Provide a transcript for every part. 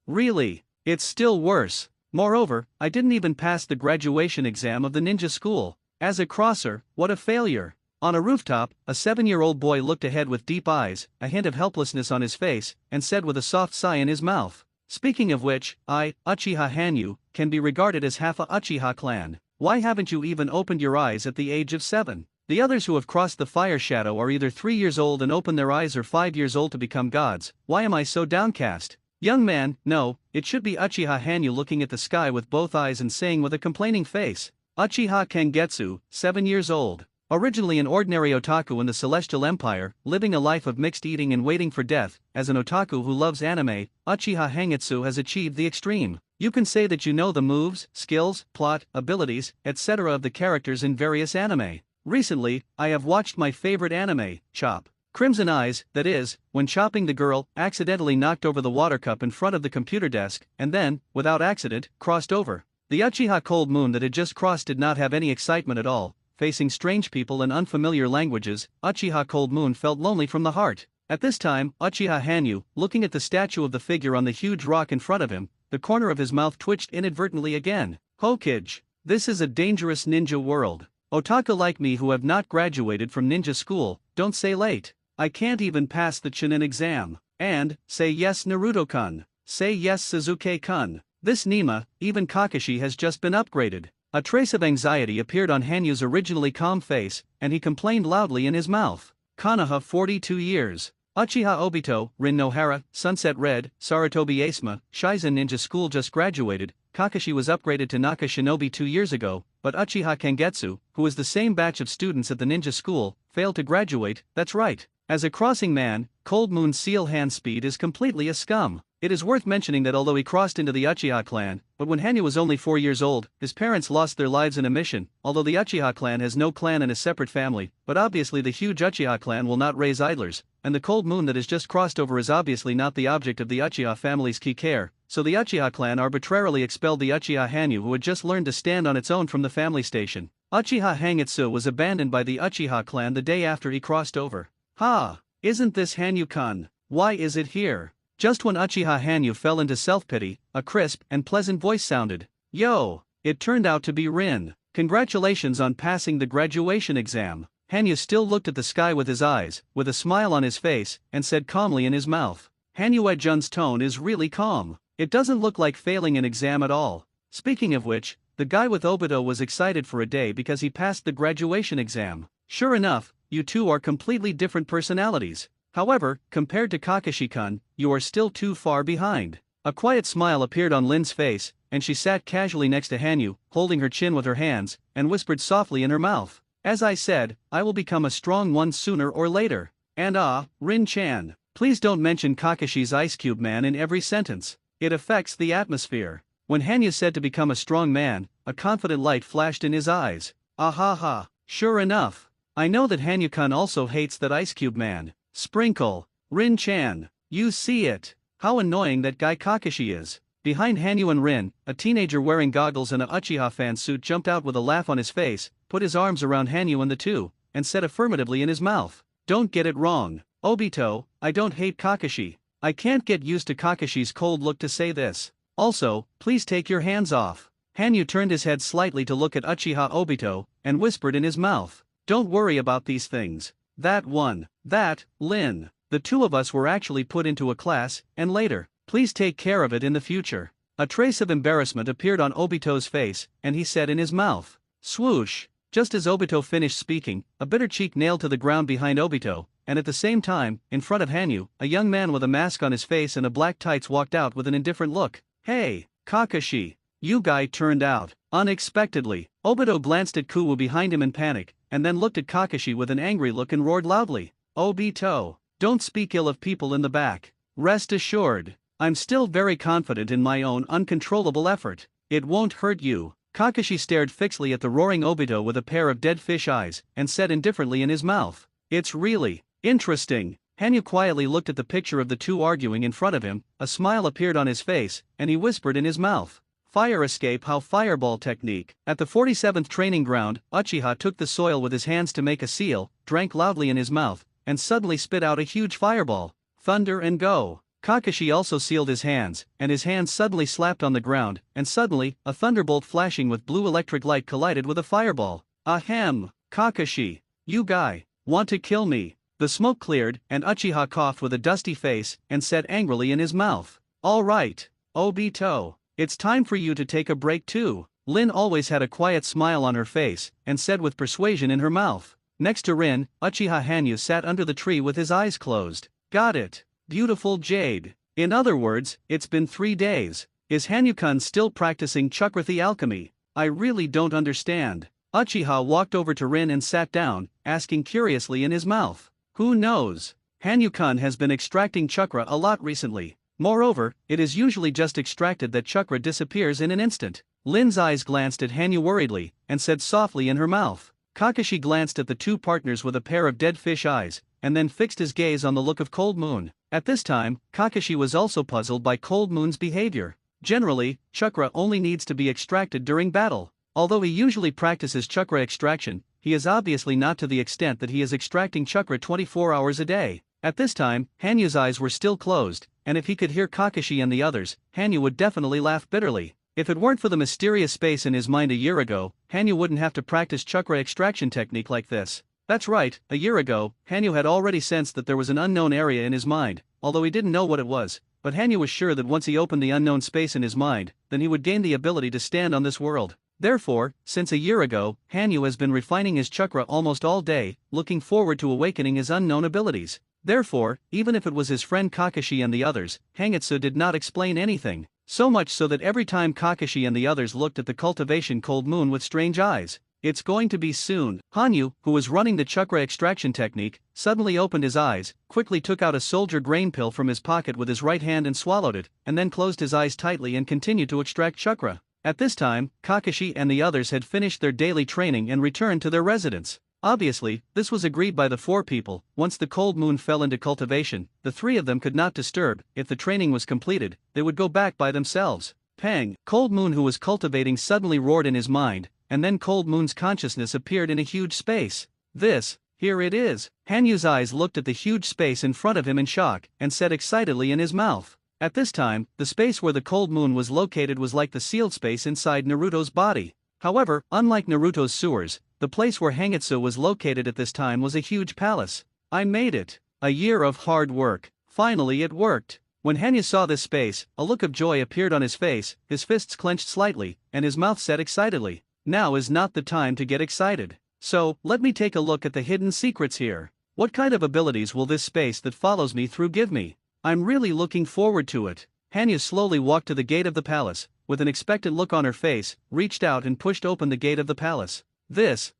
Really? It's still worse. Moreover, I didn't even pass the graduation exam of the ninja school. As a crosser, what a failure. On a rooftop, a 7-year-old boy looked ahead with deep eyes, a hint of helplessness on his face, and said with a soft sigh in his mouth. Speaking of which, I, Uchiha Hanyu, can be regarded as half a Uchiha clan. Why haven't you even opened your eyes at the age of 7? The others who have crossed the fire shadow are either 3 years old and open their eyes or 5 years old to become gods. Why am I so downcast? Young man, no, it should be Uchiha Hanyu looking at the sky with both eyes and saying with a complaining face. Uchiha Kangetsu, 7 years old. Originally an ordinary otaku in the Celestial Empire, living a life of mixed eating and waiting for death, as an otaku who loves anime, Uchiha Hangetsu has achieved the extreme. You can say that you know the moves, skills, plot, abilities, etc. of the characters in various anime. Recently, I have watched my favorite anime, Chop. Crimson Eyes, that is, when chopping the girl, accidentally knocked over the water cup in front of the computer desk, and then, without accident, crossed over. The Uchiha Cold Moon that had just crossed did not have any excitement at all. Facing strange people and unfamiliar languages, Uchiha Cold Moon felt lonely from the heart. At this time, Uchiha Hanyu, looking at the statue of the figure on the huge rock in front of him, the corner of his mouth twitched inadvertently again. Hokage. This is a dangerous ninja world. Otaku like me who have not graduated from ninja school, don't say late. I can't even pass the Chunin exam. And, say yes Naruto-kun. Say yes Sasuke-kun. This Nima, even Kakashi has just been upgraded. A trace of anxiety appeared on Hanyu's originally calm face, and he complained loudly in his mouth. Konoha 42 years. Uchiha Obito, Rin Nohara, Sunset Red, Sarutobi Asuma, Shizen Ninja School just graduated. Kakashi was upgraded to Naka Shinobi 2 years ago, but Uchiha Kangetsu, who is the same batch of students at the ninja school, failed to graduate. That's right. As a crossing man, Cold Moon's seal hand speed is completely a scum. It is worth mentioning that although he crossed into the Uchiha clan, but when Hanyu was only 4 years old, his parents lost their lives in a mission. Although the Uchiha clan has no clan and a separate family, but obviously the huge Uchiha clan will not raise idlers, and the Cold Moon that has just crossed over is obviously not the object of the Uchiha family's key care, so the Uchiha clan arbitrarily expelled the Uchiha Hanyu who had just learned to stand on its own from the family station. Uchiha Hangetsu was abandoned by the Uchiha clan the day after he crossed over. Ha! Isn't this Hanyu-kun? Why is it here? Just when Uchiha Hanyu fell into self-pity, a crisp and pleasant voice sounded. Yo! It turned out to be Rin. Congratulations on passing the graduation exam. Hanyu still looked at the sky with his eyes, with a smile on his face, and said calmly in his mouth. Hanyu Jun's tone is really calm. It doesn't look like failing an exam at all. Speaking of which, the guy with Obito was excited for a day because he passed the graduation exam. Sure enough, you two are completely different personalities. However, compared to Kakashi-kun, you are still too far behind. A quiet smile appeared on Lin's face, and she sat casually next to Hanyu, holding her chin with her hands, and whispered softly in her mouth. As I said, I will become a strong one sooner or later. And Rin-chan, please don't mention Kakashi's Ice Cube Man in every sentence. It affects the atmosphere. When Hanyu said to become a strong man, a confident light flashed in his eyes. Ahaha, sure enough. I know that Hanyu-kun also hates that Ice Cube Man. Sprinkle. Rin-chan, you see it. How annoying that guy Kakashi is. Behind Hanyu and Rin, a teenager wearing goggles and a Uchiha fan suit jumped out with a laugh on his face, put his arms around Hanyu and the two, and said affirmatively in his mouth. Don't get it wrong, Obito, I don't hate Kakashi. I can't get used to Kakashi's cold look to say this. Also, please take your hands off. Hanyu turned his head slightly to look at Uchiha Obito, and whispered in his mouth. Don't worry about these things. That, Lin. The two of us were actually put into a class, and later, please take care of it in the future. A trace of embarrassment appeared on Obito's face, and he said in his mouth. Swoosh. Just as Obito finished speaking, a bitter cheek nailed to the ground behind Obito, and at the same time, in front of Hanyu, a young man with a mask on his face and a black tights walked out with an indifferent look. Hey, Kakashi. You guy turned out. Unexpectedly, Obito glanced at Kuwu behind him in panic, and then looked at Kakashi with an angry look and roared loudly. Obito, don't speak ill of people in the back. Rest assured, I'm still very confident in my own uncontrollable effort. It won't hurt you. Kakashi stared fixedly at the roaring Obito with a pair of dead fish eyes, and said indifferently in his mouth. It's really interesting. Hanyu quietly looked at the picture of the two arguing in front of him, a smile appeared on his face, and he whispered in his mouth. Fire escape how fireball technique. At the 47th training ground, Uchiha took the soil with his hands to make a seal, drank loudly in his mouth, and suddenly spit out a huge fireball. Thunder and go. Kakashi also sealed his hands, and his hands suddenly slapped on the ground, and suddenly, a thunderbolt flashing with blue electric light collided with a fireball. Ahem, Kakashi. You guy, want to kill me? The smoke cleared, and Uchiha coughed with a dusty face, and said angrily in his mouth. Alright, Obito, it's time for you to take a break too. Lin always had a quiet smile on her face, and said with persuasion in her mouth. Next to Rin, Uchiha Hanyu sat under the tree with his eyes closed. Got it. Beautiful jade. In other words, it's been 3 days. Is Hanyu-kun still practicing chakra alchemy? I really don't understand. Uchiha walked over to Rin and sat down, asking curiously in his mouth. Who knows? Hanyu-kun has been extracting chakra a lot recently. Moreover, it is usually just extracted that chakra disappears in an instant. Lin's eyes glanced at Hanyu worriedly, and said softly in her mouth. Kakashi glanced at the two partners with a pair of dead fish eyes, and then fixed his gaze on the look of Cold Moon. At this time, Kakashi was also puzzled by Cold Moon's behavior. Generally, chakra only needs to be extracted during battle. Although he usually practices chakra extraction, he is obviously not to the extent that he is extracting chakra 24 hours a day. At this time, Hanyu's eyes were still closed, and if he could hear Kakashi and the others, Hanyu would definitely laugh bitterly. If it weren't for the mysterious space in his mind a year ago, Hanyu wouldn't have to practice chakra extraction technique like this. That's right, a year ago, Hanyu had already sensed that there was an unknown area in his mind, although he didn't know what it was, but Hanyu was sure that once he opened the unknown space in his mind, then he would gain the ability to stand on this world. Therefore, since a year ago, Hanyu has been refining his chakra almost all day, looking forward to awakening his unknown abilities. Therefore, even if it was his friend Kakashi and the others, Hangitsu did not explain anything. So much so that every time Kakashi and the others looked at the cultivation Cold Moon with strange eyes. It's going to be soon. Hanyu, who was running the chakra extraction technique, suddenly opened his eyes, quickly took out a soldier grain pill from his pocket with his right hand and swallowed it, and then closed his eyes tightly and continued to extract chakra. At this time, Kakashi and the others had finished their daily training and returned to their residence. Obviously, this was agreed by the 4 people. Once the Cold Moon fell into cultivation, the 3 of them could not disturb. If the training was completed, they would go back by themselves. Pang! Cold Moon, who was cultivating, suddenly roared in his mind, and then Cold Moon's consciousness appeared in a huge space. Here it is. Hanyu's eyes looked at the huge space in front of him in shock, and said excitedly in his mouth. At this time, the space where the Cold Moon was located was like the sealed space inside Naruto's body. However, unlike Naruto's sewers, the place where Hangitsu was located at this time was a huge palace. I made it. A year of hard work. Finally it worked. When Hanyu saw this space, a look of joy appeared on his face, his fists clenched slightly, and his mouth said excitedly, "Now is not the time to get excited. So, let me take a look at the hidden secrets here. What kind of abilities will this space that follows me through give me? I'm really looking forward to it." Hanyu slowly walked to the gate of the palace, with an expectant look on her face, reached out and pushed open the gate of the palace. This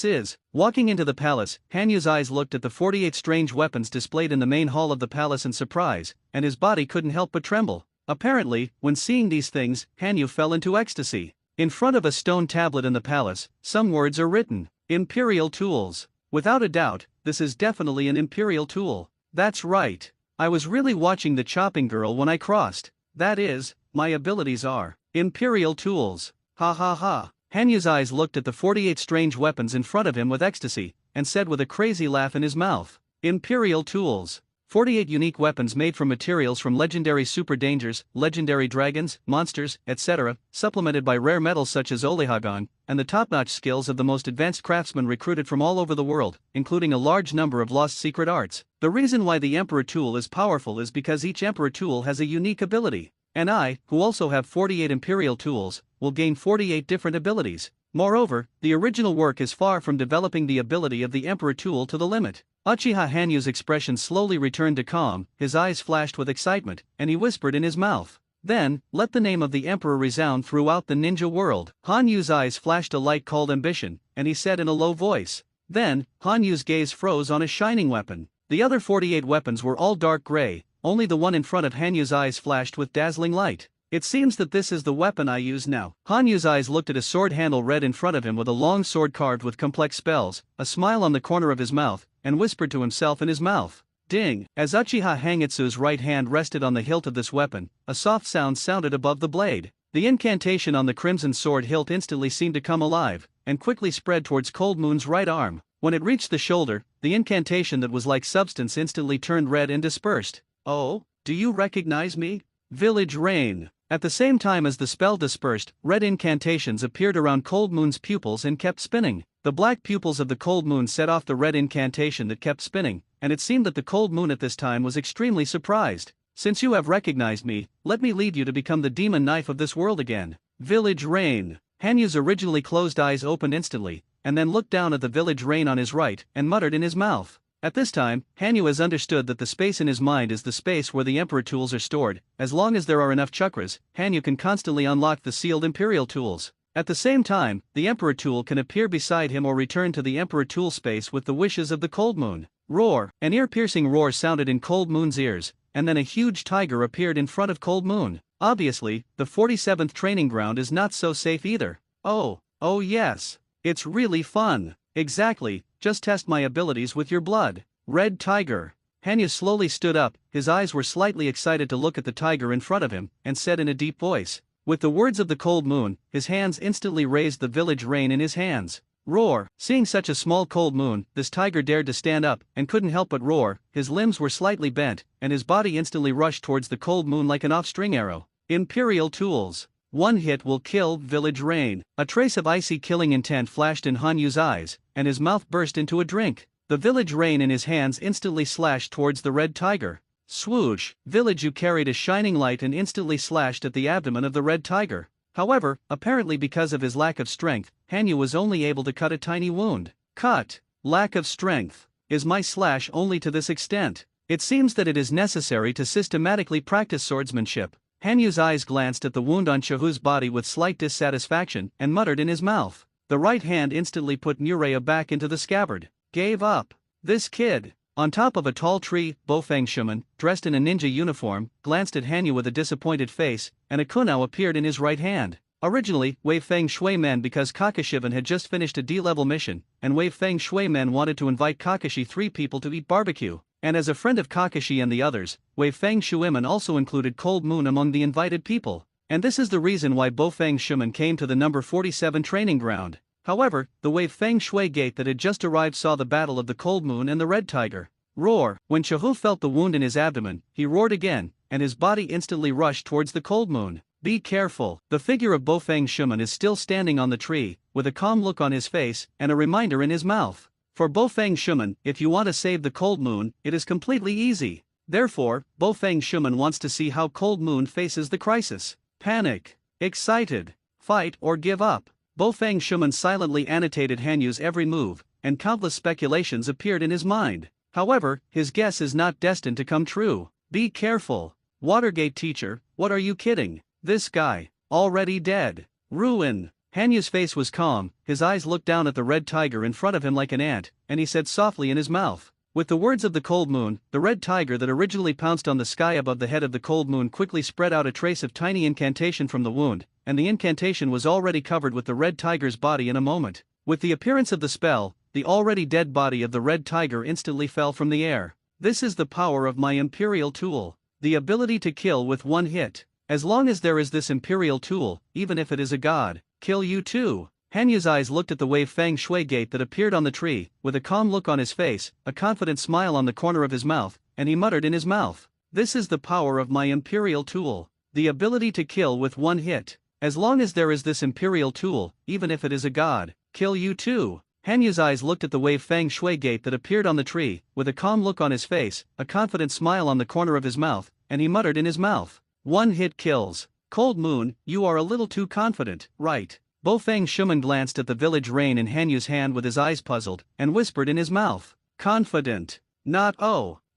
is. Walking into the palace, Hanyu's eyes looked at the 48 strange weapons displayed in the main hall of the palace in surprise, and his body couldn't help but tremble. Apparently, when seeing these things, Hanyu fell into ecstasy. In front of a stone tablet in the palace, some words are written. Imperial tools. Without a doubt, this is definitely an imperial tool. That's right. I was really watching the chopping girl when I crossed. That is, my abilities are imperial tools. Ha ha ha. Hanyu's eyes looked at the 48 strange weapons in front of him with ecstasy, and said with a crazy laugh in his mouth. Imperial tools. 48 unique weapons made from materials from legendary super dangers, legendary dragons, monsters, etc., supplemented by rare metals such as olehagon, and the top-notch skills of the most advanced craftsmen recruited from all over the world, including a large number of lost secret arts. The reason why the Emperor tool is powerful is because each Emperor tool has a unique ability. And I, who also have 48 Imperial tools, will gain 48 different abilities. Moreover, the original work is far from developing the ability of the Emperor tool to the limit. Uchiha Hanyu's expression slowly returned to calm, his eyes flashed with excitement, and he whispered in his mouth. Then, let the name of the Emperor resound throughout the ninja world. Hanyu's eyes flashed a light called ambition, and he said in a low voice. Then, Hanyu's gaze froze on a shining weapon. The other 48 weapons were all dark gray, only the one in front of Hanyu's eyes flashed with dazzling light. It seems that this is the weapon I use now. Hanyu's eyes looked at a sword handle red in front of him with a long sword carved with complex spells, a smile on the corner of his mouth, and whispered to himself in his mouth. Ding! As Uchiha Hangitsu's right hand rested on the hilt of this weapon, a soft sound sounded above the blade. The incantation on the crimson sword hilt instantly seemed to come alive, and quickly spread towards Cold Moon's right arm. When it reached the shoulder, the incantation that was like substance instantly turned red and dispersed. Oh? Do you recognize me? Village Rain. At the same time as the spell dispersed, red incantations appeared around Cold Moon's pupils and kept spinning. The black pupils of the Cold Moon set off the red incantation that kept spinning, and it seemed that the Cold Moon at this time was extremely surprised. Since you have recognized me, let me lead you to become the demon knife of this world again. Village Rain. Hanyu's originally closed eyes opened instantly, and then looked down at the Village Rain on his right and muttered in his mouth. At this time, Hanyu has understood that the space in his mind is the space where the Emperor tools are stored. As long as there are enough chakras, Hanyu can constantly unlock the sealed Imperial tools. At the same time, the Emperor tool can appear beside him or return to the Emperor tool space with the wishes of the Cold Moon. Roar! An ear-piercing roar sounded in Cold Moon's ears, and then a huge tiger appeared in front of Cold Moon. Obviously, the 47th training ground is not so safe either. Oh yes. It's really fun. Exactly, just test my abilities with your blood. Red Tiger. Hanyu slowly stood up, his eyes were slightly excited to look at the tiger in front of him, and said in a deep voice. With the words of the Cold Moon, his hands instantly raised the Village Rain in his hands. Roar! Seeing such a small Cold Moon, this tiger dared to stand up, and couldn't help but roar. His limbs were slightly bent, and his body instantly rushed towards the Cold Moon like an off-string arrow. Imperial Tools. One hit will kill Village Rain. A trace of icy killing intent flashed in Hanyu's eyes, and his mouth burst into a drink. The Village Rain in his hands instantly slashed towards the red tiger. Swoosh! Village Yu carried a shining light and instantly slashed at the abdomen of the red tiger. However, apparently because of his lack of strength, Hanyu was only able to cut a tiny wound. Cut! Lack of strength. Is my slash only to this extent? It seems that it is necessary to systematically practice swordsmanship. Hanyu's eyes glanced at the wound on Shahu's body with slight dissatisfaction and muttered in his mouth. The right hand instantly put Nureya back into the scabbard. Gave up. This kid. On top of a tall tree, Bofeng Shuman, dressed in a ninja uniform, glanced at Hanyu with a disappointed face, and a kunao appeared in his right hand. Originally, Wei Feng Shui Men because Kakashivan had just finished a D-level mission, and Wei Feng Shui Men wanted to invite Kakashi 3 people to eat barbecue. And as a friend of Kakashi and the others, Wei Feng Shuiman also included Cold Moon among the invited people. And this is the reason why Bofeng Shuman came to the number 47 training ground. However, the Wei Feng Shui gate that had just arrived saw the battle of the Cold Moon and the Red Tiger. Roar! When Shahu felt the wound in his abdomen, he roared again, and his body instantly rushed towards the Cold Moon. Be careful. The figure of Bofeng Shuman is still standing on the tree, with a calm look on his face and a reminder in his mouth. For Bofeng Shuman, if you want to save the Cold Moon, it is completely easy. Therefore, Bofeng Shuman wants to see how Cold Moon faces the crisis. Panic. Excited. Fight or give up. Bofeng Shuman silently annotated Hanyu's every move, and countless speculations appeared in his mind. However, his guess is not destined to come true. Be careful. Watergate teacher, what are you kidding? This guy. Already dead. Ruin. Hanyu's face was calm, his eyes looked down at the red tiger in front of him like an ant, and he said softly in his mouth. With the words of the Cold Moon, the red tiger that originally pounced on the sky above the head of the Cold Moon quickly spread out a trace of tiny incantation from the wound, and the incantation was already covered with the red tiger's body in a moment. With the appearance of the spell, the already dead body of the red tiger instantly fell from the air. This is the power of my Imperial tool. The ability to kill with one hit. As long as there is this Imperial tool, even if it is a god, kill you too. Hanyu's eyes looked at the Wei Feng Shui gate that appeared on the tree, with a calm look on his face, a confident smile on the corner of his mouth, and he muttered in his mouth. This is the power of my Imperial tool. The ability to kill with one hit. As long as there is this Imperial tool, even if it is a god, kill you too. Hanyu's eyes looked at the Wei Feng Shui gate that appeared on the tree, with a calm look on his face, a confident smile on the corner of his mouth, and he muttered in his mouth. One hit kills. Cold Moon, you are a little too confident, right? Bofeng Shuman glanced at the village rain in Hanyu's hand with his eyes puzzled, and whispered in his mouth. Confident. Not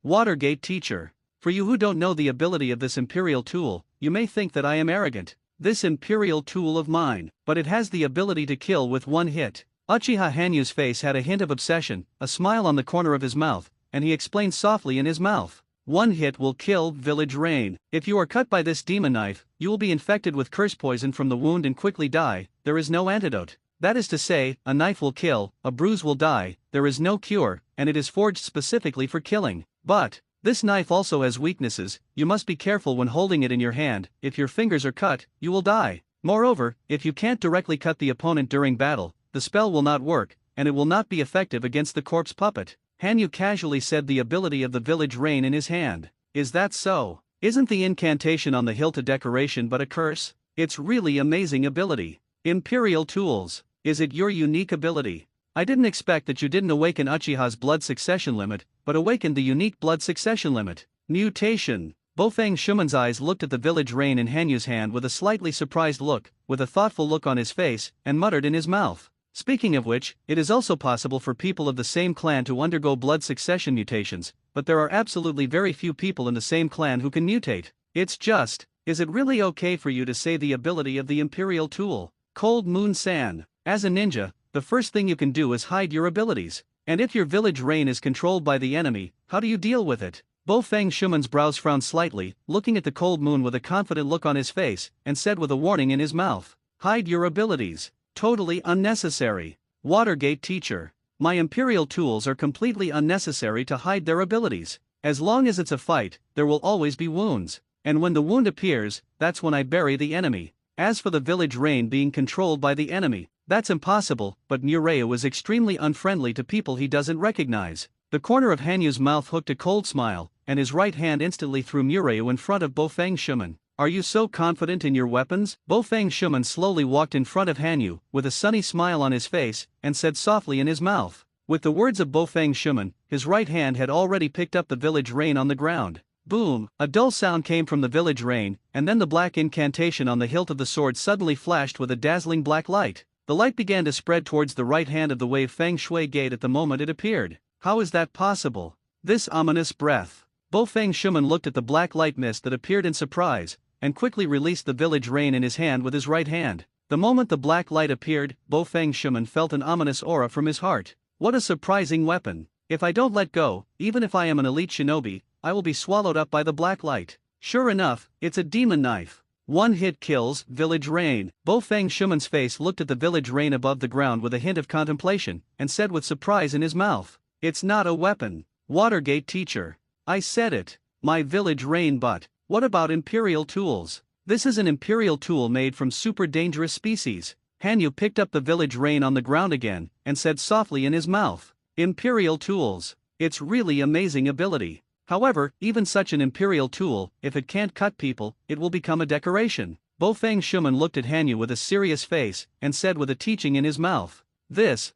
Watergate teacher. For you who don't know the ability of this Imperial tool, you may think that I am arrogant. This Imperial tool of mine, but it has the ability to kill with one hit. Uchiha Hanyu's face had a hint of obsession, a smile on the corner of his mouth, and he explained softly in his mouth. One hit will kill Village Rain. If you are cut by this demon knife, you will be infected with curse poison from the wound and quickly die. There is no antidote. That is to say, a knife will kill, a bruise will die, there is no cure, and it is forged specifically for killing. But this knife also has weaknesses. You must be careful when holding it in your hand. If your fingers are cut, you will die. Moreover, if you can't directly cut the opponent during battle, the spell will not work, and it will not be effective against the corpse puppet. Hanyu casually said the ability of the Village Rain in his hand. Is that so? Isn't the incantation on the hilt a decoration but a curse? It's really amazing ability. Imperial Tools. Is it your unique ability? I didn't expect that you didn't awaken Uchiha's blood succession limit, but awakened the unique blood succession limit. Mutation. Bofang Shuman's eyes looked at the village rein in Hanyu's hand with a slightly surprised look, with a thoughtful look on his face, and muttered in his mouth. Speaking of which, it is also possible for people of the same clan to undergo blood succession mutations, but there are absolutely very few people in the same clan who can mutate. It's just, is it really okay for you to say the ability of the Imperial Tool? Cold Moon San. As a ninja, the first thing you can do is hide your abilities. And if your village reign is controlled by the enemy, how do you deal with it? Bofang Shuman's brows frowned slightly, looking at the cold moon with a confident look on his face, and said with a warning in his mouth, "Hide your abilities. Totally unnecessary. Watergate teacher. My Imperial Tools are completely unnecessary to hide their abilities. As long as it's a fight, there will always be wounds. And when the wound appears, that's when I bury the enemy. As for the village reign being controlled by the enemy, that's impossible," but Mureo is extremely unfriendly to people he doesn't recognize. The corner of Hanyu's mouth hooked a cold smile, and his right hand instantly threw Mureo in front of Bofang Shuman. "Are you so confident in your weapons?" Bofang Shuman slowly walked in front of Hanyu, with a sunny smile on his face, and said softly in his mouth. With the words of Bofang Shuman, his right hand had already picked up the village rein on the ground. Boom! A dull sound came from the village rein, and then the black incantation on the hilt of the sword suddenly flashed with a dazzling black light. The light began to spread towards the right hand of the wave Feng Shui Gate at the moment it appeared. How is that possible? This ominous breath. Bofang Shuman looked at the black light mist that appeared in surprise, and quickly released the village rein in his hand with his right hand. The moment the black light appeared, Bofang Shuman felt an ominous aura from his heart. What a surprising weapon! If I don't let go, even if I am an elite shinobi, I will be swallowed up by the black light. Sure enough, it's a demon knife. One hit kills, village rein. Bofang Shuman's face looked at the village rein above the ground with a hint of contemplation, and said with surprise in his mouth, "It's not a weapon. Watergate teacher. I said it. My village rein, but what about Imperial Tools? This is an Imperial tool made from super dangerous species." Hanyu picked up the village rein on the ground again, and said softly in his mouth, "Imperial Tools. It's really amazing ability. However, even such an Imperial tool, if it can't cut people, it will become a decoration." Bofang Shuman looked at Hanyu with a serious face, and said with a teaching in his mouth, This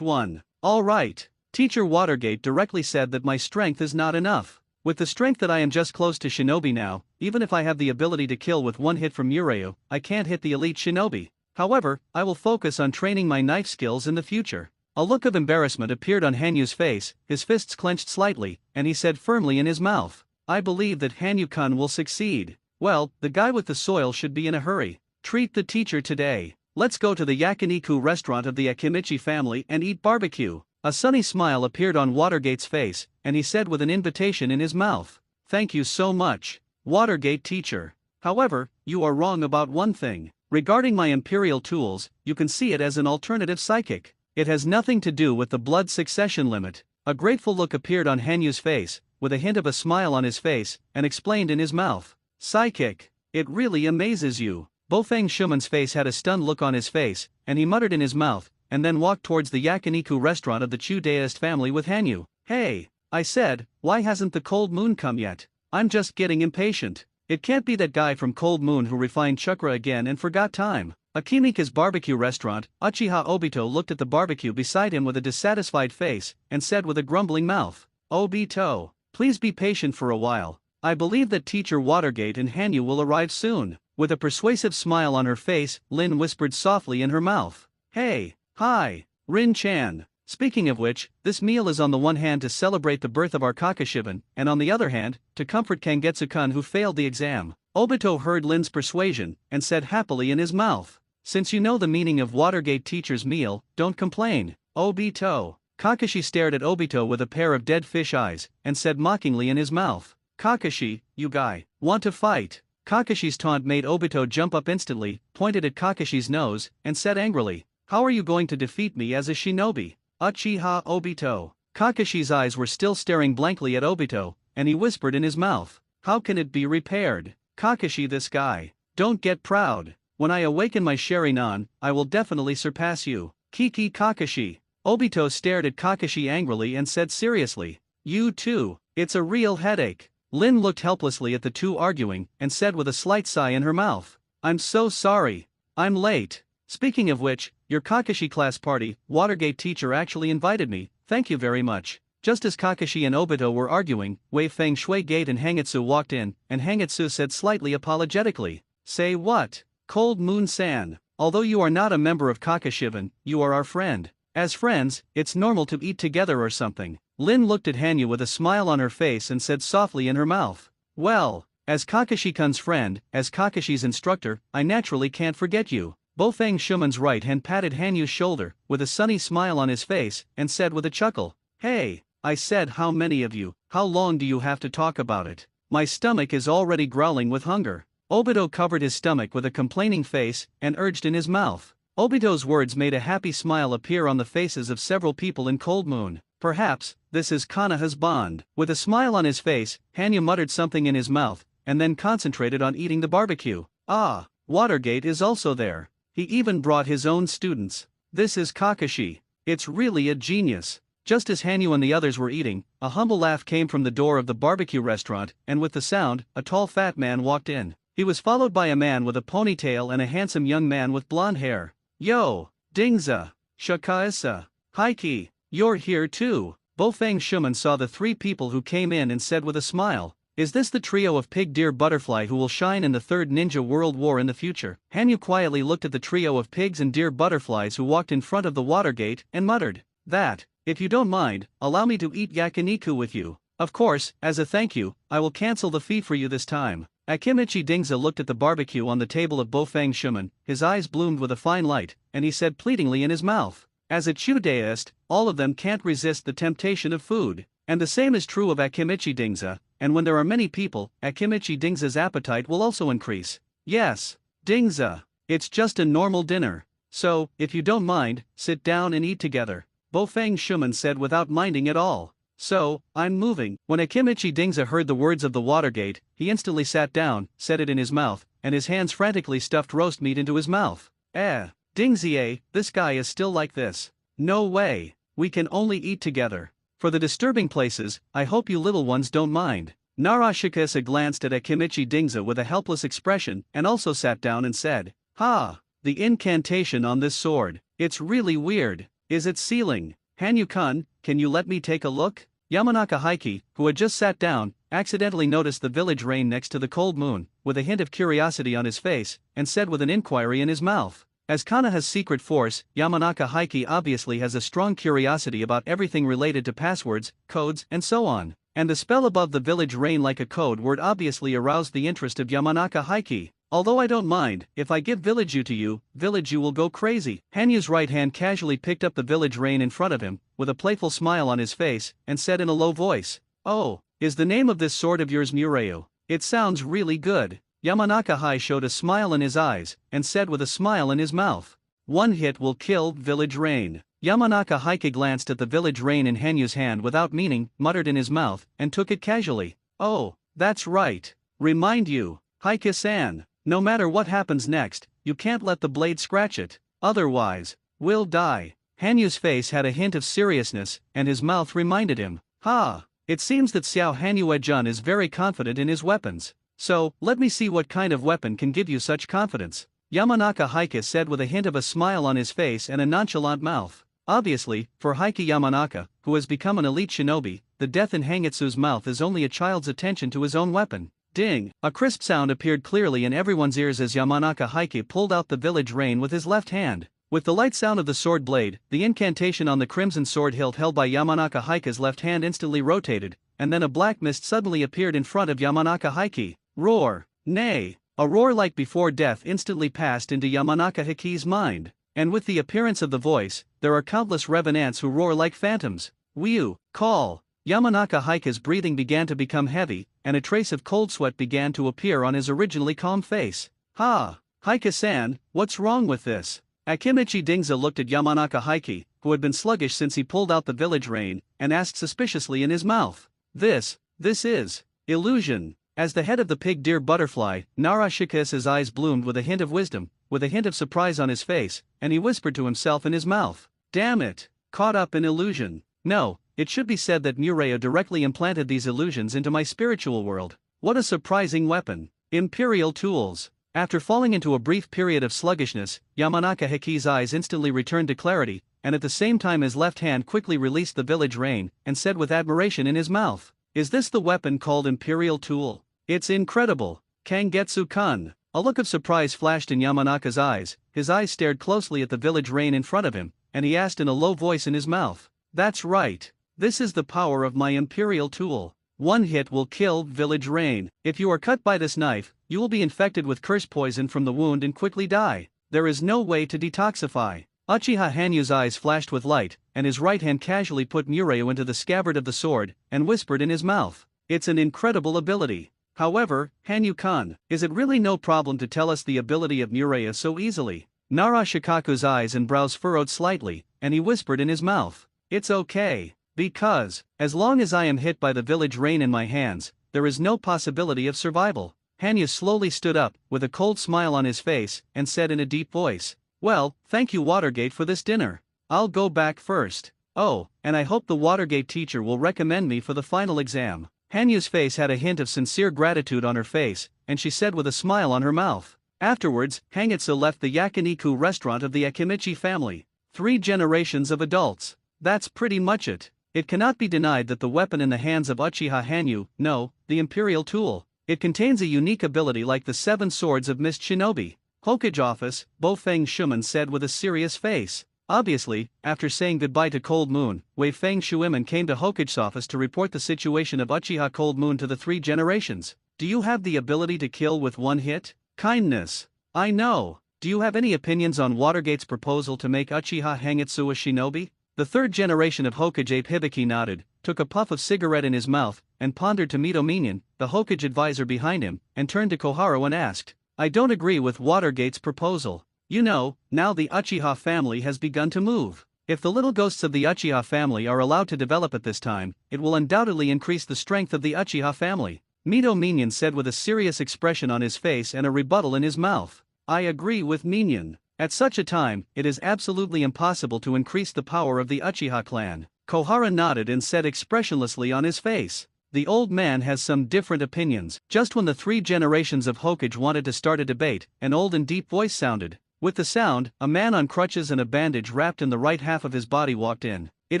one. All right. Teacher Watergate directly said that my strength is not enough. With the strength that I am just close to shinobi now, even if I have the ability to kill with one hit from Mureo, I can't hit the elite shinobi. However, I will focus on training my knife skills in the future. A look of embarrassment appeared on Hanyu's face, his fists clenched slightly, and he said firmly in his mouth, "I believe that Hanyu-kun will succeed." Well, the guy with the soil should be in a hurry. Treat the teacher today. Let's go to the yakiniku restaurant of the Akimichi family and eat barbecue. A sunny smile appeared on Watergate's face, and he said with an invitation in his mouth, "Thank you so much, Watergate teacher. However, you are wrong about one thing. Regarding my Imperial Tools, you can see it as an alternative psychic. It has nothing to do with the blood succession limit." A grateful look appeared on Hanyu's face, with a hint of a smile on his face, and explained in his mouth, "Psychic. It really amazes you." Bofang Shuman's face had a stunned look on his face, and he muttered in his mouth, and then walked towards the yakiniku restaurant of the Chu Deist family with Hanyu. "Hey, I said, why hasn't the Cold Moon come yet? I'm just getting impatient. It can't be that guy from Cold Moon who refined chakra again and forgot time." Akimika's barbecue restaurant, Uchiha Obito looked at the barbecue beside him with a dissatisfied face, and said with a grumbling mouth, "Obito, please be patient for a while. I believe that teacher Watergate and Hanyu will arrive soon." With a persuasive smile on her face, Lin whispered softly in her mouth, "Hey, hi, Rin-chan. Speaking of which, this meal is on the one hand to celebrate the birth of our Kakashiban, and on the other hand, to comfort Kangetsu-kun who failed the exam." Obito heard Lin's persuasion, and said happily in his mouth, "Since you know the meaning of Watergate teacher's meal, don't complain, Obito." Kakashi stared at Obito with a pair of dead fish eyes, and said mockingly in his mouth, "Kakashi, you guy, want to fight?" Kakashi's taunt made Obito jump up instantly, pointed at Kakashi's nose, and said angrily, "How are you going to defeat me as a shinobi, Uchiha Obito?" Kakashi's eyes were still staring blankly at Obito, and he whispered in his mouth, "How can it be repaired? Kakashi, this guy. Don't get proud. When I awaken my Sharingan, I will definitely surpass you. Kiki Kakashi." Obito stared at Kakashi angrily and said seriously, "You too, it's a real headache. Lin looked helplessly at the two arguing and said with a slight sigh in her mouth, "I'm so sorry. I'm late. Speaking of which, your Kakashi class party, Watergate teacher actually invited me, thank you very much." Just as Kakashi and Obito were arguing, Wei Feng Shui Gate and Hangitsu walked in, and Hangitsu said slightly apologetically, "Say what? Cold Moon-san, although you are not a member of Kakashivan, you are our friend. As friends, it's normal to eat together or something." Lin looked at Hanyu with a smile on her face and said softly in her mouth, "Well, as Kakashi-kun's friend, as Kakashi's instructor, I naturally can't forget you." Bofeng Shuman's right hand patted Hanyu's shoulder, with a sunny smile on his face, and said with a chuckle, "Hey, I said how many of you, how long do you have to talk about it? My stomach is already growling with hunger." Obito covered his stomach with a complaining face, and urged in his mouth. Obito's words made a happy smile appear on the faces of several people in Cold Moon. Perhaps, this is Konoha's bond. With a smile on his face, Hanyu muttered something in his mouth, and then concentrated on eating the barbecue. Ah, Watergate is also there. He even brought his own students. This is Kakashi. It's really a genius. Just as Hanyu and the others were eating, a humble laugh came from the door of the barbecue restaurant, and with the sound, a tall fat man walked in. He was followed by a man with a ponytail and a handsome young man with blonde hair. "Yo, Dingza, Shakaisa, Heiki, you're here too." Bofeng Shuman saw the three people who came in and said with a smile, "Is this the trio of Pig Deer Butterfly who will shine in the Third Ninja World War in the future?" Hanyu quietly looked at the trio of pigs and deer butterflies who walked in front of the Watergate, and muttered, "That, if you don't mind, allow me to eat yakiniku with you. Of course, as a thank you, I will cancel the fee for you this time." Akimichi Dingza looked at the barbecue on the table of Bofeng Shuman, his eyes bloomed with a fine light, and he said pleadingly in his mouth, "As a Chudaist, all of them can't resist the temptation of food." And the same is true of Akimichi Dingza, and when there are many people, Akimichi Dingza's appetite will also increase. "Yes, Dingza, it's just a normal dinner. So, if you don't mind, sit down and eat together," Bofeng Shuman said without minding at all. "So, I'm moving." When Akimichi Dingza heard the words of the Watergate, he instantly sat down, set it in his mouth, and his hands frantically stuffed roast meat into his mouth. Dingzie, this guy is still like this. No way, we can only eat together. For the disturbing places, I hope you little ones don't mind." Narashikasa glanced at Akimichi Dingza with a helpless expression and also sat down and said, "Ha, the incantation on this sword, it's really weird. Is it sealing? Hanyu-kun, can you let me take a look?" Yamanaka Heiki, who had just sat down, accidentally noticed the village rain next to the Cold Moon, with a hint of curiosity on his face, and said with an inquiry in his mouth. As Konoha's secret force, Yamanaka Heiki obviously has a strong curiosity about everything related to passwords, codes, and so on, and the spell above the village rain like a code word obviously aroused the interest of Yamanaka Heiki. "Although I don't mind, if I give village you to you, village you will go crazy." Hanyu's right hand casually picked up the village rain in front of him, with a playful smile on his face, and said in a low voice, "Oh, is the name of this sword of yours Mureo? It sounds really good." Yamanaka Hai showed a smile in his eyes, and said with a smile in his mouth, "One hit will kill village rain." Yamanaka Heike glanced at the village rain in Hanyu's hand without meaning, muttered in his mouth, and took it casually. "Oh, that's right. Remind you, Heike-san, no matter what happens next, you can't let the blade scratch it, otherwise, we'll die." Hanyu's face had a hint of seriousness, and his mouth reminded him, "Ha, it seems that Xiao Hanyu-jun is very confident in his weapons. So, let me see what kind of weapon can give you such confidence." Yamanaka Heike said with a hint of a smile on his face and a nonchalant mouth. Obviously, for Heike Yamanaka, who has become an elite shinobi, the death in Hangitsu's mouth is only a child's attention to his own weapon. Ding! A crisp sound appeared clearly in everyone's ears as Yamanaka Heike pulled out the village rain with his left hand. With the light sound of the sword blade, the incantation on the crimson sword hilt held by Yamanaka Heike's left hand instantly rotated, and then a black mist suddenly appeared in front of Yamanaka Heike. Roar! Nay! A roar like before death instantly passed into Yamanaka Heike's mind, and with the appearance of the voice, there are countless revenants who roar like phantoms. Whew! Call! Yamanaka Heike's breathing began to become heavy, and a trace of cold sweat began to appear on his originally calm face. "Ha! Heike-san, what's wrong with this?" Akimichi Dingza looked at Yamanaka Heike, who had been sluggish since he pulled out the village rain, and asked suspiciously in his mouth, This is illusion." As the head of the Pig Deer Butterfly, Narashikasa's eyes bloomed with a hint of wisdom, with a hint of surprise on his face, and he whispered to himself in his mouth, "Damn it, caught up in illusion. No, it should be said that Mureo directly implanted these illusions into my spiritual world. What a surprising weapon. Imperial tools. After falling into a brief period of sluggishness, Yamanaka Hiki's eyes instantly returned to clarity, and at the same time his left hand quickly released the village rein, and said with admiration in his mouth, "Is this the weapon called Imperial Tool? It's incredible, Kangetsu-kun." A look of surprise flashed in Yamanaka's eyes, his eyes stared closely at the village rein in front of him, and he asked in a low voice in his mouth, "That's right. This is the power of my Imperial Tool. One hit will kill village rein. If you are cut by this knife, you will be infected with curse poison from the wound and quickly die. There is no way to detoxify." Uchiha Hanyu's eyes flashed with light, and his right hand casually put Mureo into the scabbard of the sword, and whispered in his mouth, "It's an incredible ability. However, Hanyu-kun, is it really no problem to tell us the ability of Mureo so easily?" Nara Shikaku's eyes and brows furrowed slightly, and he whispered in his mouth, "It's okay, because, as long as I am hit by the village rein in my hands, there is no possibility of survival." Hanyu slowly stood up, with a cold smile on his face, and said in a deep voice, "Well, thank you Watergate for this dinner. I'll go back first. Oh, and I hope the Watergate teacher will recommend me for the final exam." Hanyu's face had a hint of sincere gratitude on her face, and she said with a smile on her mouth. Afterwards, Hangitsu left the yakiniku restaurant of the Akimichi family. 3 generations of adults. That's pretty much it. It cannot be denied that the weapon in the hands of Uchiha Hanyu, no, the Imperial Tool, it contains a unique ability like the 7 swords of Mist Shinobi. Hokage office, Bo-Feng Shuman said with a serious face. Obviously, after saying goodbye to Cold Moon, Wei-Feng Shuiman came to Hokage's office to report the situation of Uchiha Cold Moon to the 3 generations. "Do you have the ability to kill with one hit? Kindness. I know. Do you have any opinions on Watergate's proposal to make Uchiha Hangitsu a shinobi?" The 3rd generation of Hokage Ape Hibiki nodded, took a puff of cigarette in his mouth, and pondered to Mito Minion, the Hokage advisor behind him, and turned to Koharu and asked, "I don't agree with Watergate's proposal. You know, now the Uchiha family has begun to move. If the little ghosts of the Uchiha family are allowed to develop at this time, it will undoubtedly increase the strength of the Uchiha family." Mito Minion said with a serious expression on his face and a rebuttal in his mouth. "I agree with Minion. At such a time, it is absolutely impossible to increase the power of the Uchiha clan." Kohara nodded and said expressionlessly on his face, "The old man has some different opinions." Just when the 3 generations of Hokage wanted to start a debate, an old and deep voice sounded. With the sound, a man on crutches and a bandage wrapped in the right half of his body walked in. "It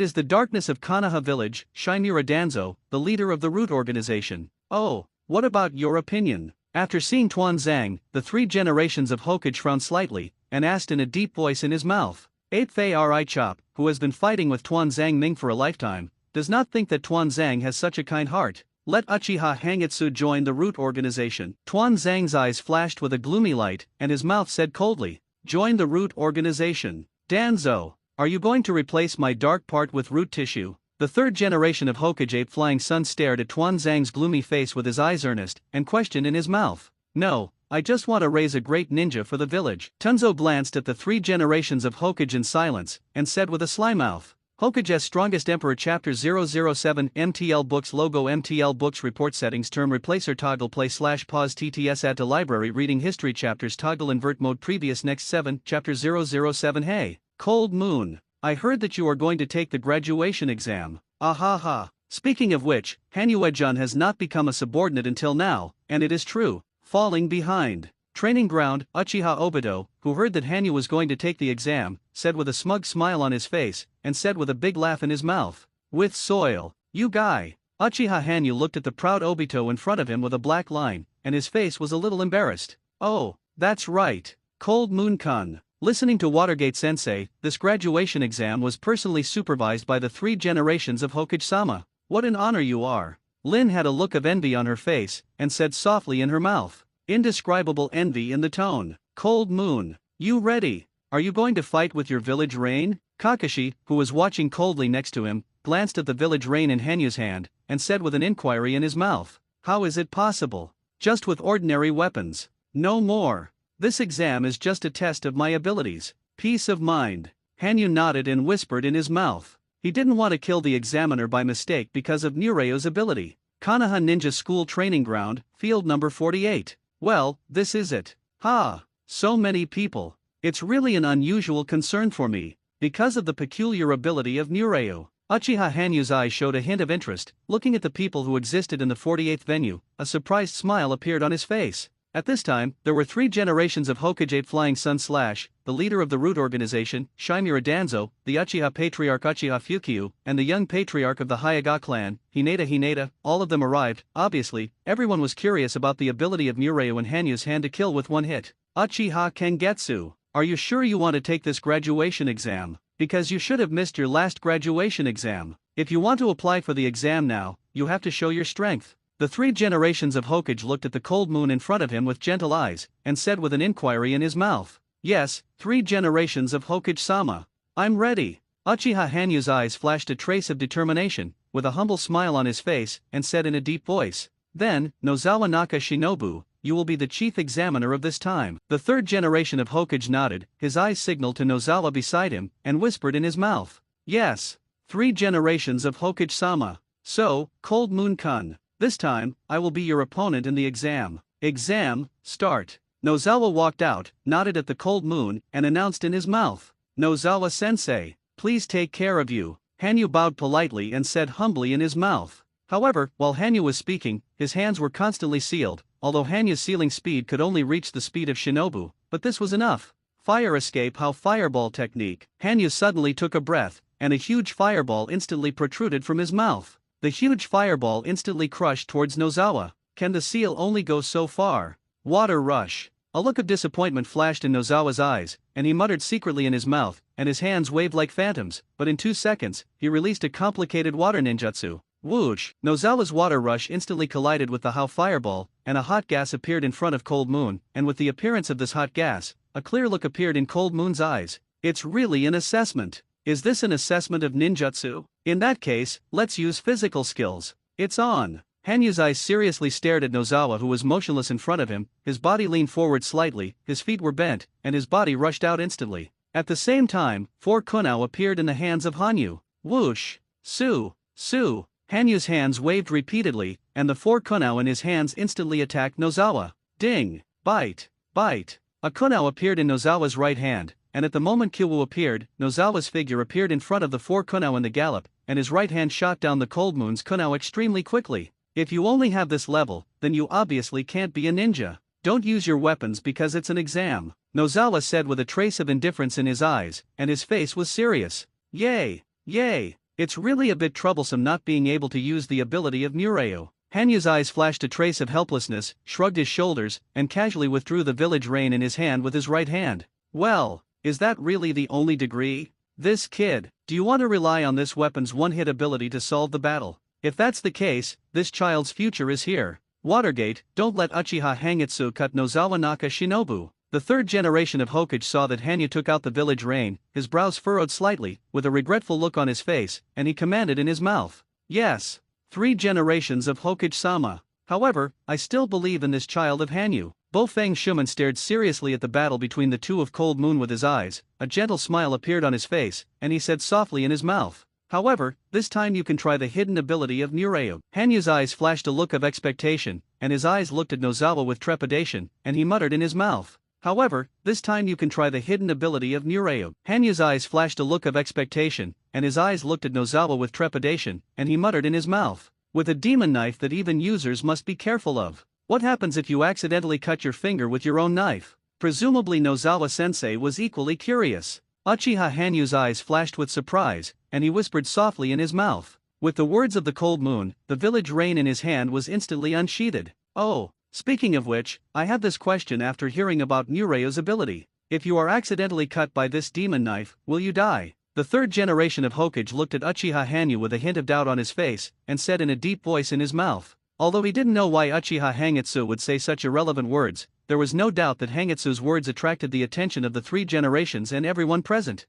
is the darkness of Konoha village, Shimura Danzo, the leader of the Root organization." "Oh, what about your opinion?" After seeing Tuan Zhang, the 3 generations of Hokage frowned slightly, and asked in a deep voice in his mouth. Ape Fei Ri Chop, who has been fighting with Tuan Zhang Ming for a lifetime, does not think that Tuan Zhang has such a kind heart. "Let Uchiha Hangitsu join the Root organization." Tuan Zhang's eyes flashed with a gloomy light, and his mouth said coldly, "Join the Root organization. Danzo, are you going to replace my dark part with root tissue?" The 3rd generation of Hokage Ape Flying Sun stared at Tuan Zhang's gloomy face with his eyes earnest, and questioned in his mouth. "No, I just want to raise a great ninja for the village." Tunzo glanced at the 3 generations of Hokage in silence, and said with a sly mouth, "Hokage's Strongest Emperor Chapter 007 MTL Books Logo MTL Books Report Settings Term Replacer Toggle Play / Pause TTS Add to Library Reading History Chapters Toggle Invert Mode Previous Next 7 Chapter 007 Hey, Cold Moon, I heard that you are going to take the graduation exam. Ahaha. Speaking of which, Hanyu-jun has not become a subordinate until now, and it is true, falling behind. Training ground, Uchiha Obito, who heard that Hanyu was going to take the exam, said with a smug smile on his face, and said with a big laugh in his mouth, "With soil, you guy." Uchiha Hanyu looked at the proud Obito in front of him with a black line, and his face was a little embarrassed. "Oh, that's right, Cold Moon-kun." Listening to Watergate Sensei, this graduation exam was personally supervised by the 3 generations of Hokage-sama. "What an honor you are." Lin had a look of envy on her face, and said softly in her mouth, indescribable envy in the tone, "Cold Moon, you ready? Are you going to fight with your village rein?" Kakashi, who was watching coldly next to him, glanced at the village rein in Hanyu's hand, and said with an inquiry in his mouth, "How is it possible? Just with ordinary weapons? No more. This exam is just a test of my abilities." Peace of mind. Hanyu nodded and whispered in his mouth. He didn't want to kill the examiner by mistake because of Nureo's ability. Konoha Ninja School Training Ground, Field Number 48. "Well, this is it. Ha! So many people. It's really an unusual concern for me, because of the peculiar ability of Nureo. Uchiha Hanyu's eyes showed a hint of interest. Looking at the people who existed in the 48th venue, a surprised smile appeared on his face. At this time, there were 3 generations of Hokage Flying Sun / the leader of the Root Organization, Shimura Danzo, the Uchiha Patriarch Uchiha Fukyu, and the young patriarch of the Hyuga clan, Hinata. All of them arrived. Obviously, everyone was curious about the ability of Mureo in Hanyu's hand to kill with one hit. Uchiha Kengetsu, are you sure you want to take this graduation exam? Because you should have missed your last graduation exam. If you want to apply for the exam now, you have to show your strength. The 3 generations of Hokage looked at the cold moon in front of him with gentle eyes, and said with an inquiry in his mouth. Yes, 3 generations of Hokage-sama. I'm ready. Uchiha Hanyu's eyes flashed a trace of determination, with a humble smile on his face, and said in a deep voice. Then, Nozawa Naka Shinobu, you will be the chief examiner of this time. The 3rd generation of Hokage nodded, his eyes signaled to Nozawa beside him, and whispered in his mouth. Yes. 3 generations of Hokage-sama. So, Cold Moon-kun. This time, I will be your opponent in the exam. Exam, start. Nozawa walked out, nodded at the cold moon, and announced in his mouth. Nozawa-sensei, please take care of you. Hanyu bowed politely and said humbly in his mouth. However, while Hanyu was speaking, his hands were constantly sealed, although Hanyu's sealing speed could only reach the speed of Shinobu, but this was enough. Fire escape how fireball technique. Hanyu suddenly took a breath, and a huge fireball instantly protruded from his mouth. The huge fireball instantly crushed towards Nozawa. Can the seal only go so far? Water rush. A look of disappointment flashed in Nozawa's eyes, and he muttered secretly in his mouth, and his hands waved like phantoms, but in 2 seconds, he released a complicated water ninjutsu. Whoosh! Nozawa's water rush instantly collided with the How fireball, and a hot gas appeared in front of Cold Moon, and with the appearance of this hot gas, a clear look appeared in Cold Moon's eyes. It's really an assessment. Is this an assessment of ninjutsu? In that case, let's use physical skills. It's on. Hanyu's eyes seriously stared at Nozawa, who was motionless in front of him, his body leaned forward slightly, his feet were bent, and his body rushed out instantly. At the same time, 4 kunao appeared in the hands of Hanyu. Whoosh! Su! Su! Hanyu's hands waved repeatedly, and the 4 kunao in his hands instantly attacked Nozawa. Ding! Bite! Bite! A kunao appeared in Nozawa's right hand, and at the moment Kyowu appeared, Nozawa's figure appeared in front of the 4 kunao in the gallop, and his right hand shot down the Cold Moon's kunao extremely quickly. If you only have this level, then you obviously can't be a ninja. Don't use your weapons because it's an exam, Nozawa said with a trace of indifference in his eyes, and his face was serious. Yay! Yay! It's really a bit troublesome not being able to use the ability of Mureo. Hanyu's eyes flashed a trace of helplessness, shrugged his shoulders, and casually withdrew the village rein in his hand with his right hand. Well, is that really the only degree? This kid, do you want to rely on this weapon's one-hit ability to solve the battle? If that's the case, this child's future is here. Watergate, don't let Uchiha Hangitsu cut Nozawa Naka Shinobu. The 3rd generation of Hokage saw that Hanyu took out the village rein, his brows furrowed slightly, with a regretful look on his face, and he commanded in his mouth. Yes. 3 generations of Hokage-sama. However, I still believe in this child of Hanyu. Bo-Fang Shuman stared seriously at the battle between the 2 of Cold Moon with his eyes, a gentle smile appeared on his face, and he said softly in his mouth. However, this time you can try the hidden ability of Mureo. Hanyu's eyes flashed a look of expectation, and his eyes looked at Nozawa with trepidation, and he muttered in his mouth. However, this time you can try the hidden ability of Mureo. Hanyu's eyes flashed a look of expectation, and his eyes looked at Nozawa with trepidation, and he muttered in his mouth. With a demon knife that even users must be careful of. What happens if you accidentally cut your finger with your own knife? Presumably Nozawa-sensei was equally curious. Uchiha Hanyu's eyes flashed with surprise, and he whispered softly in his mouth. With the words of the Cold Moon, the village rein in his hand was instantly unsheathed. Oh, speaking of which, I have this question after hearing about Mureo's ability. If you are accidentally cut by this demon knife, will you die? The 3rd generation of Hokage looked at Uchiha Hanyu with a hint of doubt on his face, and said in a deep voice in his mouth. Although he didn't know why Uchiha Hangitsu would say such irrelevant words, there was no doubt that Hangitsu's words attracted the attention of the 3 generations and everyone present.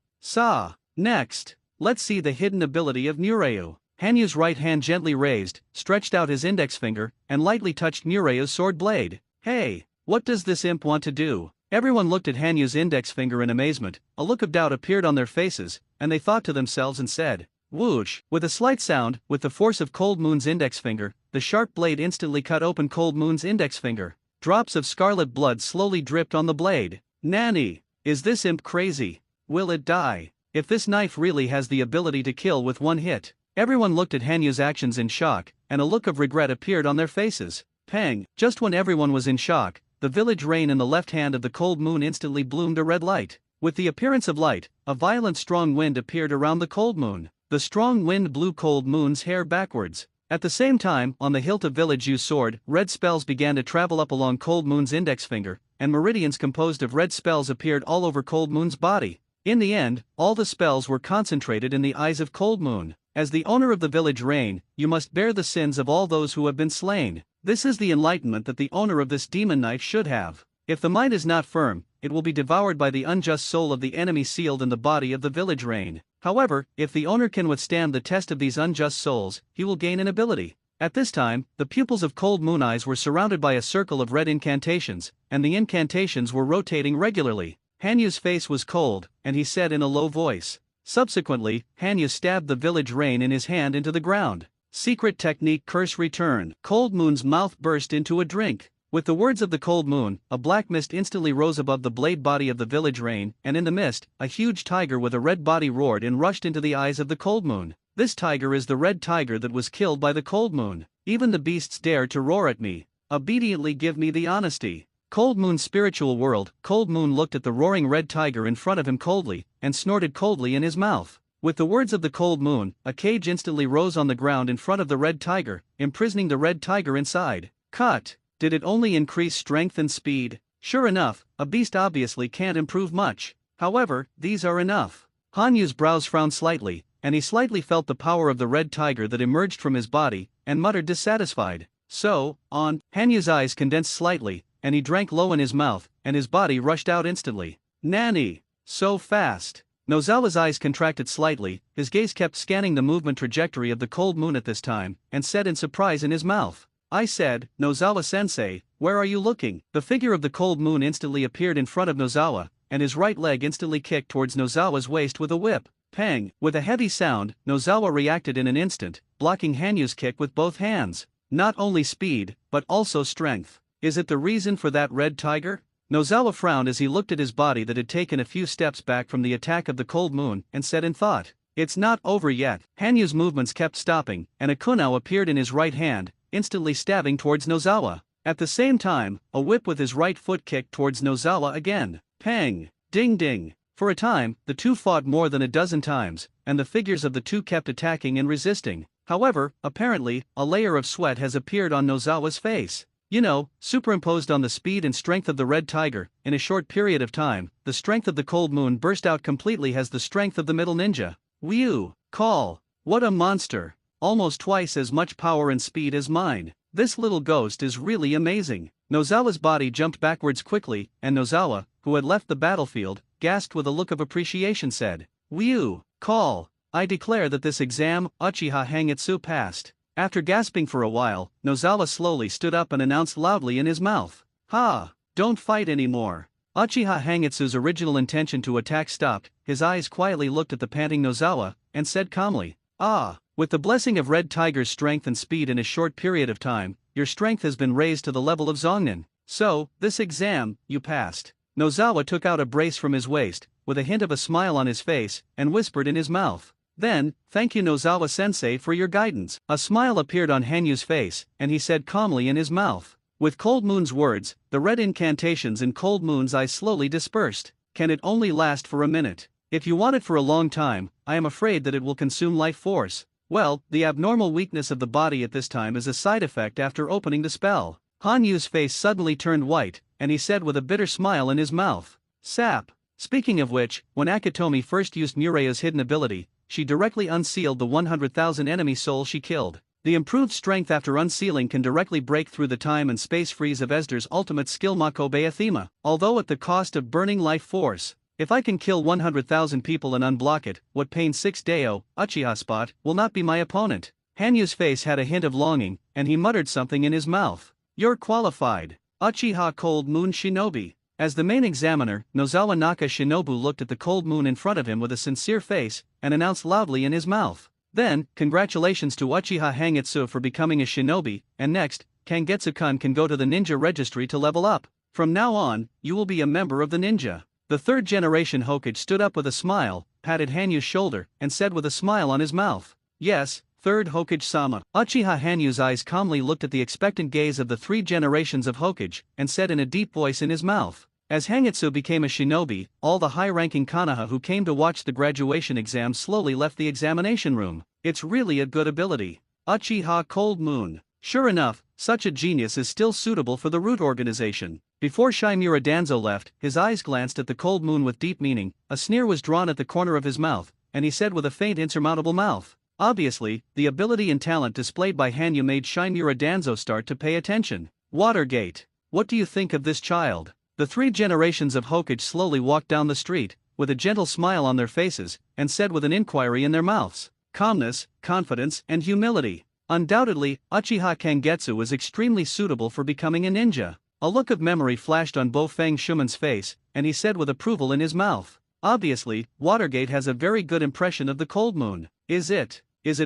Next, let's see the hidden ability of Mureo. Hanyu's right hand gently raised, stretched out his index finger, and lightly touched Mureo's sword blade. Hey, what does this imp want to do? Everyone looked at Hanyu's index finger in amazement, a look of doubt appeared on their faces, and they thought to themselves and said, whoosh! With a slight sound, with the force of Cold Moon's index finger, the sharp blade instantly cut open Cold Moon's index finger. Drops of scarlet blood slowly dripped on the blade. Nanny! Is this imp crazy? Will it die? if this knife really has the ability to kill with one hit. Everyone looked at Hanyu's actions in shock, and a look of regret appeared on their faces. Pang! Just when everyone was in shock, the village rain in the left hand of the cold moon instantly bloomed a red light. With the appearance of light, a violent strong wind appeared around the cold moon. The strong wind blew cold moon's hair backwards. At the same time, on the hilt of Village U's sword, red spells began to travel up along cold moon's index finger, and meridians composed of red spells appeared all over cold moon's body. In the end, all the spells were concentrated in the eyes of cold moon. As the owner of the village rain, you must bear the sins of all those who have been slain. This is the enlightenment that the owner of this demon knife should have. If the mind is not firm, it will be devoured by the unjust soul of the enemy sealed in the body of the village rain. However, if the owner can withstand the test of these unjust souls, he will gain an ability. At this time, the pupils of Cold Moon Eyes were surrounded by a circle of red incantations, and the incantations were rotating regularly. Hanyu's face was cold, and he said in a low voice. Subsequently, Hanyu stabbed the village rain in his hand into the ground. Secret technique curse return. Cold Moon's mouth burst into a drink. With the words of the cold moon, a black mist instantly rose above the blade body of the village rain, and in the mist, a huge tiger with a red body roared and rushed into the eyes of the cold moon. This tiger is the red tiger that was killed by the cold moon. Even the beasts dare to roar at me. Obediently give me the honesty. Cold Moon's spiritual world. Cold Moon looked at the roaring red tiger in front of him coldly, and snorted coldly in his mouth. With the words of the cold moon, a cage instantly rose on the ground in front of the red tiger, imprisoning the red tiger inside. Cut! Did it only increase strength and speed? Sure enough, a beast obviously can't improve much. However, these are enough. Hanyu's brows frowned slightly, and he slightly felt the power of the red tiger that emerged from his body, and muttered dissatisfied. So, on. Hanyu's eyes condensed slightly, and he drank low in his mouth, and his body rushed out instantly. Nanny! So fast! Nozawa's eyes contracted slightly, his gaze kept scanning the movement trajectory of the cold moon at this time, and said in surprise in his mouth. I said, Nozawa-sensei, where are you looking? The figure of the cold moon instantly appeared in front of Nozawa, and his right leg instantly kicked towards Nozawa's waist with a whip. Pang! With a heavy sound, Nozawa reacted in an instant, blocking Hanyu's kick with both hands. Not only speed, but also strength. Is it the reason for that red tiger? Nozawa frowned as he looked at his body that had taken a few steps back from the attack of the cold moon, and said in thought, it's not over yet. Hanyu's movements kept stopping, and a kunao appeared in his right hand, instantly stabbing towards Nozawa. At the same time, a whip with his right foot kicked towards Nozawa again. Pang! Ding ding! For a time, the two fought more than a dozen times, and the figures of the two kept attacking and resisting. However, apparently, a layer of sweat has appeared on Nozawa's face. You know, superimposed on the speed and strength of the red tiger, in a short period of time, the strength of the cold moon burst out completely as the strength of the middle ninja. Whew! Call! What a monster! Almost twice as much power and speed as mine. This little ghost is really amazing. Nozawa's body jumped backwards quickly, and Nozawa, who had left the battlefield, gasped with a look of appreciation said, Whew! Call! I declare that this exam, Uchiha Hangitsu passed. After gasping for a while, Nozawa slowly stood up and announced loudly in his mouth. Ha! Don't fight anymore. Uchiha Hangitsu's original intention to attack stopped, his eyes quietly looked at the panting Nozawa, and said calmly, Ah! With the blessing of Red Tiger's strength and speed in a short period of time, your strength has been raised to the level of Zongnin. So, this exam, you passed. Nozawa took out a brace from his waist, with a hint of a smile on his face, and whispered in his mouth. Then, thank you Nozawa-sensei for your guidance. A smile appeared on Hanyu's face, and he said calmly in his mouth. With Cold Moon's words, the red incantations in Cold Moon's eyes slowly dispersed. Can it only last for a minute? If you want it for a long time, I am afraid that it will consume life force. Well, the abnormal weakness of the body at this time is a side effect after opening the spell. Hanyu's face suddenly turned white, and he said with a bitter smile in his mouth. Sap. Speaking of which, when Akitomi first used Murea's hidden ability, she directly unsealed the 100,000 enemy souls she killed. The improved strength after unsealing can directly break through the time and space freeze of Esder's ultimate skill Makobe Athema, although at the cost of burning life force. If I can kill 100,000 people and unblock it, what pain 6 Deo, Uchiha spot, will not be my opponent. Hanyu's face had a hint of longing, and he muttered something in his mouth. You're qualified. Uchiha Cold Moon Shinobi. As the main examiner, Nozawa Naka Shinobu looked at the cold moon in front of him with a sincere face, and announced loudly in his mouth. Then, congratulations to Uchiha Hangitsu for becoming a shinobi, and next, Kangetsu-kun can go to the ninja registry to level up. From now on, you will be a member of the ninja. The third generation Hokage stood up with a smile, patted Hanyu's shoulder, and said with a smile on his mouth. Yes, third Hokage-sama. Uchiha Hanyu's eyes calmly looked at the expectant gaze of the 3 generations of Hokage, and said in a deep voice in his mouth. As Hangitsu became a shinobi, all the high-ranking Konoha who came to watch the graduation exam slowly left the examination room. It's really a good ability. Uchiha Cold Moon. Sure enough, such a genius is still suitable for the root organization. Before Shimura Danzo left, his eyes glanced at the Cold Moon with deep meaning, a sneer was drawn at the corner of his mouth, and he said with a faint insurmountable mouth. Obviously, the ability and talent displayed by Hanyu made Shimura Danzo start to pay attention. Watergate. What do you think of this child? The 3 generations of Hokage slowly walked down the street, with a gentle smile on their faces, and said with an inquiry in their mouths. Calmness, confidence, and humility. Undoubtedly, Uchiha Kangetsu is extremely suitable for becoming a ninja. A look of memory flashed on Bo-Fang Shumen's face, and he said with approval in his mouth. Obviously, Watergate has a very good impression of the Cold Moon. Is it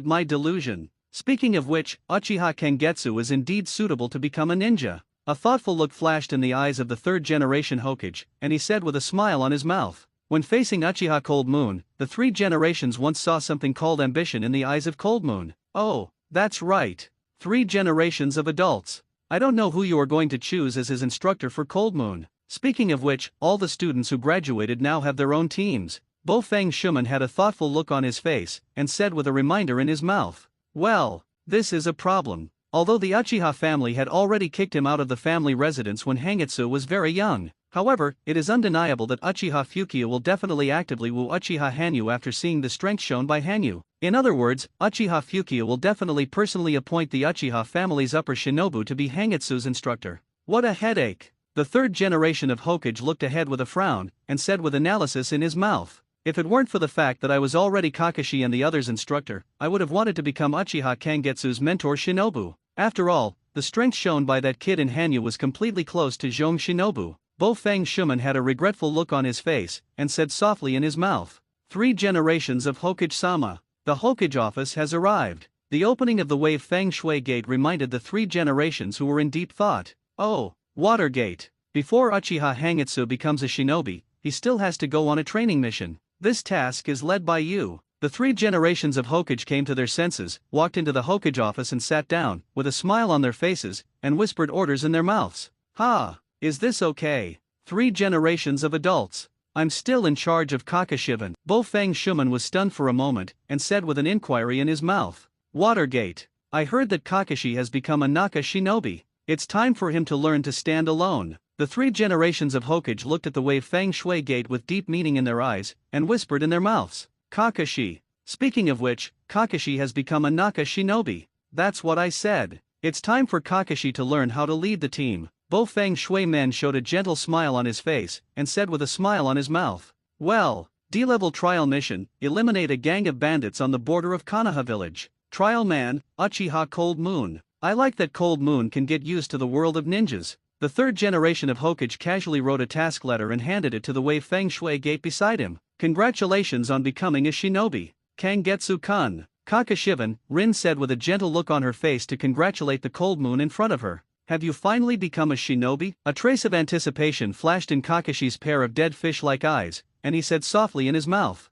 my delusion? Speaking of which, Uchiha Kangetsu is indeed suitable to become a ninja. A thoughtful look flashed in the eyes of the 3rd generation Hokage, and he said with a smile on his mouth. When facing Uchiha Cold Moon, the 3 generations once saw something called ambition in the eyes of Cold Moon. Oh, that's right. 3 generations of adults. I don't know who you are going to choose as his instructor for Cold Moon. Speaking of which, all the students who graduated now have their own teams. Bo-Fang Shumen had a thoughtful look on his face, and said with a reminder in his mouth. Well, this is a problem. Although the Uchiha family had already kicked him out of the family residence when Hangitsu was very young. However, it is undeniable that Uchiha Fukiya will definitely actively woo Uchiha Hanyu after seeing the strength shown by Hanyu. In other words, Uchiha Fukiya will definitely personally appoint the Uchiha family's upper shinobu to be Hangitsu's instructor. What a headache! The 3rd generation of Hokage looked ahead with a frown, and said with analysis in his mouth. If it weren't for the fact that I was already Kakashi and the others' instructor, I would have wanted to become Uchiha Kangetsu's mentor shinobu. After all, the strength shown by that kid in Hanyu was completely close to Zhong Shinobu. Bo-Fang Shumen had a regretful look on his face, and said softly in his mouth. 3 generations of Hokage-sama. The Hokage office has arrived. The opening of the Wave Feng Shui Gate reminded the 3 generations who were in deep thought. Oh, Watergate. Before Uchiha Hangitsu becomes a shinobi, he still has to go on a training mission. This task is led by you. The 3 generations of Hokage came to their senses, walked into the Hokage office and sat down, with a smile on their faces, and whispered orders in their mouths. Ha! Is this okay? 3 generations of adults. I'm still in charge of Kakashivan. Bo-Fang Shumen was stunned for a moment, and said with an inquiry in his mouth. Watergate. I heard that Kakashi has become a Naka shinobi. It's time for him to learn to stand alone. The 3 generations of Hokage looked at the Wave Feng Shui Gate with deep meaning in their eyes, and whispered in their mouths. Kakashi. Speaking of which, Kakashi has become a Naka shinobi. That's what I said. It's time for Kakashi to learn how to lead the team. Bo-Fang Shui Men showed a gentle smile on his face, and said with a smile on his mouth. Well, D-level trial mission, eliminate a gang of bandits on the border of Konoha village. Trial man, Uchiha Cold Moon. I like that Cold Moon can get used to the world of ninjas. The 3rd generation of Hokage casually wrote a task letter and handed it to the Wave Feng Shui Gate beside him. Congratulations on becoming a shinobi. Kangetsu-kun. Kakashivan, Rin said with a gentle look on her face to congratulate the Cold Moon in front of her. Have you finally become a shinobi? A trace of anticipation flashed in Kakashi's pair of dead fish-like eyes, and he said softly in his mouth.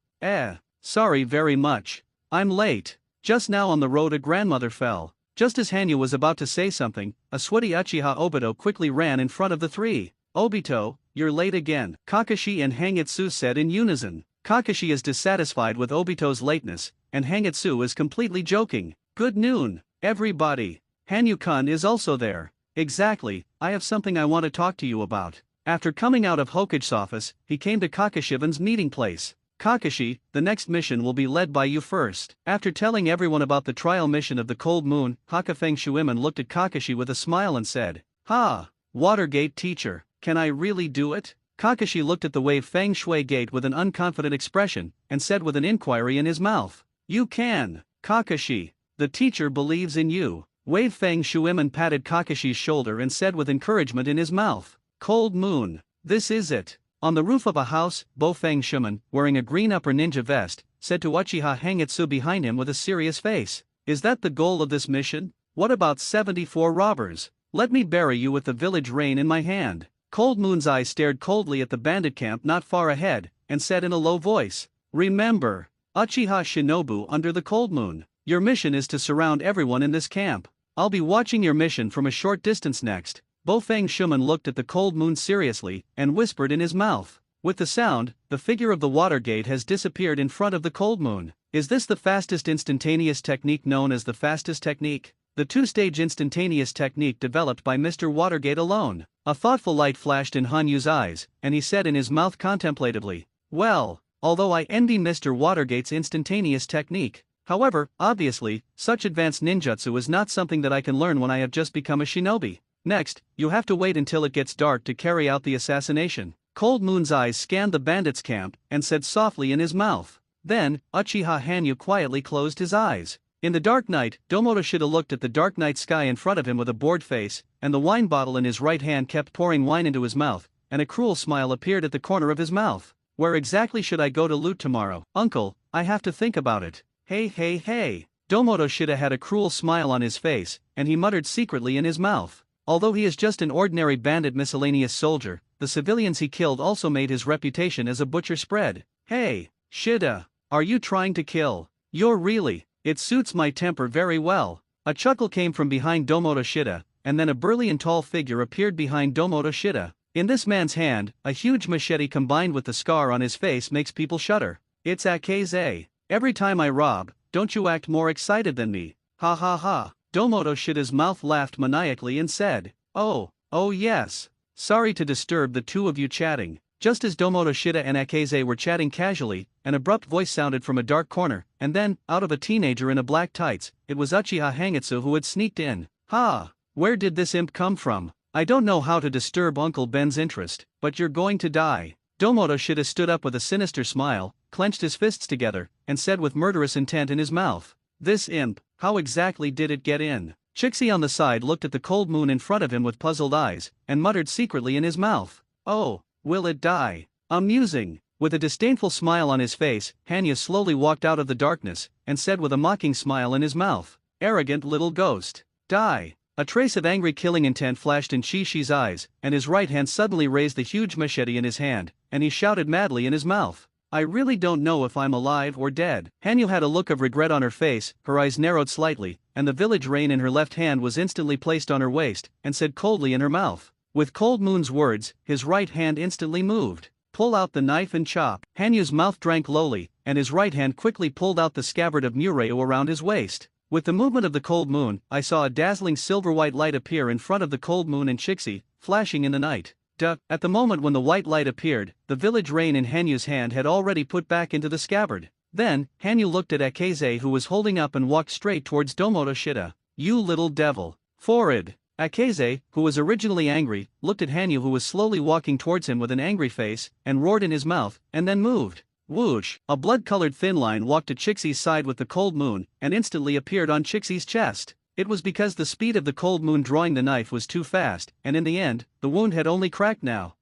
Sorry very much. I'm late. Just now on the road a grandmother fell. Just as Hanyu was about to say something, a sweaty Uchiha Obito quickly ran in front of the 3. Obito, you're late again, Kakashi and Hangitsu said in unison. Kakashi is dissatisfied with Obito's lateness, and Hangitsu is completely joking. Good noon, everybody. Hanyu-kun is also there. Exactly, I have something I want to talk to you about. After coming out of Hokage's office, he came to Kakashivan's meeting place. Kakashi, the next mission will be led by you first. After telling everyone about the trial mission of the Cold Moon, Hakafeng Shuiman looked at Kakashi with a smile and said, Ha! Watergate teacher, can I really do it? Kakashi looked at the Wave Feng Shui Gate with an unconfident expression, and said with an inquiry in his mouth. You can, Kakashi. The teacher believes in you. Wave Feng Shuiman patted Kakashi's shoulder and said with encouragement in his mouth. Cold Moon, this is it. On the roof of a house, Bo-Fang Shumen, wearing a green upper ninja vest, said to Uchiha Hangitsu behind him with a serious face. Is that the goal of this mission? What about 74 robbers? Let me bury you with the village reign in my hand. Cold Moon's eyes stared coldly at the bandit camp not far ahead, and said in a low voice. Remember, Uchiha Shinobu under the cold moon. Your mission is to surround everyone in this camp. I'll be watching your mission from a short distance next. Bofang Shuman looked at the cold moon seriously and whispered in his mouth. With the sound, the figure of the water gate has disappeared in front of the cold moon. Is this the fastest instantaneous technique known as the fastest technique? The two-stage instantaneous technique developed by Mr. Watergate alone. A thoughtful light flashed in Hanyu's eyes, and he said in his mouth contemplatively, "Well, although I envy Mr. Watergate's instantaneous technique, however, obviously, such advanced ninjutsu is not something that I can learn when I have just become a shinobi. Next, you have to wait until it gets dark to carry out the assassination." Cold Moon's eyes scanned the bandits' camp and said softly in his mouth. Then, Uchiha Hanyu quietly closed his eyes. In the dark night, Domotoshita looked at the dark night sky in front of him with a bored face, and the wine bottle in his right hand kept pouring wine into his mouth, and a cruel smile appeared at the corner of his mouth. "Where exactly should I go to loot tomorrow? Uncle, I have to think about it." Hey hey hey. Domotoshita had a cruel smile on his face, and he muttered secretly in his mouth. Although he is just an ordinary bandit miscellaneous soldier, the civilians he killed also made his reputation as a butcher spread. Hey, Shida, are you trying to kill? You're really, it suits my temper very well. A chuckle came from behind Domotoshita, and then a burly and tall figure appeared behind Domotoshita. In this man's hand, a huge machete combined with the scar on his face makes people shudder. It's Akaze. Every time I rob, don't you act more excited than me? Ha ha ha. Domotoshita's mouth laughed maniacally and said, "Oh yes. Sorry to disturb the two of you chatting." Just as Domotoshita and Akaze were chatting casually, an abrupt voice sounded from a dark corner, and then, out of a teenager in a black tights, it was Uchiha Hangitsu who had sneaked in. "Ha! Where did this imp come from? I don't know how to disturb Uncle Ben's interest, but you're going to die." Domotoshita stood up with a sinister smile, clenched his fists together, and said with murderous intent in his mouth, "This imp, how exactly did it get in?" Chixie on the side looked at the cold moon in front of him with puzzled eyes, and muttered secretly in his mouth, "Oh, will it die? Amusing." With a disdainful smile on his face, Hanya slowly walked out of the darkness, and said with a mocking smile in his mouth, "Arrogant little ghost. Die." A trace of angry killing intent flashed in Chi-Chi's eyes, and his right hand suddenly raised the huge machete in his hand, and he shouted madly in his mouth, "I really don't know if I'm alive or dead." Hanyu had a look of regret on her face, her eyes narrowed slightly, and the village rein in her left hand was instantly placed on her waist, and said coldly in her mouth. With Cold Moon's words, his right hand instantly moved. "Pull out the knife and chop." Hanyu's mouth drank lowly, and his right hand quickly pulled out the scabbard of Mureo around his waist. With the movement of the cold moon, I saw a dazzling silver-white light appear in front of the cold moon and Chixie, flashing in the night. At the moment when the white light appeared, the village rein in Hanyu's hand had already put back into the scabbard. Then, Hanyu looked at Akaze who was holding up and walked straight towards Domotoshita. "You little devil. Forward." Akaze, who was originally angry, looked at Hanyu who was slowly walking towards him with an angry face, and roared in his mouth, and then moved. Whoosh! A blood-colored thin line walked to Chixie's side with the cold moon, and instantly appeared on Chixie's chest. It was because the speed of the cold moon drawing the knife was too fast, and in the end, the wound had only cracked now.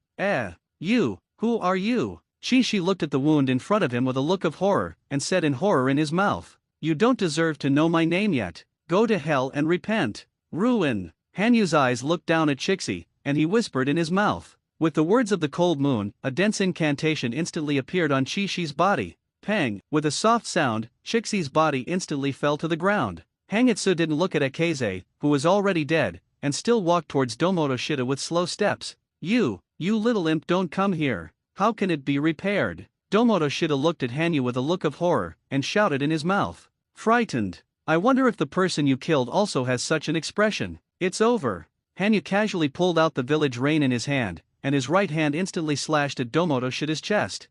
You, who are you?" Chi-Chi looked at the wound in front of him with a look of horror, and said in horror in his mouth, "You don't deserve to know my name yet. Go to hell and repent. Ruin." Hanyu's eyes looked down at Chixie, and he whispered in his mouth. With the words of the cold moon, a dense incantation instantly appeared on Chi-Chi's body. Pang! With a soft sound, Chixie's body instantly fell to the ground. Hangitsu didn't look at Akaze, who was already dead, and still walked towards Domotoshita with slow steps. You little imp, don't come here. How can it be repaired?" Domotoshita looked at Hanyu with a look of horror, and shouted in his mouth, "Frightened? I wonder if the person you killed also has such an expression." "It's over." Hanyu casually pulled out the village rein in his hand, and his right hand instantly slashed at Domotoshita's chest.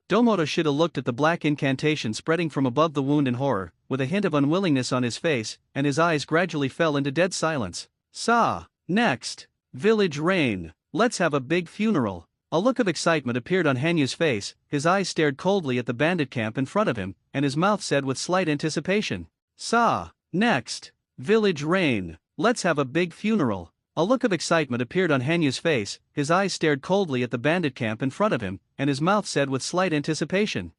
Domotoshita looked at the black incantation spreading from above the wound in horror, with a hint of unwillingness on his face, and his eyes gradually fell into dead silence. Next. Village rein. Let's have a big funeral. A look of excitement appeared on Hanyu's face, his eyes stared coldly at the bandit camp in front of him, and his mouth said with slight anticipation, Next. Village rein. Let's have a big funeral. A look of excitement appeared on Hanyu's face, his eyes stared coldly at the bandit camp in front of him, and his mouth said with slight anticipation,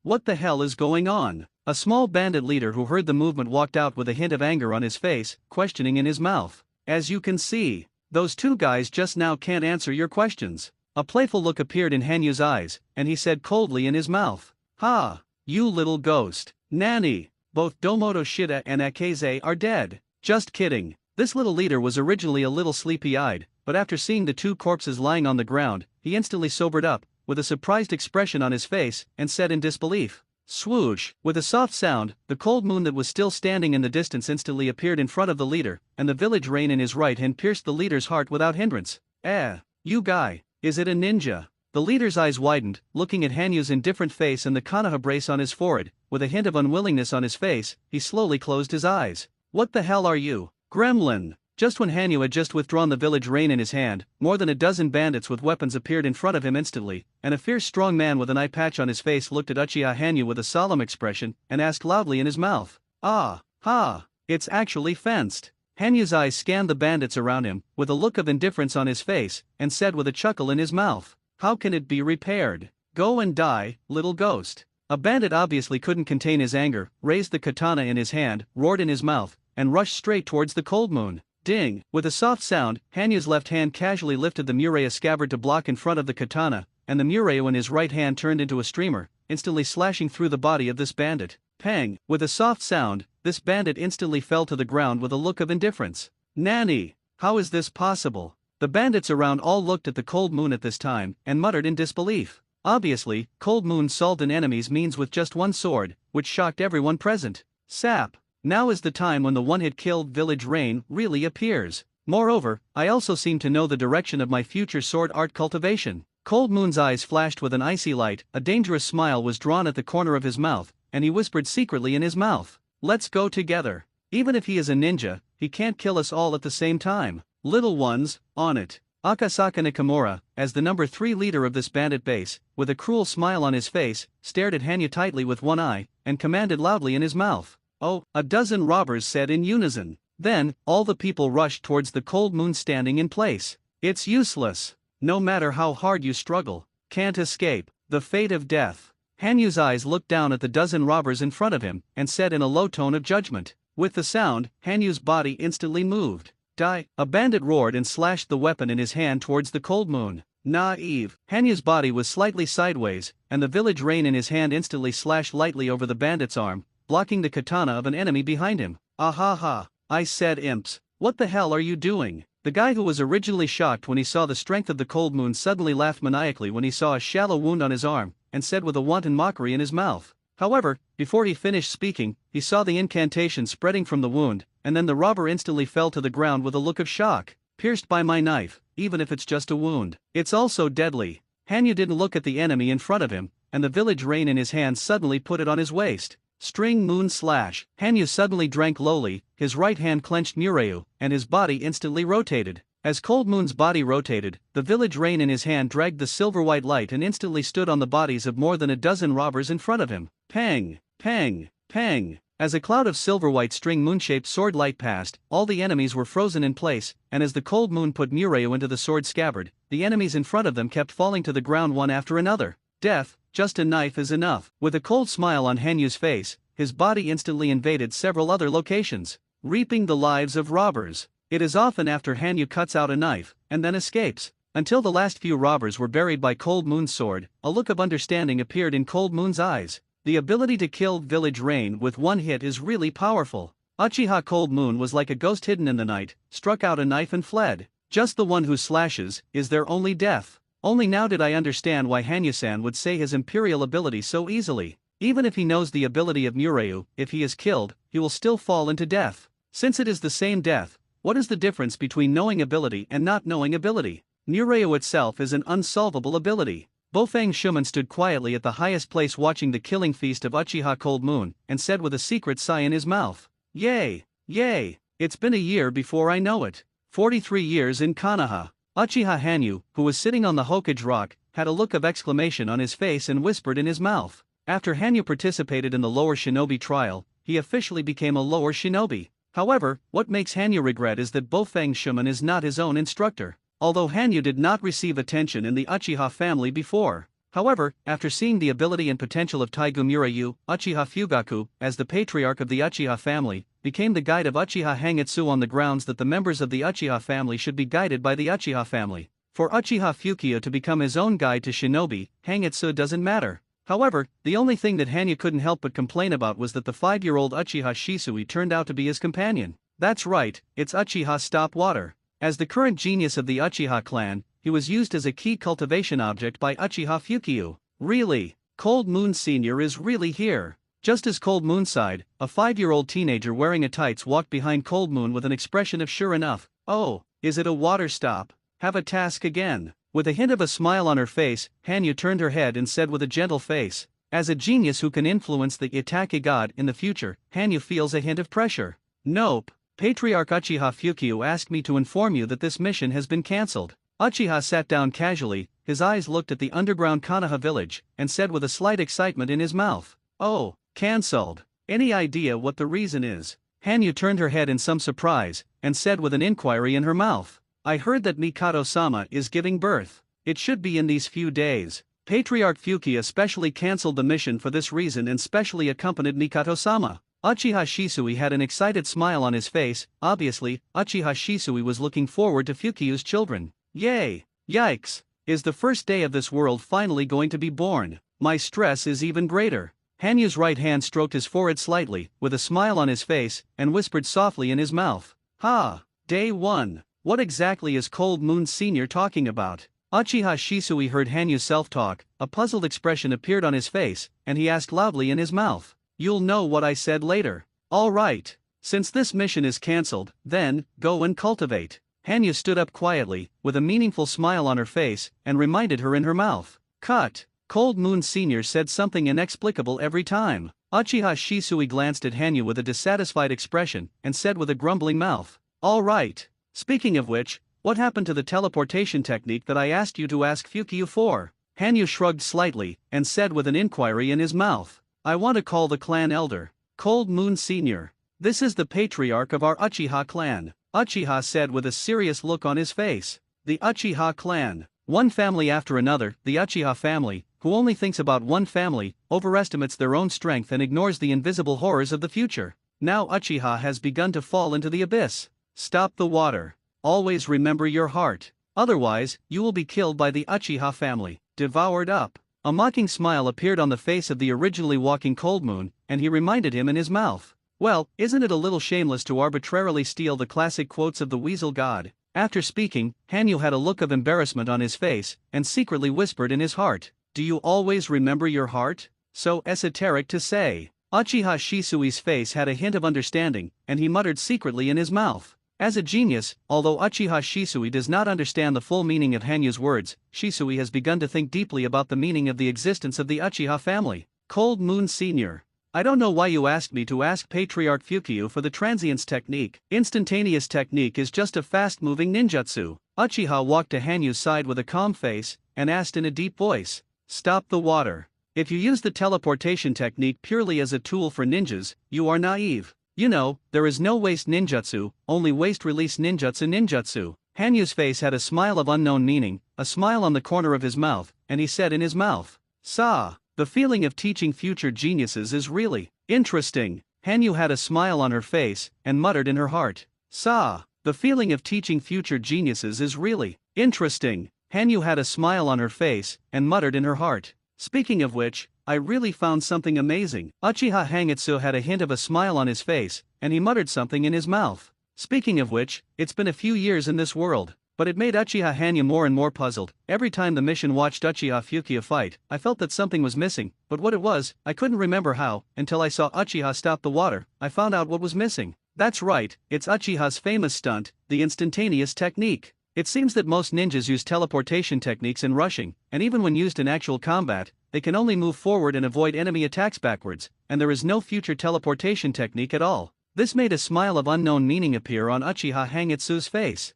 what the hell is going on? A small bandit leader who heard the movement walked out with a hint of anger on his face, questioning in his mouth. "As you can see, those two guys just now can't answer your questions." A playful look appeared in Hanyu's eyes, and he said coldly in his mouth, Ha! You little ghost. Nanny! Both Domoto Shida and Akeze are dead. Just kidding. This little leader was originally a little sleepy-eyed, but after seeing the two corpses lying on the ground, he instantly sobered up, with a surprised expression on his face, and said in disbelief. Swoosh! With a soft sound, the cold moon that was still standing in the distance instantly appeared in front of the leader, and the village rain in his right hand pierced the leader's heart without hindrance. You guy, is it a ninja? The leader's eyes widened, looking at Hanyu's indifferent face and the Konoha brace on his forehead. With a hint of unwillingness on his face, he slowly closed his eyes. What the hell are you? Gremlin! Just when Hanyu had just withdrawn the village rein in his hand, more than a dozen bandits with weapons appeared in front of him instantly, and a fierce strong man with an eye patch on his face looked at Uchiha Hanyu with a solemn expression, and asked loudly in his mouth. Ah, ha, it's actually fenced. Hanyu's eyes scanned the bandits around him, with a look of indifference on his face, and said with a chuckle in his mouth. How can it be repaired? Go and die, little ghost. A bandit obviously couldn't contain his anger, raised the katana in his hand, roared in his mouth, and rushed straight towards the cold moon. Ding! With a soft sound, Hanyu's left hand casually lifted the Muraya scabbard to block in front of the katana, and the Muraya in his right hand turned into a streamer, instantly slashing through the body of this bandit. Pang! With a soft sound, this bandit instantly fell to the ground with a look of indifference. Nanny! How is this possible? The bandits around all looked at the cold moon at this time, and muttered in disbelief. Obviously, cold moon solved an enemy's means with just one sword, which shocked everyone present. Sap! Now is the time when the one-hit kill village rain really appears. Moreover, I also seem to know the direction of my future sword art cultivation. Cold Moon's eyes flashed with an icy light, a dangerous smile was drawn at the corner of his mouth, and he whispered secretly in his mouth. Let's go together. Even if he is a ninja, he can't kill us all at the same time. Little ones, on it. Akasaka Nakamura, as the number 3 leader of this bandit base, with a cruel smile on his face, stared at Hanyu tightly with one eye, and commanded loudly in his mouth. Oh, a dozen robbers said in unison. Then, all the people rushed towards the cold moon standing in place. It's useless. No matter how hard you struggle, can't escape the fate of death. Hanyu's eyes looked down at the dozen robbers in front of him, and said in a low tone of judgment. With the sound, Hanyu's body instantly moved. Die! A bandit roared and slashed the weapon in his hand towards the cold moon. Naive. Hanyu's body was slightly sideways, and the village rein in his hand instantly slashed lightly over the bandit's arm, blocking the katana of an enemy behind him. Ahaha, I said imps. What the hell are you doing? The guy who was originally shocked when he saw the strength of the cold moon suddenly laughed maniacally when he saw a shallow wound on his arm, and said with a wanton mockery in his mouth. However, before he finished speaking, he saw the incantation spreading from the wound, and then the robber instantly fell to the ground with a look of shock. Pierced by my knife, even if it's just a wound. It's also deadly. Hanyu didn't look at the enemy in front of him, and the village rein in his hand suddenly put it on his waist. String moon slash. Hanyu suddenly drank lowly, his right hand clenched Mureu, and his body instantly rotated. As Cold Moon's body rotated, the village rein in his hand dragged the silver-white light and instantly stood on the bodies of more than a dozen robbers in front of him. Pang! Pang! Pang! As a cloud of silver-white string moon-shaped sword light passed, all the enemies were frozen in place, and as the cold moon put Mureu into the sword scabbard, the enemies in front of them kept falling to the ground one after another. Death, just a knife is enough. With a cold smile on Hanyu's face, his body instantly invaded several other locations, reaping the lives of robbers. It is often after Hanyu cuts out a knife, and then escapes. Until the last few robbers were buried by Cold Moon's sword, a look of understanding appeared in Cold Moon's eyes. The ability to kill village rain with one hit is really powerful. Uchiha Cold Moon was like a ghost hidden in the night, struck out a knife and fled. Just the one who slashes is their only death. Only now did I understand why Hanyu-san would say his imperial ability so easily. Even if he knows the ability of Mureu, if he is killed, he will still fall into death. Since it is the same death, what is the difference between knowing ability and not knowing ability? Mureu itself is an unsolvable ability. Bofang Shuman stood quietly at the highest place watching the killing feast of Uchiha Cold Moon, and said with a secret sigh in his mouth. Yay! Yay! It's been a year before I know it. 43 years in Konoha. Uchiha Hanyu, who was sitting on the Hokage rock, had a look of exclamation on his face and whispered in his mouth. After Hanyu participated in the lower shinobi trial, he officially became a lower shinobi. However, what makes Hanyu regret is that Bofang Shuman is not his own instructor. Although Hanyu did not receive attention in the Uchiha family before. However, after seeing the ability and potential of Taigu Mureu, Uchiha Fugaku, as the patriarch of the Uchiha family, became the guide of Uchiha Hangitsu on the grounds that the members of the Uchiha family should be guided by the Uchiha family. For Uchiha Fukio to become his own guide to shinobi, Hangitsu doesn't matter. However, the only thing that Hanyu couldn't help but complain about was that the 5-year-old Uchiha Shisui turned out to be his companion. That's right, it's Uchiha Stop Water. As the current genius of the Uchiha clan, he was used as a key cultivation object by Uchiha Fukyu. Really? Cold Moon Sr. is really here. Just as Cold Moon sighed, a 5-year-old teenager wearing a tights walked behind Cold Moon with an expression of sure enough. Oh, is it a water stop? Have a task again. With a hint of a smile on her face, Hanyu turned her head and said with a gentle face, as a genius who can influence the Itake god in the future, Hanyu feels a hint of pressure. Nope. Patriarch Uchiha Fukyu asked me to inform you that this mission has been cancelled. Uchiha sat down casually, his eyes looked at the underground Konoha village, and said with a slight excitement in his mouth. Oh, cancelled. Any idea what the reason is? Hanyu turned her head in some surprise, and said with an inquiry in her mouth. I heard that Mikado-sama is giving birth. It should be in these few days. Patriarch Fuki especially cancelled the mission for this reason and specially accompanied Mikado-sama. Uchiha Shisui had an excited smile on his face. Obviously, Uchiha Shisui was looking forward to Fukiu's children. Yay! Yikes! Is the first day of this world finally going to be born? My stress is even greater. Hanyu's right hand stroked his forehead slightly, with a smile on his face, and whispered softly in his mouth. Ha! Day 1. What exactly is Cold Moon Sr. talking about? Uchiha Shisui heard Hanyu's self-talk, a puzzled expression appeared on his face, and he asked loudly in his mouth. You'll know what I said later. All right. Since this mission is cancelled, then, go and cultivate. Hanyu stood up quietly, with a meaningful smile on her face, and reminded her in her mouth. Cut. Cold Moon Sr. said something inexplicable every time. Uchiha Shisui glanced at Hanyu with a dissatisfied expression, and said with a grumbling mouth. All right. Speaking of which, what happened to the teleportation technique that I asked you to ask Fukyu for? Hanyu shrugged slightly, and said with an inquiry in his mouth. I want to call the clan elder. Cold Moon Sr. This is the patriarch of our Uchiha clan. Uchiha said with a serious look on his face. The Uchiha clan. One family after another, the Uchiha family, who only thinks about one family, overestimates their own strength and ignores the invisible horrors of the future. Now Uchiha has begun to fall into the abyss. Stop the water. Always remember your heart. Otherwise, you will be killed by the Uchiha family. Devoured up. A mocking smile appeared on the face of the originally walking Cold Moon, and he reminded him in his mouth. Well, isn't it a little shameless to arbitrarily steal the classic quotes of the Weasel God? After speaking, Hanyu had a look of embarrassment on his face, and secretly whispered in his heart. Do you always remember your heart? So esoteric to say. Uchiha Shisui's face had a hint of understanding, and he muttered secretly in his mouth. As a genius, although Uchiha Shisui does not understand the full meaning of Hanyu's words, Shisui has begun to think deeply about the meaning of the existence of the Uchiha family. Cold Moon Sr. I don't know why you asked me to ask Patriarch Fukyu for the transience technique. Instantaneous technique is just a fast-moving ninjutsu. Uchiha walked to Hanyu's side with a calm face, and asked in a deep voice. Stop the water. If you use the teleportation technique purely as a tool for ninjas, you are naive. You know, there is no waste ninjutsu, only waste release ninjutsu. Hanyu's face had a smile of unknown meaning, a smile on the corner of his mouth, and he said in his mouth. The feeling of teaching future geniuses is really interesting. Hanyu had a smile on her face, and muttered in her heart. The feeling of teaching future geniuses is really interesting. Hanyu had a smile on her face, and muttered in her heart. Speaking of which, I really found something amazing. Uchiha Hangitsu had a hint of a smile on his face, and he muttered something in his mouth. Speaking of which, it's been a few years in this world, but it made Uchiha Hanyu more and more puzzled. Every time the mission watched Uchiha Fukyu fight, I felt that something was missing, but what it was, I couldn't remember how, until I saw Uchiha stop the water, I found out what was missing. That's right, it's Uchiha's famous stunt, the instantaneous technique. It seems that most ninjas use teleportation techniques in rushing, and even when used in actual combat, they can only move forward and avoid enemy attacks backwards, and there is no future teleportation technique at all. This made a smile of unknown meaning appear on Uchiha Hangitsu's face.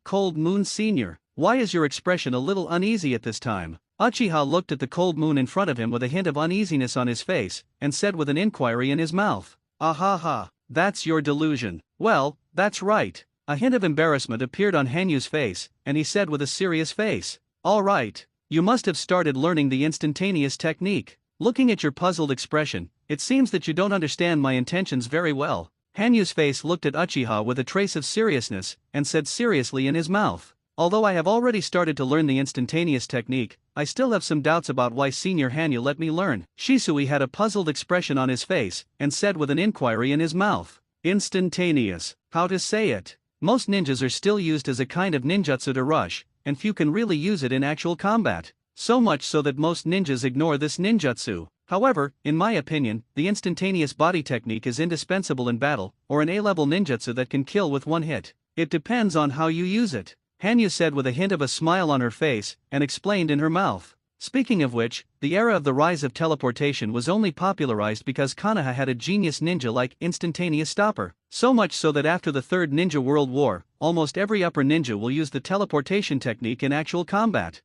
Cold Moon Sr., why is your expression a little uneasy at this time? Uchiha looked at the cold moon in front of him with a hint of uneasiness on his face, and said with an inquiry in his mouth. Ahaha, that's your delusion. Well, that's right. A hint of embarrassment appeared on Hanyu's face, and he said with a serious face. All right. You must have started learning the instantaneous technique. Looking at your puzzled expression, it seems that you don't understand my intentions very well. Hanyu's face looked at Uchiha with a trace of seriousness, and said seriously in his mouth. Although I have already started to learn the instantaneous technique, I still have some doubts about why Senior Hanyu let me learn. Shisui had a puzzled expression on his face, and said with an inquiry in his mouth. Instantaneous, how to say it? Most ninjas are still used as a kind of ninjutsu to rush, and few can really use it in actual combat. So much so that most ninjas ignore this ninjutsu. However, in my opinion, the instantaneous body technique is indispensable in battle, or an A-level ninjutsu that can kill with one hit. It depends on how you use it, Hanyu said with a hint of a smile on her face, and explained in her mouth. Speaking of which, the era of the rise of teleportation was only popularized because Konoha had a genius ninja like instantaneous stopper. So much so that after the Third Ninja World War, almost every upper ninja will use the teleportation technique in actual combat.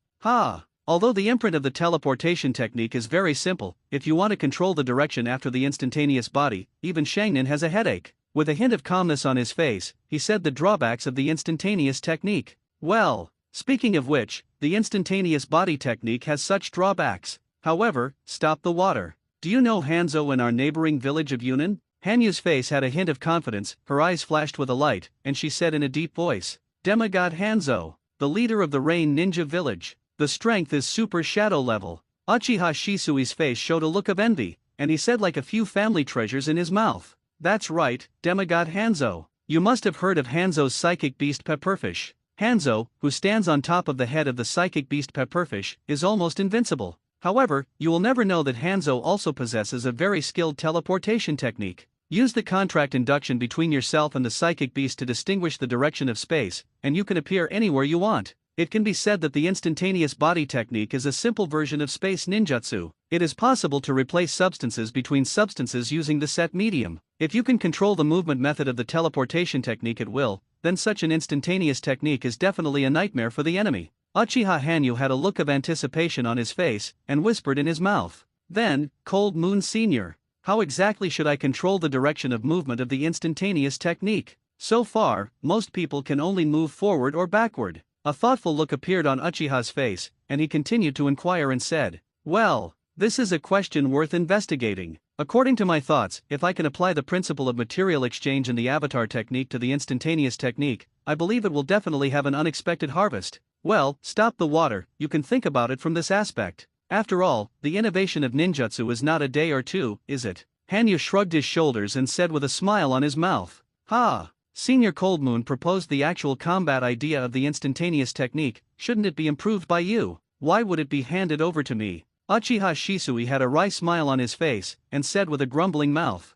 Although the imprint of the teleportation technique is very simple, if you want to control the direction after the instantaneous body, even Shangnin has a headache. With a hint of calmness on his face, he said the drawbacks of the instantaneous technique. Well, speaking of which, the instantaneous body technique has such drawbacks. However, stop the water. Do you know Hanzo in our neighboring village of Yunnan? Hanyu's face had a hint of confidence, her eyes flashed with a light, and she said in a deep voice. Demigod Hanzo, the leader of the Rain Ninja Village. The strength is super shadow level. Uchiha Shisui's face showed a look of envy, and he said like a few family treasures in his mouth. That's right, Demigod Hanzo. You must have heard of Hanzo's psychic beast Pepperfish. Hanzo, who stands on top of the head of the psychic beast Pepperfish, is almost invincible. However, you will never know that Hanzo also possesses a very skilled teleportation technique. Use the contract induction between yourself and the psychic beast to distinguish the direction of space, and you can appear anywhere you want. It can be said that the instantaneous body technique is a simple version of space ninjutsu. It is possible to replace substances between substances using the set medium. If you can control the movement method of the teleportation technique at will, then such an instantaneous technique is definitely a nightmare for the enemy. Uchiha Hanyu had a look of anticipation on his face, and whispered in his mouth. Then, Cold Moon Senior, how exactly should I control the direction of movement of the instantaneous technique? So far, most people can only move forward or backward. A thoughtful look appeared on Uchiha's face, and he continued to inquire and said, well, this is a question worth investigating. According to my thoughts, if I can apply the principle of material exchange in the avatar technique to the instantaneous technique, I believe it will definitely have an unexpected harvest. Well, stop the water, you can think about it from this aspect. After all, the innovation of ninjutsu is not a day or two, is it? Hanyu shrugged his shoulders and said with a smile on his mouth. Senior Cold Moon proposed the actual combat idea of the instantaneous technique. Shouldn't it be improved by you? Why would it be handed over to me? Uchiha Shisui had a wry smile on his face, and said with a grumbling mouth.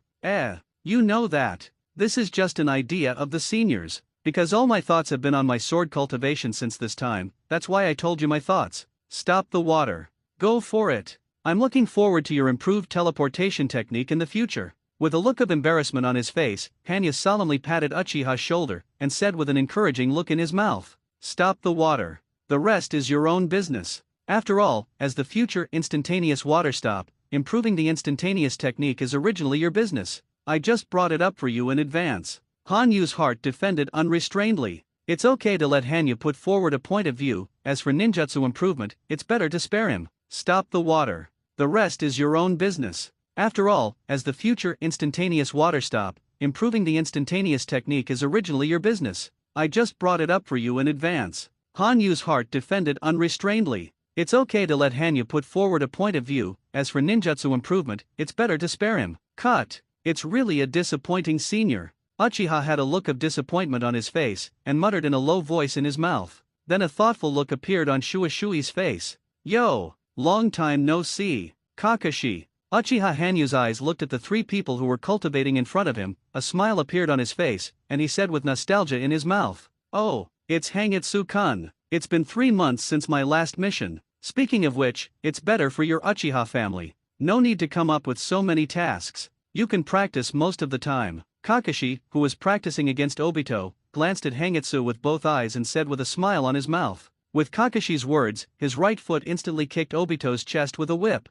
You know that. This is just an idea of the seniors. Because all my thoughts have been on my sword cultivation since this time, that's why I told you my thoughts. Stop the water. Go for it. I'm looking forward to your improved teleportation technique in the future. With a look of embarrassment on his face, Hanyu solemnly patted Uchiha's shoulder, and said with an encouraging look in his mouth. Stop the water. The rest is your own business. After all, as the future instantaneous water stop, improving the instantaneous technique is originally your business. I just brought it up for you in advance. Hanyu's heart defended unrestrainedly. It's okay to let Hanyu put forward a point of view. As for ninjutsu improvement, it's better to spare him. Stop the water. The rest is your own business. After all, as the future instantaneous water stop, improving the instantaneous technique is originally your business. I just brought it up for you in advance. Hanyu's heart defended unrestrainedly. It's okay to let Hanyu put forward a point of view. As for ninjutsu improvement, it's better to spare him. Cut. It's really a disappointing senior. Uchiha had a look of disappointment on his face, and muttered in a low voice in his mouth. Then a thoughtful look appeared on Shuishui's face. Yo, long time no see, Kakashi. Uchiha Hanyu's eyes looked at the three people who were cultivating in front of him, a smile appeared on his face, and he said with nostalgia in his mouth. Oh, it's Hangitsu-kun. It's been 3 months since my last mission. Speaking of which, it's better for your Uchiha family. No need to come up with so many tasks. You can practice most of the time. Kakashi, who was practicing against Obito, glanced at Hangitsu with both eyes and said with a smile on his mouth. With Kakashi's words, his right foot instantly kicked Obito's chest with a whip.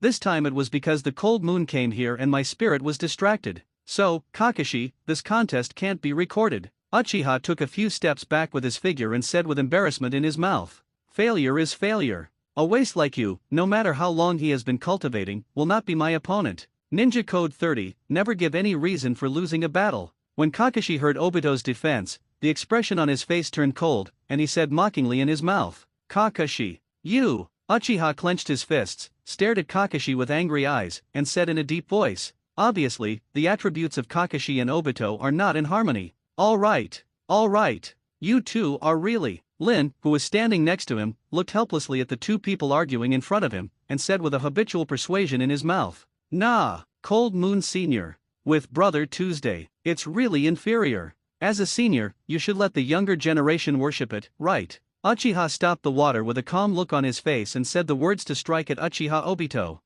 This time it was because the cold moon came here and my spirit was distracted. So, Kakashi, this contest can't be recorded. Uchiha took a few steps back with his figure and said with embarrassment in his mouth. Failure is failure. A waste like you, no matter how long he has been cultivating, will not be my opponent. Ninja Code 30, never give any reason for losing a battle. When Kakashi heard Obito's defense, the expression on his face turned cold, and he said mockingly in his mouth, "Kakashi, you!" Uchiha clenched his fists, stared at Kakashi with angry eyes, and said in a deep voice, "Obviously, the attributes of Kakashi and Obito are not in harmony. All right. You two are really." Lin, who was standing next to him, looked helplessly at the two people arguing in front of him, and said with a habitual persuasion in his mouth, "Nah, Cold Moon Sr. with Brother Tuesday, it's really inferior. As a senior, you should let the younger generation worship it, right?" Uchiha stopped the water with a calm look on his face and said the words to strike at Uchiha Obito.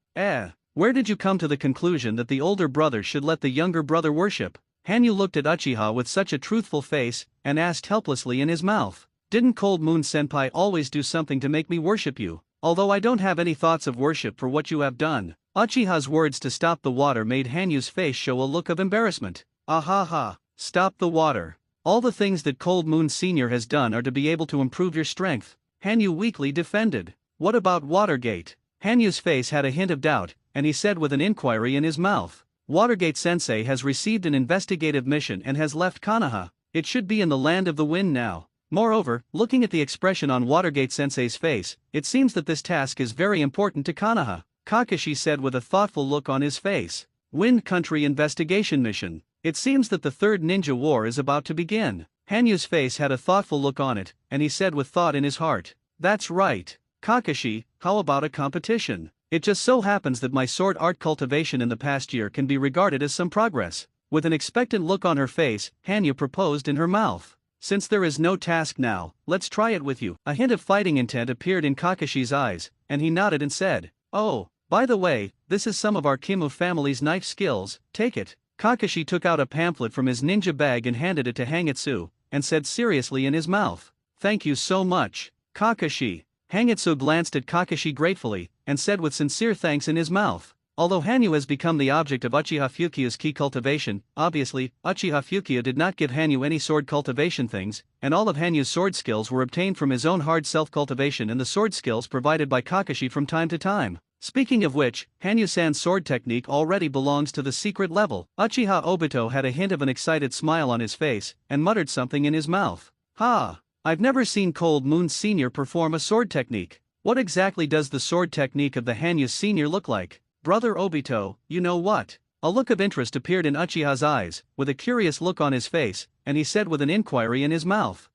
Where did you come to the conclusion that the older brother should let the younger brother worship?" Hanyu looked at Uchiha with such a truthful face, and asked helplessly in his mouth, "Didn't Cold Moon Senpai always do something to make me worship you, although I don't have any thoughts of worship for what you have done?" Uchiha's words to stop the water made Hanyu's face show a look of embarrassment. "Ahaha, stop the water. All the things that Cold Moon Sr. has done are to be able to improve your strength," Hanyu weakly defended. "What about Watergate?" Hanyu's face had a hint of doubt, and he said with an inquiry in his mouth, "Watergate-sensei has received an investigative mission and has left Konoha. It should be in the Land of the Wind now. Moreover, looking at the expression on Watergate-sensei's face, it seems that this task is very important to Konoha," Kakashi said with a thoughtful look on his face. "Wind Country investigation mission. It seems that the Third Ninja War is about to begin." Hanyu's face had a thoughtful look on it, and he said with thought in his heart, "That's right. Kakashi, how about a competition? It just so happens that my sword art cultivation in the past year can be regarded as some progress." With an expectant look on her face, Hanyu proposed in her mouth, "Since there is no task now, let's try it with you." A hint of fighting intent appeared in Kakashi's eyes, and he nodded and said, "Oh, by the way, this is some of our Kimu family's knife skills, take it." Kakashi took out a pamphlet from his ninja bag and handed it to Hangitsu, and said seriously in his mouth, "Thank you so much, Kakashi." Hangitsu glanced at Kakashi gratefully, and said with sincere thanks in his mouth, "Although Hanyu has become the object of Uchiha Fukiya's ki cultivation, obviously, Uchiha Fukiya did not give Hanyu any sword cultivation things, and all of Hanyu's sword skills were obtained from his own hard self-cultivation and the sword skills provided by Kakashi from time to time. Speaking of which, Hanyu-san's sword technique already belongs to the secret level." Uchiha Obito had a hint of an excited smile on his face, and muttered something in his mouth. "Ha! I've never seen Cold Moon Sr. perform a sword technique. What exactly does the sword technique of the Hanyu Sr. look like? Brother Obito, you know what?" A look of interest appeared in Uchiha's eyes, with a curious look on his face, and he said with an inquiry in his mouth,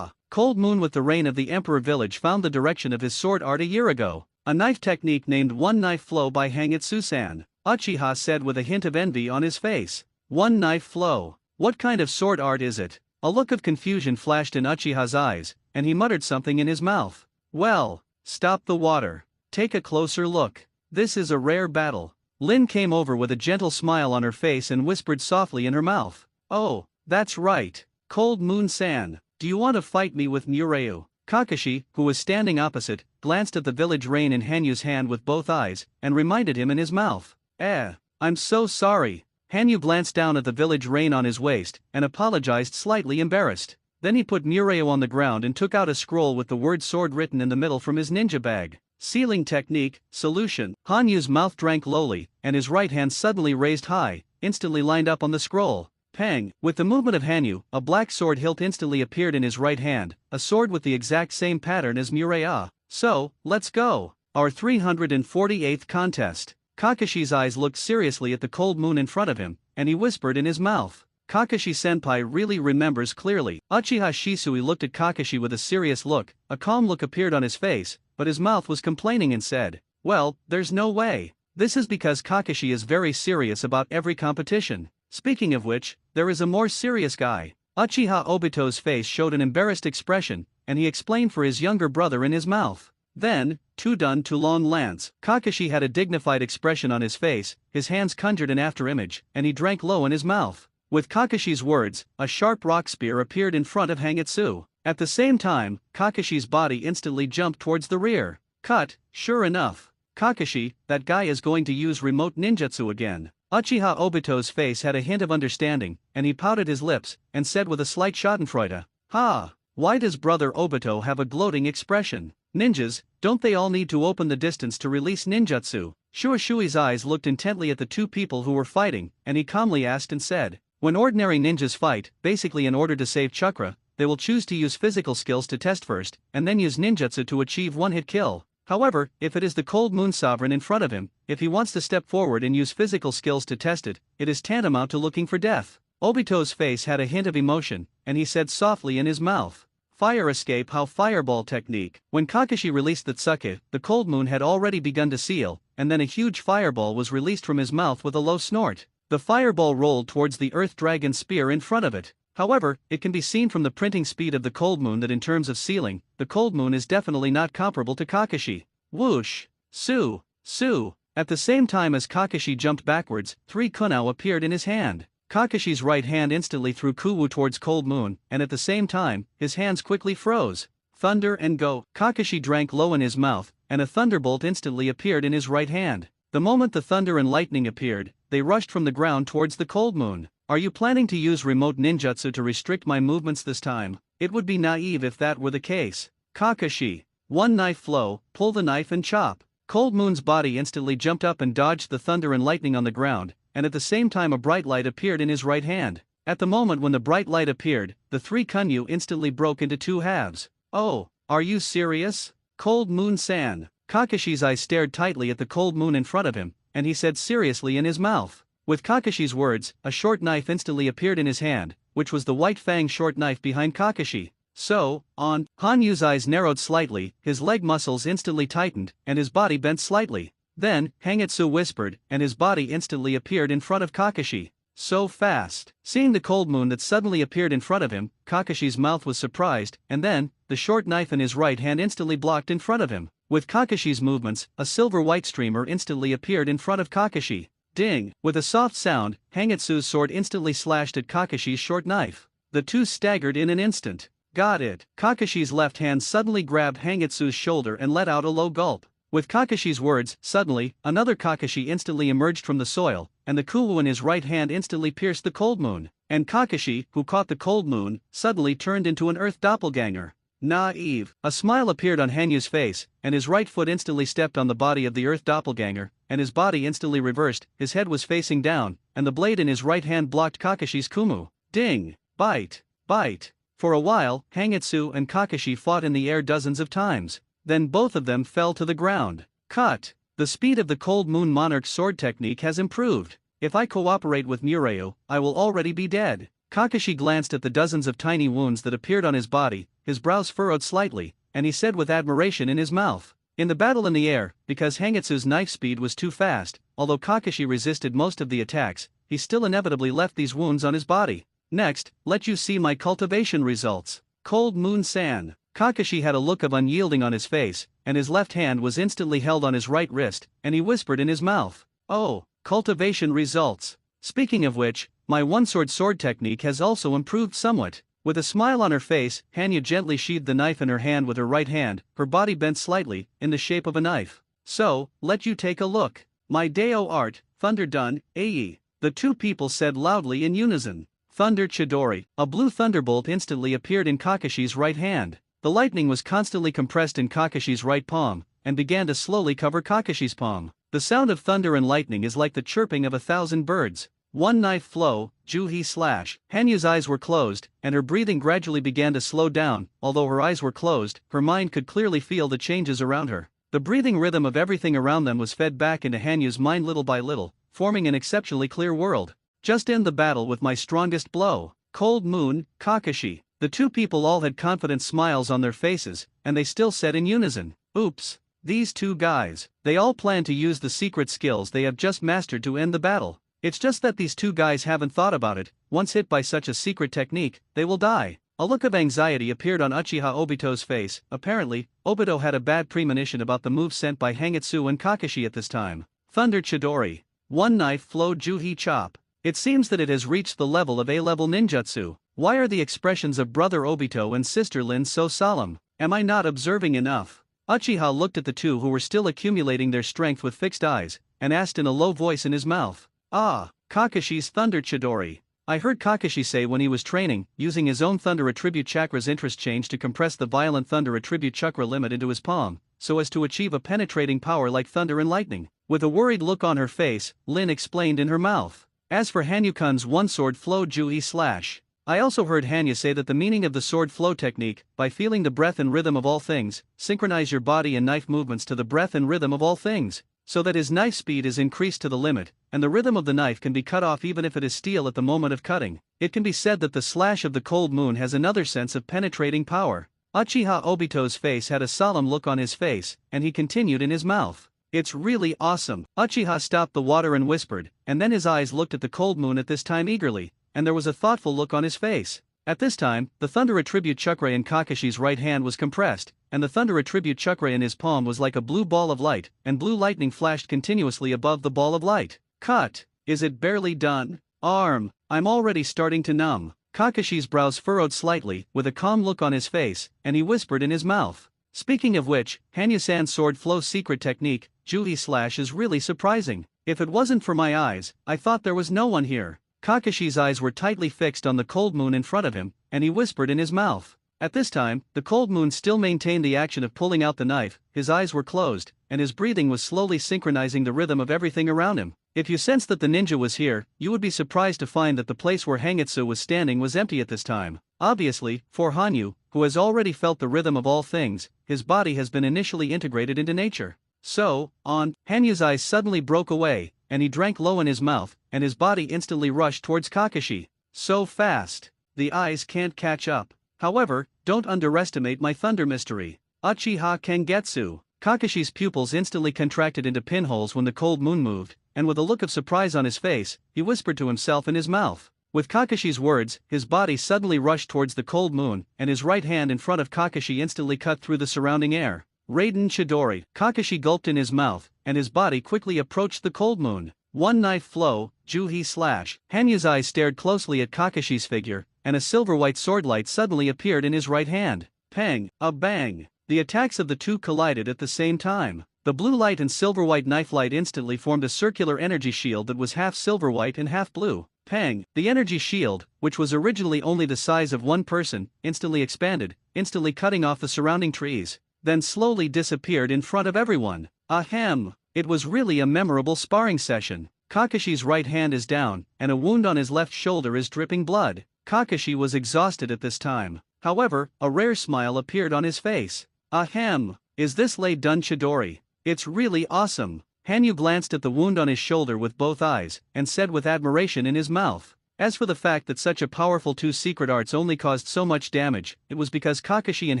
Cold Moon with the reign of the Emperor Village found the direction of his sword art a year ago. A knife technique named One Knife Flow by Hangitsu-san," Uchiha said with a hint of envy on his face. "One Knife Flow? What kind of sword art is it?" A look of confusion flashed in Uchiha's eyes, and he muttered something in his mouth. "Well, stop the water. Take a closer look. This is a rare battle." Lin came over with a gentle smile on her face and whispered softly in her mouth, "Oh, that's right. Cold Moon-san, do you want to fight me with Mureu?" Kakashi, who was standing opposite, glanced at the village rein in Hanyu's hand with both eyes, and reminded him in his mouth, I'm so sorry." Hanyu glanced down at the village rein on his waist, and apologized slightly embarrassed. Then he put Mureu on the ground and took out a scroll with the word sword written in the middle from his ninja bag. "Sealing technique, solution." Hanyu's mouth drank lowly, and his right hand suddenly raised high, instantly lined up on the scroll. Pang! With the movement of Hanyu, a black sword hilt instantly appeared in his right hand, a sword with the exact same pattern as Mureu. "So, let's go. Our 348th contest." Kakashi's eyes looked seriously at the cold moon in front of him, and he whispered in his mouth, "Kakashi-senpai really remembers clearly." Uchiha Shisui looked at Kakashi with a serious look, a calm look appeared on his face, but his mouth was complaining and said, "Well, there's no way. This is because Kakashi is very serious about every competition. Speaking of which, there is a more serious guy." Uchiha Obito's face showed an embarrassed expression, and he explained for his younger brother in his mouth. Then, Tudun Toulon Lance. Kakashi had a dignified expression on his face, his hands conjured an after-image, and he drank low in his mouth. With Kakashi's words, a sharp rock spear appeared in front of Hangitsu. At the same time, Kakashi's body instantly jumped towards the rear. Cut, sure enough. "Kakashi, that guy is going to use remote ninjutsu again." Uchiha Obito's face had a hint of understanding, and he pouted his lips, and said with a slight schadenfreude, "Ha! Why does Brother Obito have a gloating expression? Ninjas, don't they all need to open the distance to release ninjutsu?" Shuishui's eyes looked intently at the two people who were fighting, and he calmly asked and said, "When ordinary ninjas fight, basically in order to save chakra, they will choose to use physical skills to test first, and then use ninjutsu to achieve one-hit kill. However, if it is the Cold Moon Sovereign in front of him, if he wants to step forward and use physical skills to test it, it is tantamount to looking for death. Obito's face had a hint of emotion, and he said softly in his mouth, "Fire escape how fireball technique." When Kakashi released the Tsuke, the cold moon had already begun to seal, and then a huge fireball was released from his mouth with a low snort. The fireball rolled towards the Earth Dragon spear in front of it. However, it can be seen from the printing speed of the cold moon that in terms of sealing, the cold moon is definitely not comparable to Kakashi. Whoosh! Su! Su! At the same time as Kakashi jumped backwards, 3 kunao appeared in his hand. Kakashi's right hand instantly threw Kuwu towards Cold Moon, and at the same time, his hands quickly froze. Thunder and go! Kakashi drank low in his mouth, and a thunderbolt instantly appeared in his right hand. The moment the thunder and lightning appeared, they rushed from the ground towards the Cold Moon. Are you planning to use remote ninjutsu to restrict my movements this time? It would be naive if that were the case. Kakashi. One knife flow, pull the knife and chop. Cold Moon's body instantly jumped up and dodged the thunder and lightning on the ground, and at the same time a bright light appeared in his right hand. At the moment when the bright light appeared, the 3 kunyu instantly broke into 2 halves. Oh, are you serious? Cold Moon-san. Kakashi's eyes stared tightly at the cold moon in front of him, and he said seriously in his mouth. With Kakashi's words, a short knife instantly appeared in his hand, which was the white fang short knife behind Kakashi. So, on. Hanyu's eyes narrowed slightly, his leg muscles instantly tightened, and his body bent slightly. Then, Hangitsu whispered, and his body instantly appeared in front of Kakashi. So fast. Seeing the cold moon that suddenly appeared in front of him, Kakashi's mouth was surprised, and then, the short knife in his right hand instantly blocked in front of him. With Kakashi's movements, a silver-white streamer instantly appeared in front of Kakashi. Ding! With a soft sound, Hangitsu's sword instantly slashed at Kakashi's short knife. The two staggered in an instant. Got it. Kakashi's left hand suddenly grabbed Hangitsu's shoulder and let out a low gulp. With Kakashi's words, suddenly, another Kakashi instantly emerged from the soil, and the Kuwu in his right hand instantly pierced the cold moon. And Kakashi, who caught the cold moon, suddenly turned into an earth doppelganger. Naive. A smile appeared on Hanyu's face, and his right foot instantly stepped on the body of the earth doppelganger, and his body instantly reversed, his head was facing down, and the blade in his right hand blocked Kakashi's kumu. Ding! Bite! Bite! For a while, Hangitsu and Kakashi fought in the air dozens of times. Then both of them fell to the ground. Cut! The speed of the Cold Moon Monarch's sword technique has improved. If I cooperate with Mureo, I will already be dead. Kakashi glanced at the dozens of tiny wounds that appeared on his body, his brows furrowed slightly, and he said with admiration in his mouth. In the battle in the air, because Hangitsu's knife speed was too fast, although Kakashi resisted most of the attacks, he still inevitably left these wounds on his body. Next, let you see my cultivation results. Cold Moon-san. Kakashi had a look of unyielding on his face, and his left hand was instantly held on his right wrist, and he whispered in his mouth. Oh, cultivation results. Speaking of which, my one-sword sword technique has also improved somewhat. With a smile on her face, Hanyu gently sheathed the knife in her hand with her right hand, her body bent slightly, in the shape of a knife. So, let you take a look. My Deo art, Thunder Dun, Ae. The two people said loudly in unison. Thunder Chidori. A blue thunderbolt instantly appeared in Kakashi's right hand. The lightning was constantly compressed in Kakashi's right palm, and began to slowly cover Kakashi's palm. The sound of thunder and lightning is like the chirping of 1,000 birds. One knife flow, Juhi slash. Hanyu's eyes were closed, and her breathing gradually began to slow down. Although her eyes were closed, her mind could clearly feel the changes around her. The breathing rhythm of everything around them was fed back into Hanyu's mind little by little, forming an exceptionally clear world. Just end the battle with my strongest blow. Cold Moon, Kakashi. The two people all had confident smiles on their faces, and they still said in unison, oops, these two guys. They all plan to use the secret skills they have just mastered to end the battle. It's just that these two guys haven't thought about it. Once hit by such a secret technique, they will die. A look of anxiety appeared on Uchiha Obito's face. Apparently, Obito had a bad premonition about the move sent by Hangitsu and Kakashi at this time. Thunder Chidori. One knife flow Juhi chop. It seems that it has reached the level of A-level ninjutsu. Why are the expressions of brother Obito and sister Lin so solemn? Am I not observing enough? Uchiha looked at the two who were still accumulating their strength with fixed eyes, and asked in a low voice in his mouth. Ah, Kakashi's Thunder Chidori. I heard Kakashi say when he was training, using his own Thunder Attribute Chakra's interest change to compress the violent Thunder Attribute Chakra limit into his palm, so as to achieve a penetrating power like thunder and lightning. With a worried look on her face, Lin explained in her mouth. As for Hanyukun's one-sword flow Juhi slash. I also heard Hanya say that the meaning of the sword flow technique, by feeling the breath and rhythm of all things, synchronize your body and knife movements to the breath and rhythm of all things, so that his knife speed is increased to the limit, and the rhythm of the knife can be cut off even if it is steel at the moment of cutting. It can be said that the slash of the cold moon has another sense of penetrating power. Uchiha Obito's face had a solemn look on his face, and he continued in his mouth. It's really awesome. Uchiha stopped the water and whispered, and then his eyes looked at the cold moon at this time eagerly, and there was a thoughtful look on his face. At this time, the Thunder Attribute chakra in Kakashi's right hand was compressed, and the Thunder Attribute chakra in his palm was like a blue ball of light, and blue lightning flashed continuously above the ball of light. Cut! Is it barely done? Arm! I'm already starting to numb. Kakashi's brows furrowed slightly, with a calm look on his face, and he whispered in his mouth. Speaking of which, Hanyu-san's sword flow secret technique, Juhi Slash, is really surprising. If it wasn't for my eyes, I thought there was no one here. Kakashi's eyes were tightly fixed on the cold moon in front of him, and he whispered in his mouth. At this time, the cold moon still maintained the action of pulling out the knife, his eyes were closed, and his breathing was slowly synchronizing the rhythm of everything around him. If you sensed that the ninja was here, you would be surprised to find that the place where Hangitsu was standing was empty at this time. Obviously, for Hanyu, who has already felt the rhythm of all things, his body has been initially integrated into nature. So, Hanyu's eyes suddenly broke away, and he drank low in his mouth, and his body instantly rushed towards Kakashi. So fast. The eyes can't catch up. However, don't underestimate my thunder mystery. Uchiha Kengetsu. Kakashi's pupils instantly contracted into pinholes when the cold moon moved, and with a look of surprise on his face, he whispered to himself in his mouth. With Kakashi's words, his body suddenly rushed towards the cold moon, and his right hand in front of Kakashi instantly cut through the surrounding air. Raiden Chidori. Kakashi gulped in his mouth, and his body quickly approached the cold moon. One knife flow, Juhi Slash. Hanyu's eyes stared closely at Kakashi's figure, and a silver-white sword light suddenly appeared in his right hand. Pang, a bang. The attacks of the two collided at the same time. The blue light and silver-white knife light instantly formed a circular energy shield that was half silver-white and half blue. Pang, the energy shield, which was originally only the size of one person, instantly expanded, instantly cutting off the surrounding trees, then slowly disappeared in front of everyone. Ahem! It was really a memorable sparring session. Kakashi's right hand is down, and a wound on his left shoulder is dripping blood. Kakashi was exhausted at this time. However, a rare smile appeared on his face. Ahem! Is this lay done, Chidori? It's really awesome. Hanyu glanced at the wound on his shoulder with both eyes, and said with admiration in his mouth. As for the fact that such a powerful two secret arts only caused so much damage, it was because Kakashi and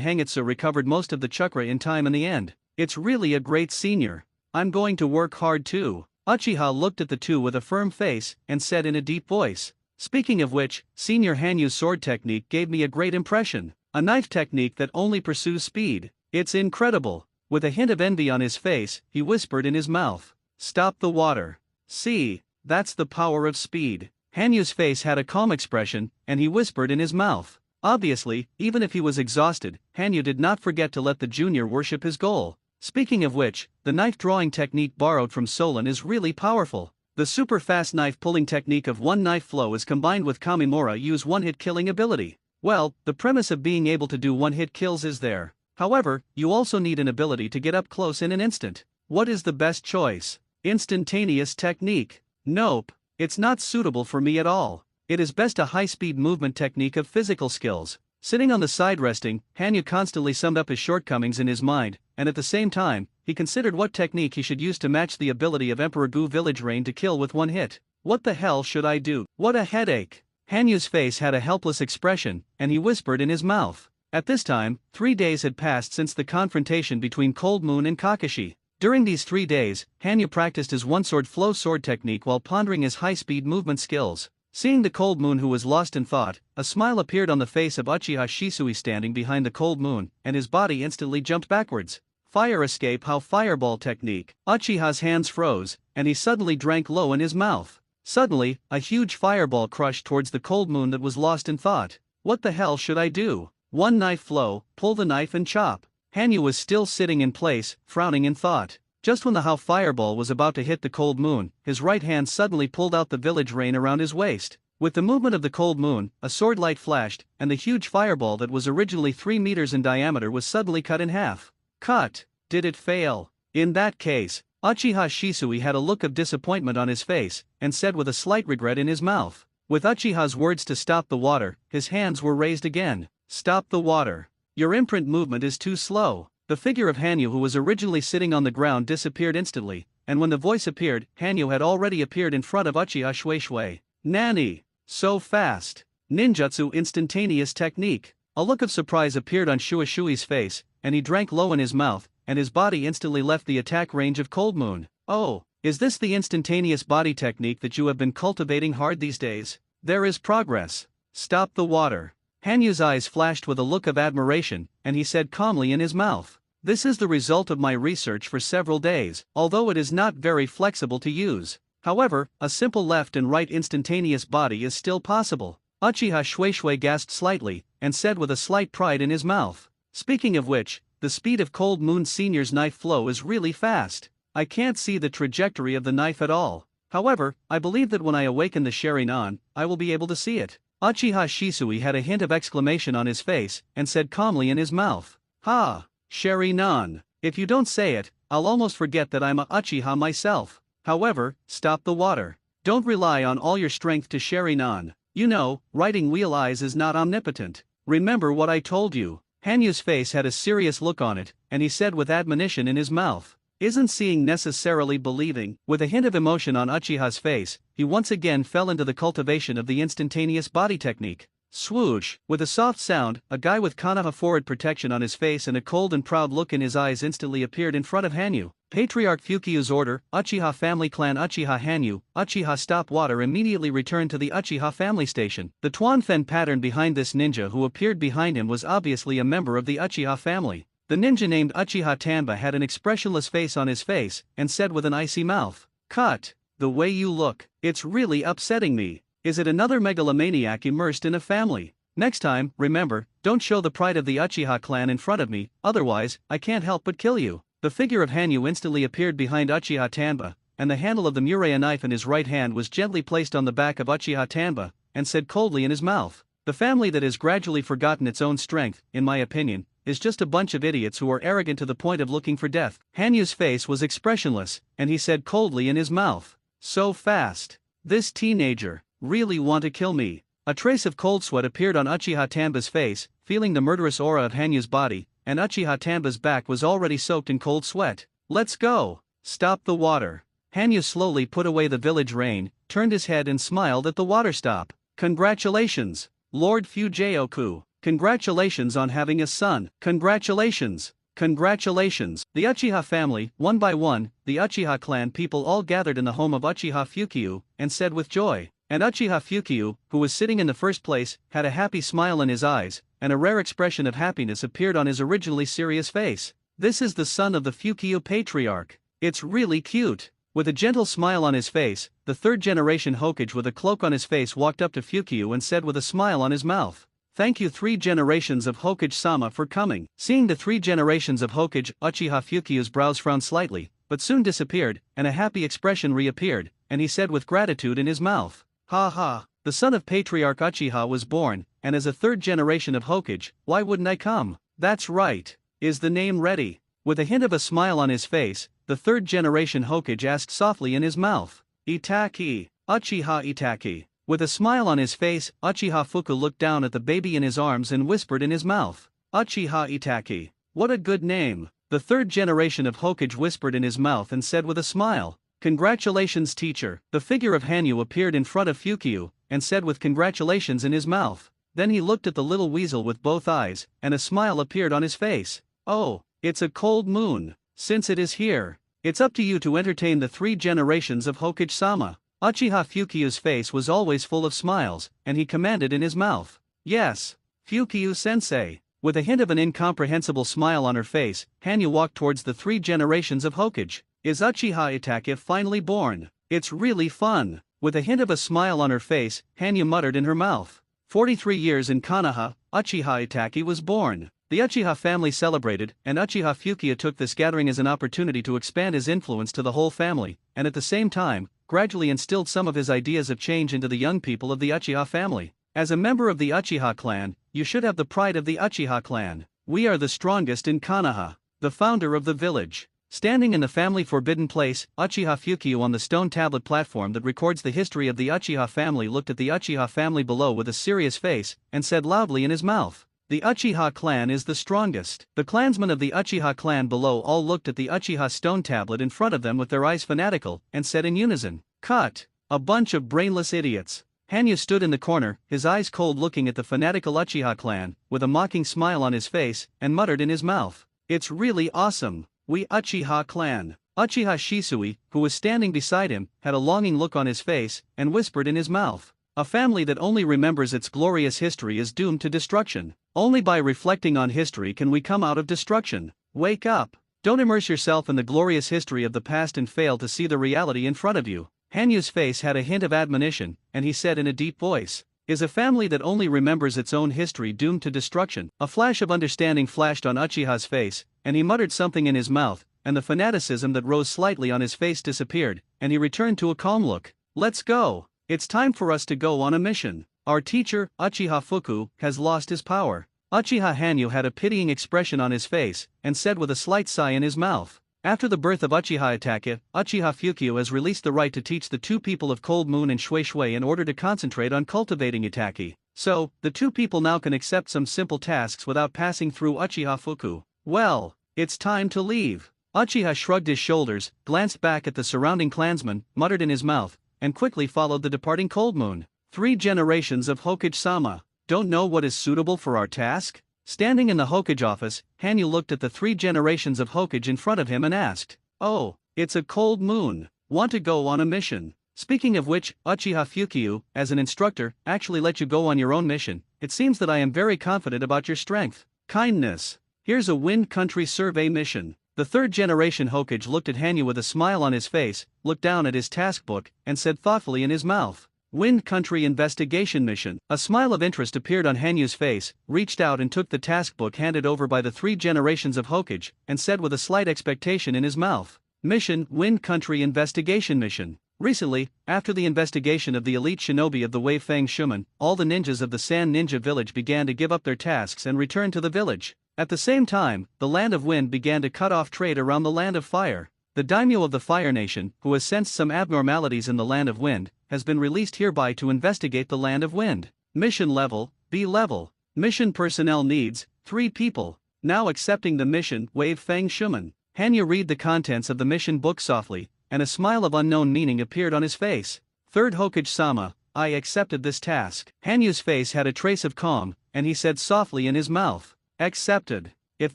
Hangitsu recovered most of the chakra in time in the end. It's really a great senior. I'm going to work hard too. Uchiha looked at the two with a firm face, and said in a deep voice. Speaking of which, Senior Hanyu's sword technique gave me a great impression. A knife technique that only pursues speed. It's incredible. With a hint of envy on his face, he whispered in his mouth. Stop the water. See, that's the power of speed. Hanyu's face had a calm expression, and he whispered in his mouth. Obviously, even if he was exhausted, Hanyu did not forget to let the junior worship his goal. Speaking of which, the knife drawing technique borrowed from Solon is really powerful. The super fast knife pulling technique of one knife flow is combined with Kamimura Yu's one-hit killing ability. Well, the premise of being able to do one-hit kills is there. However, you also need an ability to get up close in an instant. What is the best choice? Instantaneous technique. Nope, it's not suitable for me at all. It is best a high-speed movement technique of physical skills. Sitting on the side resting, Hanyu constantly summed up his shortcomings in his mind, and at the same time, he considered what technique he should use to match the ability of Emperor Gu Village Rain to kill with one hit. What the hell should I do? What a headache! Hanyu's face had a helpless expression, and he whispered in his mouth. At this time, 3 days had passed since the confrontation between Cold Moon and Kakashi. During these 3 days, Hanyu practiced his one-sword flow sword technique while pondering his high-speed movement skills. Seeing the Cold Moon who was lost in thought, a smile appeared on the face of Uchiha Shisui standing behind the Cold Moon, and his body instantly jumped backwards. Fire escape how fireball technique. Uchiha's hands froze, and he suddenly drank low in his mouth. Suddenly, a huge fireball crushed towards the Cold Moon that was lost in thought. What the hell should I do? One knife flow, pull the knife and chop. Hanyu was still sitting in place, frowning in thought. Just when the How fireball was about to hit the Cold Moon, his right hand suddenly pulled out the village rain around his waist. With the movement of the Cold Moon, a sword light flashed, and the huge fireball that was originally 3 meters in diameter was suddenly cut in half. Cut! Did it fail? In that case, Uchiha Shisui had a look of disappointment on his face, and said with a slight regret in his mouth. With Uchiha's words to stop the water, his hands were raised again. Stop the water. Your imprint movement is too slow. The figure of Hanyu, who was originally sitting on the ground, disappeared instantly, and when the voice appeared, Hanyu had already appeared in front of Uchiha Shui. Nani? So fast. Ninjutsu instantaneous technique. A look of surprise appeared on Shui's face, and he drank low in his mouth, and his body instantly left the attack range of Cold Moon. Oh, is this the instantaneous body technique that you have been cultivating hard these days? There is progress. Stop the water. Hanyu's eyes flashed with a look of admiration, and he said calmly in his mouth, "This is the result of my research for several days, although it is not very flexible to use. However, a simple left and right instantaneous body is still possible." Uchiha Shui gasped slightly, and said with a slight pride in his mouth, "Speaking of which, the speed of Cold Moon Senior's knife flow is really fast. I can't see the trajectory of the knife at all. However, I believe that when I awaken the Sharingan, I will be able to see it." Uchiha Shisui had a hint of exclamation on his face, and said calmly in his mouth, "Ha! Sharingan. If you don't say it, I'll almost forget that I'm a Uchiha myself. However, stop the water. Don't rely on all your strength to Sharingan. You know, writing wheel eyes is not omnipotent. Remember what I told you." Hanyu's face had a serious look on it, and he said with admonition in his mouth, "Isn't seeing necessarily believing?" With a hint of emotion on Uchiha's face, he once again fell into the cultivation of the instantaneous body technique. Swoosh! With a soft sound, a guy with Konoha forward protection on his face and a cold and proud look in his eyes instantly appeared in front of Hanyu. Patriarch Fukiu's order, Uchiha family clan Uchiha Hanyu, Uchiha stop water immediately returned to the Uchiha family station. The Tuanfen pattern behind this ninja who appeared behind him was obviously a member of the Uchiha family. The ninja named Uchiha Tanba had an expressionless face on his face, and said with an icy mouth, "Cut! The way you look, it's really upsetting me. Is it another megalomaniac immersed in a family? Next time, remember, don't show the pride of the Uchiha clan in front of me, otherwise, I can't help but kill you." The figure of Hanyu instantly appeared behind Uchiha Tanba, and the handle of the Mureya knife in his right hand was gently placed on the back of Uchiha Tanba, and said coldly in his mouth, "The family that has gradually forgotten its own strength, in my opinion, is just a bunch of idiots who are arrogant to the point of looking for death." Hanyu's face was expressionless, and he said coldly in his mouth, "So fast. This teenager really want to kill me." A trace of cold sweat appeared on Uchiha Tanba's face, feeling the murderous aura of Hanyu's body, and Uchiha Tanba's back was already soaked in cold sweat. "Let's go. Stop the water." Hanyu slowly put away the village rain, turned his head and smiled at the water stop. "Congratulations, Lord Fujaoku. Congratulations on having a son. Congratulations. Congratulations." The Uchiha family, one by one, the Uchiha clan people all gathered in the home of Uchiha Fukiu, and said with joy. And Uchiha Fukiu, who was sitting in the first place, had a happy smile in his eyes, and a rare expression of happiness appeared on his originally serious face. "This is the son of the Fukiu patriarch. It's really cute." With a gentle smile on his face, the third-generation Hokage with a cloak on his face walked up to Fukiu and said with a smile on his mouth, "Thank you 3 generations of Hokage-sama for coming." Seeing the 3 generations of Hokage, Uchiha Fukiu's brows frowned slightly, but soon disappeared, and a happy expression reappeared, and he said with gratitude in his mouth, "Ha ha, the son of Patriarch Uchiha was born, and as a 3rd generation of Hokage, why wouldn't I come? That's right. Is the name ready?" With a hint of a smile on his face, the 3rd-generation Hokage asked softly in his mouth, "Itaki, Uchiha Itaki." With a smile on his face, Uchiha Fuku looked down at the baby in his arms and whispered in his mouth, "Uchiha Itaki. What a good name." The 3rd generation of Hokage whispered in his mouth and said with a smile, "Congratulations teacher." The figure of Hanyu appeared in front of Fukiu, and said with congratulations in his mouth. Then he looked at the little weasel with both eyes, and a smile appeared on his face. "Oh, it's a cold moon. Since it is here, it's up to you to entertain the 3 generations of Hokage-sama." Uchiha Fukiu's face was always full of smiles, and he commanded in his mouth, "Yes, Fukiu-sensei." With a hint of an incomprehensible smile on her face, Hanyu walked towards the 3 generations of Hokage. "Is Uchiha Itachi finally born? It's really fun." With a hint of a smile on her face, Hanyu muttered in her mouth, 43 years in Konoha, Uchiha Itachi was born." The Uchiha family celebrated, and Uchiha Fukiu took this gathering as an opportunity to expand his influence to the whole family, and at the same time, gradually instilled some of his ideas of change into the young people of the Uchiha family. "As a member of the Uchiha clan, you should have the pride of the Uchiha clan. We are the strongest in Konoha." The founder of the village Standing in the family forbidden place, Uchiha Fukio on the stone tablet platform that records the history of the Uchiha family looked at the Uchiha family below with a serious face, and said loudly in his mouth, "The Uchiha clan is the strongest." The clansmen of the Uchiha clan below all looked at the Uchiha stone tablet in front of them with their eyes fanatical, and said in unison, "Cut! A bunch of brainless idiots." Hanyu stood in the corner, his eyes cold looking at the fanatical Uchiha clan, with a mocking smile on his face, and muttered in his mouth, "It's really awesome. We Uchiha clan." Uchiha Shisui, who was standing beside him, had a longing look on his face, and whispered in his mouth, "A family that only remembers its glorious history is doomed to destruction. Only by reflecting on history can we come out of destruction. Wake up. Don't immerse yourself in the glorious history of the past and fail to see the reality in front of you." Hanyu's face had a hint of admonition, and he said in a deep voice, "Is a family that only remembers its own history doomed to destruction?" A flash of understanding flashed on Uchiha's face, and he muttered something in his mouth, and the fanaticism that rose slightly on his face disappeared, and he returned to a calm look. "Let's go. It's time for us to go on a mission. Our teacher, Uchiha Fuku, has lost his power." Uchiha Hanyu had a pitying expression on his face, and said with a slight sigh in his mouth, "After the birth of Uchiha Itachi, Uchiha Fukio has released the right to teach the two people of Cold Moon and Shui Shui in order to concentrate on cultivating Itachi. So, the two people now can accept some simple tasks without passing through Uchiha Fuku. Well, it's time to leave." Uchiha shrugged his shoulders, glanced back at the surrounding clansmen, muttered in his mouth, and quickly followed the departing Cold Moon. 3 generations of Hokage-sama. Don't know what is suitable for our task? Standing in the Hokage office, Hanyu looked at the 3 generations of Hokage in front of him and asked, "Oh, it's a Cold Moon. Want to go on a mission? Speaking of which, Uchiha Fukio, as an instructor, actually let you go on your own mission. It seems that I am very confident about your strength. Kindness. Here's a Wind Country survey mission." The 3rd generation Hokage looked at Hanyu with a smile on his face, looked down at his task book, and said thoughtfully in his mouth, "Wind Country investigation mission." A smile of interest appeared on Hanyu's face, reached out and took the task book handed over by the 3 generations of Hokage, and said with a slight expectation in his mouth, "Mission, Wind Country investigation mission." Recently, after the investigation of the elite shinobi of the Wei Fang Shuman, all the ninjas of the Sand Ninja village began to give up their tasks and return to the village. At the same time, the Land of Wind began to cut off trade around the Land of Fire. The daimyo of the Fire Nation, who has sensed some abnormalities in the Land of Wind, has been released hereby to investigate the Land of Wind. Mission level, B level. Mission personnel needs, 3 people. Now accepting the mission, Wave Fang Shuman. Hanyu read the contents of the mission book softly, and a smile of unknown meaning appeared on his face. 3rd Hokage-sama, I accepted this task. Hanyu's face had a trace of calm, and he said softly in his mouth, "Accepted. If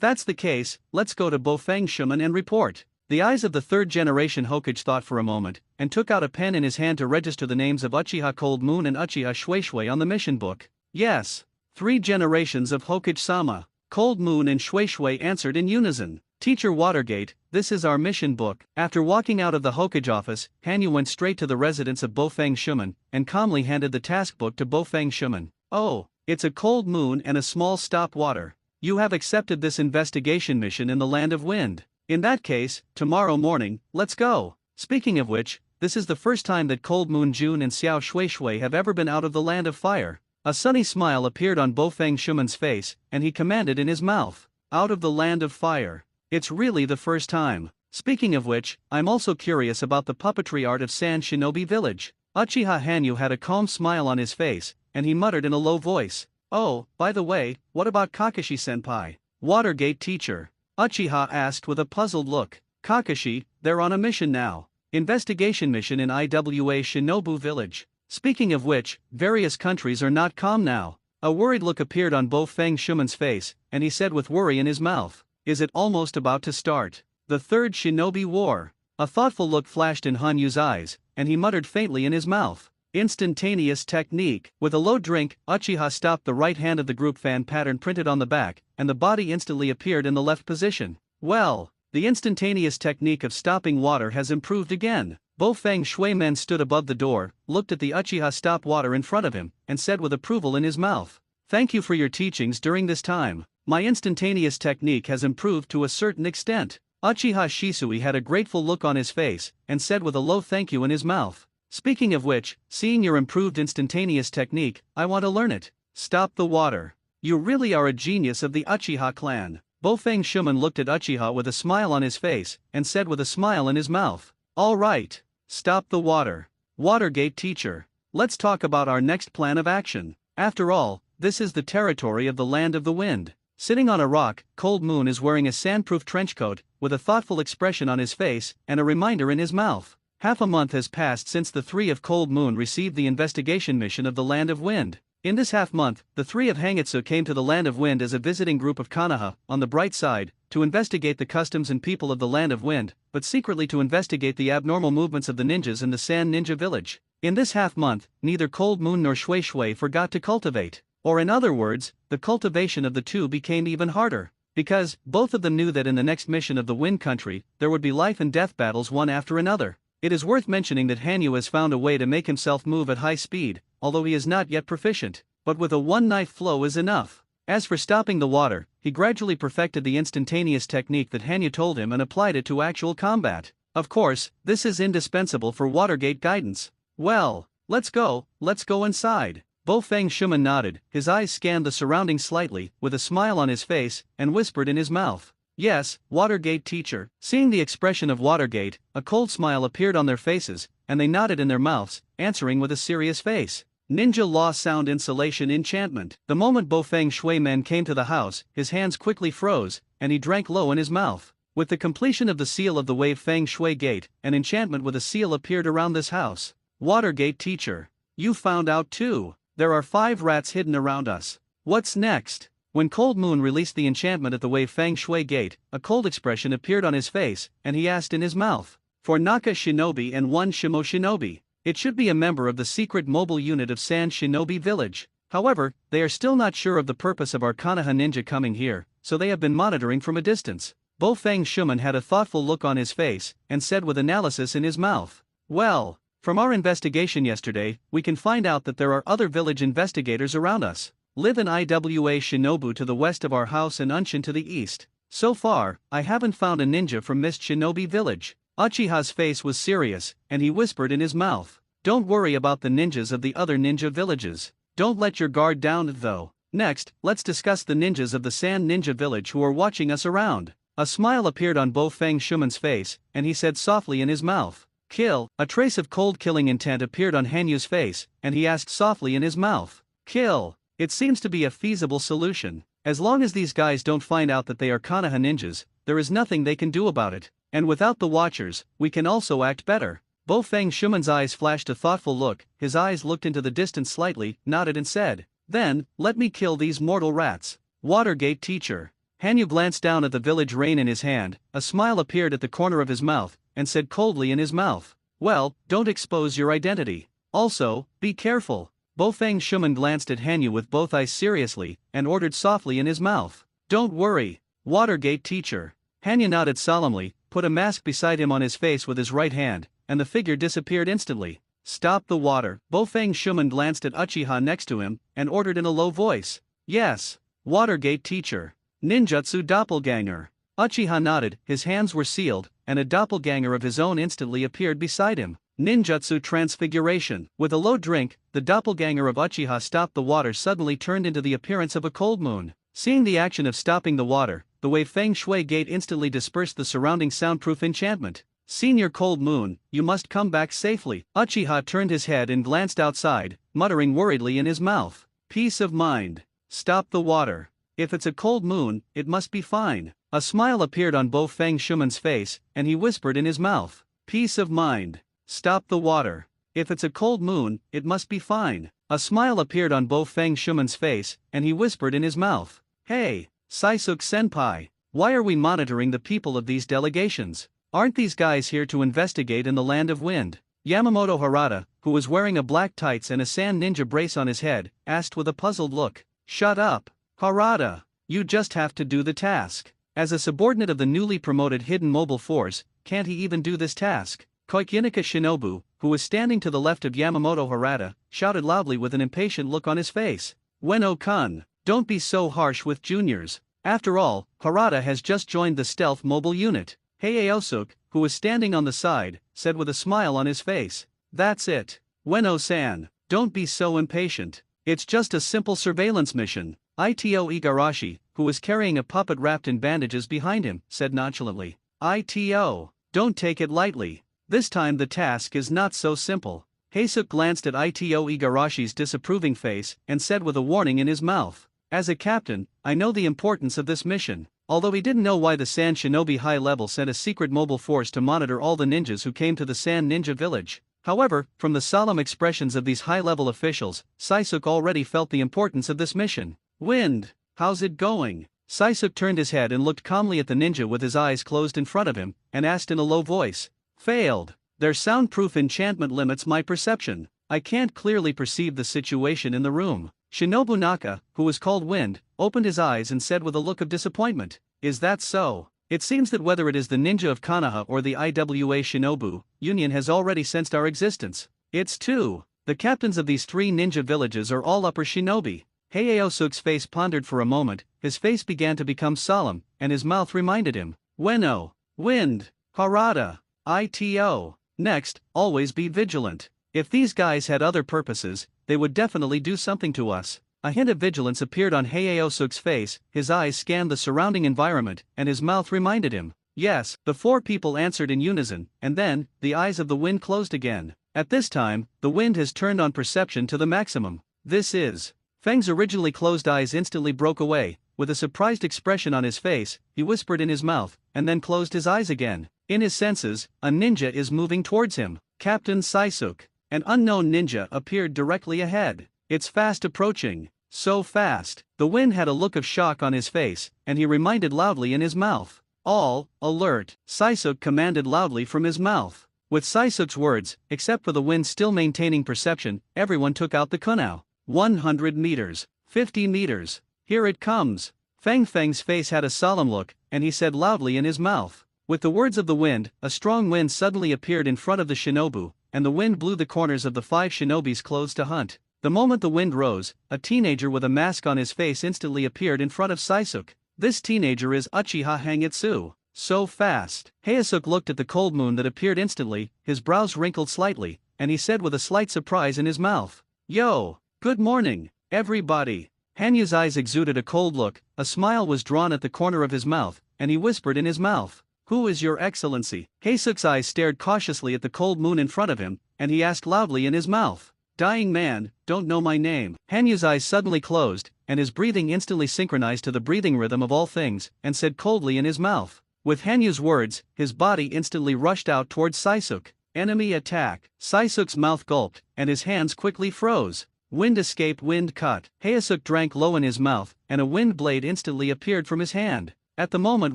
that's the case, let's go to Bofang Shuman and report." The eyes of the 3rd generation Hokage thought for a moment, and took out a pen in his hand to register the names of Uchiha Cold Moon and Uchiha Shui Shui on the mission book. "Yes. 3 generations of Hokage-sama." Cold Moon and Shui Shui answered in unison. "Teacher Watergate, this is our mission book." After walking out of the Hokage office, Hanyu went straight to the residence of Bofang Shuman, and calmly handed the task book to Bofang Shuman. "Oh, it's a cold moon and a small stop water. You have accepted this investigation mission in the Land of Wind. In that case, tomorrow morning, let's go." Speaking of which, this is the first time that Cold Moon Jun and Xiao Shui Shui have ever been out of the Land of Fire. A sunny smile appeared on Bofang Shuman's face, and he commanded in his mouth, "Out of the Land of Fire. It's really the first time. Speaking of which, I'm also curious about the puppetry art of Sand Shinobi Village." Uchiha Hanyu had a calm smile on his face, and he muttered in a low voice, "Oh, by the way, what about Kakashi-senpai?" Watergate teacher. Uchiha asked with a puzzled look. "Kakashi, they're on a mission now. Investigation mission in Iwa Shinobu Village. Speaking of which, various countries are not calm now." A worried look appeared on Bofang Shuman's face, and he said with worry in his mouth, "Is it almost about to start? The 3rd Shinobi War?" A thoughtful look flashed in Hanyu's eyes, and he muttered faintly in his mouth, "Instantaneous technique." With a low drink, Uchiha stopped the right hand of the group fan pattern printed on the back, and the body instantly appeared in the left position. "Well, the instantaneous technique of stopping water has improved again." Bofang Shui Men stood above the door, looked at the Uchiha stop water in front of him, and said with approval in his mouth, "Thank you for your teachings during this time. My instantaneous technique has improved to a certain extent." Uchiha Shisui had a grateful look on his face, and said with a low thank you in his mouth, "Speaking of which, seeing your improved instantaneous technique, I want to learn it. Stop the water. You really are a genius of the Uchiha clan." Bofeng Shuman looked at Uchiha with a smile on his face, and said with a smile in his mouth, "All right. Stop the water. Watergate teacher. Let's talk about our next plan of action. After all, this is the territory of the Land of the Wind." Sitting on a rock, Cold Moon is wearing a sandproof trenchcoat, with a thoughtful expression on his face, and a reminder in his mouth. Half a month has passed since the three of Cold Moon received the investigation mission of the Land of Wind. In this half-month, the three of Hangitsu came to the Land of Wind as a visiting group of Konoha, on the bright side, to investigate the customs and people of the Land of Wind, but secretly to investigate the abnormal movements of the ninjas in the Sand Ninja Village. In this half-month, neither Cold Moon nor Shui Shui forgot to cultivate. Or in other words, the cultivation of the two became even harder. Because, both of them knew that in the next mission of the Wind Country, there would be life and death battles one after another. It is worth mentioning that Hanyu has found a way to make himself move at high speed, although he is not yet proficient, but with a one-knife flow is enough. As for stopping the water, he gradually perfected the instantaneous technique that Hanyu told him and applied it to actual combat. Of course, this is indispensable for Watergate guidance. Well, let's go inside. Bofeng Shuman nodded, his eyes scanned the surroundings slightly, with a smile on his face, and whispered in his mouth, "Yes, Watergate teacher." Seeing the expression of Watergate, a cold smile appeared on their faces, and they nodded in their mouths, answering with a serious face. Ninja Law Sound Insulation Enchantment. The moment Bofeng Shui Men came to the house, his hands quickly froze, and he drank low in his mouth. With the completion of the seal of the Wave Feng Shui Gate, an enchantment with a seal appeared around this house. Watergate teacher. You found out too. There are 5 rats hidden around us. What's next? When Cold Moon released the enchantment at the Wave Feng Shui Gate, a cold expression appeared on his face, and he asked in his mouth, "For Naka Shinobi and 1 Shimo Shinobi. It should be a member of the secret mobile unit of Sand Shinobi Village." However, they are still not sure of the purpose of our Konoha ninja coming here, so they have been monitoring from a distance. Bofeng Shuman had a thoughtful look on his face, and said with analysis in his mouth, "Well, from our investigation yesterday, we can find out that there are other village investigators around us. Live in Iwa Shinobu to the west of our house and Unshin to the east. So far, I haven't found a ninja from Mist Shinobi Village." Uchiha's face was serious, and he whispered in his mouth, "Don't worry about the ninjas of the other ninja villages. Don't let your guard down though. Next, let's discuss the ninjas of the Sand Ninja Village who are watching us around." A smile appeared on Bofeng Shuman's face, and he said softly in his mouth, "Kill." A trace of cold killing intent appeared on Hanyu's face, and he asked softly in his mouth, "Kill." It seems to be a feasible solution. As long as these guys don't find out that they are Konoha ninjas, there is nothing they can do about it. And without the watchers, we can also act better. Bofeng Shuman's eyes flashed a thoughtful look, his eyes looked into the distance slightly, nodded and said, "Then, let me kill these mortal rats." Watergate teacher. Hanyu glanced down at the village rein in his hand, a smile appeared at the corner of his mouth, and said coldly in his mouth, "Well, don't expose your identity. Also, be careful." Bofeng Shuman glanced at Hanyu with both eyes seriously, and ordered softly in his mouth, "Don't worry, Watergate teacher." Hanyu nodded solemnly, put a mask beside him on his face with his right hand, and the figure disappeared instantly. "Stop the water." Bofeng Shuman glanced at Uchiha next to him, and ordered in a low voice, "Yes, Watergate teacher." Ninjutsu doppelganger. Uchiha nodded, his hands were sealed, and a doppelganger of his own instantly appeared beside him. Ninjutsu transfiguration. With a low drink, the doppelganger of Uchiha stopped the water suddenly turned into the appearance of a cold moon. Seeing the action of stopping the water, the Wei Feng Shui Gate instantly dispersed the surrounding soundproof enchantment. "Senior Cold Moon, you must come back safely." Uchiha turned his head and glanced outside, muttering worriedly in his mouth, "Peace of mind. Stop the water. If it's a cold moon, it must be fine." A smile appeared on Bofeng Shuman's face, and he whispered in his mouth, "Peace of mind. Stop the water. If it's a cold moon, it must be fine." A smile appeared on Bofeng Shuman's face, and he whispered in his mouth, "Hey, Saisuk Senpai, why are we monitoring the people of these delegations? Aren't these guys here to investigate in the Land of Wind?" Yamamoto Harada, who was wearing a black tights and a sand ninja brace on his head, asked with a puzzled look. "Shut up, Harada. You just have to do the task. As a subordinate of the newly promoted Hidden Mobile Force, can't he even do this task?" Koikinika Shinobu, who was standing to the left of Yamamoto Harada, shouted loudly with an impatient look on his face. "Ueno-kun, don't be so harsh with juniors. After all, Harada has just joined the stealth mobile unit." Heiosuk, who was standing on the side, said with a smile on his face, "That's it. Ueno-san, don't be so impatient. It's just a simple surveillance mission." Ito Igarashi, who who was carrying a puppet wrapped in bandages behind him, said nonchalantly. "Ito, don't take it lightly. This time the task is not so simple." Heisuk glanced at Ito Igarashi's disapproving face and said with a warning in his mouth, "As a captain, I know the importance of this mission." Although he didn't know why the Sand Shinobi High Level sent a secret mobile force to monitor all the ninjas who came to the Sand Ninja Village. However, from the solemn expressions of these high-level officials, Saisuk already felt the importance of this mission. "Wind, how's it going?" Saisuk turned his head and looked calmly at the ninja with his eyes closed in front of him, and asked in a low voice. "Failed. Their soundproof enchantment limits my perception. I can't clearly perceive the situation in the room." Shinobu Naka, who was called Wind, opened his eyes and said with a look of disappointment, "Is that so? It seems that whether it is the ninja of Konoha or the IWA Shinobu Union has already sensed our existence. It's two. The captains of these three ninja villages are all upper shinobi." Heiosuk's face pondered for a moment, his face began to become solemn, and his mouth reminded him, "Weno, Wind, Harada, Ito. Next, always be vigilant. If these guys had other purposes, they would definitely do something to us." A hint of vigilance appeared on Heiosuk's face, his eyes scanned the surrounding environment, and his mouth reminded him. "Yes." The four people answered in unison, and then, the eyes of the Wind closed again. At this time, the Wind has turned on perception to the maximum. "This is..." Feng's originally closed eyes instantly broke away. With a surprised expression on his face, he whispered in his mouth, and then closed his eyes again. In his senses, a ninja is moving towards him. Captain Saisuk. An unknown ninja appeared directly ahead. "It's fast approaching. So fast." The Wind had a look of shock on his face, and he reminded loudly in his mouth. "All, alert." Saisuk commanded loudly from his mouth. With Saisuk's words, except for the Wind still maintaining perception, everyone took out the kunao. 100 meters. 50 meters. "Here it comes." Feng's face had a solemn look, and he said loudly in his mouth. With the words of the Wind, a strong wind suddenly appeared in front of the shinobu, and the wind blew the corners of the 5 shinobis closed to hunt. The moment the wind rose, a teenager with a mask on his face instantly appeared in front of Saisuk. This teenager is Uchiha Hangitsu. So fast. Heisuk looked at the cold moon that appeared instantly, his brows wrinkled slightly, and he said with a slight surprise in his mouth, "Yo, good morning, everybody." Hanyu's eyes exuded a cold look, a smile was drawn at the corner of his mouth, and he whispered in his mouth, "Who is your excellency?" Heisuk's eyes stared cautiously at the cold moon in front of him, and he asked loudly in his mouth, "Dying man, don't know my name." Hanyu's eyes suddenly closed, and his breathing instantly synchronized to the breathing rhythm of all things, and said coldly in his mouth. With Hanyu's words, his body instantly rushed out towards Saisuk. "Enemy attack." Saisuk's mouth gulped, and his hands quickly froze. Wind escape, wind cut. Heisuk drank low in his mouth, and a wind blade instantly appeared from his hand. At the moment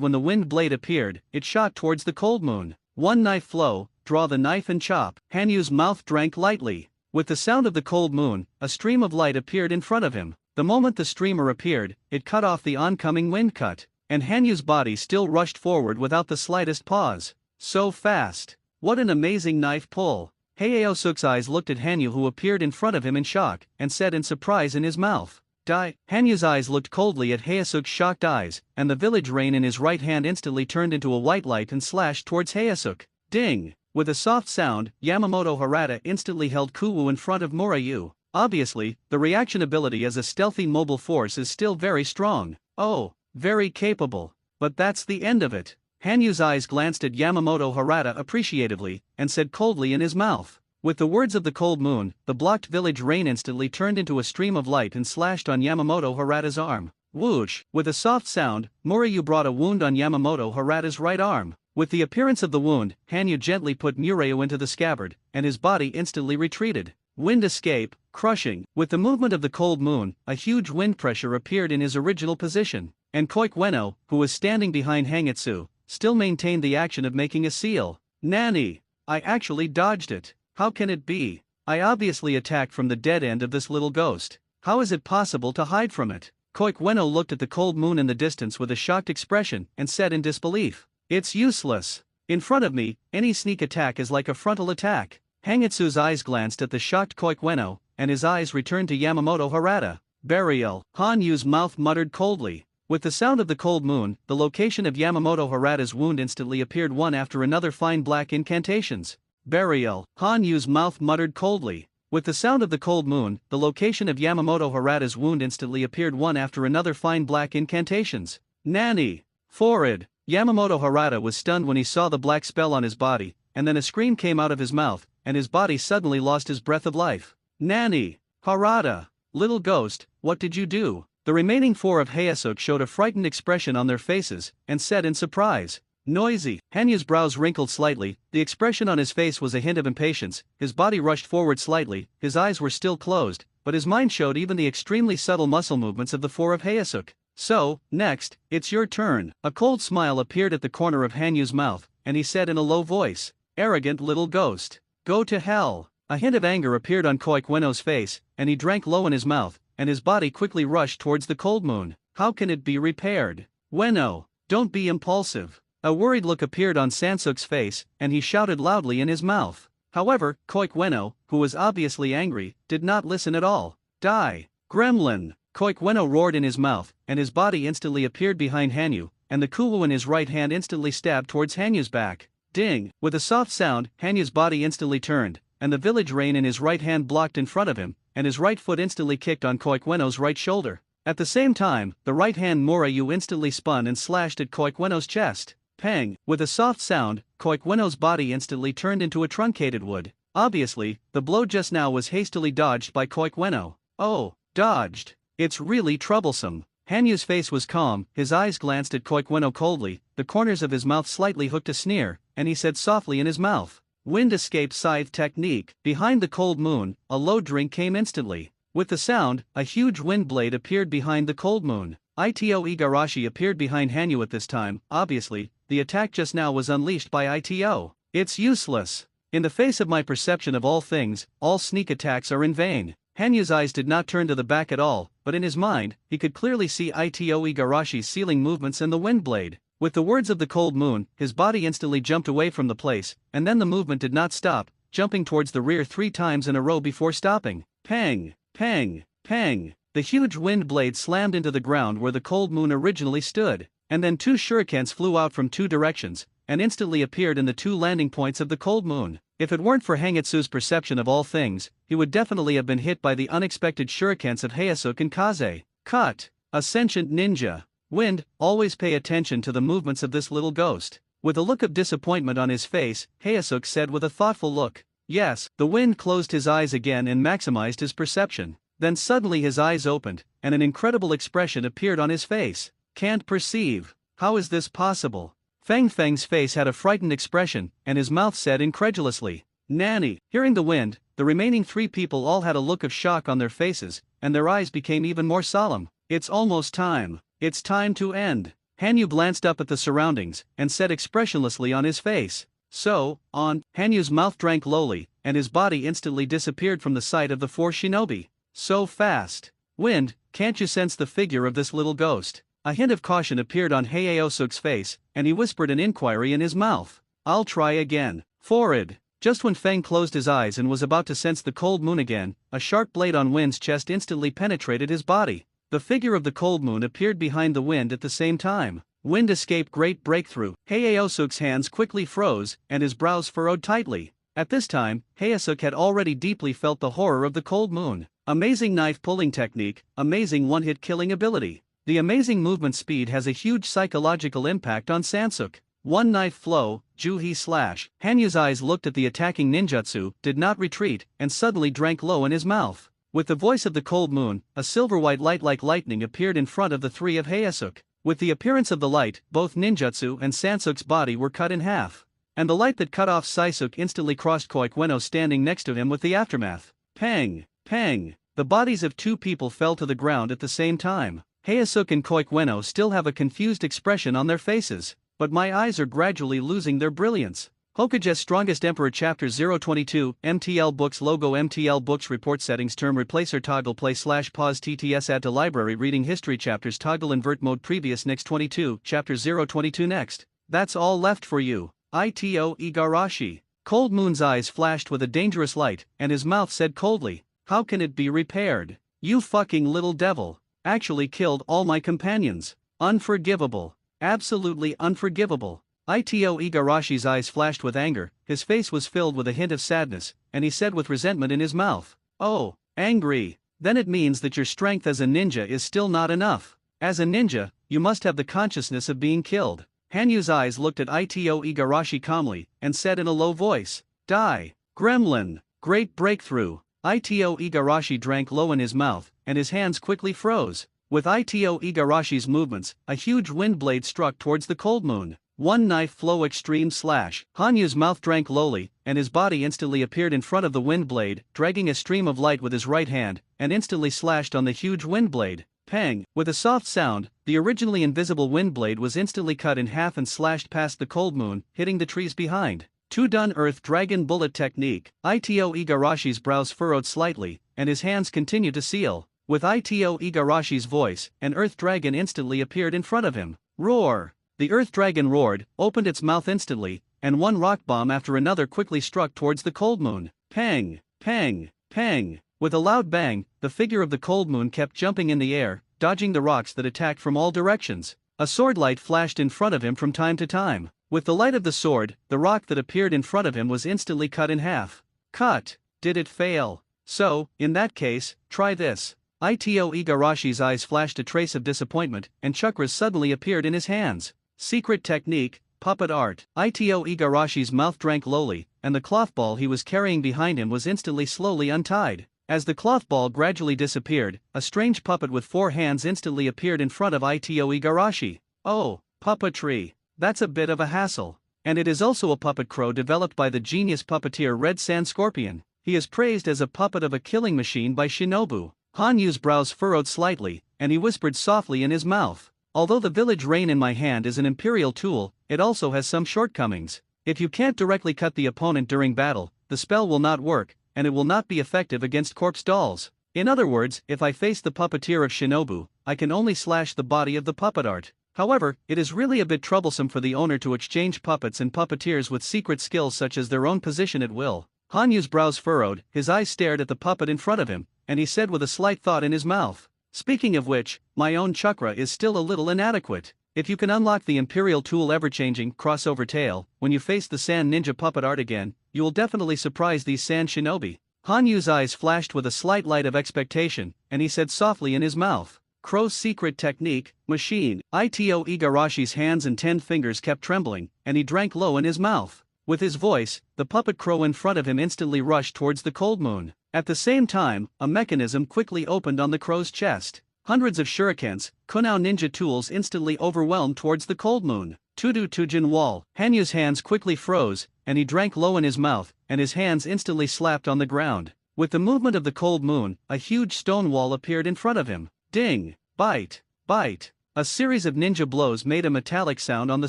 when the wind blade appeared, it shot towards the cold moon. "One knife flow, draw the knife and chop." Hanyu's mouth drank lightly. With the sound of the cold moon, a stream of light appeared in front of him. The moment the streamer appeared, it cut off the oncoming wind cut, and Hanyu's body still rushed forward without the slightest pause. So fast. What an amazing knife pull. Heiosuk's eyes looked at Hanyu, who appeared in front of him in shock, and said in surprise in his mouth, "Die." Hanyu's eyes looked coldly at Heisuk's shocked eyes, and the village rein in his right hand instantly turned into a white light and slashed towards Heisuk. Ding! With a soft sound, Yamamoto Harada instantly held Kuwu in front of Murayu. Obviously, the reaction ability as a stealthy mobile force is still very strong. Oh, very capable. But that's the end of it. Hanyu's eyes glanced at Yamamoto Harada appreciatively, and said coldly in his mouth. With the words of the cold moon, the blocked village rain instantly turned into a stream of light and slashed on Yamamoto Harada's arm. Whoosh! With a soft sound, Murayu brought a wound on Yamamoto Harada's right arm. With the appearance of the wound, Hanyu gently put Murayu into the scabbard, and his body instantly retreated. Wind escape, crushing. With the movement of the cold moon, a huge wind pressure appeared in his original position, and Koikweno, who was standing behind Hangitsu, still maintained the action of making a seal. "Nanny! I actually dodged it. How can it be? I obviously attacked from the dead end of this little ghost. How is it possible to hide from it?" Koikweno looked at the cold moon in the distance with a shocked expression and said in disbelief, "It's useless. In front of me, any sneak attack is like a frontal attack." Hangitsu's eyes glanced at the shocked Koikweno, and his eyes returned to Yamamoto Harada. "Burial." Hanyu's mouth muttered coldly. With the sound of the cold moon, the location of Yamamoto Harada's wound instantly appeared one after another fine black incantations. "Burial." Hanyu's mouth muttered coldly. With the sound of the cold moon, the location of Yamamoto Harada's wound instantly appeared one after another fine black incantations. Nanny! Forward! Yamamoto Harada was stunned when he saw the black spell on his body, and then a scream came out of his mouth, and his body suddenly lost his breath of life. Nanny! Harada! Little ghost, what did you do? The remaining four of Heisoke showed a frightened expression on their faces, and said in surprise. Noisy. Hanyu's brows wrinkled slightly, the expression on his face was a hint of impatience, his body rushed forward slightly, his eyes were still closed, but his mind showed even the extremely subtle muscle movements of the four of Heisoke. So, next, it's your turn. A cold smile appeared at the corner of Hanyu's mouth, and he said in a low voice, arrogant little ghost. Go to hell. A hint of anger appeared on Koikueno's face, and he drank low in his mouth, and his body quickly rushed towards the cold moon. How can it be repaired? Ueno, don't be impulsive. A worried look appeared on Sansook's face, and he shouted loudly in his mouth. However, Koikueno, who was obviously angry, did not listen at all. Die! Gremlin! Koikueno roared in his mouth, and his body instantly appeared behind Hanyu, and the kuwu in his right hand instantly stabbed towards Hanyu's back. Ding! With a soft sound, Hanyu's body instantly turned, and the village rein in his right hand blocked in front of him, and his right foot instantly kicked on Koikueno's right shoulder. At the same time, the right hand Murayu instantly spun and slashed at Koikueno's chest. Pang! With a soft sound, Koikueno's body instantly turned into a truncated wood. Obviously, the blow just now was hastily dodged by Koikueno. Oh, dodged. It's really troublesome. Hanyu's face was calm, his eyes glanced at Koikueno coldly, the corners of his mouth slightly hooked a sneer, and he said softly in his mouth, wind escape scythe technique. Behind the cold moon, a low drink came instantly. With the sound, a huge wind blade appeared behind the cold moon. Ito Igarashi appeared behind Hanyu at this time. Obviously, the attack just now was unleashed by Ito. It's useless. In the face of my perception of all things, all sneak attacks are in vain. Hanyu's eyes did not turn to the back at all, but in his mind, he could clearly see Ito Igarashi's ceiling movements and the wind blade. With the words of the cold moon, his body instantly jumped away from the place, and then the movement did not stop, jumping towards the rear 3 times in a row before stopping. Pang! Pang! Pang! The huge wind blade slammed into the ground where the cold moon originally stood, and then 2 shurikens flew out from 2 directions, and instantly appeared in the 2 landing points of the cold moon. If it weren't for Hangitsu's perception of all things, he would definitely have been hit by the unexpected shurikens of Heisoke and Kaze. Cut! A sentient ninja. Wind, always pay attention to the movements of this little ghost. With a look of disappointment on his face, Heisoke said with a thoughtful look. Yes, the wind closed his eyes again and maximized his perception. Then suddenly his eyes opened, and an incredible expression appeared on his face. Can't perceive. How is this possible? Feng Feng's face had a frightened expression, and his mouth said incredulously, Nanny. Hearing the wind, the remaining 3 people all had a look of shock on their faces, and their eyes became even more solemn. It's almost time. It's time to end. Hanyu glanced up at the surroundings, and said expressionlessly on his face. So, on. Hanyu's mouth drank lowly, and his body instantly disappeared from the sight of the 4 shinobi. So fast. Wind, can't you sense the figure of this little ghost? A hint of caution appeared on Heisoke's face, and he whispered an inquiry in his mouth. I'll try again. Forward. Just when Feng closed his eyes and was about to sense the cold moon again, a sharp blade on Wind's chest instantly penetrated his body. The figure of the cold moon appeared behind the wind at the same time. Wind escaped great breakthrough. Heisoke's hands quickly froze, and his brows furrowed tightly. At this time, Heisoke had already deeply felt the horror of the cold moon. Amazing knife pulling technique, amazing one-hit killing ability. The amazing movement speed has a huge psychological impact on Sansook. One knife flow, Juhi slash. Hanyu's eyes looked at the attacking ninjutsu, did not retreat, and suddenly drank low in his mouth. With the voice of the cold moon, a silver-white light like lightning appeared in front of the 3 of Heisoke. With the appearance of the light, both ninjutsu and Sansook's body were cut in half. And the light that cut off Saisook instantly crossed Koikueno standing next to him with the aftermath. Pang! Pang! The bodies of 2 people fell to the ground at the same time. Heisoke and Koikueno still have a confused expression on their faces, but my eyes are gradually losing their brilliance. Hokage's Strongest Emperor Chapter 022, MTL Books Logo MTL Books Report Settings Term Replacer Toggle Play / Pause TTS Add to Library Reading History Chapters Toggle Invert Mode Previous Next 22 Chapter 022 Next. That's all left for you. Ito Igarashi. Cold Moon's eyes flashed with a dangerous light, and his mouth said coldly, how can it be repaired? You fucking little devil. Actually killed all my companions. Unforgivable. Absolutely unforgivable. Ito Igarashi's eyes flashed with anger, his face was filled with a hint of sadness, and he said with resentment in his mouth, "Oh, angry. Then it means that your strength as a ninja is still not enough. As a ninja, you must have the consciousness of being killed." Hanyu's eyes looked at Ito Igarashi calmly, and said in a low voice, "Die, gremlin." Great breakthrough. Ito Igarashi drank low in his mouth, and his hands quickly froze. With Ito Igarashi's movements, a huge wind blade struck towards the cold moon. One knife flow extreme slash. Hanyu's mouth drank lowly, and his body instantly appeared in front of the wind blade, dragging a stream of light with his right hand, and instantly slashed on the huge wind blade. Pang! With a soft sound, the originally invisible wind blade was instantly cut in half and slashed past the cold moon, hitting the trees behind. Two-done Earth Dragon Bullet Technique. Ito Igarashi's brows furrowed slightly, and his hands continued to seal. With Ito Igarashi's voice, an Earth Dragon instantly appeared in front of him. Roar! The Earth Dragon roared, opened its mouth instantly, and one rock bomb after another quickly struck towards the cold moon. Pang! Pang! Pang! With a loud bang, the figure of the cold moon kept jumping in the air, dodging the rocks that attacked from all directions. A sword light flashed in front of him from time to time. With the light of the sword, the rock that appeared in front of him was instantly cut in half. Cut! Did it fail? So, in that case, try this. Ito Igarashi's eyes flashed a trace of disappointment, and chakras suddenly appeared in his hands. Secret technique, puppet art. Ito Igarashi's mouth drank lowly, and the cloth ball he was carrying behind him was instantly slowly untied. As the cloth ball gradually disappeared, a strange puppet with 4 hands instantly appeared in front of Ito Igarashi. Oh, puppetry. That's a bit of a hassle. And it is also a puppet crow developed by the genius puppeteer Red Sand Scorpion. He is praised as a puppet of a killing machine by Shinobu. Hanyu's brows furrowed slightly, and he whispered softly in his mouth, "Although the village rein in my hand is an imperial tool, it also has some shortcomings. If you can't directly cut the opponent during battle, the spell will not work, and it will not be effective against corpse dolls. In other words, if I face the puppeteer of Shinobu, I can only slash the body of the puppet art. However, it is really a bit troublesome for the owner to exchange puppets and puppeteers with secret skills such as their own position at will." Hanyu's brows furrowed, his eyes stared at the puppet in front of him, and he said with a slight thought in his mouth, "Speaking of which, my own chakra is still a little inadequate. If you can unlock the Imperial Tool Ever-Changing Crossover Tail, when you face the Sand Ninja puppet art again, you will definitely surprise these Sand Shinobi." Hanyu's eyes flashed with a slight light of expectation, and he said softly in his mouth, "Crow's secret technique, machine." Ito Igarashi's hands and 10 fingers kept trembling, and he drank low in his mouth. With his voice, the puppet crow in front of him instantly rushed towards the cold moon. At the same time, a mechanism quickly opened on the crow's chest. Hundreds of shurikens, kunao ninja tools instantly overwhelmed towards the cold moon. Tudu Tujin wall. Hanyu's hands quickly froze, and he drank low in his mouth, and his hands instantly slapped on the ground. With the movement of the cold moon, a huge stone wall appeared in front of him. Ding! Bite! Bite! A series of ninja blows made a metallic sound on the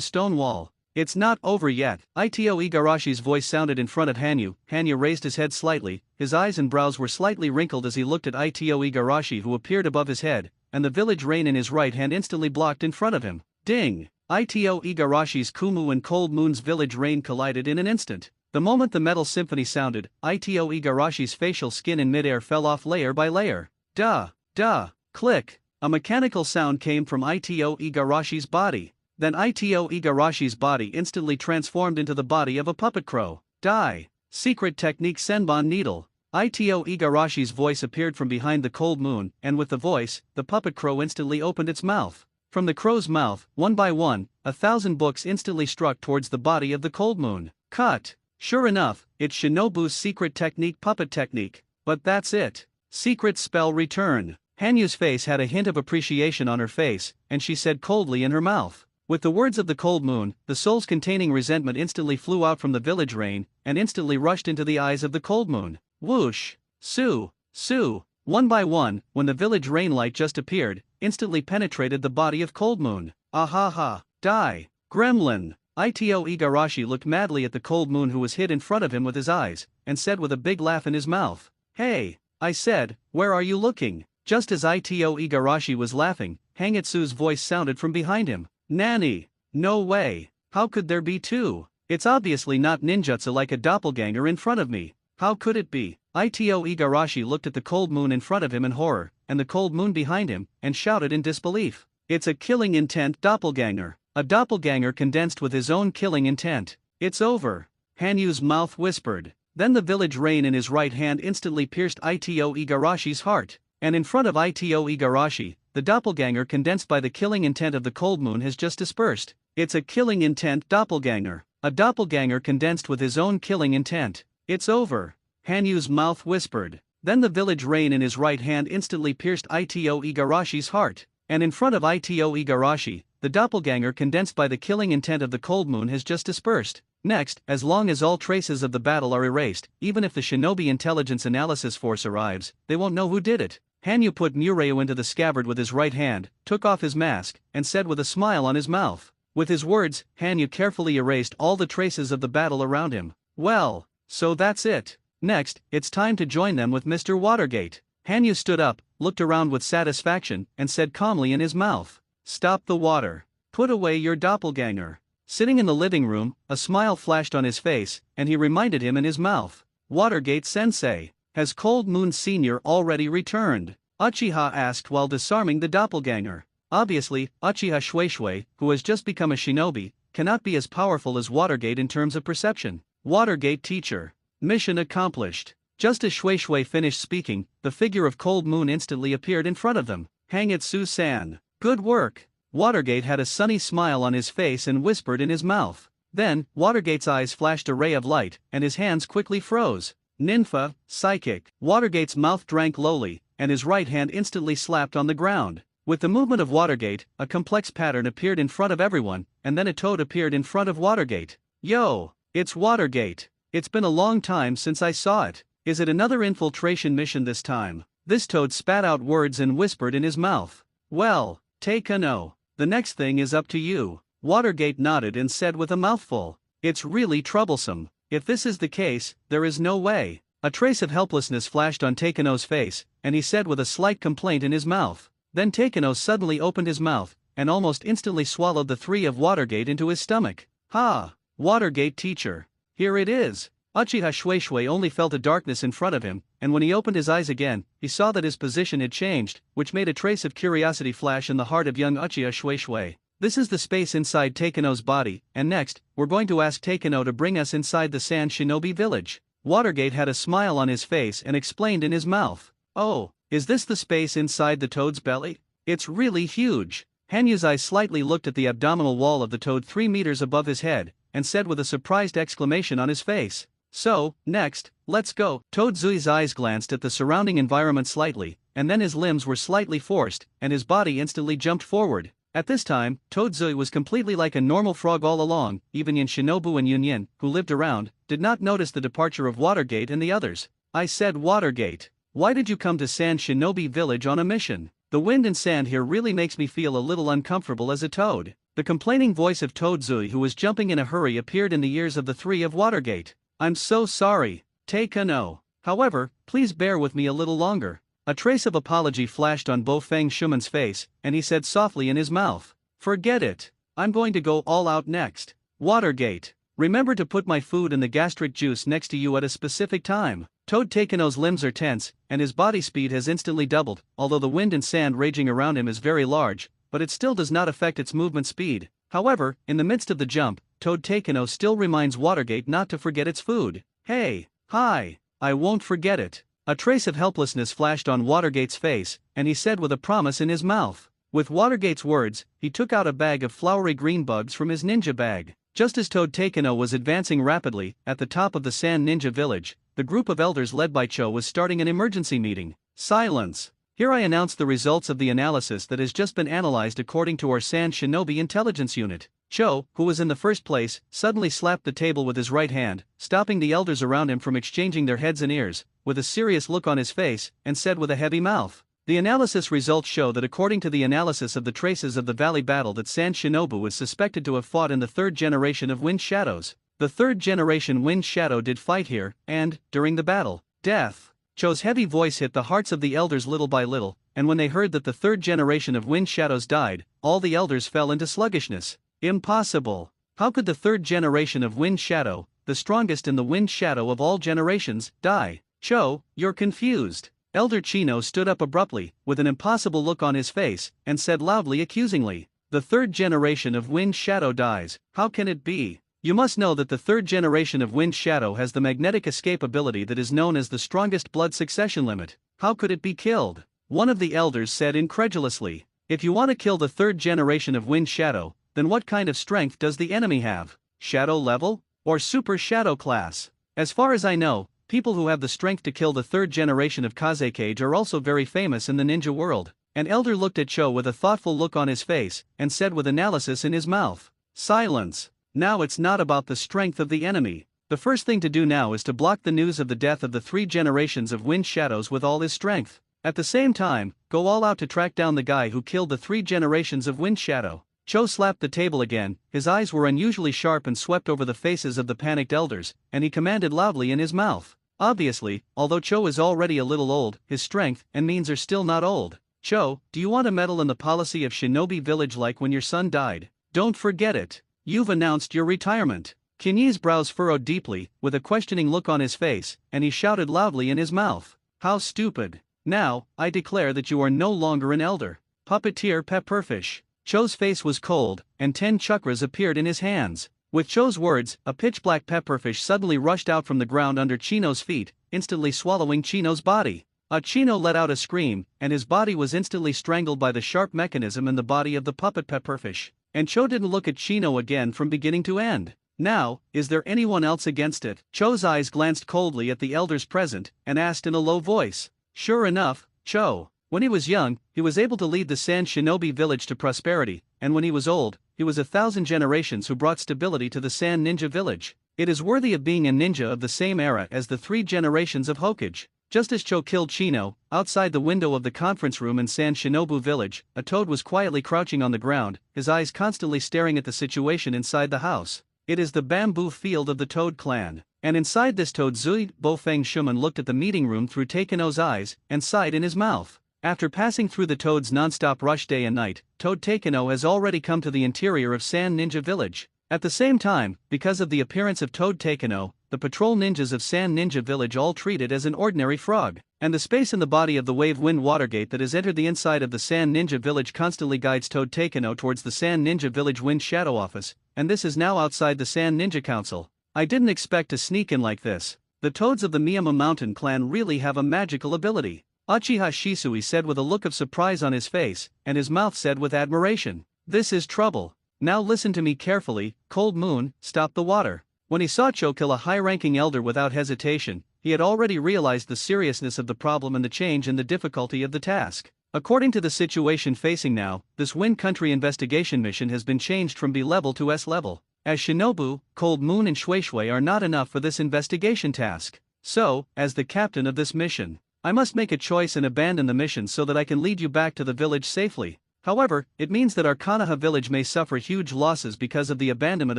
stone wall. "It's not over yet." Ito Igarashi's voice sounded in front of Hanyu. Hanyu raised his head slightly, his eyes and brows were slightly wrinkled as he looked at Ito Igarashi, who appeared above his head, and the village rein in his right hand instantly blocked in front of him. Ding! Ito Igarashi's Kumu and Cold Moon's village rein collided in an instant. The moment the metal symphony sounded, Ito Igarashi's facial skin in midair fell off layer by layer. Duh! Duh! Click! A mechanical sound came from Ito Igarashi's body. Then Ito Igarashi's body instantly transformed into the body of a puppet crow. Die! Secret technique Senbon needle. Ito Igarashi's voice appeared from behind the cold moon, and with the voice, the puppet crow instantly opened its mouth. From the crow's mouth, one by one, 1,000 books instantly struck towards the body of the cold moon. Cut! Sure enough, it's Shinobu's secret technique, puppet technique. But that's it. Secret spell return. Hanyu's face had a hint of appreciation on her face, and she said coldly in her mouth. With the words of the cold moon, the souls containing resentment instantly flew out from the village rein, and instantly rushed into the eyes of the cold moon. Whoosh! Sue! Sue! One by one, when the village rein light just appeared, instantly penetrated the body of cold moon. Ahaha! Die! Gremlin! Ito Igarashi looked madly at the cold moon, who was hid in front of him with his eyes, and said with a big laugh in his mouth, "Hey! I said, where are you looking?" Just as Ito Igarashi was laughing, Hangitsu's voice sounded from behind him. "Nanny! No way! How could there be two? It's obviously not ninjutsu like a doppelganger in front of me. How could it be?" Ito Igarashi looked at the cold moon in front of him in horror, and the cold moon behind him, and shouted in disbelief. "It's a killing intent doppelganger. a doppelganger condensed with his own killing intent. It's over, Hanyu's mouth whispered. Then the village rein in his right hand instantly pierced Ito Igarashi's heart. And in front of Ito Igarashi, the doppelganger condensed by the killing intent of the cold moon has just dispersed. It's a killing intent doppelganger. A doppelganger condensed with his own killing intent. It's over, Hanyu's mouth whispered. Then the village rein in his right hand instantly pierced Ito Igarashi's heart. And in front of Ito Igarashi, the doppelganger condensed by the killing intent of the cold moon has just dispersed. Next, as long as all traces of the battle are erased, even if the Shinobi Intelligence Analysis Force arrives, they won't know who did it. Hanyu put Mureo into the scabbard with his right hand, took off his mask, and said with a smile on his mouth. With his words, Hanyu carefully erased all the traces of the battle around him. Well, so that's it. Next, it's time to join them with Mr. Watergate. Hanyu stood up, looked around with satisfaction, and said calmly in his mouth, "Stop the water. Put away your doppelganger." Sitting in the living room, a smile flashed on his face, and he reminded him in his mouth, "Watergate-sensei, has Cold Moon Sr. already returned?" Uchiha asked while disarming the doppelganger. Obviously, Uchiha Shueishui, who has just become a shinobi, cannot be as powerful as Watergate in terms of perception. Watergate teacher. Mission accomplished. Just as Shueishui finished speaking, the figure of Cold Moon instantly appeared in front of them. Hangitsu-san. Good work. Watergate had a sunny smile on his face and whispered in his mouth. Then, Watergate's eyes flashed a ray of light, and his hands quickly froze. Ninfa, psychic. Watergate's mouth drank lowly, and his right hand instantly slapped on the ground. With the movement of Watergate, a complex pattern appeared in front of everyone, and then a toad appeared in front of Watergate. Yo, it's Watergate. It's been a long time since I saw it. Is it another infiltration mission this time? This toad spat out words and whispered in his mouth. Well, take a no. The next thing is up to you. Watergate nodded and said with a mouthful, "It's really troublesome. If this is the case, there is no way." A trace of helplessness flashed on Takeno's face, and he said with a slight complaint in his mouth. Then Takeno suddenly opened his mouth, and almost instantly swallowed the three of Watergate into his stomach. Ha! Watergate teacher. Here it is. Uchiha Shueishui only felt a darkness in front of him, and when he opened his eyes again, he saw that his position had changed, which made a trace of curiosity flash in the heart of young Uchiha Shueishui. This is the space inside Takeno's body, and next, we're going to ask Takeno to bring us inside the Sand Shinobi village. Watergate had a smile on his face and explained in his mouth. Oh, is this the space inside the toad's belly? It's really huge. Hanyu's eyes slightly looked at the abdominal wall of the toad 3 meters above his head, and said with a surprised exclamation on his face. So, next, let's go. Toad Zui's eyes glanced at the surrounding environment slightly, and then his limbs were slightly forced, and his body instantly jumped forward. At this time, Toad Zui was completely like a normal frog all along. Even Yin Shinobu and Yunyin, who lived around, did not notice the departure of Watergate and the others. I said, Watergate, why did you come to Sand Shinobi Village on a mission? The wind and sand here really makes me feel a little uncomfortable as a toad. The complaining voice of Toad Zui, who was jumping in a hurry, appeared in the ears of the three of Watergate. I'm so sorry, Takeno. However, please bear with me a little longer. A trace of apology flashed on Bo Feng Shuman's face, and he said softly in his mouth, "Forget it. I'm going to go all out next. Watergate, remember to put my food and the gastric juice next to you at a specific time." Toad Takeno's limbs are tense, and his body speed has instantly doubled, although the wind and sand raging around him is very large, but it still does not affect its movement speed. However, in the midst of the jump, Toad Takeno still reminds Watergate not to forget its food. Hey, hi, I won't forget it. A trace of helplessness flashed on Watergate's face, and he said with a promise in his mouth. With Watergate's words, he took out a bag of flowery green bugs from his ninja bag. Just as Toad Takeno was advancing rapidly, at the top of the Sand Ninja Village, the group of elders led by Cho was starting an emergency meeting. Silence. Here I announce the results of the analysis that has just been analyzed according to our Sand Shinobi Intelligence Unit. Cho, who was in the first place, suddenly slapped the table with his right hand, stopping the elders around him from exchanging their heads and ears, with a serious look on his face, and said with a heavy mouth. The analysis results show that according to the analysis of the traces of the valley battle that Sand Shinobu is suspected to have fought in the third generation of Wind Shadows. The third generation Wind Shadow did fight here, and, during the battle, death. Cho's heavy voice hit the hearts of the elders little by little, and when they heard that the third generation of Wind Shadows died, all the elders fell into sluggishness. Impossible. How could the third generation of Wind Shadow, the strongest in the Wind Shadow of all generations, die? Cho, you're confused. Elder Chino stood up abruptly, with an impossible look on his face, and said loudly accusingly. The third generation of Wind Shadow dies. How can it be? You must know that the third generation of Wind Shadow has the magnetic escape ability that is known as the strongest blood succession limit. How could it be killed? One of the elders said incredulously. If you want to kill the third generation of Wind Shadow, then what kind of strength does the enemy have? Shadow level? Or Super Shadow class? As far as I know, people who have the strength to kill the third generation of Kazekage are also very famous in the ninja world. An elder looked at Cho with a thoughtful look on his face, and said with analysis in his mouth. Silence. Now it's not about the strength of the enemy. The first thing to do now is to block the news of the death of the 3 generations of Wind Shadows with all his strength. At the same time, go all out to track down the guy who killed the 3 generations of Wind Shadow. Cho slapped the table again, his eyes were unusually sharp and swept over the faces of the panicked elders, and he commanded loudly in his mouth. Obviously, although Cho is already a little old, his strength and means are still not old. Cho, do you want to meddle in the policy of Shinobi Village like when your son died? Don't forget it. You've announced your retirement. Kinyi's brows furrowed deeply, with a questioning look on his face, and he shouted loudly in his mouth. How stupid. Now, I declare that you are no longer an elder. Puppeteer Pepperfish. Cho's face was cold, and 10 chakras appeared in his hands. With Cho's words, a pitch-black pepperfish suddenly rushed out from the ground under Chino's feet, instantly swallowing Chino's body. Chino let out a scream, and his body was instantly strangled by the sharp mechanism in the body of the puppet pepperfish. And Cho didn't look at Chino again from beginning to end. Now, is there anyone else against it? Cho's eyes glanced coldly at the elders present, and asked in a low voice. Sure enough, Cho. When he was young, he was able to lead the Sand Shinobi village to prosperity, and when he was old, he was 1,000 generations who brought stability to the Sand Ninja village. It is worthy of being a ninja of the same era as the 3 generations of Hokage. Just as Cho killed Chino, outside the window of the conference room in San Shinobu village, a toad was quietly crouching on the ground, his eyes constantly staring at the situation inside the house. It is the bamboo field of the Toad clan, and inside this toad Zui Bofeng Shuman looked at the meeting room through Takeno's eyes, and sighed in his mouth. After passing through the Toad's non-stop rush day and night, Toad Takeno has already come to the interior of Sand Ninja village. At the same time, because of the appearance of Toad Takeno, the patrol ninjas of Sand Ninja village all treat it as an ordinary frog, and the space in the body of the Wave Wind Watergate that has entered the inside of the Sand Ninja village constantly guides Toad Takeno towards the Sand Ninja village Wind Shadow office, and this is now outside the Sand Ninja Council. I didn't expect to sneak in like this. The toads of the Miyama Mountain clan really have a magical ability. Uchiha Shisui said with a look of surprise on his face, and his mouth said with admiration. This is trouble. Now listen to me carefully, Cold Moon, stop the water. When he saw Cho kill a high-ranking elder without hesitation, he had already realized the seriousness of the problem and the change in the difficulty of the task. According to the situation facing now, this Wind Country investigation mission has been changed from B level to S level, as Shinobu, Cold Moon and Shui Shui are not enough for this investigation task. So, as the captain of this mission, I must make a choice and abandon the mission so that I can lead you back to the village safely. However, it means that our Konoha village may suffer huge losses because of the abandonment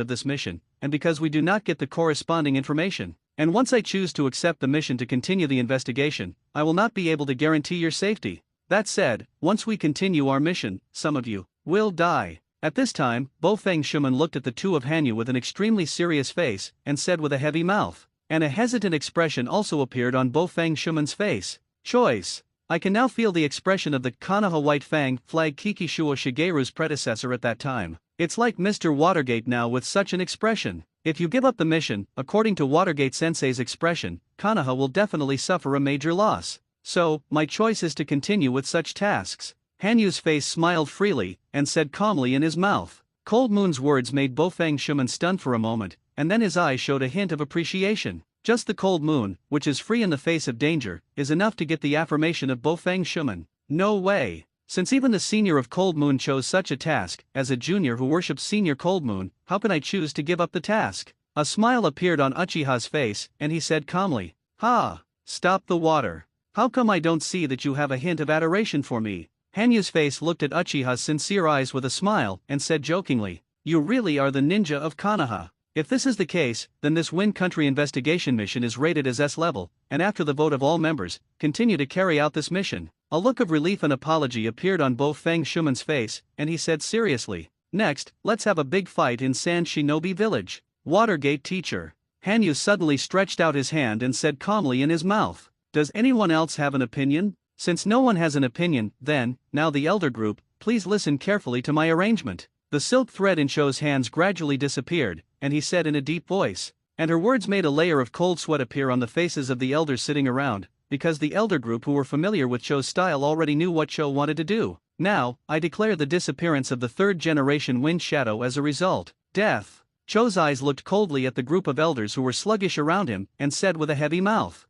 of this mission, and because we do not get the corresponding information. And once I choose to accept the mission to continue the investigation, I will not be able to guarantee your safety. That said, once we continue our mission, some of you will die. At this time, Bofeng Shuman looked at the two of Hanyu with an extremely serious face, and said with a heavy mouth. And a hesitant expression also appeared on Bofeng Shuman's face. Choice. I can now feel the expression of the Konoha White Fang flag Kikishuo Shigeru's predecessor at that time. It's like Mr. Watergate now with such an expression. If you give up the mission, according to Watergate Sensei's expression, Konoha will definitely suffer a major loss. So, my choice is to continue with such tasks. Hanyu's face smiled freely, and said calmly in his mouth. Cold Moon's words made Bofeng Shuman stunned for a moment, and then his eyes showed a hint of appreciation. Just the Cold Moon, which is free in the face of danger, is enough to get the affirmation of Bofeng Shuman. No way. Since even the senior of Cold Moon chose such a task, as a junior who worships senior Cold Moon, how can I choose to give up the task? A smile appeared on Uchiha's face, and he said calmly, Ha! Stop the water. How come I don't see that you have a hint of adoration for me? Hanyu's face looked at Uchiha's sincere eyes with a smile, and said jokingly, You really are the ninja of Konoha. If this is the case, then this Wind Country investigation mission is rated as S level, and after the vote of all members, continue to carry out this mission. A look of relief and apology appeared on Bofeng Shuman's face, and he said seriously, Next, let's have a big fight in Sand Shinobi village. Watergate teacher. Hanyu suddenly stretched out his hand and said calmly in his mouth, Does anyone else have an opinion? Since no one has an opinion, then, now the elder group, please listen carefully to my arrangement. The silk thread in Cho's hands gradually disappeared, and he said in a deep voice. And her words made a layer of cold sweat appear on the faces of the elders sitting around, because the elder group who were familiar with Cho's style already knew what Cho wanted to do. Now, I declare the disappearance of the third generation wind shadow as a result. Death. Cho's eyes looked coldly at the group of elders who were sluggish around him, and said with a heavy mouth.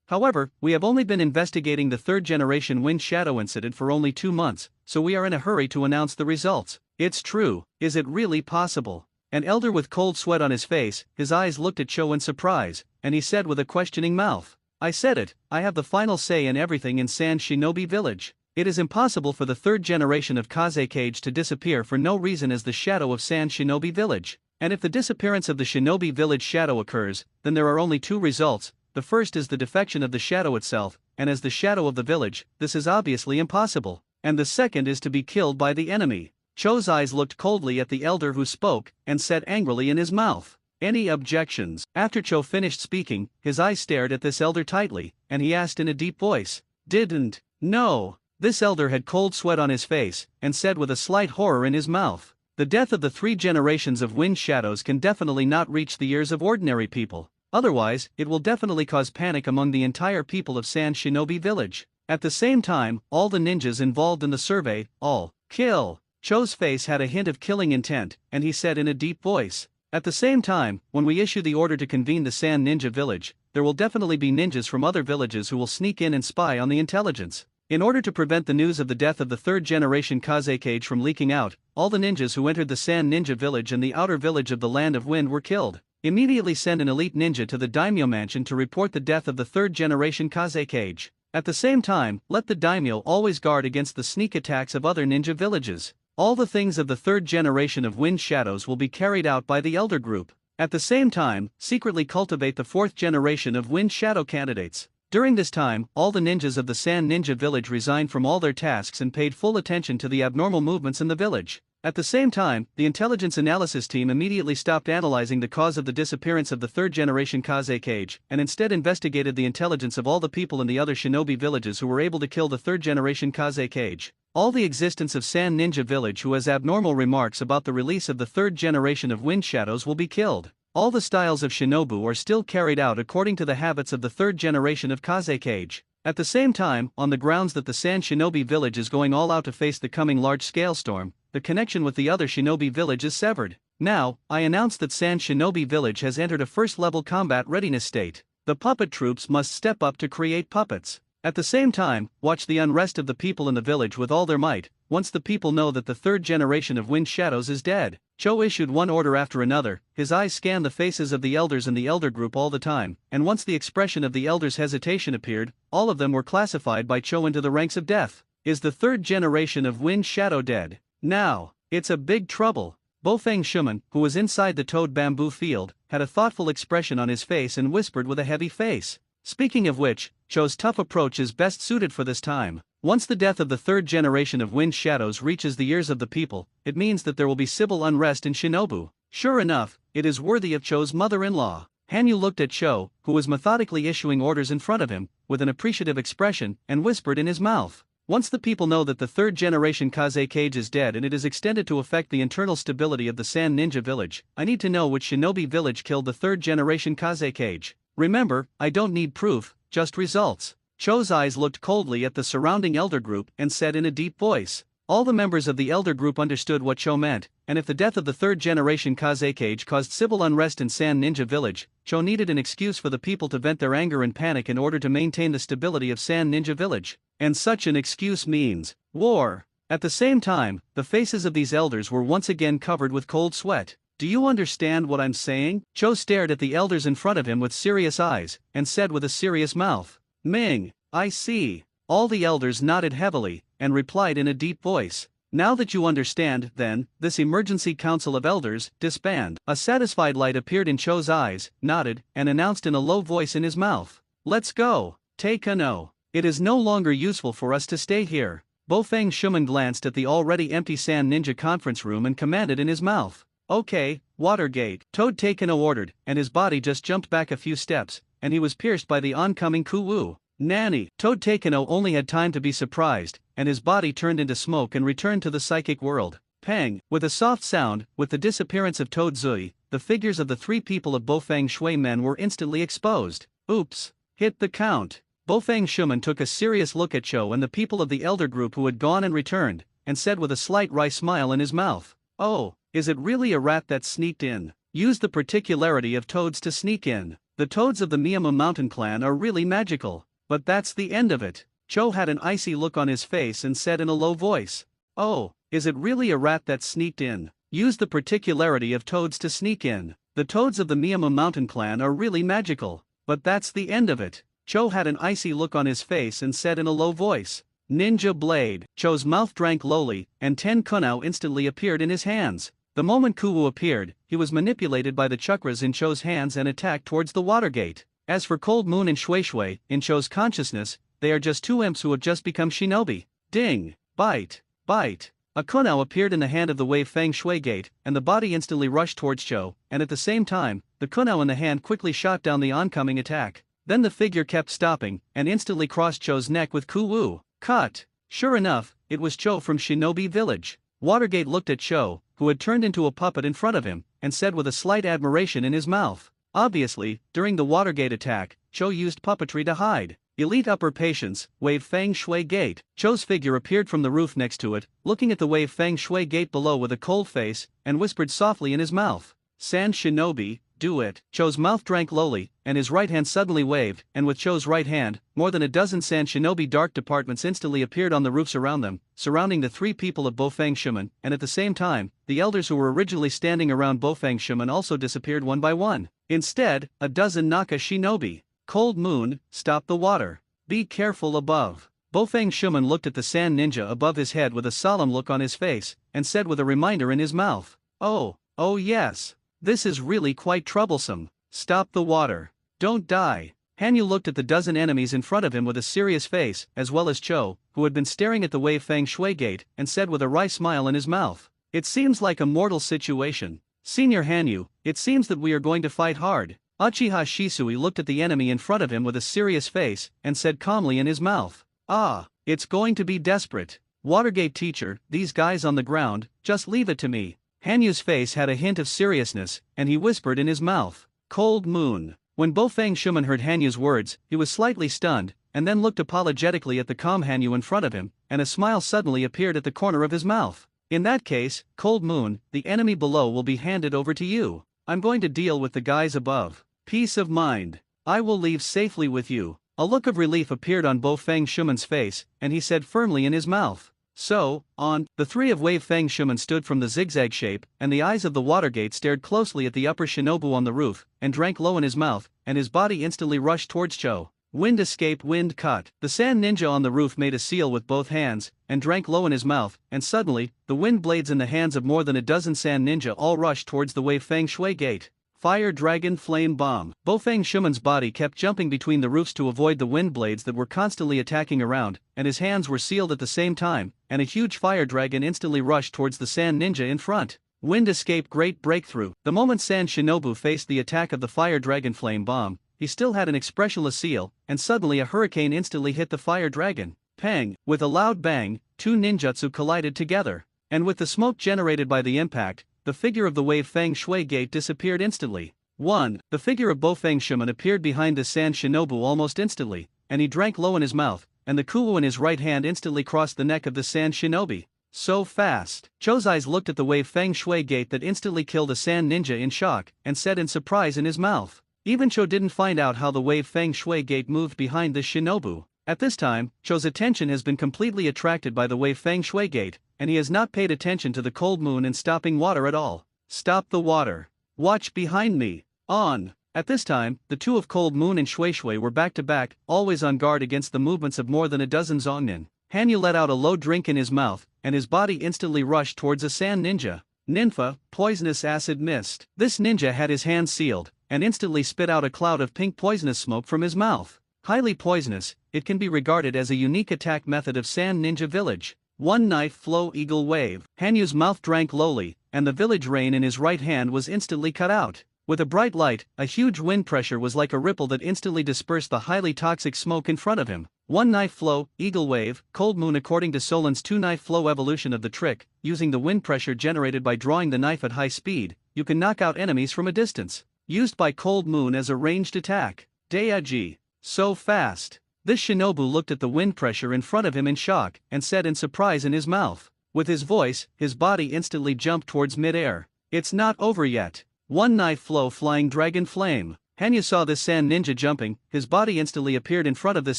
However, we have only been investigating the third generation wind shadow incident for only 2 months, so we are in a hurry to announce the results. It's true, is it really possible? An elder with cold sweat on his face, his eyes looked at Cho in surprise, and he said with a questioning mouth. I said it, I have the final say in everything in Sand Shinobi Village. It is impossible for the third generation of Kaze Cage to disappear for no reason as the shadow of Sand Shinobi Village. And if the disappearance of the Shinobi Village shadow occurs, then there are only 2 results. The first is the defection of the shadow itself, and as the shadow of the village, this is obviously impossible. And the second is to be killed by the enemy. Cho's eyes looked coldly at the elder who spoke, and said angrily in his mouth. Any objections? After Cho finished speaking, his eyes stared at this elder tightly, and he asked in a deep voice. Didn't? No. This elder had cold sweat on his face, and said with a slight horror in his mouth. The death of the 3 generations of wind shadows can definitely not reach the ears of ordinary people. Otherwise, it will definitely cause panic among the entire people of Sand Shinobi Village. At the same time, all the ninjas involved in the survey, all, kill. Cho's face had a hint of killing intent, and he said in a deep voice. At the same time, when we issue the order to convene the Sand Ninja Village, there will definitely be ninjas from other villages who will sneak in and spy on the intelligence. In order to prevent the news of the death of the third generation Kaze Cage from leaking out, all the ninjas who entered the Sand Ninja Village and the outer village of the Land of Wind were killed. Immediately send an elite ninja to the daimyo mansion to report the death of the third generation Kaze Cage. At the same time, let the daimyo always guard against the sneak attacks of other ninja villages. All the things of the third generation of wind shadows will be carried out by the elder group. At the same time, secretly cultivate the fourth generation of wind shadow candidates. During this time, all the ninjas of the Sand Ninja Village resigned from all their tasks and paid full attention to the abnormal movements in the village. At the same time, the intelligence analysis team immediately stopped analyzing the cause of the disappearance of the third generation Kaze Cage, and instead investigated the intelligence of all the people in the other shinobi villages who were able to kill the third generation Kaze Cage. All the existence of Sand Ninja Village who has abnormal remarks about the release of the third generation of wind shadows will be killed. All the styles of shinobu are still carried out according to the habits of the third generation of Kaze Cage. At the same time, on the grounds that the Sand Shinobi Village is going all out to face the coming large-scale storm, the connection with the other shinobi village is severed. Now, I announce that Sand Shinobi Village has entered a first-level combat readiness state. The puppet troops must step up to create puppets. At the same time, watch the unrest of the people in the village with all their might. Once the people know that the third generation of Wind Shadows is dead, Cho issued one order after another. His eyes scanned the faces of the elders in the elder group all the time, and once the expression of the elders' hesitation appeared, all of them were classified by Cho into the ranks of death. Is the third generation of Wind Shadow dead? Now, it's a big trouble. Bofeng Shuman, who was inside the toad bamboo field, had a thoughtful expression on his face and whispered with a heavy face. Speaking of which, Cho's tough approach is best suited for this time. Once the death of the third generation of Wind Shadows reaches the ears of the people, it means that there will be civil unrest in Shinobu. Sure enough, it is worthy of Cho's mother-in-law. Hanyu looked at Cho, who was methodically issuing orders in front of him, with an appreciative expression, and whispered in his mouth. Once the people know that the third generation Kaze Cage is dead and it is extended to affect the internal stability of the Sand Ninja Village, I need to know which shinobi village killed the third generation Kaze Cage. Remember, I don't need proof, just results. Cho's eyes looked coldly at the surrounding elder group and said in a deep voice. All the members of the elder group understood what Cho meant, and if the death of the third generation Kaze Cage caused civil unrest in Sand Ninja Village, Cho needed an excuse for the people to vent their anger and panic in order to maintain the stability of Sand Ninja Village. And such an excuse means war. At the same time, the faces of these elders were once again covered with cold sweat. Do you understand what I'm saying? Cho stared at the elders in front of him with serious eyes, and said with a serious mouth, Ming, I see. All the elders nodded heavily, and replied in a deep voice. Now that you understand, then, this emergency council of elders, disband. A satisfied light appeared in Cho's eyes, nodded, and announced in a low voice in his mouth. Let's go. Take a no. It is no longer useful for us to stay here. Bofeng Shuman glanced at the already empty Sand Ninja conference room and commanded in his mouth. Okay, Watergate. Toad Takano ordered, and his body just jumped back a few steps, and he was pierced by the oncoming Kuwu. Nanny! Toad Takano only had time to be surprised, and his body turned into smoke and returned to the psychic world. Pang! With a soft sound, with the disappearance of Toad Zui, the figures of the three people of Bofang Shui men were instantly exposed. Oops! Hit the count. Bofang Shuman took a serious look at Cho and the people of the elder group who had gone and returned, and said with a slight wry smile in his mouth, "Oh, is it really a rat that sneaked in? Use the particularity of toads to sneak in. The toads of the Miyama mountain clan are really magical. But that's the end of it." Cho had an icy look on his face and said in a low voice, "Oh, is it really a rat that sneaked in? Use the particularity of toads to sneak in. The toads of the Miyama mountain clan are really magical. But that's the end of it." Cho had an icy look on his face and said in a low voice, "Ninja blade." Cho's mouth drank lowly, and 10 kunao instantly appeared in his hands. The moment Kuwu appeared, he was manipulated by the chakras in Cho's hands and attacked towards the water gate. As for Cold Moon and Shui Shui, in Cho's consciousness, they are just two imps who have just become shinobi. Ding! Bite! Bite! A kunao appeared in the hand of the Wave Feng Shui gate, and the body instantly rushed towards Cho, and at the same time, the kunao in the hand quickly shot down the oncoming attack. Then the figure kept stopping, and instantly crossed Cho's neck with Kuwu. Cut! Sure enough, it was Cho from Shinobi Village. Watergate looked at Cho, who had turned into a puppet in front of him, and said with a slight admiration in his mouth. Obviously, during the Watergate attack, Cho used puppetry to hide. Elite Upper Patience, Wave Feng Shui Gate. Cho's figure appeared from the roof next to it, looking at the Wave Feng Shui Gate below with a cold face, and whispered softly in his mouth, "Sand Shinobi, do it." Cho's mouth drank lowly, and his right hand suddenly waved, and with Cho's right hand, more than a dozen Sand Shinobi dark departments instantly appeared on the roofs around them, surrounding the three people of Bofang Shuman, and at the same time, the elders who were originally standing around Bofang Shuman also disappeared one by one. Instead, a dozen Naka Shinobi. Cold Moon, stop the water. Be careful above. Bofang Shuman looked at the sand ninja above his head with a solemn look on his face, and said with a reminder in his mouth, "Oh yes. This is really quite troublesome. Stop the water. Don't die." Hanyu looked at the dozen enemies in front of him with a serious face, as well as Cho, who had been staring at the Wave Feng Shui gate, and said with a wry smile in his mouth, "It seems like a mortal situation. Senior Hanyu, it seems that we are going to fight hard." Uchiha Shisui looked at the enemy in front of him with a serious face, and said calmly in his mouth, "Ah, it's going to be desperate. Watergate teacher, these guys on the ground, just leave it to me." Hanyu's face had a hint of seriousness, and he whispered in his mouth, "Cold Moon." When Bofang Shuman heard Hanyu's words, he was slightly stunned, and then looked apologetically at the calm Hanyu in front of him, and a smile suddenly appeared at the corner of his mouth. "In that case, Cold Moon, the enemy below will be handed over to you. I'm going to deal with the guys above. Peace of mind. I will leave safely with you." A look of relief appeared on Bofang Shuman's face, and he said firmly in his mouth, "So, on." The three of Wave Feng Shuman stood from the zigzag shape, and the eyes of the Watergate stared closely at the upper shinobu on the roof, and drank low in his mouth, and his body instantly rushed towards Cho. Wind escape, wind cut. The sand ninja on the roof made a seal with both hands, and drank low in his mouth, and suddenly, the wind blades in the hands of more than a dozen sand ninja all rushed towards the Wave Feng Shui gate. Fire Dragon Flame Bomb. Bofang Shuman's body kept jumping between the roofs to avoid the wind blades that were constantly attacking around, and his hands were sealed at the same time, and a huge fire dragon instantly rushed towards the sand ninja in front. Wind escape, great breakthrough. The moment Sand Shinobu faced the attack of the Fire Dragon Flame Bomb, he still had an expressionless seal, and suddenly a hurricane instantly hit the fire dragon. Pang! With a loud bang, two ninjutsu collided together, and with the smoke generated by the impact, the figure of the Wave Feng Shui gate disappeared instantly. 1. The figure of Bofang Shuman appeared behind the Sand Shinobu almost instantly, and he drank low in his mouth, and the kuwu in his right hand instantly crossed the neck of the Sand Shinobi. So fast. Cho's eyes looked at the Wave Feng Shui gate that instantly killed a sand ninja in shock, and said in surprise in his mouth. Even Cho didn't find out how the Wave Feng Shui gate moved behind the shinobu. At this time, Cho's attention has been completely attracted by the Wave Feng Shui gate, and he has not paid attention to the Cold Moon and stopping water at all. Stop the water. Watch behind me. On. At this time, the two of Cold Moon and Shui Shui were back to back, always on guard against the movements of more than a dozen Zongnin. Hanyu let out a low drink in his mouth, and his body instantly rushed towards a sand ninja. Ninfa, Poisonous Acid Mist. This ninja had his hands sealed, and instantly spit out a cloud of pink poisonous smoke from his mouth. Highly poisonous, it can be regarded as a unique attack method of Sand Ninja Village. One Knife Flow Eagle Wave. Hanyu's mouth drank lowly, and the village rain in his right hand was instantly cut out. With a bright light, a huge wind pressure was like a ripple that instantly dispersed the highly toxic smoke in front of him. One knife flow, eagle wave, cold moon. According to Solan's two-knife flow evolution of the trick, using the wind pressure generated by drawing the knife at high speed, you can knock out enemies from a distance. Used by cold moon as a ranged attack. Daiji. So fast. This shinobu looked at the wind pressure in front of him in shock and said in surprise in his mouth. With his voice, his body instantly jumped towards mid-air. It's not over yet. One knife flow flying dragon flame. Hanyu saw this sand ninja jumping, his body instantly appeared in front of this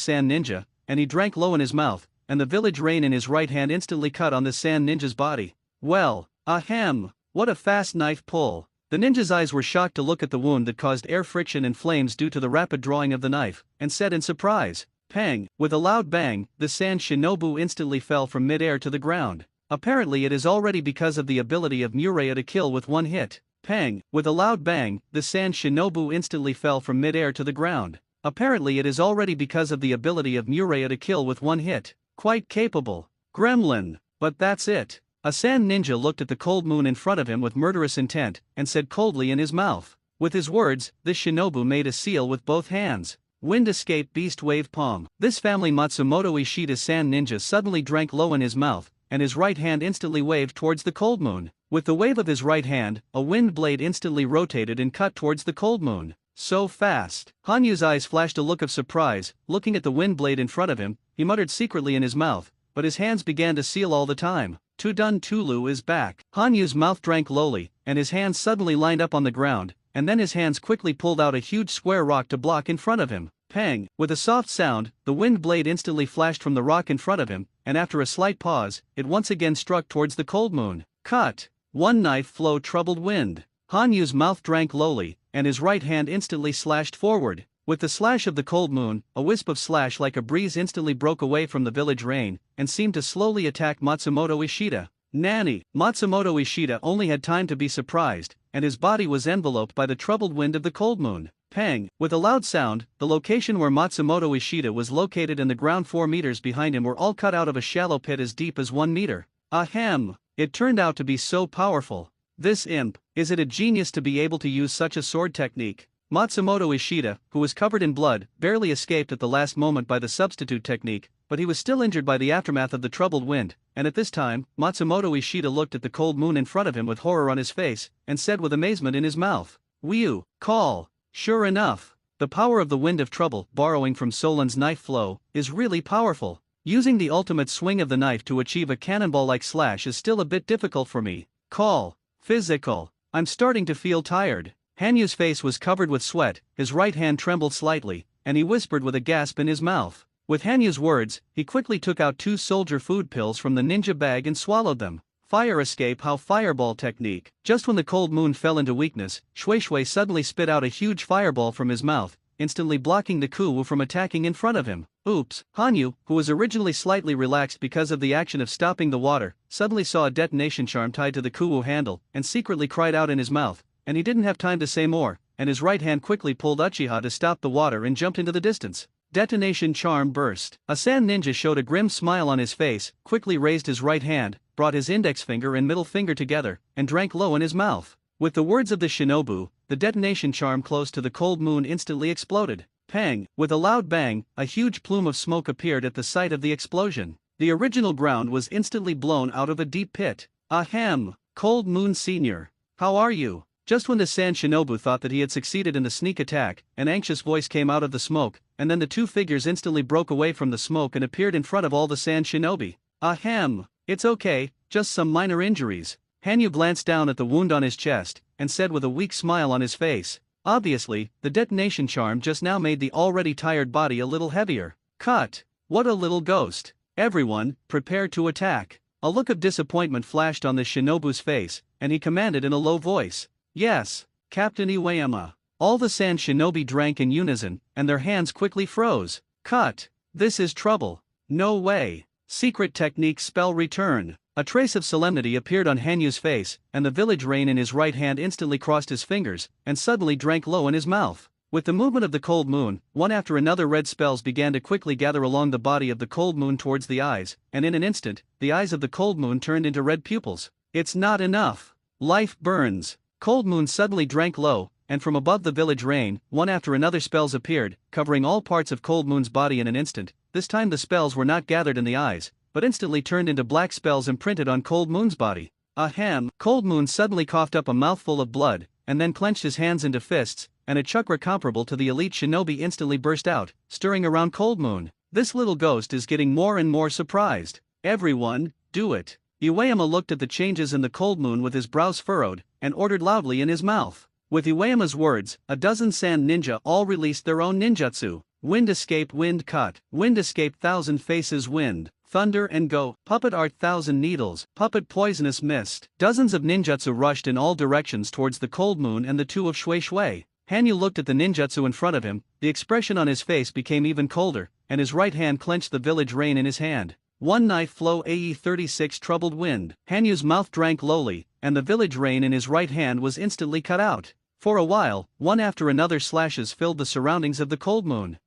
sand ninja, and he drank low in his mouth, and the village rain in his right hand instantly cut on this sand ninja's body. Well, ahem, what a fast knife pull. The ninja's eyes were shocked to look at the wound that caused air friction and flames due to the rapid drawing of the knife, and said in surprise, pang. With a loud bang, the sand shinobu instantly fell from mid-air to the ground. Apparently it is already because of the ability of Muraya to kill with one hit. Pang. With a loud bang, the sand shinobu instantly fell from mid-air to the ground. Apparently it is already because of the ability of Muraya to kill with one hit. Quite capable. Gremlin. But that's it. A sand ninja looked at the cold moon in front of him with murderous intent, and said coldly in his mouth. With his words, this shinobu made a seal with both hands. Wind escape beast wave palm. This family Matsumoto Ishida's sand ninja suddenly drank low in his mouth, and his right hand instantly waved towards the cold moon. With the wave of his right hand, a wind blade instantly rotated and cut towards the cold moon. So fast. Hanyu's eyes flashed a look of surprise, looking at the wind blade in front of him. He muttered secretly in his mouth, but his hands began to seal all the time. Tudun Tulu is back. Hanyu's mouth drank lowly, and his hands suddenly lined up on the ground, and then his hands quickly pulled out a huge square rock to block in front of him. Pang. With a soft sound, the wind blade instantly flashed from the rock in front of him, and after a slight pause, it once again struck towards the cold moon. Cut. One knife flow troubled wind. Hanyu's mouth drank lowly, and his right hand instantly slashed forward. With the slash of the cold moon, a wisp of slash like a breeze instantly broke away from the village rain, and seemed to slowly attack Matsumoto Ishida. Nanny. Matsumoto Ishida only had time to be surprised, and his body was enveloped by the troubled wind of the cold moon. Pang. With a loud sound, the location where Matsumoto Ishida was located and the ground 4 meters behind him were all cut out of a shallow pit as deep as 1 meter. Ahem. It turned out to be so powerful. This imp, is it a genius to be able to use such a sword technique? Matsumoto Ishida, who was covered in blood, barely escaped at the last moment by the substitute technique, but he was still injured by the aftermath of the troubled wind, and at this time, Matsumoto Ishida looked at the cold moon in front of him with horror on his face, and said with amazement in his mouth, Whew, call. Sure enough, the power of the wind of trouble, borrowing from Solan's knife flow, is really powerful. Using the ultimate swing of the knife to achieve a cannonball-like slash is still a bit difficult for me. Call. Physical. I'm starting to feel tired. Hanyu's face was covered with sweat, his right hand trembled slightly, and he whispered with a gasp in his mouth. With Hanyu's words, he quickly took out 2 soldier food pills from the ninja bag and swallowed them. Fire escape how fireball technique. Just when the cold moon fell into weakness, Shui Shui suddenly spit out a huge fireball from his mouth, instantly blocking the Kuwu from attacking in front of him. Oops. Hanyu, who was originally slightly relaxed because of the action of stopping the water, suddenly saw a detonation charm tied to the Kuwu handle, and secretly cried out in his mouth, and he didn't have time to say more, and his right hand quickly pulled Uchiha to stop the water and jumped into the distance. Detonation charm burst. A sand ninja showed a grim smile on his face, quickly raised his right hand, brought his index finger and middle finger together, and drank low in his mouth. With the words of the shinobu, the detonation charm close to the cold moon instantly exploded. Pang. With a loud bang, a huge plume of smoke appeared at the site of the explosion. The original ground was instantly blown out of a deep pit. Ahem. Cold Moon Senior. How are you? Just when the sand shinobu thought that he had succeeded in the sneak attack, an anxious voice came out of the smoke, and then the 2 figures instantly broke away from the smoke and appeared in front of all the sand shinobi. Ahem. It's okay, just some minor injuries. Hanyu glanced down at the wound on his chest, and said with a weak smile on his face. Obviously, the detonation charm just now made the already tired body a little heavier. Cut. What a little ghost. Everyone, prepare to attack. A look of disappointment flashed on the shinobu's face, and he commanded in a low voice. Yes, Captain Iwayama. All the sand shinobi drank in unison, and their hands quickly froze. Cut. This is trouble. No way. Secret technique spell return. A trace of solemnity appeared on Hanyu's face, and the village rain in his right hand instantly crossed his fingers, and suddenly drank low in his mouth. With the movement of the cold moon, one after another red spells began to quickly gather along the body of the cold moon towards the eyes, and in an instant, the eyes of the cold moon turned into red pupils. It's not enough. Life burns. Cold moon suddenly drank low, and from above the village rain, one after another spells appeared, covering all parts of Cold Moon's body in an instant. This time the spells were not gathered in the eyes, but instantly turned into black spells imprinted on Cold Moon's body. Ahem! Cold Moon suddenly coughed up a mouthful of blood, and then clenched his hands into fists, and a chakra comparable to the elite shinobi instantly burst out, stirring around Cold Moon. This little ghost is getting more and more surprised. Everyone, do it. Iwayama looked at the changes in the Cold Moon with his brows furrowed, and ordered loudly in his mouth. With Iwayama's words, a dozen sand ninja all released their own ninjutsu. Wind escape, wind cut, wind escape, thousand faces, wind, thunder and go, puppet art, thousand needles, puppet, poisonous mist. Dozens of ninjutsu rushed in all directions towards the Cold Moon and the two of Shui Shui. Hanyu looked at the ninjutsu in front of him, the expression on his face became even colder, and his right hand clenched the village rein in his hand. One knife flow AE 36 troubled wind. Hanyu's mouth drank lowly, and the village rein in his right hand was instantly cut out. For a while, one after another slashes filled the surroundings of the Cold Moon.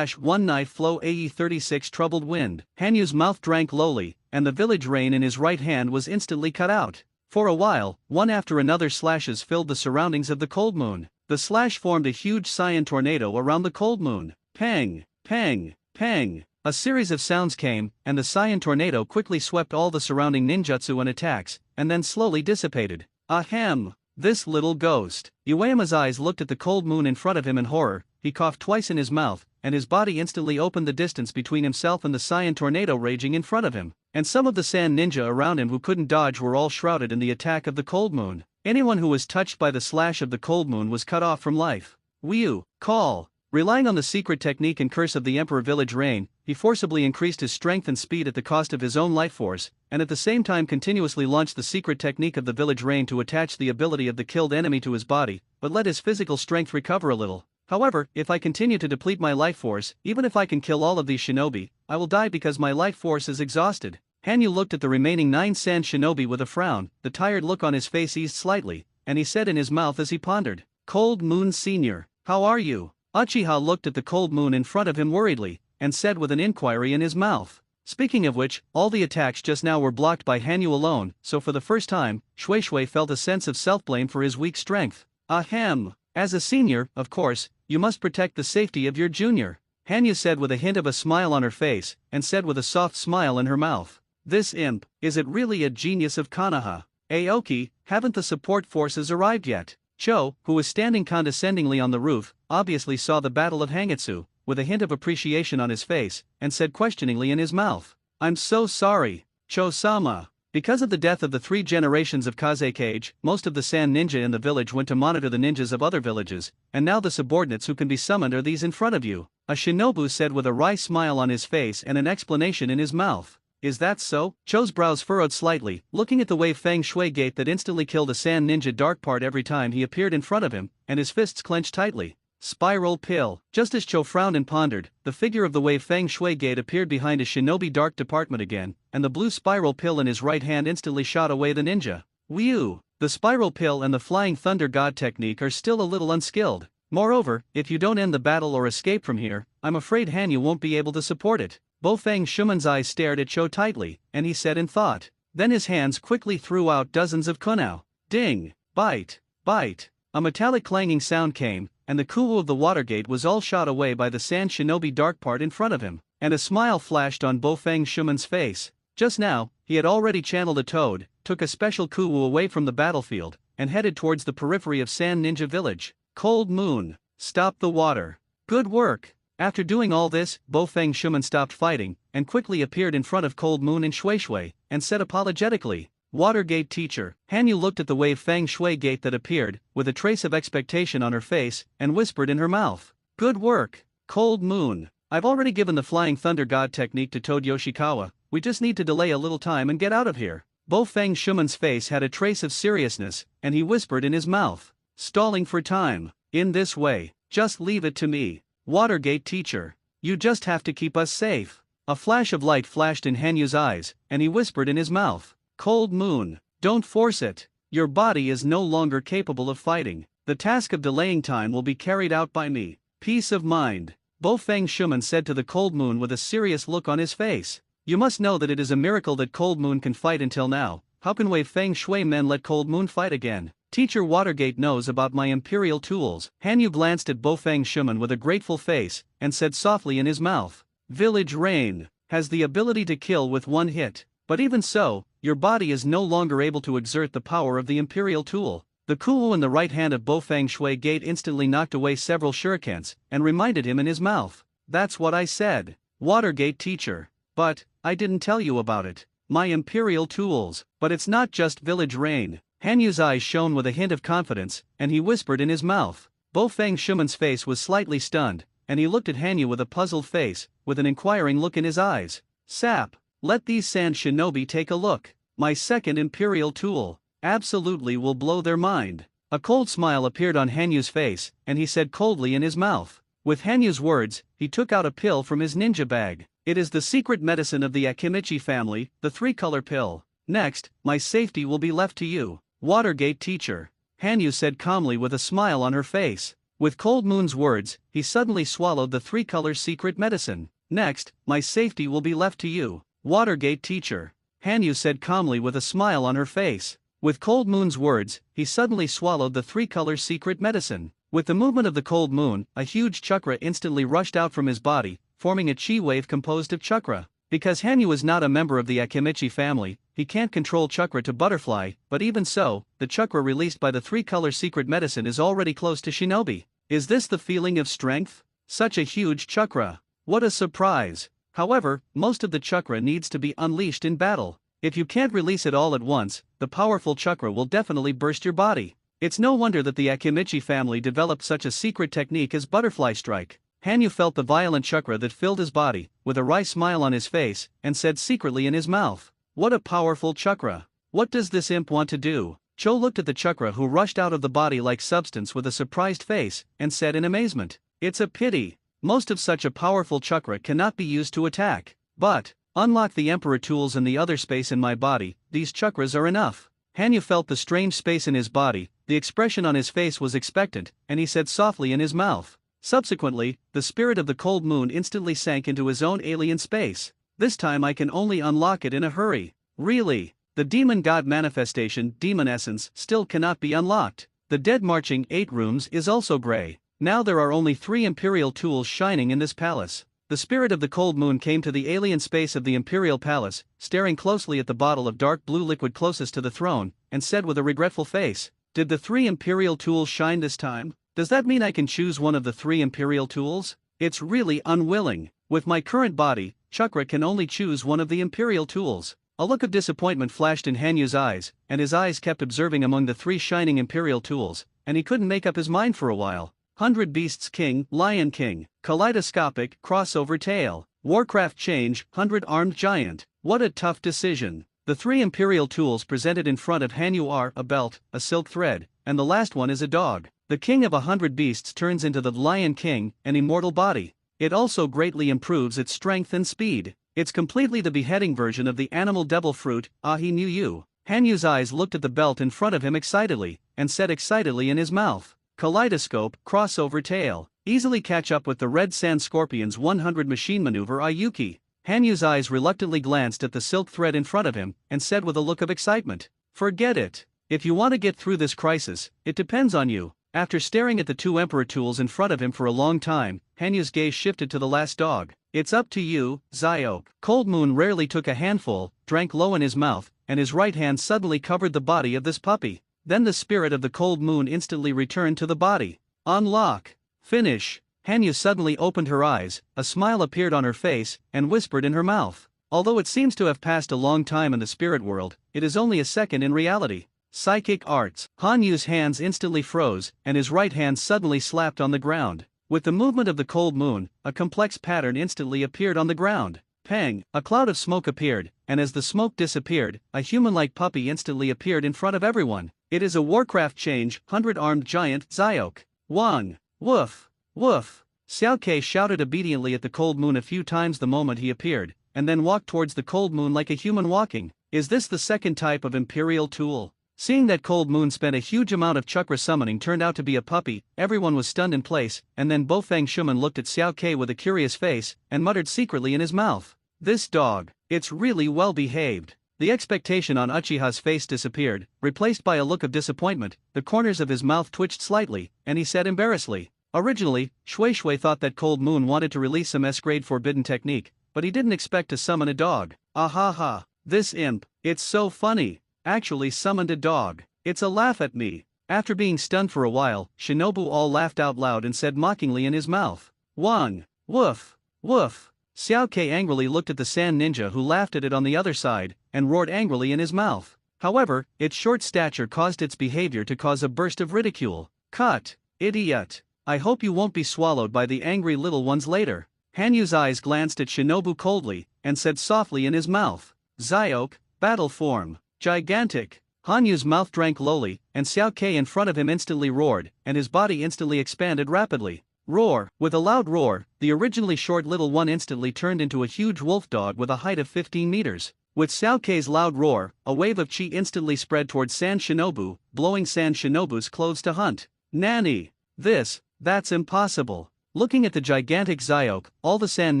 One knife flow AE 36 troubled wind. Hanyu's mouth drank lowly, and the village rein in his right hand was instantly cut out. For a while, one after another slashes filled the surroundings of the Cold Moon. The slash formed a huge cyan tornado around the Cold Moon. Pang! Pang! Pang! A series of sounds came, and the cyan tornado quickly swept all the surrounding ninjutsu and attacks, and then slowly dissipated. Ahem! This little ghost. Iwayama's eyes looked at the Cold Moon in front of him in horror. He coughed twice in his mouth, and his body instantly opened the distance between himself and the cyan tornado raging in front of him. And some of the sand ninja around him who couldn't dodge were all shrouded in the attack of the Cold Moon. Anyone who was touched by the slash of the Cold Moon was cut off from life. Wyu, call! Relying on the secret technique and curse of the Emperor Village Rain, he forcibly increased his strength and speed at the cost of his own life force, and at the same time continuously launched the secret technique of the Village Rain to attach the ability of the killed enemy to his body, but let his physical strength recover a little. However, if I continue to deplete my life force, even if I can kill all of these shinobi, I will die because my life force is exhausted. Hanyu looked at the remaining 9 sand shinobi with a frown. The tired look on his face eased slightly, and he said in his mouth as he pondered, "Cold Moon Senior, how are you?" Uchiha looked at the Cold Moon in front of him worriedly, and said with an inquiry in his mouth. Speaking of which, all the attacks just now were blocked by Hanyu alone, so for the first time, Shui Shui felt a sense of self-blame for his weak strength. Ahem! As a senior, of course, you must protect the safety of your junior, Hanyu said with a hint of a smile on her face, and said with a soft smile in her mouth. This imp, is it really a genius of Konoha? Aoki, haven't the support forces arrived yet? Cho, who was standing condescendingly on the roof, obviously saw the battle of Hangitsu, with a hint of appreciation on his face, and said questioningly in his mouth, "I'm so sorry, Cho-sama." Because of the death of the 3 generations of Kazekage, most of the sand ninja in the village went to monitor the ninjas of other villages, and now the subordinates who can be summoned are these in front of you, a shinobu said with a wry smile on his face and an explanation in his mouth. Is that so? Cho's brows furrowed slightly, looking at the wave Feng Shui gate that instantly killed a sand ninja dark part every time he appeared in front of him, and his fists clenched tightly. Spiral pill. Just as Cho frowned and pondered, the figure of the wave Feng Shui gate appeared behind his shinobi dark department again, and the blue spiral pill in his right hand instantly shot away the ninja. Whew! The spiral pill and the flying thunder god technique are still a little unskilled. Moreover, if you don't end the battle or escape from here, I'm afraid Hanyu won't be able to support it. Bofeng Shuman's eyes stared at Cho tightly, and he said in thought. Then his hands quickly threw out dozens of kunao. Ding! Bite! Bite! A metallic clanging sound came, and the kuwu of the water gate was all shot away by the sand shinobi dark part in front of him, and a smile flashed on Bofeng Shuman's face. Just now, he had already channeled a toad, took a special kuwu away from the battlefield, and headed towards the periphery of Sand Ninja Village. Cold Moon, stop the water. Good work! After doing all this, Bofeng Shuman stopped fighting, and quickly appeared in front of Cold Moon and Shui Shui, and said apologetically, "Water Gate teacher." Hanyu looked at the wave Feng Shui gate that appeared, with a trace of expectation on her face, and whispered in her mouth, "Good work, Cold Moon. I've already given the Flying Thunder God technique to Toad Yoshikawa, we just need to delay a little time and get out of here." Bofeng Shuman's face had a trace of seriousness, and he whispered in his mouth, "Stalling for time, in this way, just leave it to me. Watergate teacher, you just have to keep us safe." A flash of light flashed in Hanyu's eyes, and he whispered in his mouth, "Cold Moon, don't force it. Your body is no longer capable of fighting. The task of delaying time will be carried out by me. Peace of mind." Bofeng Shuman said to the Cold Moon with a serious look on his face. You must know that it is a miracle that Cold Moon can fight until now, How can Wei Feng Shui men let Cold Moon fight again? Teacher Watergate knows about my imperial tools. Hanyu glanced at Bofeng Shuman with a grateful face, and said softly in his mouth, Village Rain has the ability to kill with one hit. But even so, your body is no longer able to exert the power of the imperial tool. The kuo in the right hand of Bofeng Shui Gate instantly knocked away several shurikens, and reminded him in his mouth. That's what I said. Watergate teacher. But, I didn't tell you about it. My imperial tools. But it's not just Village Rain. Hanyu's eyes shone with a hint of confidence, and he whispered in his mouth. Bofeng Shuman's face was slightly stunned, and he looked at Hanyu with a puzzled face, with an inquiring look in his eyes. Sap, let these sand shinobi take a look. My second imperial tool absolutely will blow their mind. A cold smile appeared on Hanyu's face, and he said coldly in his mouth. With Hanyu's words, he took out a pill from his ninja bag. It is the secret medicine of the Akimichi family, the three-color pill. Next, my safety will be left to you. Watergate teacher. Hanyu said calmly with a smile on her face. With Cold Moon's words, he suddenly swallowed the three-color secret medicine. Next, my safety will be left to you. Watergate teacher. Hanyu said calmly with a smile on her face. With Cold Moon's words, he suddenly swallowed the three-color secret medicine. With the movement of the Cold Moon, a huge chakra instantly rushed out from his body, forming a chi wave composed of chakra. Because Hanyu is not a member of the Akimichi family, he can't control chakra to butterfly, but even so, the chakra released by the three-color secret medicine is already close to shinobi. Is this the feeling of strength? Such a huge chakra. What a surprise. However, most of the chakra needs to be unleashed in battle. If you can't release it all at once, the powerful chakra will definitely burst your body. It's no wonder that the Akimichi family developed such a secret technique as butterfly strike. Hanyu felt the violent chakra that filled his body, with a wry smile on his face, and said secretly in his mouth, What a powerful chakra. What does this imp want to do? Cho looked at the chakra who rushed out of the body like substance with a surprised face, and said in amazement, It's a pity. Most of such a powerful chakra cannot be used to attack. But, unlock the emperor tools and the other space in my body, these chakras are enough. Hanyu felt the strange space in his body, the expression on his face was expectant, and he said softly in his mouth. Subsequently, the spirit of the Cold Moon instantly sank into his own alien space. This time I can only unlock it in a hurry. Really, the demon god manifestation, demon essence, still cannot be unlocked. The dead marching 8 rooms is also gray. Now there are only 3 imperial tools shining in this palace. The spirit of the Cold Moon came to the alien space of the imperial palace, staring closely at the bottle of dark blue liquid closest to the throne, and said with a regretful face, Did the 3 imperial tools shine this time? Does that mean I can choose one of the 3 imperial tools? It's really unwilling. With my current body, chakra can only choose one of the imperial tools. A look of disappointment flashed in Hanyu's eyes, and his eyes kept observing among the 3 shining imperial tools, and he couldn't make up his mind for a while. 100 Beasts King, Lion King, Kaleidoscopic, Crossover Tail, Warcraft Change, 100 Armed Giant. What a tough decision. The 3 imperial tools presented in front of Hanyu are a belt, a silk thread, and the last one is a dog. The king of 100 beasts turns into the Lion King, an immortal body. It also greatly improves its strength and speed. It's completely the beheading version of the animal devil fruit, Ahi Nu Yu. Hanyu's eyes looked at the belt in front of him excitedly, and said excitedly in his mouth, Kaleidoscope, Crossover Tail. Easily catch up with the Red Sand Scorpion's 100 machine maneuver Ayuki. Hanyu's eyes reluctantly glanced at the silk thread in front of him, and said with a look of excitement, Forget it. If you want to get through this crisis, it depends on you. After staring at the 2 emperor tools in front of him for a long time, Hanyu's gaze shifted to the last dog. It's up to you, Zyok. Cold Moon rarely took a handful, drank low in his mouth, and his right hand suddenly covered the body of this puppy. Then the spirit of the Cold Moon instantly returned to the body. Unlock. Finish. Hanyu suddenly opened her eyes, a smile appeared on her face, and whispered in her mouth. Although it seems to have passed a long time in the spirit world, it is only a second in reality. Psychic arts. Hanyu's hands instantly froze, and his right hand suddenly slapped on the ground. With the movement of the Cold Moon, a complex pattern instantly appeared on the ground. Pang! A cloud of smoke appeared, and as the smoke disappeared, a human-like puppy instantly appeared in front of everyone. It is a Warcraft Change, 100 Armed Giant, Zyok. Wang! Woof! Woof! Xiao Kei shouted obediently at the Cold Moon a few times the moment he appeared, and then walked towards the Cold Moon like a human walking. Is this the second type of imperial tool? Seeing that Cold Moon spent a huge amount of chakra summoning turned out to be a puppy, everyone was stunned in place, and then Bofeng Shuman looked at Xiao Kei with a curious face, and muttered secretly in his mouth, This dog, it's really well behaved. The expectation on Uchiha's face disappeared, replaced by a look of disappointment. The corners of his mouth twitched slightly, and he said embarrassedly. Originally, Shui Shui thought that Cold Moon wanted to release some S-grade forbidden technique, but he didn't expect to summon a dog. Ah ha ha, this imp, it's so funny, actually summoned a dog. It's a laugh at me. After being stunned for a while, Shinobu all laughed out loud and said mockingly in his mouth, "Wang, woof, woof." Xiao Kei angrily looked at the sand ninja who laughed at it on the other side, and roared angrily in his mouth. However, its short stature caused its behavior to cause a burst of ridicule. "Cut, idiot. I hope you won't be swallowed by the angry little ones later." Hanyu's eyes glanced at Shinobu coldly, and said softly in his mouth, "Zyok, battle form, gigantic." Hanyu's mouth drank lowly, and Xiao Kei in front of him instantly roared, and his body instantly expanded rapidly. Roar! With a loud roar, the originally short little one instantly turned into a huge wolf dog with a height of 15 meters. With Xiao Kei's loud roar, a wave of chi instantly spread towards Sand Shinobu, blowing Sand Shinobu's clothes to hunt. "Nanny! That's impossible." Looking at the gigantic Zyok, all the Sand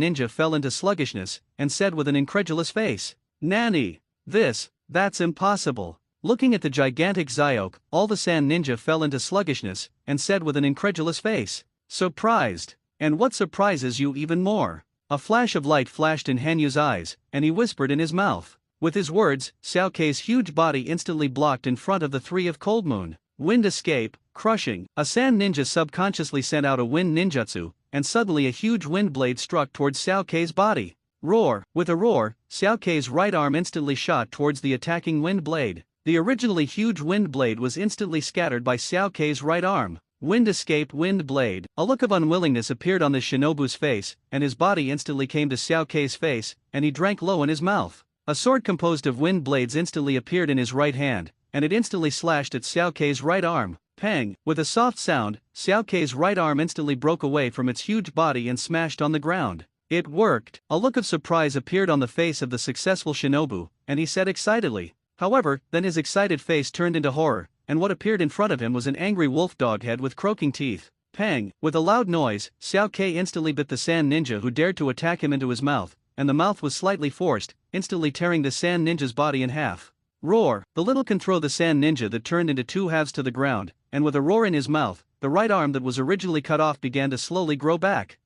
Ninja fell into sluggishness, and said with an incredulous face, "Nanny! That's impossible." Looking at the gigantic Zyok, all the Sand Ninja fell into sluggishness, and said with an incredulous face, "Surprised? And what surprises you even more?" A flash of light flashed in Hanyu's eyes, and he whispered in his mouth. With his words, Xiao Kei's huge body instantly blocked in front of the three of Cold Moon. Wind escape, crushing. A sand ninja subconsciously sent out a wind ninjutsu, and suddenly a huge wind blade struck towards Xiao Kei's body. Roar! With a roar, Xiao Kei's right arm instantly shot towards the attacking wind blade. The originally huge wind blade was instantly scattered by Xiao Kei's right arm. Wind escape, wind blade. A look of unwillingness appeared on the shinobu's face, and his body instantly came to Xiao Kei's face, and he drank low in his mouth. A sword composed of wind blades instantly appeared in his right hand, and it instantly slashed at Xiao Kei's right arm. Pang! With a soft sound, Xiao Kei's right arm instantly broke away from its huge body and smashed on the ground. It worked! A look of surprise appeared on the face of the successful shinobu, and he said excitedly. However, then his excited face turned into horror, and what appeared in front of him was an angry wolf dog head with croaking teeth. Pang! With a loud noise, Xiao Kei instantly bit the sand ninja who dared to attack him into his mouth, and the mouth was slightly forced, instantly tearing the sand ninja's body in half. Roar! The little can throw the sand ninja that turned into two halves to the ground, and with a roar in his mouth, the right arm that was originally cut off began to slowly grow back.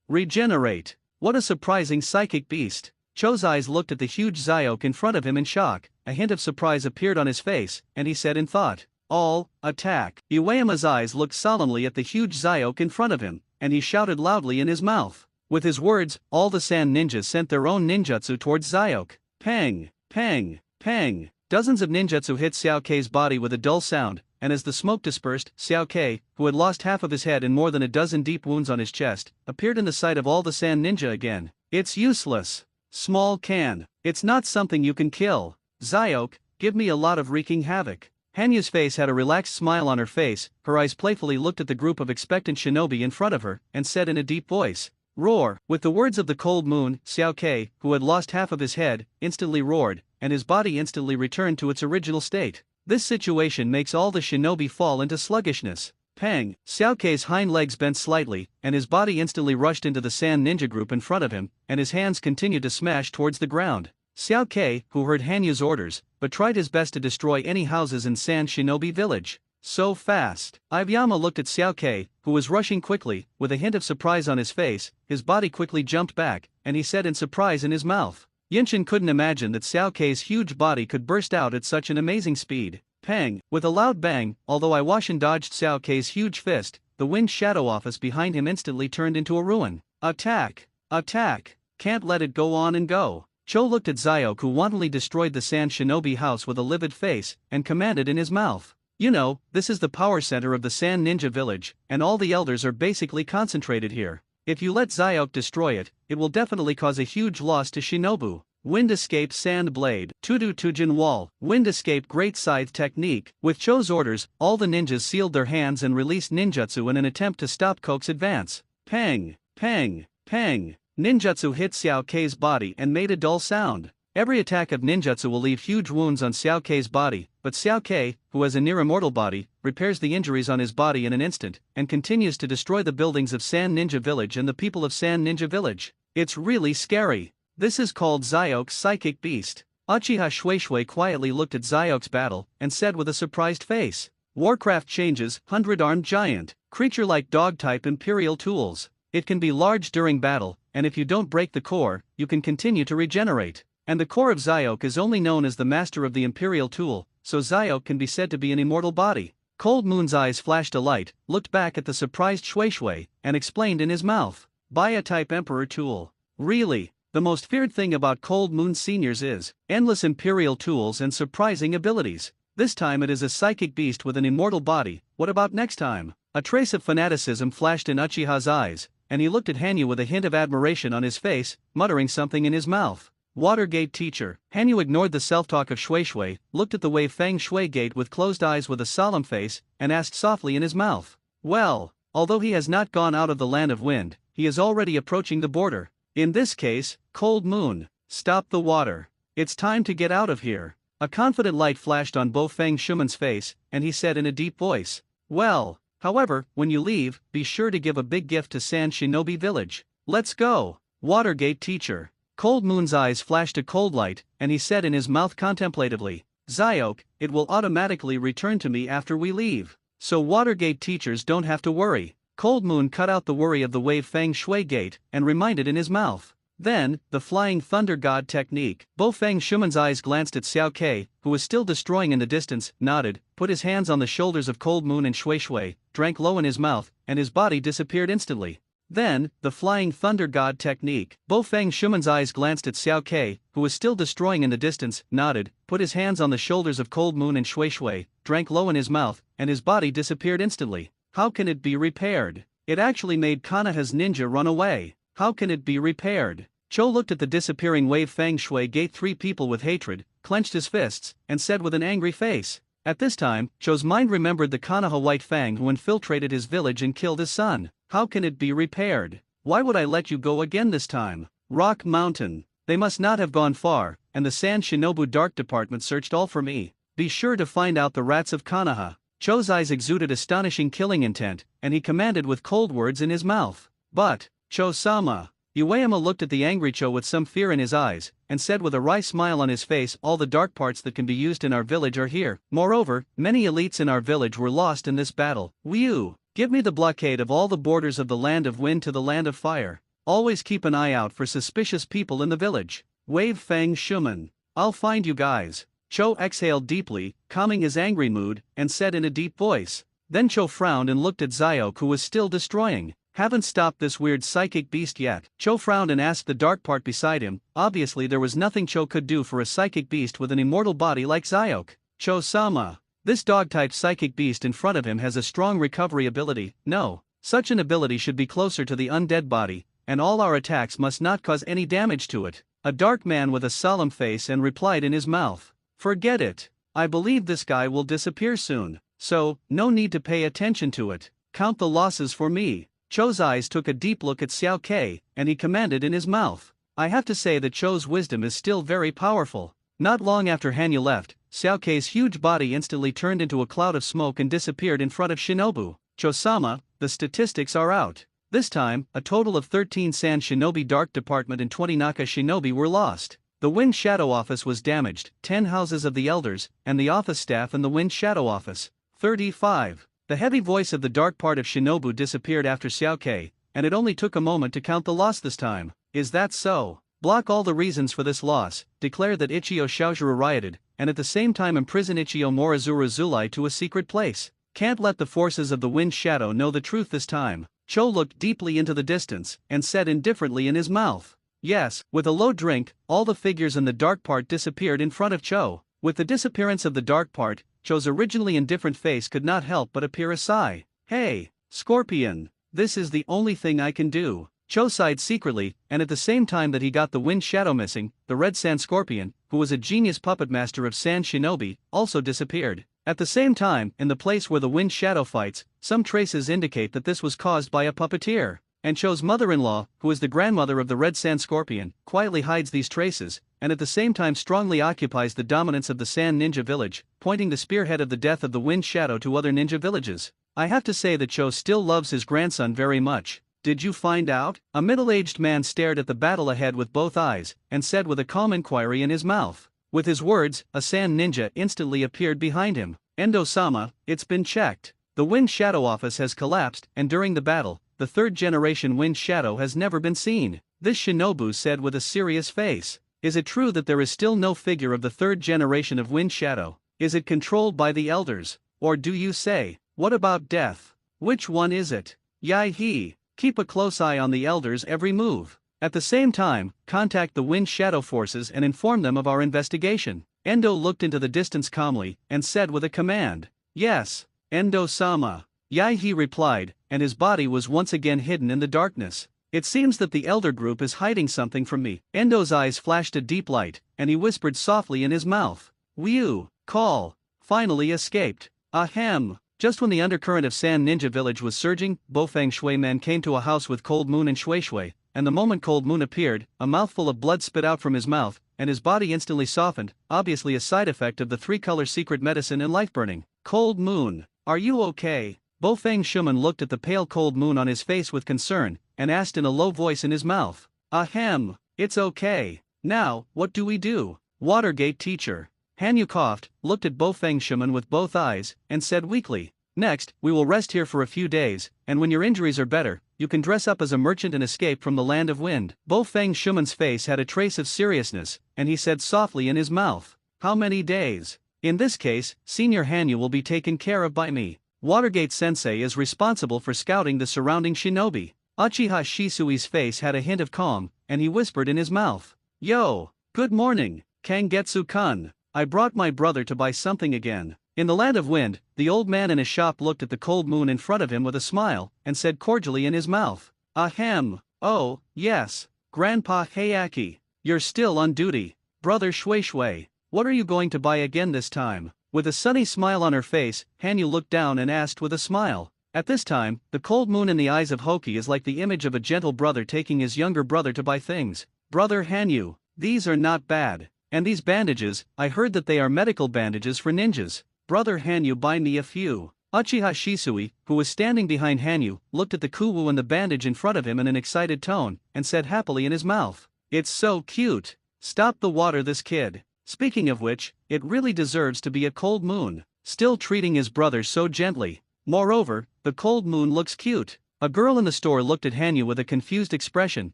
Regenerate! What a surprising psychic beast! Cho's eyes looked at the huge Zyok in front of him in shock, a hint of surprise appeared on his face, and he said in thought, "All, attack!" Iwayama's eyes looked solemnly at the huge Zyok in front of him, and he shouted loudly in his mouth. With his words, all the sand ninjas sent their own ninjutsu towards Zyok. Pang! Pang! Pang! Dozens of ninjutsu hit Xiao Kei's body with a dull sound, and as the smoke dispersed, Xiao Kei, who had lost half of his head and more than a dozen deep wounds on his chest, appeared in the sight of all the sand ninja again. "It's useless. Small can. It's not something you can kill. Zyok, give me a lot of wreaking havoc." Hanyu's face had a relaxed smile on her face, her eyes playfully looked at the group of expectant shinobi in front of her, and said in a deep voice, "Roar!" With the words of the cold moon, Xiao Kei, who had lost half of his head, instantly roared, and his body instantly returned to its original state. This situation makes all the shinobi fall into sluggishness. Pang! Xiao Kei's hind legs bent slightly, and his body instantly rushed into the sand ninja group in front of him, and his hands continued to smash towards the ground. Xiao Kei, who heard Hanyu's orders, but tried his best to destroy any houses in Sand Shinobi Village. So fast! Iwayama looked at Xiao Kei, who was rushing quickly, with a hint of surprise on his face. His body quickly jumped back, and he said in surprise in his mouth. Yinshin couldn't imagine that Xiao Kei's huge body could burst out at such an amazing speed. Pang! With a loud bang, although Iwashin dodged Xiao Kei's huge fist, the winged shadow office behind him instantly turned into a ruin. Attack! Attack! Can't let it go on and go. Cho looked at Zyok, who wantonly destroyed the Sand Shinobi house with a livid face, and commanded in his mouth. "You know, this is the power center of the Sand Ninja Village, and all the elders are basically concentrated here. If you let Zyok destroy it, it will definitely cause a huge loss to Shinobu." Wind escape sand blade, Tudu Tujin wall, wind escape great scythe technique. With Cho's orders, all the ninjas sealed their hands and released ninjutsu in an attempt to stop Koke's advance. Pang! Pang! Pang! Ninjutsu hit Xiao Kei's body and made a dull sound. Every attack of ninjutsu will leave huge wounds on Xiao Kei's body, but Xiao Kei, who has a near-immortal body, repairs the injuries on his body in an instant, and continues to destroy the buildings of Sand Ninja Village and the people of Sand Ninja Village. It's really scary. This is called Zyok's Psychic Beast. Uchiha Shueishui quietly looked at Zyok's battle and said with a surprised face. Warcraft changes, 100-armed giant, creature like dog-type imperial tools. It can be large during battle, and if you don't break the core, you can continue to regenerate. And the core of Zyok is only known as the master of the imperial tool, so Zyok can be said to be an immortal body. Cold Moon's eyes flashed a light, looked back at the surprised Shueishui, and explained in his mouth. Baya-type emperor tool. Really? The most feared thing about Cold Moon seniors is endless imperial tools and surprising abilities. This time it is a psychic beast with an immortal body. What about next time? A trace of fanaticism flashed in Uchiha's eyes, and he looked at Hanyu with a hint of admiration on his face, muttering something in his mouth. Watergate teacher. Hanyu ignored the self-talk of Shueishui, looked at the Wave Fang Shui Gate with closed eyes with a solemn face, and asked softly in his mouth. Well, although he has not gone out of the land of wind, he is already approaching the border. In this case, Cold Moon, stop the water. It's time to get out of here. A confident light flashed on Bo Fang Shuman's face, and he said in a deep voice. Well, however, when you leave, be sure to give a big gift to Sand Shinobi Village. Let's go. Watergate teacher. Cold Moon's eyes flashed a cold light, and he said in his mouth contemplatively. Zyok, it will automatically return to me after we leave. So Watergate teachers don't have to worry. Cold Moon cut out the worry of the Wave Fang Shui Gate, and reminded in his mouth. Then, the Flying Thunder God technique. Bo Fang Shuman's eyes glanced at Xiao Kei, who was still destroying in the distance, nodded, put his hands on the shoulders of Cold Moon and Shueishui, drank low in his mouth, and his body disappeared instantly. Then, the Flying Thunder God technique. Bo Fang Shuman's eyes glanced at Xiao Kei, who was still destroying in the distance, nodded, put his hands on the shoulders of Cold Moon and Shueishui, drank low in his mouth, and his body disappeared instantly. How can it be repaired? It actually made Konoha's ninja run away. How can it be repaired? Cho looked at the disappearing Wave Fang Shui Gate 3 people with hatred, clenched his fists, and said with an angry face. At this time, Cho's mind remembered the Konoha White Fang who infiltrated his village and killed his son. How can it be repaired? Why would I let you go again this time? Rock Mountain. They must not have gone far, and the Sand Shinobu Dark Department searched all for me. Be sure to find out the rats of Konoha. Cho's eyes exuded astonishing killing intent, and he commanded with cold words in his mouth. But, Cho-sama. Ueyama looked at the angry Cho with some fear in his eyes, and said with a wry smile on his face, all the dark parts that can be used in our village are here. Moreover, many elites in our village were lost in this battle. Whew! Give me the blockade of all the borders of the land of wind to the land of fire. Always keep an eye out for suspicious people in the village. Wave Fang Shuman. I'll find you guys. Cho exhaled deeply, calming his angry mood, and said in a deep voice. Then Cho frowned and looked at Zyok, who was still destroying. Haven't stopped this weird psychic beast yet. Cho frowned and asked the dark part beside him. Obviously there was nothing Cho could do for a psychic beast with an immortal body like Zyok. Cho-sama. This dog-type psychic beast in front of him has a strong recovery ability. No, such an ability should be closer to the undead body, and all our attacks must not cause any damage to it. A dark man with a solemn face and replied in his mouth. Forget it. I believe this guy will disappear soon, so, no need to pay attention to it. Count the losses for me. Cho's eyes took a deep look at Xiao Kei, and he commanded in his mouth. I have to say that Cho's wisdom is still very powerful. Not long after Hanyu left, Xiao Kei's huge body instantly turned into a cloud of smoke and disappeared in front of Shinobu. Cho-sama, the statistics are out. This time, a total of 13 Sand Shinobi Dark Department and 20 Naka Shinobi were lost. The Wind Shadow Office was damaged, 10 houses of the elders, and the office staff in the Wind Shadow Office. 35. The heavy voice of the dark part of Shinobu disappeared after Xiao Kei, and it only took a moment to count the loss this time. Is that so? Block all the reasons for this loss, declare that Ichio Shaojuro rioted, and at the same time imprison Ichio Morizuru Zulai to a secret place. Can't let the forces of the Wind Shadow know the truth this time. Cho looked deeply into the distance, and said indifferently in his mouth. Yes, with a low drink, all the figures in the dark part disappeared in front of Cho. With the disappearance of the dark part, Cho's originally indifferent face could not help but appear a sigh. Hey, Scorpion, this is the only thing I can do. Cho sighed secretly, and at the same time that he got the Wind Shadow missing, the Red Sand Scorpion, who was a genius puppet master of Sand Shinobi, also disappeared. At the same time, in the place where the Wind Shadow fights, some traces indicate that this was caused by a puppeteer. And Cho's mother-in-law, who is the grandmother of the Red Sand Scorpion, quietly hides these traces, and at the same time strongly occupies the dominance of the Sand Ninja Village, pointing the spearhead of the death of the Wind Shadow to other ninja villages. I have to say that Cho still loves his grandson very much. Did you find out? A middle-aged man stared at the battle ahead with both eyes, and said with a calm inquiry in his mouth. With his words, a sand ninja instantly appeared behind him. Endo-sama, it's been checked. The Wind Shadow office has collapsed, and during the battle, the third-generation Wind Shadow has never been seen. This shinobu said with a serious face. Is it true that there is still no figure of the third generation of Wind Shadow? Is it controlled by the elders? Or do you say, what about death? Which one is it? Yai-he, keep a close eye on the elders' every move. At the same time, contact the Wind Shadow forces and inform them of our investigation. Endo looked into the distance calmly, and said with a command, yes, Endo-sama. Yai-he replied, and his body was once again hidden in the darkness. It seems that the elder group is hiding something from me. Endo's eyes flashed a deep light, and he whispered softly in his mouth. Whew, call, finally escaped. Ahem. Just when the undercurrent of Sand Ninja Village was surging, Bofang Shui Man came to a house with Cold Moon and Shui Shui, and the moment Cold Moon appeared, a mouthful of blood spit out from his mouth, and his body instantly softened, obviously a side effect of the three-color secret medicine and life burning. Cold Moon, are you okay? Bofang Shuman looked at the pale Cold Moon on his face with concern, and asked in a low voice in his mouth. Ahem, it's okay. Now, what do we do? Watergate teacher. Hanyu coughed, looked at Bofang Shuman with both eyes, and said weakly, next, we will rest here for a few days, and when your injuries are better, you can dress up as a merchant and escape from the land of wind. Bofang Shuman's face had a trace of seriousness, and he said softly in his mouth, how many days? In this case, Senior Hanyu will be taken care of by me. Watergate Sensei is responsible for scouting the surrounding shinobi. Uchiha Shisui's face had a hint of calm, and he whispered in his mouth, yo, good morning, Kangetsu-kun. I brought my brother to buy something again. In the land of wind, the old man in his shop looked at the cold moon in front of him with a smile, and said cordially in his mouth, ahem, oh, yes, Grandpa Heiaki, you're still on duty. Brother Shui Shui, what are you going to buy again this time? With a sunny smile on her face, Hanyu looked down and asked with a smile. At this time, the cold moon in the eyes of Hoki is like the image of a gentle brother taking his younger brother to buy things. Brother Hanyu, these are not bad. And these bandages, I heard that they are medical bandages for ninjas. Brother Hanyu, buy me a few. Uchiha Shisui, who was standing behind Hanyu, looked at the kuwu and the bandage in front of him in an excited tone, and said happily in his mouth, it's so cute. Stop the water this kid. Speaking of which, it really deserves to be a cold moon. Still treating his brother so gently. Moreover, the cold moon looks cute. A girl in the store looked at Hanyu with a confused expression,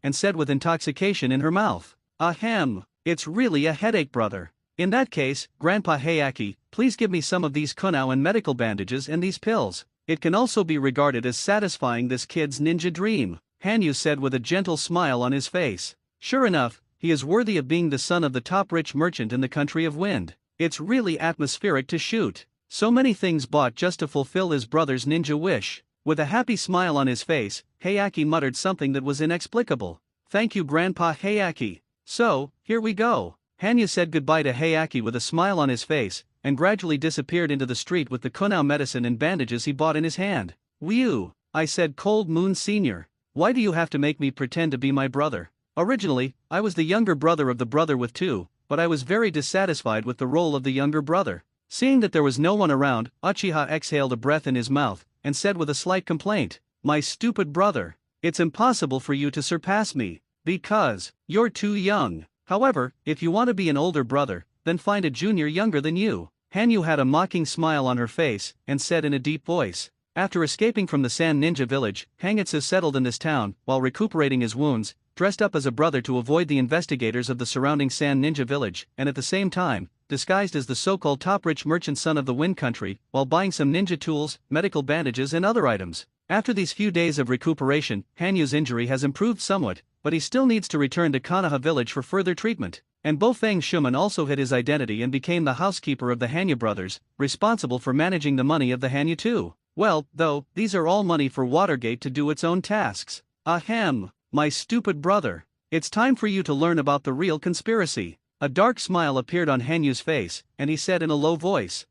and said with intoxication in her mouth, ahem. It's really a headache, brother. In that case, Grandpa Heiaki, please give me some of these kunao and medical bandages and these pills. It can also be regarded as satisfying this kid's ninja dream, Hanyu said with a gentle smile on his face. Sure enough, he is worthy of being the son of the top rich merchant in the country of wind. It's really atmospheric to shoot. So many things bought just to fulfill his brother's ninja wish. With a happy smile on his face, Heiaki muttered something that was inexplicable. Thank you, Grandpa Heiaki. So, here we go. Hanyu said goodbye to Heiaki with a smile on his face, and gradually disappeared into the street with the kunao medicine and bandages he bought in his hand. Whew, I said Cold Moon Sr., why do you have to make me pretend to be my brother? Originally, I was the younger brother of the brother with two, but I was very dissatisfied with the role of the younger brother. Seeing that there was no one around, Uchiha exhaled a breath in his mouth, and said with a slight complaint, my stupid brother, it's impossible for you to surpass me. Because, you're too young. However, if you want to be an older brother, then find a junior younger than you. Hanyu had a mocking smile on her face, and said in a deep voice. After escaping from the Sand Ninja Village, Hangitsu settled in this town, while recuperating his wounds, dressed up as a brother to avoid the investigators of the surrounding Sand Ninja Village, and at the same time, disguised as the so-called top-rich merchant son of the Wind Country, while buying some ninja tools, medical bandages and other items. After these few days of recuperation, Hanyu's injury has improved somewhat, but he still needs to return to Konoha village for further treatment. And Bofang Shuman also hid his identity and became the housekeeper of the Hanyu brothers, responsible for managing the money of the Hanyu too. Well, though, these are all money for Watergate to do its own tasks. Ahem, my stupid brother. It's time for you to learn about the real conspiracy. A dark smile appeared on Hanyu's face, and he said in a low voice,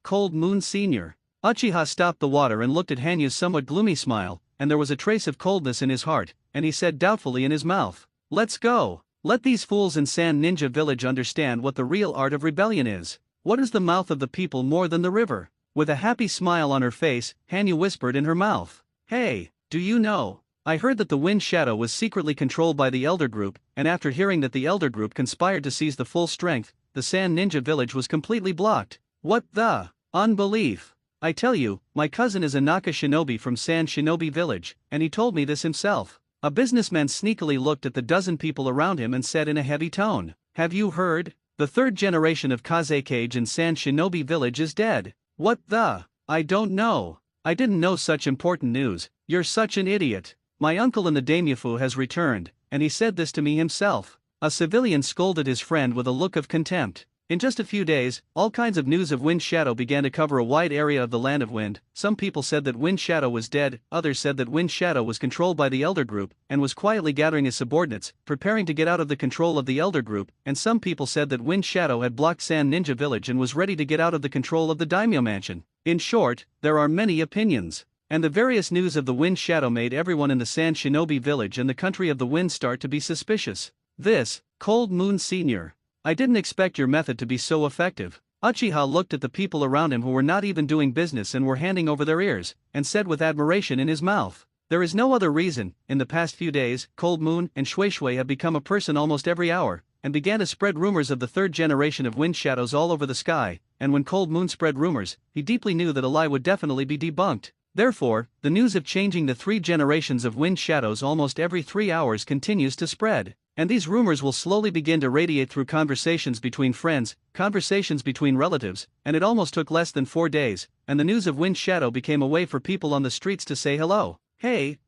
Cold Moon Sr. Uchiha stopped the water and looked at Hanyu's somewhat gloomy smile, and there was a trace of coldness in his heart, and he said doubtfully in his mouth, let's go. Let these fools in Sand Ninja Village understand what the real art of rebellion is. What is the mouth of the people more than the river? With a happy smile on her face, Hanyu whispered in her mouth, hey, do you know? I heard that the Wind Shadow was secretly controlled by the Elder Group, and after hearing that the Elder Group conspired to seize the full strength, the Sand Ninja Village was completely blocked. What the? Unbelief. I tell you, my cousin is a Naka shinobi from Sand Shinobi Village, and he told me this himself. A businessman sneakily looked at the dozen people around him and said in a heavy tone, "Have you heard? The third generation of Kazekage in Sand Shinobi Village is dead." What the? I don't know. I didn't know such important news. You're such an idiot. My uncle in the daimyofu has returned, and he said this to me himself. A civilian scolded his friend with a look of contempt. In just a few days, all kinds of news of Wind Shadow began to cover a wide area of the Land of Wind. Some people said that Wind Shadow was dead, others said that Wind Shadow was controlled by the Elder Group, and was quietly gathering his subordinates, preparing to get out of the control of the Elder Group, and some people said that Wind Shadow had blocked Sand Ninja Village and was ready to get out of the control of the Daimyo Mansion. In short, there are many opinions. And the various news of the Wind Shadow made everyone in the Sand Shinobi Village and the country of the Wind start to be suspicious. This, Cold Moon Sr. I didn't expect your method to be so effective. Uchiha looked at the people around him who were not even doing business and were handing over their ears, and said with admiration in his mouth, "There is no other reason. In the past few days, Cold Moon and Shui Shui have become a person almost every hour, and began to spread rumors of the third generation of Wind Shadows all over the sky, and when Cold Moon spread rumors, he deeply knew that a lie would definitely be debunked. Therefore, the news of changing the three generations of Wind Shadows almost every 3 hours continues to spread. And these rumors will slowly begin to radiate through conversations between friends, conversations between relatives, and it almost took less than 4 days, and the news of Wind Shadow became a way for people on the streets to say hello. Hey,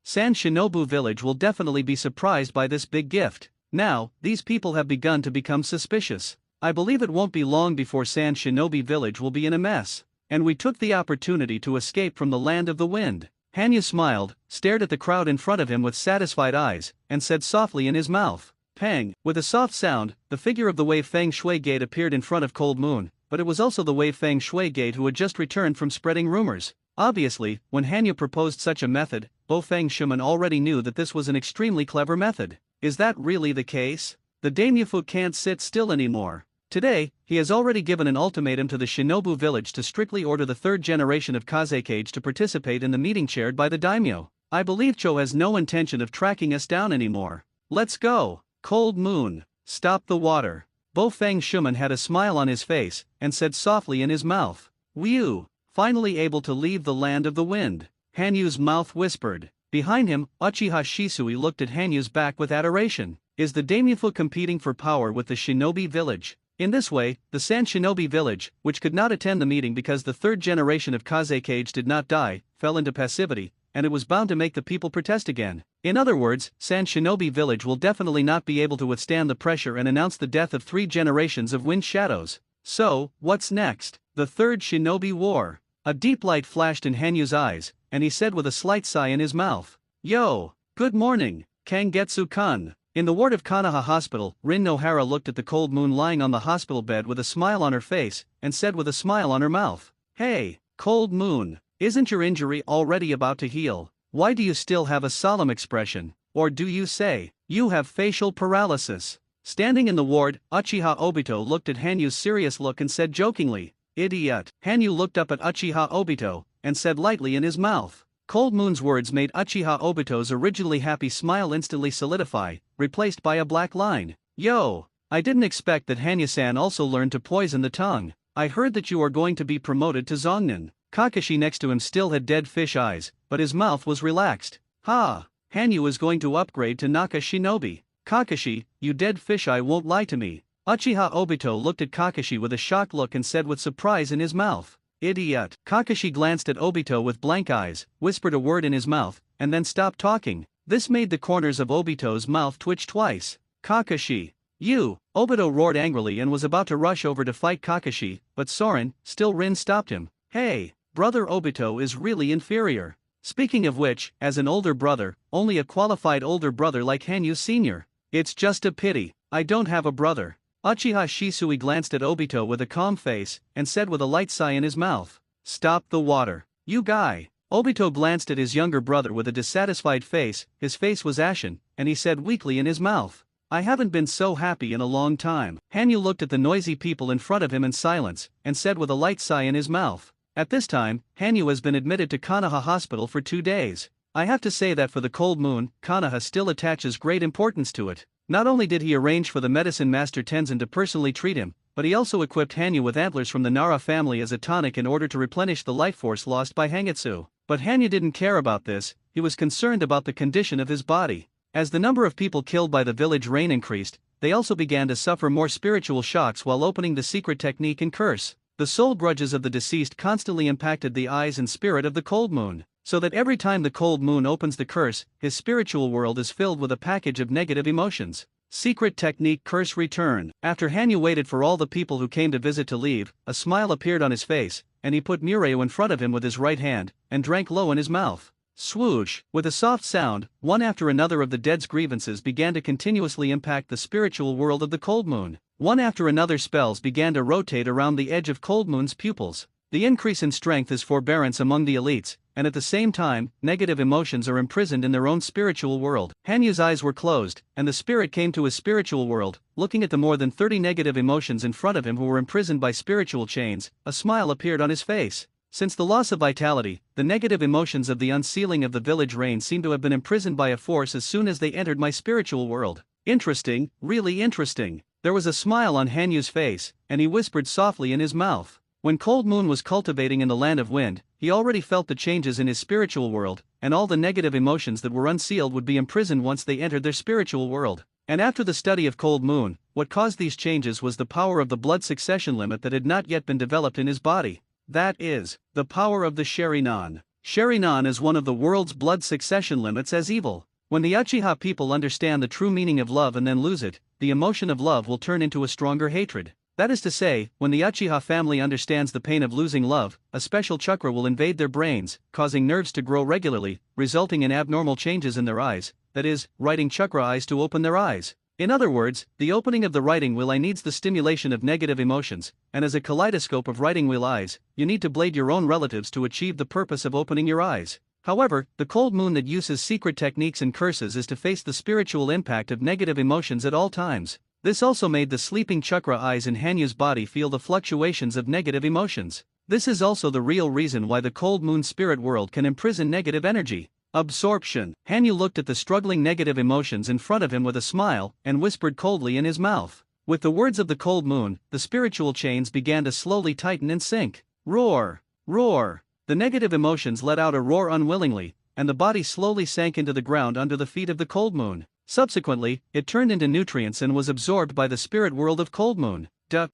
Sand Shinobu Village will definitely be surprised by this big gift. Now, these people have begun to become suspicious. I believe it won't be long before Sand Shinobi Village will be in a mess. And we took the opportunity to escape from the Land of the Wind." Hanyu smiled, stared at the crowd in front of him with satisfied eyes, and said softly in his mouth, "Pang." With a soft sound, the figure of the Wei Feng Shui Gate appeared in front of Cold Moon, but it was also the Wei Feng Shui Gate who had just returned from spreading rumors. Obviously, when Hanyu proposed such a method, Bo Feng Shuman already knew that this was an extremely clever method. Is that really the case? The daimyofu can't sit still anymore. Today, he has already given an ultimatum to the Shinobu village to strictly order the third generation of Kazekage to participate in the meeting chaired by the daimyo. I believe Cho has no intention of tracking us down anymore. Let's go. Cold Moon, stop the water. Bo Feng Shuman had a smile on his face, and said softly in his mouth, "Whew, finally able to leave the Land of the Wind." Hanyu's mouth whispered. Behind him, Uchiha Shisui looked at Hanyu's back with adoration. Is the daimyofu competing for power with the Shinobi village? In this way, the Sand Shinobi Village, which could not attend the meeting because the third generation of Kazekage did not die, fell into passivity, and it was bound to make the people protest again. In other words, Sand Shinobi Village will definitely not be able to withstand the pressure and announce the death of 3 generations of Wind Shadows. So, what's next? The Third Shinobi War. A deep light flashed in Hanyu's eyes, and he said with a slight sigh in his mouth, "Yo, good morning, Kangetsu-kun." In the ward of Kanaha Hospital, Rin Nohara looked at the Cold Moon lying on the hospital bed with a smile on her face, and said with a smile on her mouth, "Hey, Cold Moon, isn't your injury already about to heal? Why do you still have a solemn expression? Or do you say, you have facial paralysis?" Standing in the ward, Uchiha Obito looked at Hanyu's serious look and said jokingly, "Idiot." Hanyu looked up at Uchiha Obito, and said lightly in his mouth. Cold Moon's words made Uchiha Obito's originally happy smile instantly solidify, replaced by a black line. "Yo, I didn't expect that Hanyu-san also learned to poison the tongue. I heard that you are going to be promoted to Zongnin." Kakashi next to him still had dead fish eyes, but his mouth was relaxed. "Ha! Hanyu is going to upgrade to Naka Shinobi. Kakashi, you dead fish eye won't lie to me." Uchiha Obito looked at Kakashi with a shocked look and said with surprise in his mouth, "Idiot." Kakashi glanced at Obito with blank eyes, whispered a word in his mouth, and then stopped talking. This made the corners of Obito's mouth twitch twice. "Kakashi, you!" Obito roared angrily and was about to rush over to fight Kakashi, but Soren, still Rin, stopped him. "Hey, brother Obito is really inferior. Speaking of which, as an older brother, only a qualified older brother like Hanyu Sr. It's just a pity, I don't have a brother." Uchiha Shisui glanced at Obito with a calm face, and said with a light sigh in his mouth, "Stop the water, you guy." Obito glanced at his younger brother with a dissatisfied face, his face was ashen, and he said weakly in his mouth, "I haven't been so happy in a long time." Hanyu looked at the noisy people in front of him in silence, and said with a light sigh in his mouth, "At this time, Hanyu has been admitted to Kanaha Hospital for 2 days. I have to say that for the Cold Moon, Kanaha still attaches great importance to it. Not only did he arrange for the medicine master Tenzin to personally treat him, but he also equipped Hanyu with antlers from the Nara family as a tonic in order to replenish the life force lost by Hangitsu. But Hanyu didn't care about this, he was concerned about the condition of his body. As the number of people killed by the village rain increased, they also began to suffer more spiritual shocks while opening the secret technique and curse. The soul grudges of the deceased constantly impacted the eyes and spirit of the cold moon, so that every time the cold moon opens the curse, his spiritual world is filled with a package of negative emotions. Secret technique curse return. After Hanyu waited for all the people who came to visit to leave, a smile appeared on his face, and he put Mureo in front of him with his right hand, and drank low in his mouth. Swoosh! With a soft sound, one after another of the dead's grievances began to continuously impact the spiritual world of the cold moon. One after another spells began to rotate around the edge of cold moon's pupils. The increase in strength is forbearance among the elites, and at the same time, negative emotions are imprisoned in their own spiritual world. Hanyu's eyes were closed, and the spirit came to his spiritual world, looking at the more than 30 negative emotions in front of him who were imprisoned by spiritual chains. A smile appeared on his face. Since the loss of vitality, the negative emotions of the unsealing of the village rain seem to have been imprisoned by a force as soon as they entered my spiritual world. Interesting, really interesting. There was a smile on Hanyu's face, and he whispered softly in his mouth. When Cold Moon was cultivating in the land of wind, he already felt the changes in his spiritual world, and all the negative emotions that were unsealed would be imprisoned once they entered their spiritual world. And after the study of Cold Moon, what caused these changes was the power of the blood succession limit that had not yet been developed in his body. That is, the power of the Sherinan. Sherinan is one of the world's blood succession limits as evil. When the Uchiha people understand the true meaning of love and then lose it, the emotion of love will turn into a stronger hatred. That is to say, when the Uchiha family understands the pain of losing love, a special chakra will invade their brains, causing nerves to grow regularly, resulting in abnormal changes in their eyes, that is, writing chakra eyes to open their eyes. In other words, the opening of the writing wheel eye needs the stimulation of negative emotions, and as a kaleidoscope of writing wheel eyes, you need to blade your own relatives to achieve the purpose of opening your eyes. However, the cold moon that uses secret techniques and curses is to face the spiritual impact of negative emotions at all times. This also made the sleeping chakra eyes in Hanyu's body feel the fluctuations of negative emotions. This is also the real reason why the cold moon spirit world can imprison negative energy. Absorption. Hanyu looked at the struggling negative emotions in front of him with a smile, and whispered coldly in his mouth. With the words of the cold moon, the spiritual chains began to slowly tighten and sink. Roar! Roar! The negative emotions let out a roar unwillingly, and the body slowly sank into the ground under the feet of the cold moon. Subsequently, it turned into nutrients and was absorbed by the spirit world of Cold Moon.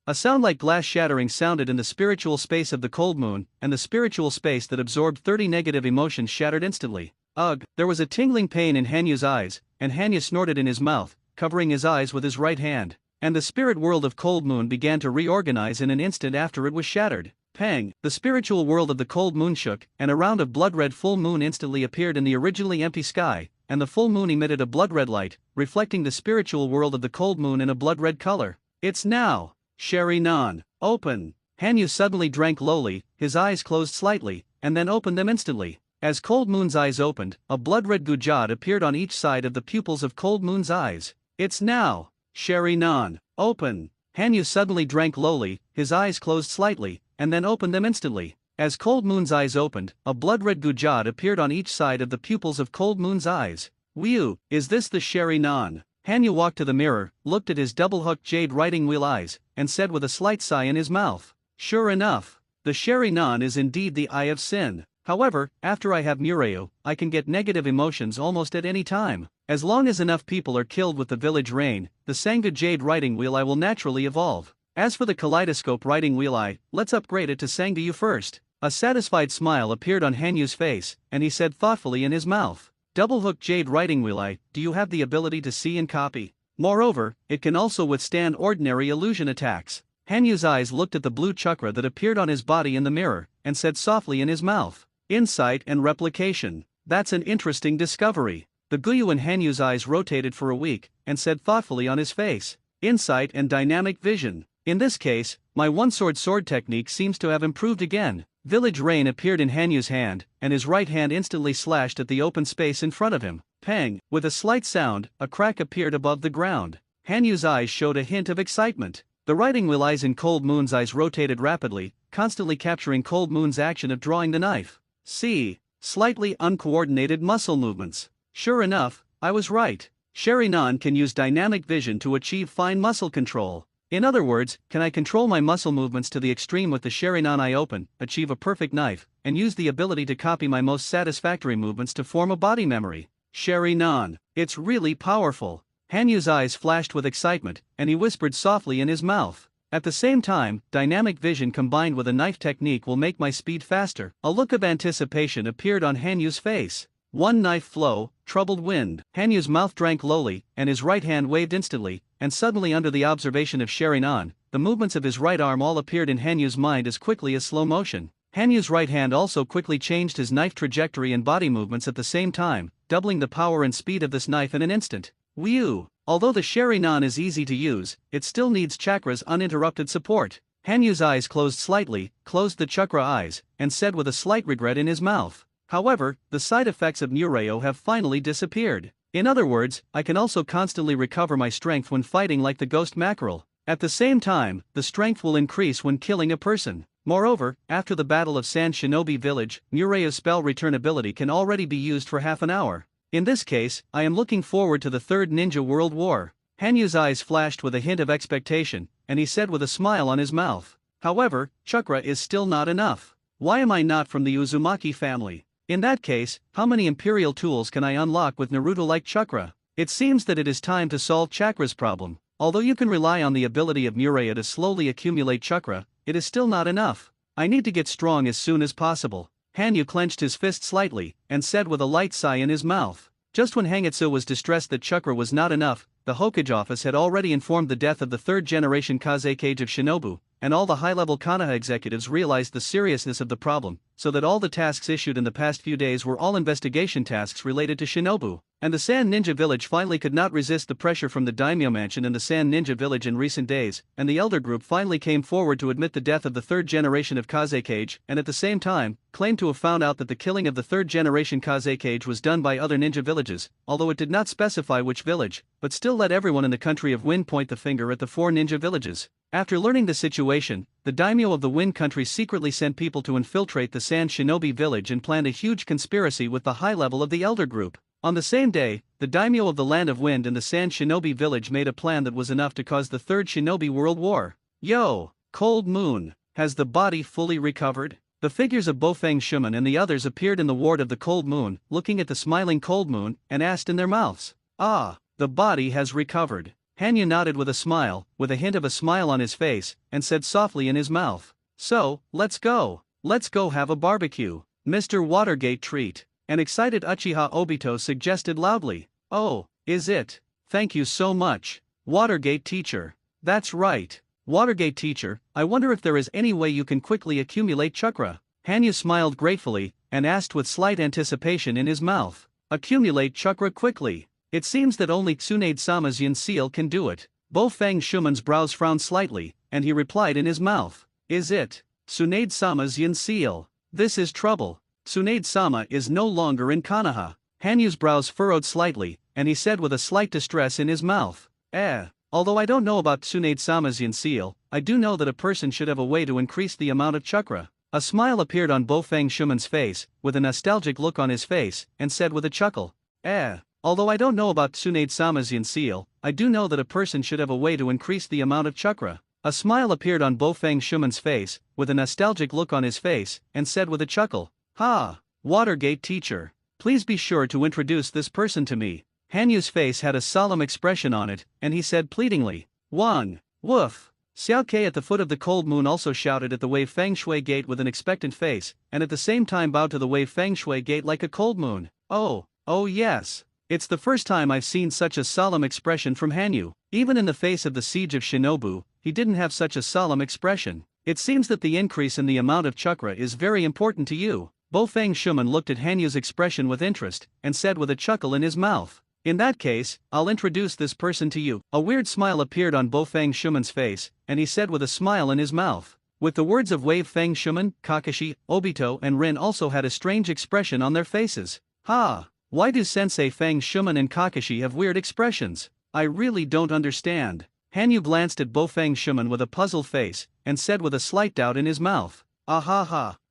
A sound like glass shattering sounded in the spiritual space of the Cold Moon, and the spiritual space that absorbed 30 negative emotions shattered instantly. Ugh! There was a tingling pain in Hanyu's eyes, and Hanyu snorted in his mouth, covering his eyes with his right hand. And the spirit world of Cold Moon began to reorganize in an instant after it was shattered. Pang! The spiritual world of the Cold Moon shook, and a round of blood-red full moon instantly appeared in the originally empty sky, and the full moon emitted a blood-red light, reflecting the spiritual world of the cold moon in a blood-red color. It's now! Sherinan, open! Hanyu suddenly drank lowly, his eyes closed slightly, and then opened them instantly. As Cold Moon's eyes opened, a blood-red gujad appeared on each side of the pupils of Cold Moon's eyes. It's now! Sherinan, open! Hanyu suddenly drank lowly, his eyes closed slightly, and then opened them instantly. As Cold Moon's eyes opened, a blood-red gujad appeared on each side of the pupils of Cold Moon's eyes. Whew, is this the Sherinan? Hanyu walked to the mirror, looked at his double-hooked jade writing wheel eyes, and said with a slight sigh in his mouth. Sure enough, the Sherinan is indeed the Eye of Sin. However, after I have Mureo, I can get negative emotions almost at any time. As long as enough people are killed with the village rain, the Sangha jade writing wheel eye will naturally evolve. As for the kaleidoscope writing wheel eye, let's upgrade it to Sangha first. A satisfied smile appeared on Hanyu's face, and he said thoughtfully in his mouth. Double-hooked jade writing wheel eye, do you have the ability to see and copy? Moreover, it can also withstand ordinary illusion attacks. Hanyu's eyes looked at the blue chakra that appeared on his body in the mirror, and said softly in his mouth. Insight and replication. That's an interesting discovery. The Guyu in Hanyu's eyes rotated for a week, and said thoughtfully on his face. Insight and dynamic vision. In this case, my one-sword technique seems to have improved again. Village rain appeared in Hanyu's hand, and his right hand instantly slashed at the open space in front of him. Pang! With a slight sound, a crack appeared above the ground. Hanyu's eyes showed a hint of excitement. The writing wheel eyes in Cold Moon's eyes rotated rapidly, constantly capturing Cold Moon's action of drawing the knife. See, slightly uncoordinated muscle movements. Sure enough, I was right. Sharinan can use dynamic vision to achieve fine muscle control. In other words, can I control my muscle movements to the extreme with the Sharinan I open, achieve a perfect knife, and use the ability to copy my most satisfactory movements to form a body memory? Sharinan. It's really powerful. Hanyu's eyes flashed with excitement, and he whispered softly in his mouth. At the same time, dynamic vision combined with a knife technique will make my speed faster. A look of anticipation appeared on Hanyu's face. One knife flow, troubled wind. Hanyu's mouth drank lowly, and his right hand waved instantly, and suddenly under the observation of Sharinan, the movements of his right arm all appeared in Hanyu's mind as quickly as slow motion. Hanyu's right hand also quickly changed his knife trajectory and body movements at the same time, doubling the power and speed of this knife in an instant. Whew! Although the Sharinan is easy to use, it still needs chakra's uninterrupted support. Hanyu's eyes closed slightly, closed the chakra eyes, and said with a slight regret in his mouth. However, the side effects of Nureo have finally disappeared. In other words, I can also constantly recover my strength when fighting like the ghost mackerel. At the same time, the strength will increase when killing a person. Moreover, after the Battle of Sand Shinobi Village, Nureo's spell return ability can already be used for half an hour. In this case, I am looking forward to the Third Ninja World War. Hanyu's eyes flashed with a hint of expectation, and he said with a smile on his mouth. However, chakra is still not enough. Why am I not from the Uzumaki family? In that case, how many imperial tools can I unlock with Naruto-like chakra? It seems that it is time to solve chakra's problem. Although you can rely on the ability of Nureo to slowly accumulate chakra, it is still not enough. I need to get strong as soon as possible. Hanyu clenched his fist slightly, and said with a light sigh in his mouth. Just when Hangitsu was distressed that chakra was not enough, the Hokage office had already informed the death of the third-generation Kazekage of Shinobu, and all the high-level Konoha executives realized the seriousness of the problem, so that all the tasks issued in the past few days were all investigation tasks related to Shinobu. And the Sand Ninja Village finally could not resist the pressure from the Daimyo Mansion and the Sand Ninja Village in recent days, and the Elder Group finally came forward to admit the death of the third generation of Kazekage, and at the same time, claimed to have found out that the killing of the third generation Kazekage was done by other ninja villages, although it did not specify which village, but still let everyone in the country of Wind point the finger at the four ninja villages. After learning the situation, the daimyo of the Wind country secretly sent people to infiltrate the Sand Shinobi village and planned a huge conspiracy with the high level of the Elder Group. On the same day, the daimyo of the Land of Wind and the Sand Shinobi village made a plan that was enough to cause the Third Shinobi World War. Yo! Cold Moon, has the body fully recovered? The figures of Bofeng Shuman and the others appeared in the ward of the Cold Moon, looking at the smiling Cold Moon, and asked in their mouths. Ah, the body has recovered. Hanyu nodded with a smile, with a hint of a smile on his face, and said softly in his mouth. So, let's go. Let's go have a barbecue. Mr. Watergate treat. An excited Uchiha Obito suggested loudly. Oh, is it? Thank you so much. Watergate teacher. That's right. Watergate teacher, I wonder if there is any way you can quickly accumulate chakra. Hanyu smiled gratefully, and asked with slight anticipation in his mouth. Accumulate chakra quickly. It seems that only Tsunade-sama's Yin Seal can do it. Bofeng Shuman's brows frowned slightly, and he replied in his mouth. Is it? Tsunade-sama's Yin Seal. This is trouble. Tsunade-sama is no longer in Konoha. Hanyu's brows furrowed slightly, and he said with a slight distress in his mouth. Although I don't know about Tsunade-sama's Yin Seal, I do know that a person should have a way to increase the amount of chakra. A smile appeared on Bofeng Shuman's face, with a nostalgic look on his face, and said with a chuckle. Although I don't know about Tsunade-sama's Yin Seal, I do know that a person should have a way to increase the amount of chakra. A smile appeared on Bofeng Shuman's face, with a nostalgic look on his face, and said with a chuckle. Ha! Watergate teacher. Please be sure to introduce this person to me. Hanyu's face had a solemn expression on it, and he said pleadingly. Woof. Xiao Kei at the foot of the Cold Moon also shouted at the Wave Feng Shui Gate with an expectant face, and at the same time bowed to the Wave Feng Shui Gate like a cold moon. Oh yes. It's the first time I've seen such a solemn expression from Hanyu. Even in the face of the siege of Shinobu, he didn't have such a solemn expression. It seems that the increase in the amount of chakra is very important to you. Bofeng Shuman looked at Hanyu's expression with interest, and said with a chuckle in his mouth. In that case, I'll introduce this person to you. A weird smile appeared on Bofeng Shuman's face, and he said with a smile in his mouth. With the words of Wave Feng Shuman, Kakashi, Obito and Rin also had a strange expression on their faces. Ha! Why do Sensei Feng Shuman and Kakashi have weird expressions? I really don't understand. Hanyu glanced at Bofeng Shuman with a puzzled face, and said with a slight doubt in his mouth.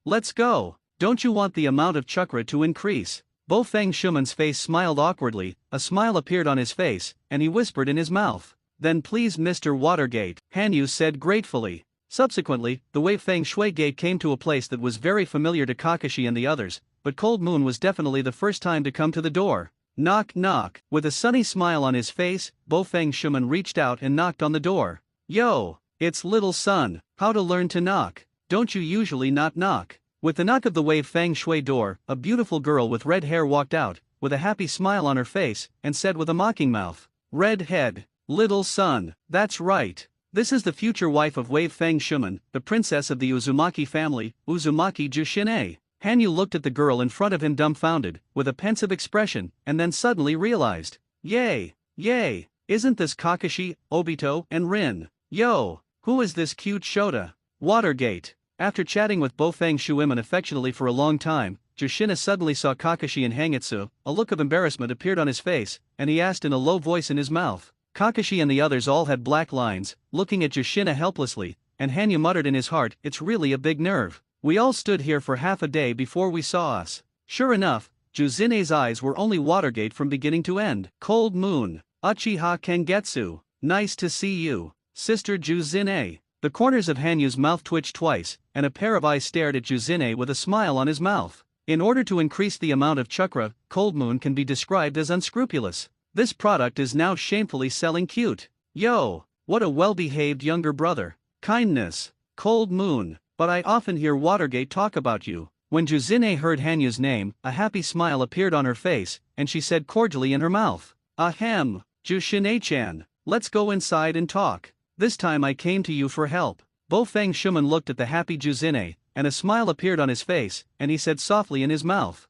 Let's go. Don't you want the amount of chakra to increase? Bo Feng Shuman's face smiled awkwardly, a smile appeared on his face, and he whispered in his mouth. Then please Mr. Watergate, Hanyu said gratefully. Subsequently, the Wei Feng Shui Gate came to a place that was very familiar to Kakashi and the others, but Cold Moon was definitely the first time to come to the door. Knock knock. With a sunny smile on his face, Bo Feng Shuman reached out and knocked on the door. Yo, it's little son, how to learn to knock. Don't you usually not knock? With the knock of the Wei Feng Shui door, a beautiful girl with red hair walked out, with a happy smile on her face, and said with a mocking mouth, "Red head, little son, that's right. This is the future wife of Wei Feng Shuman, the princess of the Uzumaki family, Uzumaki Jushine." Hanyu looked at the girl in front of him dumbfounded, with a pensive expression, and then suddenly realized. Yay! Yay! Isn't this Kakashi, Obito, and Rin? Yo! Who is this cute Shota? Watergate. After chatting with Bo Feng Shuiman affectionately for a long time, Jushina suddenly saw Kakashi and Hangitsu. A look of embarrassment appeared on his face, and he asked in a low voice in his mouth. Kakashi and the others all had black lines, looking at Jushina helplessly, and Hanyu muttered in his heart, "It's really a big nerve. We all stood here for half a day before we saw us." Sure enough, Juzine's eyes were only Watergate from beginning to end. Cold Moon, Uchiha Kengetsu, nice to see you, Sister Juzine. The corners of Hanyu's mouth twitched twice, and a pair of eyes stared at Juzine with a smile on his mouth. In order to increase the amount of chakra, Cold Moon can be described as unscrupulous. This product is now shamefully selling cute. Yo, what a well-behaved younger brother. Kindness, Cold Moon. But I often hear Watergate talk about you. When Juzine heard Hanyu's name, a happy smile appeared on her face, and she said cordially in her mouth, "Ahem, Jushine-chan, let's go inside and talk. This time I came to you for help." Bo Feng Shuman looked at the happy Juzine, and a smile appeared on his face, and he said softly in his mouth,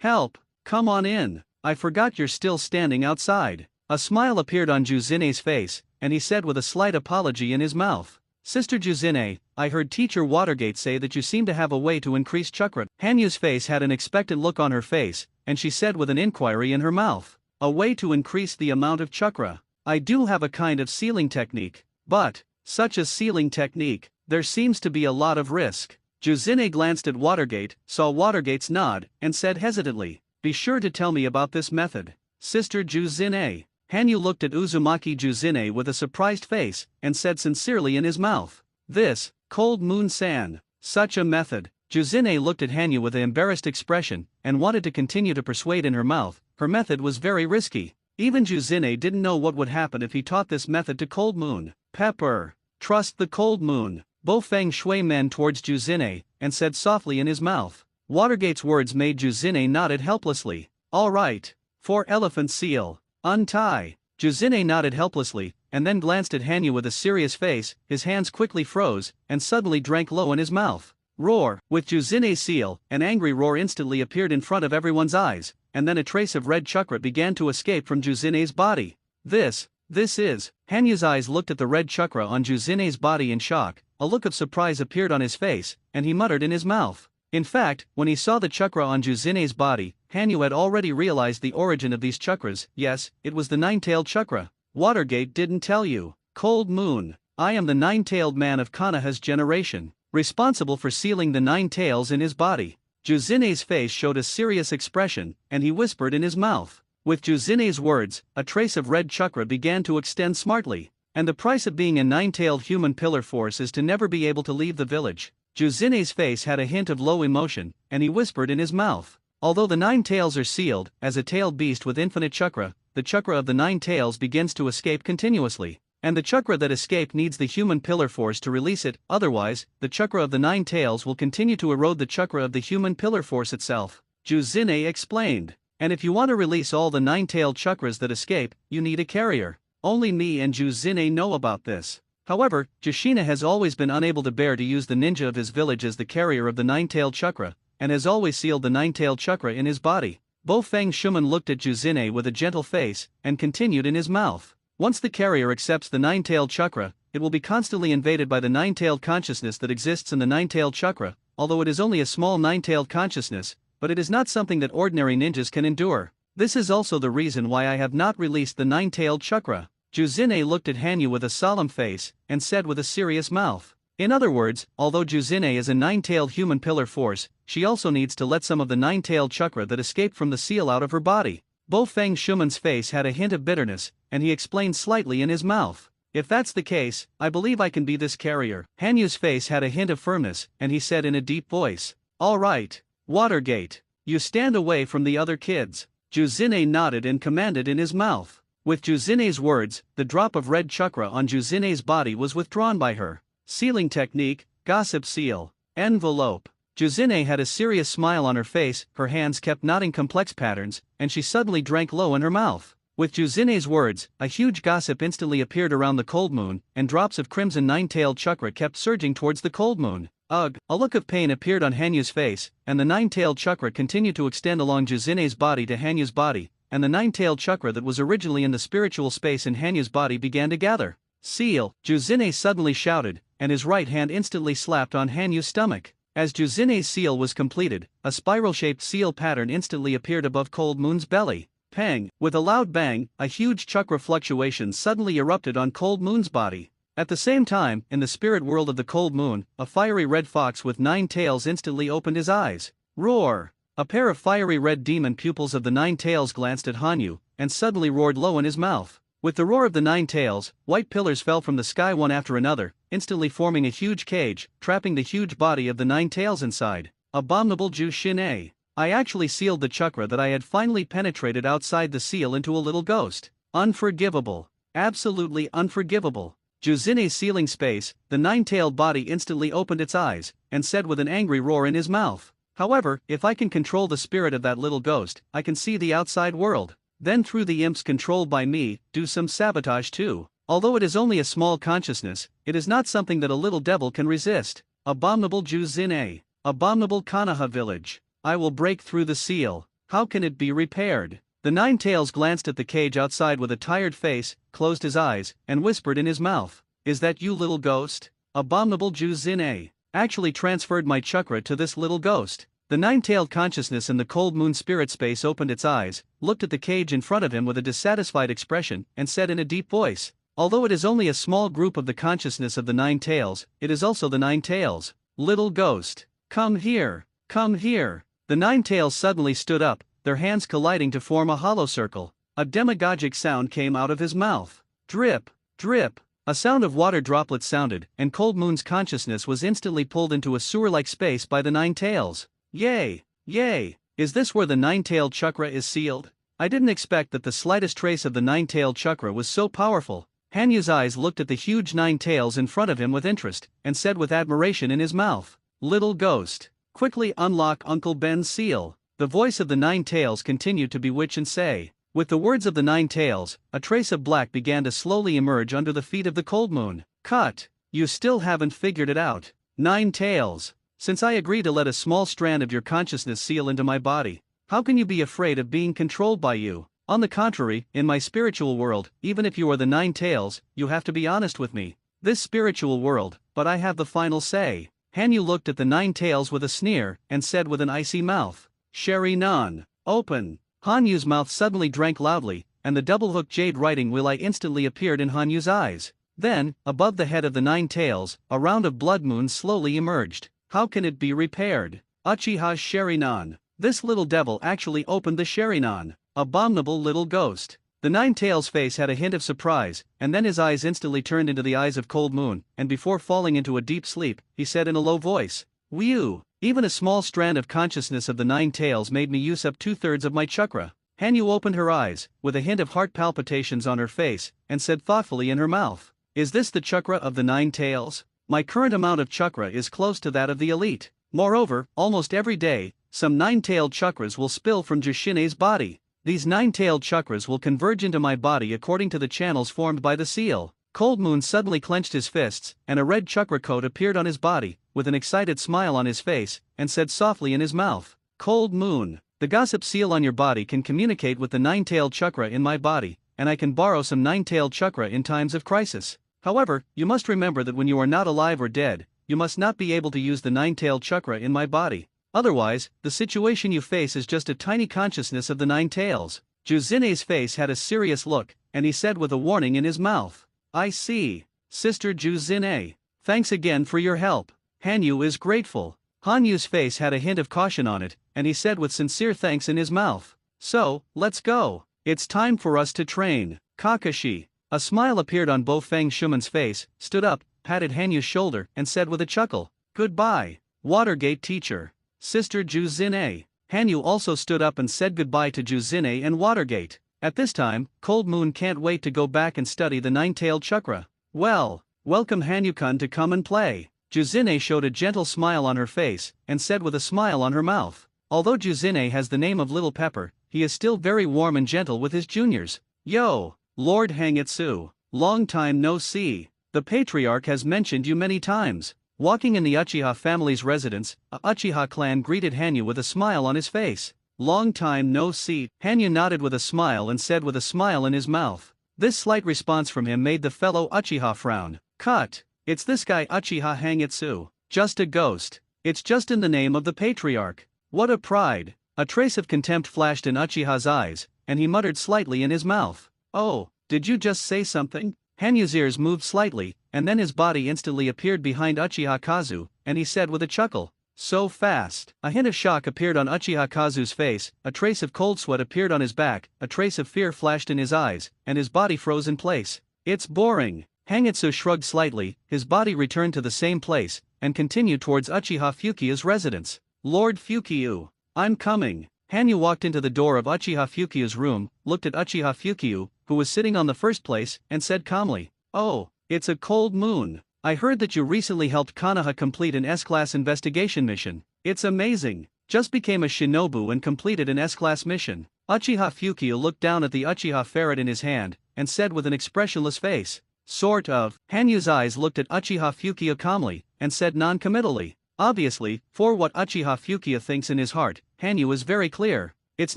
help, come on in, I forgot you're still standing outside." A smile appeared on Juzine's face, and he said with a slight apology in his mouth, "Sister Juzine, I heard Teacher Watergate say that you seem to have a way to increase chakra." Hanyu's face had an expectant look on her face, and she said with an inquiry in her mouth, "A way to increase the amount of chakra? I do have a kind of sealing technique, but, such a sealing technique, there seems to be a lot of risk." Juzine glanced at Watergate, saw Watergate's nod, and said hesitantly, "Be sure to tell me about this method, Sister Juzine." Hanyu looked at Uzumaki Juzine with a surprised face, and said sincerely in his mouth, "This, Cold Moon-san, such a method." Juzine looked at Hanyu with an embarrassed expression, and wanted to continue to persuade in her mouth, her method was very risky. Even Juzine didn't know what would happen if he taught this method to Cold Moon. "Pepper, trust the Cold Moon." Bo Feng Shui men towards Juzine, and said softly in his mouth. Watergate's words made Juzine nodded helplessly. "All right. 4-elephant seal. Untie." Juzine nodded helplessly, and then glanced at Hanyu with a serious face, his hands quickly froze, and suddenly drank low in his mouth. Roar! With Juzine's seal, an angry roar instantly appeared in front of everyone's eyes, and then a trace of red chakra began to escape from Juzine's body. This is. Hanyu's eyes looked at the red chakra on Juzine's body in shock, a look of surprise appeared on his face, and he muttered in his mouth. In fact, when he saw the chakra on Juzine's body, Hanyu had already realized the origin of these chakras. Yes, it was the nine-tailed chakra. Watergate didn't tell you. Cold Moon, I am the nine-tailed man of Konoha's generation, responsible for sealing the nine tails in his body. Juzine's face showed a serious expression, and he whispered in his mouth. With Juzine's words, a trace of red chakra began to extend smartly. And the price of being a nine-tailed human pillar force is to never be able to leave the village. Juzine's face had a hint of low emotion, and he whispered in his mouth. Although the nine tails are sealed, as a tailed beast with infinite chakra, the chakra of the nine tails begins to escape continuously. And the chakra that escaped needs the human pillar force to release it, otherwise, the chakra of the nine tails will continue to erode the chakra of the human pillar force itself. Juzine explained. And if you want to release all the nine-tailed chakras that escape, you need a carrier. Only me and Juzine know about this. However, Jushina has always been unable to bear to use the ninja of his village as the carrier of the nine-tailed chakra, and has always sealed the nine-tailed chakra in his body. Bo Feng Shuman looked at Juzine with a gentle face, and continued in his mouth. Once the carrier accepts the nine-tailed chakra, it will be constantly invaded by the nine-tailed consciousness that exists in the nine-tailed chakra, although it is only a small nine-tailed consciousness, but it is not something that ordinary ninjas can endure. This is also the reason why I have not released the nine-tailed chakra. Juzine looked at Hanyu with a solemn face, and said with a serious mouth. In other words, although Juzine is a nine-tailed human pillar force, she also needs to let some of the nine-tailed chakra that escaped from the seal out of her body. Feng Shuman's face had a hint of bitterness, and he explained slightly in his mouth. If that's the case, I believe I can be this carrier. Hanyu's face had a hint of firmness, and he said in a deep voice, "All right, Watergate. You stand away from the other kids." Juzine nodded and commanded in his mouth. With Juzine's words, the drop of red chakra on Juzine's body was withdrawn by her. Sealing technique, gossip seal. Envelope. Juzine had a serious smile on her face, her hands kept knotting complex patterns, and she suddenly drank low in her mouth. With Juzine's words, a huge gossip instantly appeared around the cold moon, and drops of crimson nine-tailed chakra kept surging towards the cold moon. Ugh! A look of pain appeared on Hanyu's face, and the nine-tailed chakra continued to extend along Juzine's body to Hanyu's body, and the nine-tailed chakra that was originally in the spiritual space in Hanyu's body began to gather. Seal! Juzine suddenly shouted, and his right hand instantly slapped on Hanyu's stomach. As Juzine's seal was completed, a spiral-shaped seal pattern instantly appeared above Cold Moon's belly. Pang! With a loud bang, a huge chakra fluctuation suddenly erupted on Cold Moon's body. At the same time, in the spirit world of the Cold Moon, a fiery red fox with 9 tails instantly opened his eyes. Roar! A pair of fiery red demon pupils of the 9 tails glanced at Hanyu, and suddenly roared low in his mouth. With the roar of the 9 tails, white pillars fell from the sky one after another, instantly forming a huge cage, trapping the huge body of the 9 tails inside. Abominable Jushin. I actually sealed the chakra that I had finally penetrated outside the seal into a little ghost. Unforgivable. Absolutely unforgivable. Juzine's sealing space, the 9-tailed body instantly opened its eyes, and said with an angry roar in his mouth, "However, if I can control the spirit of that little ghost, I can see the outside world. Then through the imps controlled by me, do some sabotage too. Although it is only a small consciousness, it is not something that a little devil can resist." Abominable Juzine. Abominable Kanaha village. I will break through the seal. How can it be repaired? The 9 tails glanced at the cage outside with a tired face, closed his eyes, and whispered in his mouth, "Is that you, little ghost?" Abominable Juzine. Actually transferred my chakra to this little ghost. The 9-tailed consciousness in the Cold Moon spirit space opened its eyes, looked at the cage in front of him with a dissatisfied expression, and said in a deep voice, "Although it is only a small group of the consciousness of the 9 tails, it is also the 9 tails. Little ghost, come here, come here." The 9 tails suddenly stood up, their hands colliding to form a hollow circle. A demagogic sound came out of his mouth. Drip, drip. A sound of water droplets sounded, and Cold Moon's consciousness was instantly pulled into a sewer-like space by the 9 tails. Yay, yay. Is this where the 9-tailed chakra is sealed? I didn't expect that the slightest trace of the 9-tailed chakra was so powerful. Hanyu's eyes looked at the huge 9 tails in front of him with interest, and said with admiration in his mouth, "Little ghost, quickly unlock Uncle Ben's seal." The voice of the 9 tails continued to bewitch and say. With the words of the 9 tails, a trace of black began to slowly emerge under the feet of the Cold Moon. Cut! You still haven't figured it out. 9 tails. Since I agree to let a small strand of your consciousness seal into my body, how can you be afraid of being controlled by you? On the contrary, in my spiritual world, even if you are the 9 tails, you have to be honest with me. This spiritual world, but I have the final say. Hanyu looked at the 9 tails with a sneer, and said with an icy mouth, "Sherry Nan, open." Hanyu's mouth suddenly drank loudly, and the double-hooked jade writing will instantly appeared in Hanyu's eyes. Then, above the head of the 9 tails, a round of blood moons slowly emerged. How can it be repaired? Uchiha's Sherinan. This little devil actually opened the Sherinan. Abominable little ghost. The 9 tails face had a hint of surprise, and then his eyes instantly turned into the eyes of Cold Moon, and before falling into a deep sleep, he said in a low voice, "Whew! Even a small strand of consciousness of the 9 tails made me use up 2/3 of my chakra." Hanyu opened her eyes, with a hint of heart palpitations on her face, and said thoughtfully in her mouth, "Is this the chakra of the 9 tails? My current amount of chakra is close to that of the elite. Moreover, almost every day, some 9-tailed chakras will spill from Jushine's body. These 9-tailed chakras will converge into my body according to the channels formed by the seal." Cold Moon suddenly clenched his fists, and a red chakra coat appeared on his body, with an excited smile on his face, and said softly in his mouth, "Cold Moon, the gossip seal on your body can communicate with the 9-tailed chakra in my body, and I can borrow some 9-tailed chakra in times of crisis. However, you must remember that when you are not alive or dead, you must not be able to use the 9-tailed chakra in my body. Otherwise, the situation you face is just a tiny consciousness of the 9 tails." Juzine's face had a serious look, and he said with a warning in his mouth, "I see. Sister Juzine. Thanks again for your help. Hanyu is grateful." Hanyu's face had a hint of caution on it, and he said with sincere thanks in his mouth, "So, let's go. It's time for us to train." Kakashi. A smile appeared on Bo Feng Shuman's face, stood up, patted Hanyu's shoulder, and said with a chuckle, "Goodbye, Watergate teacher. Sister Ju Zine." Hanyu also stood up and said goodbye to Ju Zine and Watergate. At this time, Cold Moon can't wait to go back and study the nine-tailed chakra. "Well, welcome Hanyu-kun to come and play." Juzine showed a gentle smile on her face, and said with a smile on her mouth. Although Juzine has the name of Little Pepper, he is still very warm and gentle with his juniors. "Yo, Lord Hangitsu. Long time no see. The Patriarch has mentioned you many times." Walking in the Uchiha family's residence, a Uchiha clan greeted Hanyu with a smile on his face. "Long time no see." Hanyu nodded with a smile and said with a smile in his mouth. This slight response from him made the fellow Uchiha frown. "Cut. It's this guy Uchiha Hangitsu. Just a ghost. It's just in the name of the Patriarch. What a pride." A trace of contempt flashed in Uchiha's eyes, and he muttered slightly in his mouth. "Oh, did you just say something?" Hanyu's ears moved slightly, and then his body instantly appeared behind Uchiha Kazu, and he said with a chuckle, "So fast." A hint of shock appeared on Uchiha Kazu's face, a trace of cold sweat appeared on his back, a trace of fear flashed in his eyes, and his body froze in place. "It's boring." Hangitsu shrugged slightly, his body returned to the same place, and continued towards Uchiha Fukiya's residence. "Lord Fukiyu, I'm coming." Hanyu walked into the door of Uchiha Fukiya's room, looked at Uchiha Fukiyu, who was sitting on the first place, and said calmly, "Oh, it's a Cold Moon. I heard that you recently helped Konoha complete an S-Class investigation mission. It's amazing. Just became a shinobu and completed an S-Class mission." Uchiha Fukiya looked down at the Uchiha ferret in his hand, and said with an expressionless face, "Sort of." Hanyu's eyes looked at Uchiha Fukiya calmly, and said non-committally, "Obviously, for what Uchiha Fukiya thinks in his heart, Hanyu is very clear. It's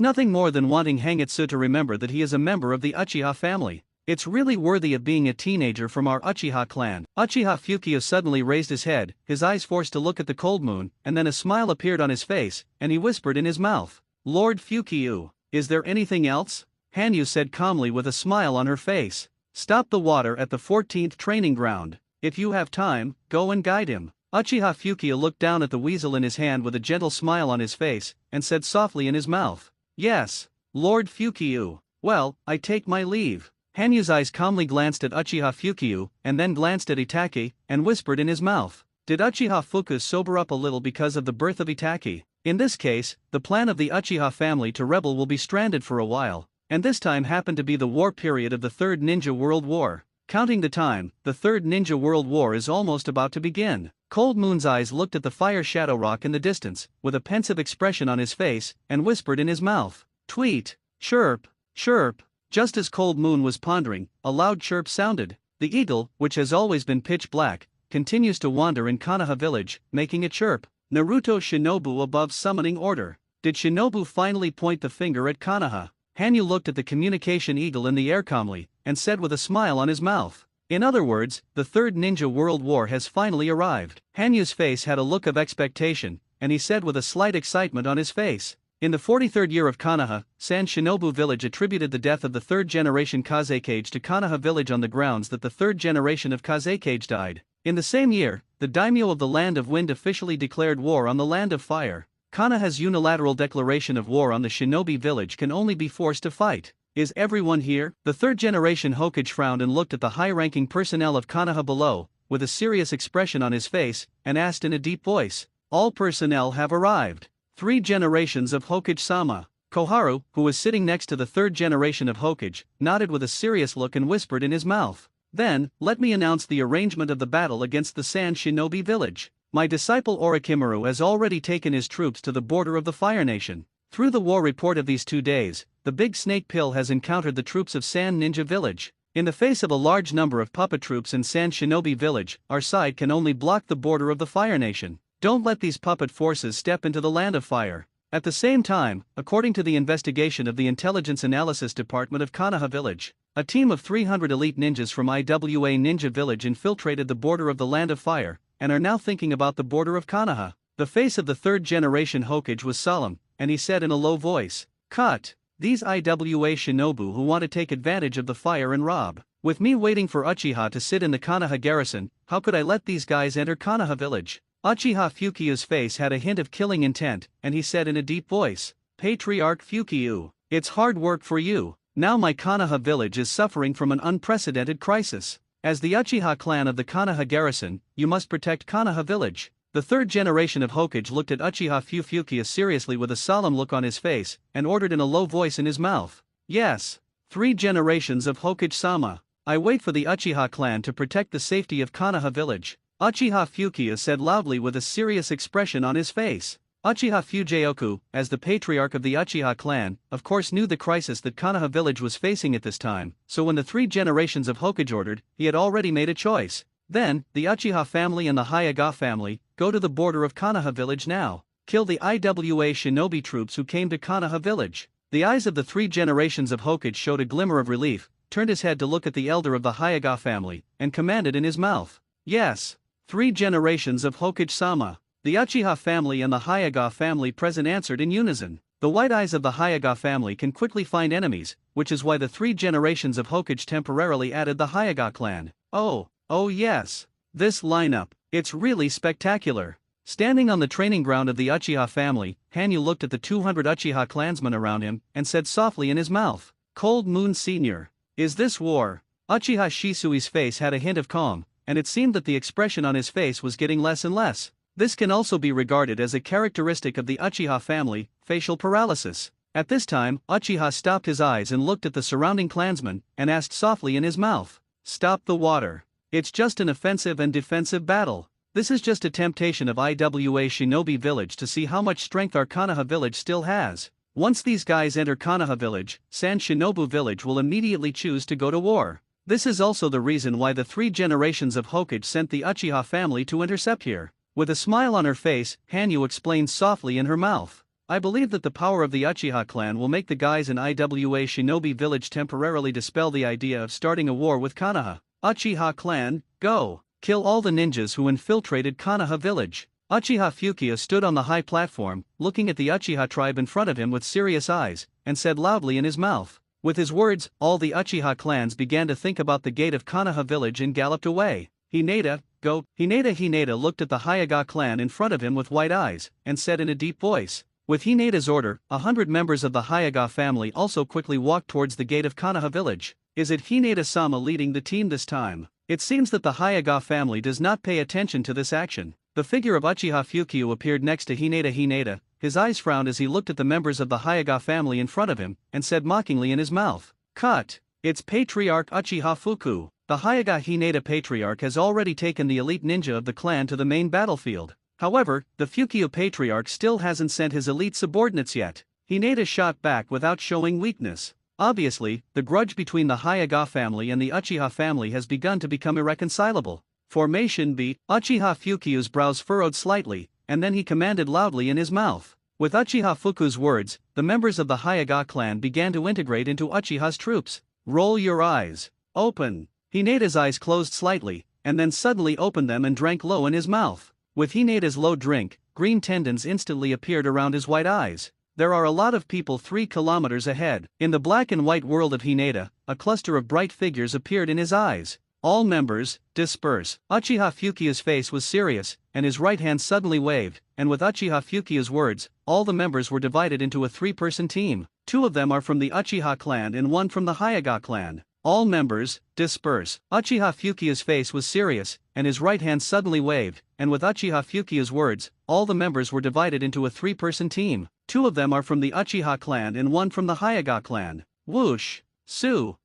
nothing more than wanting Hangitsu to remember that he is a member of the Uchiha family. It's really worthy of being a teenager from our Uchiha clan." Uchiha Fukiya suddenly raised his head, his eyes forced to look at the Cold Moon, and then a smile appeared on his face, and he whispered in his mouth, "Lord Fukiyu, is there anything else?" Hanyu said calmly with a smile on her face, "Stop the water at the 14th training ground. If you have time, go and guide him." Uchiha Fukiya looked down at the weasel in his hand with a gentle smile on his face, and said softly in his mouth, "Yes, Lord Fukiyu. Well, I take my leave." Hanyu's eyes calmly glanced at Uchiha Fukiyu, and then glanced at Itaki, and whispered in his mouth, "Did Uchiha Fuku sober up a little because of the birth of Itaki? In this case, the plan of the Uchiha family to rebel will be stranded for a while, and this time happened to be the war period of the Third Ninja World War. Counting the time, the Third Ninja World War is almost about to begin." Cold Moon's eyes looked at the fire shadow rock in the distance, with a pensive expression on his face, and whispered in his mouth, "Tweet, chirp, chirp." Just as Cold Moon was pondering, a loud chirp sounded. The eagle, which has always been pitch black, continues to wander in Konoha village, making a chirp. Naruto Shinobu above summoning order. Did Shinobu finally point the finger at Konoha? Hanyu looked at the communication eagle in the air calmly, and said with a smile on his mouth, "In other words, the Third Ninja World War has finally arrived." Hanyu's face had a look of expectation, and he said with a slight excitement on his face, "In the 43rd year of Konoha, San Shinobu village attributed the death of the third generation Kazekage to Konoha village on the grounds that the third generation of Kazekage died. In the same year, the daimyo of the Land of Wind officially declared war on the Land of Fire. Konoha's unilateral declaration of war on the shinobi village can only be forced to fight. Is everyone here?" The third generation Hokage frowned and looked at the high-ranking personnel of Konoha below, with a serious expression on his face, and asked in a deep voice, "All personnel have arrived." 3 generations of Hokage-sama. Koharu, who was sitting next to the third generation of Hokage, nodded with a serious look and whispered in his mouth, "Then, let me announce the arrangement of the battle against the San Shinobi village. My disciple Orochimaru has already taken his troops to the border of the Fire Nation. Through the war report of these 2 days, the Big Snake Pill has encountered the troops of San Ninja Village. In the face of a large number of puppet troops in San Shinobi Village, our side can only block the border of the Fire Nation. Don't let these puppet forces step into the Land of Fire." At the same time, according to the investigation of the Intelligence Analysis Department of Konoha Village, a team of 300 elite ninjas from IWA Ninja Village infiltrated the border of the Land of Fire, and are now thinking about the border of Konoha. The face of the third generation Hokage was solemn, and he said in a low voice, "Cut. These IWA shinobu who want to take advantage of the fire and rob. With me waiting for Uchiha to sit in the Konoha garrison, how could I let these guys enter Konoha village?" Uchiha Fukiu's face had a hint of killing intent, and he said in a deep voice, "Patriarch Fukiu, it's hard work for you. Now my Konoha village is suffering from an unprecedented crisis. As the Uchiha clan of the Konoha garrison, you must protect Konoha village." The third generation of Hokage looked at Uchiha Fukiu seriously with a solemn look on his face, and ordered in a low voice in his mouth, "Yes. 3 generations of Hokage-sama. I wait for the Uchiha clan to protect the safety of Konoha village." Uchiha Fukiu said loudly with a serious expression on his face. Uchiha Fujaoku, as the patriarch of the Uchiha clan, of course knew the crisis that Konoha village was facing at this time, so when the 3 generations of Hokage ordered, he had already made a choice. Then, the Uchiha family and the Hyuga family, go to the border of Konoha village now. Kill the IWA shinobi troops who came to Konoha village. The eyes of the 3 generations of Hokage showed a glimmer of relief, turned his head to look at the elder of the Hyuga family, and commanded in his mouth, "Yes. 3 generations of Hokage-sama." The Uchiha family and the Hyuga family present answered in unison. The white eyes of the Hyuga family can quickly find enemies, which is why the 3 generations of Hokage temporarily added the Hyuga clan. Oh yes. This lineup, it's really spectacular. Standing on the training ground of the Uchiha family, Hanyu looked at the 200 Uchiha clansmen around him, and said softly in his mouth, "Cold Moon Sr. Is this war?" Uchiha Shisui's face had a hint of calm, and it seemed that the expression on his face was getting less and less. This can also be regarded as a characteristic of the Uchiha family, facial paralysis. At this time, Uchiha stopped his eyes and looked at the surrounding clansmen, and asked softly in his mouth, "Stop the water. It's just an offensive and defensive battle. This is just a temptation of IWA Shinobi Village to see how much strength our Konoha village still has. Once these guys enter Konoha village, San Shinobu village will immediately choose to go to war. This is also the reason why the 3 generations of Hokage sent the Uchiha family to intercept here." With a smile on her face, Hanyu explained softly in her mouth, "I believe that the power of the Uchiha clan will make the guys in IWA Shinobi village temporarily dispel the idea of starting a war with Konoha. Uchiha clan, go! Kill all the ninjas who infiltrated Konoha village." Uchiha Fukiu stood on the high platform, looking at the Uchiha tribe in front of him with serious eyes, and said loudly in his mouth. With his words, all the Uchiha clans began to think about the gate of Konoha village and galloped away. "Hinata, go!" Hinata looked at the Hyuga clan in front of him with white eyes, and said in a deep voice. With Hinata's order, 100 members of the Hyuga family also quickly walked towards the gate of Konoha village. Is it Hinata-sama leading the team this time? It seems that the Hyuga family does not pay attention to this action. The figure of Uchiha Fukiu appeared next to Hinata. His eyes frowned as he looked at the members of the Hyuga family in front of him, and said mockingly in his mouth, "Cut! It's Patriarch Uchiha Fuku." The Hyuga Hinata patriarch has already taken the elite ninja of the clan to the main battlefield. However, the Fukiu patriarch still hasn't sent his elite subordinates yet. Hinata shot back without showing weakness. Obviously, the grudge between the Hyuga family and the Uchiha family has begun to become irreconcilable. Formation B. Uchiha Fukiu's brows furrowed slightly, and then he commanded loudly in his mouth. With Uchiha Fuku's words, the members of the Hyuga clan began to integrate into Uchiha's troops. "Roll your eyes. Open." Hinata's eyes closed slightly, and then suddenly opened them and drank low in his mouth. With Hinata's low drink, green tendons instantly appeared around his white eyes. There are a lot of people 3 kilometers ahead. In the black and white world of Hinata, a cluster of bright figures appeared in his eyes. "All members, disperse." Uchiha Fukiu's face was serious, and his right hand suddenly waved, and with Uchiha Fukiu's words, all the members were divided into a 3-person team. 2 of them are from the Uchiha clan and 1 from the Hyuga clan. "All members, disperse." Uchiha Fukiu's face was serious, and his right hand suddenly waved, and with Uchiha Fukiu's words, all the members were divided into a 3-person team. 2 of them are from the Uchiha clan and 1 from the Hyuga clan. Whoosh! Su!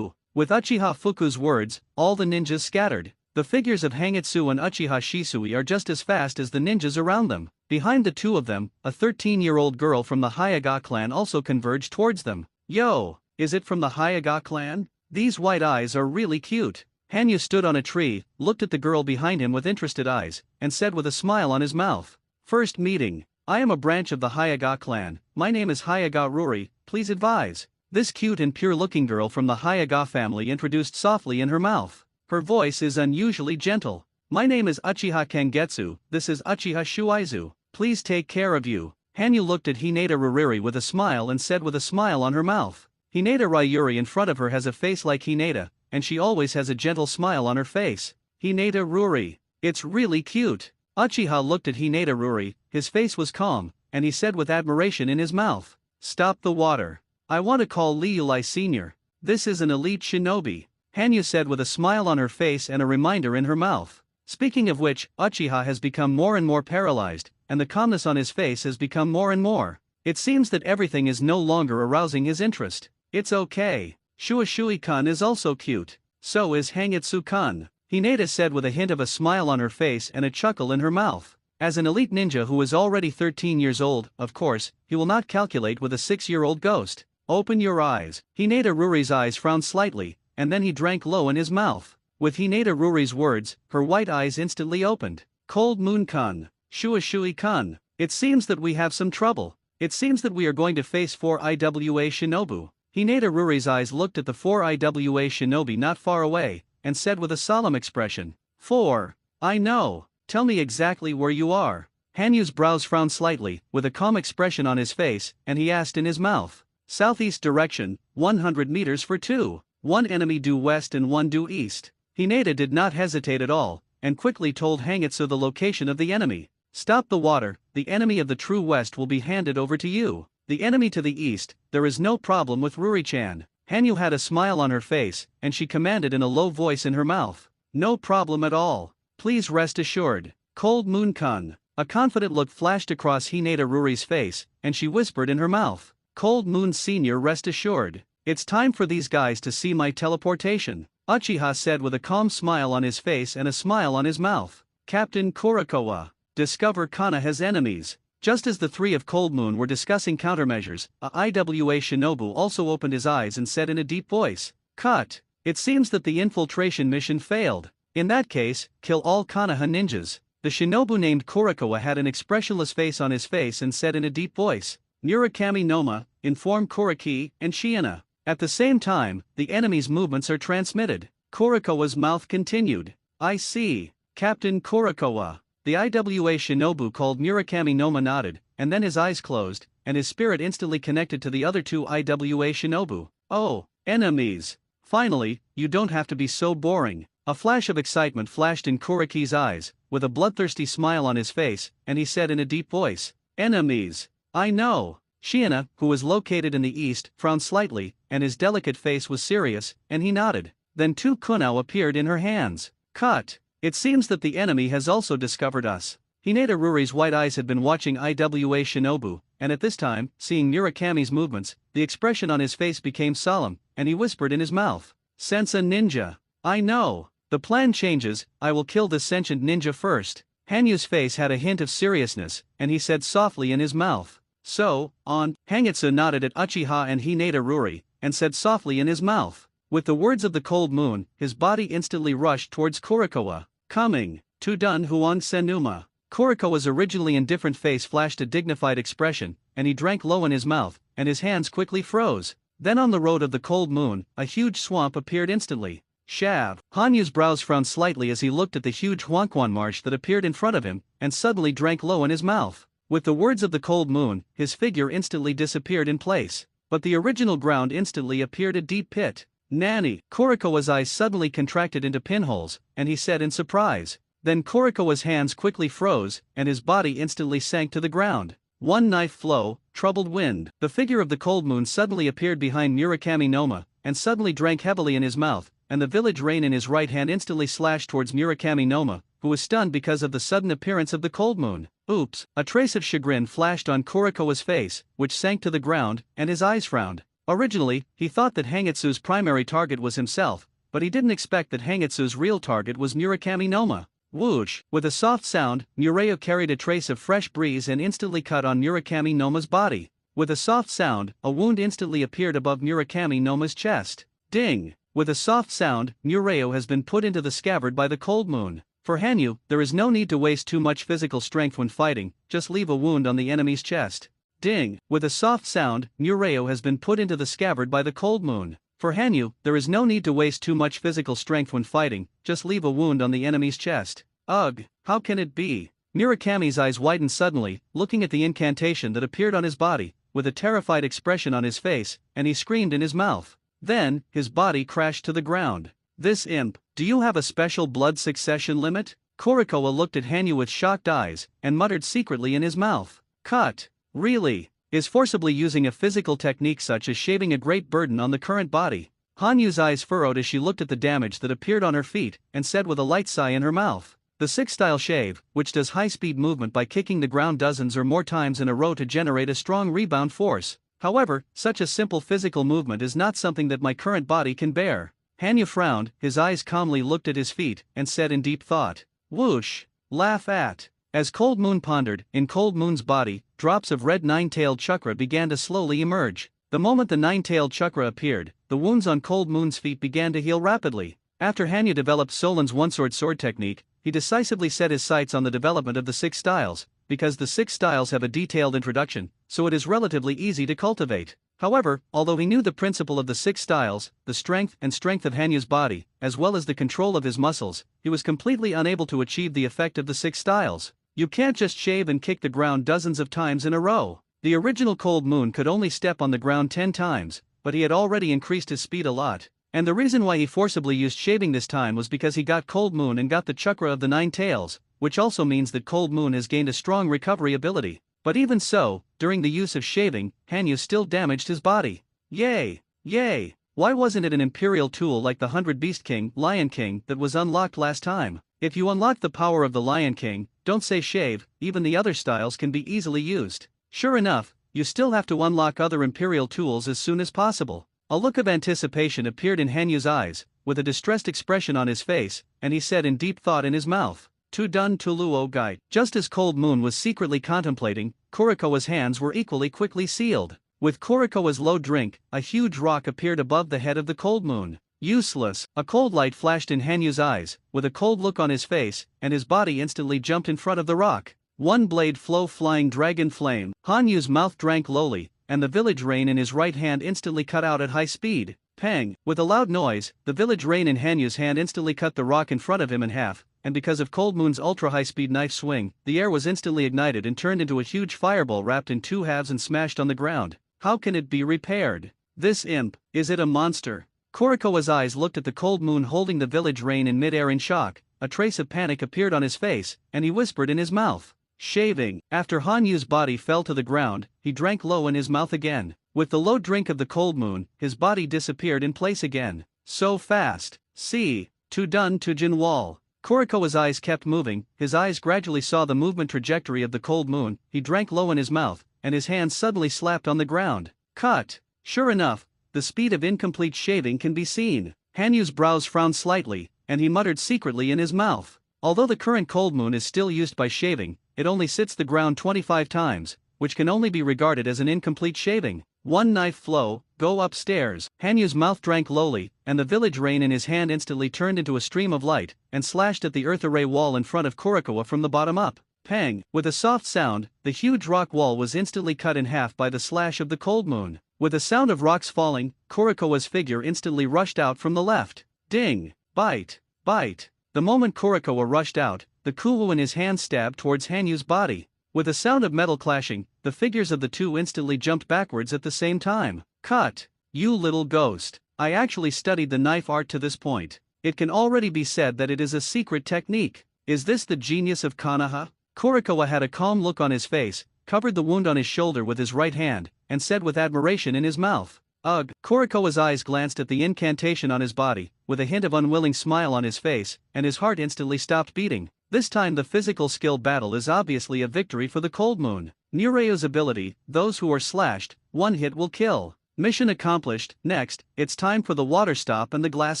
With Uchiha Fuku's words, all the ninjas scattered. The figures of Hangitsu and Uchiha Shisui are just as fast as the ninjas around them. Behind the 2 of them, a 13-year-old girl from the Hyuga clan also converged towards them. "Yo! Is it from the Hyuga clan? These white eyes are really cute." Hanyu stood on a tree, looked at the girl behind him with interested eyes, and said with a smile on his mouth, "First meeting. I am a branch of the Hyuga clan. My name is Hyuga Ruri, please advise." This cute and pure-looking girl from the Hyuga family introduced softly in her mouth. Her voice is unusually gentle. "My name is Uchiha Kangetsu, this is Uchiha Shuizu. Please take care of you." Hanyu looked at Hinata Ruriri with a smile and said with a smile on her mouth. Hinata Ryuri in front of her has a face like Hinata, and she always has a gentle smile on her face. "Hinata Ruri. It's really cute." Uchiha looked at Hinata Ruri, his face was calm, and he said with admiration in his mouth, "Stop the water. I want to call Liulai Sr. This is an elite shinobi," Hanyu said with a smile on her face and a reminder in her mouth. Speaking of which, Uchiha has become more and more paralyzed, and the calmness on his face has become more and more. It seems that everything is no longer arousing his interest. It's okay. Shuashui-kun is also cute. So is Hangitsu-kun, Hinata said with a hint of a smile on her face and a chuckle in her mouth. As an elite ninja who is already 13 years old, of course, he will not calculate with a 6-year-old ghost. Open your eyes. Hinata Ruri's eyes frowned slightly, and then he drank low in his mouth. With Hinata Ruri's words, her white eyes instantly opened. Cold Moon-kun, Shuashui-kun, it seems that we have some trouble. It seems that we are going to face 4 IWA shinobu. Hinata Ruri's eyes looked at the 4 IWA shinobi not far away, and said with a solemn expression, 4. I know. Tell me exactly where you are. Hanyu's brows frowned slightly, with a calm expression on his face, and he asked in his mouth, southeast direction, 100 meters for 2. 1 enemy due west and 1 due east. Hinata did not hesitate at all, and quickly told Hangitsu the location of the enemy. Stop the water, the enemy of the true west will be handed over to you. The enemy to the east, there is no problem with Ruri-chan. Hanyu had a smile on her face, and she commanded in a low voice in her mouth. No problem at all. Please rest assured. Cold Moon-kun. A confident look flashed across Hinata Ruri's face, and she whispered in her mouth. Cold Moon Sr. rest assured. It's time for these guys to see my teleportation, Uchiha said with a calm smile on his face and a smile on his mouth. Captain Kurikowa. Discover Konoha's enemies. Just as the 3 of Cold Moon were discussing countermeasures, a IWA shinobu also opened his eyes and said in a deep voice, Cut. It seems that the infiltration mission failed. In that case, kill all Konoha ninjas. The shinobu named Kurikowa had an expressionless face on his face and said in a deep voice, Murakami Noma, inform Kuriki and Shiina. At the same time, the enemy's movements are transmitted. Kurikowa's mouth continued. I see. Captain Kurikowa. The IWA shinobu called Murakami Noma nodded, and then his eyes closed, and his spirit instantly connected to the other 2 IWA shinobu. Oh, enemies. Finally, you don't have to be so boring. A flash of excitement flashed in Kuriki's eyes, with a bloodthirsty smile on his face, and he said in a deep voice, Enemies. I know. Shiina, who was located in the east, frowned slightly, and his delicate face was serious, and he nodded. Then 2 kunao appeared in her hands. Cut. It seems that the enemy has also discovered us. Hinata Ruri's white eyes had been watching IWA shinobu, and at this time, seeing Murakami's movements, the expression on his face became solemn, and he whispered in his mouth, Sensa ninja. I know. The plan changes, I will kill this sentient ninja first. Hanyu's face had a hint of seriousness, and he said softly in his mouth, So, on. Hangitsu nodded at Uchiha and Hinata Ruri, and said softly in his mouth. With the words of the Cold Moon, his body instantly rushed towards Kurikowa. Coming. To Dun Huan Senuma. Kurikowa's originally indifferent face flashed a dignified expression, and he drank low in his mouth, and his hands quickly froze. Then on the road of the Cold Moon, a huge swamp appeared instantly. Shav. Hanyu's brows frowned slightly as he looked at the huge Huangquan marsh that appeared in front of him, and suddenly drank low in his mouth. With the words of the Cold Moon, his figure instantly disappeared in place. But the original ground instantly appeared a deep pit. Nanny. Kurikowa's eyes suddenly contracted into pinholes, and he said in surprise. Then Kurikowa's hands quickly froze, and his body instantly sank to the ground. One knife flow, troubled wind. The figure of the Cold Moon suddenly appeared behind Murakami Noma, and suddenly drank heavily in his mouth, and the village rein in his right hand instantly slashed towards Murakami Noma, who was stunned because of the sudden appearance of the Cold Moon. Oops! A trace of chagrin flashed on Kurikowa's face, which sank to the ground, and his eyes frowned. Originally, he thought that Hangitsu's primary target was himself, but he didn't expect that Hangitsu's real target was Murakami Noma. Whoosh! With a soft sound, Mureo carried a trace of fresh breeze and instantly cut on Murakami Noma's body. With a soft sound, a wound instantly appeared above Murakami Noma's chest. Ding! With a soft sound, Mureo has been put into the scabbard by the Cold Moon. For Hanyu, there is no need to waste too much physical strength when fighting, just leave a wound on the enemy's chest. Ding! With a soft sound, Mureo has been put into the scabbard by the Cold Moon. For Hanyu, there is no need to waste too much physical strength when fighting, just leave a wound on the enemy's chest. Ugh, how can it be? Murakami's eyes widened suddenly, looking at the incantation that appeared on his body, with a terrified expression on his face, and he screamed in his mouth. Then, his body crashed to the ground. This imp, do you have a special blood succession limit? Kurikowa looked at Hanyu with shocked eyes, and muttered secretly in his mouth. Cut. Really? Is forcibly using a physical technique such as shaving a great burden on the current body? Hanyu's eyes furrowed as she looked at the damage that appeared on her feet, and said with a light sigh in her mouth. The six-style shave, which does high-speed movement by kicking the ground dozens or more times in a row to generate a strong rebound force. However, such a simple physical movement is not something that my current body can bear. Hanyu frowned, his eyes calmly looked at his feet, and said in deep thought. Whoosh. Laugh at. As Cold Moon pondered, in Cold Moon's body, drops of red nine-tailed chakra began to slowly emerge. The moment the nine-tailed chakra appeared, the wounds on Cold Moon's feet began to heal rapidly. After Hanyu developed Solan's one-sword technique, he decisively set his sights on the development of the six styles, because the six styles have a detailed introduction, so it is relatively easy to cultivate. However, although he knew the principle of the six styles, the strength of Hanyu's body, as well as the control of his muscles, he was completely unable to achieve the effect of the six styles. You can't just shave and kick the ground dozens of times in a row. The original Cold Moon could only step on the ground 10 times, but he had already increased his speed a lot. And the reason why he forcibly used shaving this time was because he got Cold Moon and got the chakra of the nine tails, which also means that Cold Moon has gained a strong recovery ability. But even so, during the use of shaving, Hanyu still damaged his body. Yay! Yay! Why wasn't it an imperial tool like the 100 Beast King, Lion King, that was unlocked last time? If you unlock the power of the Lion King, don't say shave, even the other styles can be easily used. Sure enough, you still have to unlock other imperial tools as soon as possible. A look of anticipation appeared in Hanyu's eyes, with a distressed expression on his face, and he said in deep thought in his mouth. To dun Tuluo Gai. Just as Cold Moon was secretly contemplating, Kurikowa's hands were equally quickly sealed. With Kurikowa's low drink, a huge rock appeared above the head of the Cold Moon. Useless. A cold light flashed in Hanyu's eyes, with a cold look on his face, and his body instantly jumped in front of the rock. One blade flow flying dragon flame. Hanyu's mouth drank lowly, and the village rain in his right hand instantly cut out at high speed. Pang! With a loud noise, the village rain in Hanyu's hand instantly cut the rock in front of him in half, and because of Cold Moon's ultra-high-speed knife swing, the air was instantly ignited and turned into a huge fireball wrapped in two halves and smashed on the ground. How can it be repaired? This imp, is it a monster? Kurikowa's eyes looked at the Cold Moon holding the village rain in mid-air in shock. A trace of panic appeared on his face, and he whispered in his mouth. Shaving. After Hanyu's body fell to the ground, he drank low in his mouth again. With the low drink of the Cold Moon, his body disappeared in place again. So fast. See. To dun to Jin Wall. Kurikowa's eyes kept moving, his eyes gradually saw the movement trajectory of the Cold Moon, he drank low in his mouth, and his hands suddenly slapped on the ground. Cut. Sure enough, the speed of incomplete shaving can be seen. Hanyu's brows frowned slightly, and he muttered secretly in his mouth. Although the current Cold Moon is still used by shaving, it only sits the ground 25 times, which can only be regarded as an incomplete shaving. One knife flow, go upstairs. Hanyu's mouth drank lowly, and the village rain in his hand instantly turned into a stream of light, and slashed at the earth array wall in front of Kurikowa from the bottom up. Pang! With a soft sound, the huge rock wall was instantly cut in half by the slash of the Cold Moon. With a sound of rocks falling, Kurikowa's figure instantly rushed out from the left. Ding! Bite! Bite! The moment Kurikowa rushed out, the kuwu in his hand stabbed towards Hanyu's body. With a sound of metal clashing, the figures of the two instantly jumped backwards at the same time. Cut! You little ghost! I actually studied the knife art to this point. It can already be said that it is a secret technique. Is this the genius of Konoha? Kurikowa had a calm look on his face, covered the wound on his shoulder with his right hand, and said with admiration in his mouth. Ugh! Kurikowa's eyes glanced at the incantation on his body, with a hint of unwilling smile on his face, and his heart instantly stopped beating. This time the physical skill battle is obviously a victory for the Cold Moon. Nureu's ability, those who are slashed, one hit will kill. Mission accomplished. Next, it's time for the water stop and the glass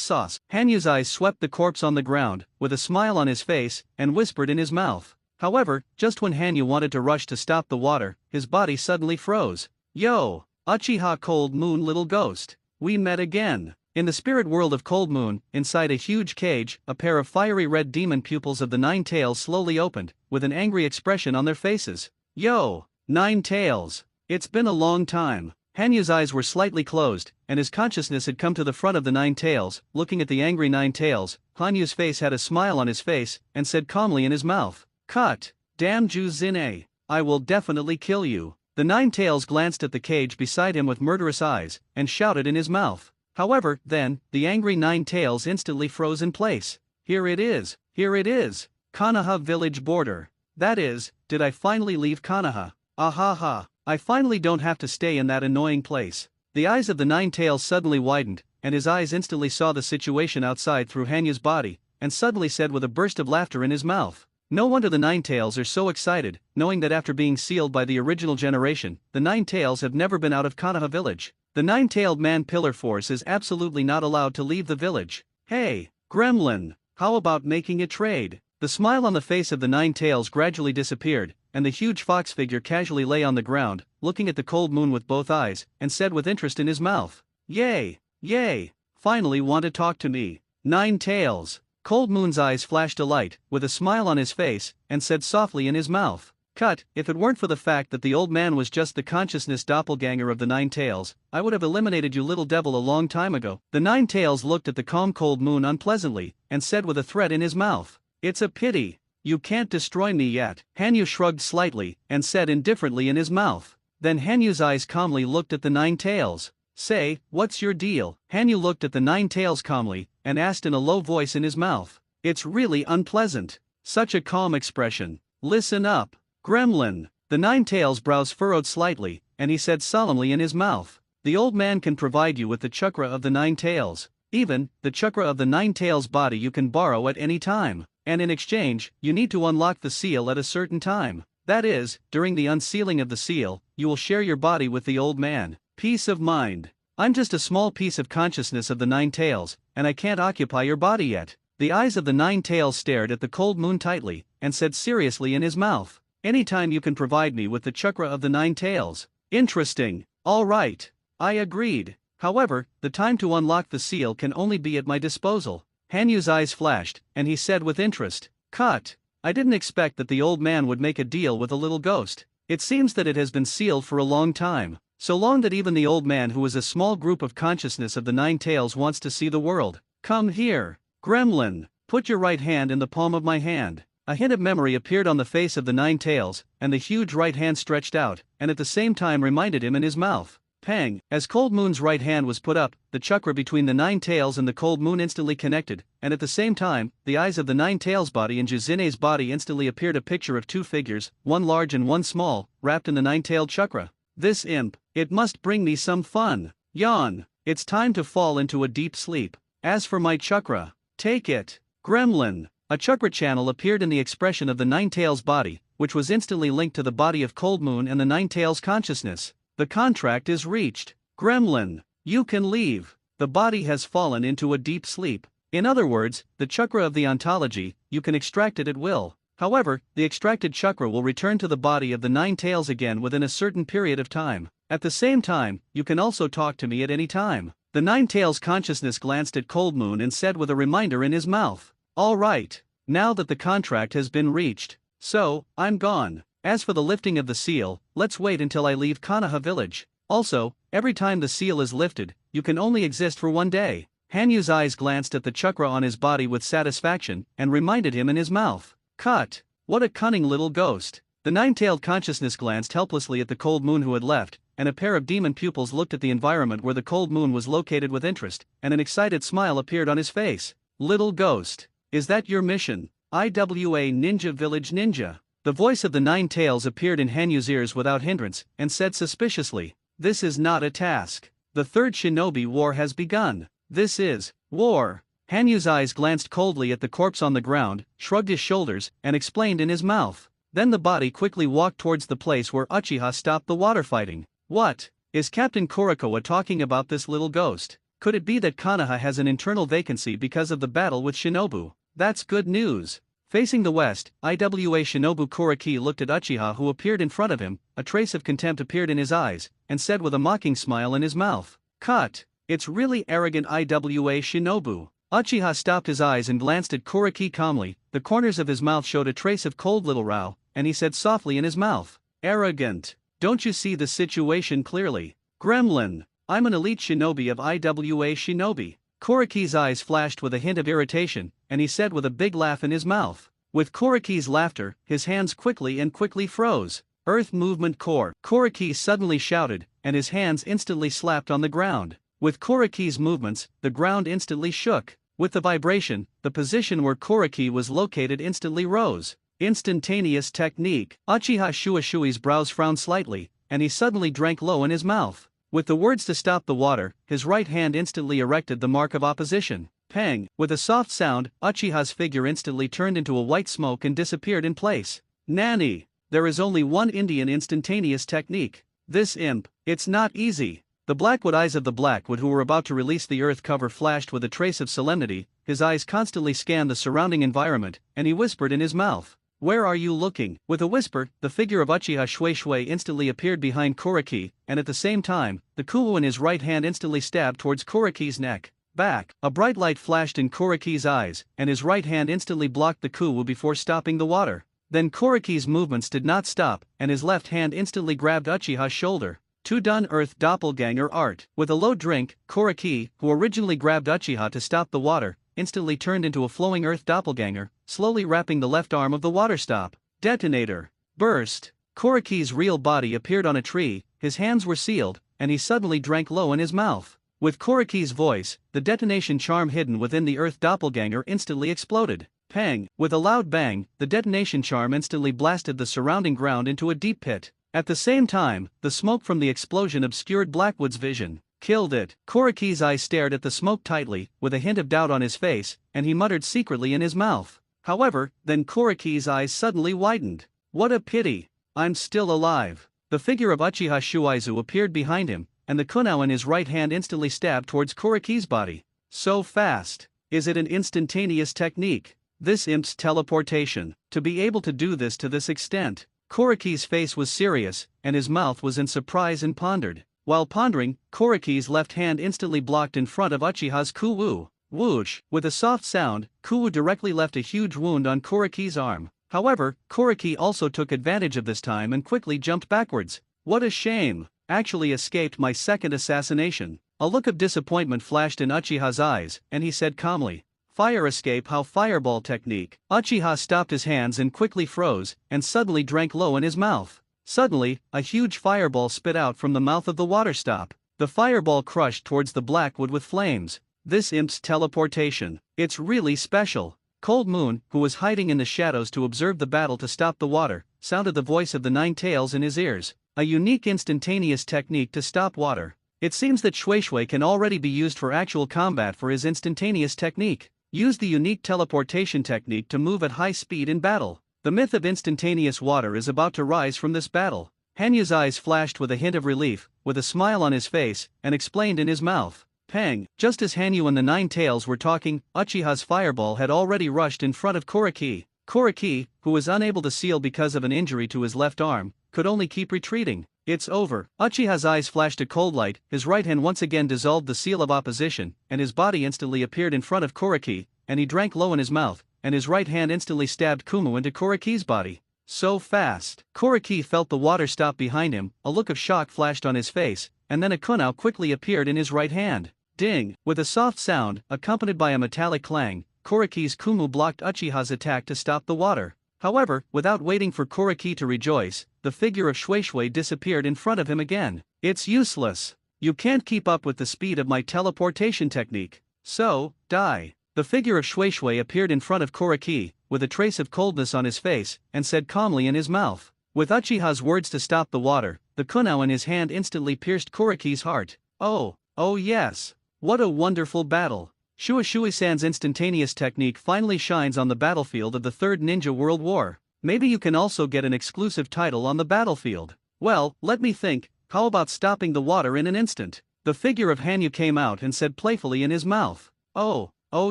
sauce. Hanyu's eyes swept the corpse on the ground, with a smile on his face, and whispered in his mouth. However, just when Hanyu wanted to rush to stop the water, his body suddenly froze. Yo! Uchiha Cold Moon little ghost. We met again. In the spirit world of Cold Moon, inside a huge cage, a pair of fiery red demon pupils of the Nine Tails slowly opened, with an angry expression on their faces. Yo! Nine Tails! It's been a long time. Hanyu's eyes were slightly closed, and his consciousness had come to the front of the Nine Tails. Looking at the angry Nine Tails, Hanyu's face had a smile on his face, and said calmly in his mouth. Cut! Damn Ju Zine! I will definitely kill you. The Nine Tails glanced at the cage beside him with murderous eyes, and shouted in his mouth. However, then, the angry Nine Tails instantly froze in place. Here it is! Here it is! Konoha village border. That is, did I finally leave Konoha? Ahaha, I finally don't have to stay in that annoying place. The eyes of the Nine-Tails suddenly widened, and his eyes instantly saw the situation outside through Hanyu's body, and suddenly said with a burst of laughter in his mouth. No wonder the Nine-Tails are so excited, knowing that after being sealed by the original generation, the Nine-Tails have never been out of Konoha village. The Nine-Tailed Man Pillar Force is absolutely not allowed to leave the village. Hey, Gremlin, how about making a trade? The smile on the face of the Nine-Tails gradually disappeared, and the huge fox figure casually lay on the ground, looking at the cold moon with both eyes, and said with interest in his mouth, "Yay, yay, finally want to talk to me, Nine-Tails." Cold Moon's eyes flashed a light, with a smile on his face, and said softly in his mouth, "Cut, if it weren't for the fact that the old man was just the consciousness doppelganger of the Nine-Tails, I would have eliminated you little devil a long time ago." The Nine-Tails looked at the calm Cold Moon unpleasantly, and said with a threat in his mouth, "It's a pity. You can't destroy me yet." Hanyu shrugged slightly, and said indifferently in his mouth. Then Hanyu's eyes calmly looked at the Nine-Tails. "Say, what's your deal?" Hanyu looked at the Nine-Tails calmly, and asked in a low voice in his mouth. "It's really unpleasant. Such a calm expression. Listen up, Gremlin." The Nine-Tails' brows furrowed slightly, and he said solemnly in his mouth, "The old man can provide you with the chakra of the Nine-Tails. Even, the chakra of the Nine-Tails body you can borrow at any time. And in exchange, you need to unlock the seal at a certain time. That is, during the unsealing of the seal, you will share your body with the old man. Peace of mind. I'm just a small piece of consciousness of the Nine-Tails, and I can't occupy your body yet." The eyes of the Nine-Tails stared at the Cold Moon tightly, and said seriously in his mouth, "Anytime you can provide me with the chakra of the Nine-Tails." "Interesting. All right. I agreed. However, the time to unlock the seal can only be at my disposal." Hanyu's eyes flashed, and he said with interest, "Cut. I didn't expect that the old man would make a deal with a little ghost. It seems that it has been sealed for a long time. So long that even the old man who is a small group of consciousness of the Nine-Tails wants to see the world. Come here, Gremlin, put your right hand in the palm of my hand." A hint of memory appeared on the face of the Nine-Tails, and the huge right hand stretched out, and at the same time reminded him in his mouth. Pang! As Cold Moon's right hand was put up, the chakra between the Nine-Tails and the Cold Moon instantly connected, and at the same time, the eyes of the Nine-Tails body and Jizune's body instantly appeared a picture of two figures, one large and one small, wrapped in the Nine-Tailed chakra. This imp, it must bring me some fun. Yawn. It's time to fall into a deep sleep. As for my chakra, take it, Gremlin. A chakra channel appeared in the expression of the Nine-Tails body, which was instantly linked to the body of Cold Moon and the Nine-Tails consciousness. The contract is reached. Gremlin, you can leave. The body has fallen into a deep sleep. In other words, the chakra of the ontology, you can extract it at will. However, the extracted chakra will return to the body of the Nine-Tails again within a certain period of time. At the same time, you can also talk to me at any time. The Nine-Tails consciousness glanced at Cold Moon and said with a reminder in his mouth, "All right, now that the contract has been reached. So, I'm gone. As for the lifting of the seal, let's wait until I leave Konoha village. Also, every time the seal is lifted, you can only exist for 1 day." Hanyu's eyes glanced at the chakra on his body with satisfaction, and reminded him in his mouth, "Cut. What a cunning little ghost." The Nine-Tailed consciousness glanced helplessly at the Cold Moon who had left, and a pair of demon pupils looked at the environment where the Cold Moon was located with interest, and an excited smile appeared on his face. "Little ghost, is that your mission? IWA Ninja Village Ninja." The voice of the Nine-Tails appeared in Hanyu's ears without hindrance, and said suspiciously, "This is not a task. The third shinobi war has begun. This is war." Hanyu's eyes glanced coldly at the corpse on the ground, shrugged his shoulders, and explained in his mouth. Then the body quickly walked towards the place where Uchiha stopped the water fighting. What? Is Captain Kurikawa talking about this little ghost? Could it be that Konoha has an internal vacancy because of the battle with Shinobu? That's good news. Facing the west, IWA Shinobu Kuriki looked at Uchiha who appeared in front of him, a trace of contempt appeared in his eyes, and said with a mocking smile in his mouth, "Cut. It's really arrogant IWA Shinobu." Uchiha stopped his eyes and glanced at Kuriki calmly, the corners of his mouth showed a trace of cold little row, and he said softly in his mouth, "Arrogant. Don't you see the situation clearly? Gremlin, I'm an elite shinobi of IWA Shinobi." Kuriki's eyes flashed with a hint of irritation, and he said with a big laugh in his mouth. With Kuriki's laughter, his hands quickly froze. "Earth Movement Core!" Kuriki suddenly shouted, and his hands instantly slapped on the ground. With Kuriki's movements, the ground instantly shook. With the vibration, the position where Koriki was located instantly rose. Instantaneous technique. Uchiha Shueishui's brows frowned slightly, and he suddenly drank low in his mouth. With the words to stop the water, his right hand instantly erected the mark of opposition. Pang! With a soft sound, Uchiha's figure instantly turned into a white smoke and disappeared in place. Nani! There is only one Indian instantaneous technique. This imp. It's not easy. The blackwood eyes of the Blackwood who were about to release the earth cover flashed with a trace of solemnity. His eyes constantly scanned the surrounding environment, and he whispered in his mouth. Where are you looking? With a whisper, the figure of Uchiha Shueishui instantly appeared behind Koriki, and at the same time, the kuo in his right hand instantly stabbed towards Koriki's neck. Back! A bright light flashed in Koriki's eyes, and his right hand instantly blocked the kuo before stopping the water. Then Koriki's movements did not stop, and his left hand instantly grabbed Uchiha's shoulder. To done Earth Doppelganger art. With a low drink, Koriki, who originally grabbed Uchiha to stop the water, instantly turned into a flowing Earth Doppelganger, slowly wrapping the left arm of the water stop. Detonator. Burst. Koriki's real body appeared on a tree, his hands were sealed, and he suddenly drank low in his mouth. With Koriki's voice, the detonation charm hidden within the Earth Doppelganger instantly exploded. Pang! With a loud bang, the detonation charm instantly blasted the surrounding ground into a deep pit. At the same time, the smoke from the explosion obscured Blackwood's vision. Killed it. Koriki's eyes stared at the smoke tightly, with a hint of doubt on his face, and he muttered secretly in his mouth. However, then Koriki's eyes suddenly widened. What a pity. I'm still alive. The figure of Uchiha Shuaizu appeared behind him, and the kunao in his right hand instantly stabbed towards Koriki's body. So fast. Is it an instantaneous technique? This imp's teleportation. To be able to do this to this extent. Koriki's face was serious, and his mouth was in surprise and pondered. While pondering, Koriki's left hand instantly blocked in front of Uchiha's kuo. Whoosh! With a soft sound, kuo directly left a huge wound on Koriki's arm. However, Koriki also took advantage of this time and quickly jumped backwards. What a shame! Actually escaped my second assassination. A look of disappointment flashed in Uchiha's eyes, and he said calmly, Fire escape how fireball technique. Uchiha stopped his hands and quickly froze, and suddenly drank low in his mouth. Suddenly, a huge fireball spit out from the mouth of the water stop. The fireball crushed towards the Blackwood with flames. This imp's teleportation. It's really special. Cold Moon, who was hiding in the shadows to observe the battle to stop the water, sounded the voice of the Nine Tails in his ears. A unique instantaneous technique to stop water. It seems that Shueishui can already be used for actual combat for his instantaneous technique. Use the unique teleportation technique to move at high speed in battle. The myth of instantaneous water is about to rise from this battle. Hanyu's eyes flashed with a hint of relief, with a smile on his face, and explained in his mouth. Pang! Just as Hanyu and the Nine Tails were talking, Uchiha's fireball had already rushed in front of Koriki. Koriki, who was unable to seal because of an injury to his left arm, could only keep retreating. It's over. Uchiha's eyes flashed a cold light, his right hand once again dissolved the seal of opposition, and his body instantly appeared in front of Koriki, and he drank low in his mouth, and his right hand instantly stabbed Kumu into Koriki's body. So fast. Koriki felt the water stop behind him, a look of shock flashed on his face, and then a kunao quickly appeared in his right hand. Ding! With a soft sound, accompanied by a metallic clang, Koriki's Kumu blocked Uchiha's attack to stop the water. However, without waiting for Koriki to rejoice, the figure of Shueishui disappeared in front of him again. It's useless. You can't keep up with the speed of my teleportation technique. So, die. The figure of Shueishui appeared in front of Koriki, with a trace of coldness on his face, and said calmly in his mouth. With Uchiha's words to stop the water, the kunao in his hand instantly pierced Koriki's heart. Oh yes. What a wonderful battle. Shueishui-san's instantaneous technique finally shines on the battlefield of the Third Ninja World War. Maybe you can also get an exclusive title on the battlefield. Well, let me think, how about stopping the water in an instant? The figure of Hanyu came out and said playfully in his mouth. Oh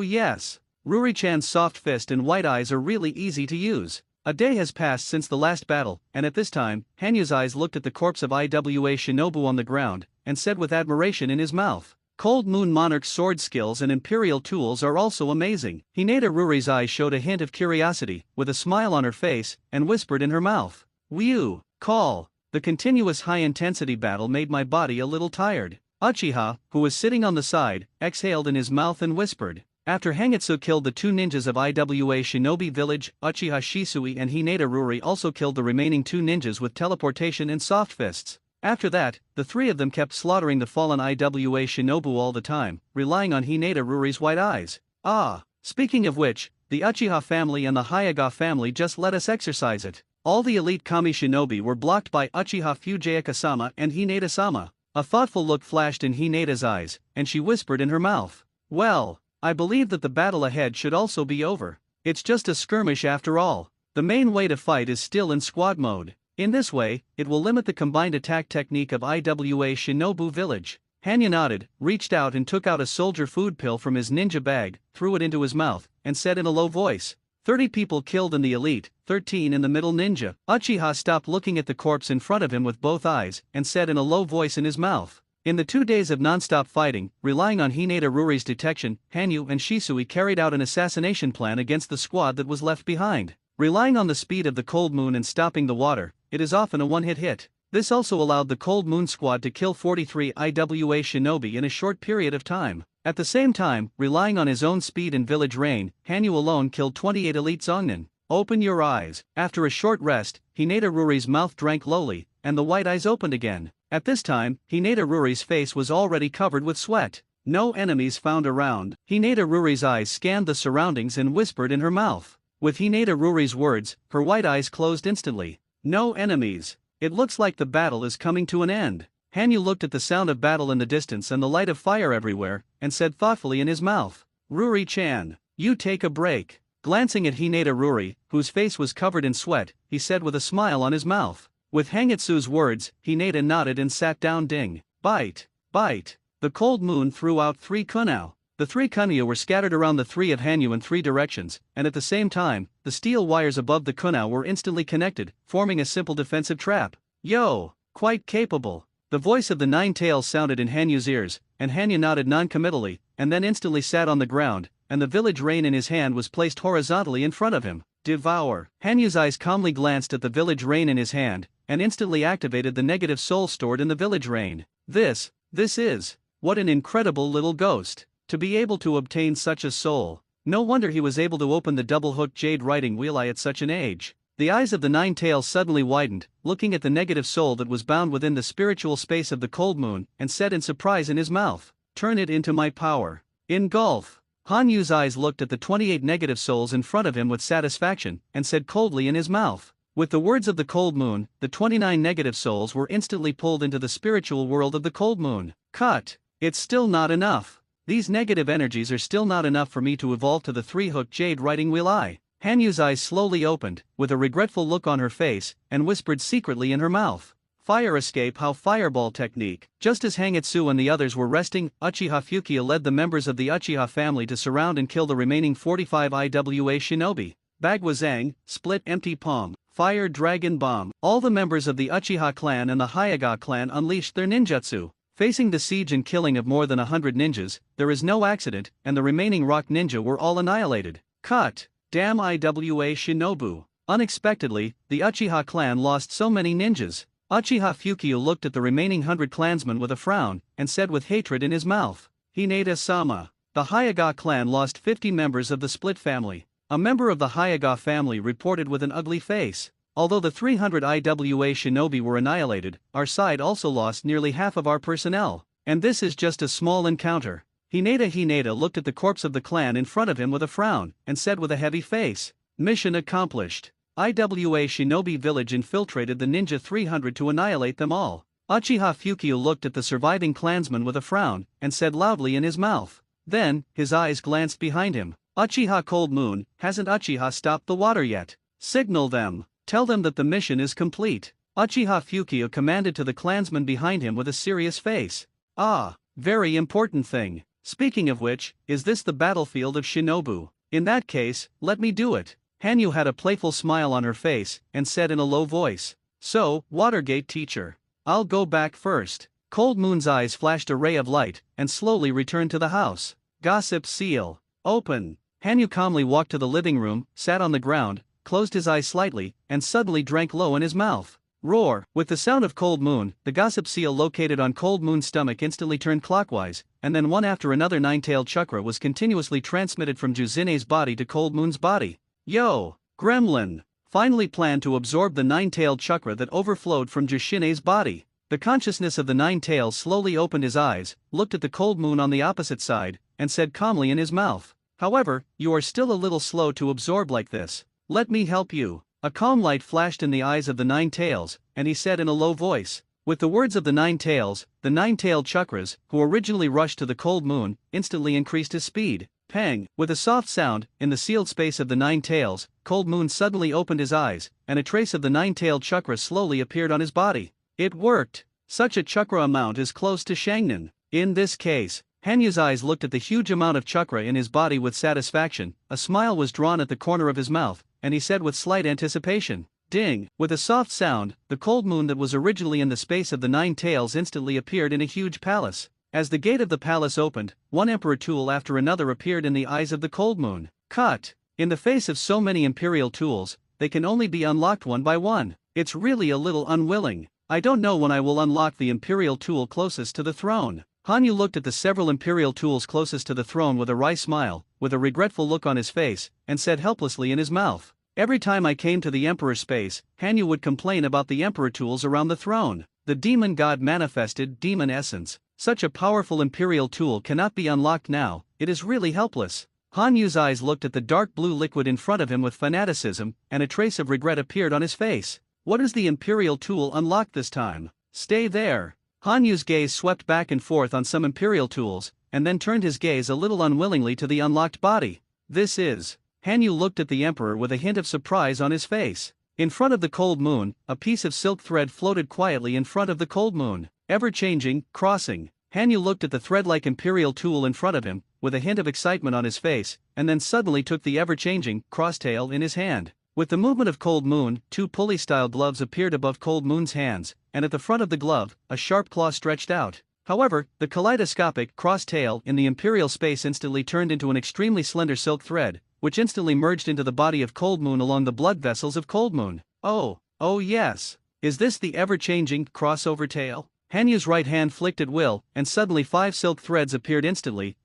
yes. Ruri-chan's soft fist and white eyes are really easy to use. A day has passed since the last battle, and at this time, Hanyu's eyes looked at the corpse of Iwa Shinobu on the ground, and said with admiration in his mouth. Cold Moon Monarch's sword skills and imperial tools are also amazing. Hinata Ruri's eyes showed a hint of curiosity, with a smile on her face, and whispered in her mouth. Whew! Call! The continuous high-intensity battle made my body a little tired. Uchiha, who was sitting on the side, exhaled in his mouth and whispered. After Hangitsu killed the two ninjas of Iwa Shinobi Village, Uchiha Shisui and Hinata Ruri also killed the remaining two ninjas with teleportation and soft fists. After that, the three of them kept slaughtering the fallen Iwa Shinobu all the time, relying on Hinata Ruri's white eyes. Ah, speaking of which, the Uchiha family and the Hyuga family just let us exercise it. All the elite kami shinobi were blocked by Uchiha Fujiyaka-sama and Hinata-sama. A thoughtful look flashed in Hinata's eyes, and she whispered in her mouth, "Well, I believe that the battle ahead should also be over. It's just a skirmish after all. The main way to fight is still in squad mode. In this way, it will limit the combined attack technique of IWA Shinobu Village." Hanyu nodded, reached out and took out a soldier food pill from his ninja bag, threw it into his mouth, and said in a low voice, 30 people killed in the elite, 13 in the middle ninja. Uchiha stopped looking at the corpse in front of him with both eyes, and said in a low voice in his mouth. In the 2 days of non-stop fighting, relying on Hinata Ruri's detection, Hanyu and Shisui carried out an assassination plan against the squad that was left behind. Relying on the speed of the cold moon and stopping the water, it is often a one-hit hit. This also allowed the Cold Moon Squad to kill 43 IWA shinobi in a short period of time. At the same time, relying on his own speed and village reign, Hanyu alone killed 28 elite Zongnin. Open your eyes. After a short rest, Hinata Ruri's mouth drank lowly, and the white eyes opened again. At this time, Hinata Ruri's face was already covered with sweat. No enemies found around. Hinata Ruri's eyes scanned the surroundings and whispered in her mouth. With Hinata Ruri's words, her white eyes closed instantly. No enemies. It looks like the battle is coming to an end. Hanyu looked at the sound of battle in the distance and the light of fire everywhere, and said thoughtfully in his mouth, "Ruri-chan, you take a break." Glancing at Hinata Ruri, whose face was covered in sweat, he said with a smile on his mouth. With Hangitsu's words, Hinata nodded and sat down. Ding. Bite. Bite. The cold moon threw out 3 kunao. The 3 kunao were scattered around the 3 of Hanyu in 3 directions, and at the same time, the steel wires above the kunao were instantly connected, forming a simple defensive trap. Yo! Quite capable. The voice of the 9 tails sounded in Hanyu's ears, and Hanyu nodded non-committally, and then instantly sat on the ground, and the village rein in his hand was placed horizontally in front of him. Devour. Hanyu's eyes calmly glanced at the village rein in his hand, and instantly activated the negative soul stored in the village rein. This is. What an incredible little ghost. To be able to obtain such a soul. No wonder he was able to open the double-hooked jade writing wheel eye at such an age. The eyes of the 9 tails suddenly widened, looking at the negative soul that was bound within the spiritual space of the cold moon, and said in surprise in his mouth, "Turn it into my power." Engulf. Hanyu's eyes looked at the 28 negative souls in front of him with satisfaction, and said coldly in his mouth. With the words of the cold moon, the 29 negative souls were instantly pulled into the spiritual world of the cold moon. Cut. It's still not enough. These negative energies are still not enough for me to evolve to the 3-hooked jade writing wheel eye. Hanyu's eyes slowly opened, with a regretful look on her face, and whispered secretly in her mouth, "Fire escape how fireball technique." Just as Hangitsu and the others were resting, Uchiha Fukiya led the members of the Uchiha family to surround and kill the remaining 45 IWA shinobi. Bagwazang, split empty palm, fire dragon bomb. All the members of the Uchiha clan and the Hyuga clan unleashed their ninjutsu. Facing the siege and killing of more than 100 ninjas, there is no accident, and the remaining rock ninja were all annihilated. Cut. Damn IWA shinobu. Unexpectedly, the Uchiha clan lost so many ninjas. Uchiha Fukiya looked at the remaining 100 clansmen with a frown, and said with hatred in his mouth, "Hinata-sama." The Hyuga clan lost 50 members of the split family. A member of the Hyuga family reported with an ugly face. Although the 300 IWA shinobi were annihilated, our side also lost nearly half of our personnel. And this is just a small encounter. Hinata looked at the corpse of the clan in front of him with a frown, and said with a heavy face, "Mission accomplished." IWA shinobi village infiltrated the ninja 300 to annihilate them all. Uchiha Fukiya looked at the surviving clansman with a frown, and said loudly in his mouth. Then, his eyes glanced behind him. "Uchiha Cold Moon, hasn't Uchiha stopped the water yet? Signal them. Tell them that the mission is complete." Uchiha Fukiya commanded to the clansman behind him with a serious face. "Ah, very important thing. Speaking of which, is this the battlefield of Shinobu? In that case, let me do it." Hanyu had a playful smile on her face, and said in a low voice, "So, Watergate teacher. I'll go back first." Cold Moon's eyes flashed a ray of light, and slowly returned to the house. Gossip seal. Open. Hanyu calmly walked to the living room, sat on the ground, closed his eyes slightly, and suddenly drank low in his mouth. Roar. With the sound of Cold Moon, the gossip seal located on Cold Moon's stomach instantly turned clockwise, and then one after another 9-tailed chakra was continuously transmitted from Juzine's body to Cold Moon's body. Yo! Gremlin! Finally planned to absorb the 9-tailed chakra that overflowed from Jushine's body. The consciousness of the 9 tails slowly opened his eyes, looked at the Cold Moon on the opposite side, and said calmly in his mouth, However, you are still a little slow to absorb like this. Let me help you. A calm light flashed in the eyes of the Nine Tails, and he said in a low voice. With the words of the Nine Tails, the nine-tailed chakras, who originally rushed to the cold moon, instantly increased his speed. Pang! With a soft sound, in the sealed space of the Nine Tails, Cold Moon suddenly opened his eyes, and a trace of the nine-tailed chakra slowly appeared on his body. It worked! Such a chakra amount is close to Shangnan. In this case, Hanyu's eyes looked at the huge amount of chakra in his body with satisfaction, a smile was drawn at the corner of his mouth, and he said with slight anticipation, "Ding!" With a soft sound, the cold moon that was originally in the space of the Nine Tails instantly appeared in a huge palace. As the gate of the palace opened, one emperor tool after another appeared in the eyes of the cold moon. Cut! In the face of so many imperial tools, they can only be unlocked one by one. It's really a little unwilling. I don't know when I will unlock the imperial tool closest to the throne. Hanyu looked at the several imperial tools closest to the throne with a wry smile, with a regretful look on his face, and said helplessly in his mouth. Every time I came to the emperor's space, Hanyu would complain about the emperor tools around the throne. The demon god manifested demon essence. Such a powerful imperial tool cannot be unlocked now, it is really helpless. Hanyu's eyes looked at the dark blue liquid in front of him with fanaticism, and a trace of regret appeared on his face. What is the imperial tool unlocked this time? Stay there. Hanyu's gaze swept back and forth on some imperial tools, and then turned his gaze a little unwillingly to the unlocked body. This is. Hanyu looked at the emperor with a hint of surprise on his face. In front of the cold moon, a piece of silk thread floated quietly in front of the cold moon. Ever-changing, crossing. Hanyu looked at the thread-like imperial tool in front of him, with a hint of excitement on his face, and then suddenly took the ever-changing crosstail in his hand. With the movement of Cold Moon, two pulley-style gloves appeared above Cold Moon's hands, and at the front of the glove, a sharp claw stretched out. However, the kaleidoscopic cross-tail in the imperial space instantly turned into an extremely slender silk thread, which instantly merged into the body of Cold Moon along the blood vessels of Cold Moon. Oh yes. Is this the ever-changing crossover tail? Hanyu's right hand flicked at will, and suddenly 5 silk threads appeared instantly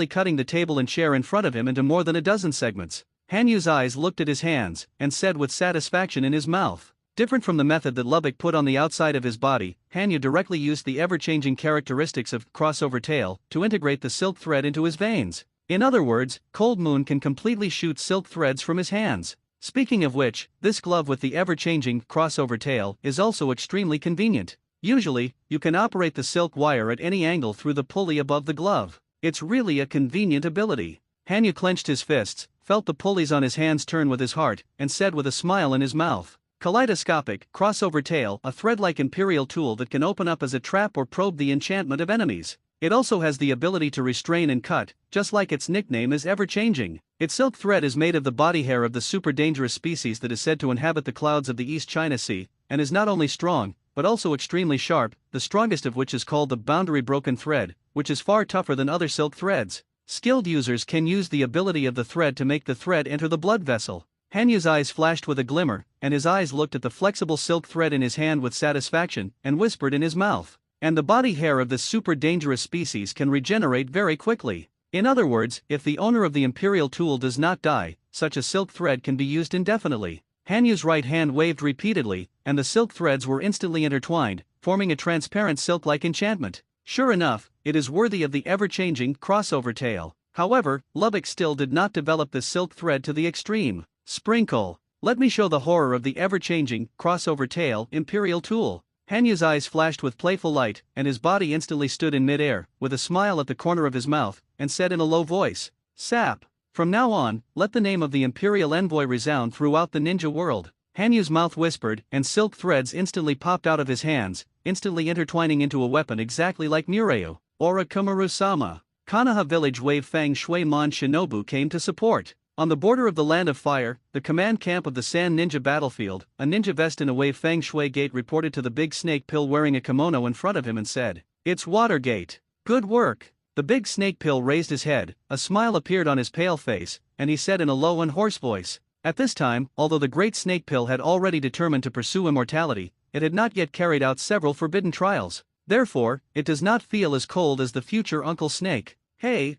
cutting the table and chair in front of him into more than a dozen segments. Hanyu's eyes looked at his hands, and said with satisfaction in his mouth. Different from the method that Lubbock put on the outside of his body, Hanyu directly used the ever-changing characteristics of crossover tail to integrate the silk thread into his veins. In other words, Cold Moon can completely shoot silk threads from his hands. Speaking of which, this glove with the ever-changing crossover tail is also extremely convenient. Usually, you can operate the silk wire at any angle through the pulley above the glove. It's really a convenient ability. Hanyu clenched his fists, felt the pulleys on his hands turn with his heart, and said with a smile in his mouth, "Kaleidoscopic, crossover tail, a thread-like imperial tool that can open up as a trap or probe the enchantment of enemies. It also has the ability to restrain and cut, just like its nickname is ever-changing. Its silk thread is made of the body hair of the super dangerous species that is said to inhabit the clouds of the East China Sea, and is not only strong, but also extremely sharp, the strongest of which is called the boundary broken thread, which is far tougher than other silk threads. Skilled users can use the ability of the thread to make the thread enter the blood vessel." Hanyu's eyes flashed with a glimmer, and his eyes looked at the flexible silk thread in his hand with satisfaction, and whispered in his mouth, "And the body hair of this super dangerous species can regenerate very quickly. In other words, if the owner of the imperial tool does not die, such a silk thread can be used indefinitely." Hanyu's right hand waved repeatedly, and the silk threads were instantly intertwined, forming a transparent silk-like enchantment. Sure enough, it is worthy of the ever-changing crossover tail. However, Lubbock still did not develop this silk thread to the extreme. Sprinkle. Let me show the horror of the ever-changing crossover tail imperial tool. Hanyu's eyes flashed with playful light, and his body instantly stood in mid-air, with a smile at the corner of his mouth, and said in a low voice, "Sap. From now on, let the name of the Imperial Envoy resound throughout the ninja world." Hanyu's mouth whispered, and silk threads instantly popped out of his hands, instantly intertwining into a weapon exactly like Mureo. Ora Kumaru-sama. Konoha Village Wave Fang Shui Mon Shinobu came to support. On the border of the Land of Fire, the command camp of the Sand Ninja Battlefield, a ninja vest in a wave Feng Shui gate reported to the big snake pill wearing a kimono in front of him and said, "It's Watergate. Good work." The big snake pill raised his head, a smile appeared on his pale face, and he said in a low and hoarse voice. At this time, although the great snake pill had already determined to pursue immortality, it had not yet carried out several forbidden trials. Therefore, it does not feel as cold as the future Uncle Snake. Hey,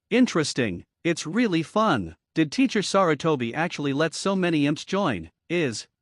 interesting. It's really fun. Did Teacher Sarutobi actually let so many imps join?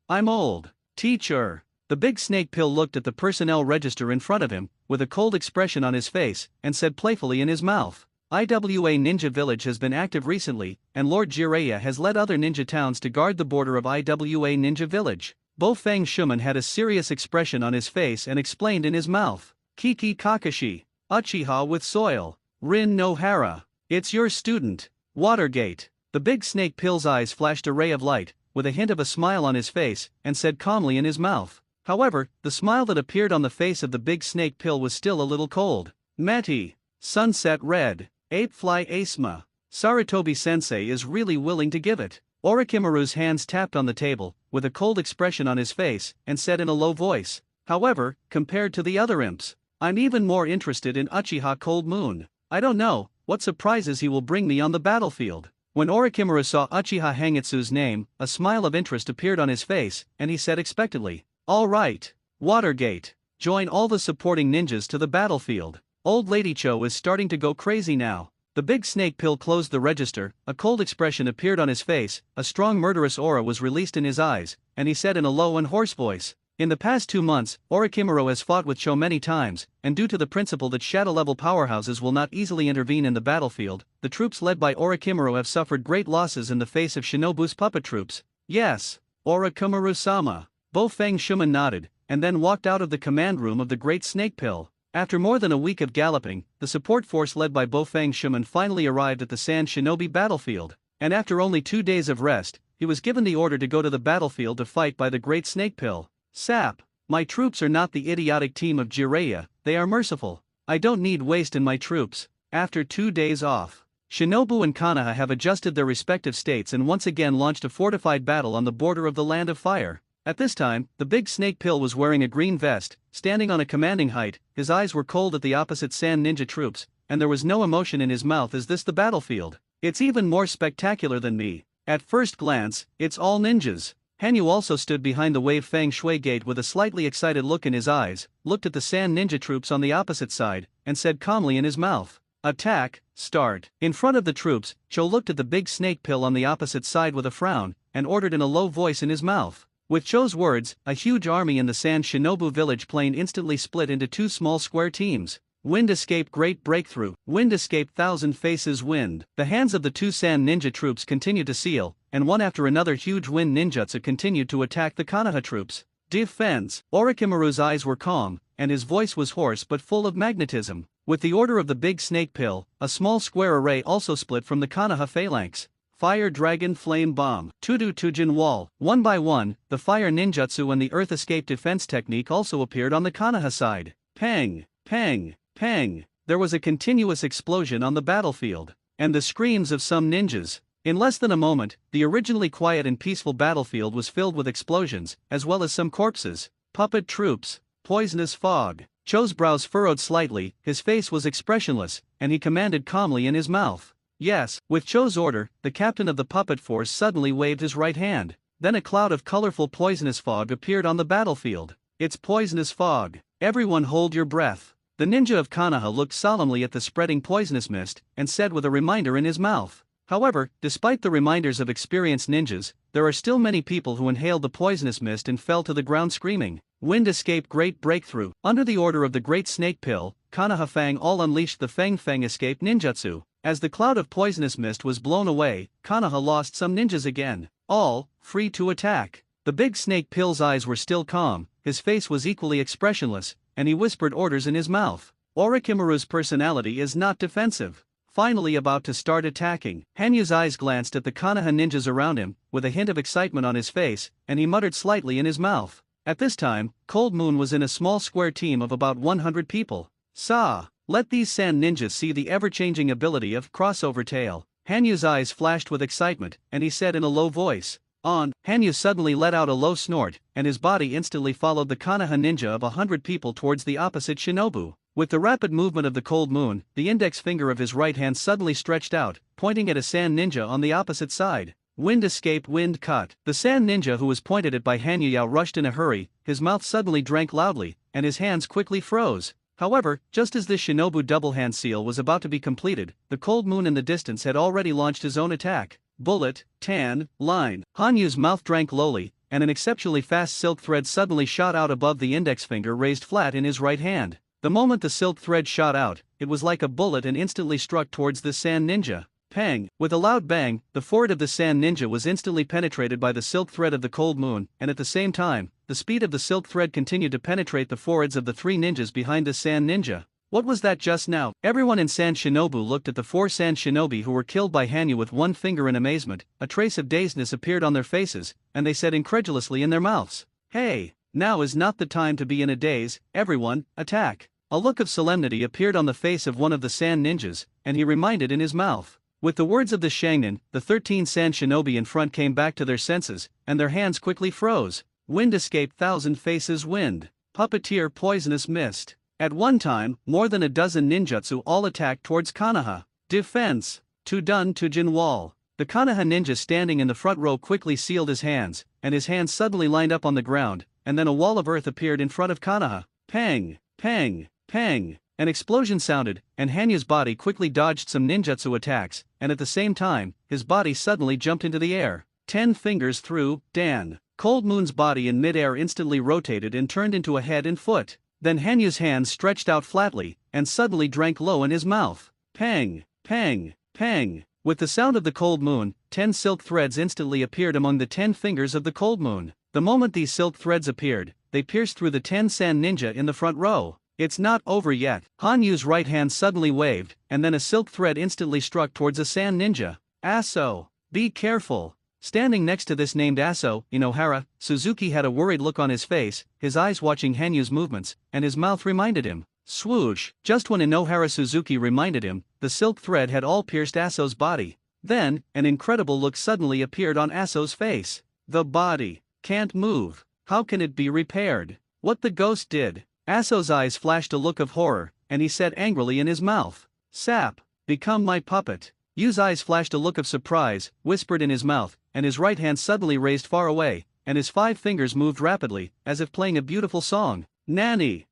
I'm old. Teacher. The big snake pill looked at the personnel register in front of him, with a cold expression on his face, and said playfully in his mouth, IWA Ninja Village has been active recently, and Lord Jiraiya has led other ninja towns to guard the border of IWA Ninja Village. Feng Shuman had a serious expression on his face and explained in his mouth. Kiki Kakashi. Uchiha with soil. Rin no Hara. It's your student. Watergate. The big snake pill's eyes flashed a ray of light, with a hint of a smile on his face, and said calmly in his mouth. However, the smile that appeared on the face of the big snake pill was still a little cold. Meti. Sunset Red. Apefly Asma. Sarutobi Sensei is really willing to give it. Orochimaru's hands tapped on the table, with a cold expression on his face, and said in a low voice. However, compared to the other imps, I'm even more interested in Uchiha Cold Moon. I don't know what surprises he will bring me on the battlefield. When Orochimaru saw Uchiha Hangitsu's name, a smile of interest appeared on his face, and he said expectantly, "All right, Watergate, join all the supporting ninjas to the battlefield." Old Lady Cho is starting to go crazy now. The big snake pill closed the register, a cold expression appeared on his face, a strong murderous aura was released in his eyes, and he said in a low and hoarse voice, "In the past 2 months, Orochimaru has fought with Cho many times, and due to the principle that shadow-level powerhouses will not easily intervene in the battlefield, the troops led by Orochimaru have suffered great losses in the face of Shinobu's puppet troops." "Yes, Orochimaru-sama." Feng Shuman nodded, and then walked out of the command room of the Great Snake Pill. After more than a week of galloping, the support force led by Feng Shuman finally arrived at the Sand Shinobi battlefield, and after only 2 days of rest, he was given the order to go to the battlefield to fight by the Great Snake Pill. "Sap, my troops are not the idiotic team of Jiraiya, they are merciful. I don't need waste in my troops." After 2 days off, Shinobu and Konoha have adjusted their respective states and once again launched a fortified battle on the border of the Land of Fire. At this time, the big snake pill was wearing a green vest, standing on a commanding height, his eyes were cold at the opposite Sand Ninja troops, and there was no emotion in his mouth. "Is this the battlefield? It's even more spectacular than me. At first glance, it's all ninjas." Hanyu also stood behind the Wave Feng Shui gate with a slightly excited look in his eyes, looked at the Sand Ninja troops on the opposite side, and said calmly in his mouth, "Attack, start." In front of the troops, Cho looked at the big snake pill on the opposite side with a frown, and ordered in a low voice in his mouth. With Cho's words, a huge army in the Sand Shinobu village plain instantly split into 2 small square teams. Wind Escape Great Breakthrough, Wind Escape Thousand Faces Wind. The hands of the 2 Sand Ninja troops continued to seal, and one after another huge wind ninjutsu continued to attack the Konoha troops. Defense. Orochimaru's eyes were calm, and his voice was hoarse but full of magnetism. With the order of the big snake pill, a small square array also split from the Konoha phalanx. Fire Dragon Flame Bomb. Tudu Tujin Wall. One by one, the fire ninjutsu and the earth escape defense technique also appeared on the Konoha side. Pang, pang, pang. There was a continuous explosion on the battlefield, and the screams of some ninjas. In less than a moment, the originally quiet and peaceful battlefield was filled with explosions, as well as some corpses. Puppet troops. Poisonous fog. Cho's brows furrowed slightly, his face was expressionless, and he commanded calmly in his mouth. "Yes." With Cho's order, the captain of the puppet force suddenly waved his right hand. Then a cloud of colorful poisonous fog appeared on the battlefield. "It's poisonous fog. Everyone hold your breath." The ninja of Konoha looked solemnly at the spreading poisonous mist, and said with a reminder in his mouth. However, despite the reminders of experienced ninjas, there are still many people who inhaled the poisonous mist and fell to the ground screaming. Wind Escape Great Breakthrough. Under the order of the Great Snake Pill, Konoha Fang all unleashed the Feng Feng Escape Ninjutsu. As the cloud of poisonous mist was blown away, Konoha lost some ninjas again. All free to attack. The big snake pill's eyes were still calm, his face was equally expressionless, and he whispered orders in his mouth. Orochimaru's personality is not defensive. Finally about to start attacking. Hanyu's eyes glanced at the Konoha ninjas around him, with a hint of excitement on his face, and he muttered slightly in his mouth. At this time, Cold Moon was in a small square team of about 100 people. "Sa! Let these Sand Ninjas see the ever-changing ability of Crossover Tail." Hanyu's eyes flashed with excitement, and he said in a low voice, "On." Hanyu suddenly let out a low snort, and his body instantly followed the Konoha ninja of 100 people towards the opposite Shinobu. With the rapid movement of the Cold Moon, the index finger of his right hand suddenly stretched out, pointing at a Sand Ninja on the opposite side. Wind Escape Wind Cut. The Sand Ninja who was pointed at by Hanyu rushed in a hurry, his mouth suddenly drank loudly, and his hands quickly froze. However, just as this Shinobu double hand seal was about to be completed, the Cold Moon in the distance had already launched his own attack. Bullet, Tan, Line. Hanyu's mouth drank lowly, and an exceptionally fast silk thread suddenly shot out above the index finger raised flat in his right hand. The moment the silk thread shot out, it was like a bullet and instantly struck towards the sand ninja. Pang! With a loud bang, the forehead of the sand ninja was instantly penetrated by the silk thread of the cold moon, and at the same time, the speed of the silk thread continued to penetrate the foreheads of the 3 ninjas behind the sand ninja. What was that just now? Everyone in Sand Shinobu looked at the 4 Sand Shinobi who were killed by Hanyu with one finger in amazement. A trace of dazedness appeared on their faces, and they said incredulously in their mouths, "Hey, now is not the time to be in a daze, everyone, attack." A look of solemnity appeared on the face of one of the Sand Ninjas, and he reminded in his mouth. With the words of the Shangnin, the 13 Sand Shinobi in front came back to their senses, and their hands quickly froze. Wind escape, thousand faces wind. Puppeteer poisonous mist. At one time, more than a dozen ninjutsu all attacked towards Konoha. Defense. Tudun Tujin wall. The Konoha ninja standing in the front row quickly sealed his hands, and his hands suddenly lined up on the ground, and then a wall of earth appeared in front of Konoha. Pang, pang, pang. An explosion sounded, and Hanyu's body quickly dodged some ninjutsu attacks, and at the same time, his body suddenly jumped into the air. 10 fingers through, Dan. Cold Moon's body in midair instantly rotated and turned into a head and foot. Then Hanyu's hands stretched out flatly, and suddenly drank low in his mouth. Pang, pang, pang. With the sound of the cold moon, 10 silk threads instantly appeared among the 10 fingers of the cold moon. The moment these silk threads appeared, they pierced through the 10 sand ninja in the front row. It's not over yet. Hanyu's right hand suddenly waved, and then a silk thread instantly struck towards a sand ninja. Aso, be careful. Standing next to this named Aso, Inohara, Suzuki had a worried look on his face, his eyes watching Hanyu's movements, and his mouth reminded him. Swoosh! Just when Inohara Suzuki reminded him, the silk thread had all pierced Aso's body. Then, an incredible look suddenly appeared on Aso's face. The body can't move. How can it be repaired? What the ghost did? Aso's eyes flashed a look of horror, and he said angrily in his mouth, "Sap, become my puppet." Yu's eyes flashed a look of surprise, whispered in his mouth, and his right hand suddenly raised far away, and his 5 fingers moved rapidly, as if playing a beautiful song. Nanny!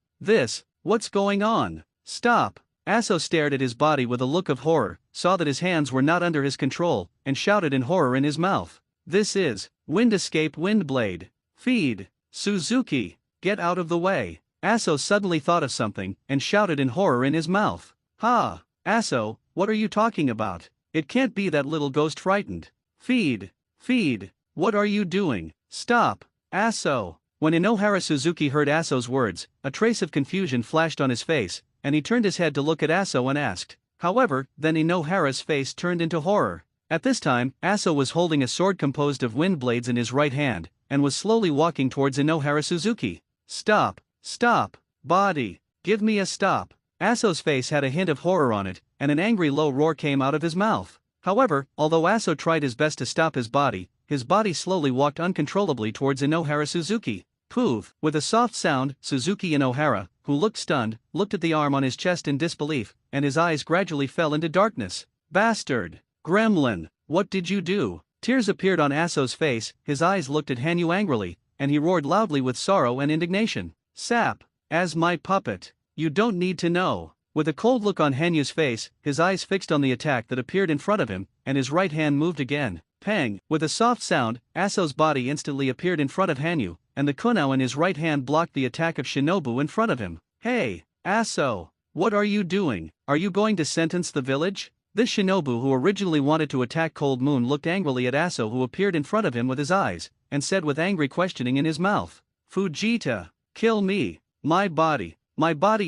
What's going on? Stop! Aso stared at his body with a look of horror, saw that his hands were not under his control, and shouted in horror in his mouth. This is Wind Escape Wind Blade. Feed! Suzuki! Get out of the way! Aso suddenly thought of something, and shouted in horror in his mouth. Ha! Aso, what are you talking about? It can't be that little ghost frightened. Feed! Feed! What are you doing? Stop! Aso! When Inohara Suzuki heard Aso's words, a trace of confusion flashed on his face, and he turned his head to look at Aso and asked. However, then Inohara's face turned into horror. At this time, Aso was holding a sword composed of wind blades in his right hand, and was slowly walking towards Inohara Suzuki. Stop! Stop! Body! Give me a stop! Aso's face had a hint of horror on it, and an angry low roar came out of his mouth. However, although Aso tried his best to stop his body slowly walked uncontrollably towards Inohara Suzuki. Poof! With a soft sound, Suzuki Inohara, who looked stunned, looked at the arm on his chest in disbelief, and his eyes gradually fell into darkness. Bastard! Gremlin! What did you do? Tears appeared on Aso's face, his eyes looked at Hanyu angrily, and he roared loudly with sorrow and indignation. Sap! As my puppet! You don't need to know. With a cold look on Hanyu's face, his eyes fixed on the attack that appeared in front of him, and his right hand moved again. Pang! With a soft sound, Aso's body instantly appeared in front of Hanyu, and the kunao in his right hand blocked the attack of Shinobu in front of him. Hey, Aso! What are you doing? Are you going to sentence the village? This Shinobu who originally wanted to attack Cold Moon looked angrily at Aso who appeared in front of him with his eyes, and said with angry questioning in his mouth. Fujita! Kill me! My body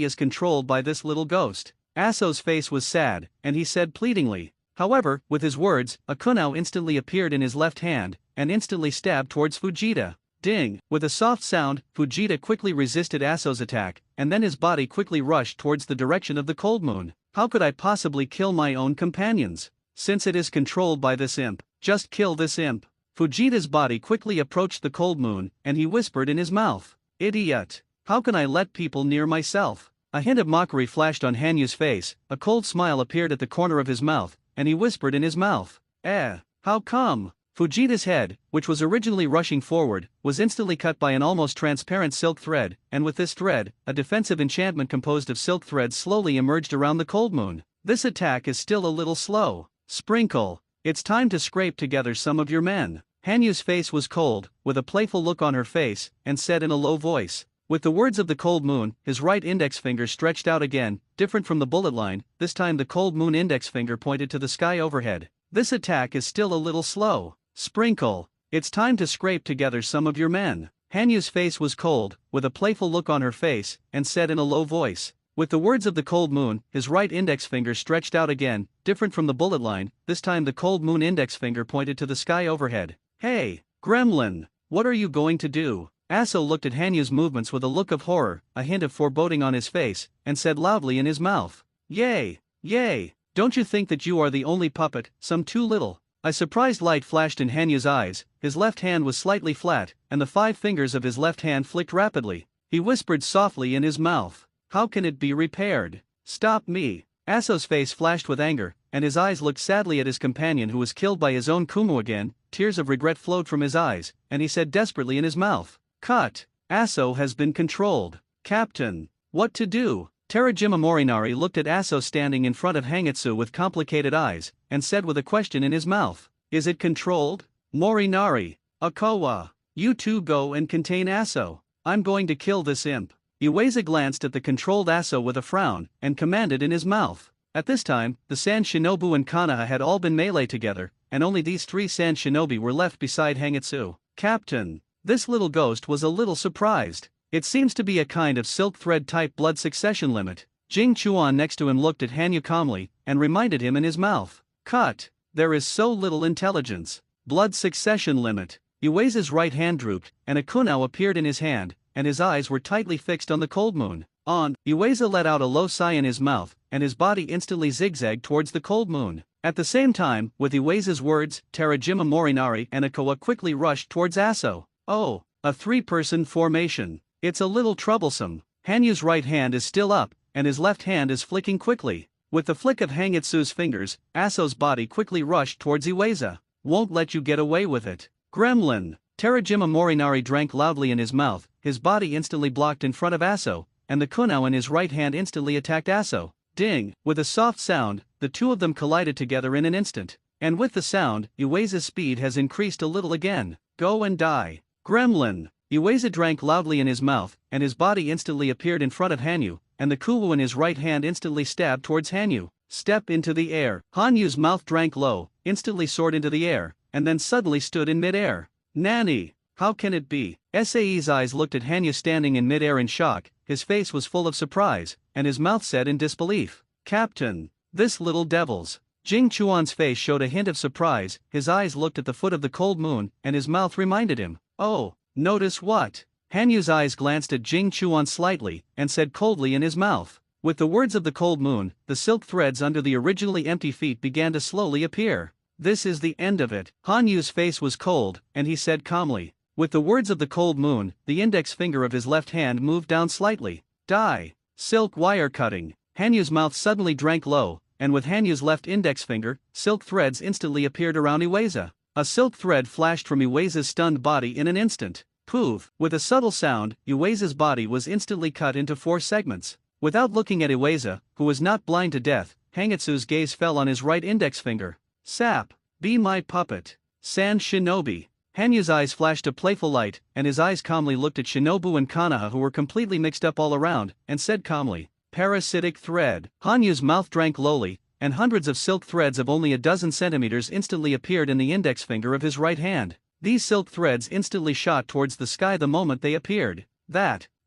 is controlled by this little ghost. Aso's face was sad, and he said pleadingly. However, with his words, a kunao instantly appeared in his left hand, and instantly stabbed towards Fujita. Ding! With a soft sound, Fujita quickly resisted Aso's attack, and then his body quickly rushed towards the direction of the cold moon. How could I possibly kill my own companions? Since it is controlled by this imp, just kill this imp. Fujita's body quickly approached the cold moon, and he whispered in his mouth. Idiot! How can I let people near myself? A hint of mockery flashed on Hanyu's face, a cold smile appeared at the corner of his mouth, and he whispered in his mouth. How come? Fujita's head, which was originally rushing forward, was instantly cut by an almost transparent silk thread, and with this thread, a defensive enchantment composed of silk threads slowly emerged around the cold moon. This attack is still a little slow. Sprinkle. It's time to scrape together some of your men. Hanyu's face was cold, with a playful look on her face, and said in a low voice. With the words of the cold moon, his right index finger stretched out again, different from the bullet line. This time the cold moon index finger pointed to the sky overhead. This attack is still a little slow. Sprinkle. It's time to scrape together some of your men. Hanyu's face was cold, with a playful look on her face, and said in a low voice. With the words of the cold moon, his right index finger stretched out again, different from the bullet line. This time the cold moon index finger pointed to the sky overhead. Hey, gremlin, what are you going to do? Aso looked at Hanyu's movements with a look of horror, a hint of foreboding on his face, and said loudly in his mouth. Yay, yay, don't you think that you are the only puppet, some too little? A surprised light flashed in Hanyu's eyes, his left hand was slightly flat, and the 5 fingers of his left hand flicked rapidly. He whispered softly in his mouth. How can it be repaired? Stop me. Aso's face flashed with anger, and his eyes looked sadly at his companion who was killed by his own Kumu again. Tears of regret flowed from his eyes, and he said desperately in his mouth. Cut. Aso has been controlled. Captain. What to do? Terajima Morinari looked at Aso standing in front of Hangitsu with complicated eyes, and said with a question in his mouth. Is it controlled? Morinari. Akawa. You two go and contain Aso. I'm going to kill this imp. Ueza glanced at the controlled Aso with a frown, and commanded in his mouth. At this time, the Sand Shinobu and Kanaha had all been melee together, and only these 3 Sand Shinobi were left beside Hangitsu. Captain. This little ghost was a little surprised. It seems to be a kind of silk thread type blood succession limit. Jing Chuan next to him looked at Hanyu calmly, and reminded him in his mouth. Cut. There is so little intelligence. Blood succession limit. Ueza's right hand drooped, and a kunao appeared in his hand, and his eyes were tightly fixed on the cold moon. Ueza let out a low sigh in his mouth, and his body instantly zigzagged towards the cold moon. At the same time, with Ueza's words, Terajima Morinari and Akawa quickly rushed towards Aso. Oh, a 3-person formation. It's a little troublesome. Hanyu's right hand is still up, and his left hand is flicking quickly. With the flick of Hangitsu's fingers, Aso's body quickly rushed towards Ueza. Won't let you get away with it. Gremlin. Terajima Morinari drank loudly in his mouth, his body instantly blocked in front of Aso, and the kunao in his right hand instantly attacked Aso. Ding! With a soft sound, the two of them collided together in an instant. And with the sound, Ueza's speed has increased a little again. Go and die. Gremlin. Ueza drank loudly in his mouth, and his body instantly appeared in front of Hanyu, and the kuwu in his right hand instantly stabbed towards Hanyu. Step into the air. Hanyu's mouth drank low, instantly soared into the air, and then suddenly stood in mid-air. Nani? How can it be? Sae's eyes looked at Hanyu standing in mid-air in shock, his face was full of surprise, and his mouth said in disbelief. Captain. This little devils. Jing Chuan's face showed a hint of surprise, his eyes looked at the foot of the cold moon, and his mouth reminded him. Oh, notice what? Hanyu's eyes glanced at Jing Chuan slightly, and said coldly in his mouth. With the words of the cold moon, the silk threads under the originally empty feet began to slowly appear. This is the end of it. Hanyu's face was cold, and he said calmly. With the words of the cold moon, the index finger of his left hand moved down slightly. Die. Silk wire cutting. Hanyu's mouth suddenly drank low, and with Hanyu's left index finger, silk threads instantly appeared around Ueza. A silk thread flashed from Ueza's stunned body in an instant. Poof! With a subtle sound, Ueza's body was instantly cut into 4 segments. Without looking at Ueza, who was not blind to death, Hangitsu's gaze fell on his right index finger. Sap! Be my puppet. Sand Shinobi. Hanyu's eyes flashed a playful light, and his eyes calmly looked at Shinobu and Kanaha who were completely mixed up all around, and said calmly. Parasitic thread. Hanyu's mouth drank lowly, and hundreds of silk threads of only a dozen centimeters instantly appeared in the index finger of his right hand. These silk threads instantly shot towards the sky the moment they appeared.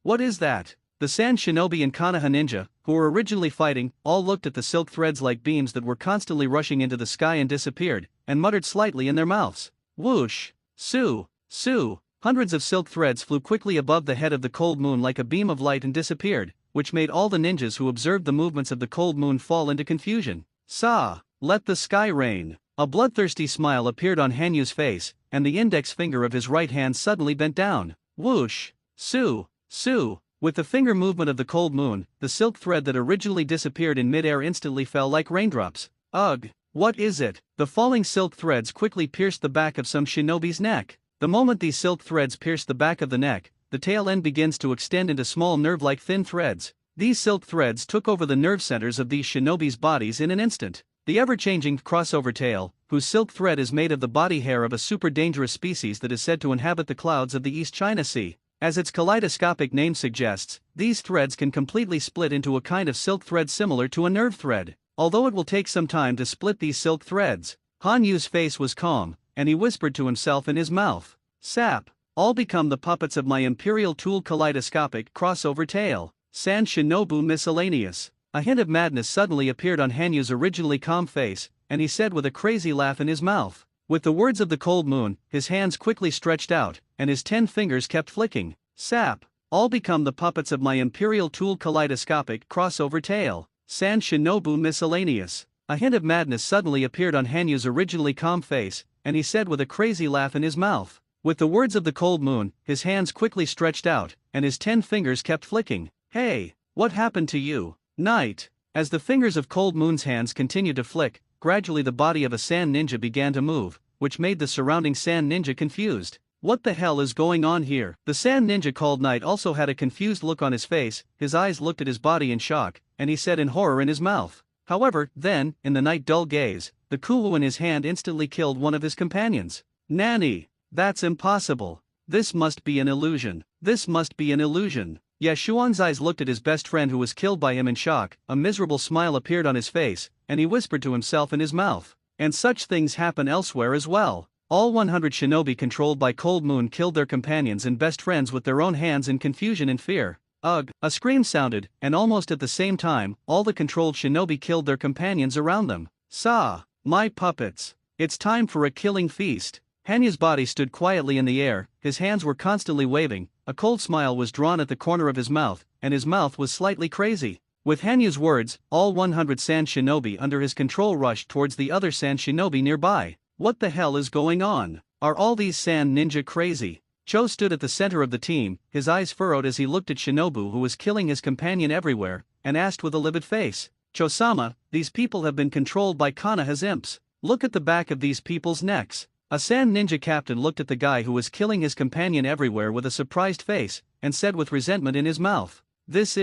What is that? The Sand Shinobi and Kanaha ninja, who were originally fighting, all looked at the silk threads like beams that were constantly rushing into the sky and disappeared, and muttered slightly in their mouths. Whoosh! Sue! Sue! Hundreds of silk threads flew quickly above the head of the cold moon like a beam of light and disappeared, which made all the ninjas who observed the movements of the cold moon fall into confusion. Sa! Let the sky rain! A bloodthirsty smile appeared on Hanyu's face, and the index finger of his right hand suddenly bent down. Whoosh! Sue! Sue! With the finger movement of the cold moon, the silk thread that originally disappeared in mid-air instantly fell like raindrops. Ugh! What is it? The falling silk threads quickly pierced the back of some shinobi's neck. The moment these silk threads pierce the back of the neck, the tail end begins to extend into small nerve-like thin threads. These silk threads took over the nerve centers of these shinobi's bodies in an instant. The ever-changing crossover tail, whose silk thread is made of the body hair of a super dangerous species that is said to inhabit the clouds of the East China Sea, As its kaleidoscopic name suggests, these threads can completely split into a kind of silk thread similar to a nerve thread. Although it will take some time to split these silk threads, Han Yu's face was calm, and he whispered to himself in his mouth, "Sap, all become the puppets of my imperial tool kaleidoscopic crossover tail." San Shinobu Miscellaneous. A hint of madness suddenly appeared on Han Yu's originally calm face, and he said with a crazy laugh in his mouth. With the words of the cold moon, his hands quickly stretched out, and his 10 fingers kept flicking. "Sap, all become the puppets of my imperial tool kaleidoscopic crossover tail." San Shinobu Miscellaneous. A hint of madness suddenly appeared on Han Yu's originally calm face, and he said with a crazy laugh in his mouth. With the words of the cold moon, his hands quickly stretched out, and his 10 fingers kept flicking. "Hey, what happened to you, Knight?" As the fingers of Cold Moon's hands continued to flick, gradually the body of a sand ninja began to move, which made the surrounding sand ninja confused. "What the hell is going on here?" The sand ninja called Knight also had a confused look on his face, his eyes looked at his body in shock, and he said in horror in his mouth. However, then, in the night dull gaze, the kuwu in his hand instantly killed one of his companions. "Nanny, that's impossible. This must be an illusion. This must be an illusion." Yashuan's eyes looked at his best friend who was killed by him in shock, a miserable smile appeared on his face, and he whispered to himself in his mouth. "And such things happen elsewhere as well. All 100 shinobi controlled by Cold Moon killed their companions and best friends with their own hands in confusion and fear." Ugh! A scream sounded, and almost at the same time, all the controlled shinobi killed their companions around them. "Sa, my puppets! It's time for a killing feast." Hanyu's body stood quietly in the air, his hands were constantly waving, a cold smile was drawn at the corner of his mouth, and his mouth was slightly crazy. With Hanyu's words, all 100 sand shinobi under his control rushed towards the other sand shinobi nearby. "What the hell is going on? Are all these sand ninja crazy?" Cho stood at the center of the team, his eyes furrowed as he looked at Shinobu who was killing his companion everywhere, and asked with a livid face, "Cho-sama, these people have been controlled by Konoha's imps. Look at the back of these people's necks." A sand ninja captain looked at the guy who was killing his companion everywhere with a surprised face, and said with resentment in his mouth, "That's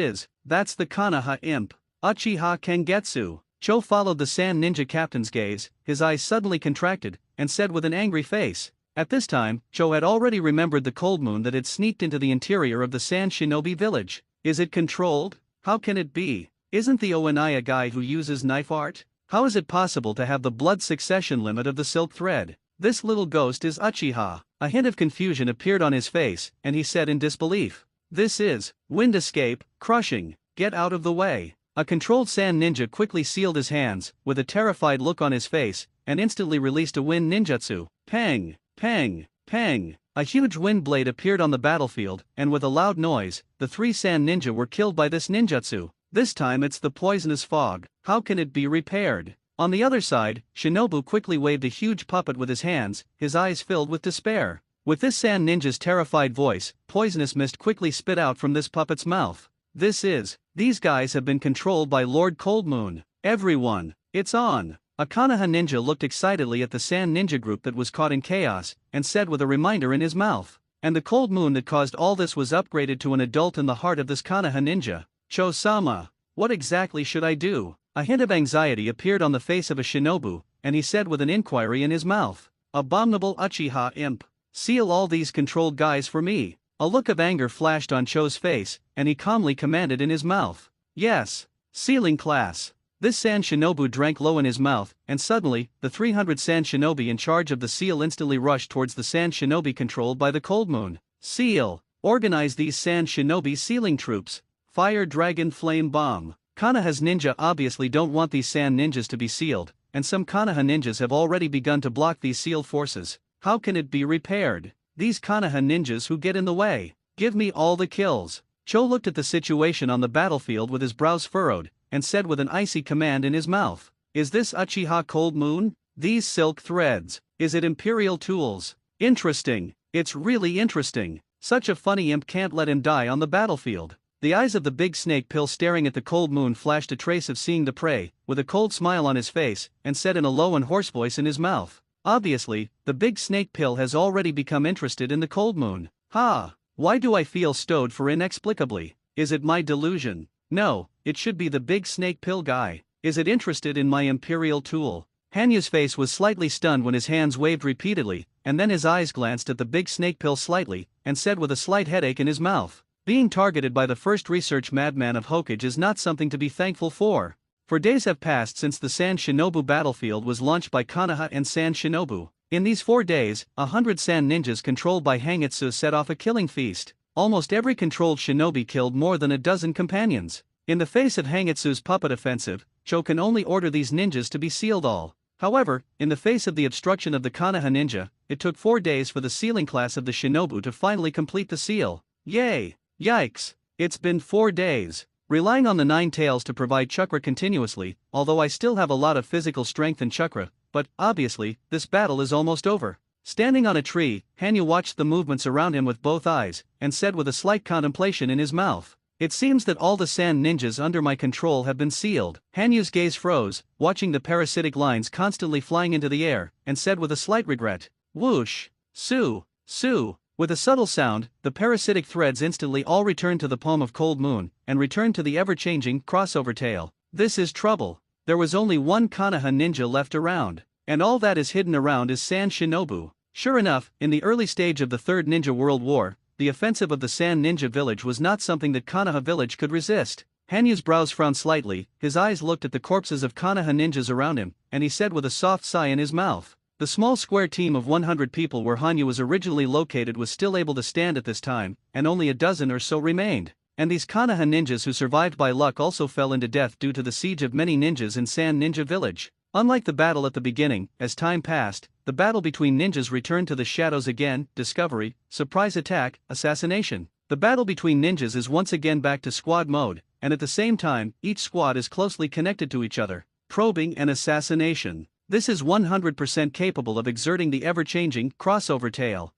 the Konoha imp, Uchiha Kengetsu." Cho followed the sand ninja captain's gaze, his eyes suddenly contracted, and said with an angry face. At this time, Cho had already remembered the cold moon that had sneaked into the interior of the sand shinobi village. Is it controlled? How can it be? Isn't the Oenai a guy who uses knife art? How is it possible to have the blood succession limit of the silk thread? This little ghost is Uchiha. A hint of confusion appeared on his face, and he said in disbelief, "This is wind escape, crushing, get out of the way." A controlled sand ninja quickly sealed his hands, with a terrified look on his face, and instantly released a wind ninjutsu. Pang, pang, pang. A huge wind blade appeared on the battlefield, and with a loud noise, the 3 sand ninja were killed by this ninjutsu. This time it's the poisonous fog. How can it be repaired? On the other side, Shinobu quickly waved a huge puppet with his hands, his eyes filled with despair. With this sand ninja's terrified voice, poisonous mist quickly spit out from this puppet's mouth. These guys have been controlled by Lord Cold Moon. Everyone, it's on. A Konoha ninja looked excitedly at the sand ninja group that was caught in chaos, and said with a reminder in his mouth. And the cold moon that caused all this was upgraded to an adult in the heart of this Konoha ninja. "Cho-sama, what exactly should I do?" A hint of anxiety appeared on the face of a shinobu, and he said with an inquiry in his mouth. "Abominable Uchiha imp, seal all these controlled guys for me." A look of anger flashed on Cho's face, and he calmly commanded in his mouth, "Yes, sealing class." This sand shinobu drank low in his mouth, and suddenly, the 300 sand shinobi in charge of the seal instantly rushed towards the sand shinobi controlled by the cold moon. "Seal, organize these sand shinobi sealing troops. Fire dragon flame bomb." Konoha's ninja obviously don't want these sand ninjas to be sealed, and some Konoha ninjas have already begun to block these seal forces. How can it be repaired? These Konoha ninjas who get in the way. Give me all the kills. Cho looked at the situation on the battlefield with his brows furrowed, and said with an icy command in his mouth, "Is this Uchiha Cold Moon? These silk threads, is it Imperial tools? Interesting, it's really interesting. Such a funny imp can't let him die on the battlefield." The eyes of the big snake pill staring at the cold moon flashed a trace of seeing the prey, with a cold smile on his face, and said in a low and hoarse voice in his mouth. Obviously, the big snake pill has already become interested in the cold moon. Ha! Why do I feel stowed for inexplicably? Is it my delusion? No, it should be the big snake pill guy. Is it interested in my imperial tool? Hanyu's face was slightly stunned when his hands waved repeatedly, and then his eyes glanced at the big snake pill slightly, and said with a slight headache in his mouth. Being targeted by the first research madman of Hokage is not something to be thankful for. For days have passed since the Sand Shinobu battlefield was launched by Konoha and Sand Shinobu. In these 4 days, 100 Sand ninjas controlled by Hangitsu set off a killing feast. Almost every controlled shinobi killed more than a dozen companions. In the face of Hangitsu's puppet offensive, Cho can only order these ninjas to be sealed all. However, in the face of the obstruction of the Konoha ninja, it took 4 days for the sealing class of the shinobu to finally complete the seal. Yay! Yikes! It's been 4 days. Relying on the 9 tails to provide chakra continuously, although I still have a lot of physical strength and chakra, but, obviously, this battle is almost over. Standing on a tree, Hanyu watched the movements around him with both eyes, and said with a slight contemplation in his mouth, "It seems that all the sand ninjas under my control have been sealed." Hanyu's gaze froze, watching the parasitic lines constantly flying into the air, and said with a slight regret, "Whoosh! Sue! Sue!" With a subtle sound, the parasitic threads instantly all returned to the palm of Cold Moon, and returned to the ever-changing crossover tail. This is trouble. There was only one Konoha ninja left around, and all that is hidden around is Sand Shinobu. Sure enough, in the early stage of the Third Ninja World War, the offensive of the Sand Ninja village was not something that Konoha village could resist. Hanyu's brows frowned slightly, his eyes looked at the corpses of Konoha ninjas around him, and he said with a soft sigh in his mouth. The small square team of 100 people where Hanyu was originally located was still able to stand at this time, and only a dozen or so remained. And these Konoha ninjas who survived by luck also fell into death due to the siege of many ninjas in Sand Ninja Village. Unlike the battle at the beginning, as time passed, the battle between ninjas returned to the shadows again: discovery, surprise attack, assassination. The battle between ninjas is once again back to squad mode, and at the same time, each squad is closely connected to each other. Probing and assassination. This is 100% capable of exerting the ever-changing crossover tail.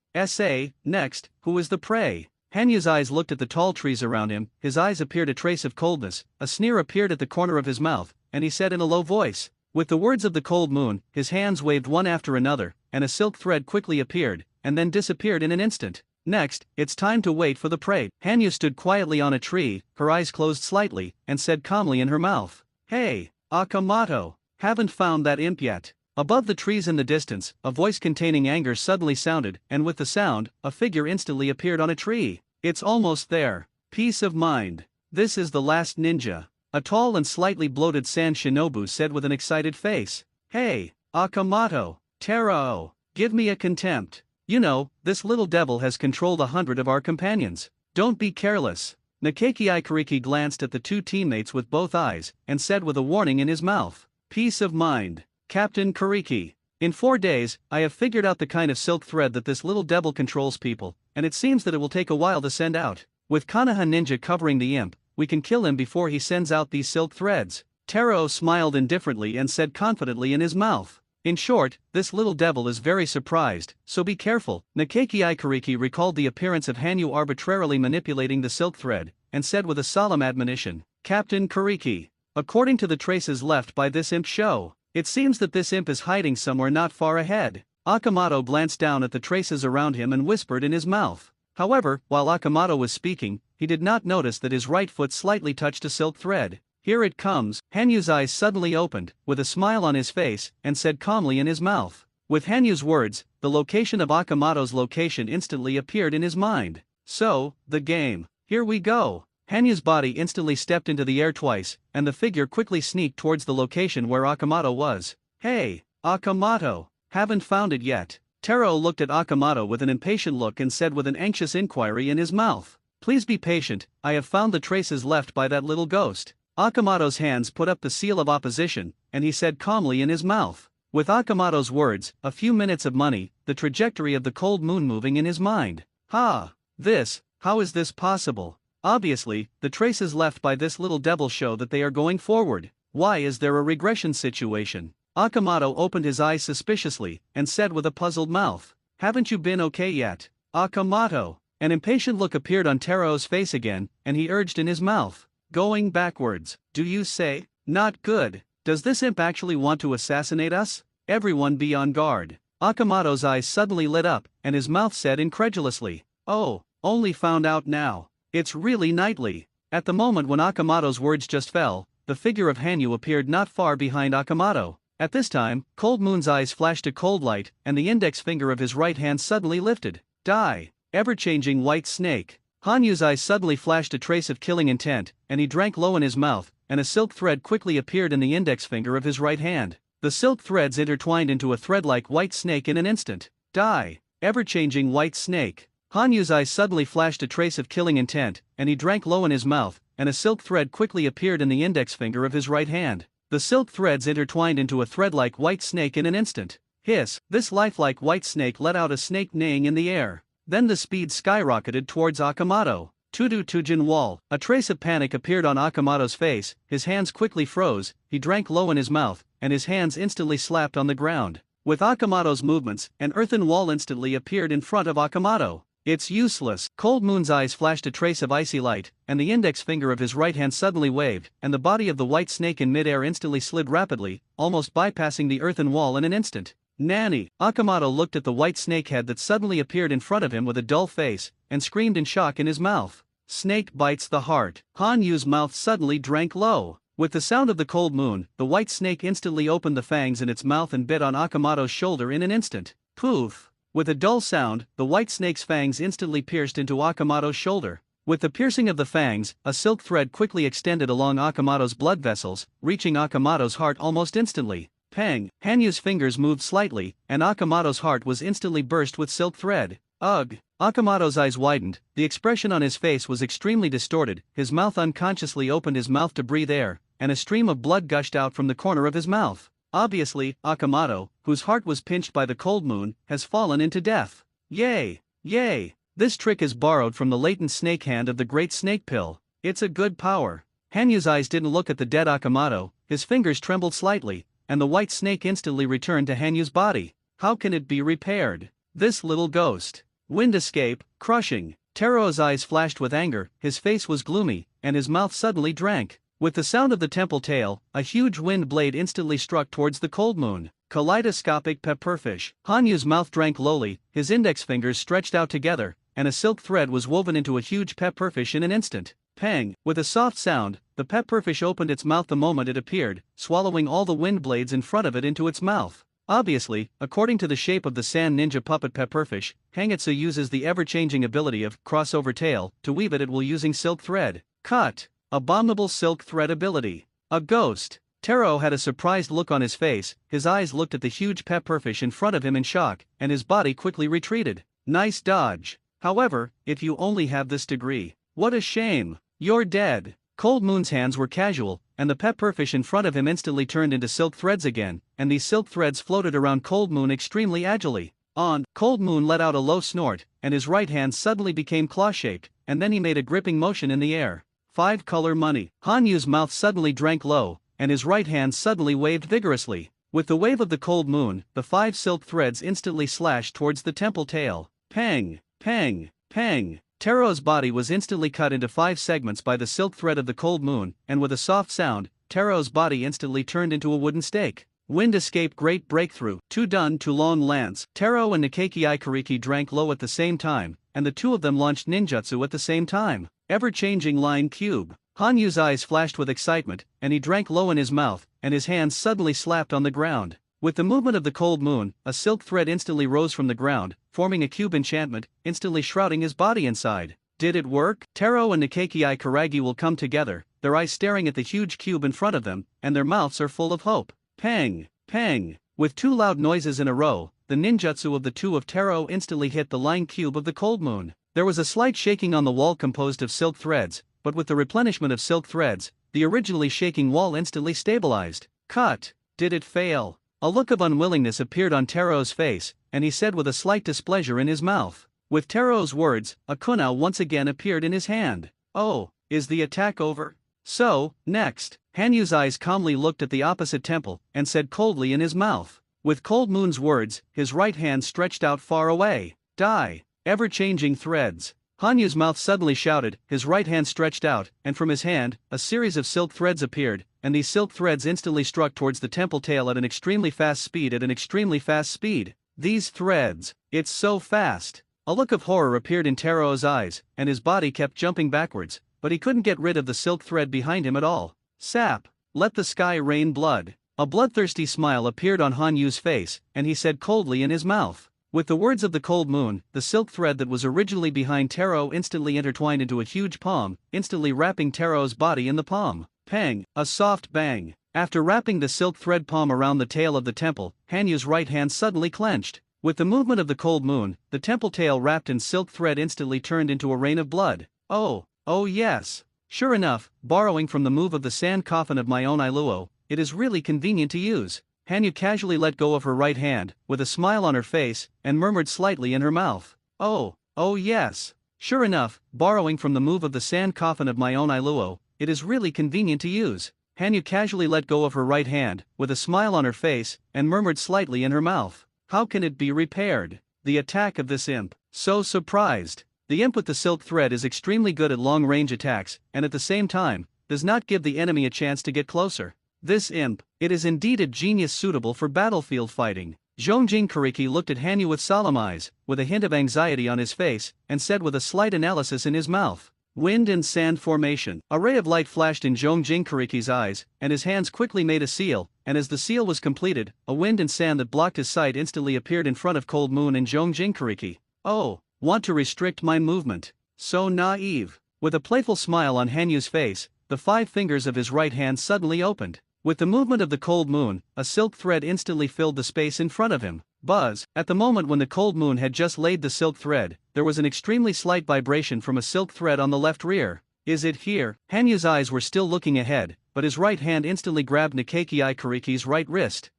Next, who is the prey? Hanyu's eyes looked at the tall trees around him, his eyes appeared a trace of coldness, a sneer appeared at the corner of his mouth, and he said in a low voice. With the words of the Cold Moon, his hands waved one after another, and a silk thread quickly appeared, and then disappeared in an instant. Next, it's time to wait for the prey. Hanyu stood quietly on a tree, her eyes closed slightly, and said calmly in her mouth, "Hey, Akamoto, haven't found that imp yet." Above the trees in the distance, a voice containing anger suddenly sounded, and with the sound, a figure instantly appeared on a tree. "It's almost there. Peace of mind. This is the last ninja." A tall and slightly bloated Sand Shinobu said with an excited face. "Hey, Akamoto, Terao, give me a contempt. You know, this little devil has controlled 100 of our companions. Don't be careless." Nakeki Ikariki glanced at the 2 teammates with both eyes, and said with a warning in his mouth, "Peace of mind, Captain Kariki. In 4 days, I have figured out the kind of silk thread that this little devil controls people, and it seems that it will take a while to send out. With Konoha ninja covering the imp, we can kill him before he sends out these silk threads." Terao smiled indifferently and said confidently in his mouth, "In short, this little devil is very surprised, so be careful." Nakeki Ikariki recalled the appearance of Hanyu arbitrarily manipulating the silk thread, and said with a solemn admonition, "Captain Kariki, according to the traces left by this imp show, it seems that this imp is hiding somewhere not far ahead." Akamoto glanced down at the traces around him and whispered in his mouth. However, while Akamoto was speaking, he did not notice that his right foot slightly touched a silk thread. "Here it comes." Hanyu's eyes suddenly opened, with a smile on his face, and said calmly in his mouth. With Hanyu's words, the location of Akamoto's location instantly appeared in his mind. So, the game. Here we go. Hanyu's body instantly stepped into the air twice, and the figure quickly sneaked towards the location where Akamoto was. "Hey, Akamoto, haven't found it yet." Terao looked at Akamoto with an impatient look and said with an anxious inquiry in his mouth, "Please be patient, I have found the traces left by that little ghost." Akamoto's hands put up the seal of opposition, and he said calmly in his mouth. With Akamoto's words, a few minutes of money, the trajectory of the Cold Moon moving in his mind. How is this possible? Obviously, the traces left by this little devil show that they are going forward. Why is there a regression situation? Akamoto opened his eyes suspiciously, and said with a puzzled mouth, "Haven't you been okay yet, Akamoto?" An impatient look appeared on Terao's face again, and he urged in his mouth, "Going backwards, do you say? Not good. Does this imp actually want to assassinate us? Everyone be on guard." Akamoto's eyes suddenly lit up, and his mouth said incredulously, "Oh, only found out now. It's really nightly." At the moment when Akamoto's words just fell, the figure of Hanyu appeared not far behind Akamoto. At this time, Cold Moon's eyes flashed a cold light, and the index finger of his right hand suddenly lifted. Die. ever-changing white snake. Hanyu's eyes suddenly flashed a trace of killing intent, and he drank low in his mouth, and a silk thread quickly appeared in the index finger of his right hand. The silk threads intertwined into a thread-like white snake in an instant. Die. Ever-changing white snake. Hanyu's eyes suddenly flashed a trace of killing intent, and he drank low in his mouth, and a silk thread quickly appeared in the index finger of his right hand. The silk threads intertwined into a thread-like white snake in an instant. Hiss! This lifelike white snake let out a snake neighing in the air. Then the speed skyrocketed towards Akamoto. Tudu Tujin wall. A trace of panic appeared on Akamoto's face, his hands quickly froze, he drank low in his mouth, and his hands instantly slapped on the ground. With Akamoto's movements, an earthen wall instantly appeared in front of Akamoto. It's useless. Cold Moon's eyes flashed a trace of icy light, and the index finger of his right hand suddenly waved, and the body of the white snake in midair instantly slid rapidly, almost bypassing the earthen wall in an instant. Nanny! Akamoto looked at the white snake head that suddenly appeared in front of him with a dull face, and screamed in shock in his mouth. Snake bites the heart. Hanyu's mouth suddenly drank low. With the sound of the cold moon, the white snake instantly opened the fangs in its mouth and bit on Akamoto's shoulder in an instant. Poof! With a dull sound, the white snake's fangs instantly pierced into Akamoto's shoulder. With the piercing of the fangs, a silk thread quickly extended along Akamoto's blood vessels, reaching Akamoto's heart almost instantly. Pang! Hanyu's fingers moved slightly, and Akamoto's heart was instantly burst with silk thread. Ugh! Akamoto's eyes widened, the expression on his face was extremely distorted, his mouth unconsciously opened his mouth to breathe air, and a stream of blood gushed out from the corner of his mouth. Obviously, Akamoto, whose heart was pinched by the cold moon, has fallen into death. Yay! Yay! This trick is borrowed from the latent snake hand of the great snake pill. It's a good power. Hanyu's eyes didn't look at the dead Akamoto, his fingers trembled slightly, and the white snake instantly returned to Hanyu's body. How can it be repaired? This little ghost. Wind escape, crushing. Teruo's eyes flashed with anger, his face was gloomy, and his mouth suddenly drank. With the sound of the temple tail, a huge wind blade instantly struck towards the cold moon. Kaleidoscopic pepperfish. Hanyu's mouth drank lowly, his index fingers stretched out together, and a silk thread was woven into a huge pepperfish in an instant. Pang! With a soft sound, the pepperfish opened its mouth the moment it appeared, swallowing all the wind blades in front of it into its mouth. Obviously, according to the shape of the sand ninja puppet pepperfish, Hangitsu uses the ever-changing ability of crossover tail to weave it while using silk thread. Cut! Abominable silk thread ability. A ghost. Teruo had a surprised look on his face, his eyes looked at the huge pepperfish in front of him in shock, and his body quickly retreated. Nice dodge. However, if you only have this degree. What a shame. You're dead. Cold Moon's hands were casual, and the pepperfish in front of him instantly turned into silk threads again, and these silk threads floated around Cold Moon extremely agilely. Cold Moon let out a low snort, and his right hand suddenly became claw-shaped, and then he made a gripping motion in the air. 5-color money. Hanyu's mouth suddenly drank low, and his right hand suddenly waved vigorously. With the wave of the cold moon, the 5 silk threads instantly slashed towards the temple tail. Pang! Pang! Pang! Teruo's body was instantly cut into 5 segments by the silk thread of the cold moon, and with a soft sound, Teruo's body instantly turned into a wooden stake. Wind escape great breakthrough. Two done to long lance. Teruo and Nikeki Ikariki drank low at the same time, and the two of them launched ninjutsu at the same time. Ever-changing line cube. Hanyu's eyes flashed with excitement, and he drank low in his mouth, and his hands suddenly slapped on the ground. With the movement of the cold moon, a silk thread instantly rose from the ground, forming a cube enchantment, instantly shrouding his body inside. Did it work? Teruo and Nikeki Ikaragi will come together, their eyes staring at the huge cube in front of them, and their mouths are full of hope. Pang! Pang! With 2 loud noises in a row, the ninjutsu of the two of Teruo instantly hit the line cube of the cold moon. There was a slight shaking on the wall composed of silk threads, but with the replenishment of silk threads, the originally shaking wall instantly stabilized. Cut! Did it fail? A look of unwillingness appeared on Teruo's face, and he said with a slight displeasure in his mouth. With Teruo's words, a kunai once again appeared in his hand. Oh, is the attack over? So, next. Hanyu's eyes calmly looked at the opposite temple, and said coldly in his mouth. With Cold Moon's words, his right hand stretched out far away. Die! Ever-changing threads. Hanyu's mouth suddenly shouted, his right hand stretched out, and from his hand, a series of silk threads appeared, and these silk threads instantly struck towards the temple tail at an extremely fast speed. These threads, it's so fast. A look of horror appeared in Teruo's eyes, and his body kept jumping backwards, but he couldn't get rid of the silk thread behind him at all. Sap! Let the sky rain blood. A bloodthirsty smile appeared on Hanyu's face, and he said coldly in his mouth. With the words of the cold moon, the silk thread that was originally behind Taro instantly intertwined into a huge palm, instantly wrapping Taro's body in the palm. Pang, a soft bang. After wrapping the silk thread palm around the tail of the temple, Hanyu's right hand suddenly clenched. With the movement of the cold moon, the temple tail wrapped in silk thread instantly turned into a rain of blood. Oh yes. Sure enough, borrowing from the move of the sand coffin of my own Iluo, it is really convenient to use. Hanyu casually let go of her right hand, with a smile on her face, and murmured slightly in her mouth. Oh yes. Sure enough, borrowing from the move of the sand coffin of my own Iluo, it is really convenient to use. Hanyu casually let go of her right hand, with a smile on her face, and murmured slightly in her mouth. How can it be repaired? The attack of this imp. So surprised. The imp with the silk thread is extremely good at long-range attacks, and at the same time, does not give the enemy a chance to get closer. This imp, it is indeed a genius suitable for battlefield fighting. Zhongjing Kariki looked at Hanyu with solemn eyes, with a hint of anxiety on his face, and said with a slight analysis in his mouth. Wind and sand formation. A ray of light flashed in Zhongjing Kariki's eyes, and his hands quickly made a seal, and as the seal was completed, a wind and sand that blocked his sight instantly appeared in front of Cold Moon and Zhongjing Kariki. Oh, want to restrict my movement? So naive. With a playful smile on Hanyu's face, the 5 fingers of his right hand suddenly opened. With the movement of the cold moon, a silk thread instantly filled the space in front of him. Buzz. At the moment when the cold moon had just laid the silk thread, there was an extremely slight vibration from a silk thread on the left rear. Is it here? Hanyu's eyes were still looking ahead, but his right hand instantly grabbed Nikeki Kariki's right wrist.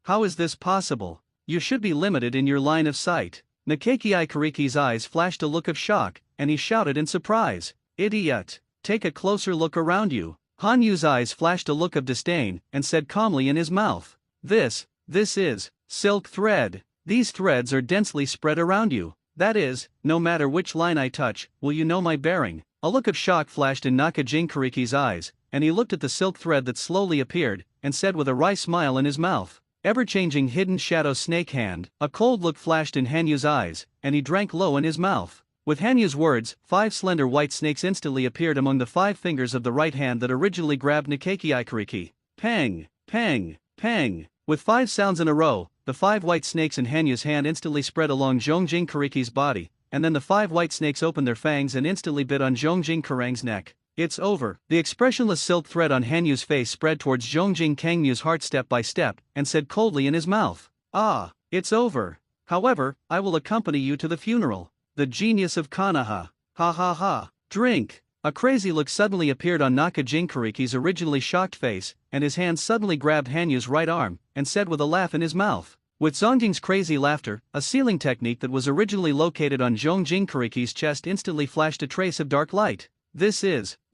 How is this possible? You should be limited in your line of sight. Nikeki Kariki's eyes flashed a look of shock, and he shouted in surprise. Idiot! Take a closer look around you. Hanyu's eyes flashed a look of disdain, and said calmly in his mouth. This is silk thread. These threads are densely spread around you. That is, no matter which line I touch, will you know my bearing? A look of shock flashed in Nakajin Kariki's eyes, and he looked at the silk thread that slowly appeared, and said with a wry smile in his mouth. Ever-changing hidden shadow snake hand. A cold look flashed in Hanyu's eyes, and he drank low in his mouth. With Hanyu's words, 5 slender white snakes instantly appeared among the 5 fingers of the right hand that originally grabbed Nikeki Kariki. Pang, pang, pang. With 5 sounds in a row, the 5 white snakes in Hanyu's hand instantly spread along Zhongjing Kariki's body, and then the 5 white snakes opened their fangs and instantly bit on Zhongjing Karang's neck. It's over. The expressionless silk thread on Hanyu's face spread towards Zhongjing Kangmu's heart step by step, and said coldly in his mouth. Ah, it's over. However, I will accompany you to the funeral. The genius of Kanaha. Ha ha ha. Drink. A crazy look suddenly appeared on Nakajin Kariki's originally shocked face, and his hand suddenly grabbed Hanyu's right arm, and said with a laugh in his mouth. With Zongjing's crazy laughter, a sealing technique that was originally located on Zhongjing Kariki's chest instantly flashed a trace of dark light.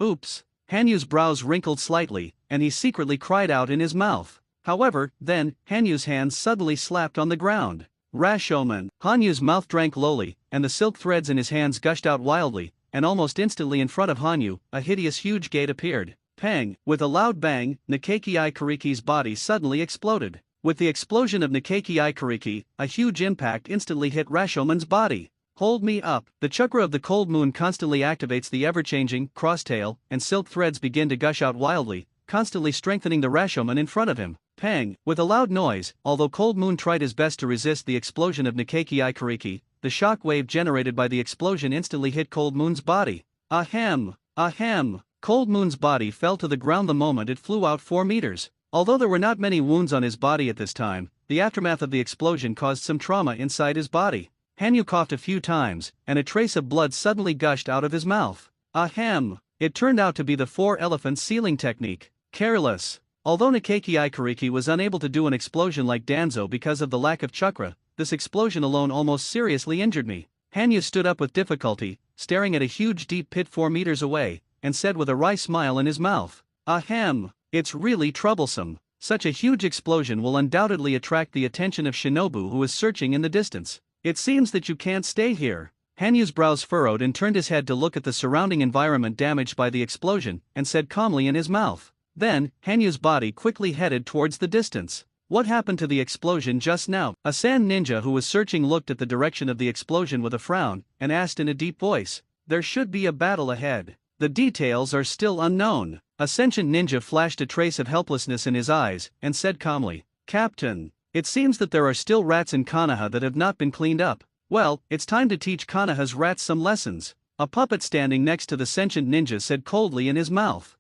Oops. Hanyu's brows wrinkled slightly, and he secretly cried out in his mouth. However, then, Hanyu's hands suddenly slapped on the ground. Rashomon. Hanyu's mouth drank lowly, and the silk threads in his hands gushed out wildly, and almost instantly in front of Hanyu, a hideous huge gate appeared. Pang! With a loud bang, Nikeki Kariki's body suddenly exploded. With the explosion of Nikeki Kariki, a huge impact instantly hit Rashomon's body. Hold me up. The chakra of the cold moon constantly activates the ever-changing crosstail, and silk threads begin to gush out wildly, constantly strengthening the Rashomon in front of him. Pang! With a loud noise, although Cold Moon tried his best to resist the explosion of Nikeki Kariki, the shock wave generated by the explosion instantly hit Cold Moon's body. Ahem! Ahem! Cold Moon's body fell to the ground the moment it flew out 4 meters. Although there were not many wounds on his body at this time, the aftermath of the explosion caused some trauma inside his body. Hanyu coughed a few times, and a trace of blood suddenly gushed out of his mouth. Ahem! It turned out to be the 4 elephant sealing technique. Careless. Although Nikeki Kariki was unable to do an explosion like Danzo because of the lack of chakra, this explosion alone almost seriously injured me. Hanyu stood up with difficulty, staring at a huge deep pit 4 meters away, and said with a wry smile in his mouth. Ahem! It's really troublesome. Such a huge explosion will undoubtedly attract the attention of Shinobu, who is searching in the distance. It seems that you can't stay here. Hanyu's brows furrowed and turned his head to look at the surrounding environment damaged by the explosion, and said calmly in his mouth. Then, Hanyu's body quickly headed towards the distance. What happened to the explosion just now? A sand ninja who was searching looked at the direction of the explosion with a frown, and asked in a deep voice. There should be a battle ahead. The details are still unknown. A sentient ninja flashed a trace of helplessness in his eyes, and said calmly, Captain, It seems that there are still rats in Konoha that have not been cleaned up. Well, it's time to teach Konoha's rats some lessons. A puppet standing next to the sentient ninja said coldly in his mouth.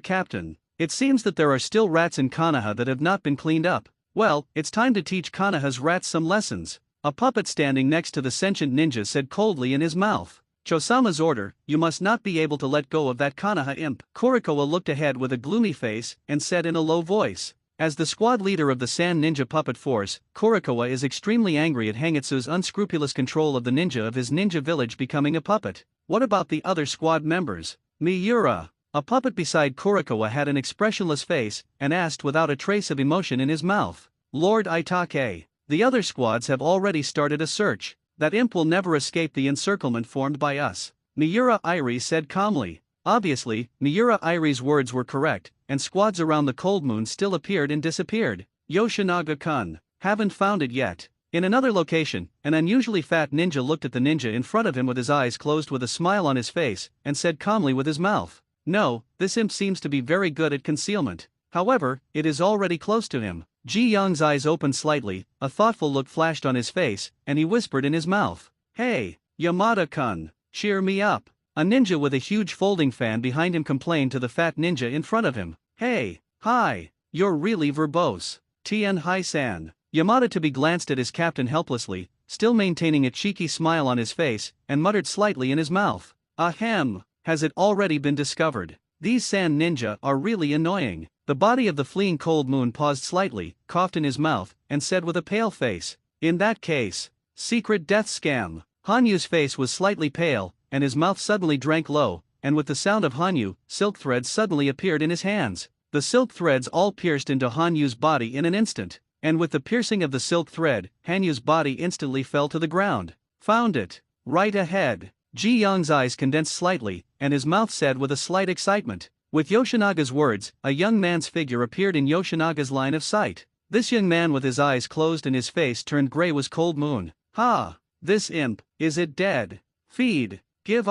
Captain. It seems that there are still rats in Konoha that have not been cleaned up. Well, it's time to teach Konoha's rats some lessons. A puppet standing next to the sentient ninja said coldly in his mouth. Chosama's order, you must not be able to let go of that Konoha imp. Kurikoa looked ahead with a gloomy face, and said in a low voice. As the squad leader of the Sand Ninja Puppet Force, Kurikoa is extremely angry at Hangitsu's unscrupulous control of the ninja of his ninja village becoming a puppet. What about the other squad members? Miura. A puppet beside Kurikoa had an expressionless face, and asked without a trace of emotion in his mouth. Lord Itake. The other squads have already started a search. That imp will never escape the encirclement formed by us. Miura Irie said calmly. Obviously, Miura Irie's words were correct, and squads around the cold moon still appeared and disappeared. Yoshinaga-kun. Haven't found it yet. In another location, an unusually fat ninja looked at the ninja in front of him with his eyes closed with a smile on his face, and said calmly with his mouth. No, this imp seems to be very good at concealment. However, it is already close to him. Ji Young's eyes opened slightly, a thoughtful look flashed on his face, and he whispered in his mouth. Hey, Yamada-kun, cheer me up. A ninja with a huge folding fan behind him complained to the fat ninja in front of him. Hey, hi, you're really verbose. Tien Hai-san. Yamada-tabe glanced at his captain helplessly, still maintaining a cheeky smile on his face, and muttered slightly in his mouth. Ahem, has it already been discovered? These sand ninja are really annoying. The body of the fleeing cold moon paused slightly, coughed in his mouth, and said with a pale face. In that case, secret death scam. Hanyu's face was slightly pale, and his mouth suddenly drank low, and with the sound of Hanyu, silk threads suddenly appeared in his hands. The silk threads all pierced into Hanyu's body in an instant, and with the piercing of the silk thread, Hanyu's body instantly fell to the ground. Found it. Right ahead. Ji Young's eyes condensed slightly, and his mouth said with a slight excitement. With Yoshinaga's words, a young man's figure appeared in Yoshinaga's line of sight. This young man with his eyes closed and his face turned gray was Cold Moon. Ha! This imp, is it dead? Feed. Give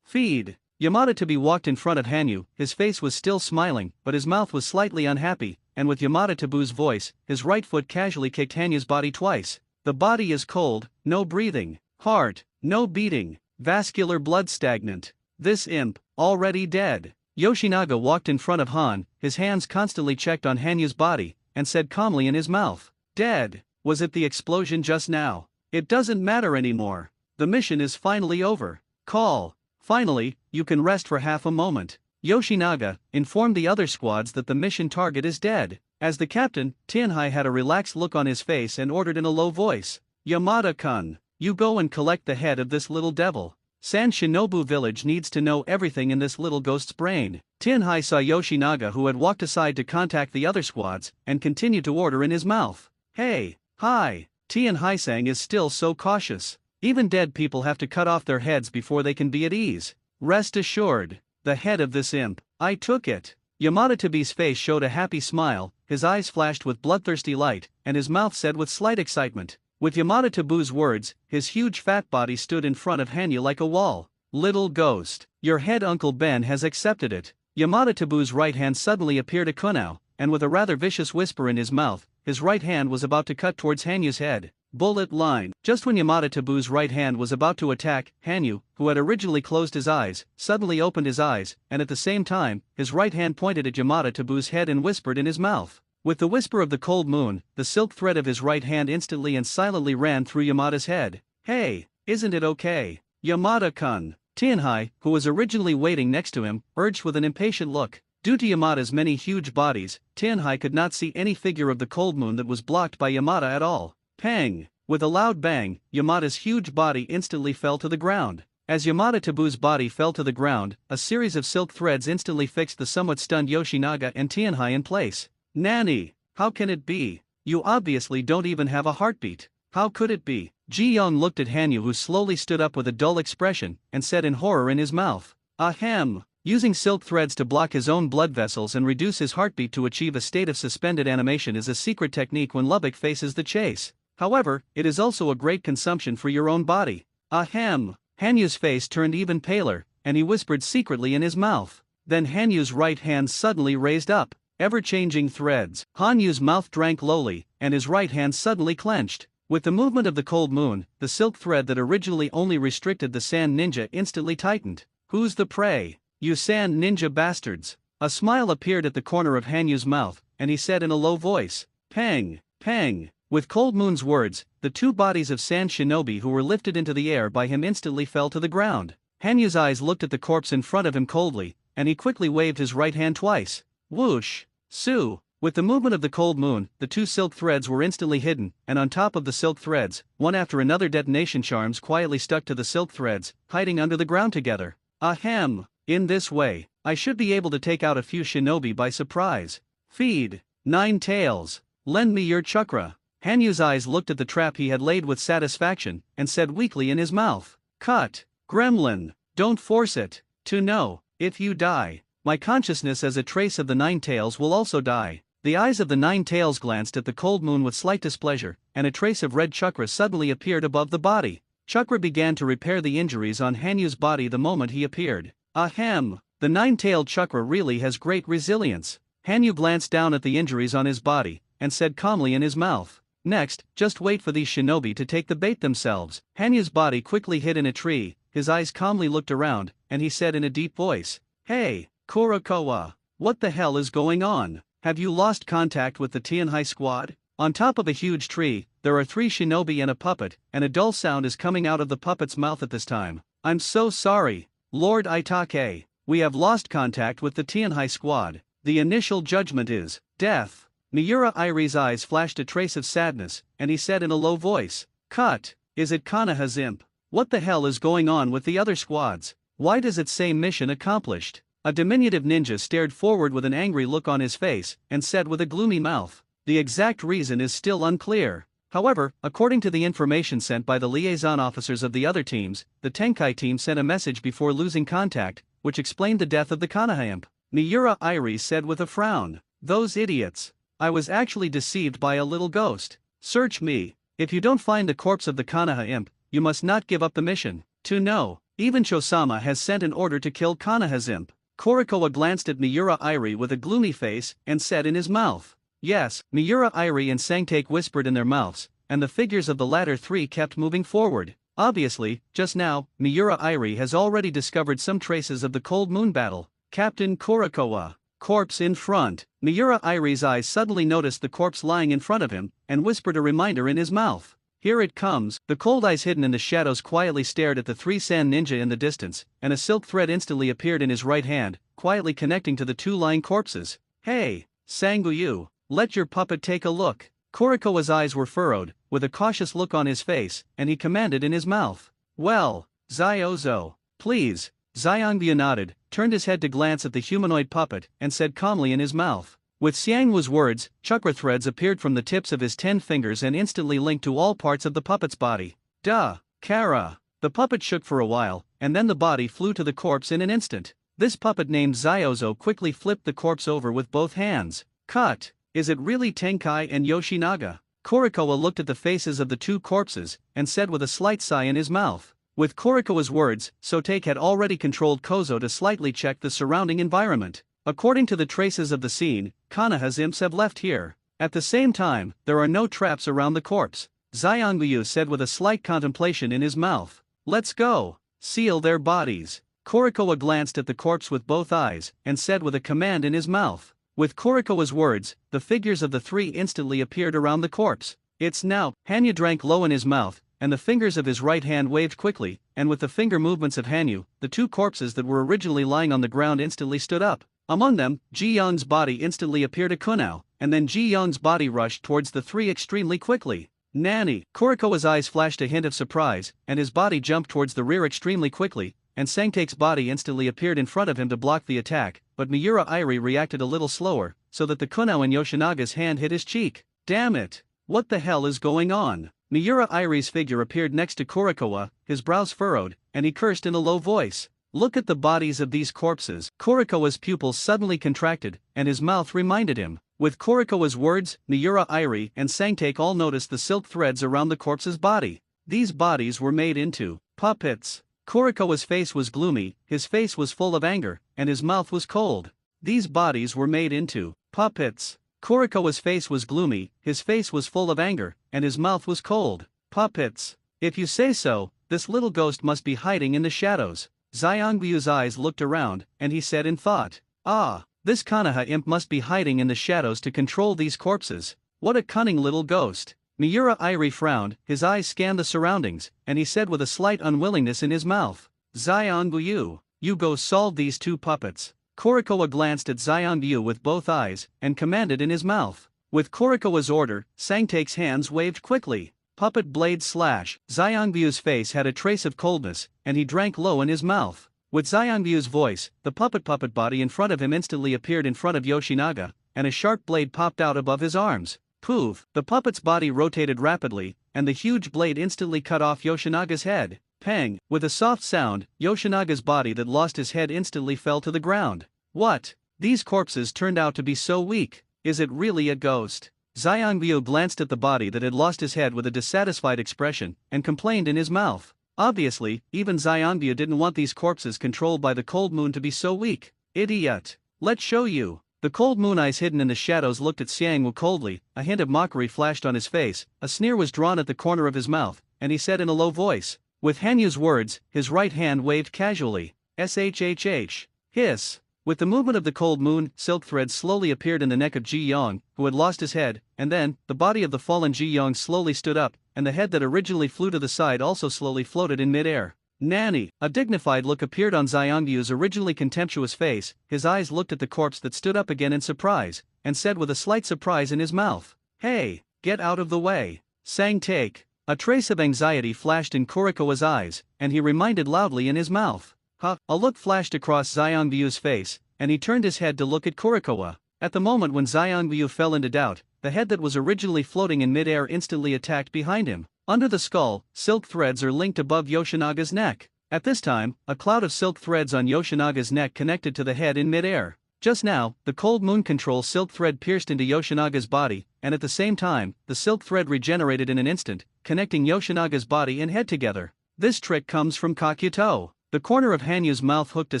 feed. Yamada-tabe walked in front of Hanyu, his face was still smiling, but his mouth was slightly unhappy, and with Yamada-tabe's voice, his right foot casually kicked Hanyu's body twice. The body is cold, no breathing. Heart, no beating. Vascular blood stagnant. This imp, already dead. Yoshinaga walked in front of Han, his hands constantly checked on Hanyu's body, and said calmly in his mouth. Dead. Was it the explosion just now? It doesn't matter anymore. The mission is finally over. Call. Finally, you can rest for half a moment. Yoshinaga informed the other squads that the mission target is dead. As the captain, Tianhai had a relaxed look on his face and ordered in a low voice. Yamada-kun, you go and collect the head of this little devil. San Shinobu village needs to know everything in this little ghost's brain. Tianhai saw Yoshinaga, who had walked aside to contact the other squads, and continued to order in his mouth. Hey, hi, Tianhai-san is still so cautious. Even dead people have to cut off their heads before they can be at ease. Rest assured, the head of this imp, I took it. Yamada-tabe's face showed a happy smile, his eyes flashed with bloodthirsty light, and his mouth said with slight excitement. With Yamada-tabe's words, his huge fat body stood in front of Hanyu like a wall. Little ghost, your head Uncle Ben has accepted it. Yamada-tabe's right hand suddenly appeared a kunao, and with a rather vicious whisper in his mouth, his right hand was about to cut towards Hanyu's head. Bullet line. Just when Yamada-tabe's right hand was about to attack, Hanyu, who had originally closed his eyes, suddenly opened his eyes, and at the same time, his right hand pointed at Yamada-tabe's head and whispered in his mouth. With the whisper of the cold moon, the silk thread of his right hand instantly and silently ran through Yamada's head. Hey, isn't it okay? Yamada-kun. Tianhai, who was originally waiting next to him, urged with an impatient look. Due to Yamada's many huge bodies, Tianhai could not see any figure of the cold moon that was blocked by Yamada at all. Pang! With a loud bang, Yamada's huge body instantly fell to the ground. As Yamada-tabe's body fell to the ground, a series of silk threads instantly fixed the somewhat stunned Yoshinaga and Tianhai in place. Nanny, how can it be? You obviously don't even have a heartbeat. How could it be? Ji Young looked at Hanyu, who slowly stood up with a dull expression, and said in horror in his mouth. Ahem! Using silk threads to block his own blood vessels and reduce his heartbeat to achieve a state of suspended animation is a secret technique when Lubbock faces the chase. However, it is also a great consumption for your own body. Ahem! Hanyu's face turned even paler, and he whispered secretly in his mouth. Then Hanyu's right hand suddenly raised up. Ever-changing threads. Hanyu's mouth drank lowly, and his right hand suddenly clenched. With the movement of the cold moon, the silk thread that originally only restricted the sand ninja instantly tightened. Who's the prey? You sand ninja bastards. A smile appeared at the corner of Hanyu's mouth, and he said in a low voice, Pang, Pang. With Cold Moon's words, the two bodies of sand shinobi who were lifted into the air by him instantly fell to the ground. Hanyu's eyes looked at the corpse in front of him coldly, and he quickly waved his right hand twice. Whoosh! Su! With the movement of the cold moon, the two silk threads were instantly hidden, and on top of the silk threads, one after another detonation charms quietly stuck to the silk threads, hiding under the ground together. Ahem! In this way, I should be able to take out a few shinobi by surprise. Feed! 9 tails! Lend me your chakra! Hanyu's eyes looked at the trap he had laid with satisfaction, and said weakly in his mouth, Cut! Gremlin! Don't force it! To know, if you die, my consciousness as a trace of the 9 tails will also die. The eyes of the 9 tails glanced at the cold moon with slight displeasure, and a trace of red chakra suddenly appeared above the body. Chakra began to repair the injuries on Hanyu's body the moment he appeared. Ahem! The 9-tailed chakra really has great resilience. Hanyu glanced down at the injuries on his body, and said calmly in his mouth, Next, just wait for these shinobi to take the bait themselves. Hanyu's body quickly hid in a tree, his eyes calmly looked around, and he said in a deep voice, Hey, Kurokawa! What the hell is going on? Have you lost contact with the Tianhai squad? On top of a huge tree, there are 3 shinobi and a puppet, and a dull sound is coming out of the puppet's mouth at this time. I'm so sorry, Lord Itake. We have lost contact with the Tianhai squad. The initial judgment is death. Miura Irie's eyes flashed a trace of sadness, and he said in a low voice, Cut! Is it Kanaha's imp? What the hell is going on with the other squads? Why does it say mission accomplished? A diminutive ninja stared forward with an angry look on his face, and said with a gloomy mouth, The exact reason is still unclear. However, according to the information sent by the liaison officers of the other teams, the Tenkai team sent a message before losing contact, which explained the death of the Kanaha imp. Miura Irie said with a frown, Those idiots. I was actually deceived by a little ghost. Search me. If you don't find the corpse of the Kanaha imp, you must not give up the mission. To know, even Chosama has sent an order to kill Kanaha's imp. Korikowa glanced at Miura Irie with a gloomy face, and said in his mouth, Yes. Miura Irie and Sangtake whispered in their mouths, and the figures of the latter 3 kept moving forward. Obviously, just now, Miura Irie has already discovered some traces of the Cold Moon battle. Captain Korikowa. Corpse in front. Miura Irie's eyes suddenly noticed the corpse lying in front of him, and whispered a reminder in his mouth. Here it comes. The cold eyes hidden in the shadows quietly stared at the 3 sand ninja in the distance, and a silk thread instantly appeared in his right hand, quietly connecting to the 2 lying corpses. Hey, Sanguyu, let your puppet take a look. Korikowa's eyes were furrowed, with a cautious look on his face, and he commanded in his mouth. Well, Ziozo, please. Xiangyu nodded, turned his head to glance at the humanoid puppet, and said calmly in his mouth. With Xiangwu's words, chakra threads appeared from the tips of his 10 fingers and instantly linked to all parts of the puppet's body. Duh, Kara. The puppet shook for a while, and then the body flew to the corpse in an instant. This puppet named Ziozo quickly flipped the corpse over with both hands. Cut. Is it really Tenkai and Yoshinaga? Korikowa looked at the faces of the 2 corpses, and said with a slight sigh in his mouth. With Korikowa's words, Sotake had already controlled Kozo to slightly check the surrounding environment. According to the traces of the scene, Kanaha's imps have left here. At the same time, there are no traps around the corpse. Xiangyu said with a slight contemplation in his mouth. Let's go. Seal their bodies. Korikowa glanced at the corpse with both eyes, and said with a command in his mouth. With Korikowa's words, the figures of the 3 instantly appeared around the corpse. It's now. Hanyu drank low in his mouth, and the fingers of his right hand waved quickly, and with the finger movements of Hanyu, the 2 corpses that were originally lying on the ground instantly stood up. Among them, Ji Young's body instantly appeared a kunao, and then Ji Young's body rushed towards the 3 extremely quickly. Nanny! Korikowa's eyes flashed a hint of surprise, and his body jumped towards the rear extremely quickly, and Sangtake's body instantly appeared in front of him to block the attack, but Miura Irie reacted a little slower, so that the kunao in Yoshinaga's hand hit his cheek. Damn it! What the hell is going on? Miura Irie's figure appeared next to Korikowa, his brows furrowed, and he cursed in a low voice. Look at the bodies of these corpses. Korikowa's pupils suddenly contracted, and his mouth reminded him. With Korikowa's words, Miura Irie and Sangtake all noticed the silk threads around the corpse's body. These bodies were made into puppets. Korikowa's face was gloomy, his face was full of anger, and his mouth was cold. These bodies were made into puppets. Kurikowa's face was gloomy, his face was full of anger, and his mouth was cold. Puppets. If you say so, this little ghost must be hiding in the shadows. Xiangyu's eyes looked around, and he said in thought, "Ah, this Konoha imp must be hiding in the shadows to control these corpses. What a cunning little ghost." Miura Irie frowned, his eyes scanned the surroundings, and he said with a slight unwillingness in his mouth, "Xiangyu, you go solve these two puppets." Kurikowa glanced at Xiangyu with both eyes, and commanded in his mouth. With Kurikowa's order, Sangtake's hands waved quickly. Puppet blade slash. Xiangyu's face had a trace of coldness, and he drank low in his mouth. With Xiangyu's voice, the puppet body in front of him instantly appeared in front of Yoshinaga, and a sharp blade popped out above his arms. Poof! The puppet's body rotated rapidly, and the huge blade instantly cut off Yoshinaga's head. Pang! With a soft sound, Yoshinaga's body that lost his head instantly fell to the ground. What? These corpses turned out to be so weak. Is it really a ghost? Xiangyu glanced at the body that had lost his head with a dissatisfied expression, and complained in his mouth. Obviously, even Xiangyu didn't want these corpses controlled by the cold moon to be so weak. Idiot! Let's show you. The cold moon eyes hidden in the shadows looked at Xiangyu coldly, a hint of mockery flashed on his face, a sneer was drawn at the corner of his mouth, and he said in a low voice. With Hanyu's words, his right hand waved casually. Shhh. Hiss. With the movement of the cold moon, silk threads slowly appeared in the neck of Ji Yong, who had lost his head, and then, the body of the fallen Ji Yong slowly stood up, and the head that originally flew to the side also slowly floated in midair. Nanny! A dignified look appeared on Xiangyu's originally contemptuous face, his eyes looked at the corpse that stood up again in surprise, and said with a slight surprise in his mouth, "Hey, get out of the way." Sangtake. A trace of anxiety flashed in Kurikowa's eyes, and he reminded loudly in his mouth. "Huh." A look flashed across Xiangyu's face, and he turned his head to look at Kurikowa. At the moment when Xiangyu fell into doubt, the head that was originally floating in midair instantly attacked behind him. Under the skull, silk threads are linked above Yoshinaga's neck. At this time, a cloud of silk threads on Yoshinaga's neck connected to the head in midair. Just now, the cold moon control silk thread pierced into Yoshinaga's body, and at the same time, the silk thread regenerated in an instant, connecting Yoshinaga's body and head together. This trick comes from Kakuto. The corner of Hanyu's mouth hooked a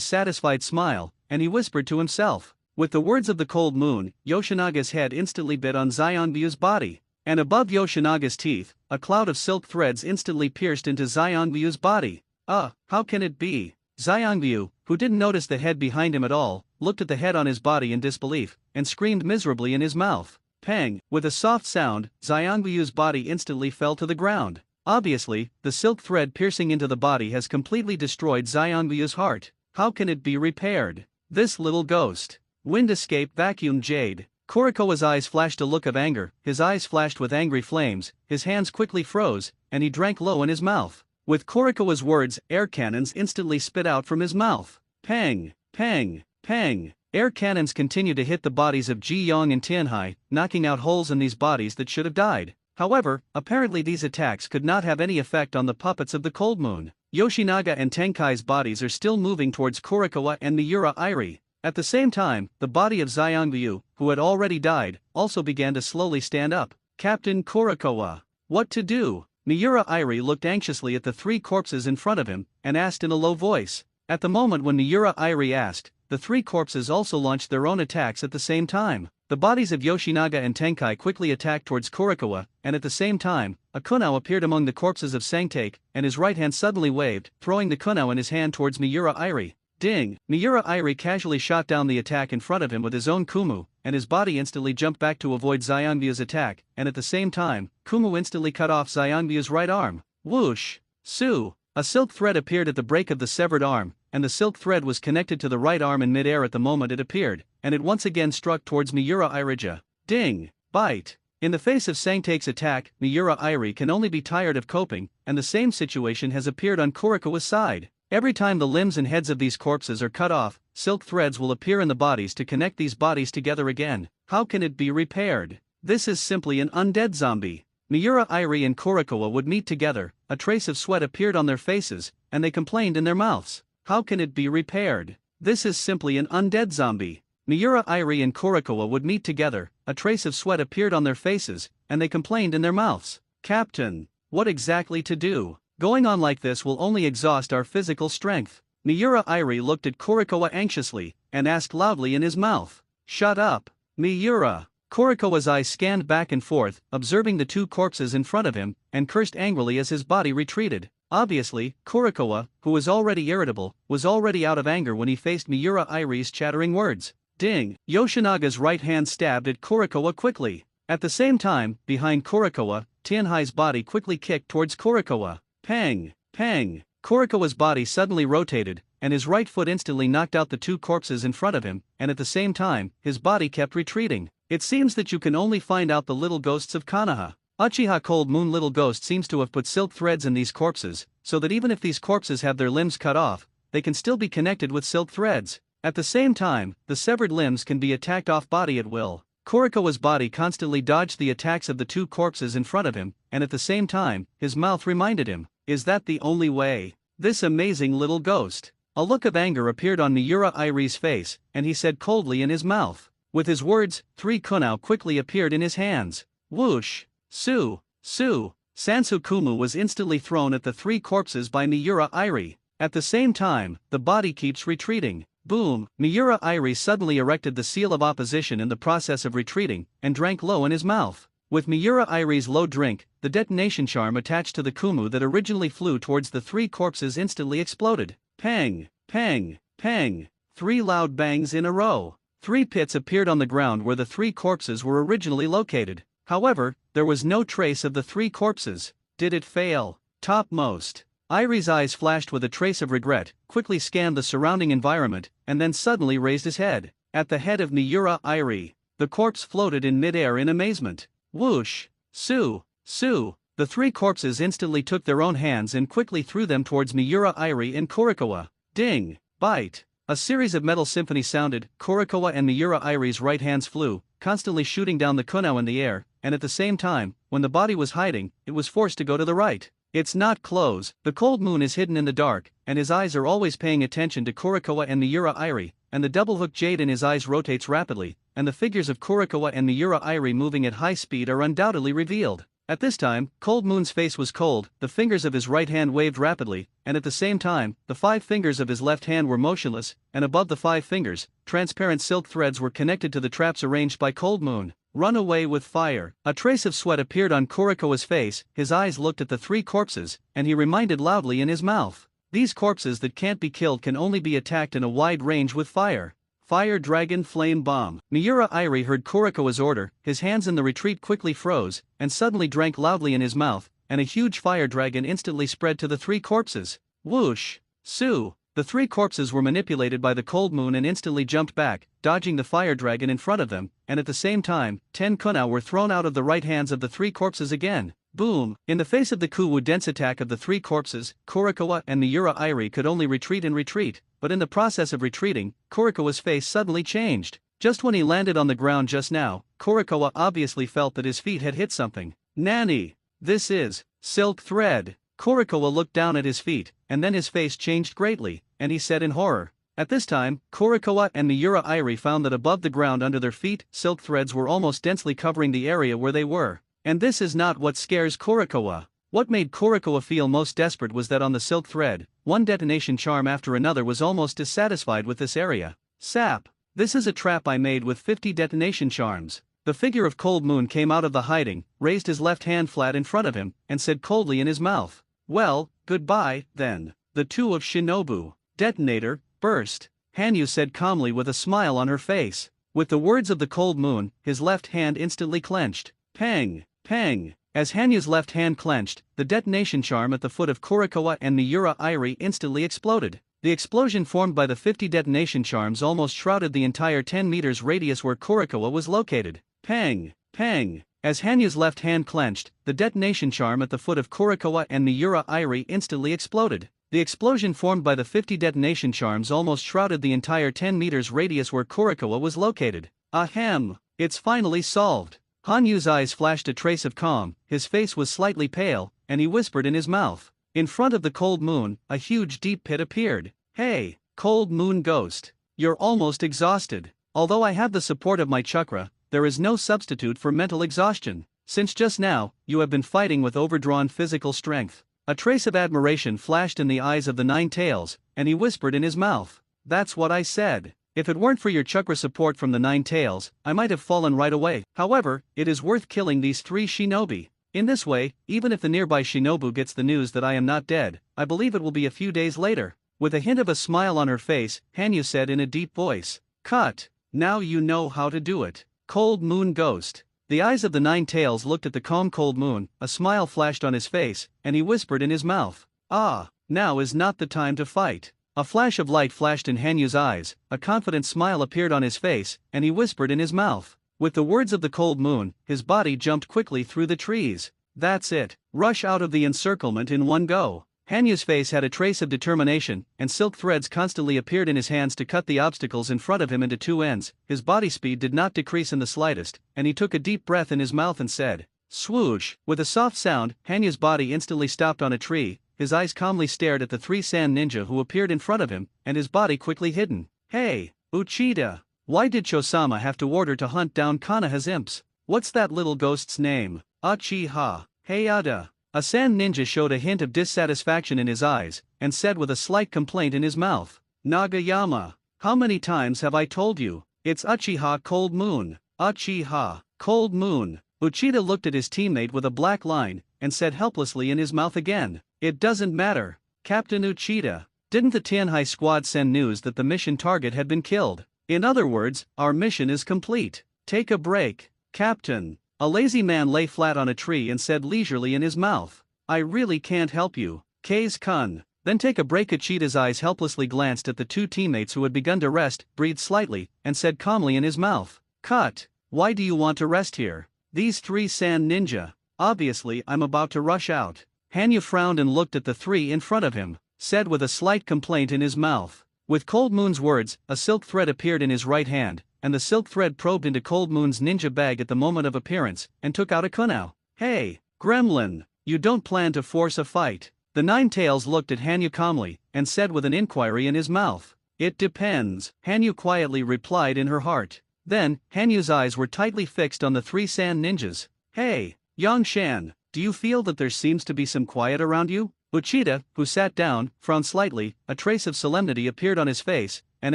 satisfied smile, and he whispered to himself. With the words of the cold moon, Yoshinaga's head instantly bit on Xiangyu's body, and above Yoshinaga's teeth, a cloud of silk threads instantly pierced into Xiangyu's body. How can it be? Xiangyu, who didn't notice the head behind him at all, looked at the head on his body in disbelief, and screamed miserably in his mouth. Pang! With a soft sound, Xiangyu's body instantly fell to the ground. Obviously, the silk thread piercing into the body has completely destroyed Xiangyu's heart. How can it be repaired? This little ghost. Wind escape vacuum jade. Kurikowa's eyes flashed a look of anger, his eyes flashed with angry flames, his hands quickly froze, and he drank low in his mouth. With Kurikowa's words, air cannons instantly spit out from his mouth. Pang! Pang! Pang! Air cannons continued to hit the bodies of Ji Yong and Tianhai, knocking out holes in these bodies that should have died. However, apparently these attacks could not have any effect on the puppets of the cold moon. Yoshinaga and Tenkai's bodies are still moving towards Kurikowa and Miura Irie. At the same time, the body of Xiangyu, who had already died, also began to slowly stand up. Captain Kurikowa. What to do? Miura Irie looked anxiously at the three corpses in front of him, and asked in a low voice. At the moment when Miura Irie asked, the three corpses also launched their own attacks at the same time. The bodies of Yoshinaga and Tenkai quickly attacked towards Kurikowa, and at the same time, a kunao appeared among the corpses of Sangtake, and his right hand suddenly waved, throwing the kunao in his hand towards Miura Irie. Ding! Miura Irie casually shot down the attack in front of him with his own kumu, and his body instantly jumped back to avoid Xiangyu's attack, and at the same time, kumu instantly cut off Xiangyu's right arm. Whoosh! Su! A silk thread appeared at the break of the severed arm, and the silk thread was connected to the right arm in midair at the moment it appeared, and it once again struck towards Miura Irija. Ding! Bite! In the face of Sangtake's attack, Miura Irie can only be tired of coping, and the same situation has appeared on Kurikowa's side. Every time the limbs and heads of these corpses are cut off, silk threads will appear in the bodies to connect these bodies together again. How can it be repaired? This is simply an undead zombie. Miura Irie and Kurikowa would meet together, a trace of sweat appeared on their faces, and they complained in their mouths. How can it be repaired? This is simply an undead zombie. Miura Irie and Kurikowa would meet together, a trace of sweat appeared on their faces, and they complained in their mouths. Captain, what exactly to do? Going on like this will only exhaust our physical strength. Miura Irie looked at Kurikowa anxiously, and asked loudly in his mouth. Shut up, Miura. Kurikawa's eyes scanned back and forth, observing the two corpses in front of him, and cursed angrily as his body retreated. Obviously, Kurikawa, who was already irritable, was already out of anger when he faced Miura Irie's chattering words. Ding! Yoshinaga's right hand stabbed at Kurikawa quickly. At the same time, behind Kurikawa, Tianhai's body quickly kicked towards Kurikawa. Pang! Pang! Kurikawa's body suddenly rotated, and his right foot instantly knocked out the two corpses in front of him, and at the same time, his body kept retreating. It seems that you can only find out the little ghosts of Konoha. Uchiha Cold Moon Little Ghost seems to have put silk threads in these corpses, so that even if these corpses have their limbs cut off, they can still be connected with silk threads. At the same time, the severed limbs can be attacked off-body at will. Kurikawa's body constantly dodged the attacks of the two corpses in front of him, and at the same time, his mouth reminded him, "Is that the only way? This amazing little ghost." A look of anger appeared on Miura Irie's face, and he said coldly in his mouth. With his words, 3 kunao quickly appeared in his hands. Whoosh! Su! Su! Sansu Kumu was instantly thrown at the 3 corpses by Miura Irie. At the same time, the body keeps retreating. Boom! Miura Irie suddenly erected the seal of opposition in the process of retreating, and drank low in his mouth. With Miura Irie's low drink, the detonation charm attached to the Kumu that originally flew towards the 3 corpses instantly exploded. Pang! Pang! Pang! 3 loud bangs in a row. 3 pits appeared on the ground where the 3 corpses were originally located. However, there was no trace of the 3 corpses. Did it fail? Topmost. Irie's eyes flashed with a trace of regret, quickly scanned the surrounding environment, and then suddenly raised his head. At the head of Miura Irie, the corpse floated in midair in amazement. Whoosh! Su! Su! The 3 corpses instantly took their own hands and quickly threw them towards Miura Irie and Kurikawa. Ding! Bite! A series of metal symphonies sounded. Kurikawa and Miura Irie's right hands flew, constantly shooting down the kunao in the air, and at the same time, when the body was hiding, it was forced to go to the right. It's not close. The cold moon is hidden in the dark, and his eyes are always paying attention to Kurikawa and Miura Irie, and the double-hook jade in his eyes rotates rapidly, and the figures of Kurikawa and Miura Irie moving at high speed are undoubtedly revealed. At this time, Cold Moon's face was cold, the fingers of his right hand waved rapidly, and at the same time, the 5 fingers of his left hand were motionless, and above the 5 fingers, transparent silk threads were connected to the traps arranged by Cold Moon. Run away with fire. A trace of sweat appeared on Kurikawa's face, his eyes looked at the 3 corpses, and he reminded loudly in his mouth. These corpses that can't be killed can only be attacked in a wide range with fire. Fire Dragon Flame Bomb. Miura Irie heard Kurikawa's order, his hands in the retreat quickly froze, and suddenly drank loudly in his mouth, and a huge fire dragon instantly spread to the 3 corpses. Whoosh! Su! The 3 corpses were manipulated by the cold moon and instantly jumped back, dodging the fire dragon in front of them, and at the same time, 10 kunao were thrown out of the right hands of the 3 corpses again. Boom! In the face of the Kuwu dense attack of the 3 corpses, Kurikawa and Miura Irie could only retreat and retreat, but in the process of retreating, Kurikawa's face suddenly changed. Just when he landed on the ground just now, Kurikawa obviously felt that his feet had hit something. Nani! This is silk thread! Kurikawa looked down at his feet, and then his face changed greatly, and he said in horror. At this time, Kurikawa and Miura Irie found that above the ground under their feet, silk threads were almost densely covering the area where they were. And this is not what scares Kurikawa. What made Kurikawa feel most desperate was that on the silk thread, one detonation charm after another was almost dissatisfied with this area. Sap! This is a trap I made with 50 detonation charms. The figure of Cold Moon came out of the hiding, raised his left hand flat in front of him, and said coldly in his mouth. Well, goodbye, then. The 2 of Shinobu. Detonator, burst. Hanyu said calmly with a smile on her face. With the words of the Cold Moon, his left hand instantly clenched. Pang! Pang! As Hanyu's left hand clenched, the detonation charm at the foot of Kurikawa and Miura Irie instantly exploded. The explosion formed by the 50 detonation charms almost shrouded the entire 10 meters radius where Kurikawa was located. Pang! Pang! As Hanyu's left hand clenched, the detonation charm at the foot of Kurikawa and Miura Irie instantly exploded. The explosion formed by the 50 detonation charms almost shrouded the entire 10 meters radius where Kurikawa was located. Ahem! It's finally solved. Hanyu's eyes flashed a trace of calm, his face was slightly pale, and he whispered in his mouth. In front of the cold moon, a huge deep pit appeared. Hey, cold moon ghost. You're almost exhausted. Although I have the support of my chakra, there is no substitute for mental exhaustion. Since just now, you have been fighting with overdrawn physical strength. A trace of admiration flashed in the eyes of the 9 tails, and he whispered in his mouth. That's what I said. If it weren't for your chakra support from the 9 tails, I might have fallen right away. However, it is worth killing these 3 shinobi. In this way, even if the nearby shinobu gets the news that I am not dead, I believe it will be a few days later." With a hint of a smile on her face, Hanyu said in a deep voice. "Cut. Now you know how to do it. Cold Moon Ghost." The eyes of the 9 tails looked at the calm cold moon, a smile flashed on his face, and he whispered in his mouth. "Ah, now is not the time to fight." A flash of light flashed in Hanyu's eyes, a confident smile appeared on his face, and he whispered in his mouth. With the words of the cold moon, his body jumped quickly through the trees. "That's it. Rush out of the encirclement in one go." Hanyu's face had a trace of determination, and silk threads constantly appeared in his hands to cut the obstacles in front of him into 2 ends. His body speed did not decrease in the slightest, and he took a deep breath in his mouth and said, "Swoosh." With a soft sound, Hanyu's body instantly stopped on a tree. His eyes calmly stared at the 3 sand ninja who appeared in front of him, and his body quickly hidden. "Hey, Uchida! Why did Chosama have to order to hunt down Kanaha's imps? What's that little ghost's name?" "Uchiha. Hayada." A sand ninja showed a hint of dissatisfaction in his eyes, and said with a slight complaint in his mouth, "Nagayama, how many times have I told you? It's Uchiha Cold Moon. Uchiha Cold Moon." Uchida looked at his teammate with a black line, and said helplessly in his mouth again, "It doesn't matter, Captain Uchida. Didn't the Tianhai squad send news that the mission target had been killed? In other words, our mission is complete. Take a break, Captain." A lazy man lay flat on a tree and said leisurely in his mouth, "I really can't help you, Kaze-kun." Then take a break. Uchida's eyes helplessly glanced at the 2 teammates who had begun to rest, breathed slightly, and said calmly in his mouth, "Cut. Why do you want to rest here? These 3 sand ninja. Obviously I'm about to rush out." Hanyu frowned and looked at the 3 in front of him, said with a slight complaint in his mouth. With Cold Moon's words, a silk thread appeared in his right hand, and the silk thread probed into Cold Moon's ninja bag at the moment of appearance, and took out a kunao. "Hey, gremlin, you don't plan to force a fight?" The 9 tails looked at Hanyu calmly, and said with an inquiry in his mouth, "It depends," Hanyu quietly replied in her heart. Then, Hanyu's eyes were tightly fixed on the 3 sand ninjas. "Hey, Yongshan, do you feel that there seems to be some quiet around you?" Uchida, who sat down, frowned slightly, a trace of solemnity appeared on his face, and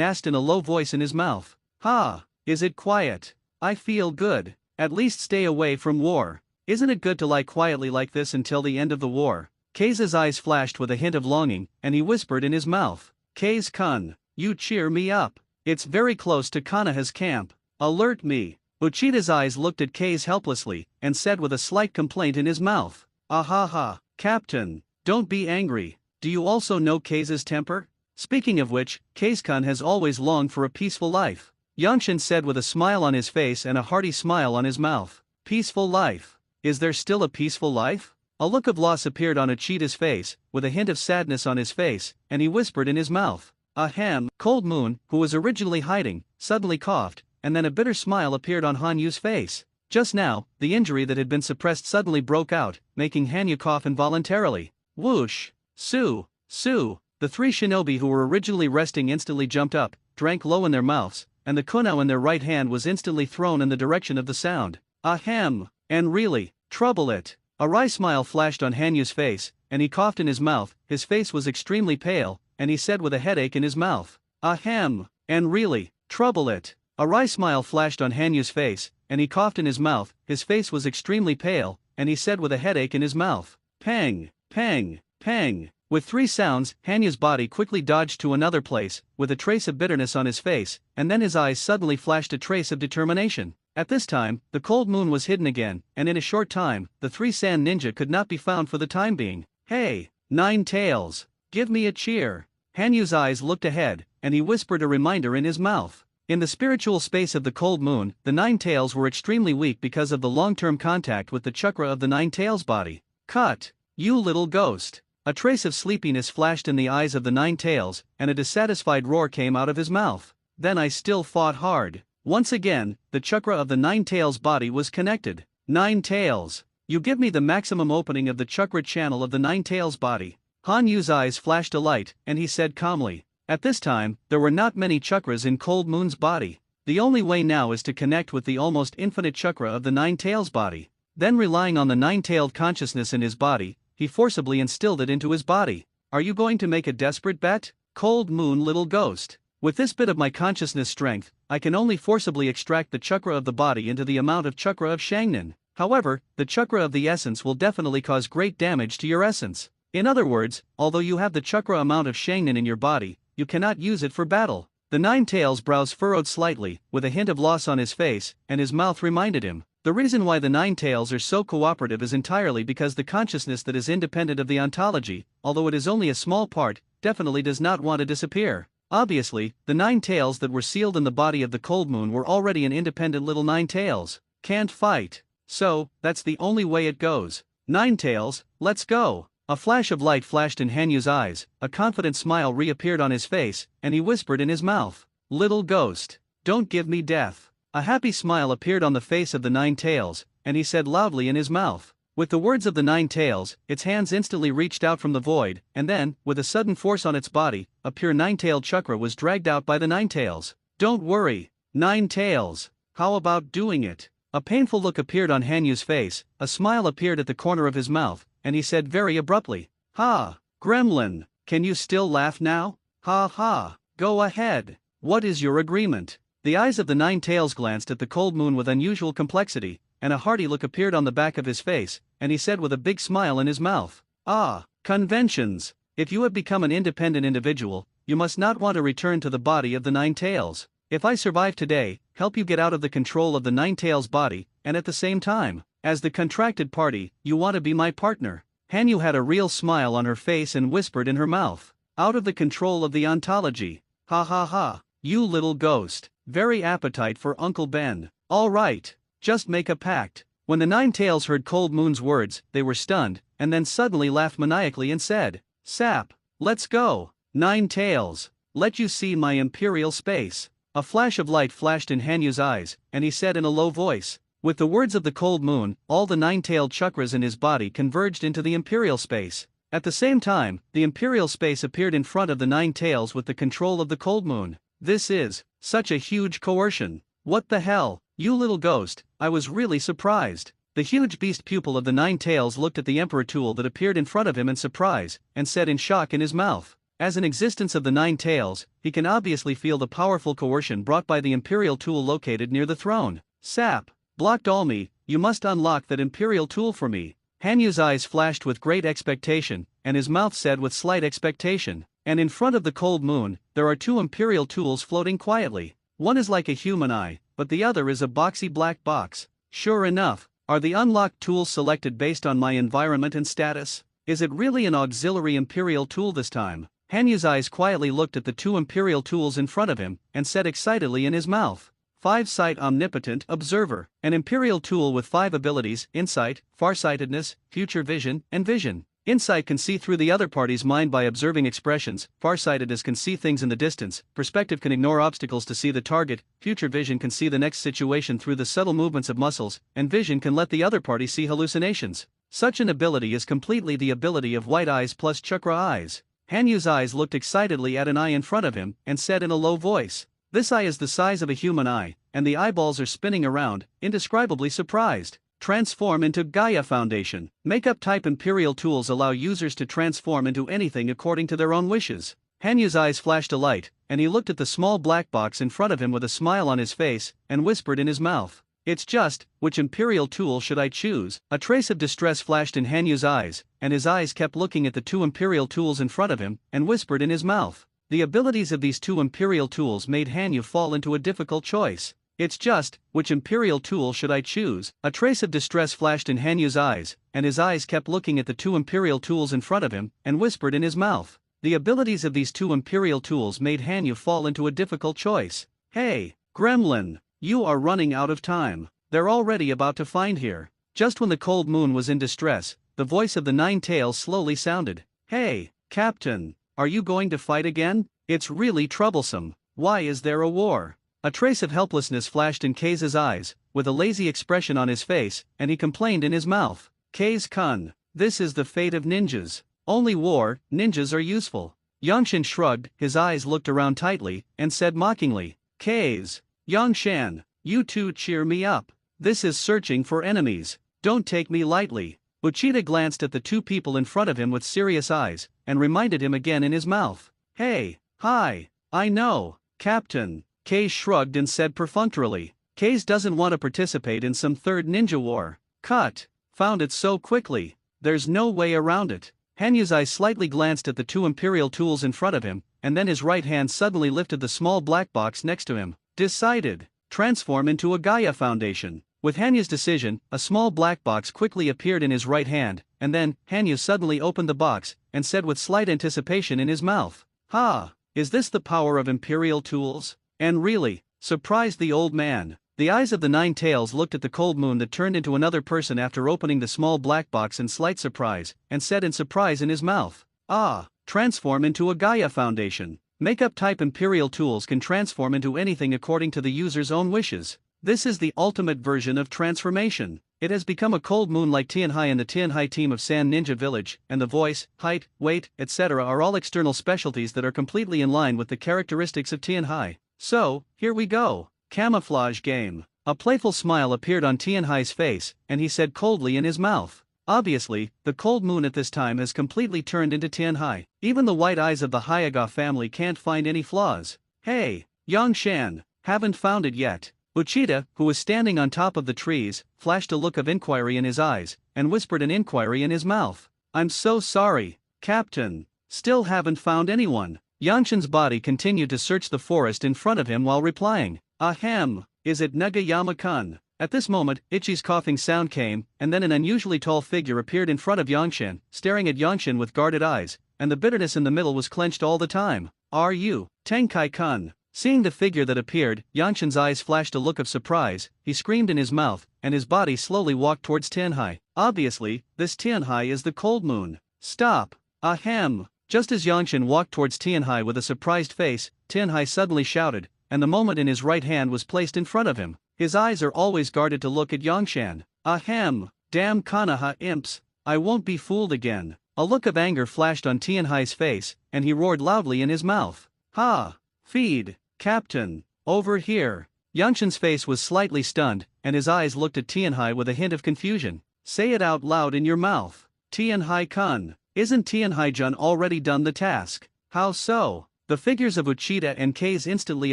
asked in a low voice in his mouth, "Ha, is it quiet? I feel good. At least stay away from war. Isn't it good to lie quietly like this until the end of the war?" Kaze's eyes flashed with a hint of longing, and he whispered in his mouth, "Kaze-kun, you cheer me up. It's very close to Kanaha's camp. Alert me." Uchida's eyes looked at Kaze helplessly, and said with a slight complaint in his mouth, "Ahaha, Captain, don't be angry. Do you also know Kaze's temper? Speaking of which, Kaze-kun has always longed for a peaceful life." Yangshin said with a smile on his face and a hearty smile on his mouth, "Peaceful life? Is there still a peaceful life?" A look of loss appeared on Uchida's face, with a hint of sadness on his face, and he whispered in his mouth, "Ahem." Cold Moon, who was originally hiding, suddenly coughed, and then a bitter smile appeared on Hanyu's face. Just now, the injury that had been suppressed suddenly broke out, making Hanyu cough involuntarily. Whoosh! Su! Su! The 3 shinobi who were originally resting instantly jumped up, drank low in their mouths, and the kunao in their right hand was instantly thrown in the direction of the sound. "Ahem! And really, trouble it." A wry smile flashed on Hanyu's face, and he coughed in his mouth. His face was extremely pale, and he said with a headache in his mouth, "Ahem! And really, trouble it." A wry smile flashed on Hanyu's face, and he coughed in his mouth. His face was extremely pale, and he said with a headache in his mouth, "Pang! Pang! Pang!" With 3 sounds, Hanyu's body quickly dodged to another place, with a trace of bitterness on his face, and then his eyes suddenly flashed a trace of determination. At this time, the cold moon was hidden again, and in a short time, the 3 sand ninja could not be found for the time being. "Hey, 9 tails, give me a cheer." Hanyu's eyes looked ahead, and he whispered a reminder in his mouth. In the spiritual space of the cold moon, the 9 tails were extremely weak because of the long-term contact with the chakra of the 9 tails body. "Cut, you little ghost." A trace of sleepiness flashed in the eyes of the 9 tails, and a dissatisfied roar came out of his mouth. "Then I still fought hard." Once again, the chakra of the 9 tails body was connected. 9 tails, you give me the maximum opening of the chakra channel of the 9 tails body. Han Yu's eyes flashed a light, and he said calmly. At this time, there were not many chakras in Cold Moon's body. The only way now is to connect with the almost infinite chakra of the 9 tails body. Then, relying on the 9-tailed consciousness in his body, he forcibly instilled it into his body. "Are you going to make a desperate bet, Cold Moon little ghost?" With this bit of my consciousness strength, I can only forcibly extract the chakra of the body into the amount of chakra of Shangnan. However, the chakra of the essence will definitely cause great damage to your essence. In other words, although you have the chakra amount of Shangnan in your body, you cannot use it for battle. The Nine-Tails' brows furrowed slightly, with a hint of loss on his face, and his mouth reminded him. The reason why the Nine-Tails are so cooperative is entirely because the consciousness that is independent of the ontology, although it is only a small part, definitely does not want to disappear. Obviously, the Nine-Tails that were sealed in the body of the Cold Moon were already an independent little Nine-Tails. Can't fight. So, that's the only way it goes. Nine-Tails, let's go. A flash of light flashed in Hanyu's eyes, a confident smile reappeared on his face, and he whispered in his mouth, "Little ghost, don't give me death." A happy smile appeared on the face of the Nine-Tails, and he said loudly in his mouth. With the words of the Nine-Tails, its hands instantly reached out from the void, and then, with a sudden force on its body, a pure Nine-Tailed chakra was dragged out by the Nine-Tails. "Don't worry, Nine-Tails. How about doing it?" A painful look appeared on Hanyu's face, a smile appeared at the corner of his mouth, and he said very abruptly, "Ha, Gremlin, can you still laugh now? Ha ha, go ahead. What is your agreement?" The eyes of the Nine-Tails glanced at the Cold Moon with unusual complexity, and a hearty look appeared on the back of his face, and he said with a big smile in his mouth, "Ah, conventions. If you have become an independent individual, you must not want to return to the body of the Nine-Tails. If I survive today, help you get out of the control of the Nine-Tails body, and at the same time, as the contracted party, you want to be my partner." Hanyu had a real smile on her face and whispered in her mouth, "Out of the control of the ontology. Ha ha ha, you little ghost. Very appetite for Uncle Ben. All right, just make a pact." When the Nine-Tails heard Cold Moon's words, they were stunned, and then suddenly laughed maniacally and said, "Sap, let's go. Nine-Tails, let you see my imperial space." A flash of light flashed in Hanyu's eyes, and he said in a low voice. With the words of the Cold Moon, all the Nine-Tailed chakras in his body converged into the imperial space. At the same time, the imperial space appeared in front of the Nine-Tails with the control of the Cold Moon. This is such a huge coercion. What the hell, you little ghost, I was really surprised. The huge beast pupil of the Nine-Tails looked at the Emperor tool that appeared in front of him in surprise, and said in shock in his mouth. As an existence of the Nine-Tails, he can obviously feel the powerful coercion brought by the imperial tool located near the throne. "Sap, blocked all me, you must unlock that imperial tool for me." Hanyu's eyes flashed with great expectation, and his mouth said with slight expectation, "And in front of the Cold Moon, there are two imperial tools floating quietly. One is like a human eye, but the other is a boxy black box." Sure enough, are the unlocked tools selected based on my environment and status? Is it really an auxiliary imperial tool this time? Hanyu's eyes quietly looked at the two imperial tools in front of him, and said excitedly in his mouth, "Five-sight omnipotent observer, an imperial tool with 5 abilities: insight, farsightedness, future vision, and vision. Insight can see through the other party's mind by observing expressions, farsightedness can see things in the distance, perspective can ignore obstacles to see the target, future vision can see the next situation through the subtle movements of muscles, and vision can let the other party see hallucinations. Such an ability is completely the ability of white eyes plus chakra eyes." Hanyu's eyes looked excitedly at an eye in front of him, and said in a low voice, "This eye is the size of a human eye, and the eyeballs are spinning around, indescribably surprised. Transform into Gaia Foundation." Makeup type imperial tools allow users to transform into anything according to their own wishes. Hanyu's eyes flashed a light, and he looked at the small black box in front of him with a smile on his face, and whispered in his mouth, "It's just, which imperial tool should I choose?" A trace of distress flashed in Hanyu's eyes, and his eyes kept looking at the two imperial tools in front of him, and whispered in his mouth. The abilities of these two imperial tools made Hanyu fall into a difficult choice. "It's just, which imperial tool should I choose?" A trace of distress flashed in Hanyu's eyes, and his eyes kept looking at the two imperial tools in front of him, and whispered in his mouth. The abilities of these two imperial tools made Hanyu fall into a difficult choice. "Hey, Gremlin, you are running out of time. They're already about to find here." Just when the Cold Moon was in distress, the voice of the Nine-Tails slowly sounded. "Hey, Captain, are you going to fight again? It's really troublesome. Why is there a war?" A trace of helplessness flashed in Kei's eyes, with a lazy expression on his face, and he complained in his mouth. "Kei's-kun, this is the fate of ninjas. Only war, ninjas are useful." Yangshan shrugged, his eyes looked around tightly, and said mockingly, "Kei's, Yangshan, you two cheer me up. This is searching for enemies. Don't take me lightly." Uchida glanced at the two people in front of him with serious eyes, and reminded him again in his mouth. "Hey, hi, I know, Captain. Kay shrugged and said perfunctorily. Kaze doesn't want to participate in some third ninja war. Cut. Found it so quickly. There's no way around it. Hanyu's eyes slightly glanced at the two imperial tools in front of him, and then his right hand suddenly lifted the small black box next to him. Decided. Transform into a Gaia Foundation. With Hanyu's decision, a small black box quickly appeared in his right hand, and then, Hanyu suddenly opened the box, and said with slight anticipation in his mouth, "Ha! Is this the power of imperial tools?" And really, surprised the old man. The eyes of the Nine Tails looked at the cold moon that turned into another person after opening the small black box in slight surprise, and said in surprise in his mouth, "Ah! Transform into a Gaia Foundation. Makeup type imperial tools can transform into anything according to the user's own wishes. This is the ultimate version of transformation. It has become a cold moon like Tianhai and the Tianhai team of Sand Ninja Village, and the voice, height, weight, etc. are all external specialties that are completely in line with the characteristics of Tianhai. So, here we go. Camouflage game." A playful smile appeared on Tianhai's face, and he said coldly in his mouth. Obviously, the cold moon at this time has completely turned into Tianhai. Even the white eyes of the Hayaga family can't find any flaws. "Hey, Yongshan, haven't found it yet." Uchida, who was standing on top of the trees, flashed a look of inquiry in his eyes, and whispered an inquiry in his mouth. "I'm so sorry, Captain. Still haven't found anyone." Yangshan's body continued to search the forest in front of him while replying, "Ahem, is it Nagayama-kun?" At this moment, Ichi's coughing sound came, and then an unusually tall figure appeared in front of Yangshan, staring at Yangshan with guarded eyes, and the bitterness in the middle was clenched all the time. "Are you, Tenkai-kun?" Seeing the figure that appeared, Yangshan's eyes flashed a look of surprise, he screamed in his mouth, and his body slowly walked towards Tianhai. Obviously, this Tianhai is the cold moon. "Stop! Ahem!" Just as Yangshan walked towards Tianhai with a surprised face, Tianhai suddenly shouted, and the moment in his right hand was placed in front of him. His eyes are always guarded to look at Yangshan. "Ahem! Damn Konoha imps! I won't be fooled again." A look of anger flashed on Tianhai's face, and he roared loudly in his mouth. "Ha! Feed! Captain! Over here!" Yangshan's face was slightly stunned, and his eyes looked at Tianhai with a hint of confusion. "Say it out loud in your mouth. Tianhai-kun. Isn't Tianhai-jun already done the task?" "How so?" The figures of Uchida and Kaze instantly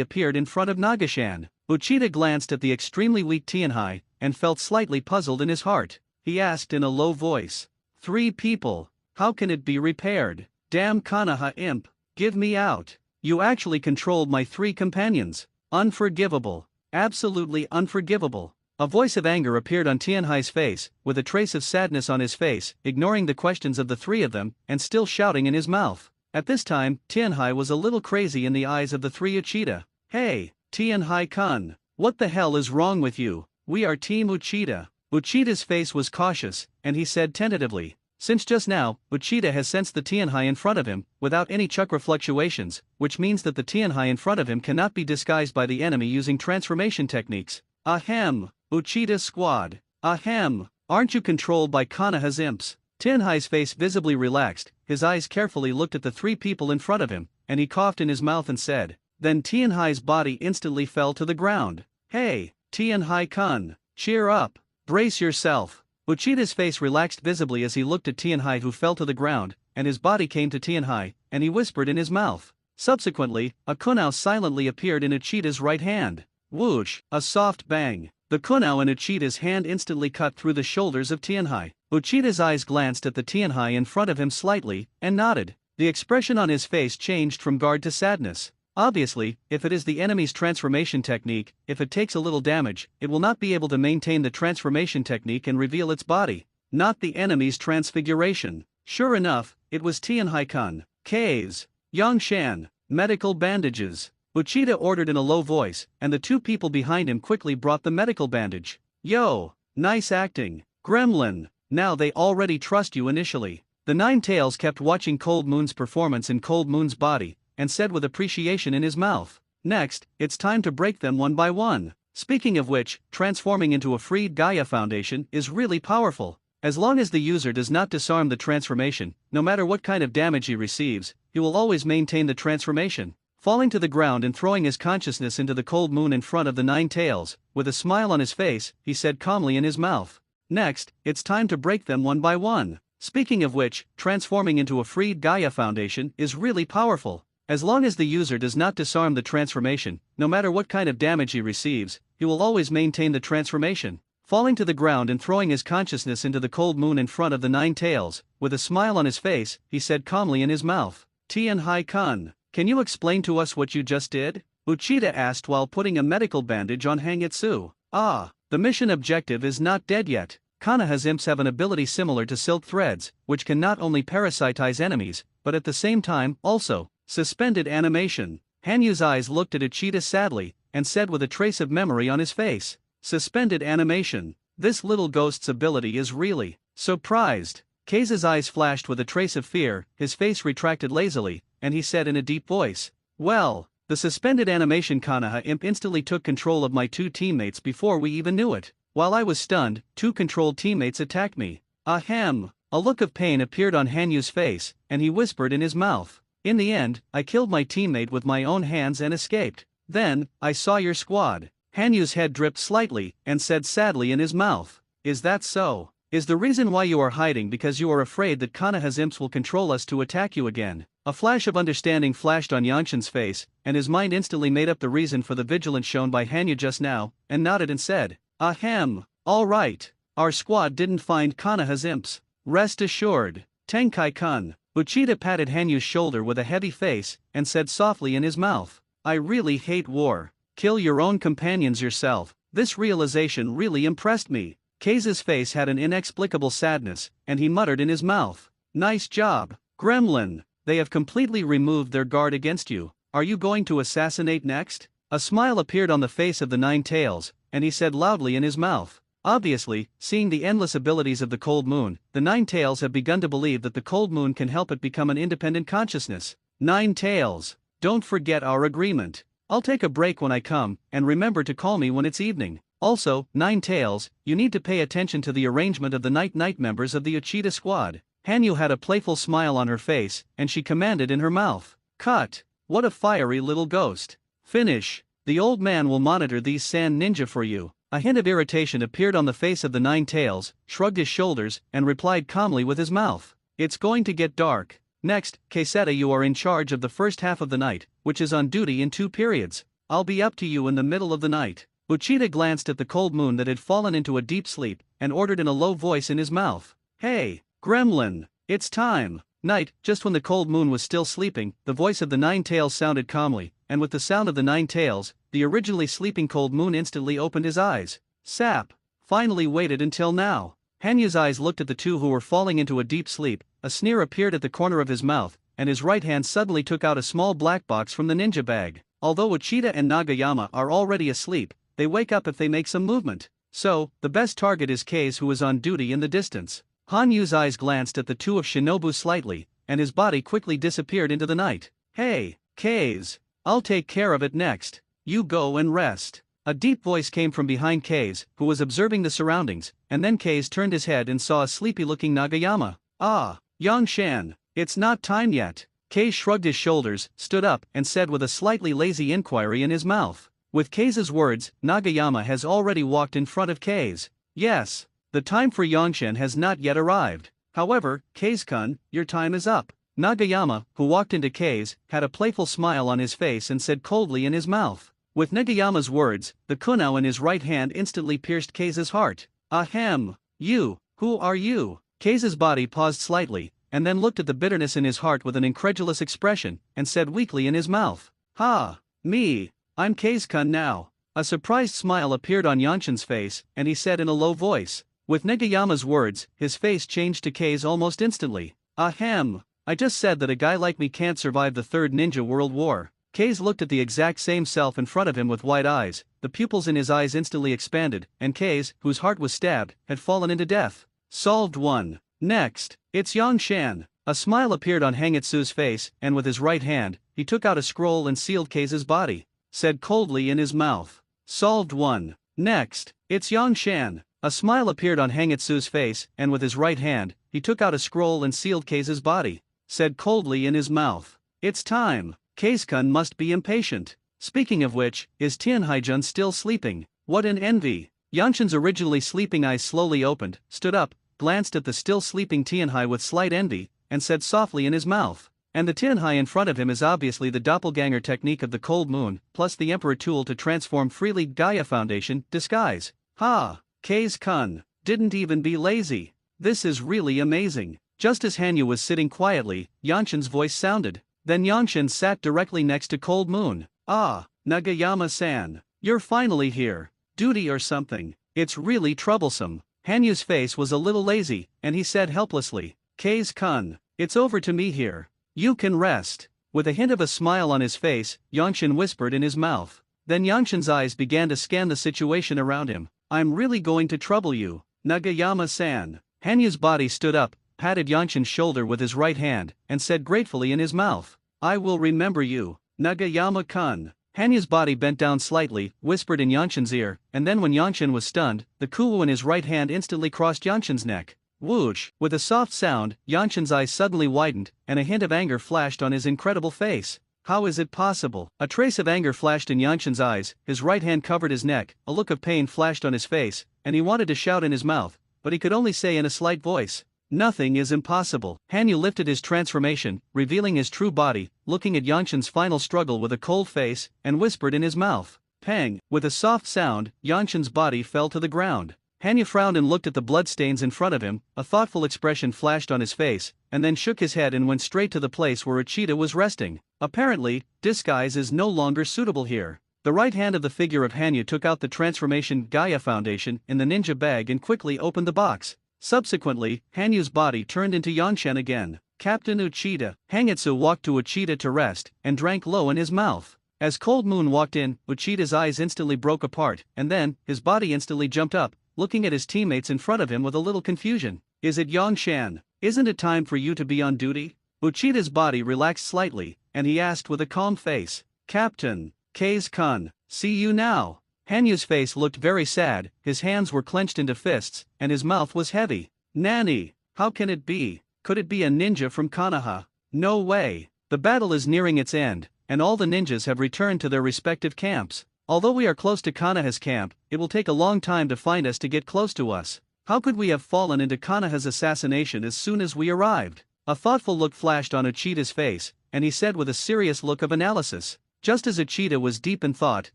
appeared in front of Nagashan. Uchida glanced at the extremely weak Tianhai, and felt slightly puzzled in his heart. He asked in a low voice, "3 people. How can it be repaired? Damn Konoha imp, give me out. You actually controlled my 3 companions. Unforgivable. Absolutely unforgivable." A voice of anger appeared on Tianhai's face, with a trace of sadness on his face, ignoring the questions of the 3 of them, and still shouting in his mouth. At this time, Tianhai was a little crazy in the eyes of the 3 Uchida. "Hey, Tianhai-kun, what the hell is wrong with you? We are Team Uchida." Uchida's face was cautious, and he said tentatively, "Since just now, Uchida has sensed the Tianhai in front of him, without any chakra fluctuations, which means that the Tianhai in front of him cannot be disguised by the enemy using transformation techniques. Ahem, Uchida squad. Ahem, aren't you controlled by Konoha's imps?" Tianhai's face visibly relaxed, his eyes carefully looked at the 3 people in front of him, and he coughed in his mouth and said. Then Tianhai's body instantly fell to the ground. "Hey, Tianhai-kun, cheer up, brace yourself." Uchida's face relaxed visibly as he looked at Tianhai, who fell to the ground, and his body came to Tianhai, and he whispered in his mouth. Subsequently, a kunao silently appeared in Uchida's right hand. Whoosh, a soft bang. The kunao in Uchida's hand instantly cut through the shoulders of Tianhai. Uchida's eyes glanced at the Tianhai in front of him slightly, and nodded. The expression on his face changed from guard to sadness. Obviously, if it is the enemy's transformation technique, if it takes a little damage, it will not be able to maintain the transformation technique and reveal its body. Not the enemy's transfiguration. Sure enough, it was Tianhai-kun. Kaze. Yangshan. Medical bandages. Uchida ordered in a low voice, and the 2 people behind him quickly brought the medical bandage. "Yo, nice acting, Gremlin. Now they already trust you initially." The 9 Tails kept watching Cold Moon's performance in Cold Moon's body, and said with appreciation in his mouth, "Next, it's time to break them one by one." Speaking of which, transforming into a freed Gaia Foundation is really powerful. As long as the user does not disarm the transformation, no matter what kind of damage he receives, he will always maintain the transformation. Falling to the ground and throwing his consciousness into the Cold Moon in front of the 9 Tails, with a smile on his face, he said calmly in his mouth, "Next, it's time to break them one by one." Speaking of which, transforming into a freed Gaia Foundation is really powerful. As long as the user does not disarm the transformation, no matter what kind of damage he receives, he will always maintain the transformation. Falling to the ground and throwing his consciousness into the cold moon in front of the nine tails, with a smile on his face, he said calmly in his mouth, "Tianhai-kun, can you explain to us what you just did?" Uchida asked while putting a medical bandage on Hangitsu. "Ah, the mission objective is not dead yet. Konoha's imps have an ability similar to silk threads, which can not only parasitize enemies, but at the same time, also, suspended animation." Hanyu's eyes looked at Uchida sadly, and said with a trace of memory on his face, "Suspended animation. This little ghost's ability is really surprised." Kei's eyes flashed with a trace of fear, his face retracted lazily, and he said in a deep voice, "Well, the suspended animation Konoha imp instantly took control of my two teammates before we even knew it. While I was stunned, two controlled teammates attacked me." Ahem. A look of pain appeared on Hanyu's face, and he whispered in his mouth, "In the end, I killed my teammate with my own hands and escaped. Then, I saw your squad." Hanyu's head dripped slightly, and said sadly in his mouth, "Is that so? Is the reason why you are hiding because you are afraid that Konoha's imps will control us to attack you again?" A flash of understanding flashed on Yanshin's face, and his mind instantly made up the reason for the vigilance shown by Hanyu just now, and nodded and said, "Ahem, all right. Our squad didn't find Konoha's imps. Rest assured." "Tenkai-kun." Uchida patted Hanyu's shoulder with a heavy face, and said softly in his mouth, "I really hate war. Kill your own companions yourself." This realization really impressed me. Kei's face had an inexplicable sadness, and he muttered in his mouth, "Nice job, Gremlin. They have completely removed their guard against you. Are you going to assassinate next?" A smile appeared on the face of the nine tails, and he said loudly in his mouth. Obviously, seeing the endless abilities of the cold moon, the nine tails have begun to believe that the cold moon can help it become an independent consciousness. "Nine tails, don't forget our agreement. I'll take a break when I come, and remember to call me when it's evening. Also, Nine Tails, you need to pay attention to the arrangement of the night members of the Uchida squad." Hanyu had a playful smile on her face, and she commanded in her mouth, "Cut! What a fiery little ghost. Finish. The old man will monitor these sand ninja for you." A hint of irritation appeared on the face of the Nine Tails, shrugged his shoulders, and replied calmly with his mouth, "It's going to get dark. Next, Keiseta, you are in charge of the first half of the night, which is on duty in 2 periods. I'll be up to you in the middle of the night." Uchida glanced at the cold moon that had fallen into a deep sleep, and ordered in a low voice in his mouth, "Hey, Gremlin, it's time." Night, just when the cold moon was still sleeping, the voice of the Nine Tails sounded calmly, and with the sound of the Nine Tails, the originally sleeping cold moon instantly opened his eyes. Sap. Finally waited until now. Hanyu's eyes looked at the two who were falling into a deep sleep, a sneer appeared at the corner of his mouth, and his right hand suddenly took out a small black box from the ninja bag. Although Uchida and Nagayama are already asleep, they wake up if they make some movement. So, the best target is Kei's, who is on duty in the distance. Hanyu's eyes glanced at the two of Shinobu slightly, and his body quickly disappeared into the night. "Hey, Kei's, I'll take care of it next. You go and rest." A deep voice came from behind Kei's, who was observing the surroundings, and then Kei's turned his head and saw a sleepy-looking Nagayama. "Ah, Yangshan, it's not time yet." Kei shrugged his shoulders, stood up, and said with a slightly lazy inquiry in his mouth. With Kei's words, Nagayama has already walked in front of Kei's. "Yes, the time for Yangshan has not yet arrived. However, Kei's-kun, your time is up." Nagayama, who walked into Kei's, had a playful smile on his face and said coldly in his mouth. With Nagayama's words, the kunao in his right hand instantly pierced Kei's heart. "Ahem, you, who are you?" Kei's body paused slightly, and then looked at the bitterness in his heart with an incredulous expression, and said weakly in his mouth, "Ha, me, I'm Kei's-kun now." A surprised smile appeared on Yanshin's face, and he said in a low voice. With Nagayama's words, his face changed to Kei's almost instantly. "Ahem, I just said that a guy like me can't survive the Third Ninja World War." Kei's looked at the exact same self in front of him with wide eyes, the pupils in his eyes instantly expanded, and Kei's, whose heart was stabbed, had fallen into death. Solved 1. Next, it's Yangshan. A smile appeared on Hangitsu's face, and with his right hand, he took out a scroll and sealed Kei's body. Said coldly in his mouth, "Solved 1. Next, it's Yangshan." A smile appeared on Hangitsu's face, and with his right hand, he took out a scroll and sealed Kei's body. Said coldly in his mouth, "It's time. Kei's-kun must be impatient. Speaking of which, is Tianhaijun still sleeping? What an envy." Yanshin's originally sleeping eyes slowly opened, stood up, glanced at the still sleeping Tianhai with slight envy, and said softly in his mouth, And the Tinhai in front of him is obviously the doppelganger technique of the cold moon, plus the emperor tool to transform freely. Gaia Foundation, disguise. Ha! K's-kun, didn't even be lazy. This is really amazing. Just as Hanyu was sitting quietly, Yanshin's voice sounded. Then Yanshin sat directly next to Cold Moon. Ah, Nagayama-san, you're finally here. Duty or something? It's really troublesome. Hanyu's face was a little lazy, and he said helplessly, K's-kun, it's over to me here. You can rest. With a hint of a smile on his face, Yanshin whispered in his mouth. Then Yanshin's eyes began to scan the situation around him. I'm really going to trouble you, Nagayama-san. Hanyu's body stood up, patted Yanshin's shoulder with his right hand, and said gratefully in his mouth, I will remember you, Nagayama-kun. Hanyu's body bent down slightly, whispered in Yanshin's ear, and then when Yanshin was stunned, the kuwu in his right hand instantly crossed Yanshin's neck. Whoosh! With a soft sound, Yanshin's eyes suddenly widened, and a hint of anger flashed on his incredible face. How is it possible? A trace of anger flashed in Yanshin's eyes, his right hand covered his neck, a look of pain flashed on his face, and he wanted to shout in his mouth, but he could only say in a slight voice, nothing is impossible. Hanyu lifted his transformation, revealing his true body, looking at Yanshin's final struggle with a cold face, and whispered in his mouth, Pang! With a soft sound, Yanshin's body fell to the ground. Hanyu frowned and looked at the bloodstains in front of him, a thoughtful expression flashed on his face, and then shook his head and went straight to the place where Uchida was resting. Apparently, disguise is no longer suitable here. The right hand of the figure of Hanyu took out the transformation Gaia Foundation in the ninja bag and quickly opened the box. Subsequently, Hanyu's body turned into Yanshin again. Captain Uchida. Hangitsu walked to Uchida to rest, and drank low in his mouth. As Cold Moon walked in, Uchida's eyes instantly broke apart, and then, his body instantly jumped up, looking at his teammates in front of him with a little confusion. Is it Yanshin? Isn't it time for you to be on duty? Uchida's body relaxed slightly, and he asked with a calm face, Captain, K's-kun, see you now. Hanyu's face looked very sad, his hands were clenched into fists, and his mouth was heavy. Nani, how can it be? Could it be a ninja from Konoha? No way. The battle is nearing its end, and all the ninjas have returned to their respective camps. Although we are close to Konoha's camp, it will take a long time to find us to get close to us. How could we have fallen into Konoha's assassination as soon as we arrived? A thoughtful look flashed on Uchida's face, and he said with a serious look of analysis. Just as Uchida was deep in thought,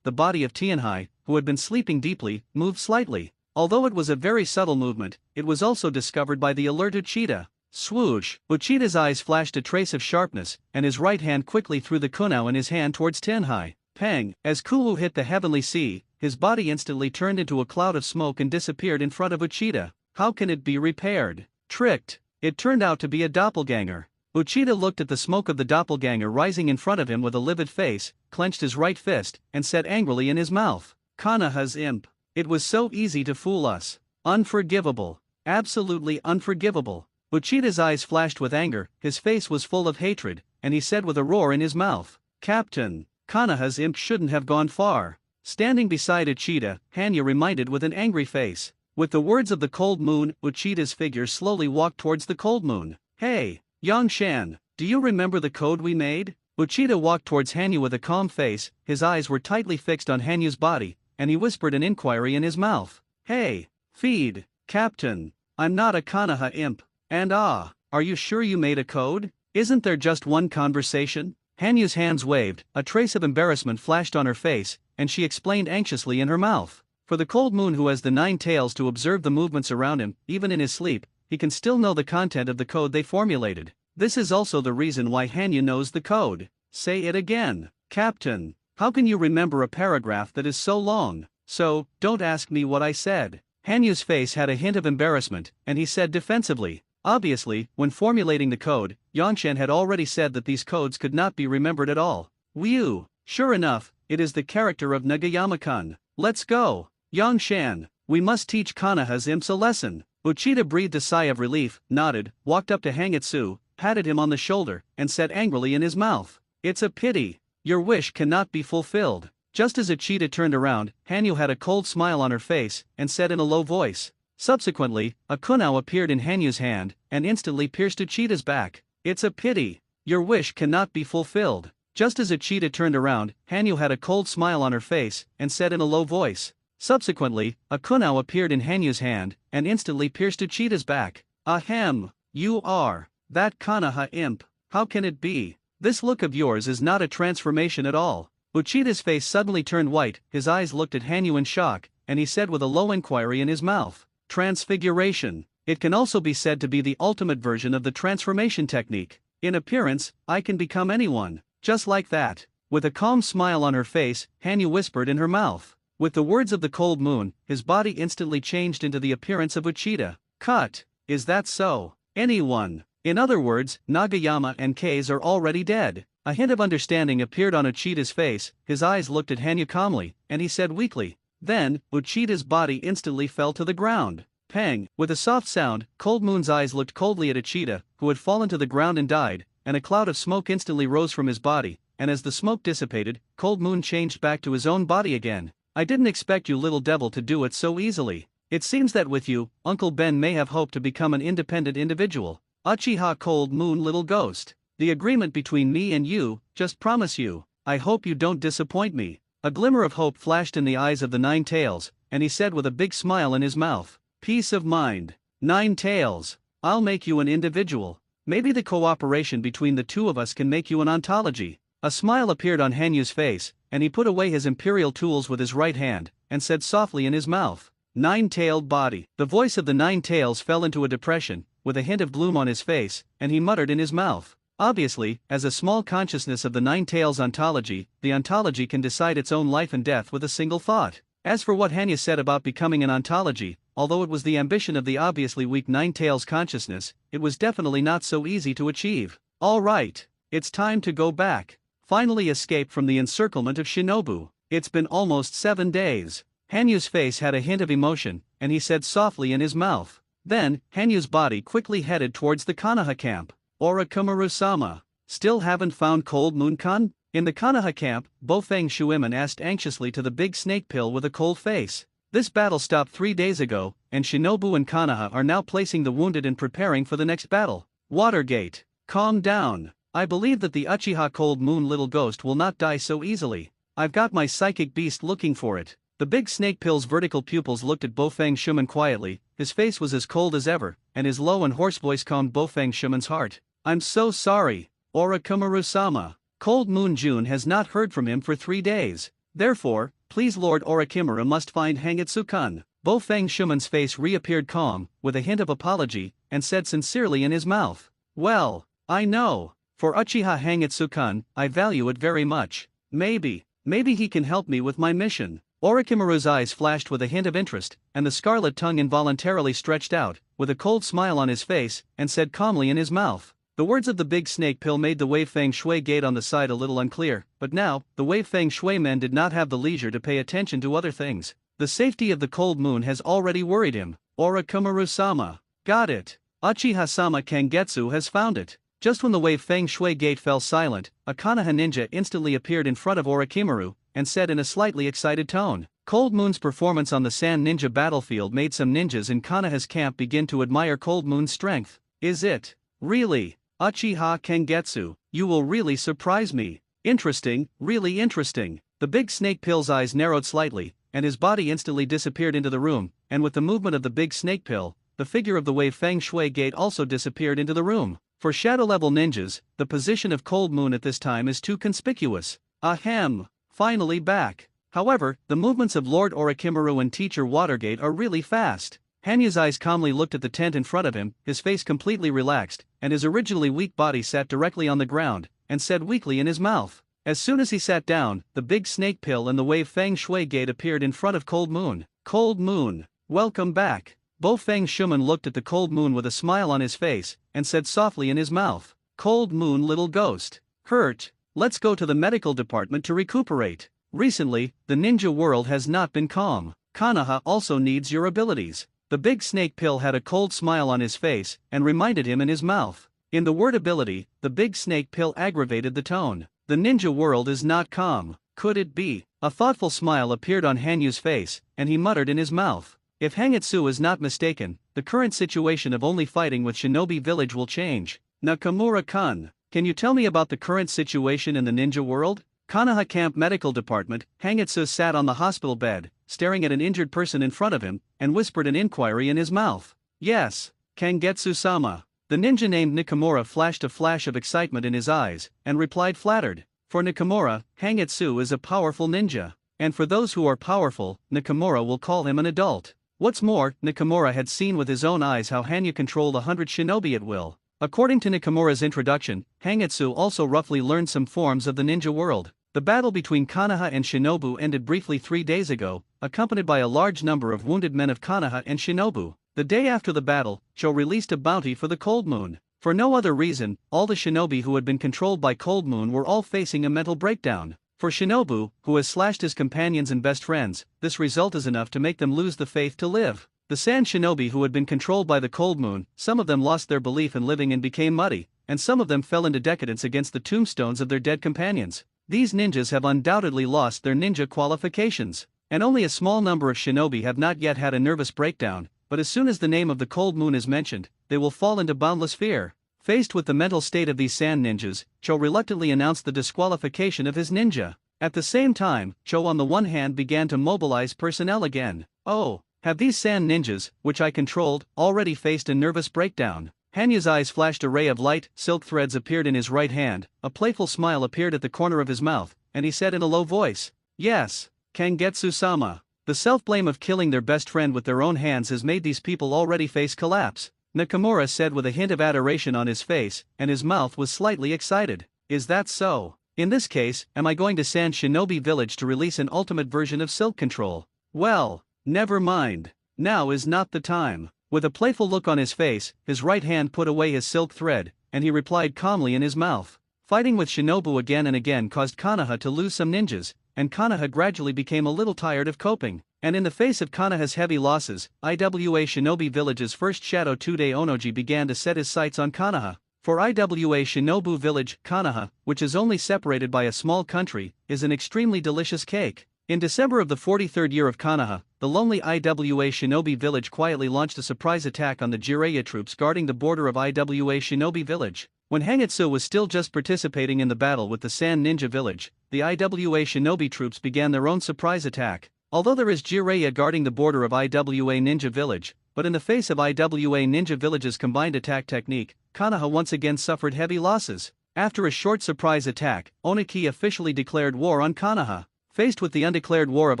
the body of Tianhai, who had been sleeping deeply, moved slightly. Although it was a very subtle movement, it was also discovered by the alert Uchida. Swoosh! Uchida's eyes flashed a trace of sharpness, and his right hand quickly threw the kunao in his hand towards Tianhai. Pang! As Kuwu hit the heavenly sea, his body instantly turned into a cloud of smoke and disappeared in front of Uchida. How can it be repaired? Tricked! It turned out to be a doppelganger. Uchida looked at the smoke of the doppelganger rising in front of him with a livid face, clenched his right fist, and said angrily in his mouth, Konoha's imp. It was so easy to fool us. Unforgivable. Absolutely unforgivable. Uchida's eyes flashed with anger, his face was full of hatred, and he said with a roar in his mouth, Captain, Konoha's imp shouldn't have gone far. Standing beside Uchida, Hanyu reminded with an angry face. With the words of the Cold Moon, Uchida's figure slowly walked towards the Cold Moon. Hey, Yangshan, do you remember the code we made? Uchida walked towards Hanyu with a calm face, his eyes were tightly fixed on Hanyu's body, and he whispered an inquiry in his mouth. Hey, feed, Captain, I'm not a Konoha imp. And are you sure you made a code? Isn't there just one conversation? Hanyu's hands waved, a trace of embarrassment flashed on her face, and she explained anxiously in her mouth. For the Cold Moon who has the 9 tails to observe the movements around him, even in his sleep, he can still know the content of the code they formulated. This is also the reason why Hanyu knows the code. Say it again, Captain. How can you remember a paragraph that is so long? So, don't ask me what I said. Hanyu's face had a hint of embarrassment, and he said defensively. Obviously, when formulating the code, Yanshan had already said that these codes could not be remembered at all. Whew! Sure enough, it is the character of Nagayama-kun. Let's go! Yangshan, we must teach Konoha's imps a lesson. Uchida breathed a sigh of relief, nodded, walked up to Hangitsu, patted him on the shoulder, and said angrily in his mouth, It's a pity. Your wish cannot be fulfilled. Just as Uchida turned around, Hanyu had a cold smile on her face, and said in a low voice. Subsequently, a kunao appeared in Hanyu's hand, and instantly pierced Uchida's back. It's a pity. Your wish cannot be fulfilled. Just as Uchida turned around, Hanyu had a cold smile on her face, and said in a low voice. Subsequently, a kunao appeared in Hanyu's hand, and instantly pierced Uchida's back. Ahem, you are that Konoha imp. How can it be? This look of yours is not a transformation at all. Uchida's face suddenly turned white, his eyes looked at Hanyu in shock, and he said with a low inquiry in his mouth, "Transfiguration. It can also be said to be the ultimate version of the transformation technique. In appearance, I can become anyone, just like that." With a calm smile on her face, Hanyu whispered in her mouth. With the words of the cold moon, his body instantly changed into the appearance of Uchida. Cut. Is that so? Anyone. In other words, Nagayama and Kase are already dead. A hint of understanding appeared on Uchida's face, his eyes looked at Hanyu calmly, and he said weakly. Then, Uchida's body instantly fell to the ground. Pang! With a soft sound, Cold Moon's eyes looked coldly at Uchida, who had fallen to the ground and died, and a cloud of smoke instantly rose from his body, and as the smoke dissipated, Cold Moon changed back to his own body again. I didn't expect you little devil to do it so easily. It seems that with you, Uncle Ben may have hoped to become an independent individual. Uchiha Cold Moon little ghost. The agreement between me and you, just promise you. I hope you don't disappoint me. A glimmer of hope flashed in the eyes of the Nine Tails, and he said with a big smile in his mouth, "Peace of mind. Nine Tails, I'll make you an individual. Maybe the cooperation between the two of us can make you an ontology." A smile appeared on Hanyu's face, and he put away his imperial tools with his right hand, and said softly in his mouth, "Nine-tailed body." The voice of the Nine Tails fell into a depression, with a hint of gloom on his face, and he muttered in his mouth. Obviously, as a small consciousness of the Nine Tails ontology, the ontology can decide its own life and death with a single thought. As for what Hanyu said about becoming an ontology, although it was the ambition of the obviously weak Nine Tails consciousness, it was definitely not so easy to achieve. All right, it's time to go back. Finally escape from the encirclement of Shinobu. It's been almost 7 days. Hanyu's face had a hint of emotion, and he said softly in his mouth. Then, Hanyu's body quickly headed towards the Konoha camp. Orochimaru-sama, still haven't found Cold Moon-kun? In the Konoha camp, Bofeng Shuiman asked anxiously to the big snake pill with a cold face. This battle stopped 3 days ago, and Shinobu and Konoha are now placing the wounded and preparing for the next battle. Watergate, calm down. I believe that the Uchiha Cold Moon little ghost will not die so easily. I've got my psychic beast looking for it. The big snake pill's vertical pupils looked at Bofeng Shuiman quietly, his face was as cold as ever, and his low and hoarse voice calmed Bofeng Shuiman's heart. I'm so sorry, Orochimaru-sama. Cold Moon Jun has not heard from him for 3 days. Therefore, please Lord Orochimaru must find Hangitsu-kun. Bofeng Shuiman's face reappeared calm, with a hint of apology, and said sincerely in his mouth. Well, I know. For Uchiha Hangitsu-kun, I value it very much. Maybe he can help me with my mission. Orochimaru's eyes flashed with a hint of interest, and the scarlet tongue involuntarily stretched out, with a cold smile on his face, and said calmly in his mouth. The words of the big snake pill made the Wei Feng Shui gate on the side a little unclear, but now, the Wei Feng Shui men did not have the leisure to pay attention to other things. The safety of the cold moon has already worried him. Orochimaru-sama. Got it. Uchiha-sama Kangetsu has found it. Just when the Wei Feng Shui gate fell silent, a Konoha ninja instantly appeared in front of Orochimaru, and said in a slightly excited tone. Cold Moon's performance on the Sand Ninja battlefield made some ninjas in Konoha's camp begin to admire Cold Moon's strength. Is it? Really? Uchiha Kangetsu, you will really surprise me. Interesting, really interesting. The big snake pill's eyes narrowed slightly, and his body instantly disappeared into the room, and with the movement of the big snake pill, the figure of the Wei Feng Shui gate also disappeared into the room. For shadow-level ninjas, the position of Cold Moon at this time is too conspicuous. Ahem, finally back. However, the movements of Lord Orochimaru and Teacher Watergate are really fast. Hanyu's eyes calmly looked at the tent in front of him, his face completely relaxed, and his originally weak body sat directly on the ground, and said weakly in his mouth. As soon as he sat down, the big snake pill and the Wei Feng Shui gate appeared in front of Cold Moon. Cold Moon, welcome back. Bofeng Shuiman looked at the Cold Moon with a smile on his face, and said softly in his mouth. Cold Moon little ghost. Hurt? Let's go to the medical department to recuperate. Recently, the ninja world has not been calm. Konoha also needs your abilities. The big snake pill had a cold smile on his face, and reminded him in his mouth. In the word ability, the big snake pill aggravated the tone. The ninja world is not calm. Could it be? A thoughtful smile appeared on Hanyu's face, and he muttered in his mouth. If Hangitsu is not mistaken, the current situation of only fighting with Shinobi Village will change. Nakamura-kun, can you tell me about the current situation in the ninja world? Konoha Camp Medical Department. Hangitsu sat on the hospital bed, staring at an injured person in front of him, and whispered an inquiry in his mouth. Yes, Kangetsu-sama. The ninja named Nakamura flashed a flash of excitement in his eyes, and replied flattered. For Nakamura, Hangetsu is a powerful ninja. And for those who are powerful, Nakamura will call him an adult. What's more, Nakamura had seen with his own eyes how Hanyu controlled 100 shinobi at will. According to Nakamura's introduction, Hangetsu also roughly learned some forms of the ninja world. The battle between Konoha and Shinobu ended briefly 3 days ago, accompanied by a large number of wounded men of Konoha and Shinobu. The day after the battle, Cho released a bounty for the Cold Moon. For no other reason, all the shinobi who had been controlled by Cold Moon were all facing a mental breakdown. For Shinobu, who has slashed his companions and best friends, this result is enough to make them lose the faith to live. The Sand Shinobi who had been controlled by the Cold Moon, some of them lost their belief in living and became muddy, and some of them fell into decadence against the tombstones of their dead companions. These ninjas have undoubtedly lost their ninja qualifications, and only a small number of shinobi have not yet had a nervous breakdown, but as soon as the name of the Cold Moon is mentioned, they will fall into boundless fear. Faced with the mental state of these sand ninjas, Cho reluctantly announced the disqualification of his ninja. At the same time, Cho on the one hand began to mobilize personnel again. Oh, have these sand ninjas, which I controlled, already faced a nervous breakdown? Hanyu's eyes flashed a ray of light, silk threads appeared in his right hand, a playful smile appeared at the corner of his mouth, and he said in a low voice, "Yes, Kangetsu-sama. The self-blame of killing their best friend with their own hands has made these people already face collapse." Nakamura said with a hint of adoration on his face, and his mouth was slightly excited. "Is that so? In this case, am I going to Sand Shinobi Village to release an ultimate version of Silk Control? Well, never mind. Now is not the time." With a playful look on his face, his right hand put away his silk thread, and he replied calmly in his mouth. Fighting with Shinobu again and again caused Konoha to lose some ninjas, and Konoha gradually became a little tired of coping. And in the face of Konoha's heavy losses, IWA Shinobi Village's first Shadow 2-day Onoji began to set his sights on Konoha. For IWA Shinobu Village, Konoha, which is only separated by a small country, is an extremely delicious cake. In December of the 43rd year of Konoha, the lonely IWA Shinobi Village quietly launched a surprise attack on the Jiraiya troops guarding the border of IWA Shinobi Village. When Hangetsu was still just participating in the battle with the Sand Ninja Village, the IWA Shinobi troops began their own surprise attack. Although there is Jiraiya guarding the border of IWA Ninja Village, but in the face of IWA Ninja Village's combined attack technique, Konoha once again suffered heavy losses. After a short surprise attack, Oniki officially declared war on Konoha. Faced with the undeclared war of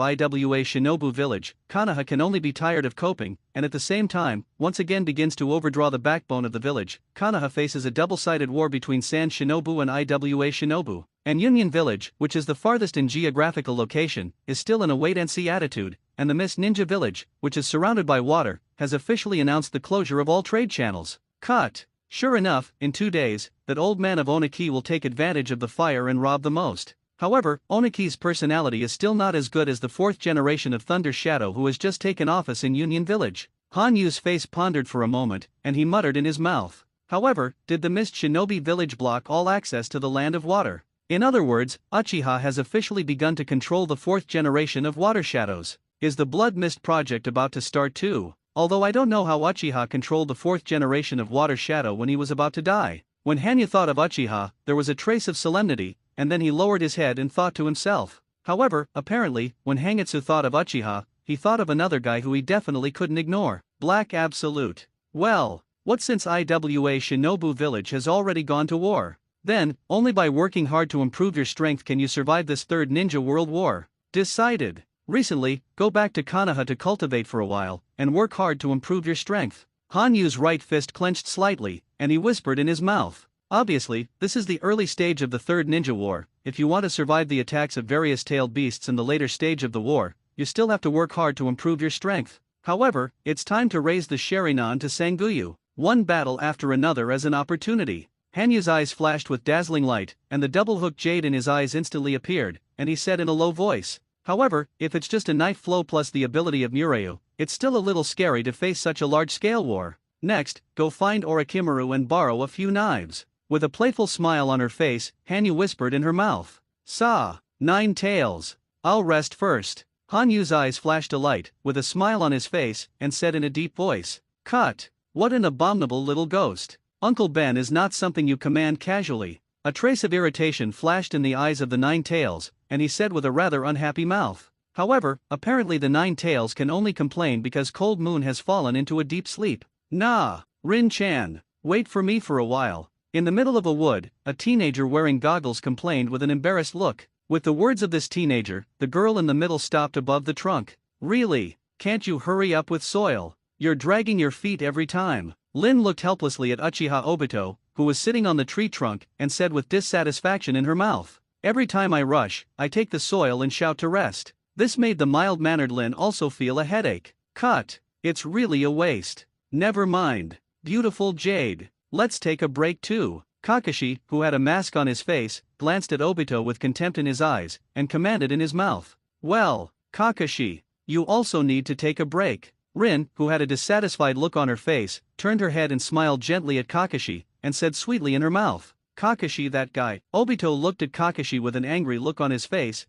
IWA Shinobu Village, Konoha can only be tired of coping, and at the same time, once again begins to overdraw the backbone of the village. Konoha faces a double-sided war between Sand Shinobu and IWA Shinobu. And Union Village, which is the farthest in geographical location, is still in a wait-and-see attitude, and the Mist Ninja Village, which is surrounded by water, has officially announced the closure of all trade channels. Cut. Sure enough, in 2 days, that old man of Oniki will take advantage of the fire and rob the most. However, Oniki's personality is still not as good as the 4th generation of Thunder Shadow who has just taken office in Union Village. Hanyu's face pondered for a moment, and he muttered in his mouth. However, did the Mist Shinobi Village block all access to the Land of Water? In other words, Uchiha has officially begun to control the 4th generation of Water Shadows. Is the Blood Mist project about to start too? Although I don't know how Uchiha controlled the 4th generation of Water Shadow when he was about to die. When Hanyu thought of Uchiha, there was a trace of solemnity, and then he lowered his head and thought to himself. However, apparently, when Hangetsu thought of Uchiha, he thought of another guy who he definitely couldn't ignore. Black Absolute. Well, what since IWA Shinobu Village has already gone to war? Then, only by working hard to improve your strength can you survive this 3rd Ninja World War. Decided. Recently, go back to Konoha to cultivate for a while, and work hard to improve your strength. Hanyu's right fist clenched slightly, and he whispered in his mouth. Obviously, this is the early stage of the 3rd Ninja War. If you want to survive the attacks of various tailed beasts in the later stage of the war, you still have to work hard to improve your strength. However, it's time to raise the Sharingan to Sanguyu, one battle after another as an opportunity. Hanyu's eyes flashed with dazzling light, and the double-hooked jade in his eyes instantly appeared, and he said in a low voice. However, if it's just a knife flow plus the ability of Mureu, it's still a little scary to face such a large-scale war. Next, go find Orochimaru and borrow a few knives. With a playful smile on her face, Hanyu whispered in her mouth. Sa, 9 tails. I'll rest first. Hanyu's eyes flashed a light, with a smile on his face, and said in a deep voice. Cut. What an abominable little ghost. Uncle Ben is not something you command casually. A trace of irritation flashed in the eyes of the 9 tails, and he said with a rather unhappy mouth. However, apparently the 9 tails can only complain because Cold Moon has fallen into a deep sleep. Nah, Rin-chan. Wait for me for a while. In the middle of a wood, a teenager wearing goggles complained with an embarrassed look. With the words of this teenager, the girl in the middle stopped above the trunk. Really? Can't you hurry up with soil? You're dragging your feet every time. Lin looked helplessly at Uchiha Obito, who was sitting on the tree trunk, and said with dissatisfaction in her mouth, "Every time I rush, I take the soil and shout to rest." This made the mild-mannered Lin also feel a headache. Cut. It's really a waste. Never mind. Beautiful Jade. Let's take a break too. Kakashi, who had a mask on his face, glanced at Obito with contempt in his eyes, and commanded in his mouth, "Well, Kakashi, you also need to take a break." Rin, who had a dissatisfied look on her face, turned her head and smiled gently at Kakashi, and said sweetly in her mouth, "Kakashi, that guy." Obito looked at Kakashi with an angry look on his face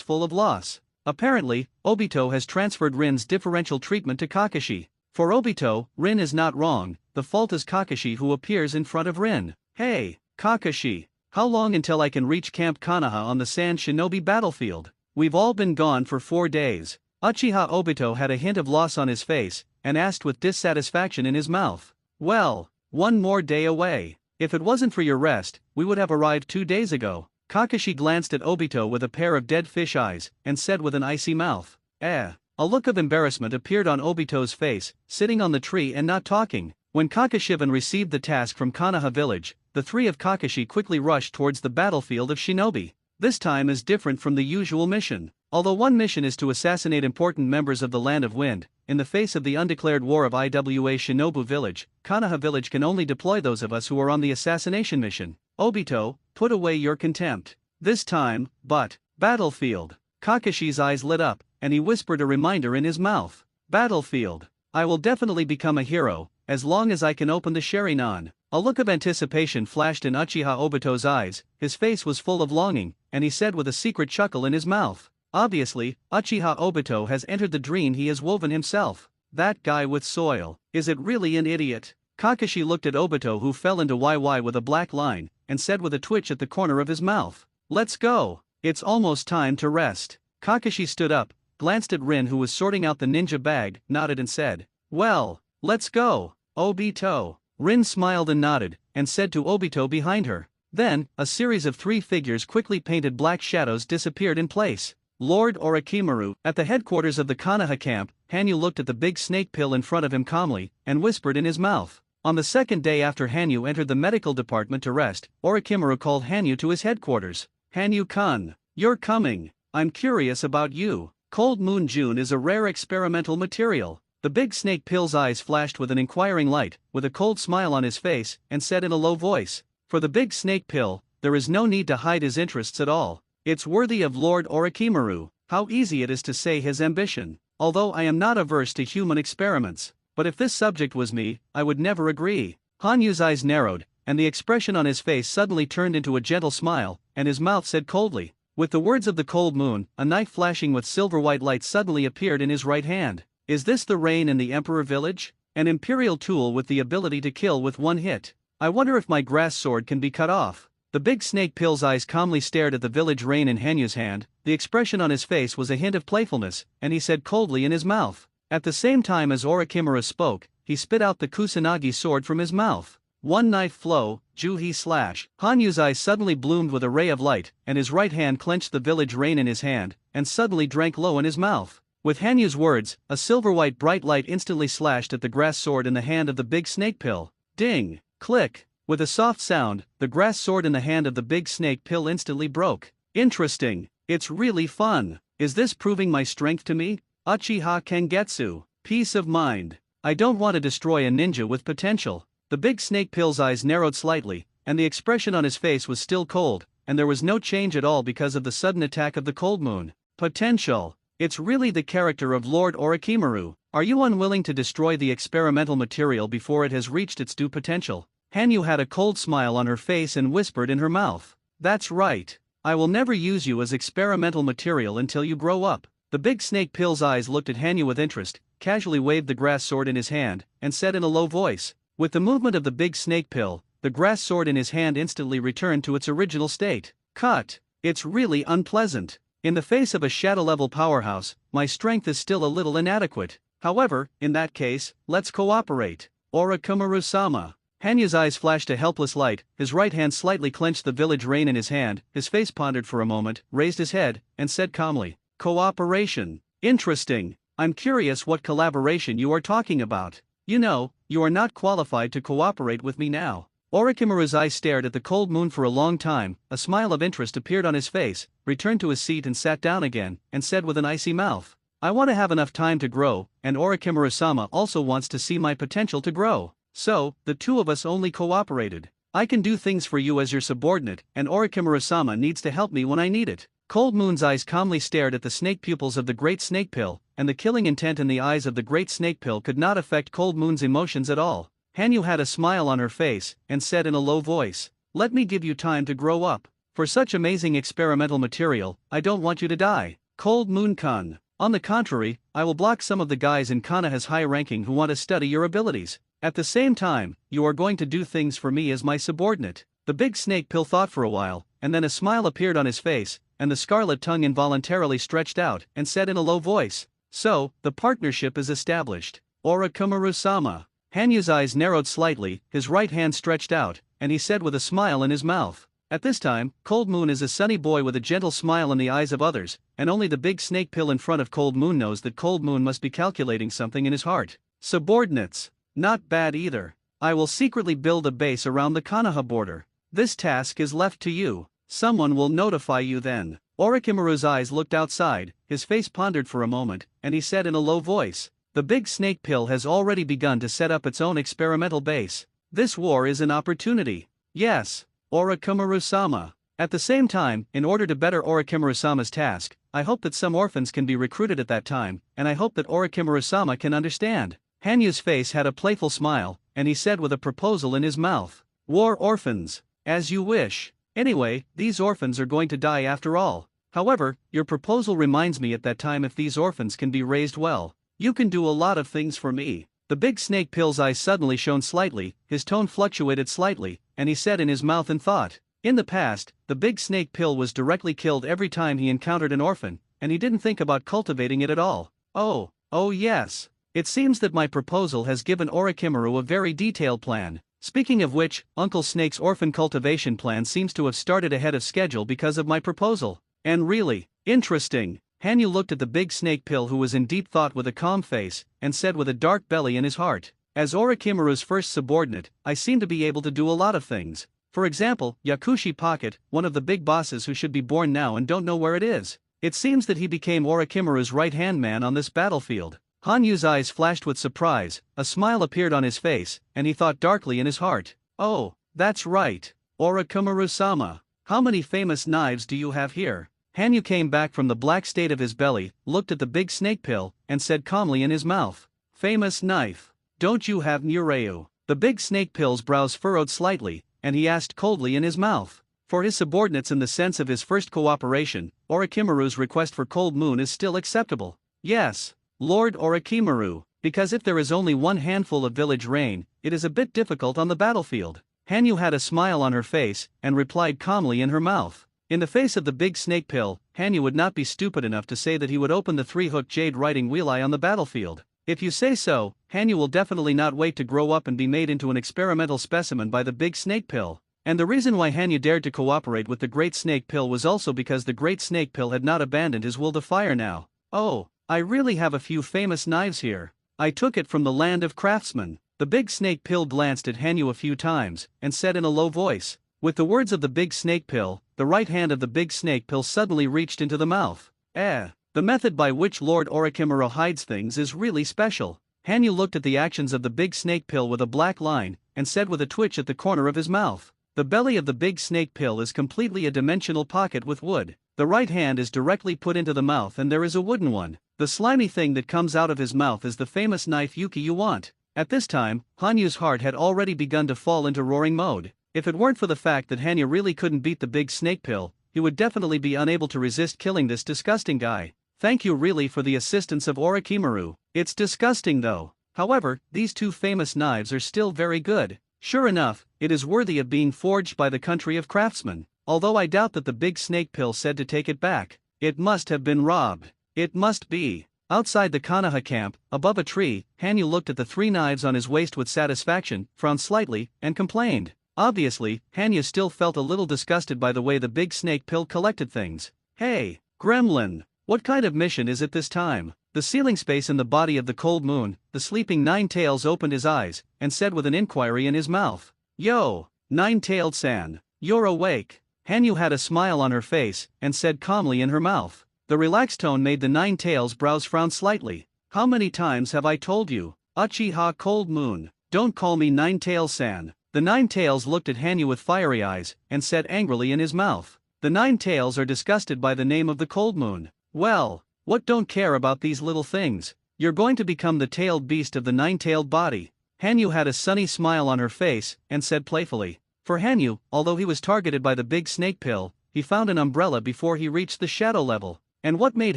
full of loss. Apparently, Obito has transferred Rin's differential treatment to Kakashi. For Obito, Rin is not wrong, the fault is Kakashi who appears in front of Rin. "Hey, Kakashi, how long until I can reach Camp Konoha on the Sand Shinobi battlefield? We've all been gone for 4 days. Uchiha Obito had a hint of loss on his face, and asked with dissatisfaction in his mouth, "Well, 1 more day away. If it wasn't for your rest, we would have arrived 2 days ago." Kakashi glanced at Obito with a pair of dead fish eyes, and said with an icy mouth, "Eh." A look of embarrassment appeared on Obito's face, sitting on the tree and not talking. When Kakashivan received the task from Konoha village, the 3 of Kakashi quickly rushed towards the battlefield of Shinobi. This time is different from the usual mission. Although one mission is to assassinate important members of the Land of Wind, in the face of the undeclared war of Iwa Shinobu village, Konoha village can only deploy those of us who are on the assassination mission. Obito, put away your contempt. This time, but, battlefield. Kakashi's eyes lit up, and he whispered a reminder in his mouth. Battlefield. I will definitely become a hero, as long as I can open the Sharingan. A look of anticipation flashed in Uchiha Obito's eyes, his face was full of longing, and he said with a secret chuckle in his mouth, "Obviously, Uchiha Obito has entered the dream he has woven himself. That guy with soil, is it really an idiot?" Kakashi looked at Obito, who fell into YY with a black line, and said with a twitch at the corner of his mouth, "Let's go. It's almost time to rest." Kakashi stood up, glanced at Rin, who was sorting out the ninja bag, nodded and said, "Well, let's go, Obito." Rin smiled and nodded, and said to Obito behind her. Then, a series of 3 figures quickly painted black shadows disappeared in place. Lord Orochimaru. At the headquarters of the Konoha camp, Hanyu looked at the big snake pill in front of him calmly, and whispered in his mouth. On the second day after Hanyu entered the medical department to rest, Orochimaru called Hanyu to his headquarters. "Hanyu-kun, you're coming. I'm curious about you. Cold Moon June is a rare experimental material." The big snake pill's eyes flashed with an inquiring light, with a cold smile on his face, and said in a low voice, "For the big snake pill, there is no need to hide his interests at all. It's worthy of Lord Orochimaru. How easy it is to say his ambition. Although I am not averse to human experiments, but if this subject was me, I would never agree." Hanyu's eyes narrowed, and the expression on his face suddenly turned into a gentle smile, and his mouth said coldly, with the words of the cold moon, a knife flashing with silver-white light suddenly appeared in his right hand. "Is this the rain in the Emperor village? An imperial tool with the ability to kill with 1 hit. I wonder if my grass sword can be cut off." The big snake pill's eyes calmly stared at the village rain in Hanyu's hand. The expression on his face was a hint of playfulness, and he said coldly in his mouth. At the same time as Orochimaru spoke, he spit out the Kusanagi sword from his mouth. "One knife flow, Juhi slash." Hanyu's eyes suddenly bloomed with a ray of light, and his right hand clenched the village rain in his hand, and suddenly drank low in his mouth. With Hanyu's words, a silver-white bright light instantly slashed at the grass sword in the hand of the big snake pill. Ding! Click! With a soft sound, the grass sword in the hand of the big snake pill instantly broke. "Interesting. It's really fun. Is this proving my strength to me? Uchiha Kengetsu. Peace of mind. I don't want to destroy a ninja with potential." The big snake pill's eyes narrowed slightly, and the expression on his face was still cold, and there was no change at all because of the sudden attack of the cold moon. "Potential. It's really the character of Lord Orochimaru. Are you unwilling to destroy the experimental material before it has reached its due potential?" Hanyu had a cold smile on her face and whispered in her mouth, "That's right. I will never use you as experimental material until you grow up." The big snake pill's eyes looked at Hanyu with interest, casually waved the grass sword in his hand, and said in a low voice. With the movement of the big snake pill, the grass sword in his hand instantly returned to its original state. "Cut. It's really unpleasant. In the face of a shadow-level powerhouse, my strength is still a little inadequate. However, in that case, let's cooperate. Orochimaru-sama." Hanyu's eyes flashed a helpless light, his right hand slightly clenched the village rein in his hand, his face pondered for a moment, raised his head, and said calmly, "Cooperation. Interesting. I'm curious what collaboration you are talking about. You know, you are not qualified to cooperate with me now." Orochimaru's eyes stared at the cold moon for a long time, a smile of interest appeared on his face, returned to his seat and sat down again, and said with an icy mouth, "I want to have enough time to grow, and Orochimaru-sama also wants to see my potential to grow. So, the two of us only cooperated. I can do things for you as your subordinate, and Orochimaru-sama needs to help me when I need it." Cold Moon's eyes calmly stared at the snake pupils of the Great Snake Pill, and the killing intent in the eyes of the Great Snake Pill could not affect Cold Moon's emotions at all. Hanyu had a smile on her face, and said in a low voice, "Let me give you time to grow up. For such amazing experimental material, I don't want you to die, Cold Moon-kun. On the contrary, I will block some of the guys in Konoha's high ranking who want to study your abilities. At the same time, you are going to do things for me as my subordinate." The big snake pill thought for a while, and then a smile appeared on his face, and the scarlet tongue involuntarily stretched out, and said in a low voice, "So, the partnership is established. Orochimaru-sama." Hanyu's eyes narrowed slightly, his right hand stretched out, and he said with a smile in his mouth. At this time, Cold Moon is a sunny boy with a gentle smile in the eyes of others, and only the big snake pill in front of Cold Moon knows that Cold Moon must be calculating something in his heart. Subordinates. Not bad either. I will secretly build a base around the Konoha border. This task is left to you. Someone will notify you then. Orochimaru's eyes looked outside, his face pondered for a moment, and he said in a low voice, "The big snake pill has already begun to set up its own experimental base. This war is an opportunity." "Yes, Orochimaru-sama. At the same time, in order to better Orochimaru-sama's task, I hope that some orphans can be recruited at that time, and I hope that Orochimaru-sama can understand." Hanyu's face had a playful smile, and he said with a proposal in his mouth, "War orphans. As you wish. Anyway, these orphans are going to die after all. However, your proposal reminds me at that time if these orphans can be raised well, you can do a lot of things for me." The big snake pill's eyes suddenly shone slightly, his tone fluctuated slightly, and he said in his mouth in thought, "In the past, the big snake pill was directly killed every time he encountered an orphan, and he didn't think about cultivating it at all. Oh yes. It seems that my proposal has given Orochimaru a very detailed plan. Speaking of which, Uncle Snake's orphan cultivation plan seems to have started ahead of schedule because of my proposal. And really, interesting." Hanyu looked at the big snake pill who was in deep thought with a calm face, and said with a dark belly in his heart, "As Orochimaru's first subordinate, I seem to be able to do a lot of things. For example, Yakushi Pocket, one of the big bosses who should be born now and don't know where it is. It seems that he became Orochimaru's right-hand man on this battlefield." Hanyu's eyes flashed with surprise, a smile appeared on his face, and he thought darkly in his heart, "Oh, that's right. Orochimaru-sama. How many famous knives do you have here?" Hanyu came back from the black state of his belly, looked at the big snake pill, and said calmly in his mouth, "Famous knife. Don't you have Nureu?" The big snake pill's brows furrowed slightly, and he asked coldly in his mouth. For his subordinates in the sense of his first cooperation, Orochimaru's request for Cold Moon is still acceptable. "Yes, Lord Orochimaru, because if there is only one handful of village rain, it is a bit difficult on the battlefield." Hanyu had a smile on her face, and replied calmly in her mouth. In the face of the big snake pill, Hanyu would not be stupid enough to say that he would open the three-hook jade riding wheel eye on the battlefield. If you say so, Hanyu will definitely not wait to grow up and be made into an experimental specimen by the big snake pill. And the reason why Hanyu dared to cooperate with the great snake pill was also because the great snake pill had not abandoned his will to fire now. "Oh, I really have a few famous knives here. I took it from the land of craftsmen." The big snake pill glanced at Hanyu a few times, and said in a low voice. With the words of the big snake pill, the right hand of the big snake pill suddenly reached into the mouth. The method by which Lord Orochimaru hides things is really special." Hanyu looked at the actions of the big snake pill with a black line, and said with a twitch at the corner of his mouth. The belly of the big snake pill is completely a dimensional pocket with wood. The right hand is directly put into the mouth and there is a wooden one. The slimy thing that comes out of his mouth is the famous knife Yuki you want. At this time, Hanyu's heart had already begun to fall into roaring mode. If it weren't for the fact that Hanyu really couldn't beat the big snake pill, he would definitely be unable to resist killing this disgusting guy. "Thank you really for the assistance of Orochimaru. It's disgusting though. However, these two famous knives are still very good. Sure enough, it is worthy of being forged by the country of craftsmen. Although I doubt that the big snake pill said to take it back. It must have been robbed. It must be. Outside the Konoha camp, above a tree, Hanyu looked at the 3 knives on his waist with satisfaction, frowned slightly, and complained. Obviously, Hanyu still felt a little disgusted by the way the big snake pill collected things. Hey, Gremlin! What kind of mission is it this time? The ceiling space in the body of the cold moon, the sleeping Nine-Tails opened his eyes, and said with an inquiry in his mouth. Yo, Nine-Tailed-san, you're awake. Hanyu had a smile on her face, and said calmly in her mouth. The relaxed tone made the Nine-Tails' brows frown slightly. How many times have I told you? Uchiha Cold Moon, don't call me Nine-Tails-san. The Nine-Tails looked at Hanyu with fiery eyes, and said angrily in his mouth. The Nine-Tails are disgusted by the name of the Cold Moon. Well, what don't care about these little things? You're going to become the tailed beast of the nine-tailed body. Hanyu had a sunny smile on her face, and said playfully. For Hanyu, although he was targeted by the big snake pill, he found an umbrella before he reached the shadow level. And what made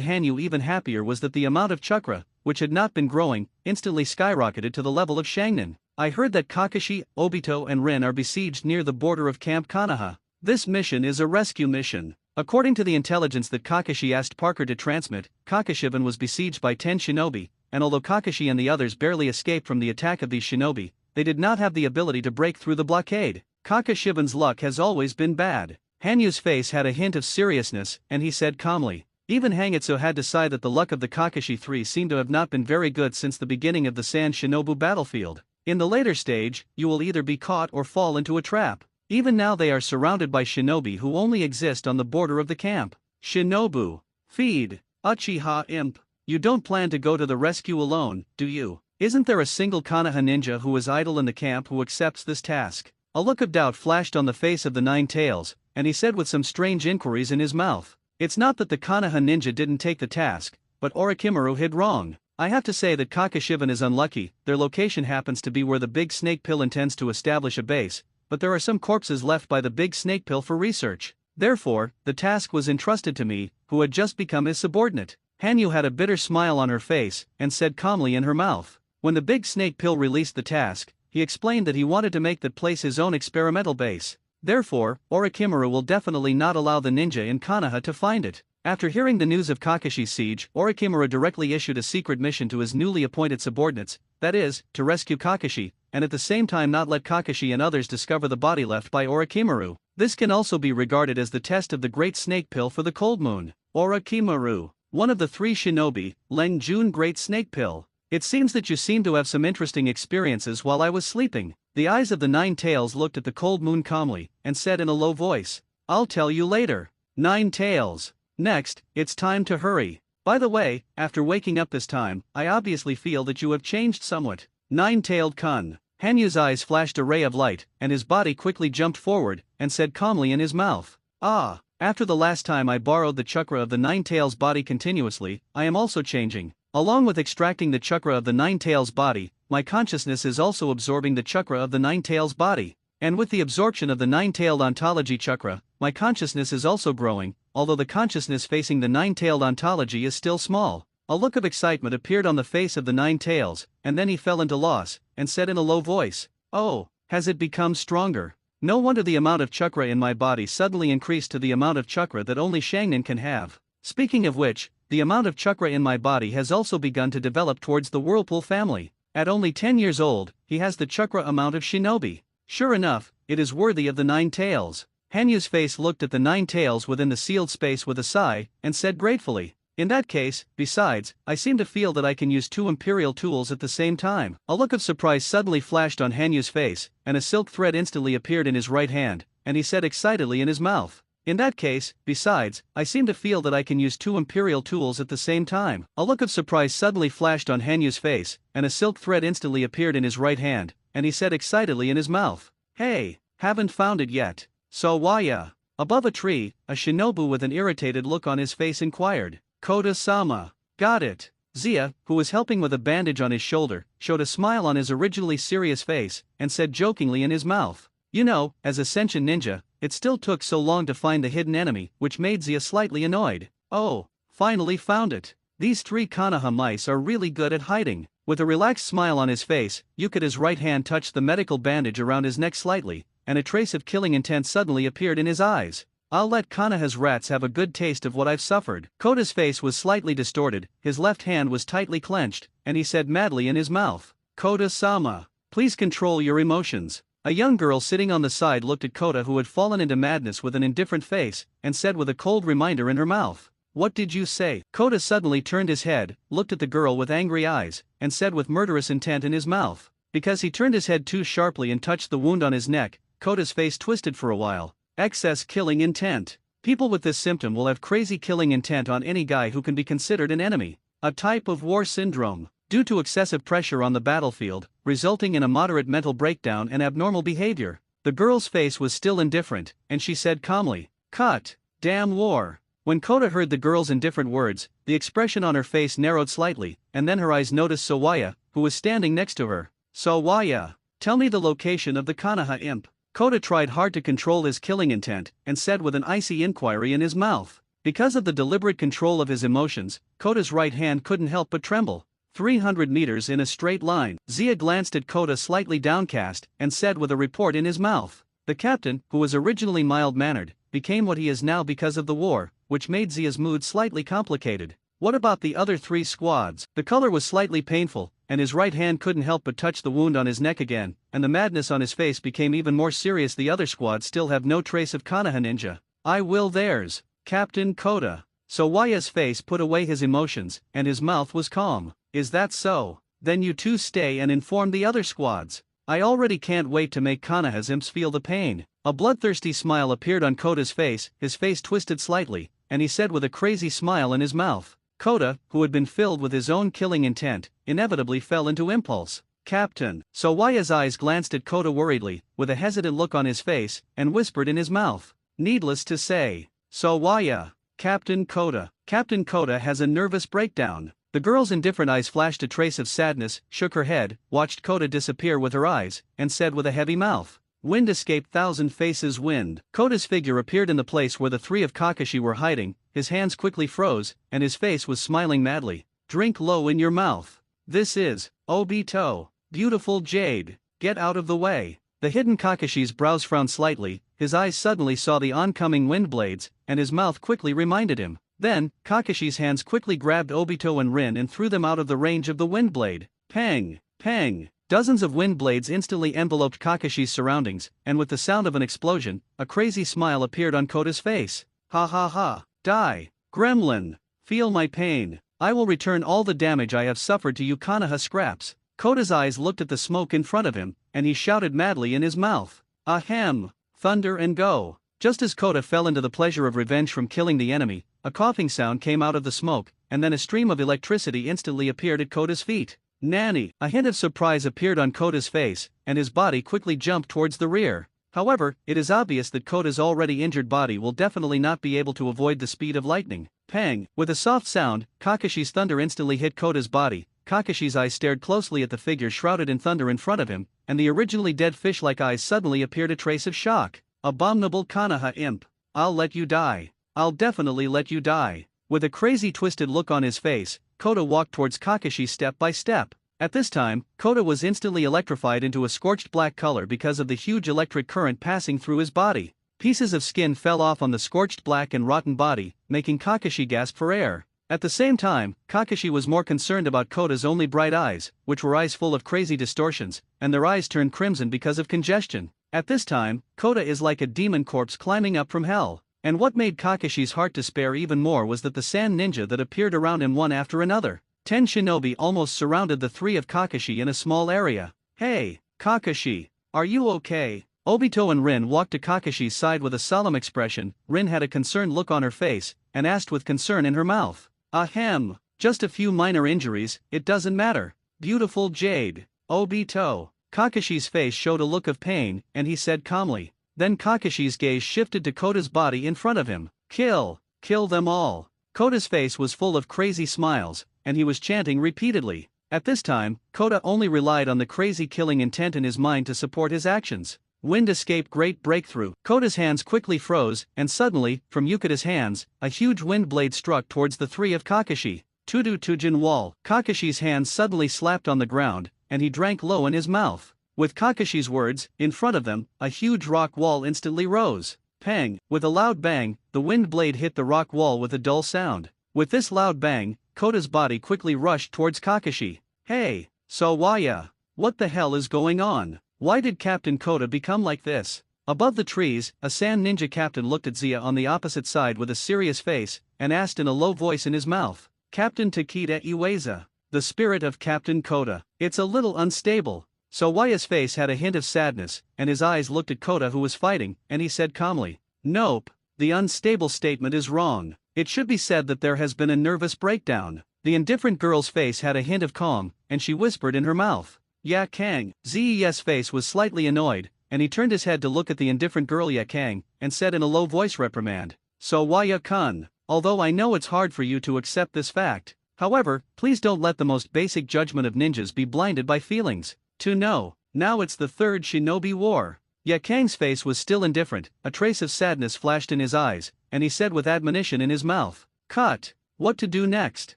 Hanyu even happier was that the amount of chakra, which had not been growing, instantly skyrocketed to the level of Shangnin. I heard that Kakashi, Obito and Rin are besieged near the border of Camp Konoha. This mission is a rescue mission. According to the intelligence that Kakashi asked Parker to transmit, Kakashiban was besieged by 10 shinobi, and although Kakashi and the others barely escaped from the attack of these shinobi, they did not have the ability to break through the blockade. Kakashiban's luck has always been bad. Hanyu's face had a hint of seriousness, and he said calmly. Even Hangitsu had to sigh that the luck of the Kakashi 3 seemed to have not been very good since the beginning of the Sand Shinobu battlefield. In the later stage, you will either be caught or fall into a trap. Even now they are surrounded by shinobi who only exist on the border of the camp. Shinobu. Feed. Uchiha Imp. You don't plan to go to the rescue alone, do you? Isn't there a single Konoha ninja who is idle in the camp who accepts this task? A look of doubt flashed on the face of the Nine-Tails, and he said with some strange inquiries in his mouth. It's not that the Konoha ninja didn't take the task, but Orochimaru hid wrong. I have to say that Kakashiban is unlucky. Their location happens to be where the big snake pill intends to establish a base, but there are some corpses left by the big snake pill for research. Therefore, the task was entrusted to me, who had just become his subordinate. Hanyu had a bitter smile on her face, and said calmly in her mouth. When the big snake pill released the task, he explained that he wanted to make that place his own experimental base. Therefore, Orochimaru will definitely not allow the ninja in Konoha to find it. After hearing the news of Kakashi's siege, Orochimaru directly issued a secret mission to his newly appointed subordinates, that is, to rescue Kakashi, and at the same time not let Kakashi and others discover the body left by Orochimaru. This can also be regarded as the test of the Great Snake Pill for the Cold Moon. Orochimaru, one of the 3 shinobi, Leng Jun Great Snake Pill. It seems that you seem to have some interesting experiences while I was sleeping. The eyes of the Nine-Tails looked at the cold moon calmly, and said in a low voice, I'll tell you later. Nine-Tails. Next, it's time to hurry. By the way, after waking up this time, I obviously feel that you have changed somewhat. Nine-Tailed Kun. Hanyu's eyes flashed a ray of light, and his body quickly jumped forward, and said calmly in his mouth. Ah, after the last time I borrowed the chakra of the Nine-Tails body continuously, I am also changing. Along with extracting the chakra of the Nine-Tails body, my consciousness is also absorbing the chakra of the Nine-Tails body. And with the absorption of the Nine-Tailed Ontology chakra, my consciousness is also growing, although the consciousness facing the Nine-Tailed Ontology is still small. A look of excitement appeared on the face of the Nine-Tails, and then he fell into loss, and said in a low voice, Oh, has it become stronger? No wonder the amount of chakra in my body suddenly increased to the amount of chakra that only Shangnin can have. Speaking of which, the amount of chakra in my body has also begun to develop towards the Whirlpool family. At only 10 years old, he has the chakra amount of shinobi. Sure enough, it is worthy of the Nine-Tails. Hanyu's face looked at the Nine-Tails within the sealed space with a sigh, and said gratefully, In that case, besides, I seem to feel that I can use 2 imperial tools at the same time. A look of surprise suddenly flashed on Hanyu's face, and a silk thread instantly appeared in his right hand, and he said excitedly in his mouth, In that case, besides, I seem to feel that I can use 2 imperial tools at the same time. A look of surprise suddenly flashed on Hanyu's face, and a silk thread instantly appeared in his right hand, and he said excitedly in his mouth, Hey, haven't found it yet. So why? Above a tree, a shinobu with an irritated look on his face inquired, Kota-sama. Got it. Zia, who was helping with a bandage on his shoulder, showed a smile on his originally serious face, and said jokingly in his mouth, You know, as a Senshin ninja, it still took so long to find the hidden enemy, which made Zia slightly annoyed. Oh, finally found it. These 3 Konoha mice are really good at hiding. With a relaxed smile on his face, Yukita's right hand touched the medical bandage around his neck slightly, and a trace of killing intent suddenly appeared in his eyes. I'll let Konoha's rats have a good taste of what I've suffered. Kota's face was slightly distorted, his left hand was tightly clenched, and he said madly in his mouth, Kota-sama, please control your emotions. A young girl sitting on the side looked at Kota, who had fallen into madness, with an indifferent face, and said with a cold reminder in her mouth, what did you say? Kota suddenly turned his head, looked at the girl with angry eyes, and said with murderous intent in his mouth. Because he turned his head too sharply and touched the wound on his neck, Kota's face twisted for a while. Excess killing intent. People with this symptom will have crazy killing intent on any guy who can be considered an enemy. A type of war syndrome. Due to excessive pressure on the battlefield, resulting in a moderate mental breakdown and abnormal behavior. The girl's face was still indifferent, and she said calmly, cut. Damn war. When Kota heard the girl's indifferent words, the expression on her face narrowed slightly, and then her eyes noticed Sawaya, who was standing next to her. Sawaya, tell me the location of the Konoha imp. Kota tried hard to control his killing intent, and said with an icy inquiry in his mouth. Because of the deliberate control of his emotions, Kota's right hand couldn't help but tremble. 300 meters in a straight line. Zia glanced at Kota slightly downcast, and said with a report in his mouth. The captain, who was originally mild-mannered, became what he is now because of the war, which made Zia's mood slightly complicated. What about the other 3 squads? The color was slightly painful, and his right hand couldn't help but touch the wound on his neck again, and the madness on his face became even more serious. The other squads still have no trace of Konoha ninja. I will theirs, Captain Kota. Sawaya's face put away his emotions, and his mouth was calm. Is that so? Then you two stay and inform the other squads. I already can't wait to make Konoha's imps feel the pain. A bloodthirsty smile appeared on Kota's face, his face twisted slightly, and he said with a crazy smile in his mouth. Kota, who had been filled with his own killing intent, inevitably fell into impulse. Captain. Sawaya's eyes glanced at Kota worriedly, with a hesitant look on his face, and whispered in his mouth. Needless to say. Sawaya. Captain Kota. Captain Kota has a nervous breakdown. The girl's indifferent eyes flashed a trace of sadness, shook her head, watched Kota disappear with her eyes, and said with a heavy mouth. Wind escaped thousand faces wind. Kota's figure appeared in the place where the 3 of Kakashi were hiding, his hands quickly froze, and his face was smiling madly. Drink low in your mouth. This is, Obito, beautiful jade, get out of the way. The hidden Kakashi's brows frowned slightly, his eyes suddenly saw the oncoming wind blades, and his mouth quickly reminded him. Then, Kakashi's hands quickly grabbed Obito and Rin and threw them out of the range of the wind blade. Pang! Pang! Dozens of wind blades instantly enveloped Kakashi's surroundings, and with the sound of an explosion, a crazy smile appeared on Kota's face. Ha ha ha! Die! Gremlin! Feel my pain. I will return all the damage I have suffered to you Konoha scraps. Kota's eyes looked at the smoke in front of him, and he shouted madly in his mouth. Ahem! Thunder and go! Just as Kota fell into the pleasure of revenge from killing the enemy, a coughing sound came out of the smoke, and then a stream of electricity instantly appeared at Kota's feet. Nanny! A hint of surprise appeared on Kota's face, and his body quickly jumped towards the rear. However, it is obvious that Kota's already injured body will definitely not be able to avoid the speed of lightning. Pang! With a soft sound, Kakashi's thunder instantly hit Kota's body. Kakashi's eyes stared closely at the figure shrouded in thunder in front of him, and the originally dead fish-like eyes suddenly appeared a trace of shock. Abominable Konoha imp! I'll let you die. I'll definitely let you die. With a crazy twisted look on his face, Kota walked towards Kakashi step by step. At this time, Kota was instantly electrified into a scorched black color because of the huge electric current passing through his body. Pieces of skin fell off on the scorched black and rotten body, making Kakashi gasp for air. At the same time, Kakashi was more concerned about Kota's only bright eyes, which were eyes full of crazy distortions, and their eyes turned crimson because of congestion. At this time, Kota is like a demon corpse climbing up from hell. And what made Kakashi's heart despair even more was that the sand ninja that appeared around him one after another. 10 shinobi almost surrounded the 3 of Kakashi in a small area. Hey, Kakashi, are you okay? Obito and Rin walked to Kakashi's side with a solemn expression. Rin had a concerned look on her face, and asked with concern in her mouth. Ahem, just a few minor injuries, it doesn't matter. Beautiful jade. Obito. Kakashi's face showed a look of pain, and he said calmly. Then Kakashi's gaze shifted to Kota's body in front of him. Kill them all. Kota's face was full of crazy smiles, and he was chanting repeatedly. At this time, Kota only relied on the crazy killing intent in his mind to support his actions. Wind escape great breakthrough. Kota's hands quickly froze, and suddenly, from Yukata's hands, a huge wind blade struck towards the 3 of Kakashi. Tudu Tujin wall. Kakashi's hands suddenly slapped on the ground, and he drank low in his mouth. With Kakashi's words, in front of them, a huge rock wall instantly rose. Pang! With a loud bang, the wind blade hit the rock wall with a dull sound. With this loud bang, Kota's body quickly rushed towards Kakashi. Hey, Sawaya! What the hell is going on? Why did Captain Kota become like this? Above the trees, a sand ninja captain looked at Zia on the opposite side with a serious face, and asked in a low voice in his mouth, Captain Takeda Iwasa, the spirit of Captain Kota. It's a little unstable. Sawaya's face had a hint of sadness, and his eyes looked at Kota who was fighting, and he said calmly, Nope, the unstable statement is wrong. It should be said that there has been a nervous breakdown. The indifferent girl's face had a hint of calm, and she whispered in her mouth, Ya Kang. Z's face was slightly annoyed, and he turned his head to look at the indifferent girl Ya Kang, and said in a low voice reprimand, Sawaya-kun, although I know it's hard for you to accept this fact, however, please don't let the most basic judgment of ninjas be blinded by feelings. Now it's the third Shinobi War. Ya Kang's face was still indifferent, a trace of sadness flashed in his eyes, and he said with admonition in his mouth, Cut! What to do next?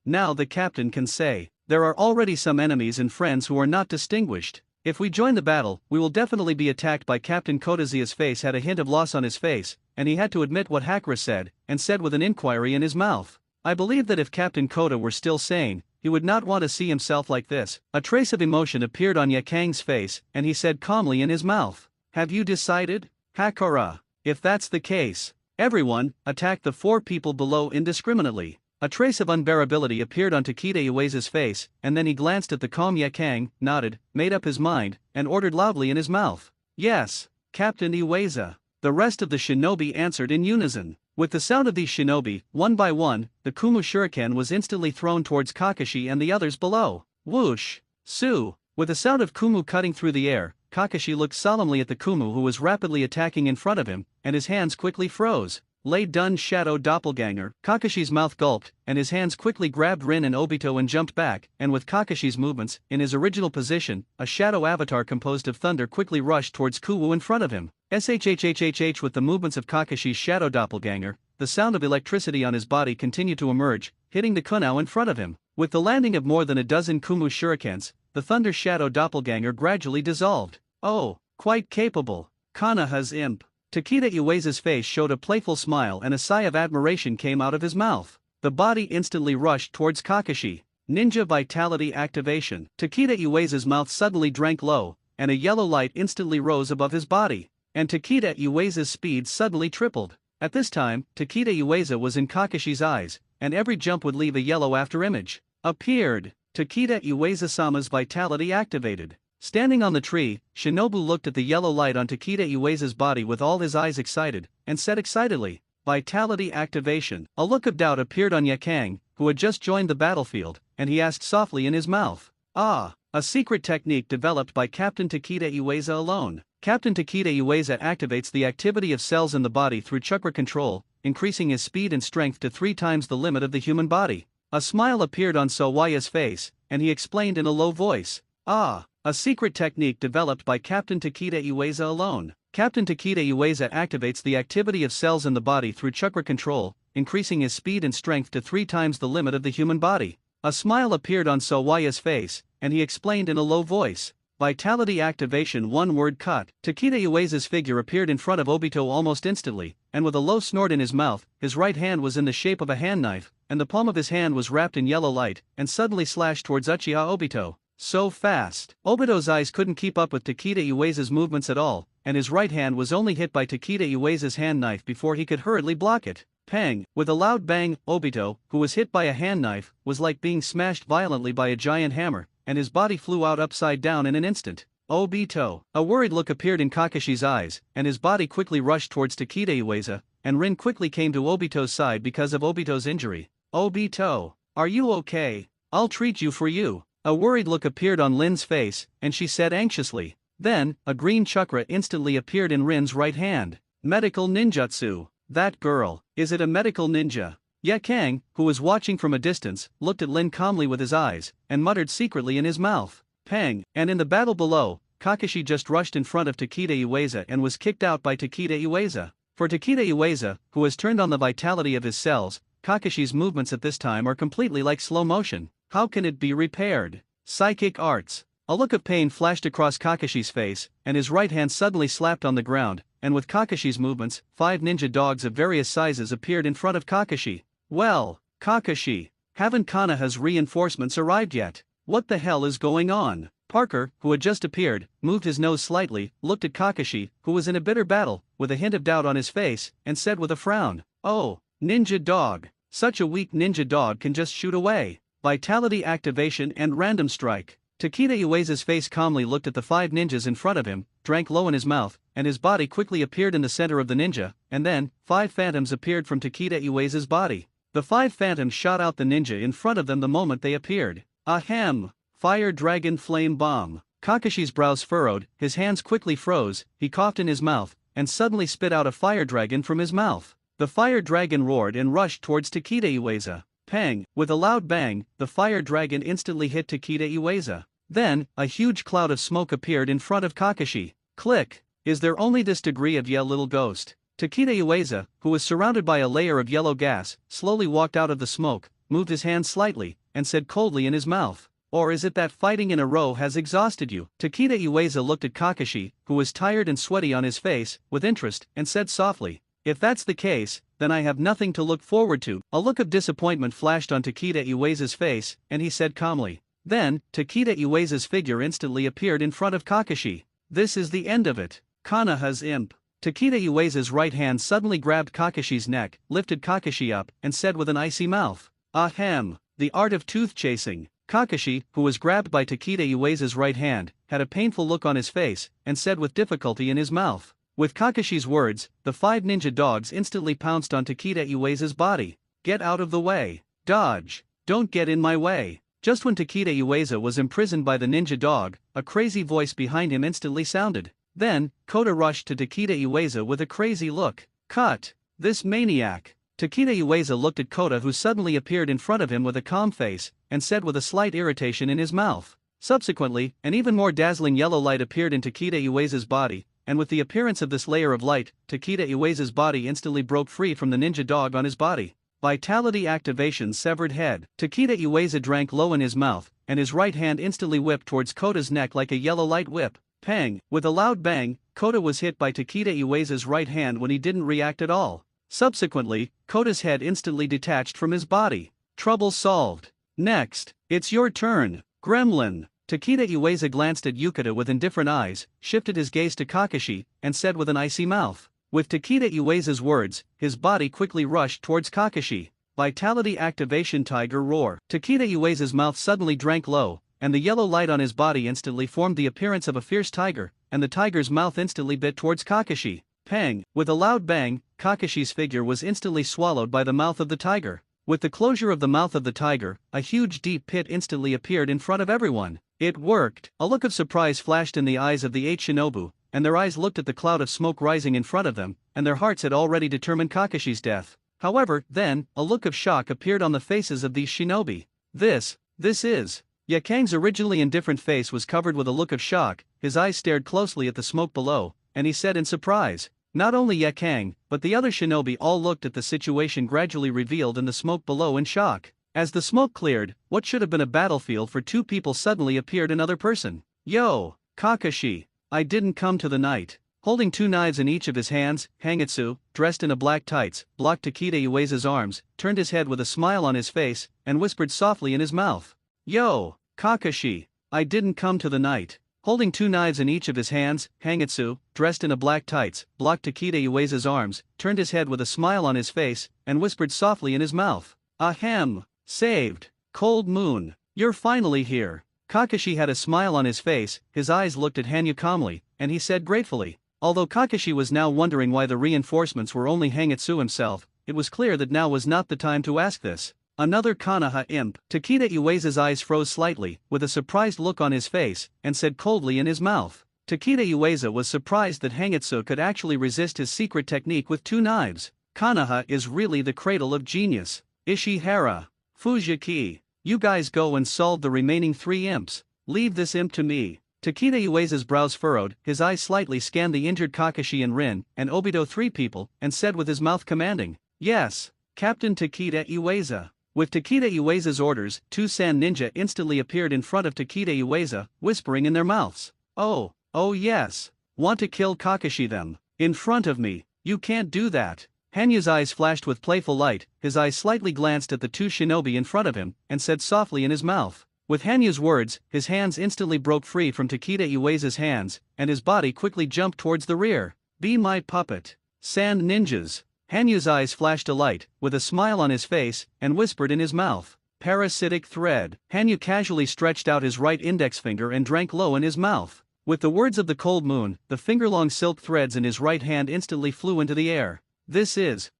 Now the captain can say, there are already some enemies and friends who are not distinguished. If we join the battle, we will definitely be attacked by Captain Kotazia's face had a hint of loss on his face, and he had to admit what Hakra said, and said with an inquiry in his mouth. I believe that if Captain Kota were still sane, he would not want to see himself like this. A trace of emotion appeared on Ya Kang's face, and he said calmly in his mouth, Have you decided? Hakura. If that's the case, everyone, attack the 4 people below indiscriminately. A trace of unbearability appeared on Takeda Iwasa's face, and then he glanced at the calm Ya Kang, nodded, made up his mind, and ordered loudly in his mouth, Yes, Captain Iwasa. The rest of the shinobi answered in unison. With the sound of these shinobi, one by one, the Kumu Shuriken was instantly thrown towards Kakashi and the others below. Whoosh! Su! With the sound of Kumu cutting through the air, Kakashi looked solemnly at the Kumu who was rapidly attacking in front of him, and his hands quickly froze. Lay done shadow doppelganger. Kakashi's mouth gulped, and his hands quickly grabbed Rin and Obito and jumped back, and with Kakashi's movements, in his original position, a shadow avatar composed of thunder quickly rushed towards Kuwu in front of him. SHHHHH. With the movements of Kakashi's shadow doppelganger, the sound of electricity on his body continued to emerge, hitting the Kunao in front of him. With the landing of more than a dozen Kumu shurikens, the thunder shadow doppelganger gradually dissolved. Oh, quite capable. Kanaha's imp. Takeda Iwasa's face showed a playful smile and a sigh of admiration came out of his mouth. The body instantly rushed towards Kakashi. Ninja Vitality Activation. Takeda Iwasa's mouth suddenly drank low, and a yellow light instantly rose above his body. And Takeda Iwasa's speed suddenly tripled. At this time, Takeda Iwasa was in Kakashi's eyes, and every jump would leave a yellow afterimage. Appeared. Takeda Iwasa-sama's vitality activated. Standing on the tree, Shinobu looked at the yellow light on Takeda Iwasa's body with all his eyes excited, and said excitedly, Vitality activation. A look of doubt appeared on Ya Kang, who had just joined the battlefield, and he asked softly in his mouth, Ah, a secret technique developed by Captain Takeda Iwasa alone. Captain Takeda Iwasa activates the activity of cells in the body through chakra control, increasing his speed and strength to 3 times the limit of the human body. A smile appeared on Sawaya's face, and he explained in a low voice, Ah, a secret technique developed by Captain Takeda Iwasa alone. Captain Takeda Iwasa activates the activity of cells in the body through chakra control, increasing his speed and strength to 3 times the limit of the human body. A smile appeared on Sawaya's face, and he explained in a low voice, Vitality activation. One word cut. Takeda Iwasa's figure appeared in front of Obito almost instantly, and with a low snort in his mouth, his right hand was in the shape of a hand knife, and the palm of his hand was wrapped in yellow light, and suddenly slashed towards Uchiha Obito. So fast. Obito's eyes couldn't keep up with Takeda Iwasa's movements at all, and his right hand was only hit by Takeda Iwasa's hand knife before he could hurriedly block it. Pang! With a loud bang, Obito, who was hit by a hand knife, was like being smashed violently by a giant hammer, and his body flew out upside down in an instant. Obito! A worried look appeared in Kakashi's eyes, and his body quickly rushed towards Takeda Iwasa, and Rin quickly came to Obito's side because of Obito's injury. Obito! Are you okay? I'll treat you for you. A worried look appeared on Rin's face, and she said anxiously. Then, a green chakra instantly appeared in Rin's right hand. Medical ninjutsu. That girl, is it a medical ninja? Ya Kang, who was watching from a distance, looked at Rin calmly with his eyes, and muttered secretly in his mouth. Pang! And in the battle below, Kakashi just rushed in front of Takeda Iwasa and was kicked out by Takeda Iwasa. For Takeda Iwasa, who has turned on the vitality of his cells, Kakashi's movements at this time are completely like slow motion. How can it be repaired? Psychic arts. A look of pain flashed across Kakashi's face, and his right hand suddenly slapped on the ground, and with Kakashi's movements, 5 ninja dogs of various sizes appeared in front of Kakashi. Well, Kakashi, haven't Konoha's reinforcements arrived yet? What the hell is going on? Parker, who had just appeared, moved his nose slightly, looked at Kakashi, who was in a bitter battle, with a hint of doubt on his face, and said with a frown, "Oh, ninja dog. Such a weak ninja dog can just shoot away. Vitality activation and random strike." Takeda Iwaisa's face calmly looked at the 5 ninjas in front of him, drank low in his mouth, and his body quickly appeared in the center of the ninja, and then, 5 phantoms appeared from Takeda Iwaisa's body. The 5 phantoms shot out the ninja in front of them the moment they appeared. Ahem! Fire Dragon Flame Bomb. Kakashi's brows furrowed, his hands quickly froze, he coughed in his mouth, and suddenly spit out a fire dragon from his mouth. The fire dragon roared and rushed towards Takeda Iwasa. Pang! With a loud bang, the fire dragon instantly hit Takeda Iwasa. Then, a huge cloud of smoke appeared in front of Kakashi. Click! Is there only this degree of little ghost? Takeda Iwasa, who was surrounded by a layer of yellow gas, slowly walked out of the smoke, moved his hand slightly, and said coldly in his mouth, "Or is it that fighting in a row has exhausted you?" Takeda Iwasa looked at Kakashi, who was tired and sweaty on his face, with interest, and said softly, "If that's the case, then I have nothing to look forward to." A look of disappointment flashed on Takeda Iwasa's face, and he said calmly. Then, Takeda Iwasa's figure instantly appeared in front of Kakashi. "This is the end of it. Konoha's imp." Takeda Iwasa's right hand suddenly grabbed Kakashi's neck, lifted Kakashi up, and said with an icy mouth, "Ahem! The art of tooth chasing." Kakashi, who was grabbed by Takeda Iwasa's right hand, had a painful look on his face, and said with difficulty in his mouth. With Kakashi's words, the 5 ninja dogs instantly pounced on Takeda Iwasa's body. "Get out of the way. Dodge. Don't get in my way." Just when Takeda Iwasa was imprisoned by the ninja dog, a crazy voice behind him instantly sounded. Then, Kota rushed to Takeda Iwasa with a crazy look. "Cut! This maniac!" Takeda Iwasa looked at Kota, who suddenly appeared in front of him with a calm face, and said with a slight irritation in his mouth. Subsequently, an even more dazzling yellow light appeared in Takeda Iwasa's body, and with the appearance of this layer of light, Takeda Iwasa's body instantly broke free from the ninja dog on his body. Vitality activation severed head. Takeda Iwasa drank low in his mouth, and his right hand instantly whipped towards Kota's neck like a yellow light whip. Pang! With a loud bang, Kota was hit by Takeda Iwasa's right hand when he didn't react at all. Subsequently, Kota's head instantly detached from his body. Trouble solved. Next, it's your turn, Gremlin. Takeda Iwasa glanced at Yukata with indifferent eyes, shifted his gaze to Kakashi, and said with an icy mouth. With Takeda Iwasa's words, his body quickly rushed towards Kakashi. Vitality activation Tiger Roar. Takeda Iwasa's mouth suddenly drank low, and the yellow light on his body instantly formed the appearance of a fierce tiger, and the tiger's mouth instantly bit towards Kakashi. Pang! With a loud bang, Kakashi's figure was instantly swallowed by the mouth of the tiger. With the closure of the mouth of the tiger, a huge deep pit instantly appeared in front of everyone. It worked! A look of surprise flashed in the eyes of the 8 shinobu, and their eyes looked at the cloud of smoke rising in front of them, and their hearts had already determined Kakashi's death. However, then, a look of shock appeared on the faces of these shinobi. This is... Yakang's originally indifferent face was covered with a look of shock, his eyes stared closely at the smoke below, and he said in surprise. Not only Yakang, but the other shinobi all looked at the situation gradually revealed in the smoke below in shock. As the smoke cleared, what should have been a battlefield for 2 people suddenly appeared another person. "Yo, Kakashi. I didn't come to the night." Holding 2 knives in each of his hands, Hangitsu, dressed in a black tights, blocked Takeda Iwasa's arms, turned his head with a smile on his face, and whispered softly in his mouth. "Yo, Kakashi. I didn't come to the night." Holding 2 knives in each of his hands, Hangitsu, dressed in a black tights, blocked Takeda Iwasa's arms, turned his head with a smile on his face, and whispered softly in his mouth. "Ahem. Saved. Cold Moon. You're finally here." Kakashi had a smile on his face, his eyes looked at Hanyu calmly, and he said gratefully. Although Kakashi was now wondering why the reinforcements were only Hangitsu himself, it was clear that now was not the time to ask this. Another Konoha imp. Takeda Iwasa's eyes froze slightly, with a surprised look on his face, and said coldly in his mouth. Takeda Iwasa was surprised that Hangitsu could actually resist his secret technique with 2 knives. Konoha is really the cradle of genius. Ishihara. Fujiki. You guys go and solve the remaining 3 imps. Leave this imp to me. Takeda Iwasa's brows furrowed, his eyes slightly scanned the injured Kakashi and Rin, and Obito 3 people, and said with his mouth commanding, "Yes, Captain Takeda Iwasa." With Takeda Iwasa's orders, 2 sand ninja instantly appeared in front of Takeda Iwasa, whispering in their mouths. Oh yes. Want to kill Kakashi them. In front of me, you can't do that. Hanyu's eyes flashed with playful light, his eyes slightly glanced at the two shinobi in front of him, and said softly in his mouth. With Hanyu's words, his hands instantly broke free from Takeda Iwaisa's hands, and his body quickly jumped towards the rear. Be my puppet. Sand ninjas. Hanyu's eyes flashed a light, with a smile on his face, and whispered in his mouth. Parasitic thread. Hanyu casually stretched out his right index finger and drank low in his mouth. With the words of the cold moon, the finger-long silk threads in his right hand instantly flew into the air. This is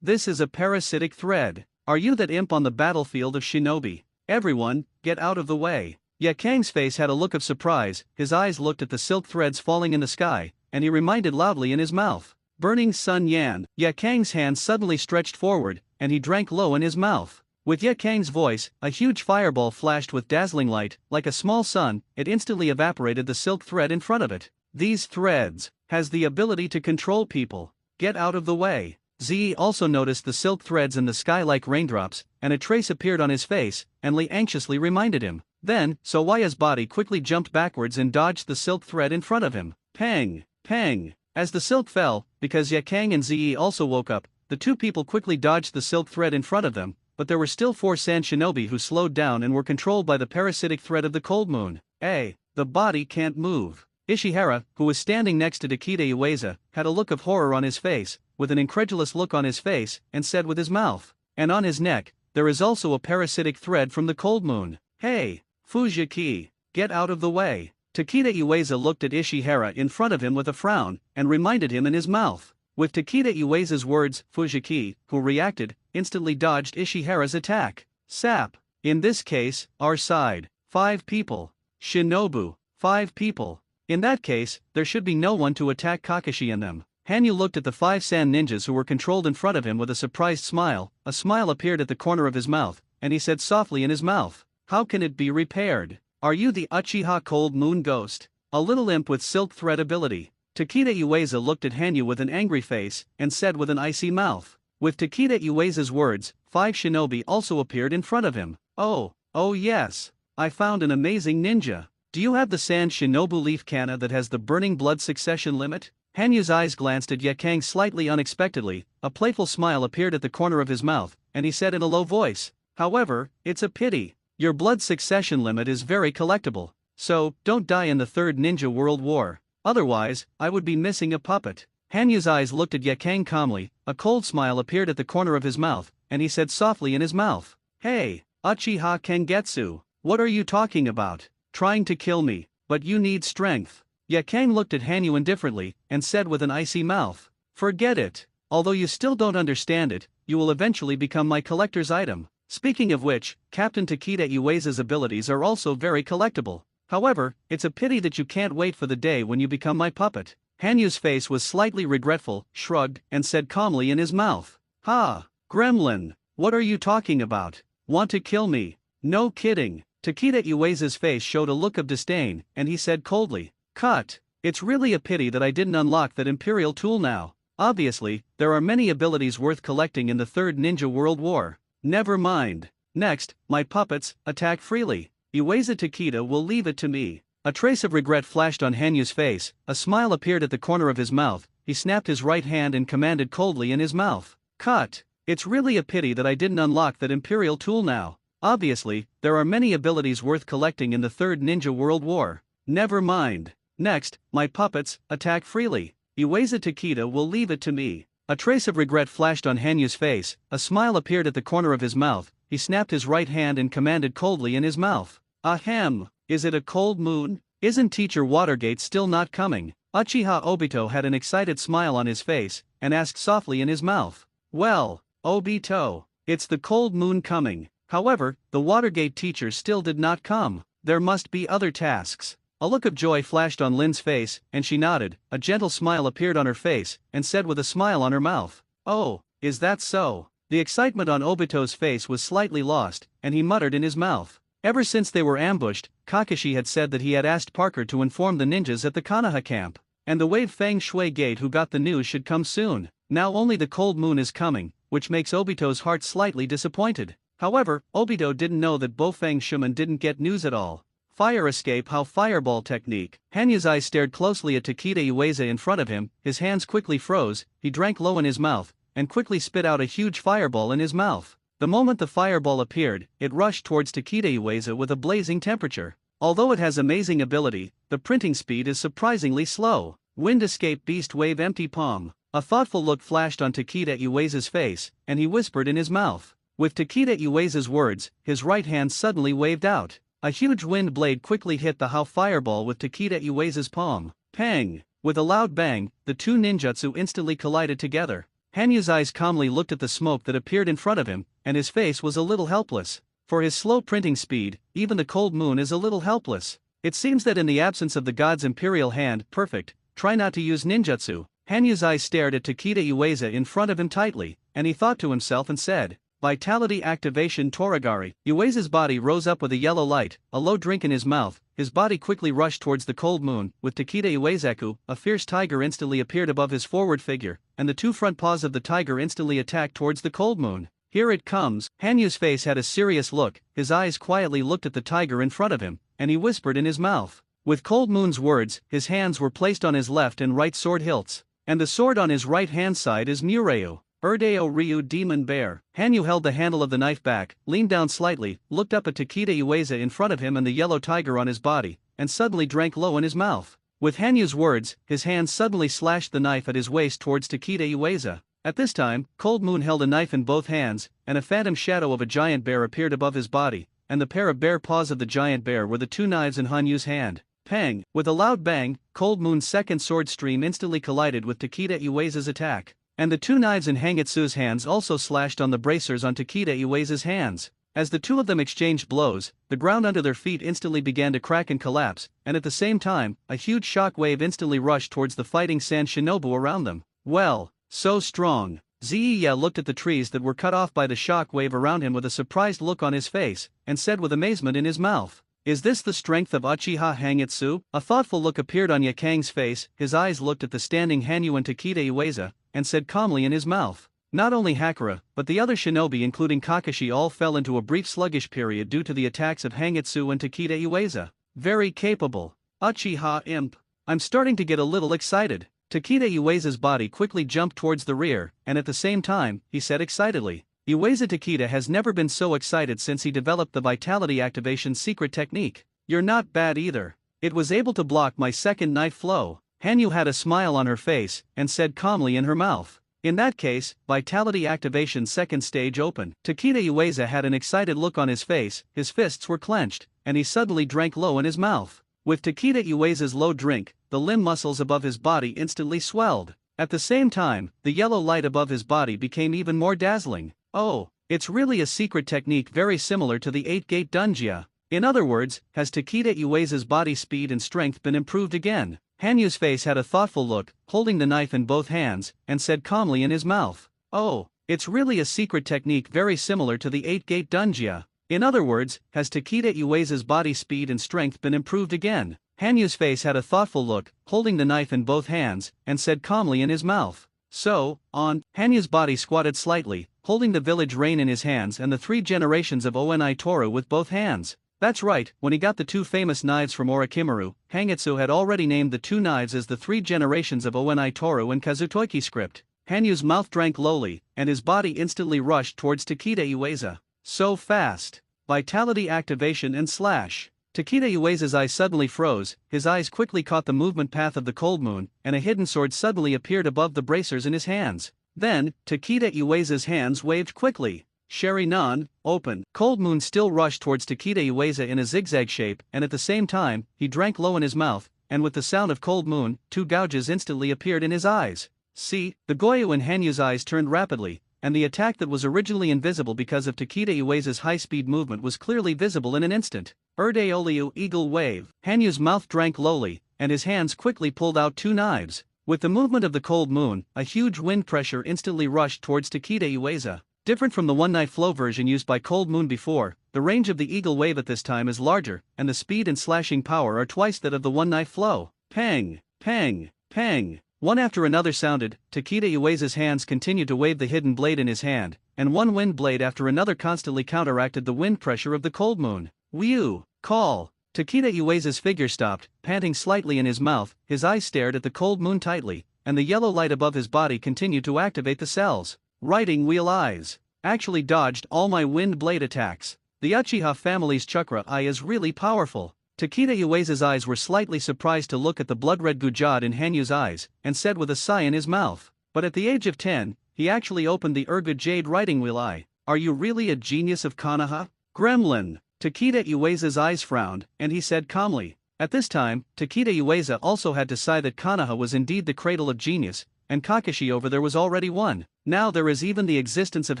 a parasitic thread. Are you that imp on the battlefield of shinobi? Everyone, get out of the way. Yakang's face had a look of surprise, his eyes looked at the silk threads falling in the sky, and he reminded loudly in his mouth. Burning Sun Yan. Yakang's hand suddenly stretched forward, and he drank low in his mouth. With Yakang's voice, a huge fireball flashed with dazzling light, like a small sun, it instantly evaporated the silk thread in front of it. These threads has the ability to control people. Get out of the way. Zi also noticed the silk threads in the sky like raindrops, and a trace appeared on his face, and Li anxiously reminded him. Then, Sowaya's body quickly jumped backwards and dodged the silk thread in front of him. Pang! Pang! As the silk fell, because Yakang and Zi also woke up, the two people quickly dodged the silk thread in front of them, but there were still 4 sand shinobi who slowed down and were controlled by the parasitic thread of the cold moon. The body can't move. Ishihara, who was standing next to Takeda Iwasa, had a look of horror on his face, with an incredulous look on his face, and said with his mouth, and on his neck, there is also a parasitic thread from the cold moon. Hey, Fujiki, get out of the way. Takeda Iwasa looked at Ishihara in front of him with a frown, and reminded him in his mouth. With Takeda Iwasa's words, Fujiki, who reacted, instantly dodged Ishihara's attack. Sap. In this case, our side. 5 people. Shinobu. 5 people. In that case, there should be no one to attack Kakashi and them. Hanyu looked at the 5 sand ninjas who were controlled in front of him with a surprised smile. A smile appeared at the corner of his mouth, and he said softly in his mouth, how can it be repaired? Are you the Uchiha Cold Moon Ghost? A little imp with silk thread ability. Takeda Iwasa looked at Hanyu with an angry face, and said with an icy mouth. With Takeda Iwasa's words, 5 shinobi also appeared in front of him. Oh yes. I found an amazing ninja. Do you have the sand shinobu leaf kana that has the burning blood succession limit? Hanyu's eyes glanced at Yakang slightly unexpectedly, a playful smile appeared at the corner of his mouth, and he said in a low voice, however, it's a pity. Your blood succession limit is very collectible, so don't die in the Third Ninja World War. Otherwise, I would be missing a puppet. Hanyu's eyes looked at Yakang calmly, a cold smile appeared at the corner of his mouth, and he said softly in his mouth, hey, Uchiha Kengetsu, what are you talking about? Trying to kill me, but you need strength. Yakang looked at Hanyu indifferently, and said with an icy mouth, forget it. Although you still don't understand it, you will eventually become my collector's item. Speaking of which, Captain Takeda Iwasa's abilities are also very collectible. However, it's a pity that you can't wait for the day when you become my puppet. Hanyu's face was slightly regretful, shrugged, and said calmly in his mouth, ha, gremlin, what are you talking about? Want to kill me? No kidding. Takeda Iwasa's face showed a look of disdain, and he said coldly, cut. It's really a pity that I didn't unlock that Imperial tool now. Obviously, there are many abilities worth collecting in the Third Ninja World War. Never mind. Next, my puppets, attack freely. Iwasa Takeda will leave it to me. A trace of regret flashed on Hanyu's face, a smile appeared at the corner of his mouth, he snapped his right hand and commanded coldly in his mouth, cut. It's really a pity that I didn't unlock that Imperial tool now. Obviously, there are many abilities worth collecting in the Third Ninja World War. Never mind. Next, my puppets, attack freely. Iwasa Takeda will leave it to me. A trace of regret flashed on Hanyu's face, a smile appeared at the corner of his mouth, he snapped his right hand and commanded coldly in his mouth, ahem, is it a cold moon? Isn't Teacher Watergate still not coming? Uchiha Obito had an excited smile on his face, and asked softly in his mouth, well, Obito, it's the cold moon coming. However, the Watergate teacher still did not come. There must be other tasks. A look of joy flashed on Lin's face, and she nodded, a gentle smile appeared on her face, and said with a smile on her mouth, oh, is that so? The excitement on Obito's face was slightly lost, and he muttered in his mouth. Ever since they were ambushed, Kakashi had said that he had asked Parker to inform the ninjas at the Konoha camp, and the Wave Feng Shui Gate who got the news should come soon. Now only the cold moon is coming, which makes Obito's heart slightly disappointed. However, Obito didn't know that Bofeng Shuman didn't get news at all. Fire escape how fireball technique. Hanyu's eyes stared closely at Takeda Ueza in front of him, his hands quickly froze, he drank low in his mouth, and quickly spit out a huge fireball in his mouth. The moment the fireball appeared, it rushed towards Takeda Ueza with a blazing temperature. Although it has amazing ability, the printing speed is surprisingly slow. Wind escape beast wave empty palm. A thoughtful look flashed on Takeda Ueza's face, and he whispered in his mouth. With Takeda Ueza's words, his right hand suddenly waved out. A huge wind blade quickly hit the How fireball with Takeda Ueza's palm. Pang! With a loud bang, the two ninjutsu instantly collided together. Hanyu's eyes calmly looked at the smoke that appeared in front of him, and his face was a little helpless. For his slow printing speed, even the cold moon is a little helpless. It seems that in the absence of the god's imperial hand, perfect, try not to use ninjutsu. Hanyu's eyes stared at Takeda Ueza in front of him tightly, and he thought to himself and said, Vitality activation Toragari. Ueza's body rose up with a yellow light, a low drink in his mouth, his body quickly rushed towards the cold moon, with Takeda Uezaku, a fierce tiger instantly appeared above his forward figure, and the two front paws of the tiger instantly attacked towards the cold moon. Here it comes. Hanyu's face had a serious look, his eyes quietly looked at the tiger in front of him, and he whispered in his mouth. With Cold Moon's words, his hands were placed on his left and right sword hilts, and the sword on his right hand side is Mureu. Urdeo Ryu Demon Bear. Hanyu held the handle of the knife back, leaned down slightly, looked up at Takeda Ueza in front of him and the yellow tiger on his body, and suddenly drank low in his mouth. With Hanyu's words, his hand suddenly slashed the knife at his waist towards Takeda Ueza. At this time, Cold Moon held a knife in both hands, and a phantom shadow of a giant bear appeared above his body, and the pair of bare paws of the giant bear were the two knives in Hanyu's hand. Pang! With a loud bang, Cold Moon's second sword stream instantly collided with Takeda Ueza's attack. And the two knives in Hangitsu's hands also slashed on the bracers on Takeda Ueza's hands. As the two of them exchanged blows, the ground under their feet instantly began to crack and collapse, and at the same time, a huge shock wave instantly rushed towards the fighting sand shinobu around them. Well, so strong. Ziya looked at the trees that were cut off by the shock wave around him with a surprised look on his face, and said with amazement in his mouth, Is this the strength of Uchiha Hangitsu? A thoughtful look appeared on Yakang's face, his eyes looked at the standing Hanyu and Takeda Ueza, and said calmly in his mouth. Not only Hakura, but the other shinobi including Kakashi all fell into a brief sluggish period due to the attacks of Hangitsu and Takeda Ueza. Very capable. Uchiha Imp. I'm starting to get a little excited. Takeda Ueza's body quickly jumped towards the rear, and at the same time, he said excitedly. Ueza Takeda has never been so excited since he developed the Vitality Activation secret technique. You're not bad either. It was able to block my second knife flow. Hanyu had a smile on her face, and said calmly in her mouth. In that case, Vitality Activation second stage open. Takeda Ueza had an excited look on his face, his fists were clenched, and he suddenly drank low in his mouth. With Takeda Ueza's low drink, the limb muscles above his body instantly swelled. At the same time, the yellow light above his body became even more dazzling. Oh, it's really a secret technique very similar to the 8-gate Dunjia. In other words, has Takeda Ueza's body speed and strength been improved again? Hanyu's face had a thoughtful look, holding the knife in both hands, and said calmly in his mouth. Oh, it's really a secret technique very similar to the 8-gate Dunjia. In other words, has Takeda Ueza's body speed and strength been improved again? Hanyu's face had a thoughtful look, holding the knife in both hands, and said calmly in his mouth. So, on. Hanyu's body squatted slightly, holding the village reign in his hands and the 3 generations of Oni Toru with both hands. That's right, when he got the 2 famous knives from Orochimaru, Hangitsu had already named the 2 knives as the 3 generations of Oni Toru in Kazutoiki script. Hanyu's mouth drank lowly, and his body instantly rushed towards Takeda Ueza. So fast. Vitality activation and slash. Takeda Ueza's eyes suddenly froze, his eyes quickly caught the movement path of the cold moon, and a hidden sword suddenly appeared above the bracers in his hands. Then, Takeda Ueza's hands waved quickly. Sharinan, open. Cold Moon still rushed towards Takeda Ueza in a zigzag shape, and at the same time, he drank low in his mouth, and with the sound of Cold Moon, 2 gouges instantly appeared in his eyes. See, the Goyu in Hanyu's eyes turned rapidly, and the attack that was originally invisible because of Takeda Ueza's high-speed movement was clearly visible in an instant. Urdeoliu Eagle Wave. Hanyu's mouth drank lowly, and his hands quickly pulled out 2 knives. With the movement of the Cold Moon, a huge wind pressure instantly rushed towards Takeda Ueza. Different from the one-knife flow version used by Cold Moon before, the range of the Eagle Wave at this time is larger, and the speed and slashing power are twice that of the one-knife flow. Pang, pang, pang. One after another sounded. Takeda Ueza's hands continued to wave the hidden blade in his hand, and one wind blade after another constantly counteracted the wind pressure of the Cold Moon. Whew! Call! Takeda Uesa's figure stopped, panting slightly in his mouth, his eyes stared at the cold moon tightly, and the yellow light above his body continued to activate the cells. Riding wheel eyes. Actually dodged all my wind blade attacks. The Uchiha family's chakra eye is really powerful. Takeda Uesa's eyes were slightly surprised to look at the blood-red Gujad in Hanyu's eyes, and said with a sigh in his mouth. But at the age of 10, he actually opened the Urga Jade riding wheel eye. Are you really a genius of Konoha? Gremlin. Takeda Uesa's eyes frowned, and he said calmly. At this time, Takeda Uesa also had to sigh that Konoha was indeed the cradle of genius, and Kakashi over there was already one. Now there is even the existence of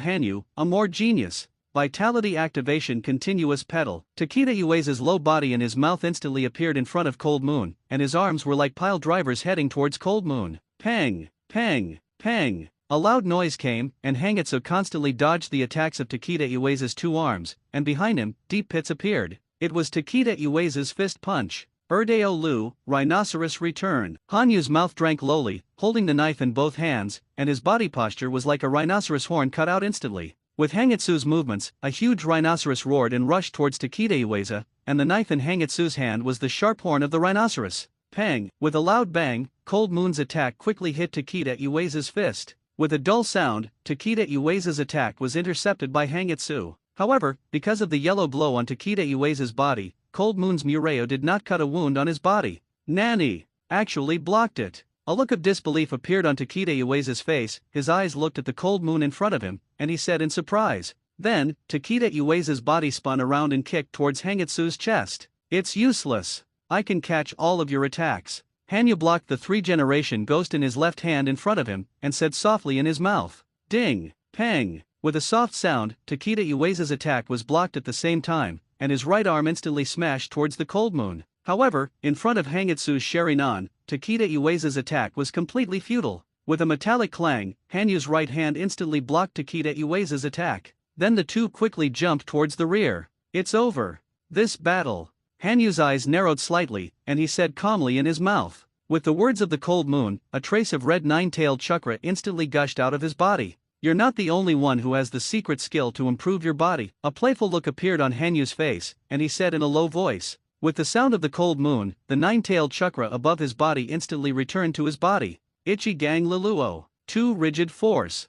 Hanyu, a more genius. Vitality activation continuous pedal. Takeda Uesa's low body and his mouth instantly appeared in front of Cold Moon, and his arms were like pile drivers heading towards Cold Moon. Pang, pang, pang. A loud noise came, and Hangitsu constantly dodged the attacks of Takeda Uesa's two arms, and behind him, deep pits appeared. It was Takeda Uesa's fist punch. Urdeo Lu, Rhinoceros Return. Hanyu's mouth drank lowly, holding the knife in both hands, and his body posture was like a rhinoceros horn cut out instantly. With Hangitsu's movements, a huge rhinoceros roared and rushed towards Takeda Uesa, and the knife in Hangitsu's hand was the sharp horn of the rhinoceros. Pang! With a loud bang, Cold Moon's attack quickly hit Takeda Uesa's fist. With a dull sound, Takeda Uesa's attack was intercepted by Hangitsu. However, because of the yellow glow on Takeda Uesa's body, Cold Moon's Mureo did not cut a wound on his body. Nani! Actually blocked it. A look of disbelief appeared on Takeda Uesa's face, his eyes looked at the Cold Moon in front of him, and he said in surprise. Then, Takeda Uesa's body spun around and kicked towards Hangitsu's chest. It's useless. I can catch all of your attacks. Hanyu blocked the three-generation ghost in his left hand in front of him, and said softly in his mouth. Ding! Pang! With a soft sound, Takeda Uesa's attack was blocked at the same time, and his right arm instantly smashed towards the Cold Moon. However, in front of Hangitsu's Sharinan, Takeda Uesa's attack was completely futile. With a metallic clang, Hanyu's right hand instantly blocked Takeda Uesa's attack. Then the two quickly jumped towards the rear. It's over. This battle. Hanyu's eyes narrowed slightly, and he said calmly in his mouth. With the words of the Cold Moon, a trace of red nine-tailed chakra instantly gushed out of his body. You're not the only one who has the secret skill to improve your body. A playful look appeared on Hanyu's face, and he said in a low voice. With the sound of the Cold Moon, the nine-tailed chakra above his body instantly returned to his body. Ichigang Liluo. Too rigid force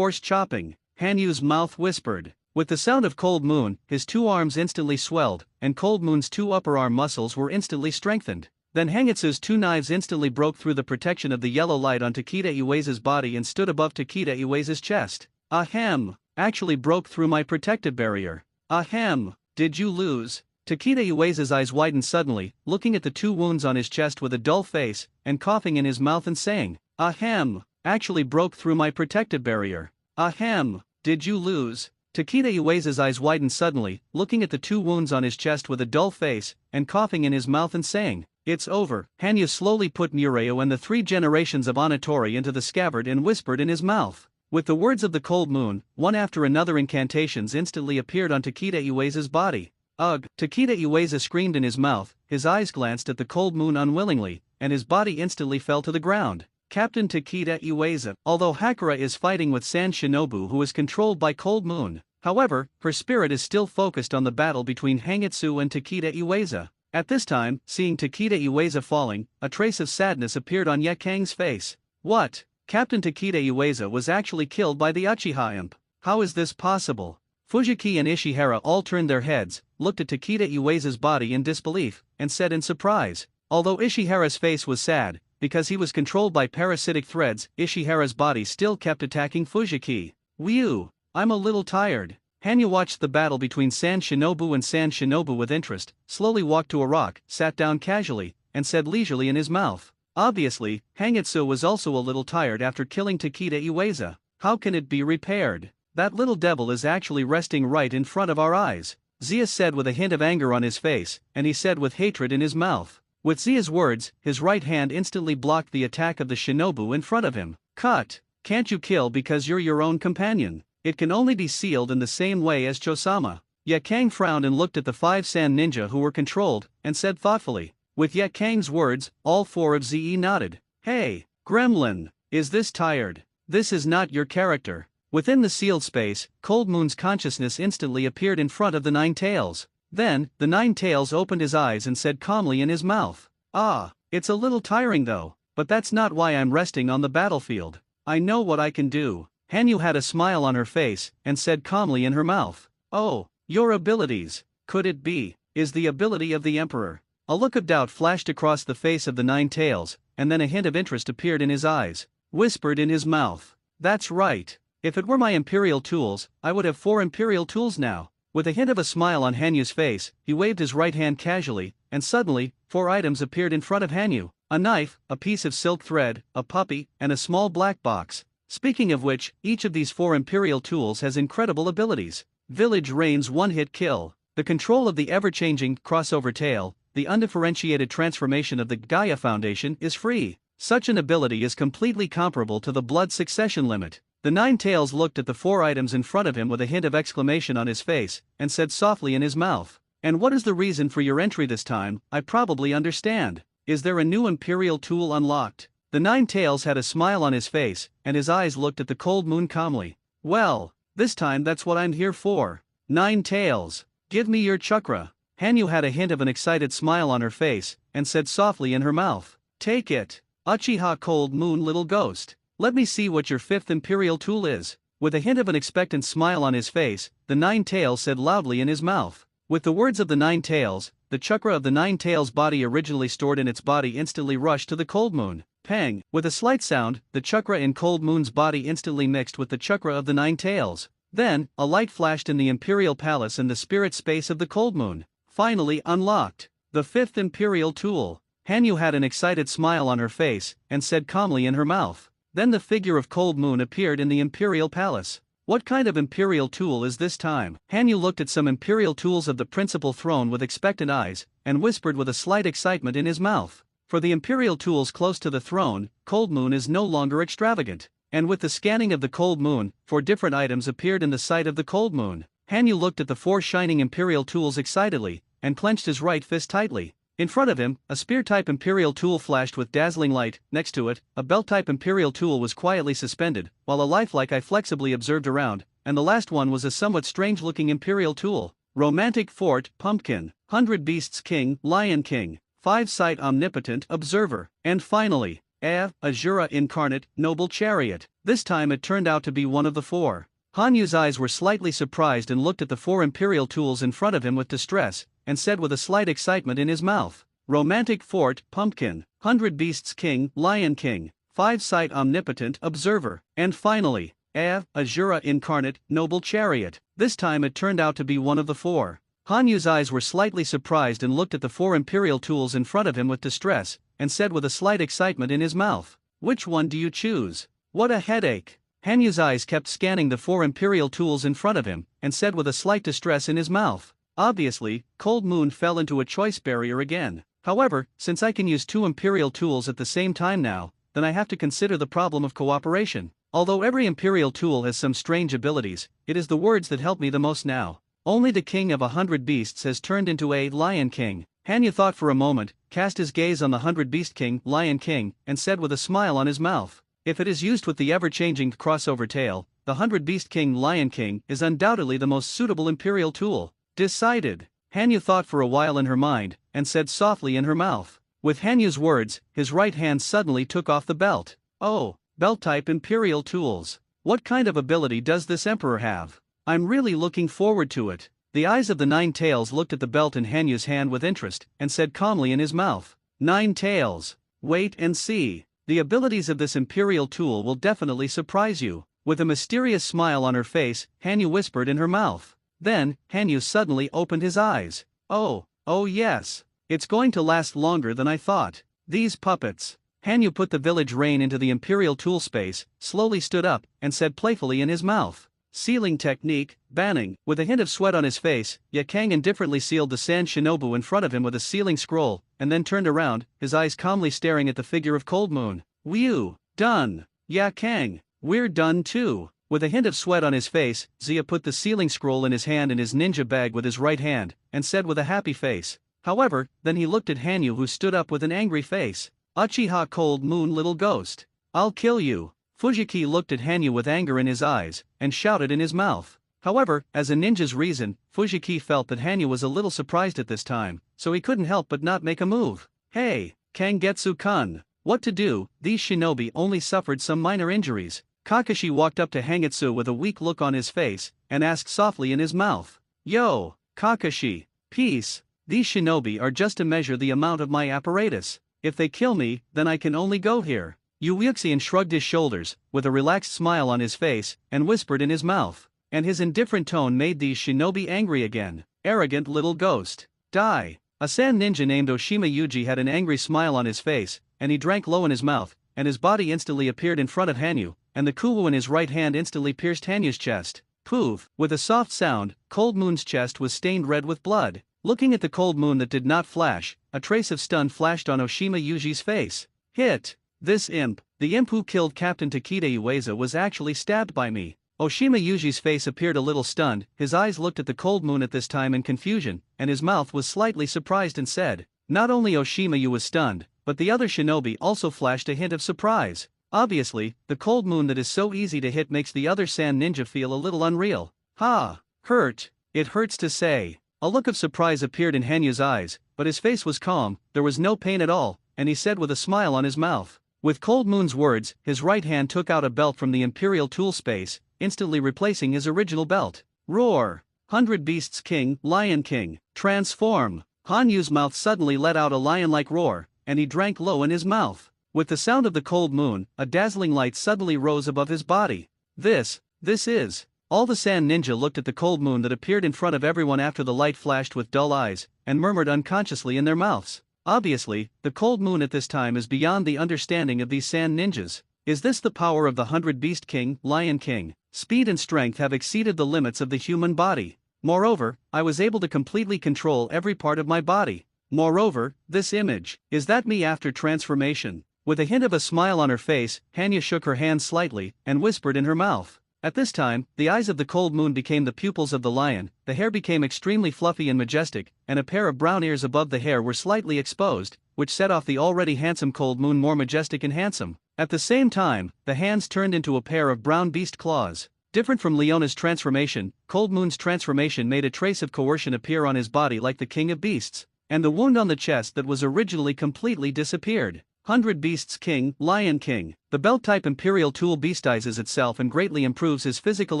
chopping. Hanyu's mouth whispered. With the sound of Cold Moon, his two arms instantly swelled, and Cold Moon's two upper arm muscles were instantly strengthened. Then Hangitsu's two knives instantly broke through the protection of the yellow light on Takeda Uesa's body and stood above Takeda Uesa's chest. Ahem! Actually broke through my protective barrier. Ahem! Did you lose? Takeda Uesa's eyes widened suddenly, looking at the two wounds on his chest with a dull face, and coughing in his mouth and saying, Ahem! Actually broke through my protective barrier. Ahem! Did you lose? Takeda Uesa's eyes widened suddenly, looking at the two wounds on his chest with a dull face, and coughing in his mouth and saying, It's over. Hanyu slowly put Mureo and the three generations of Anatori into the scabbard and whispered in his mouth. With the words of the Cold Moon, one after another incantations instantly appeared on Takeda Uesa's body. Ugh! Takeda Uesa screamed in his mouth, his eyes glanced at the Cold Moon unwillingly, and his body instantly fell to the ground. Captain Takeda Uesa. Although Hakura is fighting with San Shinobu who is controlled by Cold Moon, however, her spirit is still focused on the battle between Hangitsu and Takeda Uesa. At this time, seeing Takeda Uesa falling, a trace of sadness appeared on Yakang's face. What? Captain Takeda Uesa was actually killed by the Uchiha imp. How is this possible? Fujiki and Ishihara all turned their heads, looked at Takeda Uesa's body in disbelief, and said in surprise. Although Ishihara's face was sad, because he was controlled by parasitic threads, Ishihara's body still kept attacking Fujiki. Whew! I'm a little tired. Hanyu watched the battle between San Shinobu and San Shinobu with interest, slowly walked to a rock, sat down casually, and said leisurely in his mouth. Obviously, Hangitsu was also a little tired after killing Takeda Uesa. How can it be repaired? That little devil is actually resting right in front of our eyes. Zia said with a hint of anger on his face, and he said with hatred in his mouth. With Zia's words, his right hand instantly blocked the attack of the Shinobu in front of him. Cut! Can't you kill because you're your own companion? It can only be sealed in the same way as Chosama. Yakang frowned and looked at the 5 San ninja who were controlled, and said thoughtfully. With Yakang's words, all 4 of Ze nodded. Hey, Gremlin, is this tired? This is not your character. Within the sealed space, Cold Moon's consciousness instantly appeared in front of the 9 tails. Then, the Nine Tails opened his eyes and said calmly in his mouth, "Ah, it's a little tiring though, but that's not why I'm resting on the battlefield. I know what I can do." Hanyu had a smile on her face and said calmly in her mouth, "Oh, your abilities, could it be, is the ability of the Emperor?" A look of doubt flashed across the face of the Nine Tails, and then a hint of interest appeared in his eyes, whispered in his mouth, "That's right. If it were my Imperial tools, I would have 4 Imperial tools now." With a hint of a smile on Hanyu's face, he waved his right hand casually, and suddenly, 4 items appeared in front of Hanyu: a knife, a piece of silk thread, a puppy, and a small black box. Speaking of which, each of these 4 Imperial tools has incredible abilities. Village Rain's one-hit kill, the control of the ever-changing crossover tail, the undifferentiated transformation of the Gaia Foundation is free. Such an ability is completely comparable to the blood succession limit. The Nine Tails looked at the 4 items in front of him with a hint of exclamation on his face, and said softly in his mouth, "And what is the reason for your entry this time? I probably understand. Is there a new Imperial tool unlocked?" The Nine Tails had a smile on his face, and his eyes looked at the cold moon calmly. "Well, this time that's what I'm here for. Nine Tails, give me your chakra." Hanyu had a hint of an excited smile on her face, and said softly in her mouth, "Take it, Uchiha Cold Moon little ghost. Let me see what your 5th Imperial tool is." With a hint of an expectant smile on his face, the Nine Tails said loudly in his mouth. With the words of the Nine Tails, the chakra of the Nine Tails body originally stored in its body instantly rushed to the Cold Moon. Pang! With a slight sound, the chakra in Cold Moon's body instantly mixed with the chakra of the Nine Tails. Then, a light flashed in the Imperial Palace and the spirit space of the Cold Moon. Finally unlocked. The 5th Imperial tool. Hanyu had an excited smile on her face, and said calmly in her mouth. Then the figure of Cold Moon appeared in the Imperial Palace. What kind of Imperial tool is this time? Hanyu looked at some Imperial tools of the principal throne with expectant eyes, and whispered with a slight excitement in his mouth. For the Imperial tools close to the throne, Cold Moon is no longer extravagant. And with the scanning of the Cold Moon, 4 different items appeared in the sight of the Cold Moon. Hanyu looked at the 4 shining Imperial tools excitedly, and clenched his right fist tightly. In front of him, a spear-type Imperial tool flashed with dazzling light. Next to it, a belt-type Imperial tool was quietly suspended, while a lifelike eye flexibly observed around, and the last one was a somewhat strange-looking Imperial tool. Romantic Fort, Pumpkin, 100 Beasts King, Lion King, 5-Sight Omnipotent Observer, and finally, Azura Incarnate, Noble Chariot. This time it turned out to be one of the 4. Hanyu's eyes were slightly surprised and looked at the 4 Imperial tools in front of him with distress, and said with a slight excitement in his mouth, "Romantic Fort, Pumpkin, 100 Beasts King, Lion King, 5-Sight Omnipotent Observer, and finally, Azura Incarnate, Noble Chariot." This time it turned out to be one of the 4. Hanyu's eyes were slightly surprised and looked at the 4 Imperial tools in front of him with distress, and said with a slight excitement in his mouth, "Which one do you choose? What a headache." Hanyu's eyes kept scanning the 4 Imperial tools in front of him, and said with a slight distress in his mouth, "Obviously, Cold Moon fell into a choice barrier again. However, since I can use 2 Imperial tools at the same time now, then I have to consider the problem of cooperation. Although every Imperial tool has some strange abilities, it is the words that help me the most now. Only the King of 100 Beasts has turned into a Lion King." Hanyu thought for a moment, cast his gaze on the 100 Beast King, Lion King, and said with a smile on his mouth, "If it is used with the ever-changing crossover tail, the 100 Beast King, Lion King is undoubtedly the most suitable Imperial tool." Decided. Hanyu thought for a while in her mind, and said softly in her mouth. With Hanyu's words, his right hand suddenly took off the belt. "Oh, belt-type Imperial tools. What kind of ability does this Emperor have? I'm really looking forward to it." The eyes of the Nine Tails looked at the belt in Hanyu's hand with interest, and said calmly in his mouth, "Nine Tails, wait and see. The abilities of this Imperial tool will definitely surprise you." With a mysterious smile on her face, Hanyu whispered in her mouth. Then, Hanyu suddenly opened his eyes. Oh yes. It's going to last longer than I thought. These puppets." Hanyu put the village rain into the Imperial tool space, slowly stood up, and said playfully in his mouth, "Sealing technique, banning." With a hint of sweat on his face, Yakang indifferently sealed the Sand Shinobu in front of him with a sealing scroll, and then turned around, his eyes calmly staring at the figure of Cold Moon. "Whew, done. Yakang, we're done too." With a hint of sweat on his face, Zia put the sealing scroll in his hand in his ninja bag with his right hand, and said with a happy face. However, then he looked at Hanyu, who stood up with an angry face. "Uchiha Cold Moon little ghost. I'll kill you." Fujiki looked at Hanyu with anger in his eyes, and shouted in his mouth. However, as a ninja's reason, Fujiki felt that Hanyu was a little surprised at this time, so he couldn't help but not make a move. Hey, Kangetsu-kun. What to do? These shinobi only suffered some minor injuries. Kakashi walked up to Hangitsu with a weak look on his face, and asked softly in his mouth. Yo, Kakashi. Peace. These shinobi are just to measure the amount of my apparatus. If they kill me, then I can only go here. Yuuxian shrugged his shoulders, with a relaxed smile on his face, and whispered in his mouth. And his indifferent tone made these shinobi angry again. Arrogant little ghost. Die. A sand ninja named Oshima Yuji had an angry smile on his face, and he drank low in his mouth, and his body instantly appeared in front of Hanyu, and the kuwu in his right hand instantly pierced Hanyu's chest. Poof! With a soft sound, Cold Moon's chest was stained red with blood. Looking at the cold moon that did not flash, a trace of stun flashed on Oshima Yuji's face. Hit! This imp, the imp who killed Captain Takeda Ueza, was actually stabbed by me. Oshima Yuji's face appeared a little stunned, his eyes looked at the cold moon at this time in confusion, and his mouth was slightly surprised and said. Not only Oshima Yu was stunned, but the other shinobi also flashed a hint of surprise. Obviously, the cold moon that is so easy to hit makes the other sand ninja feel a little unreal. Ha! Hurt! It hurts to say. A look of surprise appeared in Hanyu's eyes, but his face was calm, there was no pain at all, and he said with a smile on his mouth. With Cold Moon's words, his right hand took out a belt from the Imperial tool space, instantly replacing his original belt. Roar! 100 Beasts King, Lion King, transform! Hanyu's mouth suddenly let out a lion-like roar, and he drank low in his mouth. With the sound of the cold moon, a dazzling light suddenly rose above his body. This is. All the sand ninja looked at the cold moon that appeared in front of everyone after the light flashed with dull eyes, and murmured unconsciously in their mouths. Obviously, the cold moon at this time is beyond the understanding of these sand ninjas. Is this the power of the 100 Beast King, Lion King? Speed and strength have exceeded the limits of the human body. Moreover, I was able to completely control every part of my body. Moreover, this image, is that me after transformation? With a hint of a smile on her face, Hanya shook her hand slightly, and whispered in her mouth. At this time, the eyes of the cold moon became the pupils of the lion, the hair became extremely fluffy and majestic, and a pair of brown ears above the hair were slightly exposed, which set off the already handsome cold moon more majestic and handsome. At the same time, the hands turned into a pair of brown beast claws. Different from Leona's transformation, Cold Moon's transformation made a trace of coercion appear on his body like the king of beasts, and the wound on the chest that was originally completely disappeared. 100 Beasts King, Lion King. The belt-type Imperial tool beastizes itself and greatly improves his physical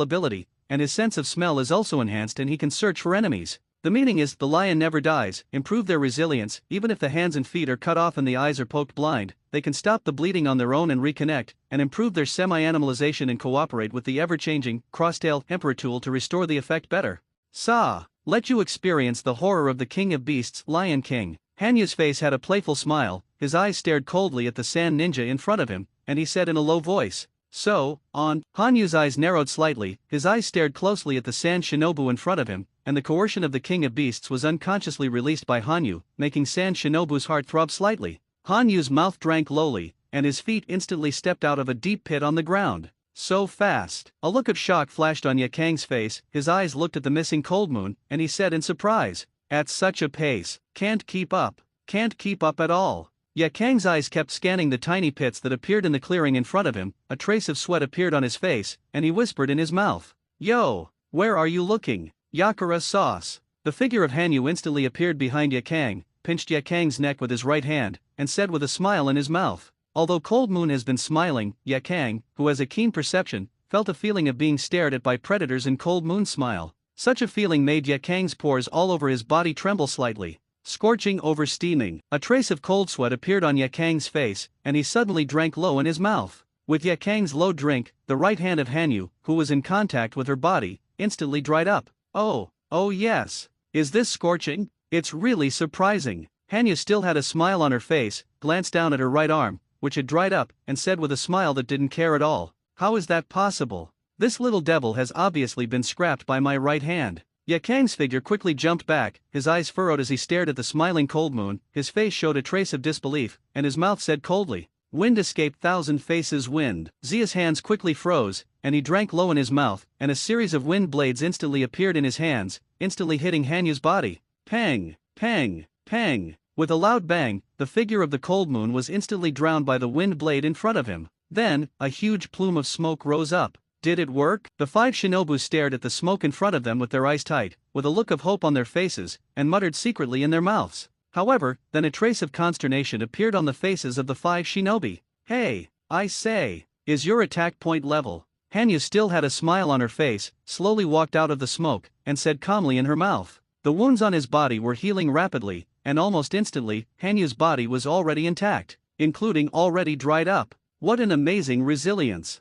ability, and his sense of smell is also enhanced and he can search for enemies. The meaning is, the lion never dies, improve their resilience, even if the hands and feet are cut off and the eyes are poked blind, they can stop the bleeding on their own and reconnect, and improve their semi-animalization and cooperate with the ever-changing, crosstail, emperor tool to restore the effect better. Let you experience the horror of the king of beasts, Lion King. Hanyu's face had a playful smile, his eyes stared coldly at the sand ninja in front of him, and he said in a low voice, So, on. Hanyu's eyes narrowed slightly, his eyes stared closely at the sand shinobu in front of him, and the coercion of the king of beasts was unconsciously released by Hanyu, making sand shinobu's heart throb slightly. Hanyu's mouth drank lowly, and his feet instantly stepped out of a deep pit on the ground. So fast. A look of shock flashed on Yakang's face, his eyes looked at the missing cold moon, and he said in surprise, At such a pace, can't keep up at all. Yakang's eyes kept scanning the tiny pits that appeared in the clearing in front of him, a trace of sweat appeared on his face, and he whispered in his mouth, Yo, where are you looking? Yakura sauce. The figure of Hanyu instantly appeared behind Yakang, pinched Yakang's neck with his right hand, and said with a smile in his mouth. Although Cold Moon has been smiling, Yakang, who has a keen perception, felt a feeling of being stared at by predators in Cold Moon's smile. Such a feeling made Yakang's pores all over his body tremble slightly. Scorching over steaming. A trace of cold sweat appeared on Yakang's face, and he suddenly drank low in his mouth. With Yakang's low drink, the right hand of Hanyu, who was in contact with her body, instantly dried up. Oh yes. Is this scorching? It's really surprising. Hanyu still had a smile on her face, glanced down at her right arm, which had dried up, and said with a smile that didn't care at all, How is that possible? This little devil has obviously been scrapped by my right hand. Yakang's figure quickly jumped back, his eyes furrowed as he stared at the smiling cold moon, his face showed a trace of disbelief, and his mouth said coldly, Wind escaped thousand faces wind. Zia's hands quickly froze, and he drank low in his mouth, and a series of wind blades instantly appeared in his hands, instantly hitting Hanyu's body. Pang, pang, pang. With a loud bang, the figure of the cold moon was instantly drowned by the wind blade in front of him. Then, a huge plume of smoke rose up. Did it work? The 5 shinobu stared at the smoke in front of them with their eyes tight, with a look of hope on their faces, and muttered secretly in their mouths. However, then a trace of consternation appeared on the faces of the 5 shinobi. Hey, I say, is your attack point level? Hanyu still had a smile on her face, slowly walked out of the smoke, and said calmly in her mouth. The wounds on his body were healing rapidly, and almost instantly, Hanyu's body was already intact, including already dried up. What an amazing resilience!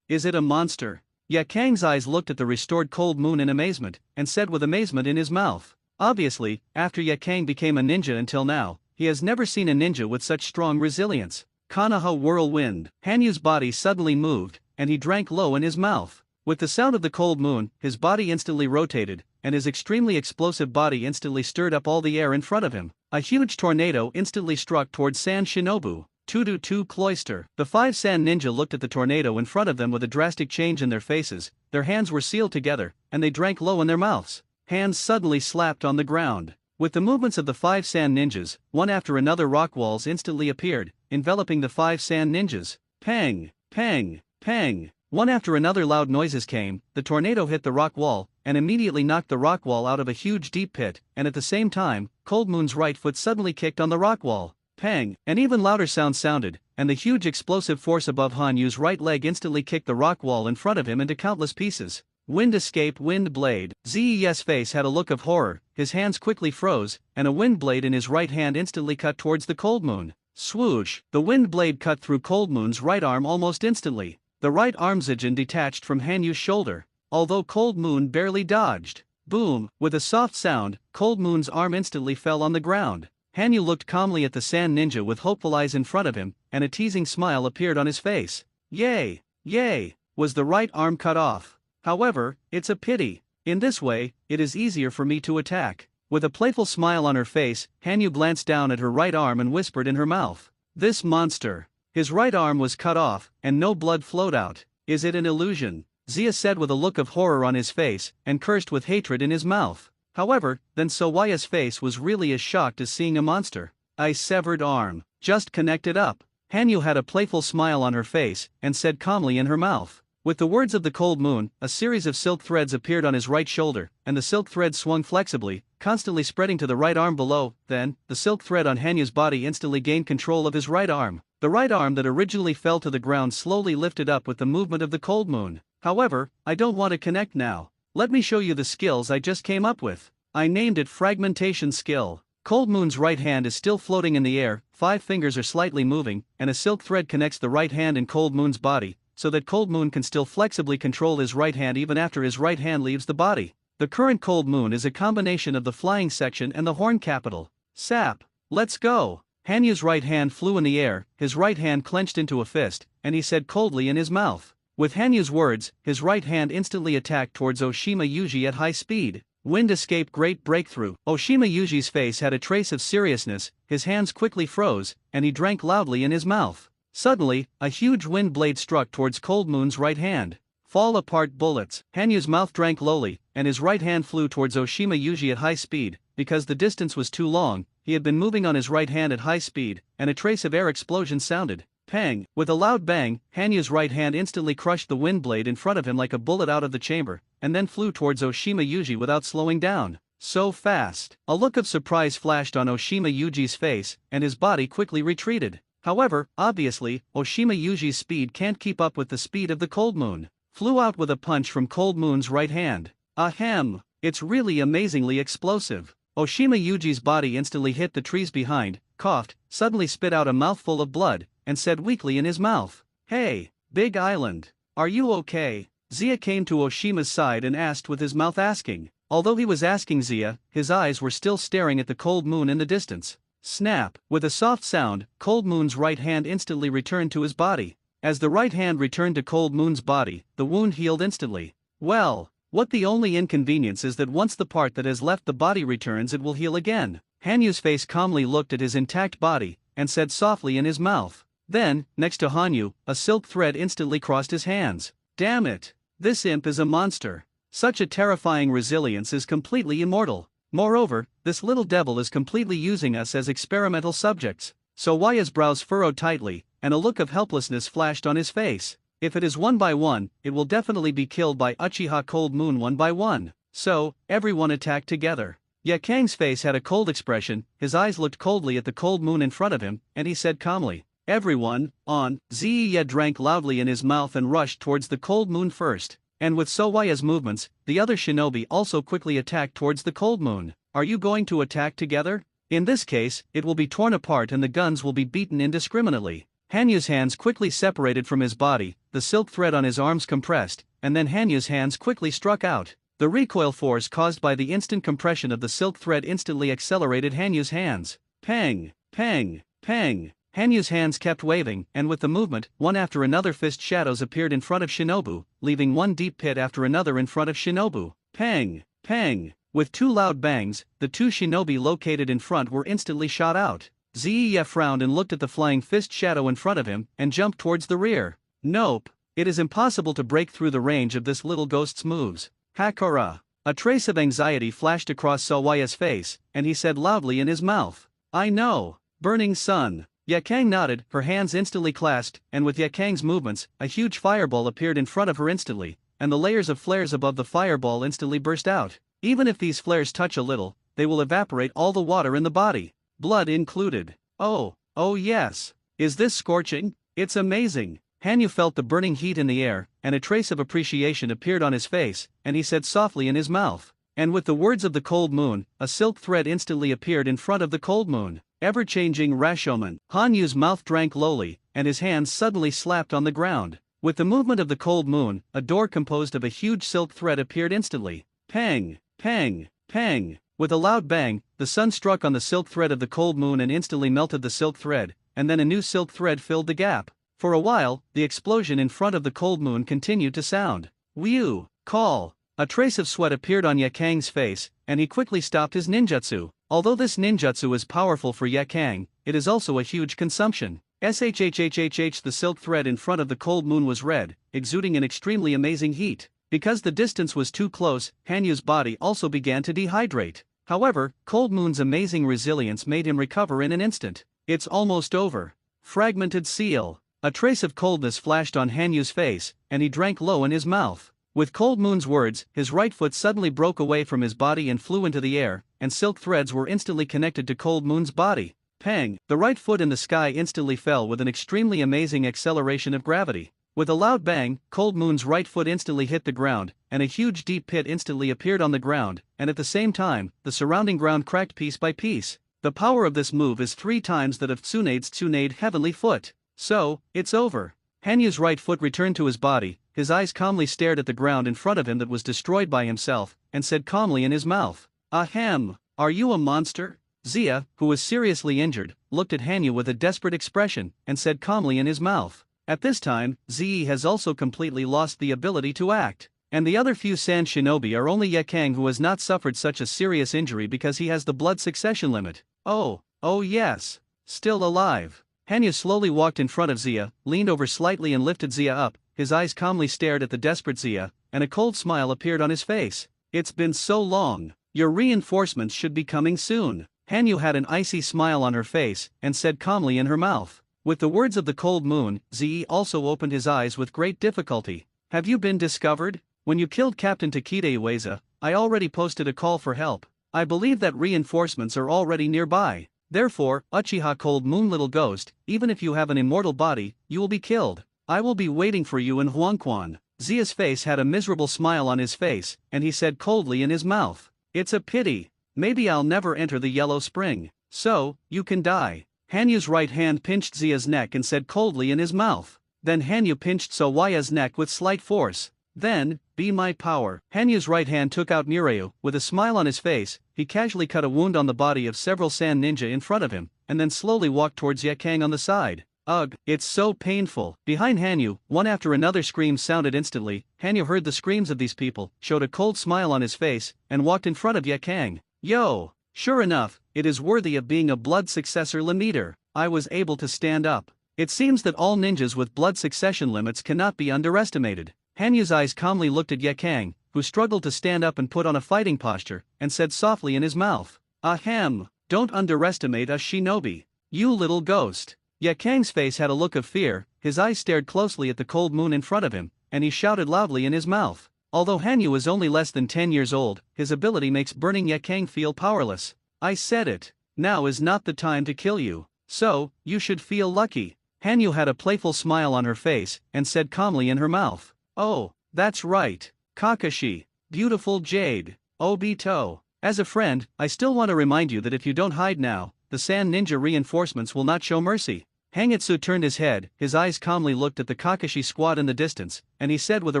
Is it a monster? Yakang's eyes looked at the restored cold moon in amazement, and said with amazement in his mouth. Obviously, after Yakang became a ninja until now, he has never seen a ninja with such strong resilience. Konoha whirlwind. Hanyu's body suddenly moved, and he drank low in his mouth. With the sound of the cold moon, his body instantly rotated, and his extremely explosive body instantly stirred up all the air in front of him. A huge tornado instantly struck towards San Shinobu. 2-2 Cloister. The 5 San ninja looked at the tornado in front of them with a drastic change in their faces. Their hands were sealed together, and they drank low in their mouths. Hands suddenly slapped on the ground. With the movements of the 5 San ninjas, one after another rock walls instantly appeared, enveloping the 5 San ninjas. Pang, pang, pang. One after another loud noises came. The tornado hit the rock wall, and immediately knocked the rock wall out of a huge deep pit, and at the same time, Cold Moon's right foot suddenly kicked on the rock wall. Pang! An even louder sound sounded, and the huge explosive force above Hanyu's right leg instantly kicked the rock wall in front of him into countless pieces. Wind escape, wind blade. Ze's face had a look of horror, his hands quickly froze, and a wind blade in his right hand instantly cut towards the Cold Moon. Swoosh! The wind blade cut through Cold Moon's right arm almost instantly. The right arm Zijin detached from Hanyu's shoulder, although Cold Moon barely dodged. Boom! With a soft sound, Cold Moon's arm instantly fell on the ground. Hanyu looked calmly at the Sand Ninja with hopeful eyes in front of him, and a teasing smile appeared on his face. Yay! Yay! Was the right arm cut off? However, it's a pity. In this way, it is easier for me to attack. With a playful smile on her face, Hanyu glanced down at her right arm and whispered in her mouth. This monster! His right arm was cut off, and no blood flowed out. Is it an illusion? Zia said with a look of horror on his face, and cursed with hatred in his mouth. However, then Sowaya's face was really as shocked as seeing a monster. A severed arm. Just connect it up. Hanyu had a playful smile on her face, and said calmly in her mouth. With the words of the Cold Moon, a series of silk threads appeared on his right shoulder, and the silk threads swung flexibly, constantly spreading to the right arm below. Then, the silk thread on Hanyu's body instantly gained control of his right arm. The right arm that originally fell to the ground slowly lifted up with the movement of the Cold Moon. However, I don't want to connect now. Let me show you the skills I just came up with. I named it Fragmentation Skill. Cold Moon's right hand is still floating in the air, 5 fingers are slightly moving, and a silk thread connects the right hand in Cold Moon's body, so that Cold Moon can still flexibly control his right hand even after his right hand leaves the body. The current Cold Moon is a combination of the flying section and the horn capital. Sap! Let's go! Hanyu's right hand flew in the air, his right hand clenched into a fist, and he said coldly in his mouth. With Hanyu's words, his right hand instantly attacked towards Oshima Yuji at high speed. Wind escape, great breakthrough. Oshima Yuji's face had a trace of seriousness, his hands quickly froze, and he drank loudly in his mouth. Suddenly, a huge wind blade struck towards Cold Moon's right hand. Fall apart bullets. Hanyu's mouth drank lowly, and his right hand flew towards Oshima Yuji at high speed. Because the distance was too long, he had been moving on his right hand at high speed, and a trace of air explosion sounded. Pang! With a loud bang, Hanyu's right hand instantly crushed the wind blade in front of him like a bullet out of the chamber, and then flew towards Oshima Yuji without slowing down. So fast! A look of surprise flashed on Oshima Yuji's face, and his body quickly retreated. However, obviously, Oshima Yuji's speed can't keep up with the speed of the Cold Moon. Flew out with a punch from Cold Moon's right hand. Ahem! It's really amazingly explosive. Oshima Yuji's body instantly hit the trees behind, coughed, suddenly spit out a mouthful of blood, and said weakly in his mouth, Hey, Big Island, are you okay? Zia came to Oshima's side and asked with his mouth asking. Although he was asking Zia, his eyes were still staring at the Cold Moon in the distance. Snap! With a soft sound, Cold Moon's right hand instantly returned to his body. As the right hand returned to Cold Moon's body, the wound healed instantly. Well, what the only inconvenience is that once the part that has left the body returns it will heal again. Hanyu's face calmly looked at his intact body, and said softly in his mouth. Then, next to Hanyu, a silk thread instantly crossed his hands. Damn it! This imp is a monster. Such a terrifying resilience is completely immortal. Moreover, this little devil is completely using us as experimental subjects. Sowaya's brows furrowed tightly, and a look of helplessness flashed on his face. If it is one by one, it will definitely be killed by Uchiha Cold Moon one by one. So, everyone attacked together. Yakang's face had a cold expression, his eyes looked coldly at the cold moon in front of him, and he said calmly, "Everyone, on." Ziya drank loudly in his mouth and rushed towards the cold moon first, and with Sowaya's movements, the other shinobi also quickly attacked towards the cold moon. Are you going to attack together? In this case, it will be torn apart and the guns will be beaten indiscriminately. Hanyu's hands quickly separated from his body, the silk thread on his arms compressed, and then Hanyu's hands quickly struck out. The recoil force caused by the instant compression of the silk thread instantly accelerated Hanyu's hands. Pang! Pang! Pang! Hanyu's hands kept waving, and with the movement, one after another fist shadows appeared in front of Shinobu, leaving one deep pit after another in front of Shinobu. Pang! Pang! With two loud bangs, the two shinobi located in front were instantly shot out. Ziya frowned and looked at the flying fist shadow in front of him, and jumped towards the rear. Nope. It is impossible to break through the range of this little ghost's moves. Hakura. A trace of anxiety flashed across Sawaya's face, and he said loudly in his mouth, "I know. Burning Sun." Yakang nodded, her hands instantly clasped, and with Yakang's movements, a huge fireball appeared in front of her instantly, and the layers of flares above the fireball instantly burst out. Even if these flares touch a little, they will evaporate all the water in the body, blood included. Oh yes. Is this scorching? It's amazing. Hanyu felt the burning heat in the air, and a trace of appreciation appeared on his face, and he said softly in his mouth. And with the words of the cold moon, a silk thread instantly appeared in front of the cold moon. Ever-changing Rashomon. Hanyu's mouth drank lowly, and his hands suddenly slapped on the ground. With the movement of the cold moon, a door composed of a huge silk thread appeared instantly. Pang! Pang! Pang! With a loud bang, the sun struck on the silk thread of the cold moon and instantly melted the silk thread, and then a new silk thread filled the gap. For a while, the explosion in front of the cold moon continued to sound. Whew! Call! A trace of sweat appeared on Yakang's face, and he quickly stopped his ninjutsu. Although this ninjutsu is powerful for Yakang, it is also a huge consumption. The silk thread in front of the cold moon was red, exuding an extremely amazing heat. Because the distance was too close, Hanyu's body also began to dehydrate. However, cold moon's amazing resilience made him recover in an instant. It's almost over. Fragmented seal. A trace of coldness flashed on Hanyu's face, and he drank low in his mouth. With cold moon's words, his right foot suddenly broke away from his body and flew into the air, and silk threads were instantly connected to cold moon's body. Pang! The right foot in the sky instantly fell with an extremely amazing acceleration of gravity. With a loud bang, cold moon's right foot instantly hit the ground, and a huge deep pit instantly appeared on the ground, and at the same time, the surrounding ground cracked piece by piece. The power of this move is 3 times that of Tsunade heavenly foot. So, it's over. Hanyu's right foot returned to his body, his eyes calmly stared at the ground in front of him that was destroyed by himself, and said calmly in his mouth, "Ahem, are you a monster?" Zia, who was seriously injured, looked at Hanyu with a desperate expression, and said calmly in his mouth, "At this time, Zi has also completely lost the ability to act. And the other few sand shinobi are only Yakang who has not suffered such a serious injury because he has the blood succession limit. Oh yes. Still alive." Hanyu slowly walked in front of Zia, leaned over slightly and lifted Zia up, his eyes calmly stared at the desperate Zia, and a cold smile appeared on his face. "It's been so long. Your reinforcements should be coming soon." Hanyu had an icy smile on her face, and said calmly in her mouth. With the words of the cold moon, Zi also opened his eyes with great difficulty. "Have you been discovered? When you killed Captain Takeda Ueza, I already posted a call for help. I believe that reinforcements are already nearby. Therefore, Uchiha Cold Moon Little Ghost, even if you have an immortal body, you will be killed. I will be waiting for you in Huangquan." Zia's face had a miserable smile on his face, and he said coldly in his mouth, "It's a pity. Maybe I'll never enter the Yellow Spring. So, you can die." Hanyu's right hand pinched Zia's neck and said coldly in his mouth. Then Hanyu pinched Sawaya's neck with slight force. Then, "Be my power." Hanyu's right hand took out Mureu. With a smile on his face, he casually cut a wound on the body of several sand ninja in front of him, and then slowly walked towards Yakang on the side. Ugh, it's so painful. Behind Hanyu, one after another screams sounded instantly. Hanyu heard the screams of these people, showed a cold smile on his face, and walked in front of Yakang. "Yo! Sure enough, it is worthy of being a blood successor limiter." I was able to stand up. It seems that all ninjas with blood succession limits cannot be underestimated. Hanyu's eyes calmly looked at Yakang, who struggled to stand up and put on a fighting posture, and said softly in his mouth, "Ahem, don't underestimate a shinobi. You little ghost." Yakang's face had a look of fear, his eyes stared closely at the cold moon in front of him, and he shouted loudly in his mouth. Although Hanyu is only less than 10 years old, his ability makes burning Yakang feel powerless. I said it. Now is not the time to kill you. So, you should feel lucky. Hanyu had a playful smile on her face, and said calmly in her mouth. Oh, that's right. Kakashi. Beautiful jade. Obito. As a friend, I still want to remind you that if you don't hide now, the Sand Ninja reinforcements will not show mercy. Hangitsu turned his head, his eyes calmly looked at the Kakashi squad in the distance, and he said with a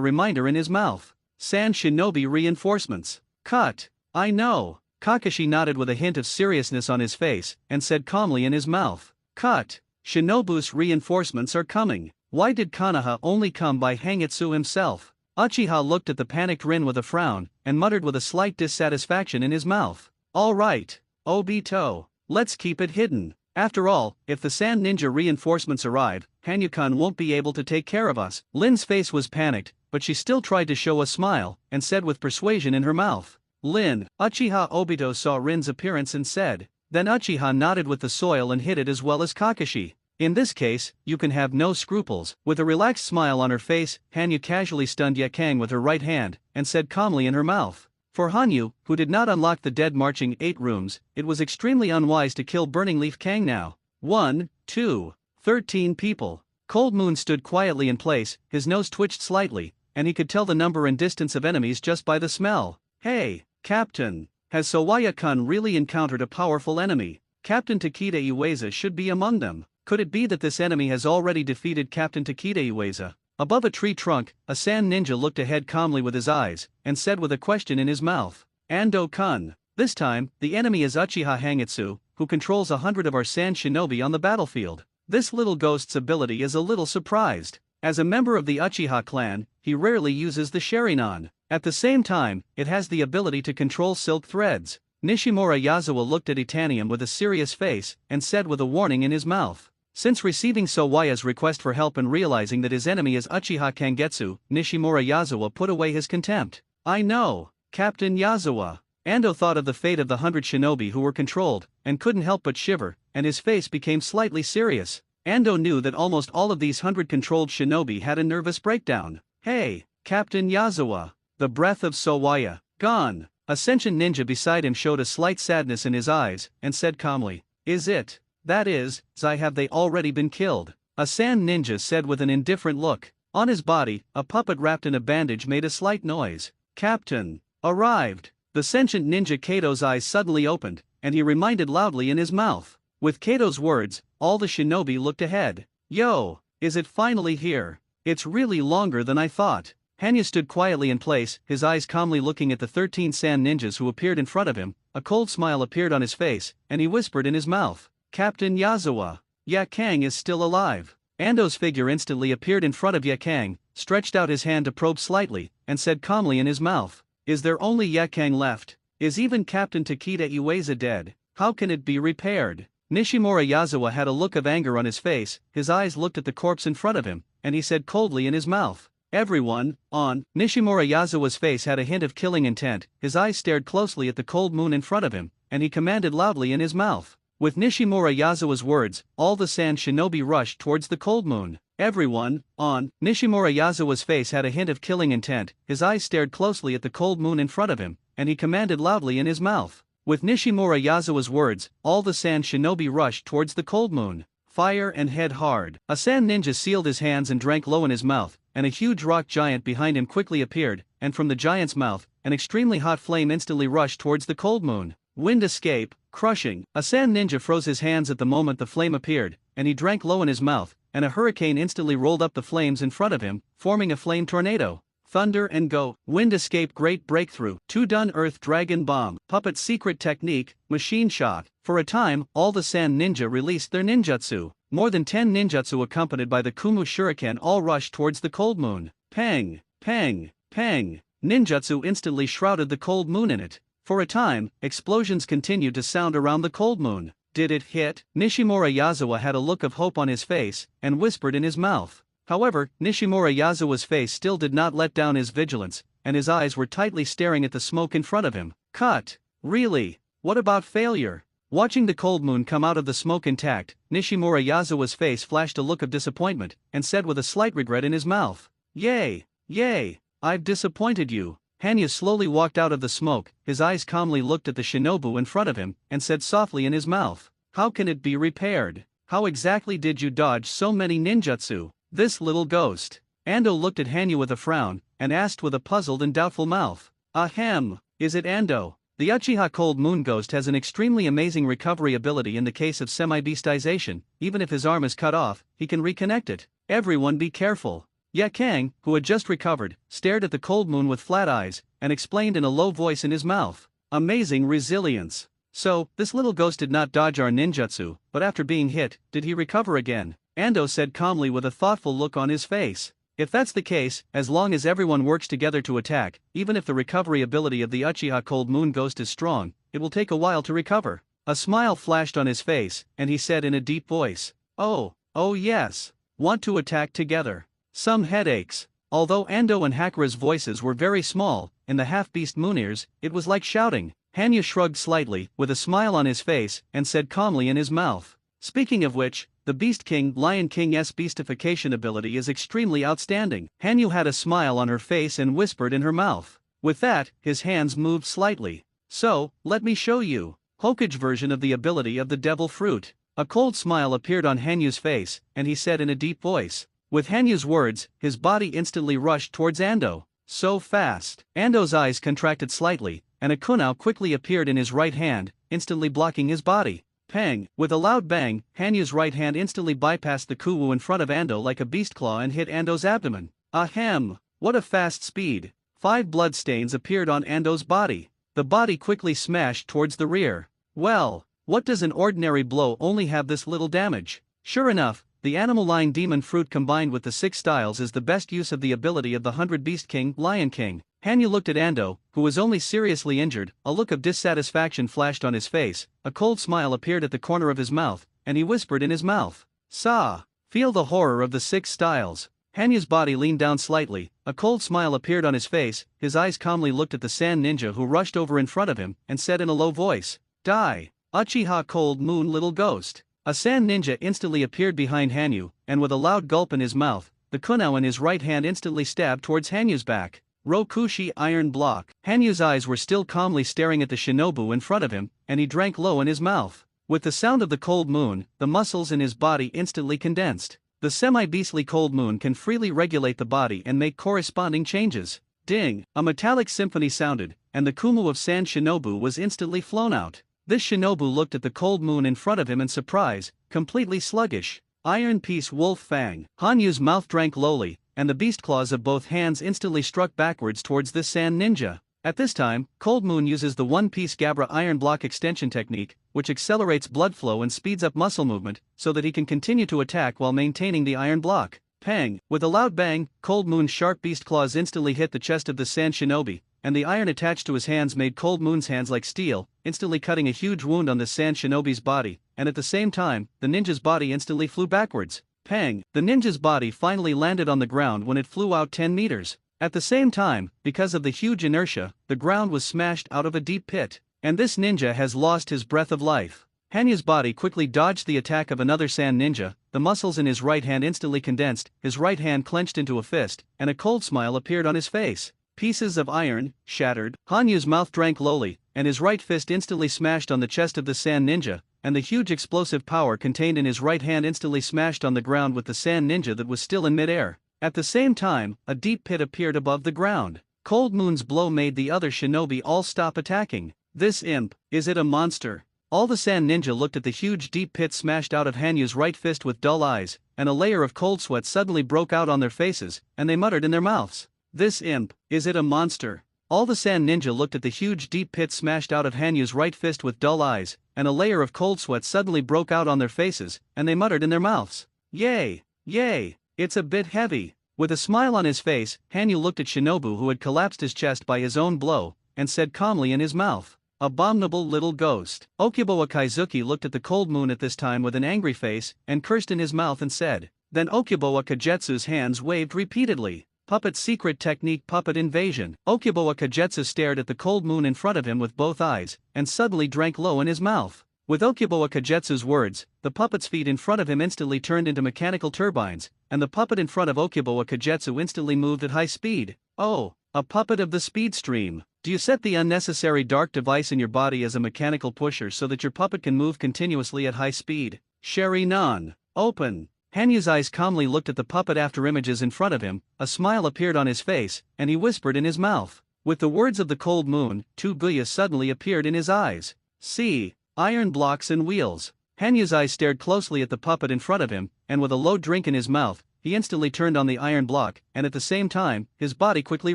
reminder in his mouth. Sand Shinobi reinforcements. Cut. I know. Kakashi nodded with a hint of seriousness on his face, and said calmly in his mouth. Cut. Shinobu's reinforcements are coming. Why did Konoha only come by Hangitsu himself? Uchiha looked at the panicked Rin with a frown, and muttered with a slight dissatisfaction in his mouth. All right, Obito, let's keep it hidden. After all, if the Sand Ninja reinforcements arrive, Hanyukan won't be able to take care of us. Lin's face was panicked, but she still tried to show a smile, and said with persuasion in her mouth. Lin. Uchiha Obito saw Rin's appearance and said. Then Uchiha nodded with the soil and hid it as well as Kakashi. In this case, you can have no scruples. With a relaxed smile on her face, Hanyu casually stunned Yakang with her right hand, and said calmly in her mouth. For Hanyu, who did not unlock the dead marching 8 rooms, it was extremely unwise to kill Burning Leaf Kang now. 1, 2, 13 people. Cold Moon stood quietly in place, his nose twitched slightly, and he could tell the number and distance of enemies just by the smell. Hey, Captain, has Sawaya-kun really encountered a powerful enemy? Captain Takeda Iwasa should be among them. Could it be that this enemy has already defeated Captain Takeda Iwasa? Above a tree trunk, a Sand Ninja looked ahead calmly with his eyes, and said with a question in his mouth. Ando-kun. This time, the enemy is Uchiha Hangitsu, who controls 100 of our Sand Shinobi on the battlefield. This little ghost's ability is a little surprised. As a member of the Uchiha clan, he rarely uses the Sharingan. At the same time, it has the ability to control silk threads. Nishimura Yazawa looked at Itanium with a serious face, and said with a warning in his mouth. Since receiving Sawaya's request for help and realizing that his enemy is Uchiha Kangetsu, Nishimura Yazawa put away his contempt. I know, Captain Yazawa. Ando thought of the fate of the 100 shinobi who were controlled, and couldn't help but shiver, and his face became slightly serious. Ando knew that almost all of these 100 controlled shinobi had a nervous breakdown. Hey, Captain Yazawa. The breath of Sawaya, gone. A sentient ninja beside him showed a slight sadness in his eyes, and said calmly, Is it? That is, Zai, have they already been killed? A Sand Ninja said with an indifferent look. On his body, a puppet wrapped in a bandage made a slight noise. Captain, arrived. The sentient ninja Kato's eyes suddenly opened, and he reminded loudly in his mouth. With Kato's words, all the shinobi looked ahead. Yo, is it finally here? It's really longer than I thought. Hanyu stood quietly in place, his eyes calmly looking at the 13 Sand Ninjas who appeared in front of him. A cold smile appeared on his face, and he whispered in his mouth. Captain Yazawa. Yakang is still alive. Ando's figure instantly appeared in front of Yakang, stretched out his hand to probe slightly, and said calmly in his mouth. Is there only Yakang left? Is even Captain Takeda Iwasa dead? How can it be repaired? Nishimura Yazawa had a look of anger on his face, his eyes looked at the corpse in front of him, and he said coldly in his mouth. Everyone, on. Nishimura Yazawa's face had a hint of killing intent, his eyes stared closely at the cold moon in front of him, and he commanded loudly in his mouth. With Nishimura Yazawa's words, all the Sand Shinobi rushed towards the cold moon. Everyone, on. Nishimura Yazawa's face had a hint of killing intent, his eyes stared closely at the cold moon in front of him, and he commanded loudly in his mouth. With Nishimura Yazawa's words, all the Sand Shinobi rushed towards the cold moon. Fire and head hard. A Sand Ninja sealed his hands and drank low in his mouth, and a huge rock giant behind him quickly appeared, and from the giant's mouth, an extremely hot flame instantly rushed towards the cold moon. Wind escape, crushing. A Sand Ninja froze his hands at the moment the flame appeared, and he drank low in his mouth, and a hurricane instantly rolled up the flames in front of him, forming a flame tornado. Thunder and go. Wind escape great breakthrough. 2 done earth dragon bomb. Puppet secret technique, machine shot. For a time, all the Sand Ninja released their ninjutsu. More than 10 ninjutsu accompanied by the Kumu Shuriken all rushed towards the cold moon. Pang, pang, pang. Ninjutsu instantly shrouded the cold moon in it. For a time, explosions continued to sound around the cold moon. Did it hit? Nishimura Yazawa had a look of hope on his face, and whispered in his mouth. However, Nishimura Yazawa's face still did not let down his vigilance, and his eyes were tightly staring at the smoke in front of him. Cut. Really? What about failure? Watching the cold moon come out of the smoke intact, Nishimura Yazawa's face flashed a look of disappointment, and said with a slight regret in his mouth, "Yay, yay, I've disappointed you." Hanyu slowly walked out of the smoke, his eyes calmly looked at the shinobu in front of him, and said softly in his mouth, "How can it be repaired? How exactly did you dodge so many ninjutsu, this little ghost?" Ando looked at Hanyu with a frown, and asked with a puzzled and doubtful mouth, "Ahem, is it Ando? The Uchiha Cold Moon Ghost has an extremely amazing recovery ability in the case of semi-beastization. Even if his arm is cut off, he can reconnect it. Everyone be careful." Yakang, who had just recovered, stared at the cold moon with flat eyes, and explained in a low voice in his mouth, "Amazing resilience. So, this little ghost did not dodge our ninjutsu, but after being hit, did he recover again?" Ando said calmly with a thoughtful look on his face. "If that's the case, as long as everyone works together to attack, even if the recovery ability of the Uchiha Cold Moon Ghost is strong, it will take a while to recover." A smile flashed on his face, and he said in a deep voice, oh yes. Want to attack together. Some headaches." Although Ando and Hakura's voices were very small, in the half-beast Moonirs, it was like shouting. Hanyu shrugged slightly, with a smile on his face, and said calmly in his mouth, "Speaking of which, the Beast King Lion King's beastification ability is extremely outstanding." Hanyu had a smile on her face and whispered in her mouth. With that, his hands moved slightly. "So, let me show you. Hokage version of the ability of the devil fruit." A cold smile appeared on Hanyu's face, and he said in a deep voice. With Hanyu's words, his body instantly rushed towards Ando. So fast. Ando's eyes contracted slightly, and a kunao quickly appeared in his right hand, instantly blocking his body. Pang! With a loud bang, Hanyu's right hand instantly bypassed the kuwu in front of Ando like a beast claw and hit Ando's abdomen. Ahem! What a fast speed! 5 blood stains appeared on Ando's body. The body quickly smashed towards the rear. Well, what does an ordinary blow only have this little damage? Sure enough, the animal line demon fruit combined with the 6 styles is the best use of the ability of the 100 Beast King, Lion King. Hanyu looked at Ando, who was only seriously injured. A look of dissatisfaction flashed on his face, a cold smile appeared at the corner of his mouth, and he whispered in his mouth, "Sa! Feel the horror of the 6 styles." Hanyu's body leaned down slightly, a cold smile appeared on his face, his eyes calmly looked at the sand ninja who rushed over in front of him, and said in a low voice, "Die! Uchiha Cold Moon Little Ghost." A sand ninja instantly appeared behind Hanyu, and with a loud gulp in his mouth, the kunao in his right hand instantly stabbed towards Hanyu's back. Rokushi Iron Block. Hanyu's eyes were still calmly staring at the shinobu in front of him, and he drank low in his mouth. With the sound of the cold moon, the muscles in his body instantly condensed. The semi-beastly cold moon can freely regulate the body and make corresponding changes. Ding! A metallic symphony sounded, and the kumu of sand shinobu was instantly flown out. This shinobu looked at the cold moon in front of him in surprise, completely sluggish. Iron Piece Wolf Fang. Hanyu's mouth drank lowly, and the beast claws of both hands instantly struck backwards towards this sand ninja. At this time, Cold Moon uses the one-piece Gabra Iron Block extension technique, which accelerates blood flow and speeds up muscle movement, so that he can continue to attack while maintaining the iron block. Pang! With a loud bang, Cold Moon's sharp beast claws instantly hit the chest of the sand shinobi, and the iron attached to his hands made Cold Moon's hands like steel, instantly cutting a huge wound on the sand shinobi's body, and at the same time, the ninja's body instantly flew backwards. Pang! The ninja's body finally landed on the ground when it flew out 10 meters. At the same time, because of the huge inertia, the ground was smashed out of a deep pit, and this ninja has lost his breath of life. Hanyu's body quickly dodged the attack of another sand ninja, the muscles in his right hand instantly condensed, his right hand clenched into a fist, and a cold smile appeared on his face. Pieces of iron, shattered. Hanyu's mouth drank lowly, and his right fist instantly smashed on the chest of the sand ninja, and the huge explosive power contained in his right hand instantly smashed on the ground with the sand ninja that was still in midair. At the same time, a deep pit appeared above the ground. Cold Moon's blow made the other shinobi all stop attacking. This imp, is it a monster? All the sand ninja looked at the huge deep pit smashed out of Hanyu's right fist with dull eyes, and a layer of cold sweat suddenly broke out on their faces, and they muttered in their mouths, "This imp, is it a monster?" All the sand ninja looked at the huge deep pit smashed out of Hanyu's right fist with dull eyes, and a layer of cold sweat suddenly broke out on their faces, and they muttered in their mouths, "Yay, yay, it's a bit heavy." With a smile on his face, Hanyu looked at Shinobu who had collapsed his chest by his own blow, and said calmly in his mouth, "Abominable little ghost." Okubowa Kaizuki looked at the cold moon at this time with an angry face, and cursed in his mouth and said. Then Okubowa Kagetsu's hands waved repeatedly. Puppet secret technique puppet invasion. Okubowa Kagetsu stared at the cold moon in front of him with both eyes, and suddenly drank low in his mouth. With Okibowa Kagetsu's words, the puppet's feet in front of him instantly turned into mechanical turbines, and the puppet in front of Okibowa Kagetsu instantly moved at high speed. Oh, a puppet of the speed stream. Do you set the unnecessary dark device in your body as a mechanical pusher so that your puppet can move continuously at high speed? Sherry non. Open. Hanyu's eyes calmly looked at the puppet after images in front of him, a smile appeared on his face, and he whispered in his mouth. With the words of the cold moon, two Buyas suddenly appeared in his eyes. See. Iron blocks and wheels. Hanyu's eyes stared closely at the puppet in front of him, and with a low drink in his mouth, he instantly turned on the iron block, and at the same time, his body quickly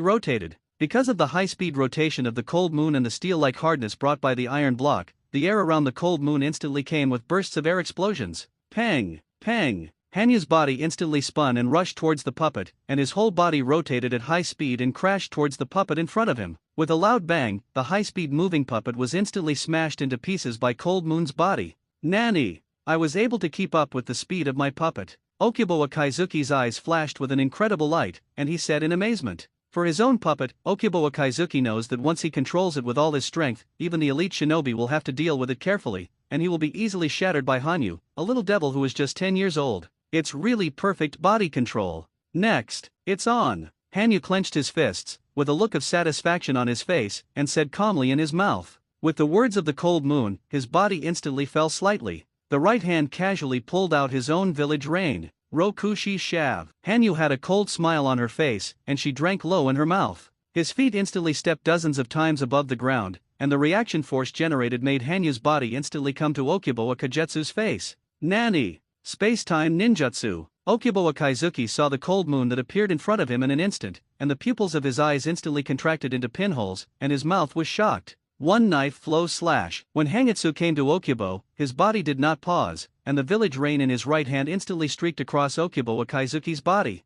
rotated. Because of the high-speed rotation of the cold moon and the steel-like hardness brought by the iron block, the air around the cold moon instantly came with bursts of air explosions. Pang! Pang! Hanyu's body instantly spun and rushed towards the puppet, and his whole body rotated at high speed and crashed towards the puppet in front of him. With a loud bang, the high-speed moving puppet was instantly smashed into pieces by Cold Moon's body. Nanny! I was able to keep up with the speed of my puppet. Okibowa Kaizuki's eyes flashed with an incredible light, and he said in amazement. For his own puppet, Okibowa Kaizuki knows that once he controls it with all his strength, even the elite shinobi will have to deal with it carefully, and he will be easily shattered by Hanyu, a little devil who is just 10 years old. It's really perfect body control. Next, it's on. Hanyu clenched his fists, with a look of satisfaction on his face, and said calmly in his mouth. With the words of the cold moon, his body instantly fell slightly. The right hand casually pulled out his own village reign. Rokushi Shav. Hanyu had a cold smile on her face, and she drank low in her mouth. His feet instantly stepped dozens of times above the ground, and the reaction force generated made Hanyu's body instantly come to Okibowa Kagetsu's face. Nani! Space-time ninjutsu. Okibowa Kaizuki saw the cold moon that appeared in front of him in an instant, and the pupils of his eyes instantly contracted into pinholes, and his mouth was shocked. One knife flow slash. When Hangitsu came to Okibo, his body did not pause, and the village rein in his right hand instantly streaked across Okibowa Kaizuki's body.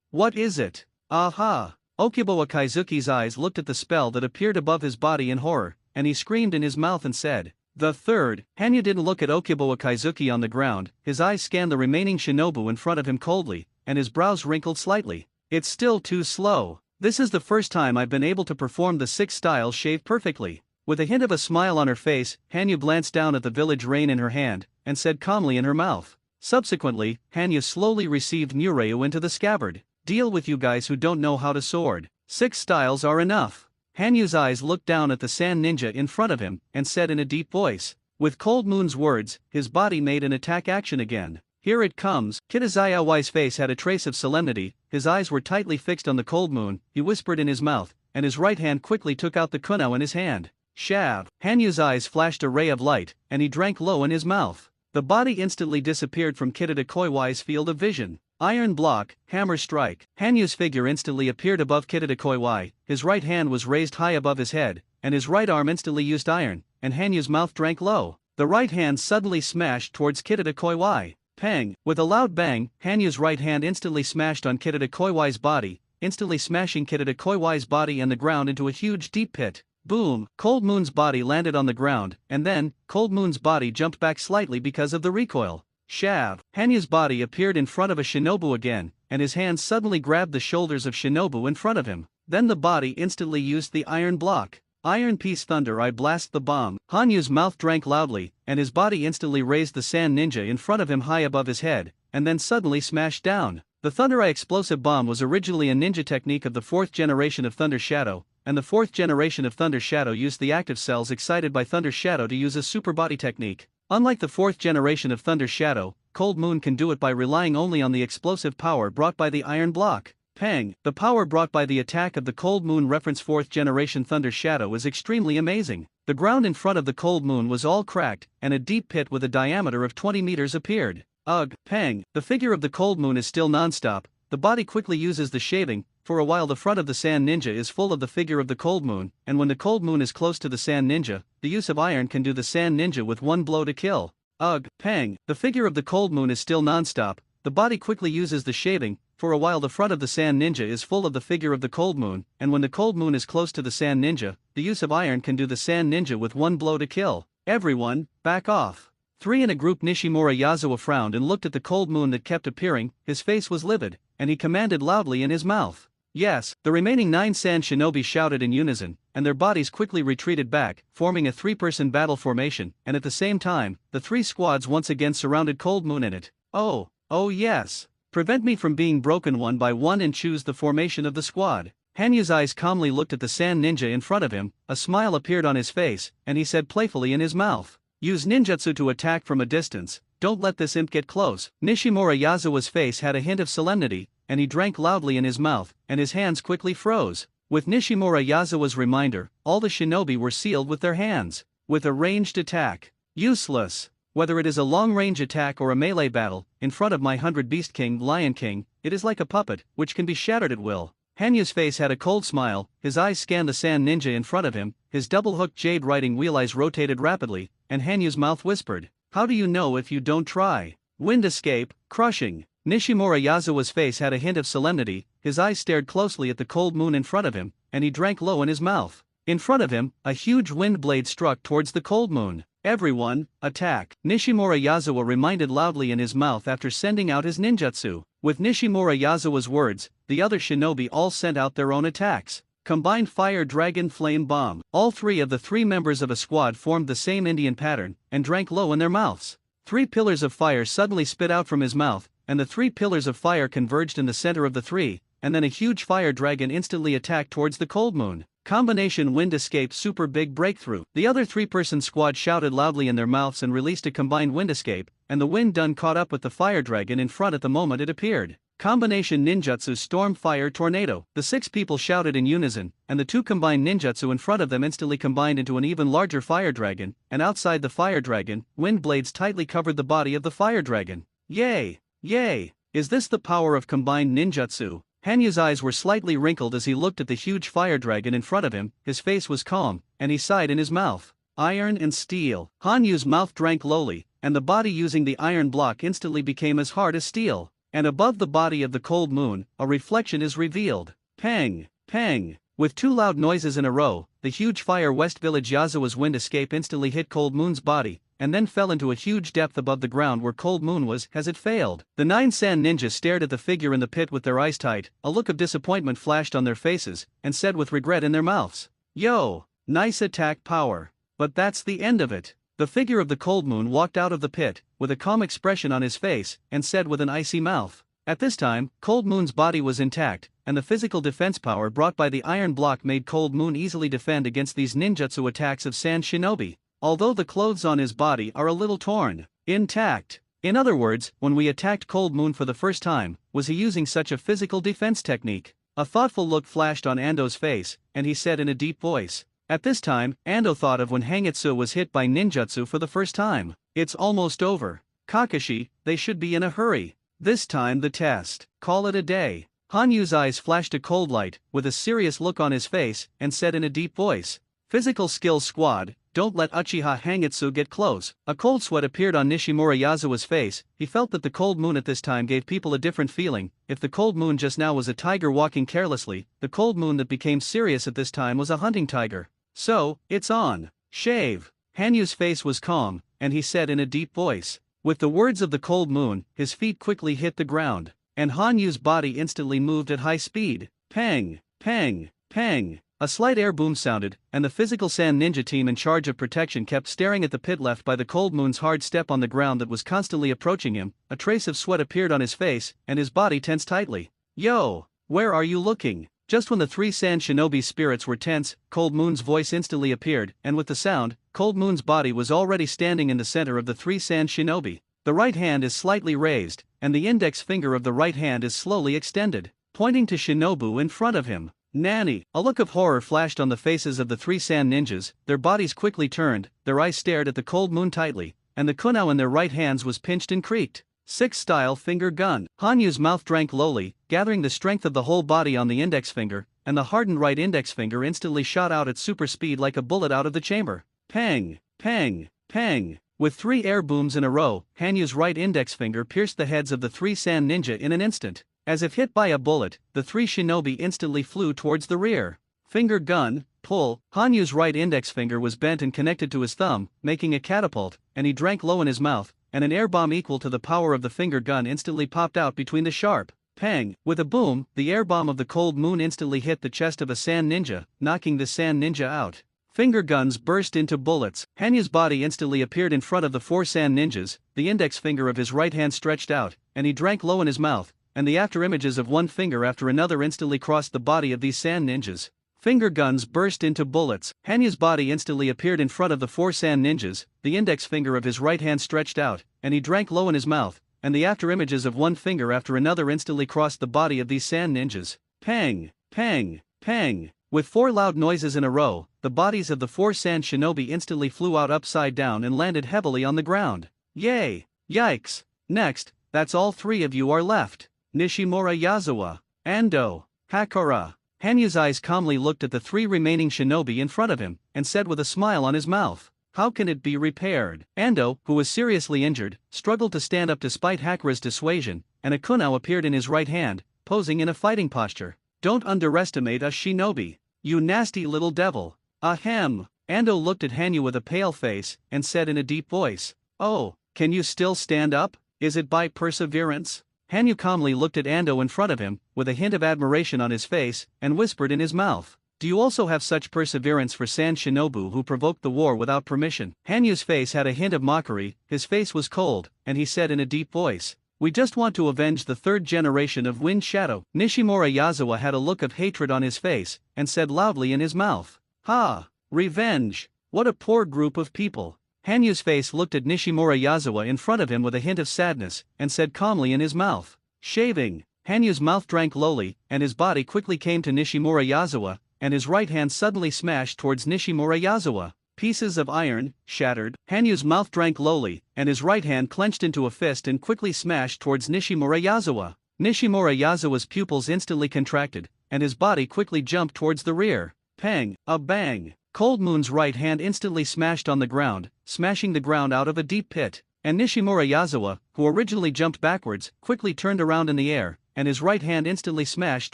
What is it? Aha! Okibowa Kaizuki's eyes looked at the spell that appeared above his body in horror, and he screamed in his mouth and said, "The third." Hanyu didn't look at Okibowa Kaizuki on the ground, his eyes scanned the remaining shinobu in front of him coldly, and his brows wrinkled slightly. It's still too slow. This is the first time I've been able to perform the 6 styles shave perfectly. With a hint of a smile on her face, Hanyu glanced down at the village rein in her hand, and said calmly in her mouth. Subsequently, Hanyu slowly received Mureu into the scabbard. Deal with you guys who don't know how to sword. 6 styles are enough. Hanyu's eyes looked down at the sand ninja in front of him, and said in a deep voice. With Cold Moon's words, his body made an attack action again. Here it comes. Kitazaya's face had a trace of solemnity, his eyes were tightly fixed on the cold moon, he whispered in his mouth, and his right hand quickly took out the kunao in his hand. Shav. Hanyu's eyes flashed a ray of light, and he drank low in his mouth. The body instantly disappeared from Kidada Koiwai's field of vision. Iron block, hammer strike. Hanyu's figure instantly appeared above Kidada Koiwai, his right hand was raised high above his head, and his right arm instantly used iron, and Hanyu's mouth drank low. The right hand suddenly smashed towards Kidada Koiwai. Pang! With a loud bang, Hanyu's right hand instantly smashed on Kidada Koiwai's body, instantly smashing Kidada Koiwai's body and the ground into a huge deep pit. Boom! Cold Moon's body landed on the ground, and then, Cold Moon's body jumped back slightly because of the recoil. Shav. Hanyu's body appeared in front of a shinobu again, and his hands suddenly grabbed the shoulders of shinobu in front of him. Then the body instantly used the iron block. Iron Piece Thunder I Blast the Bomb. Hanyu's mouth drank loudly, and his body instantly raised the sand ninja in front of him high above his head, and then suddenly smashed down. The Thunder Eye Explosive Bomb was originally a ninja technique of the 4th generation of Thunder Shadow, and the 4th generation of Thunder Shadow used the active cells excited by Thunder Shadow to use a super body technique. Unlike the 4th generation of Thunder Shadow, Cold Moon can do it by relying only on the explosive power brought by the iron block. Pang! The power brought by the attack of the Cold Moon reference 4th generation Thunder Shadow is extremely amazing. The ground in front of the Cold Moon was all cracked, and a deep pit with a diameter of 20 meters appeared. Ugh! Pang! The figure of the Cold Moon is still non-stop, the body quickly uses the shaving. For a while the front of the Sand Ninja is full of the figure of the Cold Moon, and when the Cold Moon is close to the Sand Ninja, the use of iron can do the Sand Ninja with one blow to kill. Ugh! Pang! The figure of the Cold Moon is still non-stop, the body quickly uses the shaving. For a while the front of the Sand Ninja is full of the figure of the Cold Moon, and when the Cold Moon is close to the Sand Ninja, the use of iron can do the Sand Ninja with one blow to kill. Everyone, back off. 3 in a group. Nishimura Yazawa frowned and looked at the Cold Moon that kept appearing, his face was livid, and he commanded loudly in his mouth. Yes, the remaining 9 sand shinobi shouted in unison, and their bodies quickly retreated back, forming a 3-person battle formation, and at the same time, the 3 squads once again surrounded Cold Moon in it. Oh yes. Prevent me from being broken one by one and choose the formation of the squad. Hanyu's eyes calmly looked at the sand ninja in front of him, a smile appeared on his face, and he said playfully in his mouth, "Use ninjutsu to attack from a distance, don't let this imp get close." Nishimura Yazawa's face had a hint of solemnity, and he drank loudly in his mouth, and his hands quickly froze. With Nishimura Yazawa's reminder, all the shinobi were sealed with their hands. With a ranged attack. Useless. Whether it is a long-range attack or a melee battle, in front of my 100 Beast King, Lion King, it is like a puppet, which can be shattered at will. Hanyu's face had a cold smile, his eyes scanned the sand ninja in front of him, his double-hooked jade riding wheel eyes rotated rapidly, and Hanyu's mouth whispered, "How do you know if you don't try?" Wind escape, crushing. Nishimura Yazawa's face had a hint of solemnity, his eyes stared closely at the cold moon in front of him, and he drank low in his mouth. In front of him, a huge wind blade struck towards the cold moon. "Everyone, attack!" Nishimura Yazawa reminded loudly in his mouth after sending out his ninjutsu. With Nishimura Yazawa's words, the other shinobi all sent out their own attacks. Combined Fire Dragon Flame Bomb. All 3 of the 3 members of a squad formed the same Indian pattern, and drank low in their mouths. 3 pillars of fire suddenly spit out from his mouth, and the 3 pillars of fire converged in the center of the 3, and then a huge fire dragon instantly attacked towards the cold moon. Combination Wind Escape Super Big Breakthrough. The other 3-person squad shouted loudly in their mouths and released a combined Wind Escape, and the wind dun caught up with the fire dragon in front at the moment it appeared. Combination Ninjutsu Storm Fire Tornado. The 6 people shouted in unison, and the 2 combined ninjutsu in front of them instantly combined into an even larger fire dragon, and outside the fire dragon, wind blades tightly covered the body of the fire dragon. Yay! Yay! Is this the power of combined ninjutsu? Hanyu's eyes were slightly wrinkled as he looked at the huge fire dragon in front of him, his face was calm, and he sighed in his mouth. Iron and steel. Hanyu's mouth drank lowly, and the body using the iron block instantly became as hard as steel. And above the body of the cold moon, a reflection is revealed. Pang! Pang! With 2 loud noises in a row, the huge fire West Village Yazawa's wind escape instantly hit Cold Moon's body, and then fell into a huge depth above the ground where Cold Moon was as it failed. The 9 sand ninjas stared at the figure in the pit with their eyes tight, a look of disappointment flashed on their faces, and said with regret in their mouths, "Yo, nice attack power. But that's the end of it." The figure of the cold moon walked out of the pit, with a calm expression on his face, and said with an icy mouth. At this time, Cold Moon's body was intact, and the physical defense power brought by the iron block made Cold Moon easily defend against these ninjutsu attacks of sand shinobi, although the clothes on his body are a little torn. Intact. In other words, when we attacked Cold Moon for the first time, was he using such a physical defense technique? A thoughtful look flashed on Ando's face, and he said in a deep voice. At this time, Ando thought of when Hangitsu was hit by ninjutsu for the first time. It's almost over. Kakashi, they should be in a hurry. This time the test. Call it a day. Hanyu's eyes flashed a cold light, with a serious look on his face, and said in a deep voice. Physical skills squad, don't let Uchiha Hangitsu get close. A cold sweat appeared on Nishimura Yazawa's face. He felt that the cold moon at this time gave people a different feeling. If the cold moon just now was a tiger walking carelessly, the cold moon that became serious at this time was a hunting tiger. So, it's on. Shave. Hanyu's face was calm, and he said in a deep voice. With the words of the cold moon, his feet quickly hit the ground, and Hanyu's body instantly moved at high speed. Pang, pang, pang. A slight air boom sounded, and the physical sand ninja team in charge of protection kept staring at the pit left by the cold moon's hard step on the ground that was constantly approaching him. A trace of sweat appeared on his face, and his body tensed tightly. Yo, where are you looking? Just when the 3 sand shinobi's spirits were tense, Cold Moon's voice instantly appeared, and with the sound, Cold Moon's body was already standing in the center of the 3 sand shinobi. The right hand is slightly raised, and the index finger of the right hand is slowly extended, pointing to Shinobu in front of him. Nanny! A look of horror flashed on the faces of the 3 sand ninjas, their bodies quickly turned, their eyes stared at the cold moon tightly, and the kunao in their right hands was pinched and creaked. 6-style finger gun. Hanyu's mouth drank lowly, gathering the strength of the whole body on the index finger, and the hardened right index finger instantly shot out at super speed like a bullet out of the chamber. Pang, pang, pang. With 3 air booms in a row, Hanyu's right index finger pierced the heads of the 3 sand ninja in an instant. As if hit by a bullet, the 3 shinobi instantly flew towards the rear. Finger gun, pull. Hanyu's right index finger was bent and connected to his thumb, making a catapult, and he drank low in his mouth, and an air bomb equal to the power of the finger gun instantly popped out between the sharp, Pang! With a boom, the air bomb of the cold moon instantly hit the chest of a sand ninja, knocking the sand ninja out. Finger guns burst into bullets. Hanyu's body instantly appeared in front of the 4 sand ninjas, the index finger of his right hand stretched out, and he drank low in his mouth, and the after images of one finger after another instantly crossed the body of these sand ninjas. Finger guns burst into bullets. Hanyu's body instantly appeared in front of the 4 sand ninjas, the index finger of his right hand stretched out, and he drank low in his mouth, and the after images of one finger after another instantly crossed the body of these sand ninjas. Pang! Pang! Pang! With 4 loud noises in a row, the bodies of the 4 sand shinobi instantly flew out upside down and landed heavily on the ground. Yay! Yikes! Next, that's all 3 of you are left. Nishimura Yazawa, Ando, Hakura. Hanyu's eyes calmly looked at the 3 remaining shinobi in front of him, and said with a smile on his mouth, "How can it be repaired?" Ando, who was seriously injured, struggled to stand up despite Hakura's dissuasion, and a kunao appeared in his right hand, posing in a fighting posture. "Don't underestimate us shinobi, you nasty little devil." Ahem. Ando looked at Hanyu with a pale face, and said in a deep voice, "Oh, can you still stand up? Is it by perseverance?" Hanyu calmly looked at Ando in front of him, with a hint of admiration on his face, and whispered in his mouth, "Do you also have such perseverance for Sand Shinobu who provoked the war without permission?" Hanyu's face had a hint of mockery, his face was cold, and he said in a deep voice, "We just want to avenge the 3rd generation of Wind Shadow." Nishimura Yazawa had a look of hatred on his face, and said loudly in his mouth, "Ha! Revenge! What a poor group of people." Hanyu's face looked at Nishimura Yazawa in front of him with a hint of sadness, and said calmly in his mouth, "Shaving." Hanyu's mouth drank lowly, and his body quickly came to Nishimura Yazawa, and his right hand suddenly smashed towards Nishimura Yazawa. Pieces of iron, shattered. Hanyu's mouth drank lowly, and his right hand clenched into a fist and quickly smashed towards Nishimura Yazawa. Nishimura Yazawa's pupils instantly contracted, and his body quickly jumped towards the rear. Pang! A bang! Cold Moon's right hand instantly smashed on the ground, smashing the ground out of a deep pit, and Nishimura Yazawa, who originally jumped backwards, quickly turned around in the air, and his right hand instantly smashed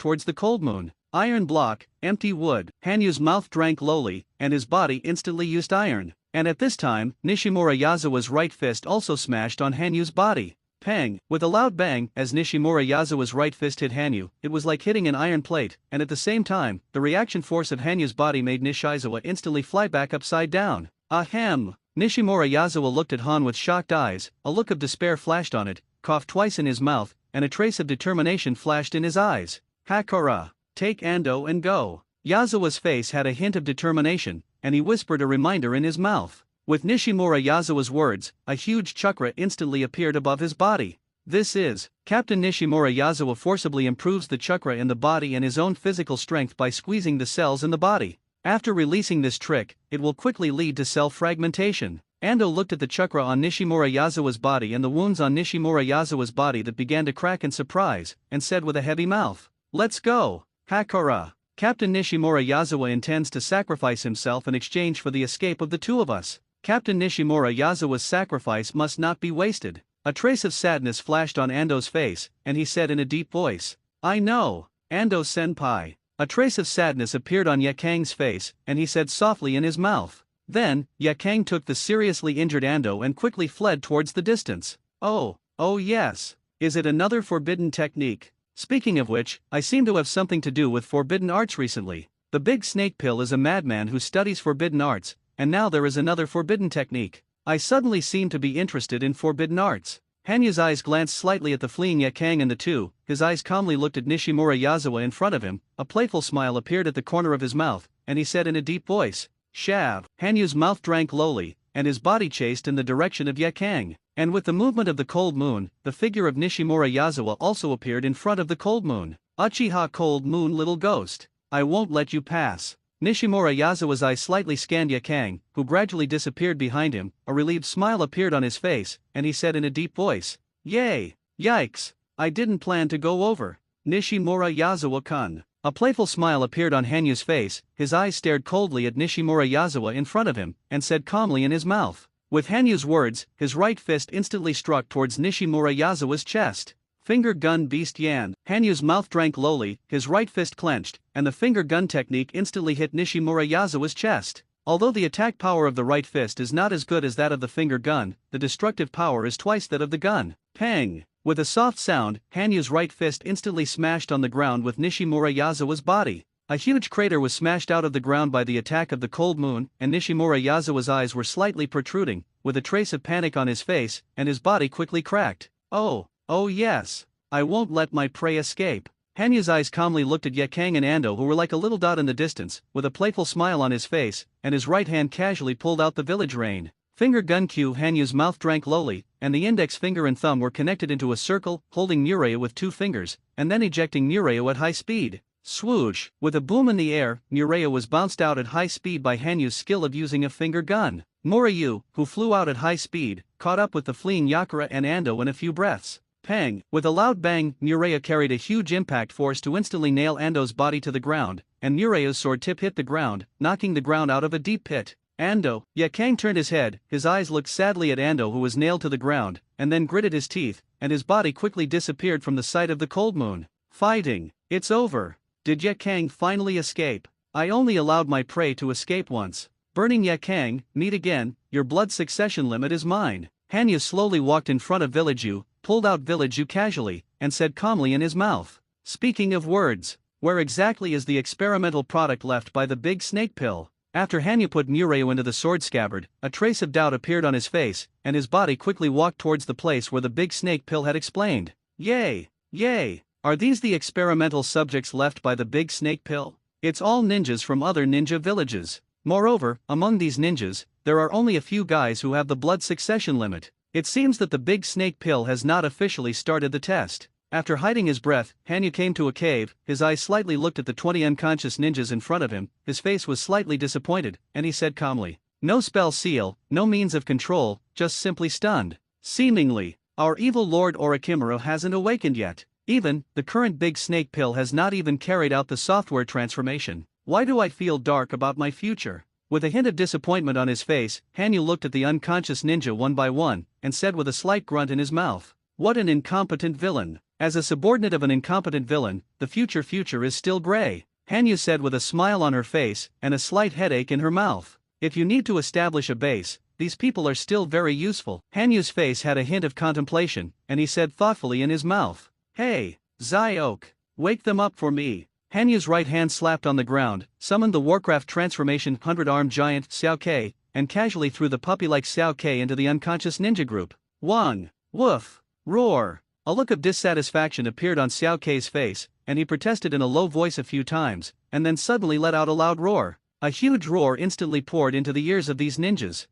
towards the Cold Moon. Iron block, empty wood. Hanyu's mouth drank lowly, and his body instantly used iron, and at this time, Nishimura Yazawa's right fist also smashed on Hanyu's body. Pang! With a loud bang, as Nishimura Yazawa's right fist hit Hanyu, it was like hitting an iron plate, and at the same time, the reaction force of Hanyu's body made Nishizawa instantly fly back upside down. Ahem! Nishimura Yazawa looked at Han with shocked eyes, a look of despair flashed on it, coughed twice in his mouth, and a trace of determination flashed in his eyes. Hakura! Take Ando and go. Yazawa's face had a hint of determination, and he whispered a reminder in his mouth. With Nishimura Yazawa's words, a huge chakra instantly appeared above his body. This is, Captain Nishimura Yazawa forcibly improves the chakra in the body and his own physical strength by squeezing the cells in the body. After releasing this trick, it will quickly lead to cell fragmentation. Ando looked at the chakra on Nishimura Yazawa's body and the wounds on Nishimura Yazawa's body that began to crack in surprise, and said with a heavy mouth, "Let's go, Hakura. Captain Nishimura Yazawa intends to sacrifice himself in exchange for the escape of the 2 of us. Captain Nishimura Yazawa's sacrifice must not be wasted." A trace of sadness flashed on Ando's face, and he said in a deep voice, "I know, Ando-senpai." A trace of sadness appeared on Yakang's face, and he said softly in his mouth. Then, Yakang took the seriously injured Ando and quickly fled towards the distance. Oh yes. Is it another forbidden technique? Speaking of which, I seem to have something to do with forbidden arts recently. The big snake pill is a madman who studies forbidden arts, and now there is another forbidden technique. I suddenly seem to be interested in forbidden arts. Hanyu's eyes glanced slightly at the fleeing Yakang and the 2, his eyes calmly looked at Nishimura Yazawa in front of him, a playful smile appeared at the corner of his mouth, and he said in a deep voice, "Shav." Hanyu's mouth drank lowly, and his body chased in the direction of Yakang, and with the movement of the Cold Moon, the figure of Nishimura Yazawa also appeared in front of the Cold Moon. Uchiha Cold Moon little ghost, I won't let you pass. Nishimura Yazawa's eyes slightly scanned Yakang, who gradually disappeared behind him, a relieved smile appeared on his face, and he said in a deep voice, "Yay! Yikes! I didn't plan to go over. Nishimura Yazawa-kun." A playful smile appeared on Hanyu's face, his eyes stared coldly at Nishimura Yazawa in front of him, and said calmly in his mouth. With Hanyu's words, his right fist instantly struck towards Nishimura Yazawa's chest. Finger gun beast Yan. Hanyu's mouth drank lowly, his right fist clenched, and the finger gun technique instantly hit Nishimura Yazawa's chest. Although the attack power of the right fist is not as good as that of the finger gun, the destructive power is twice that of the gun. Pang! With a soft sound, Hanyu's right fist instantly smashed on the ground with Nishimura Yazawa's body. A huge crater was smashed out of the ground by the attack of the cold moon, and Nishimura Yazawa's eyes were slightly protruding, with a trace of panic on his face, and his body quickly cracked. Oh yes. I won't let my prey escape. Hanyu's eyes calmly looked at Yakang and Ando, who were like a little dot in the distance, with a playful smile on his face, and his right hand casually pulled out the village rein. Finger gun cue. Hanyu's mouth drank lowly, and the index finger and thumb were connected into a circle, holding Nureu with 2 fingers, and then ejecting Nureu at high speed. Swoosh! With a boom in the air, Nureu was bounced out at high speed by Hanyu's skill of using a finger gun. Moryu, who flew out at high speed, caught up with the fleeing Yakura and Ando in a few breaths. Pang! With a loud bang, Nureu carried a huge impact force to instantly nail Ando's body to the ground, and Nureu's sword tip hit the ground, knocking the ground out of a deep pit. Ando. Yakang turned his head, his eyes looked sadly at Ando, who was nailed to the ground, and then gritted his teeth, and his body quickly disappeared from the sight of the cold moon. Fighting! It's over! Did Yakang finally escape? I only allowed my prey to escape once. Burning Yakang, meet again, your blood succession limit is mine. Hanyu slowly walked in front of Village U, pulled out Village U casually, and said calmly in his mouth. Speaking of words, where exactly is the experimental product left by the big snake pill? After Hanyu put Nureu into the sword scabbard, a trace of doubt appeared on his face, and his body quickly walked towards the place where the big snake pill had explained. Yay! Yay! Are these the experimental subjects left by the big snake pill? It's all ninjas from other ninja villages. Moreover, among these ninjas, there are only a few guys who have the blood succession limit. It seems that the big snake pill has not officially started the test. After hiding his breath, Hanyu came to a cave, his eyes slightly looked at the 20 unconscious ninjas in front of him, his face was slightly disappointed, and he said calmly, no spell seal, no means of control, just simply stunned. Seemingly, our evil Lord Orochimaru hasn't awakened yet. Even, the current big snake pill has not even carried out the software transformation. Why do I feel dark about my future? With a hint of disappointment on his face, Hanyu looked at the unconscious ninja one by one, and said with a slight grunt in his mouth, what an incompetent villain. As a subordinate of an incompetent villain, the future is still gray, Hanyu said with a smile on her face, and a slight headache in her mouth. If you need to establish a base, these people are still very useful. Hanyu's face had a hint of contemplation, and he said thoughtfully in his mouth, hey, Zyok, wake them up for me. Hanyu's right hand slapped on the ground, summoned the Warcraft transformation 100-armed giant, Xiao Kei, and casually threw the puppy-like Xiao Kei into the unconscious ninja group. Wang, woof, roar. A look of dissatisfaction appeared on Xiao Kei's face, and he protested in a low voice a few times, and then suddenly let out a loud roar. A huge roar instantly poured into the ears of these ninjas.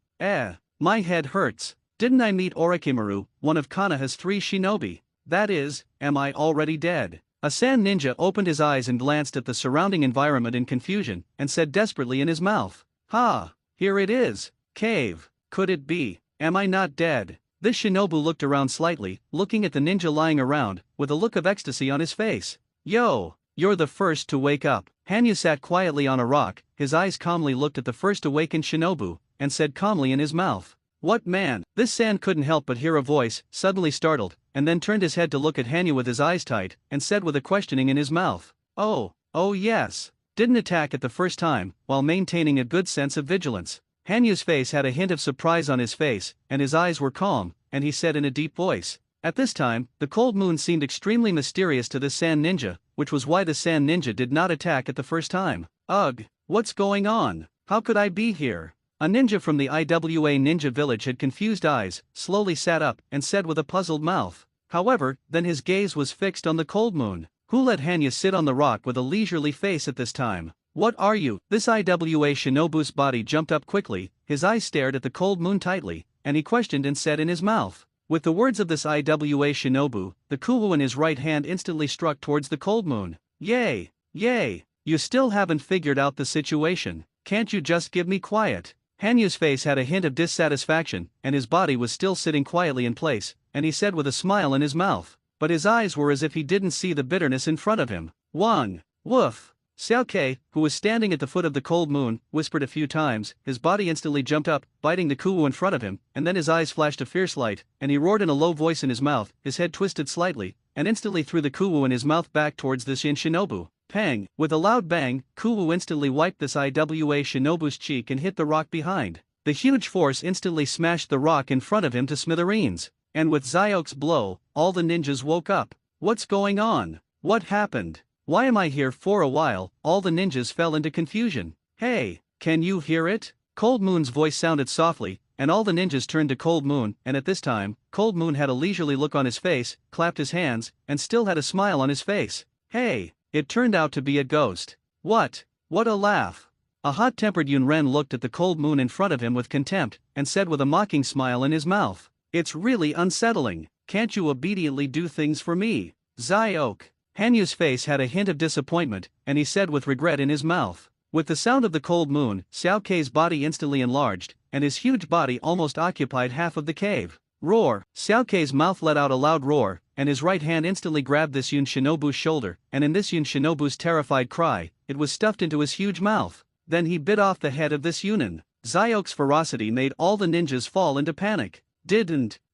My head hurts. Didn't I meet Orochimaru, one of Konoha's 3 shinobi? That is, am I already dead? A sand ninja opened his eyes and glanced at the surrounding environment in confusion, and said desperately in his mouth, ha, here it is, cave, could it be, am I not dead? This shinobu looked around slightly, looking at the ninja lying around, with a look of ecstasy on his face. Yo, you're the first to wake up. Hanyu sat quietly on a rock, his eyes calmly looked at the first awakened shinobu, and said calmly in his mouth, what man? This sand couldn't help but hear a voice, suddenly startled, and then turned his head to look at Hanyu with his eyes tight, and said with a questioning in his mouth, oh yes. Didn't attack at the first time, while maintaining a good sense of vigilance. Hanyu's face had a hint of surprise on his face, and his eyes were calm, and he said in a deep voice. At this time, the cold moon seemed extremely mysterious to this sand ninja, which was why the sand ninja did not attack at the first time. Ugh, what's going on? How could I be here? A ninja from the IWA ninja village had confused eyes, slowly sat up, and said with a puzzled mouth. However, then his gaze was fixed on the cold moon. Who let Hanyu sit on the rock with a leisurely face at this time? What are you? This IWA shinobu's body jumped up quickly, his eyes stared at the cold moon tightly, and he questioned and said in his mouth. With the words of this IWA shinobu, the kuwu in his right hand instantly struck towards the cold moon. Yay! Yay! You still haven't figured out the situation. Can't you just give me quiet? Hanyu's face had a hint of dissatisfaction, and his body was still sitting quietly in place, and he said with a smile in his mouth. But his eyes were as if he didn't see the bitterness in front of him. Wang! Woof! Xiao Kei, who was standing at the foot of the cold moon, whispered a few times, his body instantly jumped up, biting the kuwu in front of him, and then his eyes flashed a fierce light, and he roared in a low voice in his mouth, his head twisted slightly, and instantly threw the kuwu in his mouth back towards the Shin Shinobu. Pang! With a loud bang, kuwu instantly wiped this IWA shinobu's cheek and hit the rock behind. The huge force instantly smashed the rock in front of him to smithereens. And with Zyok's blow, all the ninjas woke up. What's going on? What happened? Why am I here for a while? All the ninjas fell into confusion. Hey, can you hear it? Cold Moon's voice sounded softly, and all the ninjas turned to Cold Moon, and at this time, Cold Moon had a leisurely look on his face, clapped his hands, and still had a smile on his face. Hey, it turned out to be a ghost. What a laugh. A hot-tempered Yunren looked at the Cold Moon in front of him with contempt, and said with a mocking smile in his mouth, "It's really unsettling. Can't you obediently do things for me?" Zyok. Hanyu's face had a hint of disappointment, and he said with regret in his mouth. With the sound of the Cold Moon, Xiao Kei's body instantly enlarged, and his huge body almost occupied half of the cave. Roar! Xiao Kei's mouth let out a loud roar, and his right hand instantly grabbed this Yun Shinobu's shoulder, and in this Yun Shinobu's terrified cry, it was stuffed into his huge mouth. Then he bit off the head of this Yunin. Zyok's ferocity made all the ninjas fall into panic.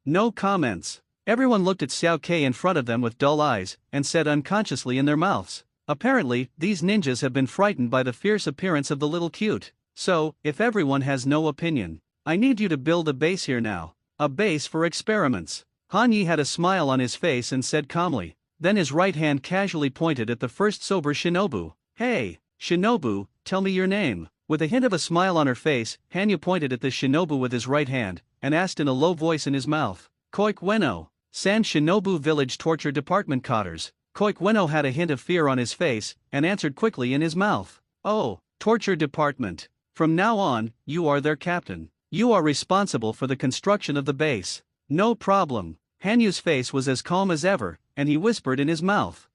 No comments. Everyone looked at Xiao Kei in front of them with dull eyes, and said unconsciously in their mouths, "Apparently, these ninjas have been frightened by the fierce appearance of the little cute. So, if everyone has no opinion, I need you to build a base here now. A base for experiments." Han Yi had a smile on his face and said calmly. Then his right hand casually pointed at the first sober Shinobu. "Hey, Shinobu, tell me your name." With a hint of a smile on her face, Hanyu pointed at the Shinobu with his right hand, and asked in a low voice in his mouth, "Koik Weno, San Shinobu Village Torture Department Quarters." Koik Weno had a hint of fear on his face, and answered quickly in his mouth, "Oh, Torture Department. From now on, you are their captain. You are responsible for the construction of the base." "No problem." Hanyu's face was as calm as ever, and he whispered in his mouth,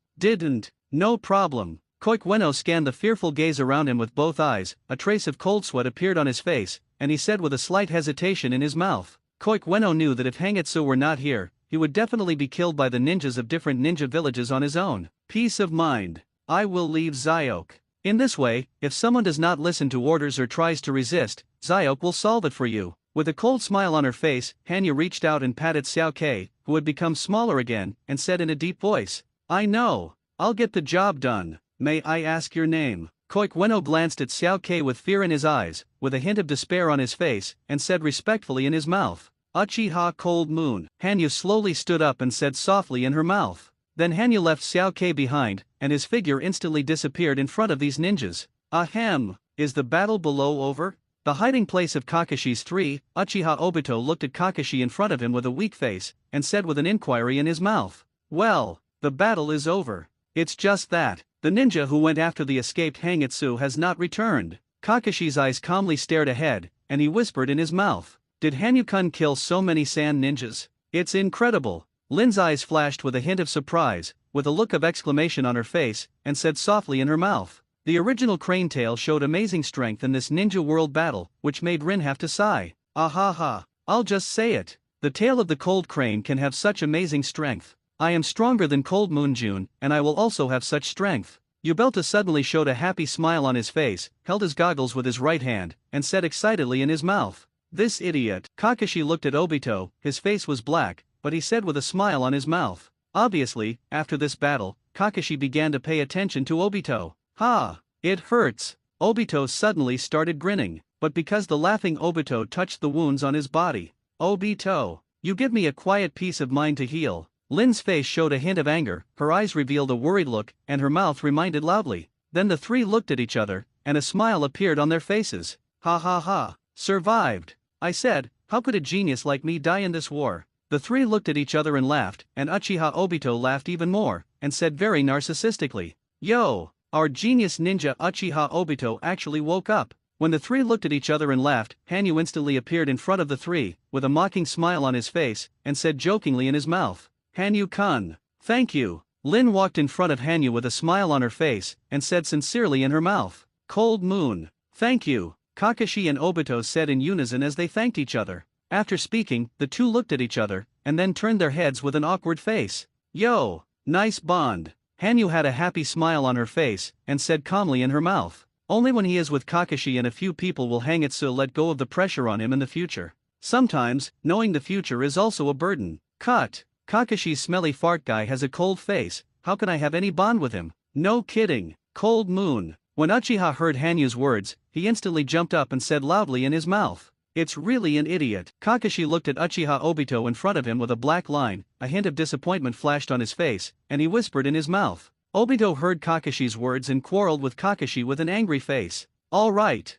"No problem." Koik Weno scanned the fearful gaze around him with both eyes, a trace of cold sweat appeared on his face, and he said with a slight hesitation in his mouth. Koik Weno knew that if Hangitsu were not here, he would definitely be killed by the ninjas of different ninja villages on his own. Peace of mind. I will leave Zyok. In this way, if someone does not listen to orders or tries to resist, Zyok will solve it for you. With a cold smile on her face, Hanyu reached out and patted Xiao Kei, who had become smaller again, and said in a deep voice, "I know. I'll get the job done. May I ask your name?" Koik Weno glanced at Xiao Kei with fear in his eyes, with a hint of despair on his face, and said respectfully in his mouth, "Uchiha Cold Moon." Hanyu slowly stood up and said softly in her mouth. Then Hanyu left Xiao Kei behind, and his figure instantly disappeared in front of these ninjas. Ahem, is the battle below over? The hiding place of Kakashi's 3, Uchiha Obito looked at Kakashi in front of him with a weak face, and said with an inquiry in his mouth, "Well, the battle is over. It's just that the ninja who went after the escaped Hangitsu has not returned." Kakashi's eyes calmly stared ahead, and he whispered in his mouth, "Did Hanyu-kun kill so many sand ninjas? It's incredible." Lin's eyes flashed with a hint of surprise, with a look of exclamation on her face, and said softly in her mouth, "The original crane tail showed amazing strength in this ninja world battle, which made Rin have to sigh. Ahaha, I'll just say it. The tail of the cold crane can have such amazing strength. I am stronger than Cold Moon June, and I will also have such strength." Yubelta suddenly showed a happy smile on his face, held his goggles with his right hand, and said excitedly in his mouth, "This idiot." Kakashi looked at Obito, his face was black, but he said with a smile on his mouth. Obviously, after this battle, Kakashi began to pay attention to Obito. "Ha! It hurts." Obito suddenly started grinning, but because the laughing Obito touched the wounds on his body. "Obito, you give me a quiet peace of mind to heal." Lin's face showed a hint of anger, her eyes revealed a worried look, and her mouth reminded loudly. Then the three looked at each other, and a smile appeared on their faces. "Ha ha ha, survived. I said, how could a genius like me die in this war?" The three looked at each other and laughed, and Uchiha Obito laughed even more, and said very narcissistically, "Yo, our genius ninja Uchiha Obito actually woke up." When the three looked at each other and laughed, Hanyu instantly appeared in front of the three, with a mocking smile on his face, and said jokingly in his mouth, "Hanyu-kun, thank you." Lin walked in front of Hanyu with a smile on her face, and said sincerely in her mouth, "Cold Moon, thank you." Kakashi and Obito said in unison as they thanked each other. After speaking, the two looked at each other, and then turned their heads with an awkward face. "Yo, nice bond." Hanyu had a happy smile on her face, and said calmly in her mouth, "Only when he is with Kakashi and a few people will Hangitsu let go of the pressure on him in the future. Sometimes, knowing the future is also a burden." Cut. Kakashi's smelly fart guy has a cold face, how can I have any bond with him? No kidding. Cold Moon. When Uchiha heard Hanyu's words, he instantly jumped up and said loudly in his mouth, It's really an idiot. Kakashi looked at Uchiha Obito in front of him with a black line, a hint of disappointment flashed on his face, and he whispered in his mouth. Obito heard Kakashi's words and quarreled with Kakashi with an angry face. All right.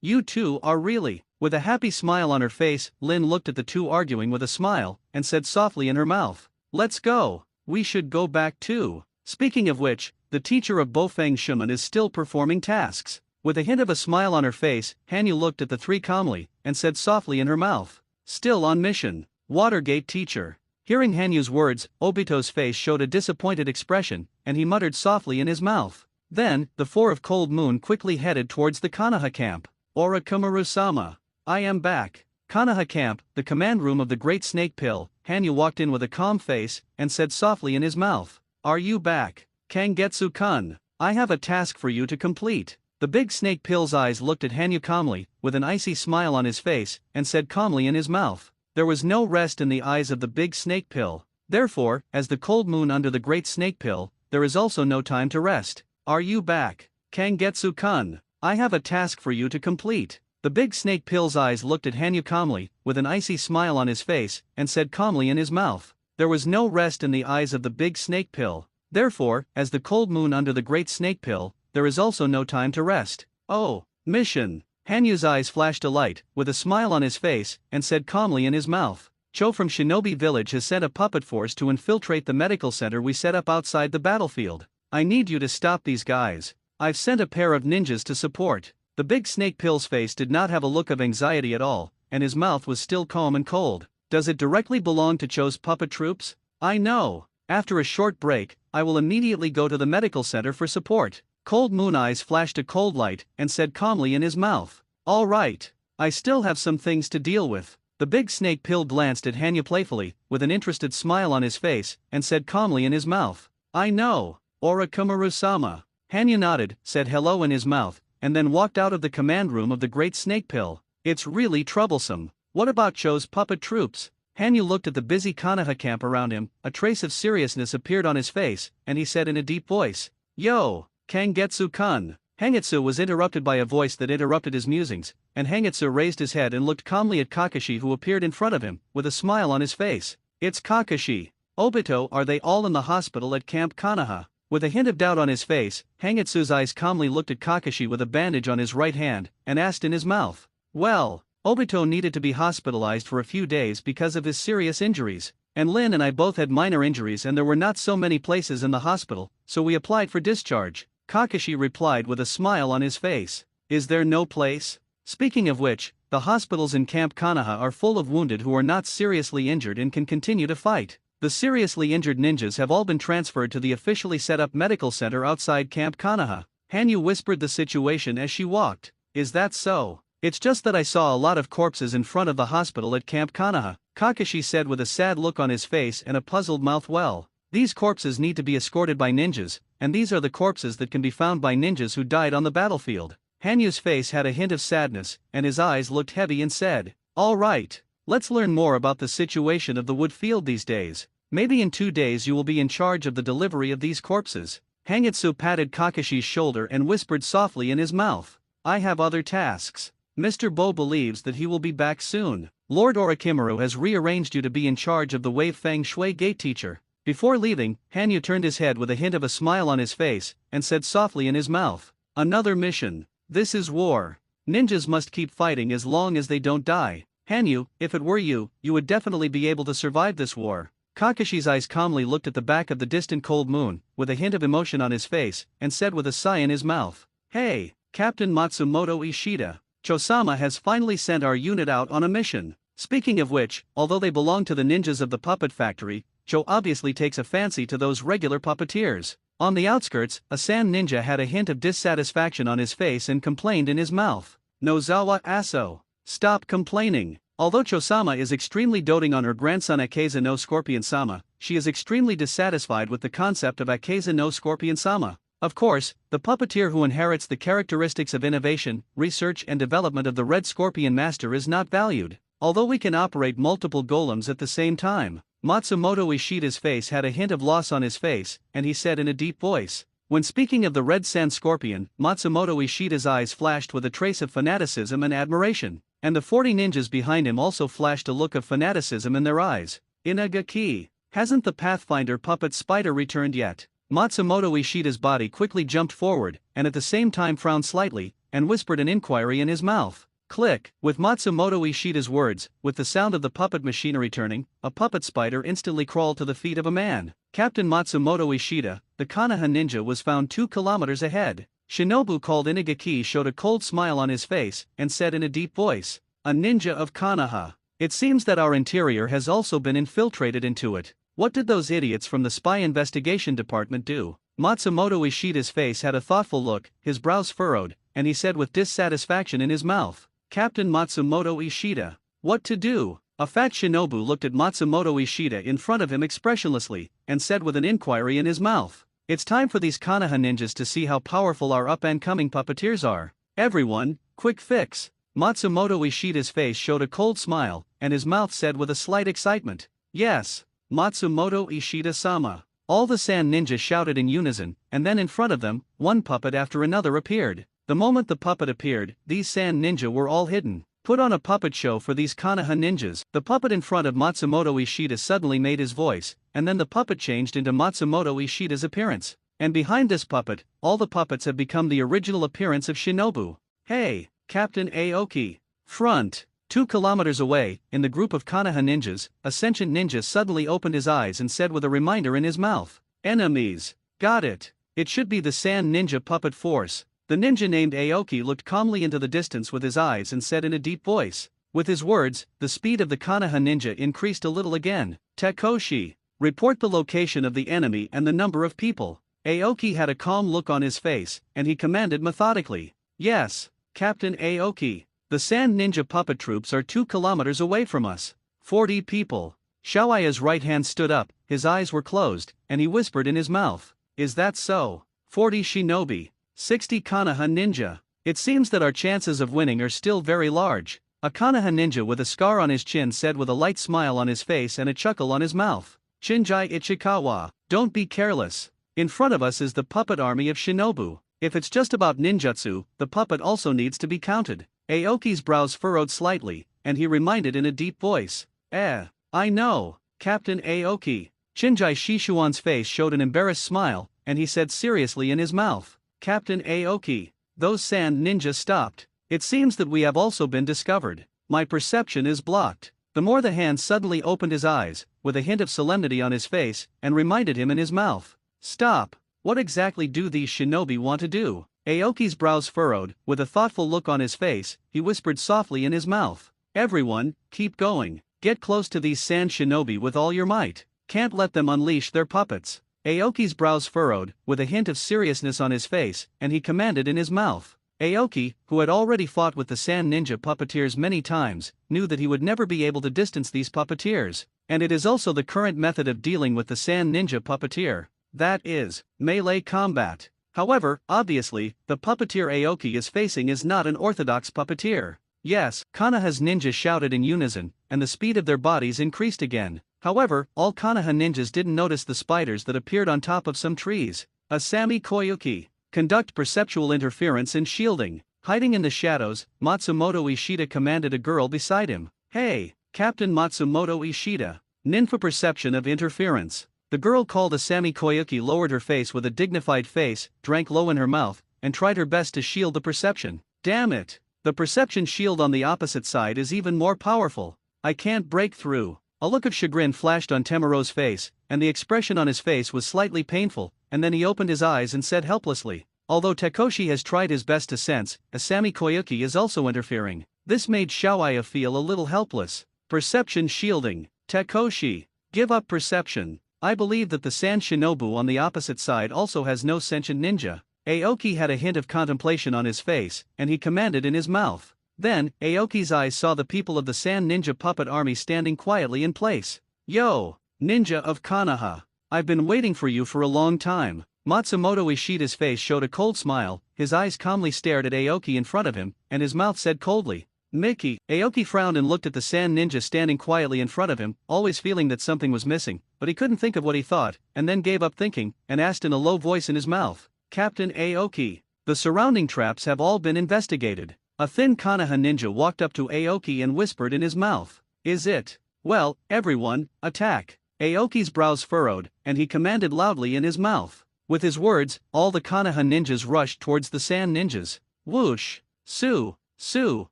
You two are really. With a happy smile on her face, Lin looked at the two arguing with a smile, and said softly in her mouth, "Let's go. We should go back too." Speaking of which, the teacher of Bofeng Shuman is still performing tasks. With a hint of a smile on her face, Hanyu looked at the three calmly, and said softly in her mouth, "Still on mission. Watergate teacher." Hearing Hanyu's words, Obito's face showed a disappointed expression, and he muttered softly in his mouth. Then, the four of Cold Moon quickly headed towards the Konoha camp. Orochimaru-sama. I am back. Konoha camp, the command room of the Great Snake Pill. Hanyu walked in with a calm face, and said softly in his mouth, "Are you back? Kangetsu-kun. I have a task for you to complete." The Big Snake Pill's eyes looked at Hanyu calmly, with an icy smile on his face, and said calmly in his mouth. There was no rest in the eyes of the Big Snake Pill. Therefore, as the Cold Moon under the Great Snake Pill, there is also no time to rest. Are you back? Kangetsu-kun. I have a task for you to complete. The Big Snake Pill's eyes looked at Hanyu calmly, with an icy smile on his face, and said calmly in his mouth. There was no rest in the eyes of the Big Snake Pill. Therefore, as the Cold Moon under the Great Snake Pill, there is also no time to rest. Oh, mission. Hanyu's eyes flashed a light, with a smile on his face, and said calmly in his mouth, "Cho from Shinobi Village has sent a puppet force to infiltrate the medical center we set up outside the battlefield. I need you to stop these guys. I've sent a pair of ninjas to support." The Big Snake Pill's face did not have a look of anxiety at all, and his mouth was still calm and cold. Does it directly belong to Cho's puppet troops? I know. After a short break, I will immediately go to the medical center for support. Cold Moon eyes flashed a cold light, and said calmly in his mouth, "All right. I still have some things to deal with." The Big Snake Pill glanced at Hanyu playfully, with an interested smile on his face, and said calmly in his mouth, "I know. Orochimaru-sama." Hanyu nodded, said hello in his mouth, and then walked out of the command room of the Great Snake Pill. It's really troublesome. What about Cho's puppet troops? Hanyu looked at the busy Konoha camp around him, a trace of seriousness appeared on his face, and he said in a deep voice, "Yo, Kangetsu-kun." Hangitsu was interrupted by a voice that interrupted his musings, and Hangitsu raised his head and looked calmly at Kakashi who appeared in front of him, with a smile on his face. "It's Kakashi. Obito, are they all in the hospital at Camp Konoha?" With a hint of doubt on his face, Hangitsu's eyes calmly looked at Kakashi with a bandage on his right hand, and asked in his mouth, "Well, Obito needed to be hospitalized for a few days because of his serious injuries, and Lin and I both had minor injuries and there were not so many places in the hospital, so we applied for discharge." Kakashi replied with a smile on his face, "Is there no place?" Speaking of which, the hospitals in Camp Konoha are full of wounded who are not seriously injured and can continue to fight. The seriously injured ninjas have all been transferred to the officially set up medical center outside Camp Konoha. Hanyu whispered the situation as she walked. "Is that so?" "It's just that I saw a lot of corpses in front of the hospital at Camp Konoha," Kakashi said with a sad look on his face and a puzzled mouth. "Well, these corpses need to be escorted by ninjas, and these are the corpses that can be found by ninjas who died on the battlefield." Hanyu's face had a hint of sadness, and his eyes looked heavy and said, "All right, let's learn more about the situation of the wood field these days. Maybe in 2 days you will be in charge of the delivery of these corpses." Hangitsu patted Kakashi's shoulder and whispered softly in his mouth, "I have other tasks. Mr. Bo believes that he will be back soon. Lord Orochimaru has rearranged you to be in charge of the Wave Feng Shui Gate teacher." Before leaving, Hanyu turned his head with a hint of a smile on his face, and said softly in his mouth, "Another mission. This is war. Ninjas must keep fighting as long as they don't die. Hanyu, if it were you, you would definitely be able to survive this war." Kakashi's eyes calmly looked at the back of the distant Cold Moon, with a hint of emotion on his face, and said with a sigh in his mouth, "Hey, Captain Matsumoto Ishida, Cho-sama has finally sent our unit out on a mission." Speaking of which, although they belong to the ninjas of the puppet factory, Cho obviously takes a fancy to those regular puppeteers. On the outskirts, a sand ninja had a hint of dissatisfaction on his face and complained in his mouth, "Nozawa Aso, stop complaining." Although Cho-sama is extremely doting on her grandson Akeza no Scorpion-sama, she is extremely dissatisfied with the concept of Akeza no Scorpion-sama. Of course, the puppeteer who inherits the characteristics of innovation, research and development of the Red Scorpion Master is not valued, although we can operate multiple golems at the same time. Matsumoto Ishida's face had a hint of loss on his face, and he said in a deep voice. When speaking of the Red Sand Scorpion, Matsumoto Ishida's eyes flashed with a trace of fanaticism and admiration. And the 40 ninjas behind him also flashed a look of fanaticism in their eyes. Inagaki. Hasn't the Pathfinder puppet spider returned yet? Matsumoto Ishida's body quickly jumped forward, and at the same time frowned slightly, and whispered an inquiry in his mouth. Click. With Matsumoto Ishida's words, with the sound of the puppet machinery turning, a puppet spider instantly crawled to the feet of a man. Captain Matsumoto Ishida, the Konoha ninja, was found 2 kilometers ahead. Shinobu called Inagaki showed a cold smile on his face, and said in a deep voice, "A ninja of Konoha. It seems that our interior has also been infiltrated into it. What did those idiots from the spy investigation department do?" Matsumoto Ishida's face had a thoughtful look, his brows furrowed, and he said with dissatisfaction in his mouth, "Captain Matsumoto Ishida. What to do?" A fat shinobu looked at Matsumoto Ishida in front of him expressionlessly, and said with an inquiry in his mouth, "It's time for these Konoha ninjas to see how powerful our up-and-coming puppeteers are. Everyone, quick fix." Matsumoto Ishida's face showed a cold smile, and his mouth said with a slight excitement, "Yes, Matsumoto Ishida-sama." All the sand ninjas shouted in unison, and then in front of them, one puppet after another appeared. The moment the puppet appeared, these sand ninja were all hidden. "Put on a puppet show for these Konoha ninjas." The puppet in front of Matsumoto Ishida suddenly made his voice, and then the puppet changed into Matsumoto Ishida's appearance. And behind this puppet, all the puppets have become the original appearance of Shinobu. "Hey, Captain Aoki. Front." 2 kilometers away, in the group of Konoha ninjas, a sentient ninja suddenly opened his eyes and said with a reminder in his mouth, "Enemies. Got it. It should be the sand ninja puppet force." The ninja named Aoki looked calmly into the distance with his eyes and said in a deep voice. With his words, the speed of the Konoha ninja increased a little again. "Takoshi. Report the location of the enemy and the number of people." Aoki had a calm look on his face, and he commanded methodically, "Yes, Captain Aoki. The sand ninja puppet troops are 2 kilometers away from us. 40 people." Xiaoya's right hand stood up, his eyes were closed, and he whispered in his mouth, "Is that so? 40 shinobi. 60 Konoha ninja. It seems that our chances of winning are still very large." A Konoha ninja with a scar on his chin said with a light smile on his face and a chuckle on his mouth, "Shinjai Ichikawa, don't be careless. In front of us is the puppet army of Shinobu. If it's just about ninjutsu, the puppet also needs to be counted." Aoki's brows furrowed slightly, and he reminded in a deep voice, I know, Captain Aoki." Shinjai Shishuan's face showed an embarrassed smile, and he said seriously in his mouth, "Captain Aoki, those sand ninjas stopped. It seems that we have also been discovered. My perception is blocked." The more the hand suddenly opened his eyes, with a hint of solemnity on his face, and reminded him in his mouth, "Stop. What exactly do these shinobi want to do?" Aoki's brows furrowed, with a thoughtful look on his face, he whispered softly in his mouth, "Everyone, keep going. Get close to these sand shinobi with all your might. Can't let them unleash their puppets." Aoki's brows furrowed, with a hint of seriousness on his face, and he commanded in his mouth. Aoki, who had already fought with the sand ninja puppeteers many times, knew that he would never be able to distance these puppeteers, and it is also the current method of dealing with the sand ninja puppeteer. That is, melee combat. However, obviously, the puppeteer Aoki is facing is not an orthodox puppeteer. "Yes," Konoha's ninjas shouted in unison, and the speed of their bodies increased again. However, all Konoha ninjas didn't notice the spiders that appeared on top of some trees. Asami Koyuki. Conduct perceptual interference and shielding. Hiding in the shadows, Matsumoto Ishida commanded a girl beside him, "Hey, Captain Matsumoto Ishida. Ninfa perception of interference." The girl called Asami Koyuki lowered her face with a dignified face, drank low in her mouth, and tried her best to shield the perception. "Damn it. The perception shield on the opposite side is even more powerful. I can't break through." A look of chagrin flashed on Temuro's face, and the expression on his face was slightly painful, and then he opened his eyes and said helplessly, "Although Takoshi has tried his best to sense, Asami Koyuki is also interfering." This made Xiaoya feel a little helpless. Perception shielding. "Takoshi, give up perception. I believe that the sand shinobu on the opposite side also has no sentient ninja." Aoki had a hint of contemplation on his face, and he commanded in his mouth. Then, Aoki's eyes saw the people of the sand ninja puppet army standing quietly in place. "Yo, ninja of Konoha. I've been waiting for you for a long time." Matsumoto Ishida's face showed a cold smile, his eyes calmly stared at Aoki in front of him, and his mouth said coldly, "Mickey." Aoki frowned and looked at the sand ninja standing quietly in front of him, always feeling that something was missing, but he couldn't think of what he thought, and then gave up thinking, and asked in a low voice in his mouth, "Captain Aoki, the surrounding traps have all been investigated. A thin Konoha ninja walked up to Aoki and whispered in his mouth, "Is it? Well, everyone, attack." Aoki's brows furrowed, and he commanded loudly in his mouth. With his words, all the Konoha ninjas rushed towards the sand ninjas. Whoosh! Su! Su!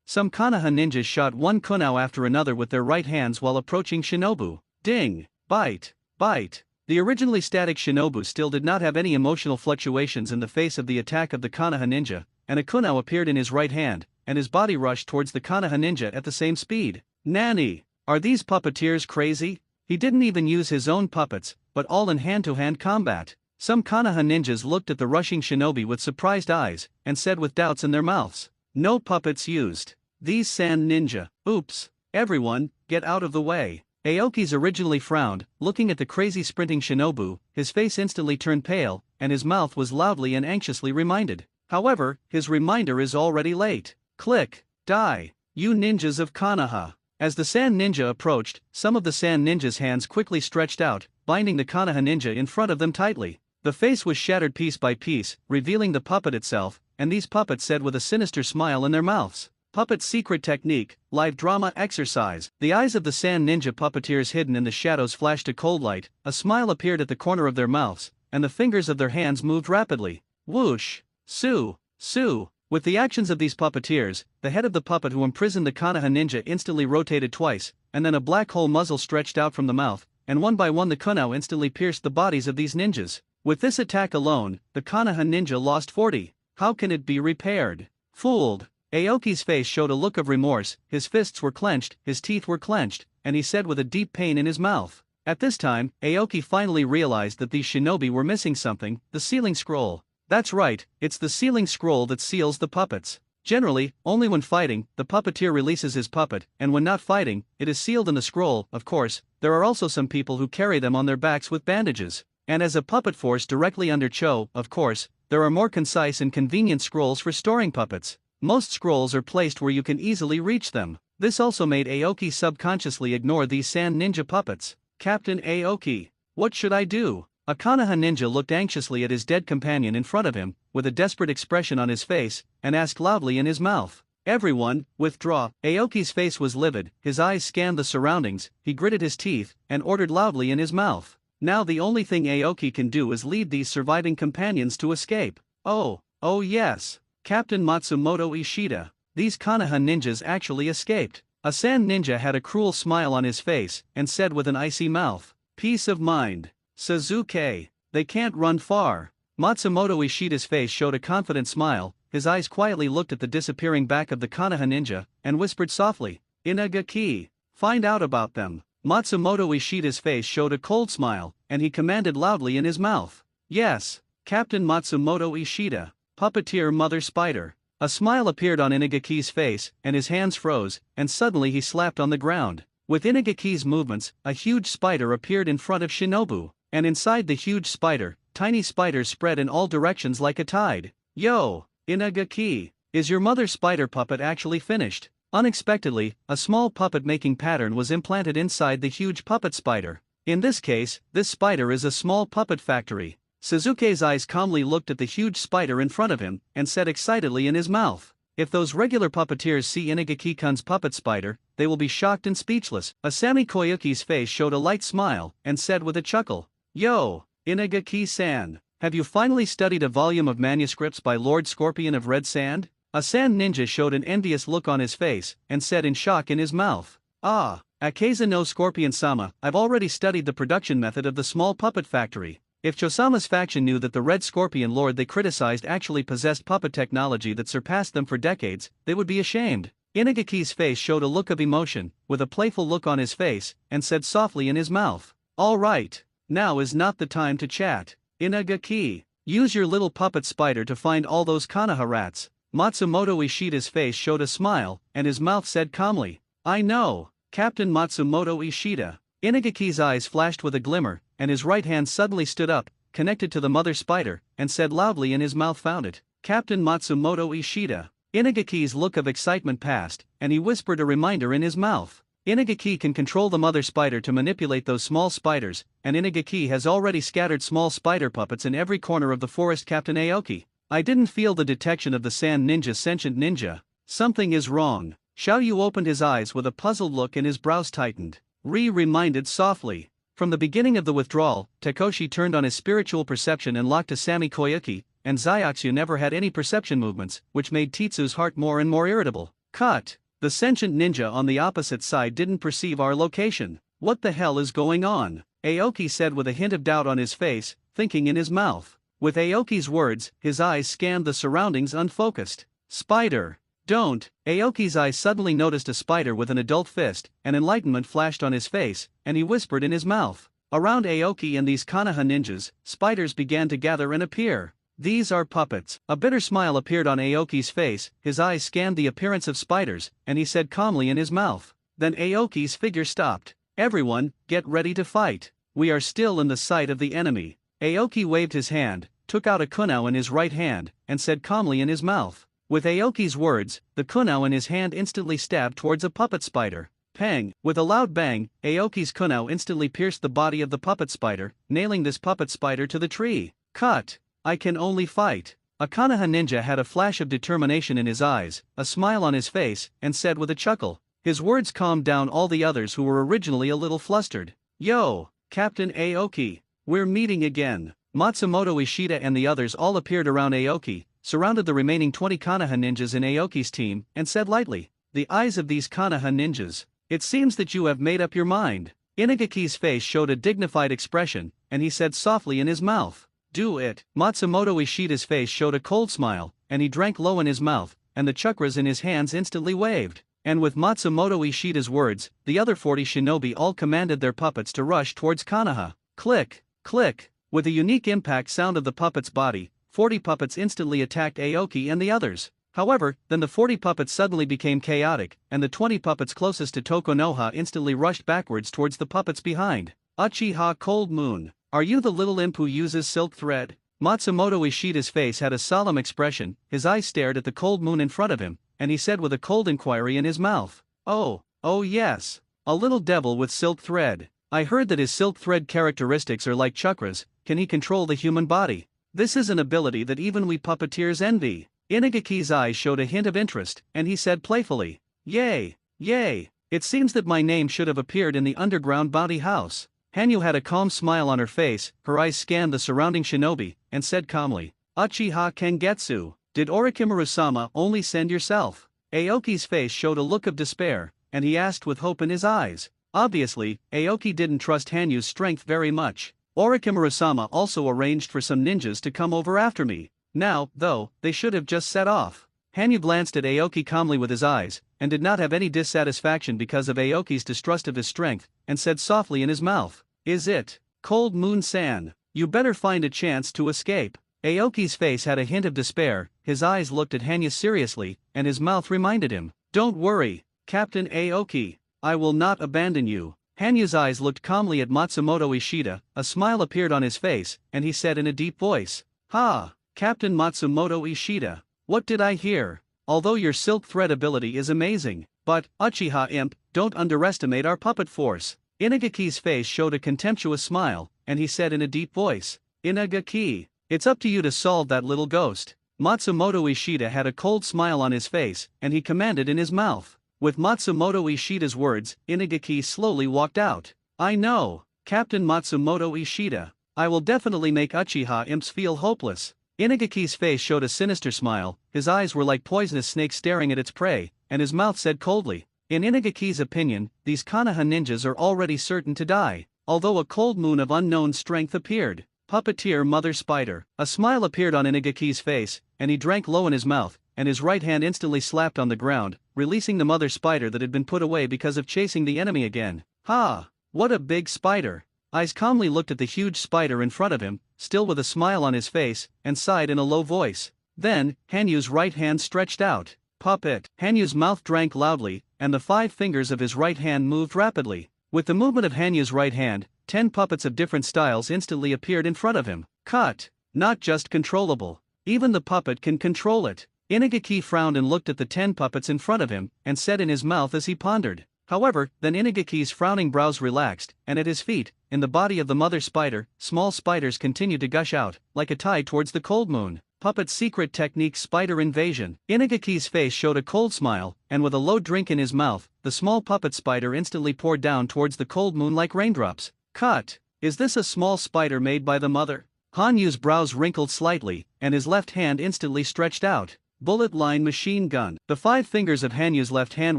Some Konoha ninjas shot one kunao after another with their right hands while approaching Shinobu. Ding! Bite! Bite! The originally static Shinobu still did not have any emotional fluctuations in the face of the attack of the Konoha ninja, and a kunao appeared in his right hand, and his body rushed towards the Konoha ninja at the same speed. Nanny! Are these puppeteers crazy? He didn't even use his own puppets, but all in hand-to-hand combat. Some Konoha ninjas looked at the rushing shinobi with surprised eyes, and said with doubts in their mouths, "No puppets used. These sand ninja, oops, everyone, get out of the way." Aoki's originally frowned, looking at the crazy sprinting shinobu, his face instantly turned pale, and his mouth was loudly and anxiously reminded. However, his reminder is already late. Click, die, you ninjas of Konoha. As the sand ninja approached, some of the sand ninja's hands quickly stretched out, binding the Konoha ninja in front of them tightly. The face was shattered piece by piece, revealing the puppet itself, and these puppets said with a sinister smile in their mouths, "Puppet secret technique, live drama exercise." The eyes of the sand ninja puppeteers hidden in the shadows flashed a cold light, a smile appeared at the corner of their mouths, and the fingers of their hands moved rapidly. Whoosh! Su! Su! With the actions of these puppeteers, the head of the puppet who imprisoned the Konoha ninja instantly rotated twice, and then a black hole muzzle stretched out from the mouth, and one by one the kunao instantly pierced the bodies of these ninjas. With this attack alone, the Konoha ninja lost 40. How can it be repaired? Fooled. Aoki's face showed a look of remorse, his fists were clenched, his teeth were clenched, and he said with a deep pain in his mouth. At this time, Aoki finally realized that these shinobi were missing something, the sealing scroll. That's right, it's the sealing scroll that seals the puppets. Generally, only when fighting, the puppeteer releases his puppet, and when not fighting, it is sealed in the scroll. Of course, there are also some people who carry them on their backs with bandages. And as a puppet force directly under Cho, of course, there are more concise and convenient scrolls for storing puppets. Most scrolls are placed where you can easily reach them. This also made Aoki subconsciously ignore these sand ninja puppets. Captain Aoki, what should I do? A Konoha ninja looked anxiously at his dead companion in front of him, with a desperate expression on his face, and asked loudly in his mouth, "Everyone, withdraw." Aoki's face was livid, his eyes scanned the surroundings, he gritted his teeth, and ordered loudly in his mouth. Now the only thing Aoki can do is lead these surviving companions to escape. Oh yes. Captain Matsumoto Ishida. These Konoha ninjas actually escaped. A sand ninja had a cruel smile on his face, and said with an icy mouth, "Peace of mind. Suzuki, they can't run far." Matsumoto Ishida's face showed a confident smile, his eyes quietly looked at the disappearing back of the Konoha ninja, and whispered softly, "Inagaki, find out about them." Matsumoto Ishida's face showed a cold smile, and he commanded loudly in his mouth, "Yes, Captain Matsumoto Ishida, puppeteer Mother Spider." A smile appeared on Inagaki's face, and his hands froze, and suddenly he slapped on the ground. With Inagaki's movements, a huge spider appeared in front of Shinobu, and inside the huge spider, tiny spiders spread in all directions like a tide. "Yo, Inagaki, is your mother spider puppet actually finished?" Unexpectedly, a small puppet-making pattern was implanted inside the huge puppet spider. In this case, this spider is a small puppet factory. Suzuki's eyes calmly looked at the huge spider in front of him, and said excitedly in his mouth, "If those regular puppeteers see Inagaki-kun's puppet spider, they will be shocked and speechless." Asami Koyuki's face showed a light smile, and said with a chuckle, "Yo, Inagaki-san, have you finally studied a volume of manuscripts by Lord Scorpion of Red Sand?" A sand ninja showed an envious look on his face, and said in shock in his mouth, "Ah, Akeza no Scorpion-sama, I've already studied the production method of the small puppet factory." If Chosama's faction knew that the Red Scorpion Lord they criticized actually possessed puppet technology that surpassed them for decades, they would be ashamed. Inagaki's face showed a look of emotion, with a playful look on his face, and said softly in his mouth, "All right, now is not the time to chat. Inagaki, use your little puppet spider to find all those Konoha rats." Matsumoto Ishida's face showed a smile, and his mouth said calmly, "I know, Captain Matsumoto Ishida." Inagaki's eyes flashed with a glimmer, and his right hand suddenly stood up, connected to the mother spider, and said loudly in his mouth, "Found it, Captain Matsumoto Ishida." Inagaki's look of excitement passed, and he whispered a reminder in his mouth. Inagaki can control the mother spider to manipulate those small spiders, and Inagaki has already scattered small spider puppets in every corner of the forest. Captain Aoki, I didn't feel the detection of the sand ninja sentient ninja. Something is wrong. Xiaoyu opened his eyes with a puzzled look and his brows tightened. Reminded softly. From the beginning of the withdrawal, Takoshi turned on his spiritual perception and locked to Sami Koyuki, and Zyuxu never had any perception movements, which made Tetsu's heart more and more irritable. Cut. The sentient ninja on the opposite side didn't perceive our location. What the hell is going on? Aoki said with a hint of doubt on his face, thinking in his mouth. With Aoki's words, his eyes scanned the surroundings unfocused. Spider. Don't. Aoki's eyes suddenly noticed a spider with an adult fist, and enlightenment flashed on his face, and he whispered in his mouth. Around Aoki and these Konoha ninjas, spiders began to gather and appear. These are puppets. A bitter smile appeared on Aoki's face, his eyes scanned the appearance of spiders, and he said calmly in his mouth. Then Aoki's figure stopped. Everyone, get ready to fight. We are still in the sight of the enemy. Aoki waved his hand, took out a kunao in his right hand, and said calmly in his mouth. With Aoki's words, the kunao in his hand instantly stabbed towards a puppet spider. Pang! With a loud bang, Aoki's kunao instantly pierced the body of the puppet spider, nailing this puppet spider to the tree. Cut! I can only fight. A Konoha ninja had a flash of determination in his eyes, a smile on his face, and said with a chuckle. His words calmed down all the others who were originally a little flustered. Yo, Captain Aoki, we're meeting again. Matsumoto Ishida and the others all appeared around Aoki, surrounded the remaining 20 Konoha ninjas in Aoki's team, and said lightly, the eyes of these Konoha ninjas. It seems that you have made up your mind. Inagaki's face showed a dignified expression, and he said softly in his mouth, do it. Matsumoto Ishida's face showed a cold smile, and he drank low in his mouth, and the chakras in his hands instantly waved. And with Matsumoto Ishida's words, the other 40 shinobi all commanded their puppets to rush towards Konoha. Click, click. With a unique impact sound of the puppet's body, 40 puppets instantly attacked Aoki and the others. However, then the 40 puppets suddenly became chaotic, and the 20 puppets closest to Tokonoha instantly rushed backwards towards the puppets behind. Uchiha Cold Moon, are you the little imp who uses silk thread? Matsumoto Ishida's face had a solemn expression, his eyes stared at the cold moon in front of him, and he said with a cold inquiry in his mouth. Oh yes. A little devil with silk thread. I heard that his silk thread characteristics are like chakras. Can he control the human body? This is an ability that even we puppeteers envy. Inagaki's eyes showed a hint of interest, and he said playfully, yay, yay. It seems that my name should have appeared in the underground bounty house. Hanyu had a calm smile on her face, her eyes scanned the surrounding shinobi, and said calmly, Uchiha Kengetsu, did Orochimaru-sama only send yourself? Aoki's face showed a look of despair, and he asked with hope in his eyes. Obviously, Aoki didn't trust Hanyu's strength very much. Orochimaru-sama also arranged for some ninjas to come over after me. Now, though, they should have just set off. Hanyu glanced at Aoki calmly with his eyes, and did not have any dissatisfaction because of Aoki's distrust of his strength, and said softly in his mouth, is it? Cold Moon-san, you better find a chance to escape. Aoki's face had a hint of despair, his eyes looked at Hanyu seriously, and his mouth reminded him, don't worry, Captain Aoki, I will not abandon you. Hanyu's eyes looked calmly at Matsumoto Ishida, a smile appeared on his face, and he said in a deep voice, ha, Captain Matsumoto Ishida, what did I hear? Although your silk thread ability is amazing, but, Uchiha Imp, don't underestimate our puppet force. Inagaki's face showed a contemptuous smile, and he said in a deep voice, Inagaki, it's up to you to solve that little ghost. Matsumoto Ishida had a cold smile on his face, and he commanded in his mouth. With Matsumoto Ishida's words, Inagaki slowly walked out. I know, Captain Matsumoto Ishida. I will definitely make Uchiha Imps feel hopeless. Inagaki's face showed a sinister smile, his eyes were like poisonous snakes staring at its prey, and his mouth said coldly, in Inagaki's opinion, these Konoha ninjas are already certain to die, although a cold moon of unknown strength appeared. Puppeteer Mother Spider. A smile appeared on Inagaki's face, and he drank low in his mouth, and his right hand instantly slapped on the ground, releasing the mother spider that had been put away because of chasing the enemy again. Ha! What a big spider! Eyes calmly looked at the huge spider in front of him, still with a smile on his face, and sighed in a low voice. Then, Hanyu's right hand stretched out. Puppet! Hanyu's mouth drank loudly, and the 5 fingers of his right hand moved rapidly. With the movement of Hanyu's right hand, 10 puppets of different styles instantly appeared in front of him. Cut! Not just controllable. Even the puppet can control it. Inagaki frowned and looked at the 10 puppets in front of him, and said in his mouth as he pondered. However, then Inagaki's frowning brows relaxed, and at his feet, in the body of the mother spider, small spiders continued to gush out, like a tide towards the cold moon. Puppet secret technique spider invasion. Inigaki's face showed a cold smile, and with a low drink in his mouth, the small puppet spider instantly poured down towards the cold moon like raindrops. Cut! Is this a small spider made by the mother? Hanyu's brows wrinkled slightly, and his left hand instantly stretched out. Bullet line machine gun. The 5 fingers of Hanyu's left hand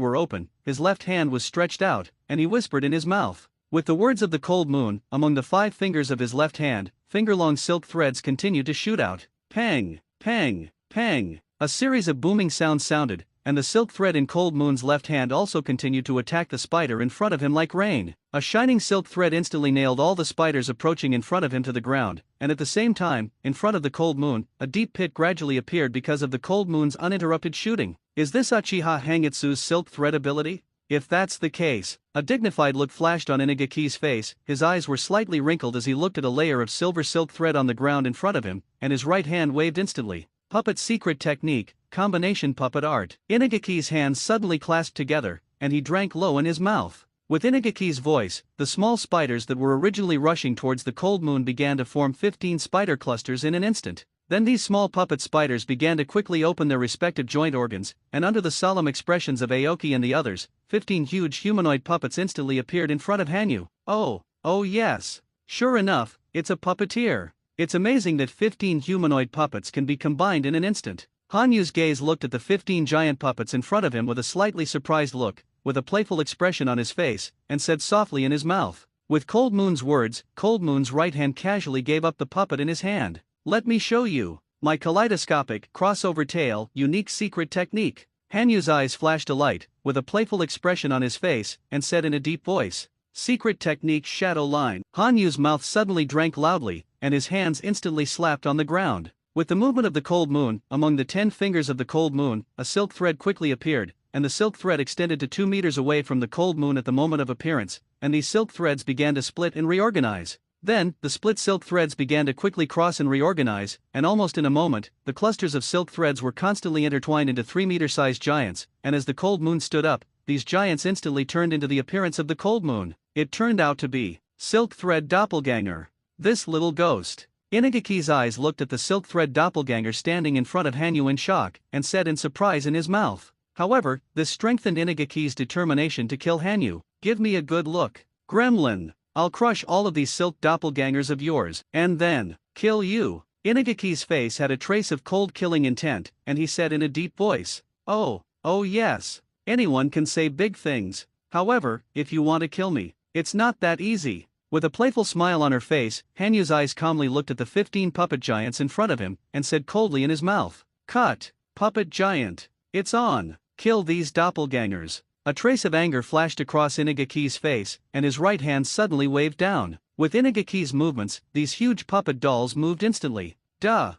were open, his left hand was stretched out, and he whispered in his mouth. With the words of the cold moon, among the 5 fingers of his left hand, finger-long silk threads continued to shoot out. Pang, pang, pang. A series of booming sounds sounded, and the silk thread in Cold Moon's left hand also continued to attack the spider in front of him like rain. A shining silk thread instantly nailed all the spiders approaching in front of him to the ground, and at the same time, in front of the Cold Moon, a deep pit gradually appeared because of the Cold Moon's uninterrupted shooting. Is this Uchiha Hangitsu's silk thread ability? If that's the case, a dignified look flashed on Inigaki's face, his eyes were slightly wrinkled as he looked at a layer of silver silk thread on the ground in front of him, and his right hand waved instantly. Puppet secret technique, combination puppet art. Inigaki's hands suddenly clasped together, and he drank low in his mouth. With Inigaki's voice, the small spiders that were originally rushing towards the cold moon began to form 15 spider clusters in an instant. Then these small puppet spiders began to quickly open their respective joint organs, and under the solemn expressions of Aoki and the others, 15 huge humanoid puppets instantly appeared in front of Hanyu. Oh yes. Sure enough, it's a puppeteer. It's amazing that 15 humanoid puppets can be combined in an instant. Hanyu's gaze looked at the 15 giant puppets in front of him with a slightly surprised look, with a playful expression on his face, and said softly in his mouth. With Cold Moon's words, Cold Moon's right hand casually gave up the puppet in his hand. Let me show you my kaleidoscopic crossover tail unique secret technique. Hanyu's eyes flashed a light, with a playful expression on his face, and said in a deep voice, secret technique shadow line. Hanyu's mouth suddenly drank loudly, and his hands instantly slapped on the ground. With the movement of the cold moon, among the 10 fingers of the cold moon, a silk thread quickly appeared, and the silk thread extended to 2 meters away from the cold moon at the moment of appearance, and these silk threads began to split and reorganize. Then, the split silk threads began to quickly cross and reorganize, and almost in a moment, the clusters of silk threads were constantly intertwined into 3-meter-sized giants, and as the cold moon stood up, these giants instantly turned into the appearance of the cold moon. It turned out to be Silk Thread Doppelganger. This little ghost. Inigaki's eyes looked at the silk thread doppelganger standing in front of Hanyu in shock, and said in surprise in his mouth. However, this strengthened Inigaki's determination to kill Hanyu. Give me a good look. Gremlin. I'll crush all of these silk doppelgangers of yours, and then kill you. Inigaki's face had a trace of cold killing intent, and he said in a deep voice, oh yes. Anyone can say big things. However, if you want to kill me, it's not that easy. With a playful smile on her face, Hanyu's eyes calmly looked at the 15 puppet giants in front of him, and said coldly in his mouth, cut, puppet giant. It's on. Kill these doppelgangers. A trace of anger flashed across Inigaki's face, and his right hand suddenly waved down. With Inigaki's movements, these huge puppet dolls moved instantly. Duh,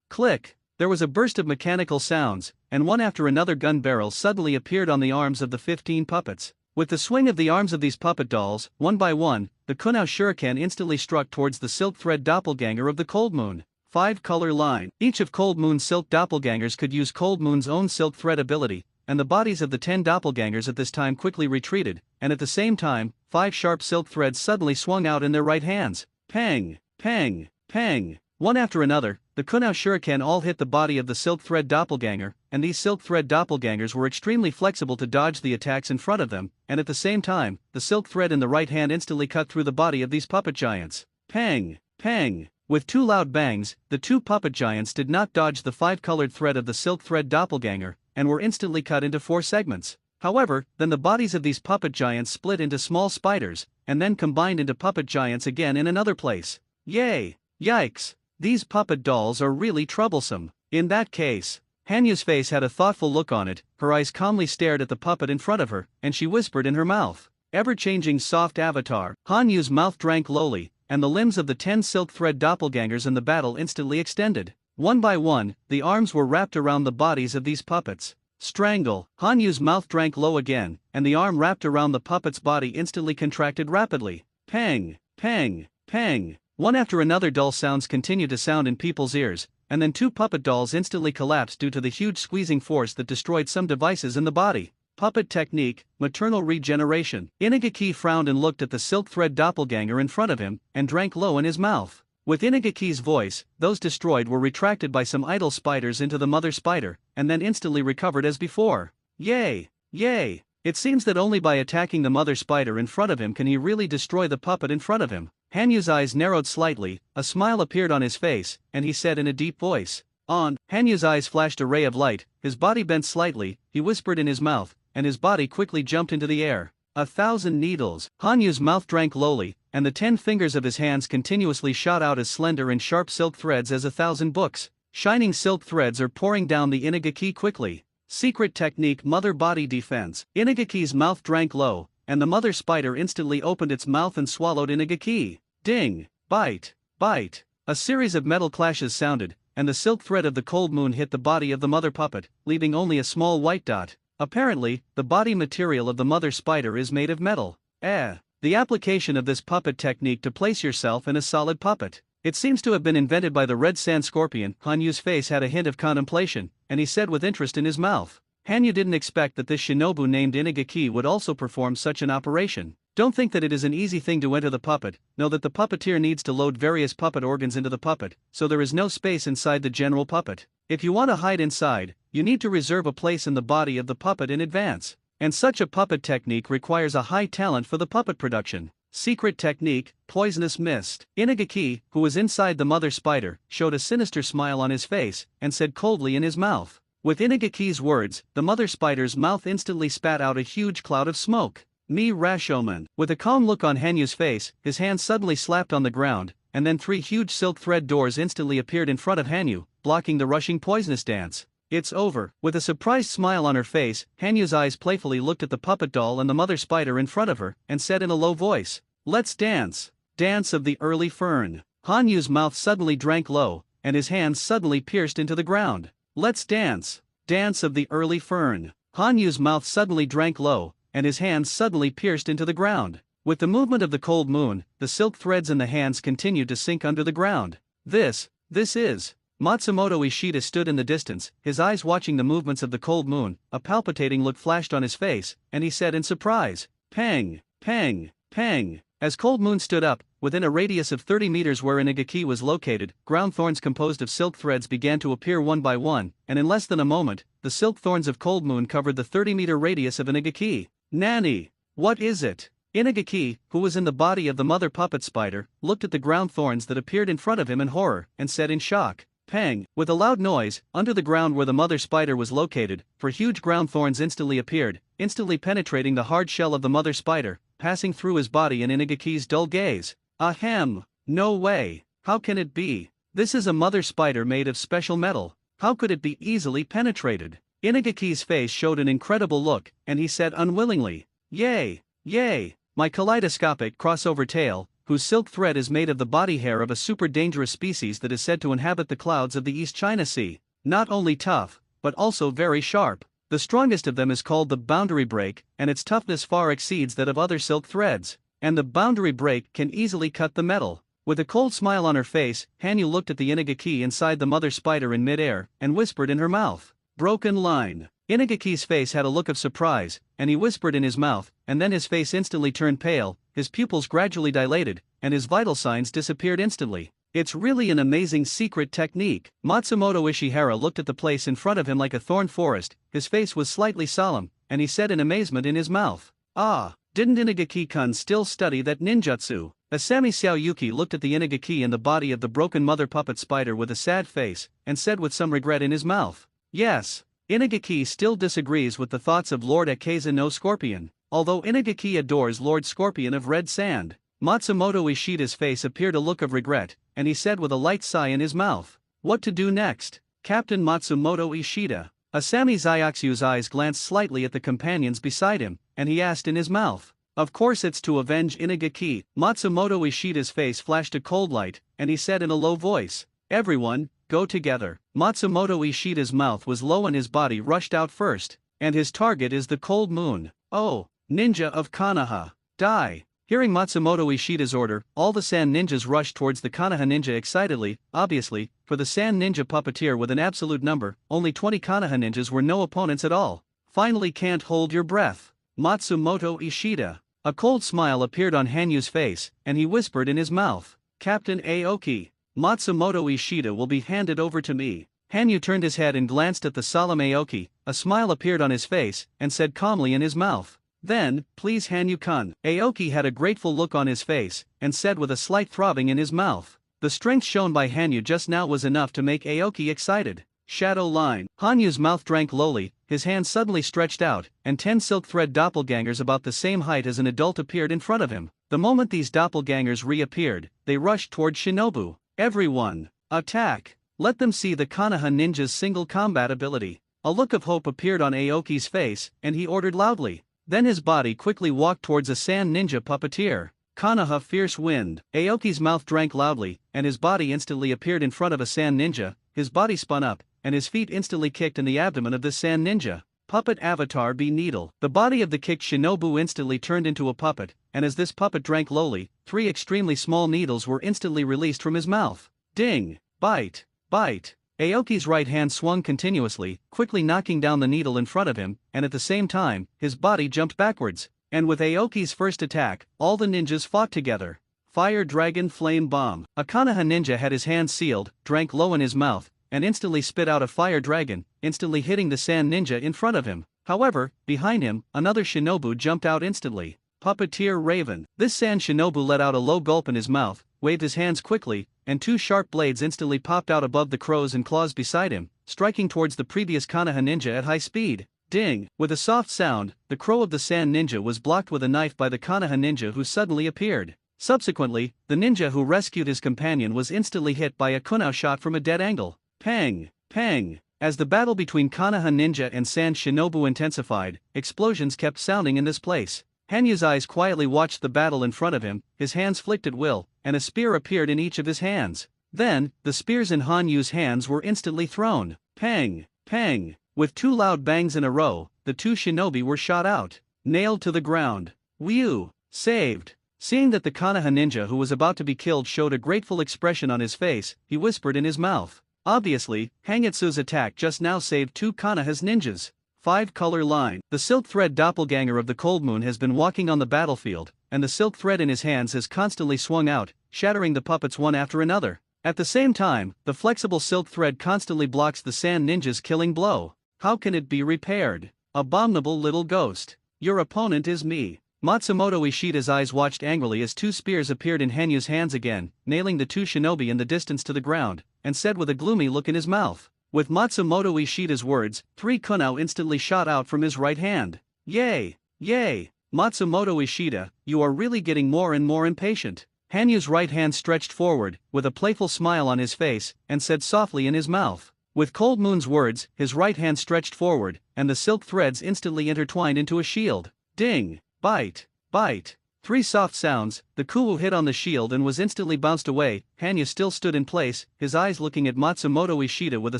click. There was a burst of mechanical sounds, and one after another gun barrels suddenly appeared on the arms of the 15 puppets. With the swing of the arms of these puppet dolls, one by one, the kunao shuriken instantly struck towards the silk thread doppelganger of the Cold Moon. 5-color line. Each of Cold Moon's silk doppelgangers could use Cold Moon's own silk thread ability, and the bodies of the 10 doppelgangers at this time quickly retreated, and at the same time, 5 sharp silk threads suddenly swung out in their right hands. Pang, pang, pang. One after another, the kunao shuriken all hit the body of the silk thread doppelganger, and these silk thread doppelgangers were extremely flexible to dodge the attacks in front of them, and at the same time, the silk thread in the right hand instantly cut through the body of these puppet giants. Pang, pang. With 2 loud bangs, the 2 puppet giants did not dodge the 5-colored thread of the silk thread doppelganger, and were instantly cut into 4 segments. However, then the bodies of these puppet giants split into small spiders, and then combined into puppet giants again in another place. Yay! Yikes! These puppet dolls are really troublesome. In that case, Hanyu's face had a thoughtful look on it, her eyes calmly stared at the puppet in front of her, and she whispered in her mouth, ever-changing soft avatar. Hanyu's mouth drank lowly, and the limbs of the 10 silk thread doppelgangers in the battle instantly extended. One by one, the arms were wrapped around the bodies of these puppets. Strangle. Hanyu's mouth drank low again, and the arm wrapped around the puppet's body instantly contracted rapidly. Pang, pang, pang. One after another dull sounds continued to sound in people's ears, and then 2 puppet dolls instantly collapsed due to the huge squeezing force that destroyed some devices in the body. Puppet technique, maternal regeneration. Inigaki frowned and looked at the silk thread doppelganger in front of him, and drank low in his mouth. With Inagaki's voice, those destroyed were retracted by some idle spiders into the mother spider, and then instantly recovered as before. Yay! Yay! It seems that only by attacking the mother spider in front of him can he really destroy the puppet in front of him. Hanyu's eyes narrowed slightly, a smile appeared on his face, and he said in a deep voice, "On." Hanyu's eyes flashed a ray of light, his body bent slightly, he whispered in his mouth, and his body quickly jumped into the air. 1,000 needles. Hanyu's mouth drank lowly, and the 10 fingers of his hands continuously shot out as slender and sharp silk threads as 1,000 books. Shining silk threads are pouring down the Inagaki quickly. Secret technique: mother body defense. Inagaki's mouth drank low, and the mother spider instantly opened its mouth and swallowed Inagaki. Ding! Bite! Bite! A series of metal clashes sounded, and the silk thread of the cold moon hit the body of the mother puppet, leaving only a small white dot. Apparently, the body material of the mother spider is made of metal. The application of this puppet technique to place yourself in a solid puppet. It seems to have been invented by the red sand scorpion. Hanyu's face had a hint of contemplation, and he said with interest in his mouth, "Hanyu didn't expect that this shinobu named Inagaki would also perform such an operation. Don't think that it is an easy thing to enter the puppet, know that the puppeteer needs to load various puppet organs into the puppet, so there is no space inside the general puppet. If you want to hide inside, you need to reserve a place in the body of the puppet in advance, and such a puppet technique requires a high talent for the puppet production." Secret technique: poisonous mist. Inagaki, who was inside the mother spider, showed a sinister smile on his face, and said coldly in his mouth. With Inagaki's words, the mother spider's mouth instantly spat out a huge cloud of smoke. "Me Rashoman." With a calm look on Hanyu's face, his hand suddenly slapped on the ground, and then 3 huge silk thread doors instantly appeared in front of Hanyu, blocking the rushing poisonous dance. "It's over." With a surprised smile on her face, Hanyu's eyes playfully looked at the puppet doll and the mother spider in front of her, and said in a low voice, "Let's dance." Dance of the early fern. Hanyu's mouth suddenly drank low, and his hands suddenly pierced into the ground. "Let's dance." Dance of the early fern. Hanyu's mouth suddenly drank low, and his hands suddenly pierced into the ground. With the movement of the cold moon, the silk threads in the hands continued to sink under the ground. This is. Matsumoto Ishida stood in the distance, his eyes watching the movements of the cold moon. A palpitating look flashed on his face, and he said in surprise, "Pang, pang, pang." As Cold Moon stood up, within a radius of 30 meters where Inagaki was located, ground thorns composed of silk threads began to appear one by one, and in less than a moment, the silk thorns of Cold Moon covered the 30-meter radius of Inagaki. "Nani? What is it?" Inagaki, who was in the body of the mother puppet spider, looked at the ground thorns that appeared in front of him in horror, and said in shock, "Pang." With a loud noise, under the ground where the mother spider was located, 4 huge ground thorns instantly appeared, instantly penetrating the hard shell of the mother spider, passing through his body and Inagaki's dull gaze. "Ahem! No way! How can it be? This is a mother spider made of special metal. How could it be easily penetrated?" Inagaki's face showed an incredible look, and he said unwillingly, "Yay! Yay! My kaleidoscopic crossover tail, whose silk thread is made of the body hair of a super dangerous species that is said to inhabit the clouds of the East China Sea. Not only tough, but also very sharp. The strongest of them is called the boundary break, and its toughness far exceeds that of other silk threads. And the boundary break can easily cut the metal." With a cold smile on her face, Hanyu looked at the Inagaki inside the mother spider in midair, and whispered in her mouth, "Broken line." Inagaki's face had a look of surprise, and he whispered in his mouth, and then his face instantly turned pale, his pupils gradually dilated, and his vital signs disappeared instantly. "It's really an amazing secret technique." Matsumoto Ishihara looked at the place in front of him like a thorn forest, his face was slightly solemn, and he said in amazement in his mouth, "Ah, didn't Inagaki-kun still study that ninjutsu?" Asami Xiaoyuki looked at the Inagaki in the body of the broken mother puppet spider with a sad face, and said with some regret in his mouth, "Yes, Inagaki still disagrees with the thoughts of Lord Akaza no Scorpion, although Inagaki adores Lord Scorpion of Red Sand." Matsumoto Ishida's face appeared a look of regret, and he said with a light sigh in his mouth, "What to do next, Captain Matsumoto Ishida?" Asami Xiaoxu's eyes glanced slightly at the companions beside him, and he asked in his mouth, "Of course it's to avenge Inagaki." Matsumoto Ishida's face flashed a cold light, and he said in a low voice, "Everyone, go together." Matsumoto Ishida's mouth was low and his body rushed out first, and his target is the cold moon. "Oh, ninja of Konoha, die!" Hearing Matsumoto Ishida's order, all the sand ninjas rushed towards the Konoha ninja excitedly. Obviously, for the sand ninja puppeteer with an absolute number, only 20 Konoha ninjas were no opponents at all. "Finally, can't hold your breath, Matsumoto Ishida." A cold smile appeared on Hanyu's face, and he whispered in his mouth, Captain Aoki. Matsumoto Ishida will be handed over to me. Hanyu turned his head and glanced at the solemn Aoki, a smile appeared on his face, and said calmly in his mouth. Then, please Hanyu-kun. Aoki had a grateful look on his face, and said with a slight throbbing in his mouth. The strength shown by Hanyu just now was enough to make Aoki excited. Shadow line. Hanyu's mouth drank lowly, his hand suddenly stretched out, and 10 silk thread doppelgangers about the same height as an adult appeared in front of him. The moment these doppelgangers reappeared, they rushed toward Shinobu. Everyone, attack! Let them see the Konoha ninja's single combat ability. A look of hope appeared on Aoki's face, and he ordered loudly. Then his body quickly walked towards a sand ninja puppeteer. Konoha fierce wind. Aoki's mouth drank loudly, and his body instantly appeared in front of a sand ninja. His body spun up, and his feet instantly kicked in the abdomen of this sand ninja. Puppet avatar B needle. The body of the kicked Shinobu instantly turned into a puppet, and as this puppet drank lowly, 3 extremely small needles were instantly released from his mouth. Ding! Bite! Bite! Aoki's right hand swung continuously, quickly knocking down the needle in front of him, and at the same time, his body jumped backwards. And with Aoki's first attack, all the ninjas fought together. Fire Dragon Flame Bomb. A Konoha ninja had his hand sealed, drank low in his mouth, and instantly spit out a fire dragon, instantly hitting the sand ninja in front of him. However, behind him, another Shinobu jumped out instantly. Puppeteer Raven. This sand Shinobu let out a low gulp in his mouth, waved his hands quickly, and 2 sharp blades instantly popped out above the crows and claws beside him, striking towards the previous Konoha ninja at high speed. Ding! With a soft sound, the crow of the sand ninja was blocked with a knife by the Konoha ninja who suddenly appeared. Subsequently, the ninja who rescued his companion was instantly hit by a kunao shot from a dead angle. Pang! Pang! As the battle between Konoha ninja and sand Shinobu intensified, explosions kept sounding in this place. Hanyu's eyes quietly watched the battle in front of him, his hands flicked at will, and a spear appeared in each of his hands. Then, the spears in Hanyu's hands were instantly thrown. Pang! Pang! With 2 loud bangs in a row, the 2 shinobi were shot out, nailed to the ground. Whew! Saved! Seeing that the Konoha ninja who was about to be killed showed a grateful expression on his face, he whispered in his mouth. Obviously, Hangitsu's attack just now saved 2 Konoha's ninjas. 5 color line. The silk thread doppelganger of the cold moon has been walking on the battlefield, and the silk thread in his hands has constantly swung out, shattering the puppets one after another. At the same time, the flexible silk thread constantly blocks the sand ninja's killing blow. How can it be repaired? Abominable little ghost. Your opponent is me. Matsumoto Ishida's eyes watched angrily as 2 spears appeared in Hanyu's hands again, nailing the 2 shinobi in the distance to the ground, and said with a gloomy look in his mouth. With Matsumoto Ishida's words, 3 kunao instantly shot out from his right hand. Yay! Yay! Matsumoto Ishida, you are really getting more and more impatient. Hanyu's right hand stretched forward, with a playful smile on his face, and said softly in his mouth. With Cold Moon's words, his right hand stretched forward, and the silk threads instantly intertwined into a shield. Ding! Bite! Bite! 3 soft sounds, the kuwu hit on the shield and was instantly bounced away. Hanyu still stood in place, his eyes looking at Matsumoto Ishida with a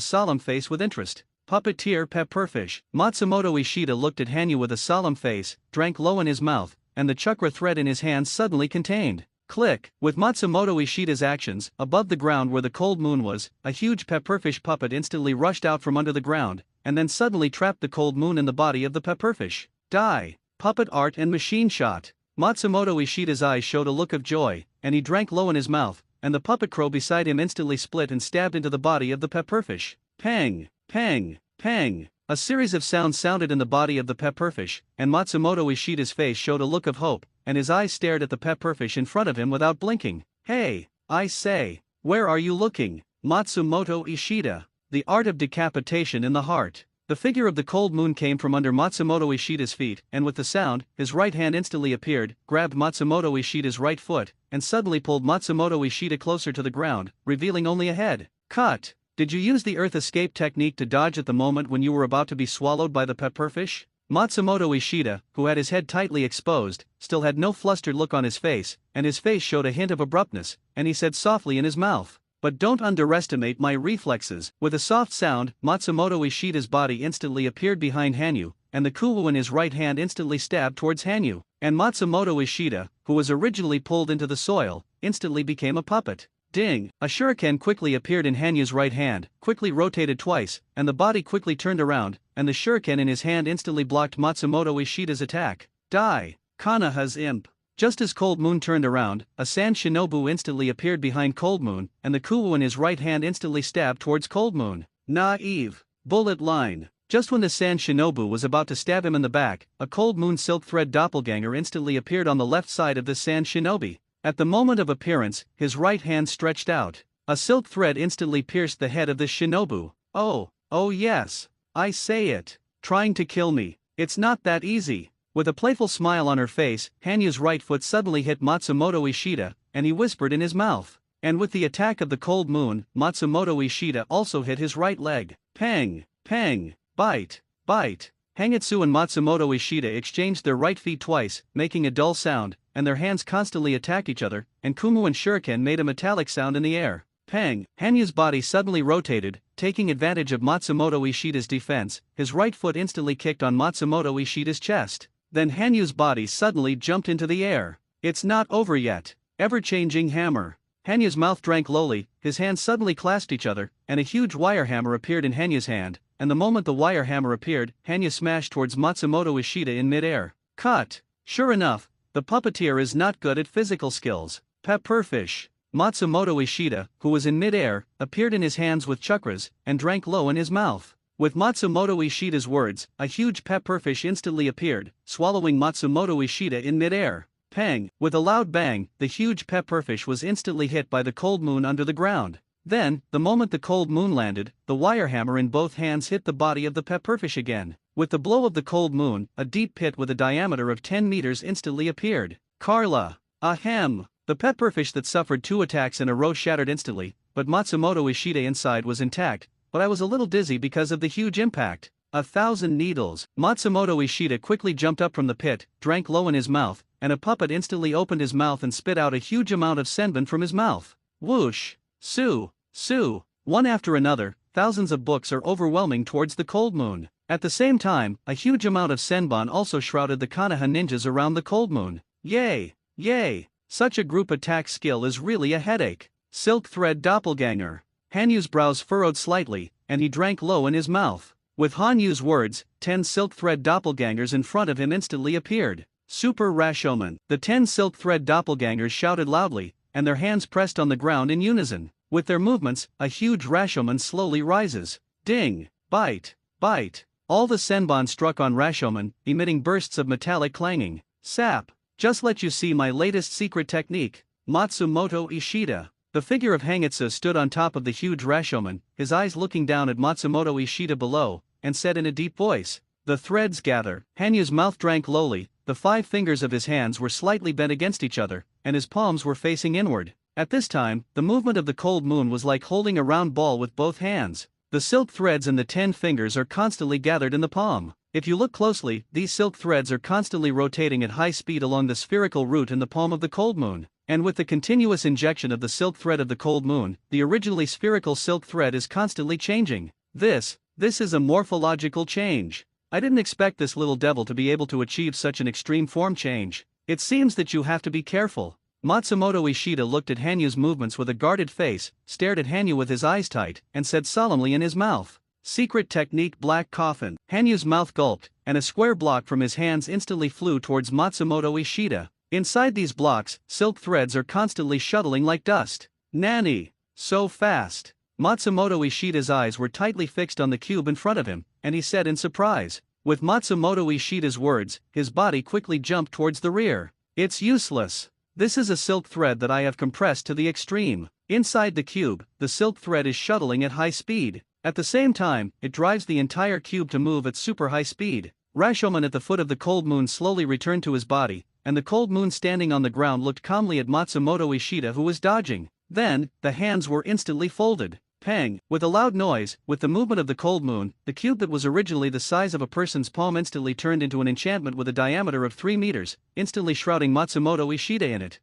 solemn face with interest. Puppeteer Pepperfish. Matsumoto Ishida looked at Hanyu with a solemn face, drank low in his mouth, and the chakra thread in his hand suddenly contained. Click! With Matsumoto Ishida's actions, above the ground where the cold moon was, a huge pepperfish puppet instantly rushed out from under the ground, and then suddenly trapped the cold moon in the body of the pepperfish. Die! Puppet art and machine shot. Matsumoto Ishida's eyes showed a look of joy, and he drank low in his mouth, and the puppet crow beside him instantly split and stabbed into the body of the pepperfish. Pang! Pang! Pang! A series of sounds sounded in the body of the pepperfish, and Matsumoto Ishida's face showed a look of hope, and his eyes stared at the pepperfish in front of him without blinking. Hey, I say, where are you looking? Matsumoto Ishida. The art of decapitation in the heart. The figure of the cold moon came from under Matsumoto Ishida's feet, and with the sound, his right hand instantly appeared, grabbed Matsumoto Ishida's right foot, and suddenly pulled Matsumoto Ishida closer to the ground, revealing only a head. Cut! Did you use the earth escape technique to dodge at the moment when you were about to be swallowed by the pepperfish? Matsumoto Ishida, who had his head tightly exposed, still had no flustered look on his face, and his face showed a hint of abruptness, and he said softly in his mouth, "But don't underestimate my reflexes." With a soft sound, Matsumoto Ishida's body instantly appeared behind Hanyu, and the kuwu in his right hand instantly stabbed towards Hanyu, and Matsumoto Ishida, who was originally pulled into the soil, instantly became a puppet. Ding! A shuriken quickly appeared in Hanyu's right hand, quickly rotated twice, and the body quickly turned around, and the shuriken in his hand instantly blocked Matsumoto Ishida's attack. Die! Konoha's imp. Just as Cold Moon turned around, a Sand Shinobu instantly appeared behind Cold Moon, and the Kuwu in his right hand instantly stabbed towards Cold Moon. Naive. Bullet line. Just when the Sand Shinobu was about to stab him in the back, a Cold Moon Silk Thread doppelganger instantly appeared on the left side of the Sand Shinobi. At the moment of appearance, his right hand stretched out. A silk thread instantly pierced the head of the Shinobu. Oh yes. I say it. Trying to kill me. It's not that easy. With a playful smile on her face, Hanyu's right foot suddenly hit Matsumoto Ishida, and he whispered in his mouth. And with the attack of the Cold Moon, Matsumoto Ishida also hit his right leg. Pang, pang, bite, bite. Hangitsu and Matsumoto Ishida exchanged their right feet twice, making a dull sound, and their hands constantly attacked each other, and Kumu and Shuriken made a metallic sound in the air. Pang. Hanyu's body suddenly rotated, taking advantage of Matsumoto Ishida's defense. His right foot instantly kicked on Matsumoto Ishida's chest. Then Hanyu's body suddenly jumped into the air. It's not over yet. Ever-changing hammer. Hanyu's mouth drank lowly, his hands suddenly clasped each other, and a huge wire hammer appeared in Hanyu's hand, and the moment the wire hammer appeared, Hanyu smashed towards Matsumoto Ishida in mid-air. Cut! Sure enough, the puppeteer is not good at physical skills. Pepperfish. Matsumoto Ishida, who was in mid-air, appeared in his hands with chakras, and drank low in his mouth. With Matsumoto Ishida's words, a huge pepperfish instantly appeared, swallowing Matsumoto Ishida in mid-air. Pang! With a loud bang, the huge pepperfish was instantly hit by the Cold Moon under the ground. Then, the moment the Cold Moon landed, the wire hammer in both hands hit the body of the pepperfish again. With the blow of the Cold Moon, a deep pit with a diameter of 10 meters instantly appeared. Carla! Ahem! The pepperfish that suffered 2 attacks in a row shattered instantly, but Matsumoto Ishida inside was intact, but I was a little dizzy because of the huge impact. 1,000 needles. Matsumoto Ishida quickly jumped up from the pit, drank low in his mouth, and a puppet instantly opened his mouth and spit out a huge amount of senbon from his mouth. Whoosh! Sue! Sue! One after another, thousands of books are overwhelming towards the Cold Moon. At the same time, a huge amount of senbon also shrouded the Konoha ninjas around the Cold Moon. Yay! Yay! Such a group attack skill is really a headache. Silk Thread Doppelganger. Hanyu's brows furrowed slightly, and he drank low in his mouth. With Hanyu's words, 10 Silk Thread Doppelgangers in front of him instantly appeared. Super Rashomon. The 10 Silk Thread Doppelgangers shouted loudly, and their hands pressed on the ground in unison. With their movements, a huge Rashomon slowly rises. Ding! Bite! Bite! All the senbon struck on Rashomon, emitting bursts of metallic clanging. Sap! Just let you see my latest secret technique. Matsumoto Ishida. The figure of Hangitsu stood on top of the huge Rashomon, his eyes looking down at Matsumoto Ishida below, and said in a deep voice, "The threads gather." Hanyu's mouth drank lowly, the 5 fingers of his hands were slightly bent against each other, and his palms were facing inward. At this time, the movement of the Cold Moon was like holding a round ball with both hands. The silk threads in the 10 fingers are constantly gathered in the palm. If you look closely, these silk threads are constantly rotating at high speed along the spherical root in the palm of the Cold Moon. And with the continuous injection of the silk thread of the Cold Moon, the originally spherical silk thread is constantly changing. This is a morphological change. I didn't expect this little devil to be able to achieve such an extreme form change. It seems that you have to be careful. Matsumoto Ishida looked at Hanyu's movements with a guarded face, stared at Hanyu with his eyes tight, and said solemnly in his mouth, "Secret technique Black Coffin." Hanyu's mouth gulped, and a square block from his hands instantly flew towards Matsumoto Ishida. Inside these blocks, silk threads are constantly shuttling like dust. Nanny! So fast! Matsumoto Ishida's eyes were tightly fixed on the cube in front of him, and he said in surprise. With Matsumoto Ishida's words, his body quickly jumped towards the rear. "It's useless. This is a silk thread that I have compressed to the extreme." Inside the cube, the silk thread is shuttling at high speed. At the same time, it drives the entire cube to move at super high speed. Rashomon at the foot of the Cold Moon slowly returned to his body, and the Cold Moon standing on the ground looked calmly at Matsumoto Ishida, who was dodging. Then, the hands were instantly folded. Pang! With a loud noise, with the movement of the Cold Moon, the cube that was originally the size of a person's palm instantly turned into an enchantment with a diameter of 3 meters, instantly shrouding Matsumoto Ishida in it.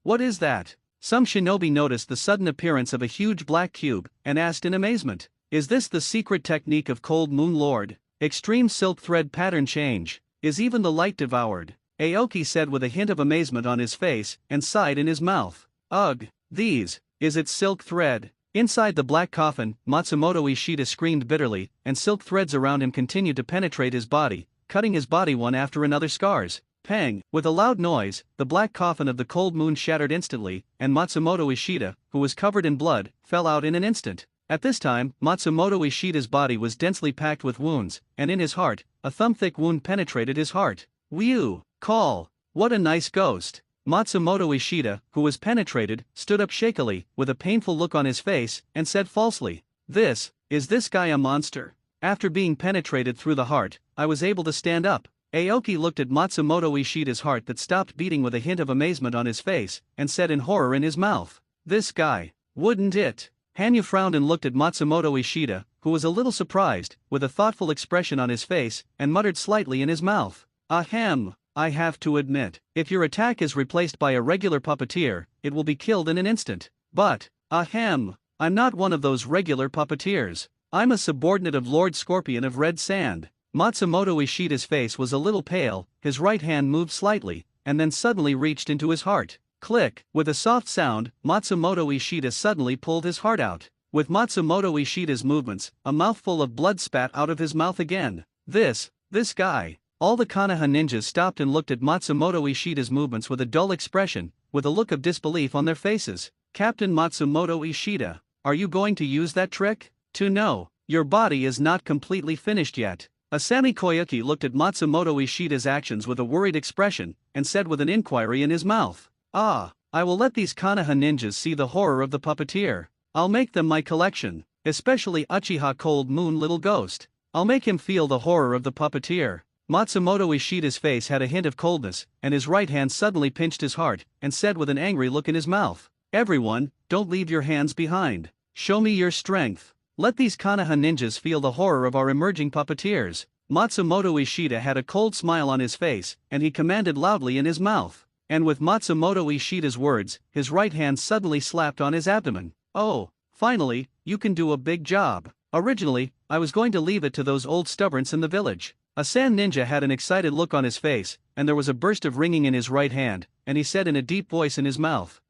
What is that? Some shinobi noticed the sudden appearance of a huge black cube, and asked in amazement, "Is this the secret technique of Cold Moon Lord? Extreme silk thread pattern change. Is even the light devoured?" Aoki said with a hint of amazement on his face, and sighed in his mouth. "Ugh, is it silk thread?" Inside the black coffin, Matsumoto Ishida screamed bitterly, and silk threads around him continued to penetrate his body, cutting his body one after another scars. Pang! With a loud noise, the black coffin of the cold moon shattered instantly, and Matsumoto Ishida, who was covered in blood, fell out in an instant. At this time, Matsumoto Ishida's body was densely packed with wounds, and in his heart, a thumb-thick wound penetrated his heart. Whew! Call! What a nice ghost! Matsumoto Ishida, who was penetrated, stood up shakily, with a painful look on his face, and said falsely, Is this guy a monster? After being penetrated through the heart, I was able to stand up. Aoki looked at Matsumoto Ishida's heart that stopped beating with a hint of amazement on his face, and said in horror in his mouth, This guy, wouldn't it? Hanyu frowned and looked at Matsumoto Ishida, who was a little surprised, with a thoughtful expression on his face, and muttered slightly in his mouth, Ahem, I have to admit, if your attack is replaced by a regular puppeteer, it will be killed in an instant. But, ahem, I'm not one of those regular puppeteers. I'm a subordinate of Lord Scorpion of Red Sand. Matsumoto Ishida's face was a little pale, his right hand moved slightly, and then suddenly reached into his heart. Click! With a soft sound, Matsumoto Ishida suddenly pulled his heart out. With Matsumoto Ishida's movements, a mouthful of blood spat out of his mouth again. This guy. All the Konoha ninjas stopped and looked at Matsumoto Ishida's movements with a dull expression, with a look of disbelief on their faces. Captain Matsumoto Ishida, are you going to use that trick? No, your body is not completely finished yet. Asami Koyuki looked at Matsumoto Ishida's actions with a worried expression, and said with an inquiry in his mouth, I will let these Konoha ninjas see the horror of the puppeteer. I'll make them my collection, especially Uchiha Cold Moon Little Ghost. I'll make him feel the horror of the puppeteer. Matsumoto Ishida's face had a hint of coldness, and his right hand suddenly pinched his heart, and said with an angry look in his mouth, Everyone, don't leave your hands behind. Show me your strength. Let these Konoha ninjas feel the horror of our emerging puppeteers. Matsumoto Ishida had a cold smile on his face, and he commanded loudly in his mouth. And with Matsumoto Ishida's words, his right hand suddenly slapped on his abdomen. Oh, finally, you can do a big job. Originally, I was going to leave it to those old stubborns in the village. A sand ninja had an excited look on his face, and there was a burst of ringing in his right hand, and he said in a deep voice in his mouth,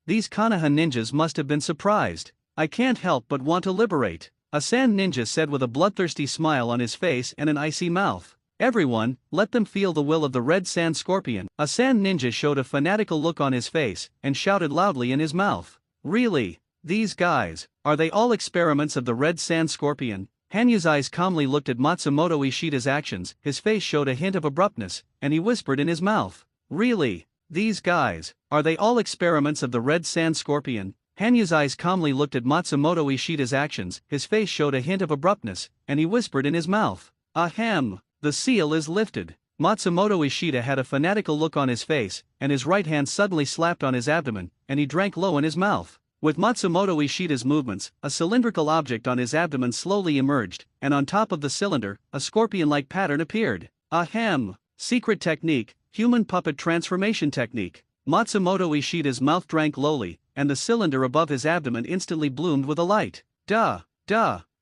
These Konoha ninjas must have been surprised. I can't help but want to liberate. A sand ninja said with a bloodthirsty smile on his face and an icy mouth. Everyone, let them feel the will of the Red Sand Scorpion. A sand ninja showed a fanatical look on his face, and shouted loudly in his mouth. Really? These guys, are they all experiments of the Red Sand Scorpion? Hanyu's eyes calmly looked at Matsumoto Ishida's actions, his face showed a hint of abruptness, and he whispered in his mouth. Really? These guys, are they all experiments of the Red Sand Scorpion? Hanyu's eyes calmly looked at Matsumoto Ishida's actions, his face showed a hint of abruptness, and he whispered in his mouth. Ahem, the seal is lifted. Matsumoto Ishida had a fanatical look on his face, and his right hand suddenly slapped on his abdomen, and he drank low in his mouth. With Matsumoto Ishida's movements, a cylindrical object on his abdomen slowly emerged, and on top of the cylinder, a scorpion-like pattern appeared. Ahem! Secret technique, human puppet transformation technique. Matsumoto Ishida's mouth drank lowly, and the cylinder above his abdomen instantly bloomed with a light. Duh!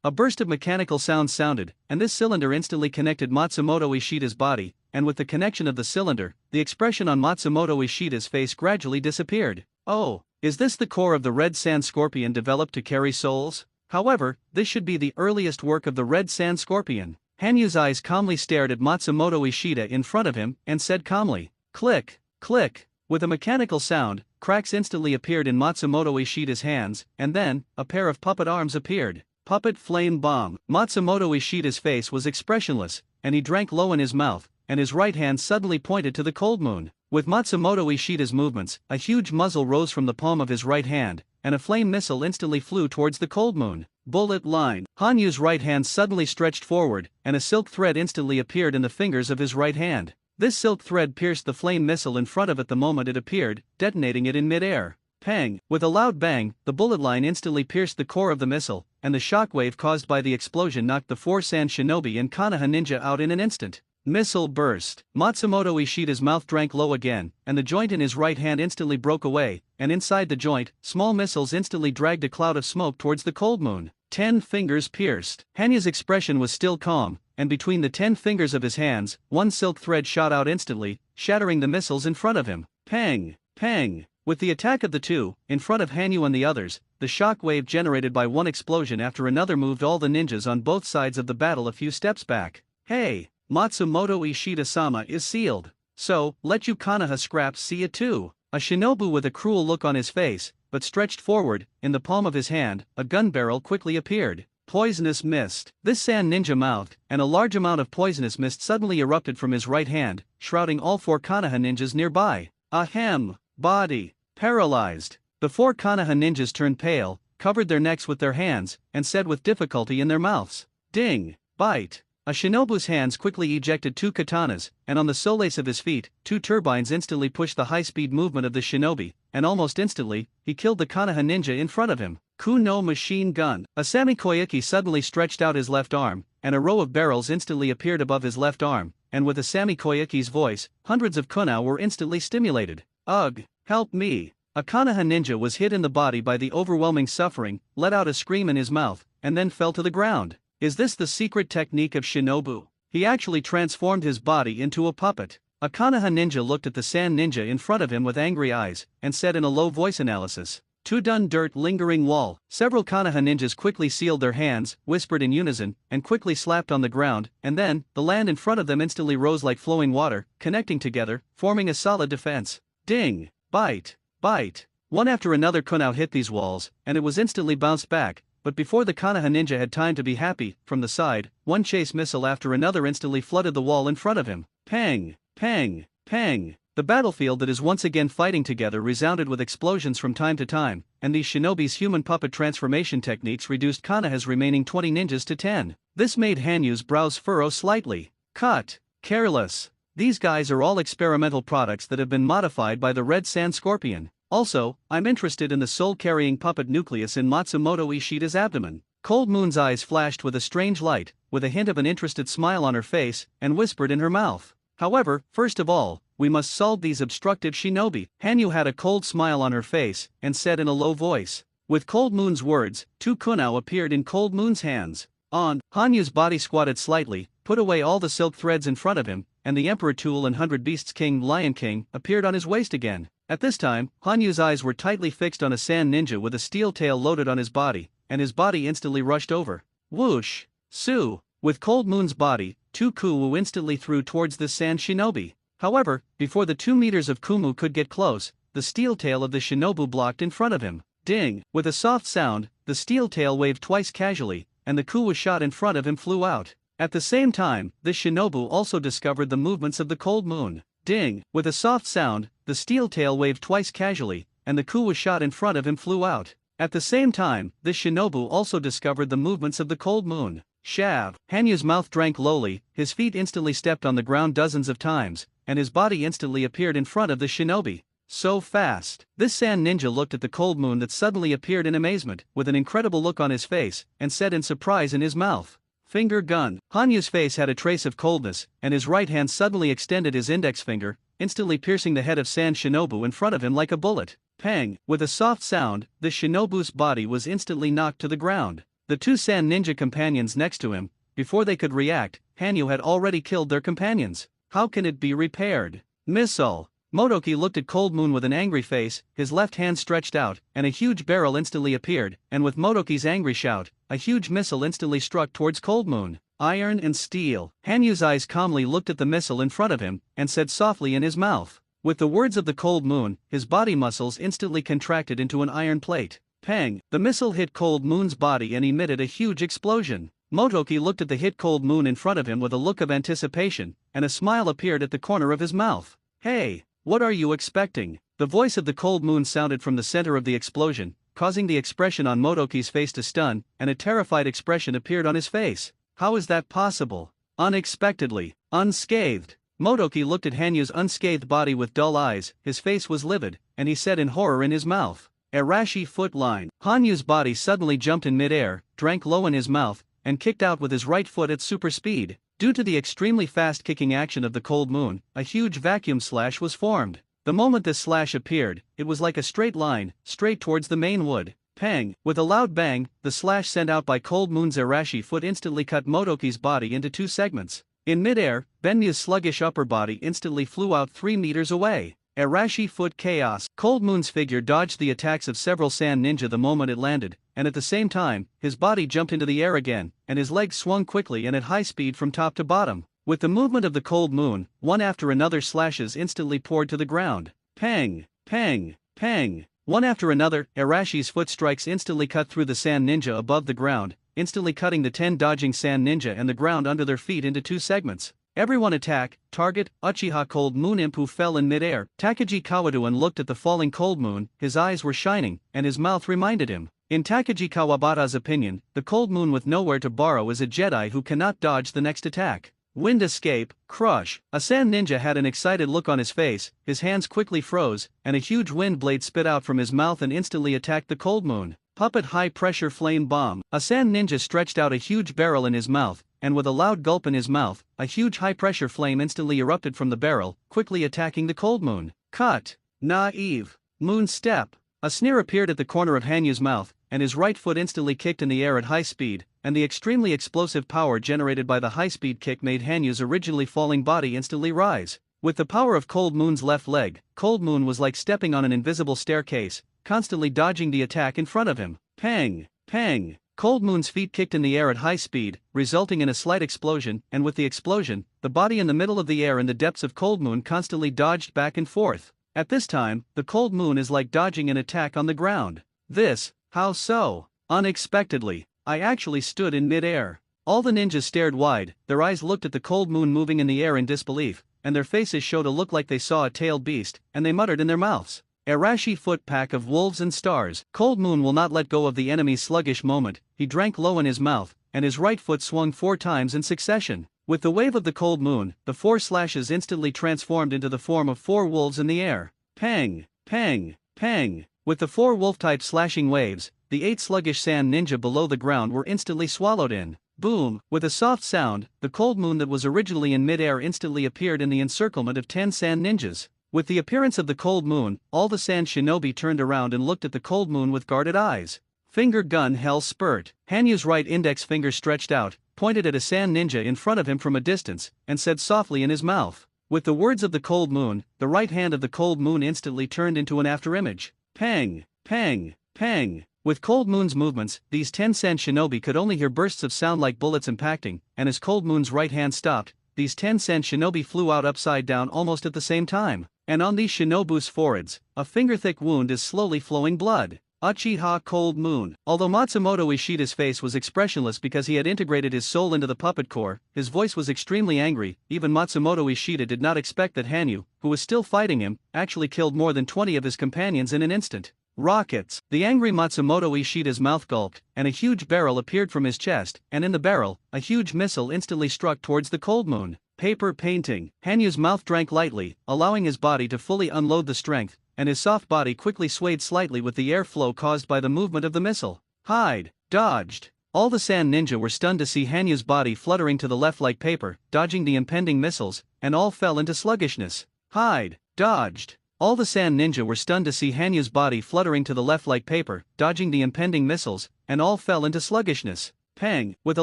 A burst of mechanical sounds sounded, and this cylinder instantly connected Matsumoto Ishida's body, and with the connection of the cylinder, the expression on Matsumoto Ishida's face gradually disappeared. Oh, is this the core of the Red Sand Scorpion developed to carry souls? However, this should be the earliest work of the Red Sand Scorpion. Hanyu's eyes calmly stared at Matsumoto Ishida in front of him, and said calmly, Click, click. With a mechanical sound, cracks instantly appeared in Matsumoto Ishida's hands, and then, a pair of puppet arms appeared. Puppet Flame Bomb. Matsumoto Ishida's face was expressionless, and he drank low in his mouth, and his right hand suddenly pointed to the cold moon. With Matsumoto Ishida's movements, a huge muzzle rose from the palm of his right hand, and a flame missile instantly flew towards the cold moon. Bullet line. Hanyu's right hand suddenly stretched forward, and a silk thread instantly appeared in the fingers of his right hand. This silk thread pierced the flame missile in front of it the moment it appeared, detonating it in mid-air. Pang! With a loud bang, the bullet line instantly pierced the core of the missile, and the shockwave caused by the explosion knocked the 4 sand shinobi and Konoha ninja out in an instant. Missile burst. Matsumoto Ishida's mouth drank low again, and the joint in his right hand instantly broke away, and inside the joint, small missiles instantly dragged a cloud of smoke towards the cold moon. 10 fingers pierced. Hanyu's expression was still calm, and between the 10 fingers of his hands, one silk thread shot out instantly, shattering the missiles in front of him. Pang! Pang! With the attack of the two, in front of Hanyu and the others, the shock wave generated by one explosion after another moved all the ninjas on both sides of the battle a few steps back. Hey! Matsumoto Ishida-sama is sealed. So, let you Konoha scraps see it too. A shinobu with a cruel look on his face, but stretched forward, in the palm of his hand, a gun barrel quickly appeared. Poisonous mist. This sand ninja mouthed, and a large amount of poisonous mist suddenly erupted from his right hand, shrouding all 4 Konoha ninjas nearby. Ahem. Body. Paralyzed. The 4 Konoha ninjas turned pale, covered their necks with their hands, and said with difficulty in their mouths, "Ding! Bite!" A shinobu's hands quickly ejected 2 katanas, and on the soles of his feet, 2 turbines instantly pushed the high-speed movement of the shinobi, and almost instantly, he killed the Konoha ninja in front of him. Kuno machine gun. A Samikoyuki suddenly stretched out his left arm, and a row of barrels instantly appeared above his left arm, and with a Samikoyuki's voice, hundreds of kunai were instantly stimulated. Ugh! Help me! A Konoha ninja was hit in the body by the overwhelming suffering, let out a scream in his mouth, and then fell to the ground. Is this the secret technique of shinobu? He actually transformed his body into a puppet. A Konoha ninja looked at the sand ninja in front of him with angry eyes, and said in a low voice analysis, "Too done dirt lingering wall." Several Konoha ninjas quickly sealed their hands, whispered in unison, and quickly slapped on the ground, and then, the land in front of them instantly rose like flowing water, connecting together, forming a solid defense. Ding! Bite! Bite! One after another kunai hit these walls, and it was instantly bounced back. But before the Konoha ninja had time to be happy, from the side, one chase missile after another instantly flooded the wall in front of him. Pang! Pang! Pang! The battlefield that is once again fighting together resounded with explosions from time to time, and these shinobi's human puppet transformation techniques reduced Konoha's remaining 20 ninjas to 10. This made Hanyu's brows furrow slightly. Cut! Careless! These guys are all experimental products that have been modified by the Red Sand Scorpion. Also, I'm interested in the soul-carrying puppet nucleus in Matsumoto Ishida's abdomen. Cold Moon's eyes flashed with a strange light, with a hint of an interested smile on her face, and whispered in her mouth. However, first of all, we must solve these obstructive shinobi. Hanyu had a cold smile on her face, and said in a low voice. With Cold Moon's words, 2 kunai appeared in Cold Moon's hands. Hanyu's body squatted slightly, put away all the silk threads in front of him, and the Emperor Tool and 100 Beasts King Lion King appeared on his waist again. At this time, Hanyu's eyes were tightly fixed on a sand ninja with a steel tail loaded on his body, and his body instantly rushed over. Whoosh! Su! With Cold Moon's body, 2 Kuwu instantly threw towards this sand shinobi. However, before the 2 meters of Kumu could get close, the steel tail of the shinobu blocked in front of him. Ding! With a soft sound, the steel tail waved twice casually, and the Kuwu shot in front of him flew out. At the same time, this shinobu also discovered the movements of the Cold Moon. Ding! With a soft sound, the steel tail waved twice casually, and the Kuwu shot in front of him flew out. At the same time, this shinobu also discovered the movements of the Cold Moon. Shav! Hanyu's mouth drank lowly, his feet instantly stepped on the ground dozens of times, and his body instantly appeared in front of the shinobi. So fast! This sand ninja looked at the Cold Moon that suddenly appeared in amazement, with an incredible look on his face, and said in surprise in his mouth. Finger gun. Hanyu's face had a trace of coldness, and his right hand suddenly extended his index finger, instantly piercing the head of Sand Shinobu in front of him like a bullet. Pang! With a soft sound, the shinobu's body was instantly knocked to the ground. The 2 sand ninja companions next to him, before they could react, Hanyu had already killed their companions. How can it be repaired? Missile! Motoki looked at Cold Moon with an angry face, his left hand stretched out, and a huge barrel instantly appeared, and with Motoki's angry shout, a huge missile instantly struck towards Cold Moon. Iron and steel. Hanyu's eyes calmly looked at the missile in front of him, and said softly in his mouth. With the words of the Cold Moon, his body muscles instantly contracted into an iron plate. Pang! The missile hit Cold Moon's body and emitted a huge explosion. Motoki looked at the hit Cold Moon in front of him with a look of anticipation, and a smile appeared at the corner of his mouth. Hey! What are you expecting? The voice of the Cold Moon sounded from the center of the explosion, causing the expression on Motoki's face to stun, and a terrified expression appeared on his face. How is that possible? Unexpectedly, unscathed. Motoki looked at Hanyu's unscathed body with dull eyes, his face was livid, and he said in horror in his mouth. Arashi foot line. Hanyu's body suddenly jumped in midair, drank low in his mouth, and kicked out with his right foot at super speed. Due to the extremely fast kicking action of the Cold Moon, a huge vacuum slash was formed. The moment this slash appeared, it was like a straight line, straight towards the main wood. Pang! With a loud bang, the slash sent out by Cold Moon's Arashi foot instantly cut Motoki's body into 2 segments. In midair, Benyu's sluggish upper body instantly flew out 3 meters away. Arashi foot chaos. Cold Moon's figure dodged the attacks of several sand ninja the moment it landed, and at the same time, his body jumped into the air again, and his legs swung quickly and at high speed from top to bottom. With the movement of the cold moon, one after another slashes instantly poured to the ground. Pang, pang, pang. One after another, Arashi's foot strikes instantly cut through the sand ninja above the ground, instantly cutting the 10 dodging sand ninja and the ground under their feet into two segments. Everyone attack, target, Uchiha Cold Moon Imp who fell in midair. Takagi Kawaduan looked at the falling cold moon, his eyes were shining, and his mouth reminded him. In Takagi Kawabata's opinion, the cold moon with nowhere to borrow is a Jedi who cannot dodge the next attack. Wind escape, crush. A sand ninja had an excited look on his face, his hands quickly froze, and a huge wind blade spit out from his mouth and instantly attacked the cold moon. Puppet high pressure flame bomb. A sand ninja stretched out a huge barrel in his mouth, and with a loud gulp in his mouth, a huge high pressure flame instantly erupted from the barrel, quickly attacking the cold moon. Cut. Naive. Moon step. A sneer appeared at the corner of Hanyu's mouth, and his right foot instantly kicked in the air at high speed, and the extremely explosive power generated by the high-speed kick made Hanyu's originally falling body instantly rise. With the power of Cold Moon's left leg, Cold Moon was like stepping on an invisible staircase, constantly dodging the attack in front of him. Pang, pang. Cold Moon's feet kicked in the air at high speed, resulting in a slight explosion, and with the explosion, the body in the middle of the air in the depths of Cold Moon constantly dodged back and forth. At this time, the Cold Moon is like dodging an attack on the ground. This, how so? Unexpectedly, I actually stood in mid-air. All the ninjas stared wide, their eyes looked at the cold moon moving in the air in disbelief, and their faces showed a look like they saw a tailed beast, and they muttered in their mouths. Arashi foot pack of wolves and stars. Cold Moon will not let go of the enemy's sluggish moment. He drank low in his mouth, and his right foot swung 4 times in succession. With the wave of the cold moon, the 4 slashes instantly transformed into the form of 4 wolves in the air. Pang, pang, pang. With the 4 wolf-type slashing waves, the 8 sluggish sand ninja below the ground were instantly swallowed in. Boom! With a soft sound, the cold moon that was originally in mid-air instantly appeared in the encirclement of 10 sand ninjas. With the appearance of the cold moon, all the sand shinobi turned around and looked at the cold moon with guarded eyes. Finger gun hell spurt. Hanyu's right index finger stretched out, pointed at a sand ninja in front of him from a distance, and said softly in his mouth. With the words of the cold moon, the right hand of the cold moon instantly turned into an afterimage. Pang, pang, pang. With Cold Moon's movements, these 10 sand shinobi could only hear bursts of sound like bullets impacting, and as Cold Moon's right hand stopped, these 10 sand shinobi flew out upside down almost at the same time. And on these shinobu's foreheads, a finger-thick wound is slowly flowing blood. Uchiha Cold Moon. Although Matsumoto Ishida's face was expressionless because he had integrated his soul into the puppet core, his voice was extremely angry. Even Matsumoto Ishida did not expect that Hanyu, who was still fighting him, actually killed more than 20 of his companions in an instant. Rockets. The angry Matsumoto Ishida's mouth gulped, and a huge barrel appeared from his chest, and in the barrel, a huge missile instantly struck towards the cold moon. Paper painting. Hanyu's mouth drank lightly, allowing his body to fully unload the strength, and his soft body quickly swayed slightly with the airflow caused by the movement of the missile. Hide. Dodged. All the sand ninja were stunned to see Hanyu's body fluttering to the left like paper, dodging the impending missiles, and all fell into sluggishness. Hide. Dodged. All the sand ninja were stunned to see Hanyu's body fluttering to the left like paper, dodging the impending missiles, and all fell into sluggishness. Pang! With a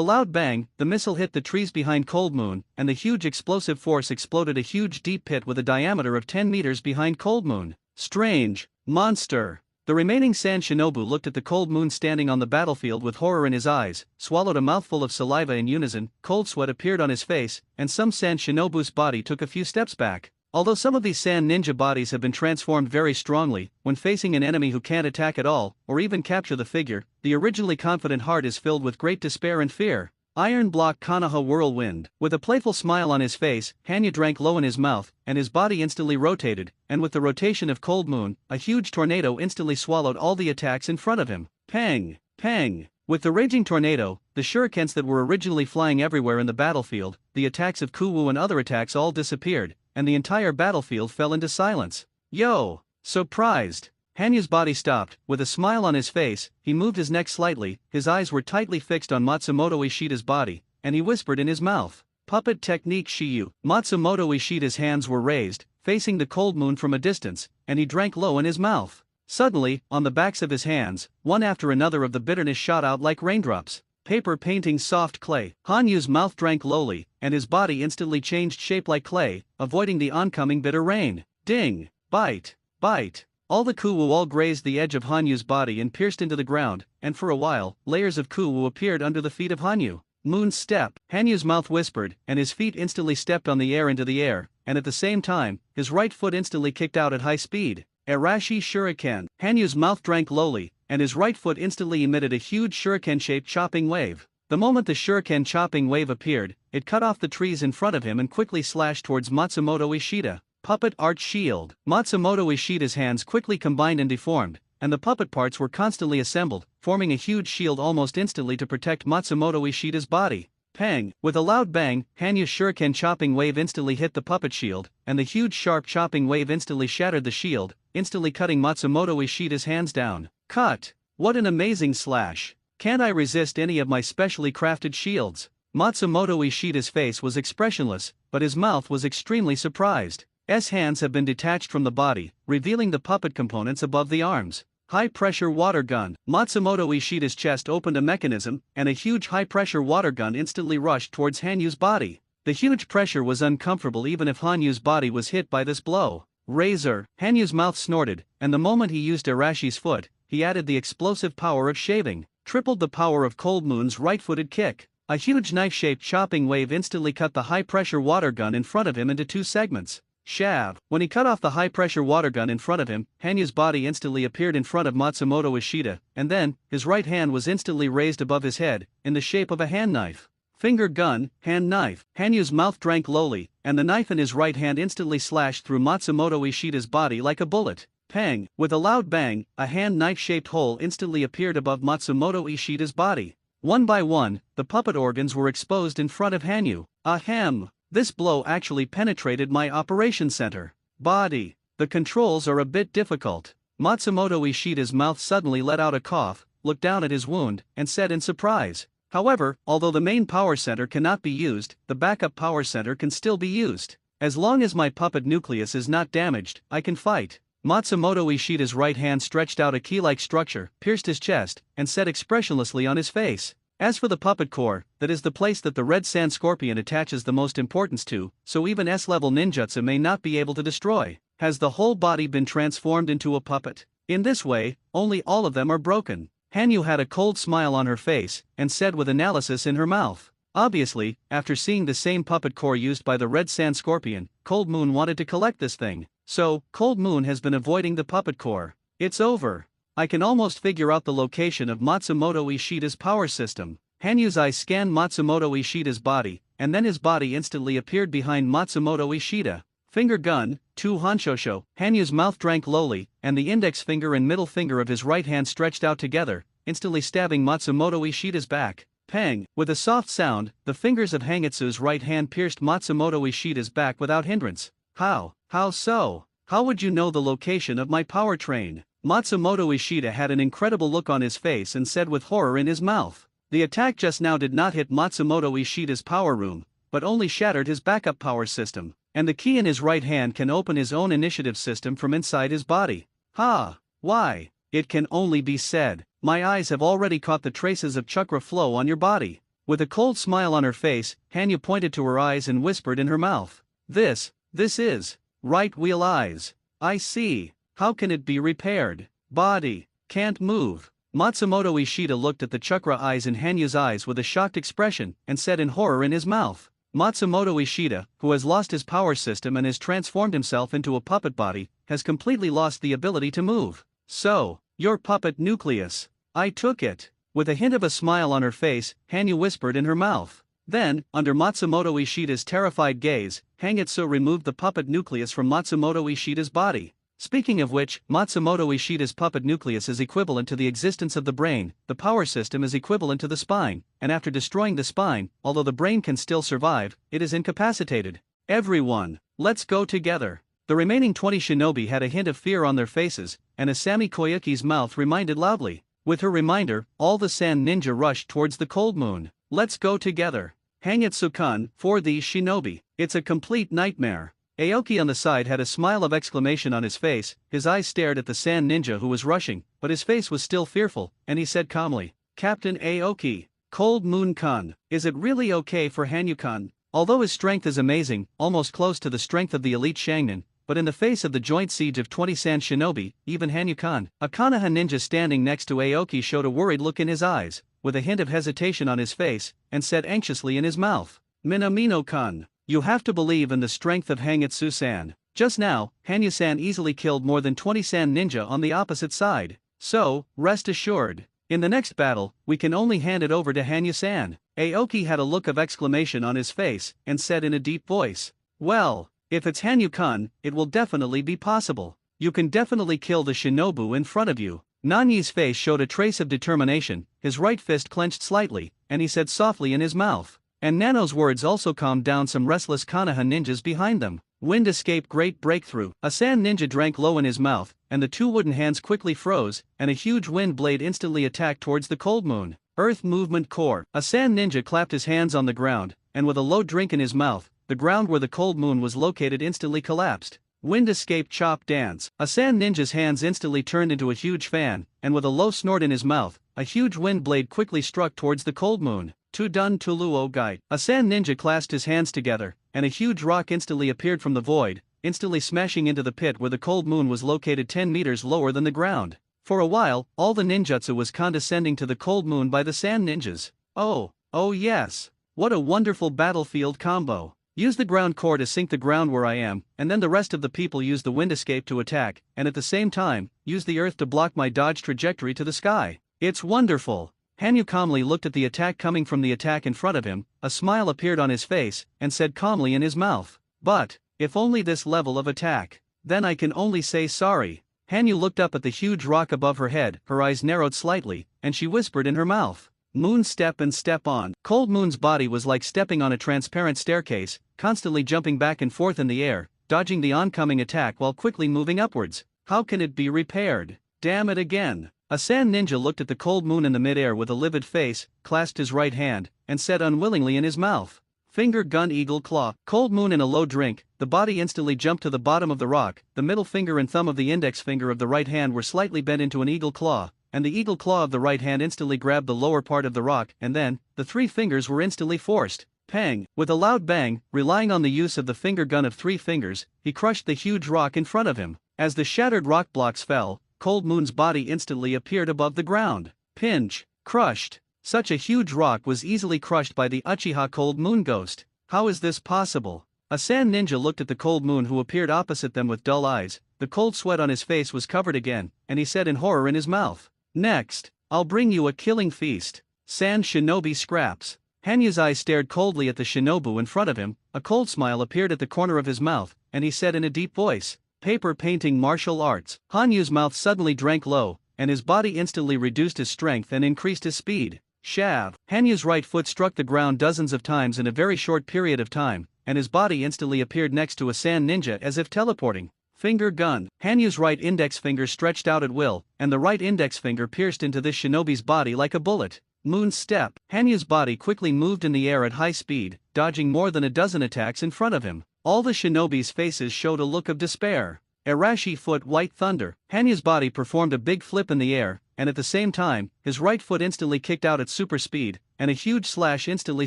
loud bang, the missile hit the trees behind Cold Moon, and the huge explosive force exploded a huge deep pit with a diameter of 10 meters behind Cold Moon. Strange. Monster. The remaining sand shinobu looked at the Cold Moon standing on the battlefield with horror in his eyes, swallowed a mouthful of saliva in unison, cold sweat appeared on his face, and some sand shinobu's body took a few steps back. Although some of these sand ninja bodies have been transformed very strongly, when facing an enemy who can't attack at all, or even capture the figure, the originally confident heart is filled with great despair and fear. Iron Block Konoha Whirlwind. With a playful smile on his face, Hanyu drank low in his mouth, and his body instantly rotated, and with the rotation of Cold Moon, a huge tornado instantly swallowed all the attacks in front of him. Pang! Pang! With the raging tornado, the shurikens that were originally flying everywhere in the battlefield, the attacks of Kuwu and other attacks all disappeared, and the entire battlefield fell into silence. Yo! Surprised! Hanyu's body stopped. With a smile on his face, he moved his neck slightly, his eyes were tightly fixed on Matsumoto Ishida's body, and he whispered in his mouth. Puppet technique Shiyu. Matsumoto Ishida's hands were raised, facing the cold moon from a distance, and he drank low in his mouth. Suddenly, on the backs of his hands, one after another of the bitterness shot out like raindrops. Paper painting soft clay. Hanyu's mouth drank lowly, and his body instantly changed shape like clay, avoiding the oncoming bitter rain. Ding! Bite! Bite! All the kuwu all grazed the edge of Hanyu's body and pierced into the ground, and for a while, layers of kuwu appeared under the feet of Hanyu. Moon's step, Hanyu's mouth whispered, and his feet instantly stepped on the air into the air, and at the same time, his right foot instantly kicked out at high speed. Arashi Shuriken. Hanyu's mouth drank lowly, and his right foot instantly emitted a huge shuriken-shaped chopping wave. The moment the shuriken chopping wave appeared, it cut off the trees in front of him and quickly slashed towards Matsumoto Ishida. Puppet Art Shield. Matsumoto Ishida's hands quickly combined and deformed, and the puppet parts were constantly assembled, forming a huge shield almost instantly to protect Matsumoto Ishida's body. Pang! With a loud bang, Hanyu's shuriken chopping wave instantly hit the puppet shield, and the huge sharp chopping wave instantly shattered the shield, instantly cutting Matsumoto Ishida's hands down. Cut! What an amazing slash! Can't I resist any of my specially crafted shields? Matsumoto Ishida's face was expressionless, but his mouth was extremely surprised. His hands have been detached from the body, revealing the puppet components above the arms. High-pressure water gun. Matsumoto Ishida's chest opened a mechanism, and a huge high-pressure water gun instantly rushed towards Hanyu's body. The huge pressure was uncomfortable even if Hanyu's body was hit by this blow. Razor. Hanyu's mouth snorted, and the moment he used Arashi's foot, he added the explosive power of shaving, tripled the power of Cold Moon's right-footed kick. A huge knife-shaped chopping wave instantly cut the high-pressure water gun in front of him into two segments. Shav. When he cut off the high-pressure water gun in front of him, Hanyu's body instantly appeared in front of Matsumoto Ishida, and then, his right hand was instantly raised above his head, in the shape of a hand knife. Finger gun, hand knife. Hanyu's mouth drank lowly, and the knife in his right hand instantly slashed through Matsumoto Ishida's body like a bullet. Pang! With a loud bang, a hand knife-shaped hole instantly appeared above Matsumoto Ishida's body. One by one, the puppet organs were exposed in front of Hanyu. Ahem! This blow actually penetrated my operation center. Body. The controls are a bit difficult. Matsumoto Ishida's mouth suddenly let out a cough, looked down at his wound, and said in surprise. However, although the main power center cannot be used, the backup power center can still be used. As long as my puppet nucleus is not damaged, I can fight. Matsumoto Ishida's right hand stretched out a key-like structure, pierced his chest, and said expressionlessly on his face. As for the puppet core, that is the place that the red sand scorpion attaches the most importance to, so even S-level ninjutsu may not be able to destroy. Has the whole body been transformed into a puppet? In this way, only all of them are broken. Hanyu had a cold smile on her face, and said with analysis in her mouth. Obviously, after seeing the same puppet core used by the red sand scorpion, Cold Moon wanted to collect this thing. So, Cold Moon has been avoiding the puppet core. It's over. I can almost figure out the location of Matsumoto Ishida's power system. Hanyu's eyes scanned Matsumoto Ishida's body, and then his body instantly appeared behind Matsumoto Ishida. Finger gun, 2 Hanshosho. Hanyu's mouth drank lowly, and the index finger and middle finger of his right hand stretched out together, instantly stabbing Matsumoto Ishida's back. Pang! With a soft sound, the fingers of Hangitsu's right hand pierced Matsumoto Ishida's back without hindrance. How? How so? How would you know the location of my power train? Matsumoto Ishida had an incredible look on his face and said with horror in his mouth. The attack just now did not hit Matsumoto Ishida's power room, but only shattered his backup power system, and the key in his right hand can open his own initiative system from inside his body. Ha! Why? It can only be said. My eyes have already caught the traces of chakra flow on your body. With a cold smile on her face, Hanyu pointed to her eyes and whispered in her mouth. This is right wheel eyes. I see. How can it be repaired? Body. Can't move. Matsumoto Ishida looked at the chakra eyes in Hanyu's eyes with a shocked expression, and said in horror in his mouth. Matsumoto Ishida, who has lost his power system and has transformed himself into a puppet body, has completely lost the ability to move. So, your puppet nucleus. I took it. With a hint of a smile on her face, Hanyu whispered in her mouth. Then, under Matsumoto Ishida's terrified gaze, Hangitsu removed the puppet nucleus from Matsumoto Ishida's body. Speaking of which, Matsumoto Ishida's puppet nucleus is equivalent to the existence of the brain, the power system is equivalent to the spine, and after destroying the spine, although the brain can still survive, it is incapacitated. Everyone, let's go together. The remaining 20 shinobi had a hint of fear on their faces, and Asami Koyuki's mouth reminded loudly. With her reminder, all the sand ninja rushed towards the Cold Moon. Let's go together. Hangitsu-kun, for these shinobi. It's a complete nightmare. Aoki on the side had a smile of exclamation on his face, his eyes stared at the sand ninja who was rushing, but his face was still fearful, and he said calmly, Captain Aoki, Cold Moon-kun, is it really okay for Hanyu-kun? Although his strength is amazing, almost close to the strength of the elite Shangnin, but in the face of the joint siege of 20 sand shinobi, even Hanyu-kun, a Konoha ninja standing next to Aoki showed a worried look in his eyes. with a hint of hesitation on his face, and said anxiously in his mouth, Minamino-kun, you have to believe in the strength of Hangitsu-san. Just now, Hanyu-san easily killed more than 20 San ninja on the opposite side. So, rest assured, in the next battle, we can only hand it over to Hanyu-san. Aoki had a look of exclamation on his face, and said in a deep voice, well, if it's Hanyu-kun, it will definitely be possible. You can definitely kill the shinobu in front of you. Nanyi's face showed a trace of determination, his right fist clenched slightly, and he said softly in his mouth. And Nano's words also calmed down some restless Konoha ninjas behind them. Wind escape great breakthrough. A sand ninja drank low in his mouth, and the two wooden hands quickly froze, and a huge wind blade instantly attacked towards the cold moon. Earth movement core. A sand ninja clapped his hands on the ground, and with a low drink in his mouth, the ground where the cold moon was located instantly collapsed. Wind escape chop dance. A sand ninja's hands instantly turned into a huge fan, and with a low snort in his mouth, a huge wind blade quickly struck towards the cold moon. Tudun Tuluo Gai. A sand ninja clasped his hands together, and a huge rock instantly appeared from the void, instantly smashing into the pit where the cold moon was located 10 meters lower than the ground. For a while, all the ninjutsu was condescending to the cold moon by the sand ninjas. Oh yes. What a wonderful battlefield combo. Use the ground core to sink the ground where I am, and then the rest of the people use the wind escape to attack, and at the same time, use the earth to block my dodge trajectory to the sky. It's wonderful. Hanyu calmly looked at the attack coming from the attack in front of him, a smile appeared on his face, and said calmly in his mouth, but, if only this level of attack. Then I can only say sorry. Hanyu looked up at the huge rock above her head, her eyes narrowed slightly, and she whispered in her mouth, Moon step and step on. Cold Moon's body was like stepping on a transparent staircase, constantly jumping back and forth in the air, dodging the oncoming attack while quickly moving upwards. How can it be repaired? Damn it again. A sand ninja looked at the cold moon in the mid-air with a livid face, clasped his right hand, and said unwillingly in his mouth, Finger gun eagle claw. Cold moon in a low drink, the body instantly jumped to the bottom of the rock, the middle finger and thumb of the index finger of the right hand were slightly bent into an eagle claw, and the eagle claw of the right hand instantly grabbed the lower part of the rock, and then, the three fingers were instantly forced. Pang! With a loud bang, relying on the use of the finger gun of 3 fingers, he crushed the huge rock in front of him. As the shattered rock blocks fell, Cold Moon's body instantly appeared above the ground. Pinch. Crushed. Such a huge rock was easily crushed by the Uchiha Cold Moon Ghost. How is this possible? A sand ninja looked at the cold moon who appeared opposite them with dull eyes, the cold sweat on his face was covered again, and he said in horror in his mouth, Next, I'll bring you a killing feast. Sand shinobi scraps. Hanyu's eyes stared coldly at the shinobu in front of him, a cold smile appeared at the corner of his mouth, and he said in a deep voice, Paper painting martial arts. Hanyu's mouth suddenly drank low, and his body instantly reduced his strength and increased his speed. Shav. Hanyu's right foot struck the ground dozens of times in a very short period of time, and his body instantly appeared next to a sand ninja as if teleporting. Finger gun. Hanyu's right index finger stretched out at will, and the right index finger pierced into this shinobi's body like a bullet. Moon step. Hanyu's body quickly moved in the air at high speed, dodging more than a dozen attacks in front of him. All the shinobi's faces showed a look of despair. Arashi foot white thunder. Hanyu's body performed a big flip in the air, and at the same time, his right foot instantly kicked out at super speed, and a huge slash instantly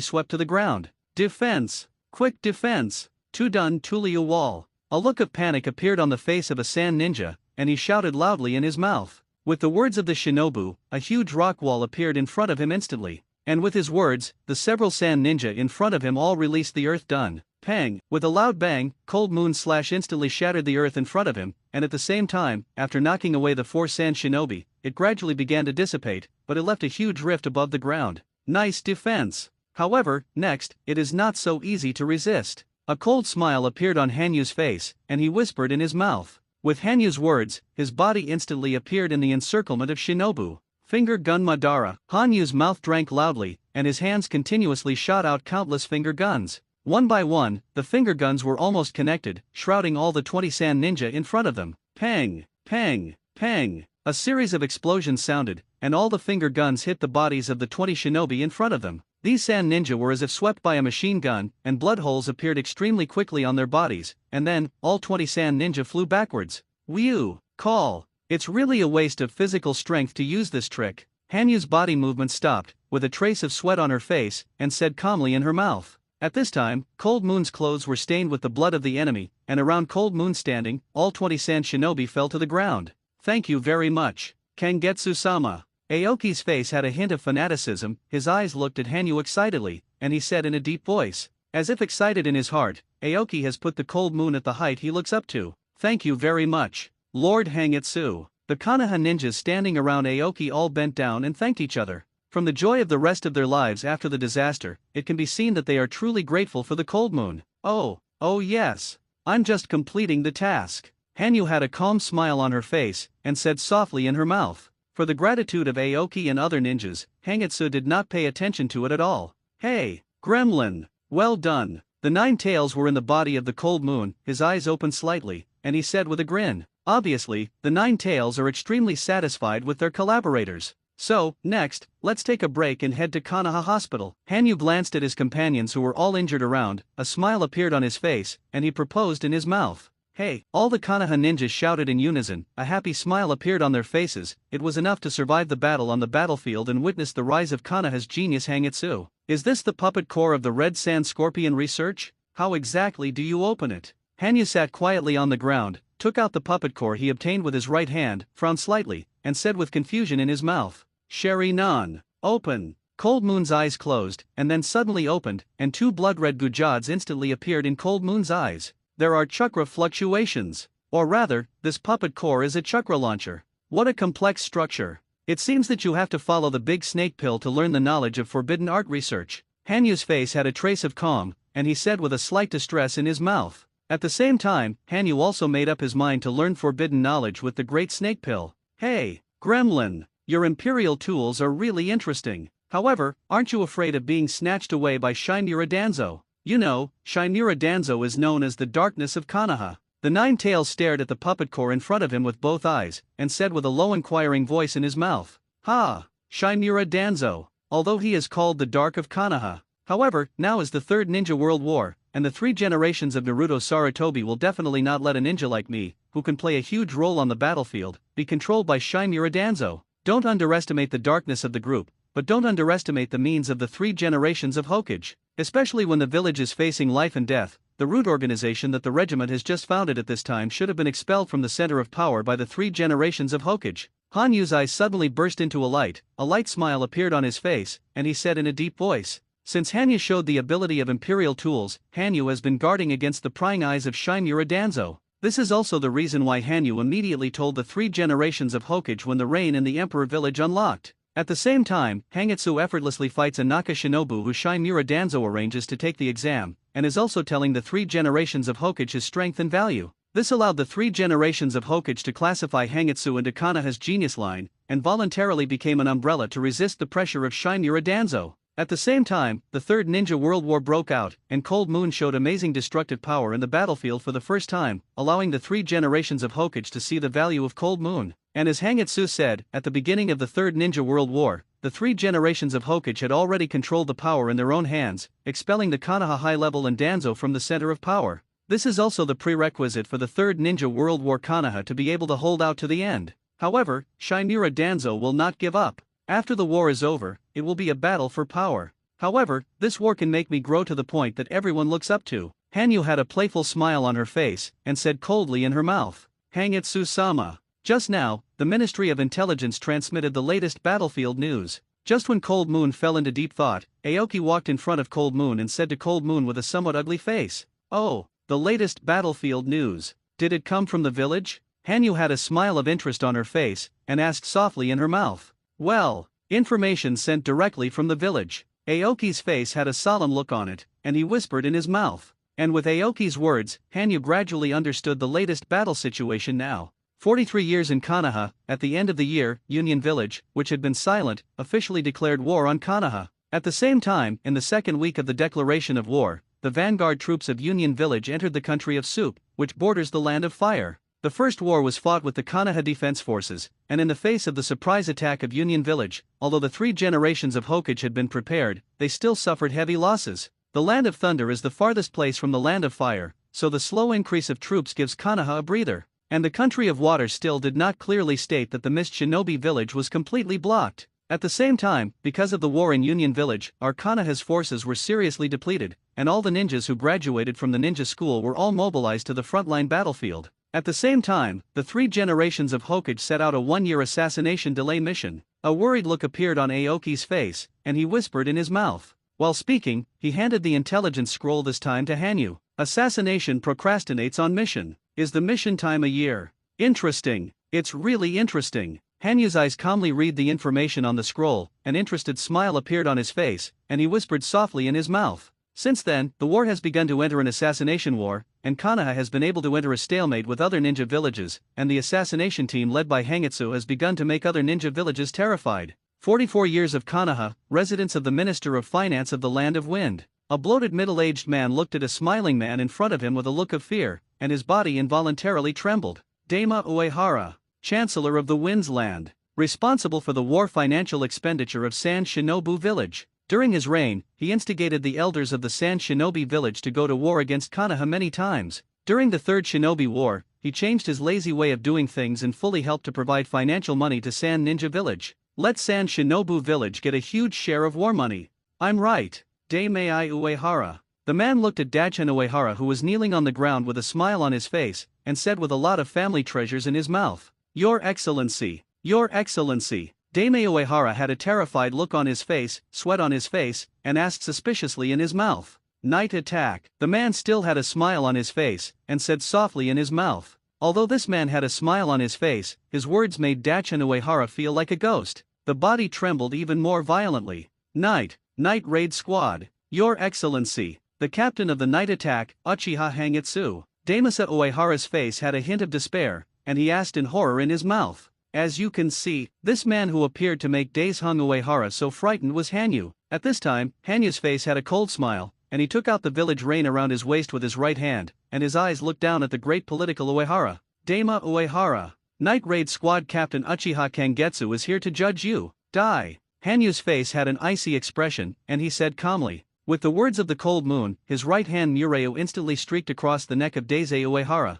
swept to the ground. Defense. Quick defense. Tudun Tuliu wall. A look of panic appeared on the face of a sand ninja, and he shouted loudly in his mouth. With the words of the shinobu, a huge rock wall appeared in front of him instantly, and with his words, the several sand ninja in front of him all released the earth done. Pang! With a loud bang, Cold Moon slash instantly shattered the earth in front of him, and at the same time, after knocking away the 4 sand shinobi, it gradually began to dissipate, but it left a huge rift above the ground. Nice defense! However, next, it is not so easy to resist. A cold smile appeared on Hanyu's face, and he whispered in his mouth. With Hanyu's words, his body instantly appeared in the encirclement of shinobu. Finger gun Madara. Hanyu's mouth drank loudly, and his hands continuously shot out countless finger guns. One by one, the finger guns were almost connected, shrouding all the 20 sand ninja in front of them. Pang! Pang! Pang! A series of explosions sounded, and all the finger guns hit the bodies of the 20 shinobi in front of them. These sand ninja were as if swept by a machine gun, and blood holes appeared extremely quickly on their bodies, and then, all 20 sand ninja flew backwards. Whew! Call! It's really a waste of physical strength to use this trick. Hanyu's body movement stopped, with a trace of sweat on her face, and said calmly in her mouth. At this time, Cold Moon's clothes were stained with the blood of the enemy, and around Cold Moon standing, all 20 sand shinobi fell to the ground. Thank you very much, Kangetsu-sama. Aoki's face had a hint of fanaticism, his eyes looked at Hanyu excitedly, and he said in a deep voice, as if excited in his heart, Aoki has put the cold moon at the height he looks up to. Thank you very much, Lord Hangitsu. The Konoha ninjas standing around Aoki all bent down and thanked each other. From the joy of the rest of their lives after the disaster, it can be seen that they are truly grateful for the cold moon. Oh yes. I'm just completing the task. Hanyu had a calm smile on her face, and said softly in her mouth. For the gratitude of Aoki and other ninjas, Hangitsu did not pay attention to it at all. Hey, gremlin, well done. The 9 tails were in the body of the cold moon, his eyes opened slightly, and he said with a grin. Obviously, the 9 tails are extremely satisfied with their collaborators. So, next, let's take a break and head to Konoha Hospital. Hanyu glanced at his companions who were all injured around, a smile appeared on his face, and he proposed in his mouth. Hey! All the Konoha ninjas shouted in unison, a happy smile appeared on their faces. It was enough to survive the battle on the battlefield and witness the rise of Konoha's genius Hangitsu. Is this the puppet core of the Red Sand Scorpion research? How exactly do you open it? Hanyu sat quietly on the ground, took out the puppet core he obtained with his right hand, frowned slightly, and said with confusion in his mouth, Sherry Nan, open. Cold Moon's eyes closed, and then suddenly opened, and 2 blood-red gujads instantly appeared in Cold Moon's eyes. There are chakra fluctuations. Or rather, this puppet core is a chakra launcher. What a complex structure. It seems that you have to follow the big snake pill to learn the knowledge of forbidden art research. Hanyu's face had a trace of calm, and he said with a slight distress in his mouth. At the same time, Hanyu also made up his mind to learn forbidden knowledge with the great snake pill. Hey, gremlin, your imperial tools are really interesting. However, aren't you afraid of being snatched away by Shinura Danzo? You know, Shinura Danzo is known as the darkness of Konoha. The 9 tails stared at the puppet core in front of him with both eyes, and said with a low inquiring voice in his mouth. Ha! Shinura Danzo, although he is called the Dark of Konoha. However, now is the 3rd Ninja World War, and the 3 generations of Naruto Sarutobi will definitely not let a ninja like me, who can play a huge role on the battlefield, be controlled by Shinura Danzo. Don't underestimate the darkness of the group, but don't underestimate the means of the 3 generations of Hokage. Especially when the village is facing life and death, the root organization that the regiment has just founded at this time should have been expelled from the center of power by the 3 generations of Hokage. Hanyu's eyes suddenly burst into a light smile appeared on his face, and he said in a deep voice. Since Hanyu showed the ability of imperial tools, Hanyu has been guarding against the prying eyes of Shinura Danzo. This is also the reason why Hanyu immediately told the 3 generations of Hokage when the rain in the Emperor village unlocked. At the same time, Hangitsu effortlessly fights a Naka Shinobu who Shinura Danzo arranges to take the exam, and is also telling the 3 generations of Hokage his strength and value. This allowed the 3 generations of Hokage to classify Hangitsu into Konoha's genius line, and voluntarily became an umbrella to resist the pressure of Shinura Danzo. At the same time, the 3rd Ninja World War broke out, and Cold Moon showed amazing destructive power in the battlefield for the first time, allowing the 3 generations of Hokage to see the value of Cold Moon. And as Hangitsu said, at the beginning of the 3rd Ninja World War, the 3 generations of Hokage had already controlled the power in their own hands, expelling the Konoha High Level and Danzo from the center of power. This is also the prerequisite for the 3rd Ninja World War Konoha to be able to hold out to the end. However, Shinura Danzo will not give up. After the war is over, it will be a battle for power. However, this war can make me grow to the point that everyone looks up to. Hanyu had a playful smile on her face, and said coldly in her mouth, Hangitsu-sama. Just now, the Ministry of Intelligence transmitted the latest battlefield news. Just when Cold Moon fell into deep thought, Aoki walked in front of Cold Moon and said to Cold Moon with a somewhat ugly face, Oh, the latest battlefield news. Did it come from the village? Hanyu had a smile of interest on her face, and asked softly in her mouth. Well, information sent directly from the village. Aoki's face had a solemn look on it, and he whispered in his mouth. And with Aoki's words, Hanyu gradually understood the latest battle situation now. 43 years in Konoha, at the end of the year, Union Village, which had been silent, officially declared war on Konoha. At the same time, in the second week of the declaration of war, the vanguard troops of Union Village entered the country of Soup, which borders the Land of Fire. The first war was fought with the Konoha Defense Forces, and in the face of the surprise attack of Union Village, although the 3 generations of Hokage had been prepared, they still suffered heavy losses. The Land of Thunder is the farthest place from the Land of Fire, so the slow increase of troops gives Konoha a breather. And the country of water still did not clearly state that the Mist Shinobi village was completely blocked. At the same time, because of the war in Union Village, our Konoha's forces were seriously depleted, and all the ninjas who graduated from the ninja school were all mobilized to the frontline battlefield. At the same time, the 3 generations of Hokage set out a 1-year assassination delay mission. A worried look appeared on Aoki's face, and he whispered in his mouth. While speaking, he handed the intelligence scroll this time to Hanyu. Assassination procrastinates on mission. Is the mission time a year? Interesting. It's really interesting. Hanyu's eyes calmly read the information on the scroll, an interested smile appeared on his face, and he whispered softly in his mouth. Since then, the war has begun to enter an assassination war, and Konoha has been able to enter a stalemate with other ninja villages, and the assassination team led by Hangitsu has begun to make other ninja villages terrified. 44 years of Konoha, residence of the Minister of Finance of the Land of Wind. A bloated middle-aged man looked at a smiling man in front of him with a look of fear, and his body involuntarily trembled. Dama Uehara, Chancellor of the Wind's Land, responsible for the war financial expenditure of San Shinobu Village. During his reign, he instigated the elders of the San Shinobi village to go to war against Konoha many times. During the Third Shinobi War, he changed his lazy way of doing things and fully helped to provide financial money to San Ninja Village. Let San Shinobu Village get a huge share of war money. I'm right. Daimei Uehara. The man looked at Dachan Uehara, who was kneeling on the ground with a smile on his face, and said with a lot of family treasures in his mouth, Your Excellency, Your Excellency. Daimei Uehara had a terrified look on his face, sweat on his face, and asked suspiciously in his mouth, Night attack. The man still had a smile on his face, and said softly in his mouth. Although this man had a smile on his face, his words made Dachan Uehara feel like a ghost. The body trembled even more violently. Night Raid Squad. Your Excellency. The captain of the night attack, Uchiha Hangitsu. Damasa Uehara's face had a hint of despair, and he asked in horror in his mouth. As you can see, this man who appeared to make Daishung Uehara so frightened was Hanyu. At this time, Hanyu's face had a cold smile, and he took out the village rein around his waist with his right hand, and his eyes looked down at the great political Uehara. Dama Uehara. Night Raid Squad Captain Uchiha Kangetsu is here to judge you. Die. Hanyu's face had an icy expression, and he said calmly. With the words of the cold moon, his right hand Mureo instantly streaked across the neck of Daisei Uehara.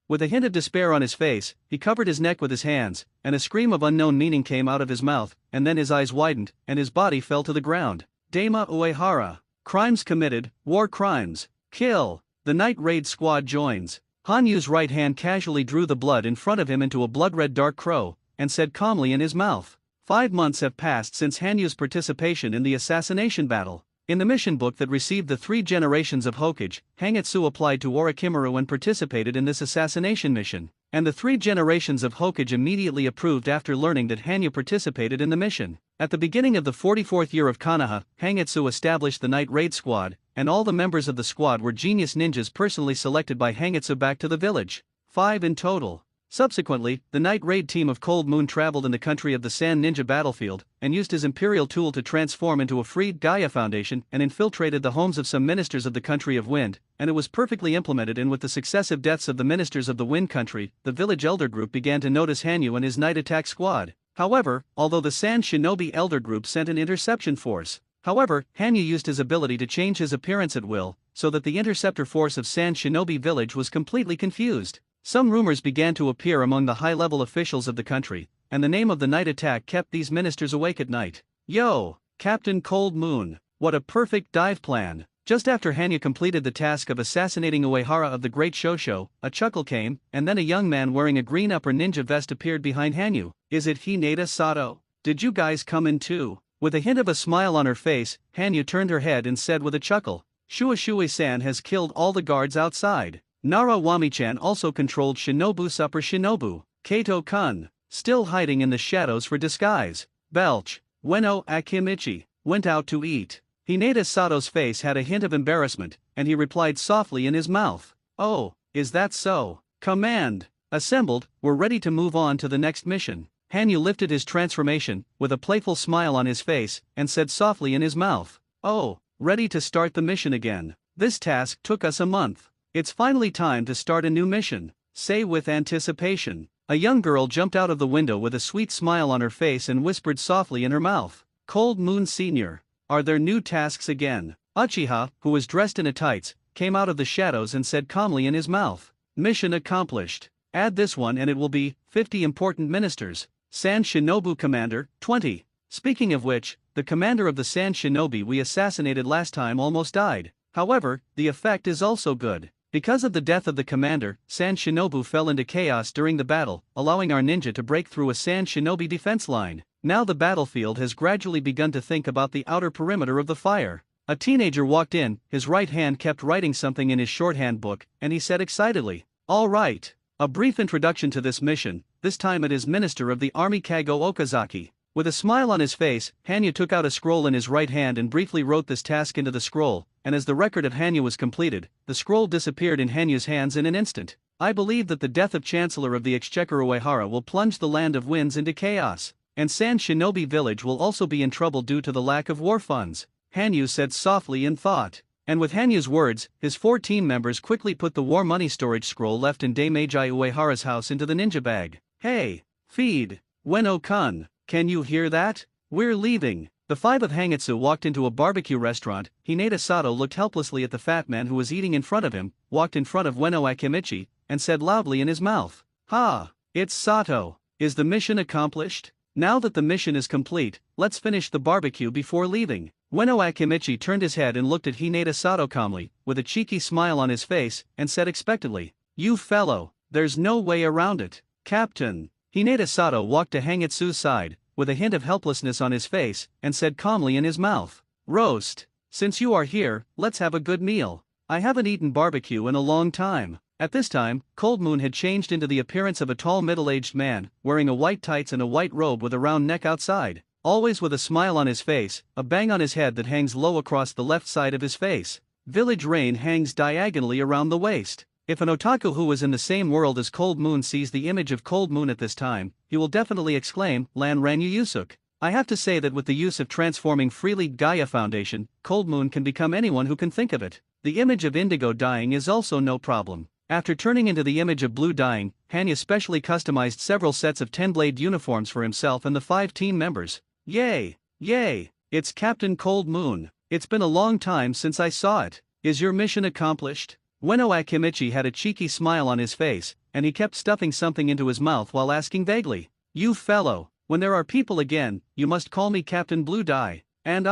With a hint of despair on his face, he covered his neck with his hands, and a scream of unknown meaning came out of his mouth, and then his eyes widened, and his body fell to the ground. Dama Uehara. Crimes committed, war crimes. Kill. The night raid squad joins. Hanyu's right hand casually drew the blood in front of him into a blood-red dark crow, and said calmly in his mouth. 5 months have passed since Hanyu's participation in the assassination battle. In the mission book that received the 3 generations of Hokage, Hangitsu applied to Orochimaru and participated in this assassination mission, and the 3 generations of Hokage immediately approved after learning that Hanyu participated in the mission. At the beginning of the 44th year of Konoha, Hangitsu established the Night Raid Squad, and all the members of the squad were genius ninjas personally selected by Hangitsu back to the village. 5 in total. Subsequently, the Night Raid team of Cold Moon traveled in the country of the Sand Ninja battlefield, and used his imperial tool to transform into a freed Gaia Foundation and infiltrated the homes of some ministers of the country of Wind, and it was perfectly implemented. And with the successive deaths of the ministers of the Wind country, the village elder group began to notice Hanyu and his night attack squad. However, although the Sand Shinobi elder group sent an interception force, Hanyu used his ability to change his appearance at will, so that the interceptor force of Sand Shinobi village was completely confused. Some rumors began to appear among the high-level officials of the country, and the name of the night attack kept these ministers awake at night. Yo, Captain Cold Moon, what a perfect dive plan. Just after Hanyu completed the task of assassinating Uehara of the Great Shosho, a chuckle came, and then a young man wearing a green upper ninja vest appeared behind Hanyu. Is it Hinata Sato? Did you guys come in too? With a hint of a smile on her face, Hanyu turned her head and said with a chuckle, Shuashui-san has killed all the guards outside. Nara Wami-chan also controlled Shinobu's upper Shinobu. Kato-kun, still hiding in the shadows for disguise. Belch, Ueno Akimichi, went out to eat. Hinata Sato's face had a hint of embarrassment, and he replied softly in his mouth. Oh, is that so? Command. Assembled, we're ready to move on to the next mission. Hanyu lifted his transformation, with a playful smile on his face, and said softly in his mouth. Oh, ready to start the mission again. This task took us a month. It's finally time to start a new mission. Say with anticipation. A young girl jumped out of the window with a sweet smile on her face and whispered softly in her mouth. Cold Moon Sr., are there new tasks again? Uchiha, who was dressed in a tights, came out of the shadows and said calmly in his mouth. Mission accomplished. Add this one and it will be 50 important ministers. San Shinobu Commander, 20. Speaking of which, the commander of the San Shinobi we assassinated last time almost died. However, the effect is also good. Because of the death of the commander, Sand Shinobu fell into chaos during the battle, allowing our ninja to break through a Sand Shinobi defense line. Now the battlefield has gradually begun to think about the outer perimeter of the fire. A teenager walked in, his right hand kept writing something in his shorthand book, and he said excitedly, "All right." A brief introduction to this mission, this time it is Minister of the Army Kago Okazaki. With a smile on his face, Hanyu took out a scroll in his right hand and briefly wrote this task into the scroll, and as the record of Hanyu was completed, the scroll disappeared in Hanyu's hands in an instant. I believe that the death of Chancellor of the Exchequer Uehara will plunge the Land of Winds into chaos, and Sand Shinobi Village will also be in trouble due to the lack of war funds, Hanyu said softly in thought. And with Hanyu's words, his 4 team members quickly put the war money storage scroll left in Daimajai Uehara's house into the ninja bag. Hey, feed, Ueno-kun, can you hear that? We're leaving. The 5 of Hangitsu walked into a barbecue restaurant. Hinata Sato looked helplessly at the fat man who was eating in front of him, walked in front of Ueno Akimichi, and said loudly in his mouth, "Ha, it's Sato. Is the mission accomplished? Now that the mission is complete, let's finish the barbecue before leaving." Ueno Akimichi turned his head and looked at Hinata Sato calmly, with a cheeky smile on his face, and said expectantly, "You fellow, there's no way around it, Captain." Hinata Sato walked to Hangitsu's side, with a hint of helplessness on his face, and said calmly in his mouth, "Roast. Since you are here, let's have a good meal. I haven't eaten barbecue in a long time." At this time, Cold Moon had changed into the appearance of a tall middle-aged man, wearing a white tights and a white robe with a round neck outside, always with a smile on his face, a bang on his head that hangs low across the left side of his face. Village reign hangs diagonally around the waist. If an otaku who is in the same world as Cold Moon sees the image of Cold Moon at this time, he will definitely exclaim, "Lan Ranyu Yusuk." I have to say that with the use of transforming freely Gaia Foundation, Cold Moon can become anyone who can think of it. The image of indigo dyeing is also no problem. After turning into the image of blue dyeing, Hanyu specially customized several sets of 10-blade uniforms for himself and the 5 team members. Yay! Yay! It's Captain Cold Moon. It's been a long time since I saw it. Is your mission accomplished? Ueno Akimichi had a cheeky smile on his face, and he kept stuffing something into his mouth while asking vaguely, "You fellow, when there are people again, you must call me Captain Blue Dye. And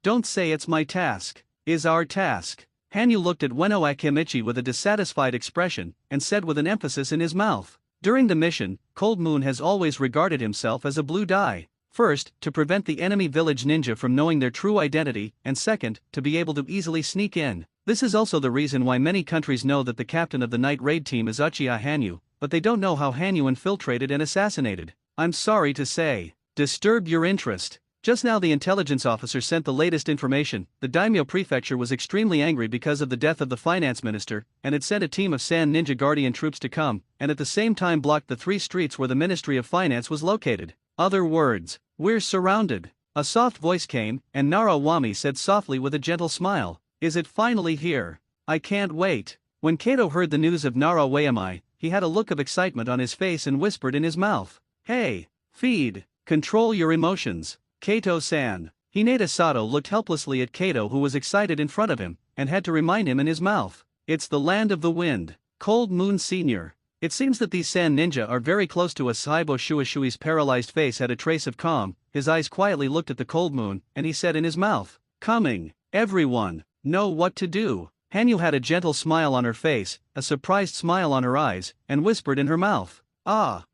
don't say it's my task. Is our task." Hanyu looked at Ueno Akimichi with a dissatisfied expression, and said with an emphasis in his mouth, "During the mission, Cold Moon has always regarded himself as a blue dye. First, to prevent the enemy village ninja from knowing their true identity, and second, to be able to easily sneak in. This is also the reason why many countries know that the captain of the night raid team is Uchiha Hanyu, but they don't know how Hanyu infiltrated and assassinated. I'm sorry to say, disturbed your interest. Just now the intelligence officer sent the latest information. The daimyo prefecture was extremely angry because of the death of the finance minister, and had sent a team of Sand Ninja Guardian troops to come, and at the same time blocked the 3 streets where the Ministry of Finance was located. Other words, we're surrounded." A soft voice came, and Nara Wami said softly with a gentle smile, "Is it finally here? I can't wait." When Kato heard the news of Nara Wayamai, he had a look of excitement on his face and whispered in his mouth, "Hey, feed, control your emotions. Kato-san." Hinata Sato looked helplessly at Kato, who was excited in front of him, and had to remind him in his mouth, "It's the Land of the Wind, Cold Moon Sr." It seems that these Sand Ninja are very close to us. Saibo Shuishui's paralyzed face had a trace of calm, his eyes quietly looked at the Cold Moon, and he said in his mouth, "Coming, everyone, know what to do." Hanyu had a gentle smile on her face, a surprised smile on her eyes, and whispered in her mouth,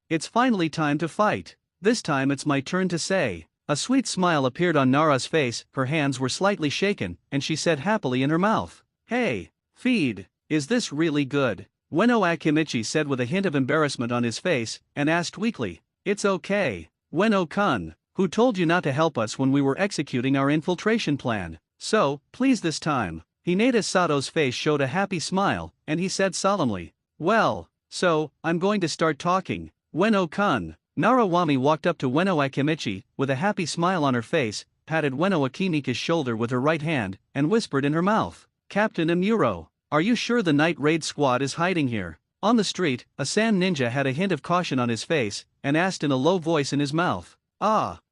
"It's finally time to fight. This time it's my turn to say." A sweet smile appeared on Nara's face, her hands were slightly shaken, and she said happily in her mouth, "Hey, feed, is this really good?" Ueno Akimichi said with a hint of embarrassment on his face, and asked weakly, "It's okay. Ueno-kun, who told you not to help us when we were executing our infiltration plan? So, please this time." Hinata Sato's face showed a happy smile, and he said solemnly, "Well, so, I'm going to start talking. Ueno-kun." Nara Wami walked up to Ueno Akimichi, with a happy smile on her face, patted Ueno Akimichi's shoulder with her right hand, and whispered in her mouth, "Captain Amuro, are you sure the night raid squad is hiding here?" On the street, a Sand Ninja had a hint of caution on his face, and asked in a low voice in his mouth,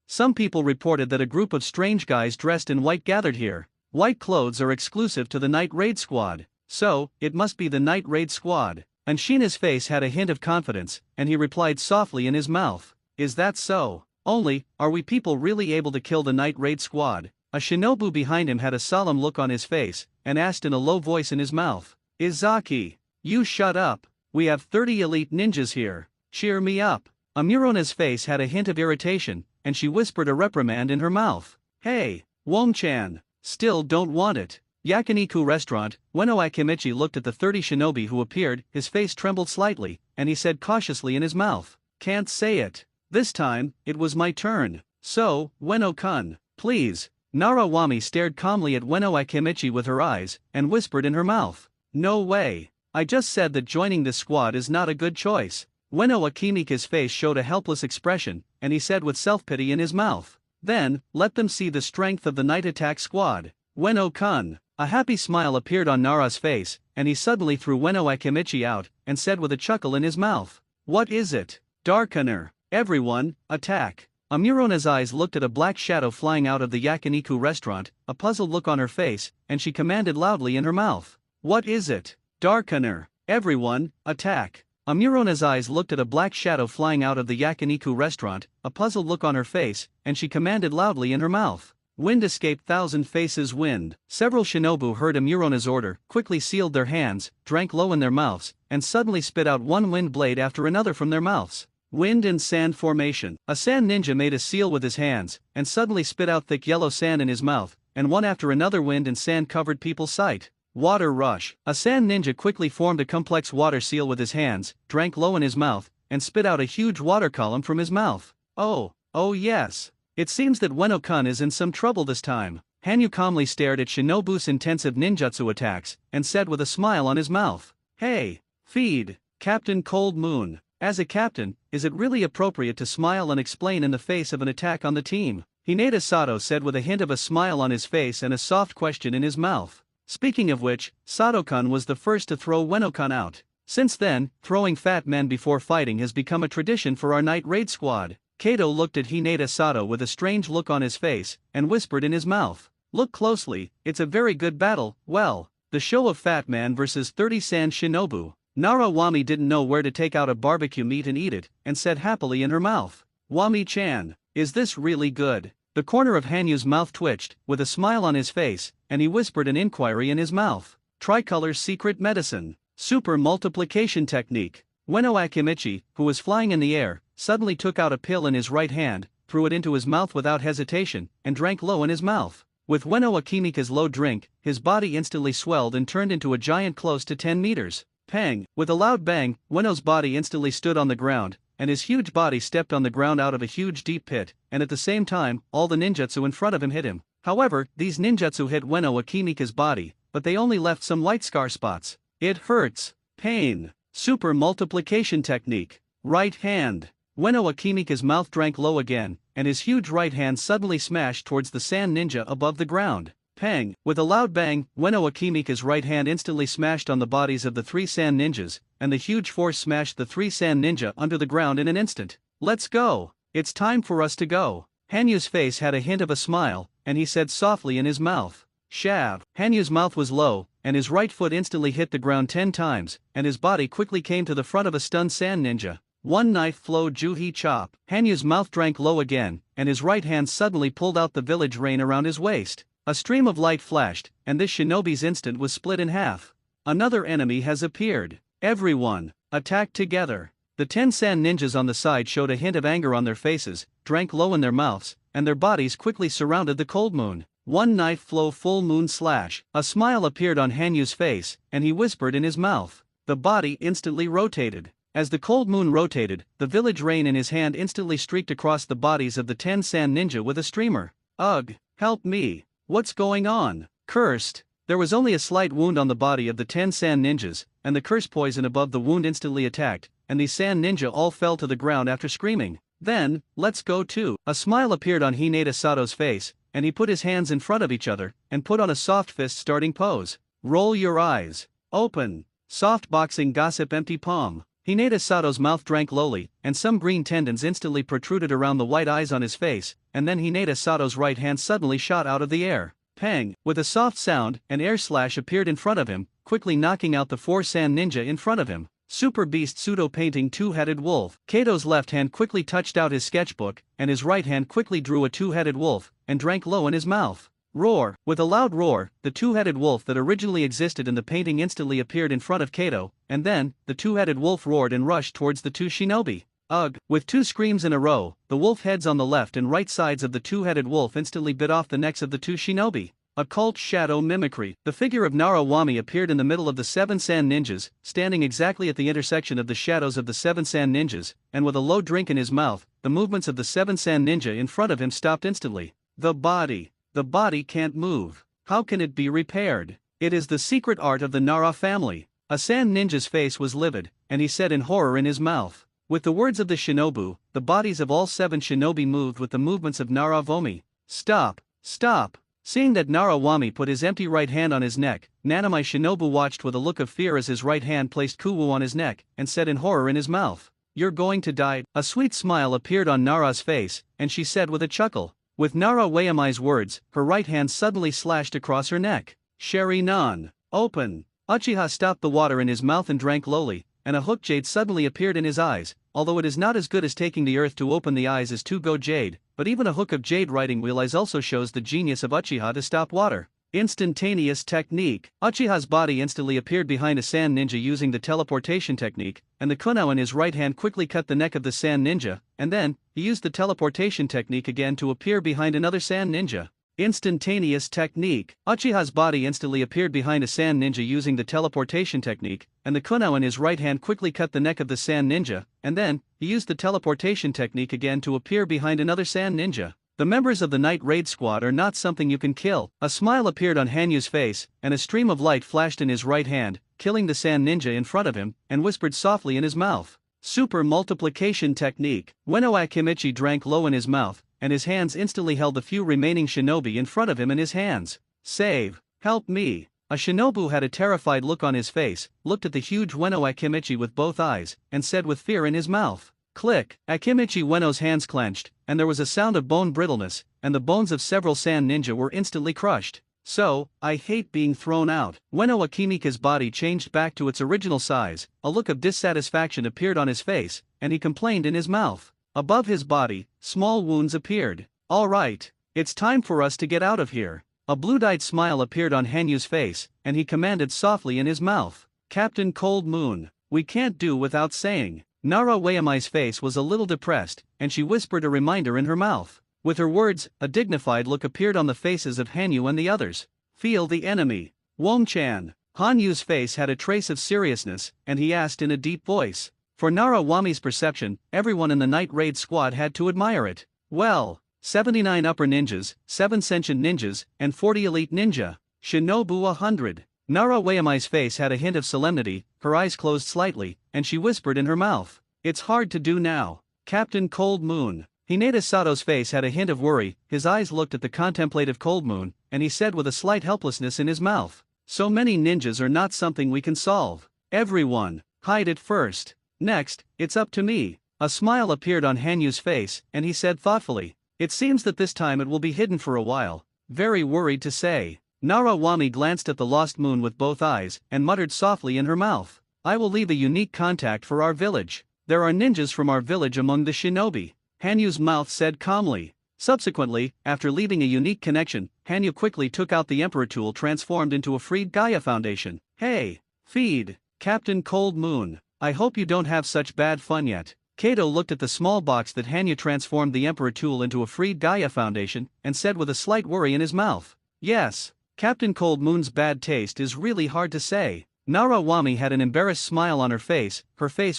Some people reported that a group of strange guys dressed in white gathered here. White clothes are exclusive to the night raid squad, so, it must be the night raid squad." Anshina's face had a hint of confidence, and he replied softly in his mouth, "Is that so? Only, are we people really able to kill the night raid squad?" A shinobu behind him had a solemn look on his face, and asked in a low voice in his mouth, Izaki. You shut up. We have 30 elite ninjas here. Cheer me up. Amurona's face had a hint of irritation, and she whispered a reprimand in her mouth. Hey, Wom-chan. Still don't want it. Yakiniku restaurant. Ueno Akimichi looked at the 30 shinobi who appeared, his face trembled slightly, and he said cautiously in his mouth. Can't say it. This time, it was my turn. So, Ueno-kun, please. Narawami stared calmly at Ueno Akimichi with her eyes, and whispered in her mouth. No way. I just said that joining this squad is not a good choice. Ueno Akimichi's face showed a helpless expression, and he said with self-pity in his mouth. Then, let them see the strength of the night attack squad. Ueno-kun. A happy smile appeared on Nara's face, and he suddenly threw Ueno Akimichi out, and said with a chuckle in his mouth. What is it? Darkener. Everyone, attack. Amurona's eyes looked at a black shadow flying out of the Yakiniku restaurant, a puzzled look on her face, and she commanded loudly in her mouth. What is it? Darkener. Everyone, attack. Amurona's eyes looked at a black shadow flying out of the Yakiniku restaurant, a puzzled look on her face, and she commanded loudly in her mouth. Wind escape thousand faces wind. Several shinobu heard Amurona's order, quickly sealed their hands, drank low in their mouths, and suddenly spit out one wind blade after another from their mouths. Wind and sand formation. A sand ninja made a seal with his hands, and suddenly spit out thick yellow sand in his mouth, and one after another wind and sand covered people's sight. Water rush. A sand ninja quickly formed a complex water seal with his hands, drank low in his mouth, and spit out a huge water column from his mouth. Oh yes. It seems that Ueno-kun is in some trouble this time. Hanyu calmly stared at Shinobu's intensive ninjutsu attacks, and said with a smile on his mouth. Hey, feed, Captain Cold Moon. As a captain, is it really appropriate to smile and explain in the face of an attack on the team? Hinata Sato said with a hint of a smile on his face and a soft question in his mouth. Speaking of which, Sato-kun was the first to throw Ueno-kun out. Since then, throwing fat men before fighting has become a tradition for our night raid squad. Kato looked at Hinata Sato with a strange look on his face, and whispered in his mouth. Look closely, it's a very good battle. Well, the show of Fat Man versus 30 Sand Shinobu. Narawami didn't know where to take out a barbecue meat and eat it, and said happily in her mouth. Wami-chan, is this really good? The corner of Hanyu's mouth twitched, with a smile on his face, and he whispered an inquiry in his mouth. Tricolor's secret medicine. Super multiplication technique. Ueno Akimichi, who was flying in the air, suddenly took out a pill in his right hand, threw it into his mouth without hesitation, and drank low in his mouth. With Ueno Akimichi's low drink, his body instantly swelled and turned into a giant close to 10 meters. Pang! With a loud bang, Ueno's body instantly stood on the ground, and his huge body stepped on the ground out of a huge deep pit, and at the same time, all the ninjutsu in front of him hit him. However, these ninjutsu hit Ueno Akimichi's body, but they only left some light scar spots. It hurts. Pain. Super multiplication technique. Right hand. Ueno Akimichi's mouth drank low again, and his huge right hand suddenly smashed towards the sand ninja above the ground. Pang! With a loud bang, Ueno Akimichi's right hand instantly smashed on the bodies of the 3 sand ninjas, and the huge force smashed the 3 sand ninja under the ground in an instant. Let's go! It's time for us to go. Hanyu's face had a hint of a smile, and he said softly in his mouth. Shav! Hanyu's mouth was low, and his right foot instantly hit the ground 10 times, and his body quickly came to the front of a stunned sand ninja. One knife flow Juhi chop. Hanyu's mouth drank low again, and his right hand suddenly pulled out the village rein around his waist. A stream of light flashed, and this shinobi's instant was split in half. Another enemy has appeared. Everyone, attack together. The 10 sand ninjas on the side showed a hint of anger on their faces, drank low in their mouths, and their bodies quickly surrounded the cold moon. One knife flow full moon slash. A smile appeared on Hanyu's face, and he whispered in his mouth. The body instantly rotated. As the cold moon rotated, the village rein in his hand instantly streaked across the bodies of the 10 sand ninja with a streamer. Ugh, help me. What's going on? Cursed. There was only a slight wound on the body of the 10 sand ninjas, and the curse poison above the wound instantly attacked, and the sand ninja all fell to the ground after screaming. Then, let's go too. A smile appeared on Hinata Sato's face, and he put his hands in front of each other, and put on a soft fist starting pose. Roll your eyes. Open. Soft boxing gossip empty palm. Hinata Sato's mouth drank lowly, and some green tendons instantly protruded around the white eyes on his face, and then Hinata Sato's right hand suddenly shot out of the air. Pang! With a soft sound, an air slash appeared in front of him, quickly knocking out the 4 sand ninja in front of him. Super Beast pseudo-painting two-headed wolf. Kato's left hand quickly touched out his sketchbook, and his right hand quickly drew a two-headed wolf, and drank low in his mouth. Roar! With a loud roar, the two-headed wolf that originally existed in the painting instantly appeared in front of Kato, and then, the two-headed wolf roared and rushed towards the two shinobi. Ugh! With two screams in a row, the wolf heads on the left and right sides of the two-headed wolf instantly bit off the necks of the two shinobi. Occult shadow mimicry. The figure of Narawami appeared in the middle of the seven sand ninjas, standing exactly at the intersection of the shadows of the seven sand ninjas, and with a low drink in his mouth, the movements of the seven sand ninja in front of him stopped instantly. The body can't move. How can it be repaired? It is the secret art of the Nara family. A sand ninja's face was livid, and he said in horror in his mouth. With the words of the shinobu, the bodies of all seven shinobi moved with the movements of Narawami. Stop! Stop! Seeing that Narawami put his empty right hand on his neck, Nanamai Shinobu watched with a look of fear as his right hand placed Kuwu on his neck, and said in horror in his mouth, "You're going to die." A sweet smile appeared on Nara's face, and she said with a chuckle. With Narawami's words, her right hand suddenly slashed across her neck. Sheri-nan, open! Uchiha stopped the water in his mouth and drank lowly, and a hook jade suddenly appeared in his eyes. Although it is not as good as taking the earth to open the eyes as to-go jade, but even a hook of jade riding wheel eyes also shows the genius of Uchiha to stop water. Instantaneous technique. Uchiha's body instantly appeared behind a sand ninja using the teleportation technique, and the kunao in his right hand quickly cut the neck of the sand ninja, and then, he used the teleportation technique again to appear behind another sand ninja. Instantaneous technique. Uchiha's body instantly appeared behind a sand ninja using the teleportation technique, and the kunao in his right hand quickly cut the neck of the sand ninja, and then, he used the teleportation technique again to appear behind another sand ninja. The members of the Night Raid Squad are not something you can kill. A smile appeared on Hanyu's face, and a stream of light flashed in his right hand, killing the sand ninja in front of him, and whispered softly in his mouth. Super multiplication technique. Ueno Akimichi drank low in his mouth, and his hands instantly held the few remaining shinobi in front of him in his hands. Save! Help me! A shinobu had a terrified look on his face, looked at the huge Ueno Akimichi with both eyes, and said with fear in his mouth. Click! Akimichi Ueno's hands clenched, and there was a sound of bone brittleness, and the bones of several sand ninja were instantly crushed. So, I hate being thrown out. Ueno Akimichi's body changed back to its original size, a look of dissatisfaction appeared on his face, and he complained in his mouth. Above his body, small wounds appeared. Alright, it's time for us to get out of here. A blue-dyed smile appeared on Hanyu's face, and he commanded softly in his mouth. Captain Cold Moon, we can't do without saying. Narawami's face was a little depressed, and she whispered a reminder in her mouth. With her words, a dignified look appeared on the faces of Hanyu and the others. Feel the enemy. Wong-chan. Hanyu's face had a trace of seriousness, and he asked in a deep voice. For Narawami's perception, everyone in the Night Raid Squad had to admire it. Well, 79 upper ninjas, 7 sentient ninjas, and 40 elite ninja. Shinobu 100. Narawami's face had a hint of solemnity, her eyes closed slightly, and she whispered in her mouth. It's hard to do now. Captain Cold Moon. Hinata Sato's face had a hint of worry, his eyes looked at the contemplative Cold Moon, and he said with a slight helplessness in his mouth. So many ninjas are not something we can solve. Everyone, hide it first. Next, it's up to me. A smile appeared on Hanyu's face, and he said thoughtfully. It seems that this time it will be hidden for a while. Very worried to say. Narawami glanced at the lost moon with both eyes, and muttered softly in her mouth. I will leave a unique contact for our village. There are ninjas from our village among the shinobi. Hanyu's mouth said calmly. Subsequently, after leaving a unique connection, Hanyu quickly took out the Emperor tool transformed into a freed Gaia Foundation. Hey! Feed! Captain Cold Moon. I hope you don't have such bad fun yet. Kato looked at the small box that Hanyu transformed the Emperor tool into a freed Gaia Foundation, and said with a slight worry in his mouth. Yes. Captain Cold Moon's bad taste is really hard to say. Narawami had an embarrassed smile on her face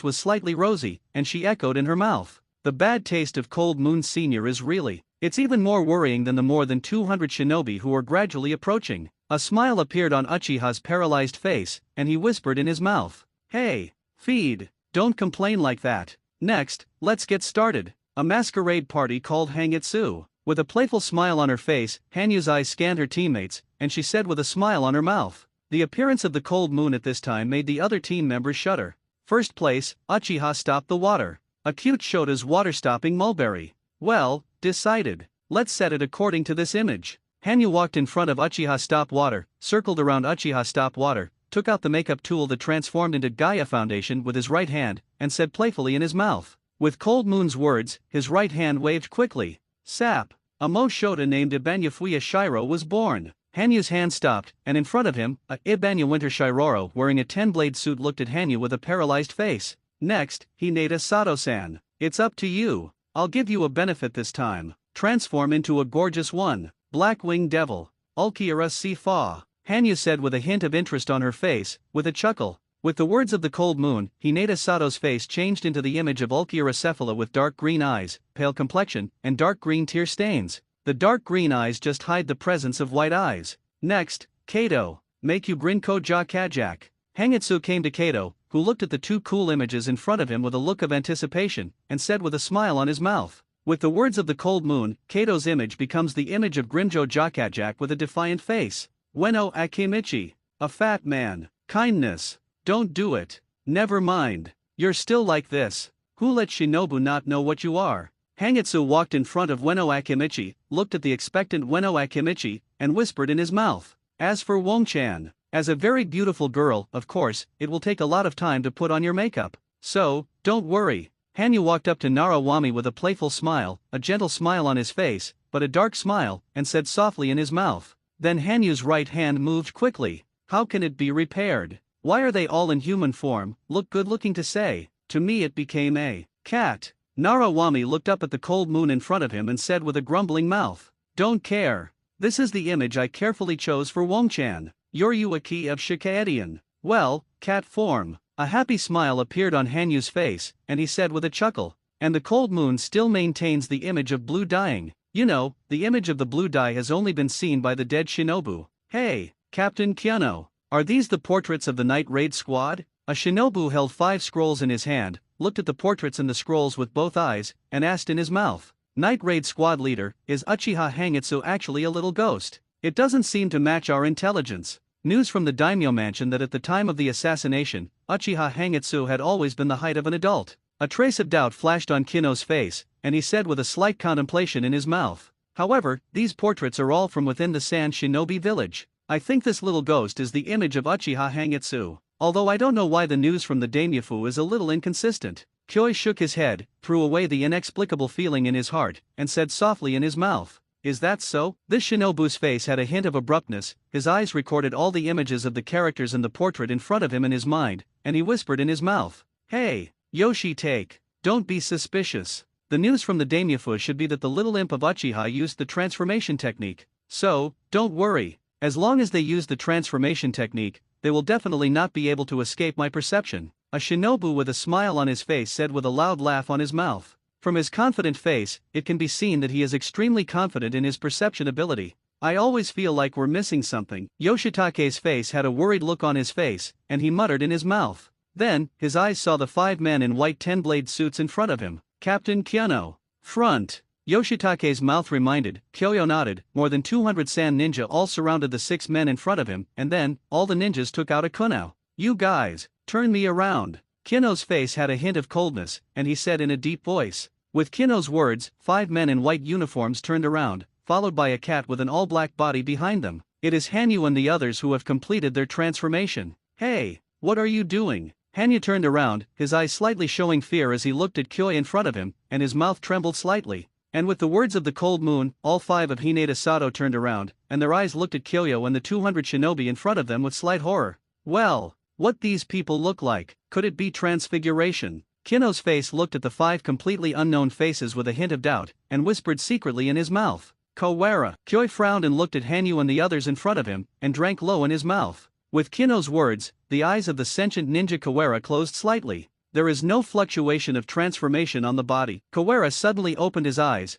was slightly rosy, and she echoed in her mouth. The bad taste of Cold Moon Sr. is really, it's even more worrying than the more than 200 shinobi who are gradually approaching. A smile appeared on Uchiha's paralyzed face, and he whispered in his mouth. Hey! Feed! Don't complain like that. Next, let's get started. A masquerade party called Hangitsu. With a playful smile on her face, Hanyu's eyes scanned her teammates, and she said with a smile on her mouth. The appearance of the Cold Moon at this time made the other team members shudder. First place, Uchiha stopped the water. Acute Shota's water-stopping mulberry. Well, decided. Let's set it according to this image. Hanyu walked in front of Uchiha Stop Water, circled around Uchiha Stop Water, took out the makeup tool that transformed into Gaia Foundation with his right hand, and said playfully in his mouth. With Cold Moon's words, his right hand waved quickly. Sap! A Mo Shota named Ibanyafuya Shiro was born. Hanyu's hand stopped, and in front of him, a Ibanya Winter Shiroro wearing a 10-blade suit looked at Hanyu with a paralyzed face. Next, Hinata Sato-san. It's up to you. I'll give you a benefit this time. Transform into a gorgeous one. Black-winged devil. Ulquiorra Sifa. Hanyu said with a hint of interest on her face, with a chuckle. With the words of the cold moon, Hinata Sato's face changed into the image of Ulquiorra Cephala with dark green eyes, pale complexion, and dark green tear stains. The dark green eyes just hide the presence of white eyes. Next, Kato. Make you Grinko Ja Kajak. Hangitsu came to Kato, who looked at the two cool images in front of him with a look of anticipation, and said with a smile on his mouth. With the words of the cold moon, Kato's image becomes the image of Grimjo Jakajak with a defiant face. Ueno Akimichi. A fat man. Kindness. Don't do it. Never mind. You're still like this. Who let Shinobu not know what you are? Hangitsu walked in front of Ueno Akimichi, looked at the expectant Ueno Akimichi, and whispered in his mouth. As for Wong-chan, as a very beautiful girl, of course, it will take a lot of time to put on your makeup. So, don't worry. Hanyu walked up to Narawami with a playful smile, a gentle smile on his face, but a dark smile, and said softly in his mouth. Then Hanyu's right hand moved quickly. How can it be repaired? Why are they all in human form? Look good looking to say. To me it became a cat. Narawami looked up at the cold moon in front of him and said with a grumbling mouth. Don't care. This is the image I carefully chose for Wong-chan. You're Yuaki of Shikaedian. Well, cat form. A happy smile appeared on Hanyu's face, and he said with a chuckle. And the cold moon still maintains the image of blue dyeing. You know, the image of the blue dye has only been seen by the dead Shinobu. Hey, Captain Kiano. Are these the portraits of the night raid squad? A Shinobu held 5 scrolls in his hand, looked at the portraits and the scrolls with both eyes, and asked in his mouth. Night raid squad leader, is Uchiha Hangitsu actually a little ghost? It doesn't seem to match our intelligence. News from the daimyo mansion that at the time of the assassination, Uchiha Hangitsu had always been the height of an adult. A trace of doubt flashed on Kino's face, and he said with a slight contemplation in his mouth. However, these portraits are all from within the Sand Shinobi village. I think this little ghost is the image of Uchiha Hangitsu. Although I don't know why the news from the daimyofu is a little inconsistent. Kyoi shook his head, threw away the inexplicable feeling in his heart, and said softly in his mouth. Is that so? This Shinobu's face had a hint of abruptness, his eyes recorded all the images of the characters in the portrait in front of him in his mind, and he whispered in his mouth. Hey, Yoshi take. Don't be suspicious. The news from the daimyofu should be that the little imp of Uchiha used the transformation technique. So, don't worry. As long as they use the transformation technique, they will definitely not be able to escape my perception. A Shinobu with a smile on his face said with a loud laugh on his mouth. From his confident face, it can be seen that he is extremely confident in his perception ability. I always feel like we're missing something. Yoshitake's face had a worried look on his face, and he muttered in his mouth. Then, his eyes saw the 5 men in white 10-blade suits in front of him. Captain Kiano. Front. Yoshitake's mouth reminded, Kyoyo nodded, more than 200 sand ninja all surrounded the 6 men in front of him, and then, all the ninjas took out a kunao. You guys, turn me around. Kino's face had a hint of coldness, and he said in a deep voice. With Kino's words, 5 men in white uniforms turned around, followed by a cat with an all-black body behind them. It is Hanyu and the others who have completed their transformation. Hey, what are you doing? Hanyu turned around, his eyes slightly showing fear as he looked at Kyoi in front of him, and his mouth trembled slightly. And with the words of the cold moon, all 5 of Hinata Sato turned around, and their eyes looked at Kyoyo and the 200 shinobi in front of them with slight horror. Well, what these people look like, could it be transfiguration? Kino's face looked at the 5 completely unknown faces with a hint of doubt, and whispered secretly in his mouth. Kawara. Kyoi frowned and looked at Hanyu and the others in front of him, and drank low in his mouth. With Kino's words, the eyes of the sentient ninja Kawara closed slightly. There is no fluctuation of transformation on the body. Kawara suddenly opened his eyes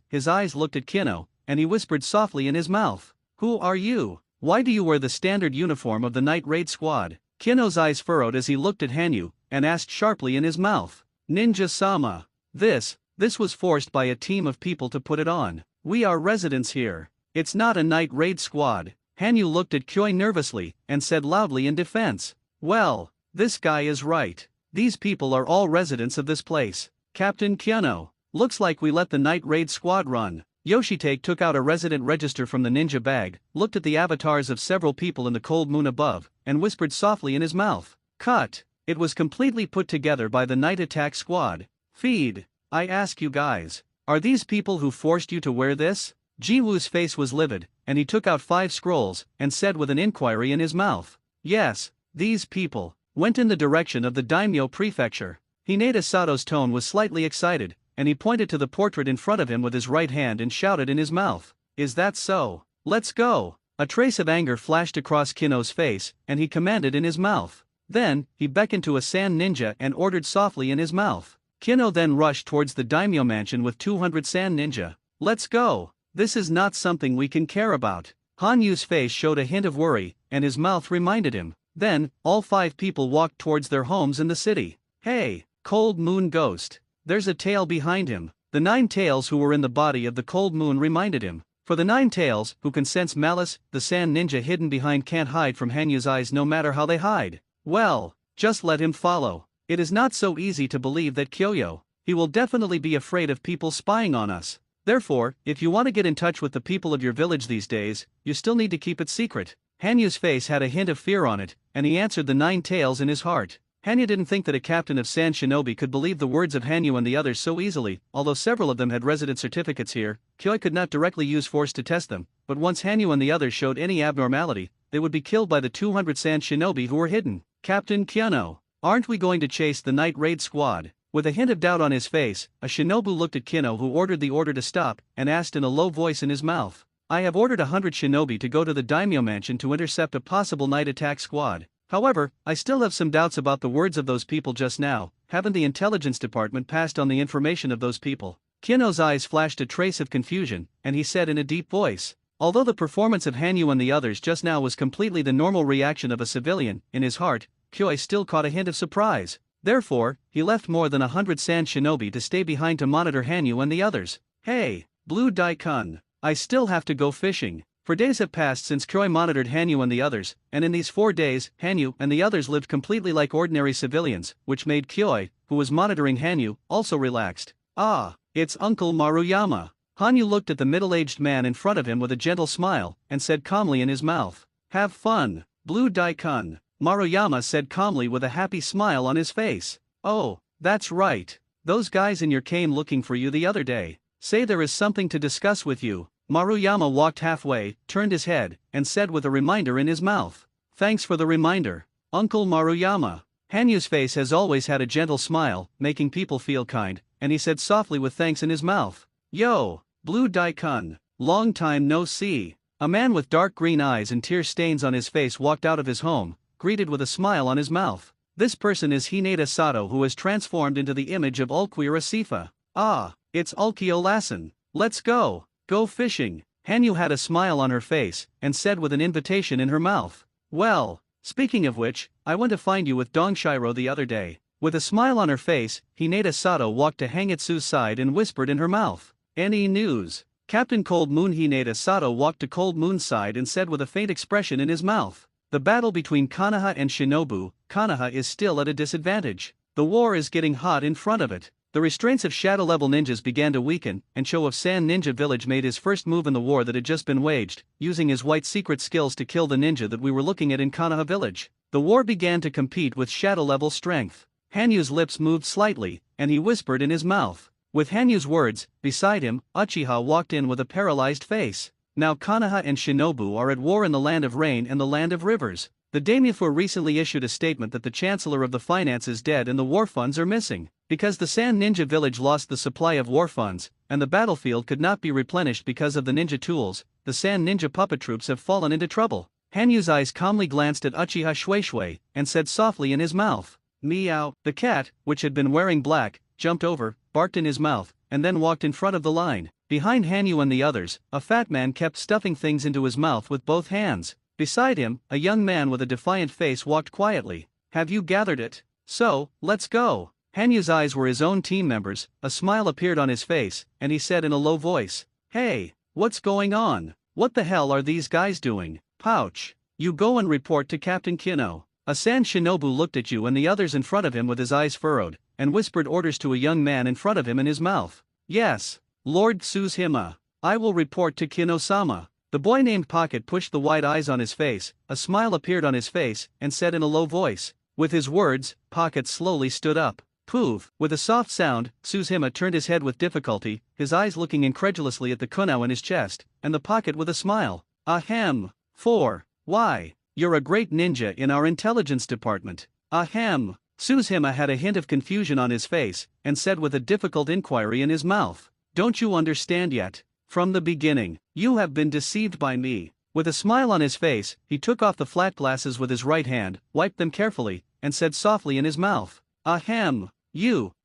looked at Kino, and he whispered softly in his mouth. Who are you? Why do you wear the standard uniform of the night raid squad? Kino's eyes furrowed as he looked at Hanyu, and asked sharply in his mouth. Ninja-sama. This was forced by a team of people to put it on. We are residents here. It's not a night raid squad. Hanyu looked at Kyoi nervously, and said loudly in defense. Well, this guy is right. These people are all residents of this place. Captain Kiano. Looks like we let the night raid squad run. Yoshitake took out a resident register from the ninja bag, looked at the avatars of several people in the cold moon above, and whispered softly in his mouth. Cut. It was completely put together by the night attack squad. Feed. I ask you guys. Are these people who forced you to wear this? Jiwoo's face was livid, and he took out 5 scrolls, and said with an inquiry in his mouth. Yes, these people went in the direction of the daimyo prefecture. Hinata Sato's tone was slightly excited, and he pointed to the portrait in front of him with his right hand and shouted in his mouth. Is that so? Let's go! A trace of anger flashed across Kino's face, and he commanded in his mouth. Then, he beckoned to a sand ninja and ordered softly in his mouth. Kino then rushed towards the daimyo mansion with 200 sand ninja. Let's go! This is not something we can care about. Hanyu's face showed a hint of worry, and his mouth reminded him. Then, all 5 people walked towards their homes in the city. Hey, Cold Moon Ghost! There's a tail behind him. The 9 tails who were in the body of the Cold Moon reminded him. For the 9 tails, who can sense malice, the sand ninja hidden behind can't hide from Hanyu's eyes no matter how they hide. Well, just let him follow. It is not so easy to believe that Kyoyo. He will definitely be afraid of people spying on us. Therefore, if you want to get in touch with the people of your village these days, you still need to keep it secret. Hanyu's face had a hint of fear on it, and he answered the 9 tails in his heart. Hanyu didn't think that a captain of Sand Shinobi could believe the words of Hanyu and the others so easily. Although several of them had resident certificates here, Kyoi could not directly use force to test them, but once Hanyu and the others showed any abnormality, they would be killed by the 200 Sand Shinobi who were hidden. Captain Kyono, aren't we going to chase the night raid squad? With a hint of doubt on his face, a shinobu looked at Kino, who ordered the order to stop, and asked in a low voice in his mouth. I have ordered 100 shinobi to go to the daimyo mansion to intercept a possible night attack squad. However, I still have some doubts about the words of those people just now. Haven't the intelligence department passed on the information of those people? Kino's eyes flashed a trace of confusion, and he said in a deep voice. Although the performance of Hanyu and the others just now was completely the normal reaction of a civilian, in his heart, Kyoi still caught a hint of surprise. Therefore, he left more than 100 sand shinobi to stay behind to monitor Hanyu and the others. Hey, Blue Daikun, I still have to go fishing. For days have passed since Kyoi monitored Hanyu and the others, and in these 4 days, Hanyu and the others lived completely like ordinary civilians, which made Kyoi, who was monitoring Hanyu, also relaxed. Ah, it's Uncle Maruyama. Hanyu looked at the middle-aged man in front of him with a gentle smile, and said calmly in his mouth. Have fun, Blue Daikun. Maruyama said calmly with a happy smile on his face. Oh, that's right. Those guys in your came looking for you the other day. Say there is something to discuss with you. Maruyama walked halfway, turned his head, and said with a reminder in his mouth. Thanks for the reminder, Uncle Maruyama. Hanyu's face has always had a gentle smile, making people feel kind, and he said softly with thanks in his mouth. Yo, Blue Daikun, long time no see. A man with dark green eyes and tear stains on his face walked out of his home, greeted with a smile on his mouth. This person is Hinata Sato, who has transformed into the image of Ulquira Sifa. Ah, it's Ulkio Lassen. Let's go. Go fishing. Hanyu had a smile on her face, and said with an invitation in her mouth. Well, speaking of which, I went to find you with Dongshiro the other day. With a smile on her face, Hinata Sato walked to Hangitsu's side and whispered in her mouth. Any news? Captain Cold Moon Hinata Sato walked to Cold Moon's side and said with a faint expression in his mouth. The battle between Konoha and Shinobu, Konoha is still at a disadvantage. The war is getting hot in front of it. The restraints of shadow-level ninjas began to weaken, and Cho of Sand Ninja Village made his first move in the war that had just been waged, using his white secret skills to kill the ninja that we were looking at in Konoha Village. The war began to compete with shadow-level strength. Hanyu's lips moved slightly, and he whispered in his mouth. With Hanyu's words, beside him, Uchiha walked in with a paralyzed face. Now Konoha and Shinobu are at war in the Land of Rain and the Land of Rivers. The daimyo recently issued a statement that the Chancellor of the Finance is dead and the war funds are missing. Because the Sand Ninja Village lost the supply of war funds, and the battlefield could not be replenished because of the ninja tools, the Sand Ninja puppet troops have fallen into trouble. Hanyu's eyes calmly glanced at Uchiha Shueishui, and said softly in his mouth. Meow. The cat, which had been wearing black, jumped over, barked in his mouth, and then walked in front of the line. Behind Hanyu and the others, a fat man kept stuffing things into his mouth with both hands. Beside him, a young man with a defiant face walked quietly. Have you gathered it? So, let's go. Hanyu's eyes were his own team members, a smile appeared on his face, and he said in a low voice. Hey, what's going on? What the hell are these guys doing? Pouch. You go and report to Captain Kino. A Sand Shinobu looked at you and the others in front of him with his eyes furrowed, and whispered orders to a young man in front of him in his mouth. Yes, Lord Tsushima. I will report to Kino-sama. The boy named Pocket pushed the wide eyes on his face, a smile appeared on his face, and said in a low voice. With his words, Pocket slowly stood up. Poof! With a soft sound, Suzhima turned his head with difficulty, his eyes looking incredulously at the kunao in his chest, and the pocket with a smile. Ahem. 4. Why? You're a great ninja in our intelligence department. Ahem. Suzhima had a hint of confusion on his face, and said with a difficult inquiry in his mouth. Don't you understand yet? From the beginning, you have been deceived by me. With a smile on his face, he took off the flat glasses with his right hand, wiped them carefully, and said softly in his mouth. Ahem.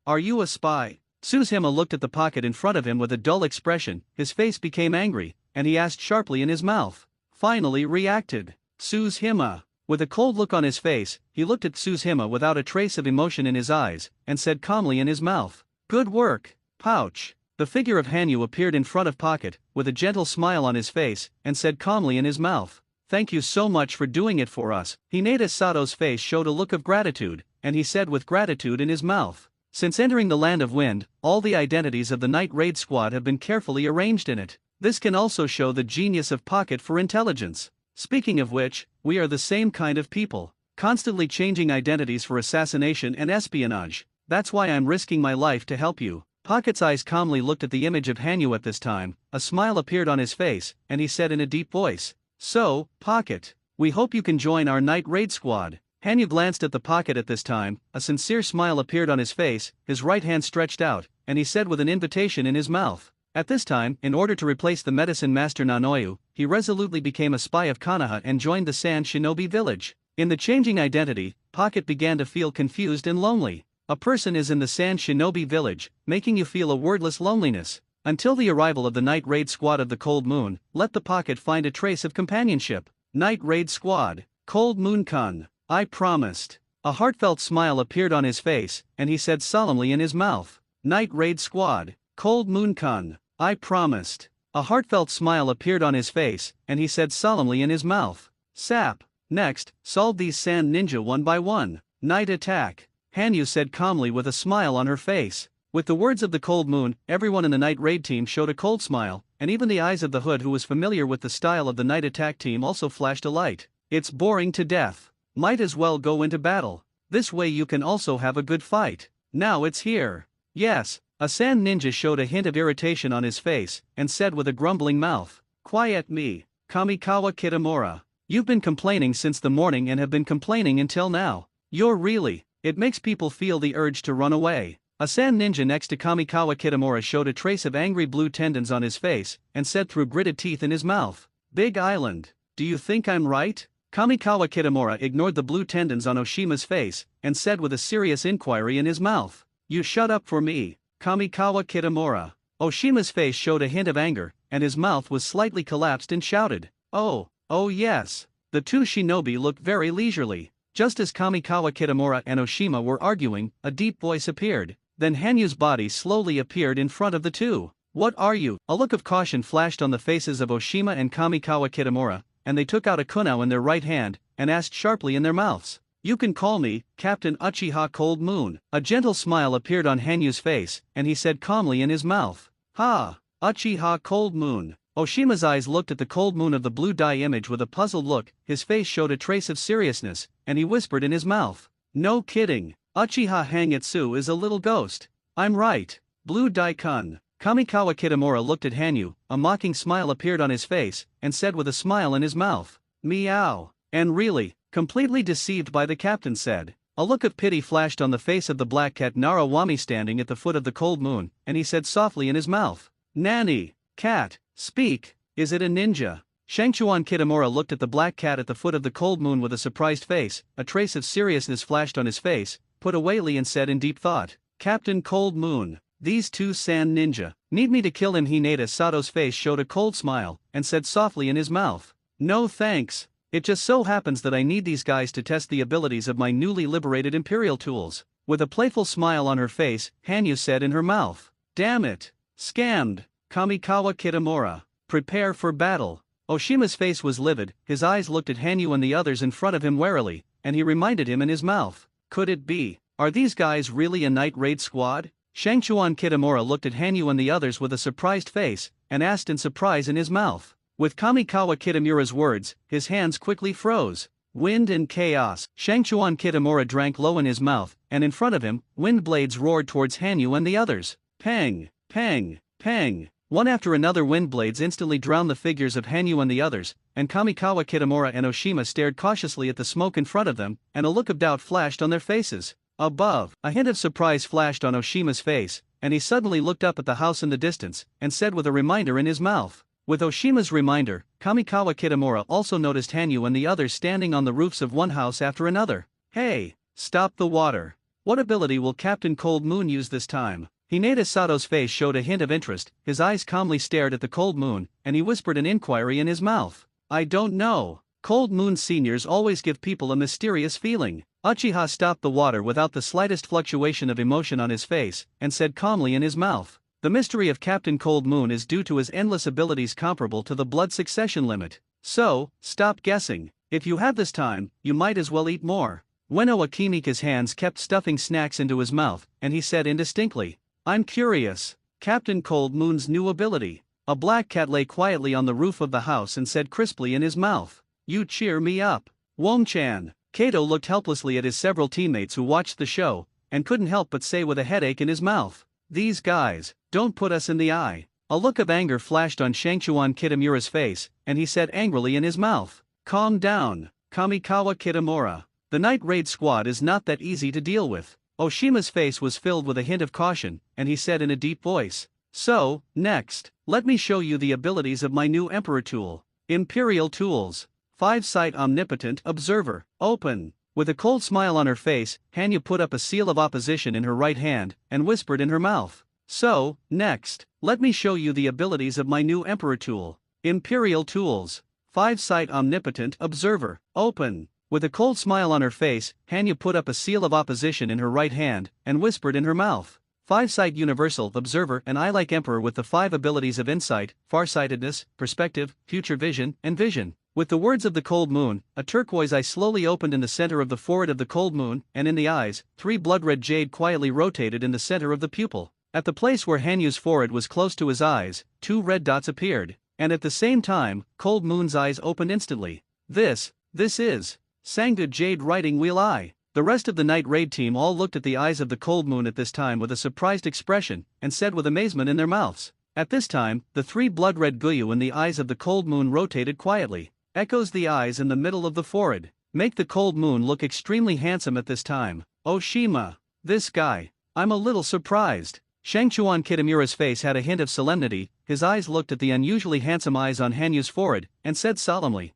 Are you a spy? Suzhima looked at the pocket in front of him with a dull expression, his face became angry, and he asked sharply in his mouth. Finally reacted. Suzhima. With a cold look on his face, he looked at Suzhima without a trace of emotion in his eyes, and said calmly in his mouth. Good work. Pouch. The figure of Hanyu appeared in front of Pocket, with a gentle smile on his face, and said calmly in his mouth. Thank you so much for doing it for us. Hinata Sato's face showed a look of gratitude, and he said with gratitude in his mouth. Since entering the Land of Wind, all the identities of the Night Raid Squad have been carefully arranged in it. This can also show the genius of Pocket for intelligence. Speaking of which, we are the same kind of people, constantly changing identities for assassination and espionage. That's why I'm risking my life to help you. Pocket's eyes calmly looked at the image of Hanyu at this time, a smile appeared on his face, and he said in a deep voice. So, Pocket, we hope you can join our Night Raid Squad. Hanyu glanced at the Pocket at this time, a sincere smile appeared on his face, his right hand stretched out, and he said with an invitation in his mouth. At this time, in order to replace the medicine master Nanoyu, he resolutely became a spy of Konoha and joined the Sand Shinobi village. In the changing identity, Pocket began to feel confused and lonely. A person is in the Sand Shinobi village, making you feel a wordless loneliness. Until the arrival of the Night Raid Squad of the Cold Moon, let the Pocket find a trace of companionship. Night Raid Squad, Cold Moon-kun, I promised. A heartfelt smile appeared on his face, and he said solemnly in his mouth. Night Raid Squad, Cold Moon-kun, I promised. A heartfelt smile appeared on his face, and he said solemnly in his mouth. Sap. Next, solve these sand ninja one by one. Night attack. Hanyu said calmly with a smile on her face. With the words of the Cold Moon, everyone in the Night Raid team showed a cold smile, and even the eyes of the Hood who was familiar with the style of the Night Attack team also flashed a light. It's boring to death. Might as well go into battle. This way you can also have a good fight. Now it's here. Yes, a sand ninja showed a hint of irritation on his face, and said with a grumbling mouth. Quiet me, Kamikawa Kitamura. You've been complaining since the morning and have been complaining until now. It makes people feel the urge to run away. A sand ninja next to Kamikawa Kitamura showed a trace of angry blue tendons on his face, and said through gritted teeth in his mouth. Big Island, do you think I'm right? Kamikawa Kitamura ignored the blue tendons on Oshima's face, and said with a serious inquiry in his mouth. You shut up for me, Kamikawa Kitamura. Oshima's face showed a hint of anger, and his mouth was slightly collapsed and shouted. Oh yes. The two shinobi looked very leisurely. Just as Kamikawa Kitamura and Oshima were arguing, a deep voice appeared. Then Hanyu's body slowly appeared in front of the two. What are you? A look of caution flashed on the faces of Oshima and Kamikawa Kitamura, and they took out a kunao in their right hand, and asked sharply in their mouths. You can call me Captain Uchiha Cold Moon. A gentle smile appeared on Hanyu's face, and he said calmly in his mouth. Ha! Uchiha Cold Moon. Oshima's eyes looked at the Cold Moon of the blue dye image with a puzzled look, his face showed a trace of seriousness, and he whispered in his mouth. No kidding, Uchiha Hangetsu is a little ghost. I'm right. Blue dye-kun. Kamikawa Kitamura looked at Hanyu, a mocking smile appeared on his face, and said with a smile in his mouth. Meow. And really, completely deceived by the captain said. A look of pity flashed on the face of the black cat Narawami standing at the foot of the Cold Moon, and he said softly in his mouth. Nanny, cat. Speak, is it a ninja? Shangchuan Kitamura looked at the black cat at the foot of the Cold Moon with a surprised face, a trace of seriousness flashed on his face, put away Lee and said in deep thought, Captain Cold Moon, these two sand ninja, need me to kill him? Hinata Sato's face showed a cold smile, and said softly in his mouth, no thanks, it just so happens that I need these guys to test the abilities of my newly liberated Imperial tools. With a playful smile on her face, Hanyu said in her mouth, damn it, scammed. Kamikawa Kitamura, prepare for battle. Oshima's face was livid, his eyes looked at Hanyu and the others in front of him warily, and he reminded him in his mouth. Could it be? Are these guys really a Night Raid Squad? Shangchuan Kitamura looked at Hanyu and the others with a surprised face, and asked in surprise in his mouth. With Kamikawa Kitamura's words, his hands quickly froze. Wind and chaos. Shangchuan Kitamura drank low in his mouth, and in front of him, wind blades roared towards Hanyu and the others. Pang, pang, pang. One after another wind blades instantly drowned the figures of Hanyu and the others, and Kamikawa Kitamura and Oshima stared cautiously at the smoke in front of them, and a look of doubt flashed on their faces. Above, a hint of surprise flashed on Oshima's face, and he suddenly looked up at the house in the distance, and said with a reminder in his mouth. With Oshima's reminder, Kamikawa Kitamura also noticed Hanyu and the others standing on the roofs of one house after another. Hey! Stop the water! What ability will Captain Cold Moon use this time? Hinata Sato's face showed a hint of interest, his eyes calmly stared at the Cold Moon, and he whispered an inquiry in his mouth. I don't know. Cold Moon seniors always give people a mysterious feeling. Uchiha stopped the water without the slightest fluctuation of emotion on his face, and said calmly in his mouth. The mystery of Captain Cold Moon is due to his endless abilities comparable to the blood succession limit. So, stop guessing. If you have this time, you might as well eat more. Ueno Akimika's hands kept stuffing snacks into his mouth, and he said indistinctly, I'm curious. Captain Cold Moon's new ability. A black cat lay quietly on the roof of the house and said crisply in his mouth, You cheer me up. Wong-chan. Kato looked helplessly at his several teammates who watched the show, and couldn't help but say with a headache in his mouth, These guys, don't put us in the eye. A look of anger flashed on Shangchuan Kitamura's face, and he said angrily in his mouth, Calm down, Kamikawa Kitamura. The night raid squad is not that easy to deal with. Oshima's face was filled with a hint of caution, and he said in a deep voice, So, next, let me show you the abilities of my new Emperor tool. Imperial Tools. 5-Sight Omnipotent Observer. Open. With a cold smile on her face, Hanyu put up a seal of opposition in her right hand, and whispered in her mouth. So, next, let me show you the abilities of my new Emperor tool. Imperial Tools. 5-Sight Omnipotent Observer. Open. With a cold smile on her face, Hanyu put up a seal of opposition in her right hand, and whispered in her mouth. 5-Sight Universal Observer and eye-like Emperor with the 5 abilities of insight, farsightedness, perspective, future vision, and vision. With the words of the Cold Moon, a turquoise eye slowly opened in the center of the forehead of the Cold Moon, and in the eyes, 3 blood-red jade quietly rotated in the center of the pupil. At the place where Hanyu's forehead was close to his eyes, 2 red dots appeared, and at the same time, Cold Moon's eyes opened instantly. This is Sangha Jade Writing Wheel Eye. The rest of the night raid team all looked at the eyes of the Cold Moon at this time with a surprised expression, and said with amazement in their mouths. At this time, the 3 blood-red guyu in the eyes of the Cold Moon rotated quietly. Echoes the eyes in the middle of the forehead. Make the Cold Moon look extremely handsome at this time. Oshima. This guy. I'm a little surprised. Shangchuan Kitamura's face had a hint of solemnity, his eyes looked at the unusually handsome eyes on Hanyu's forehead, and said solemnly,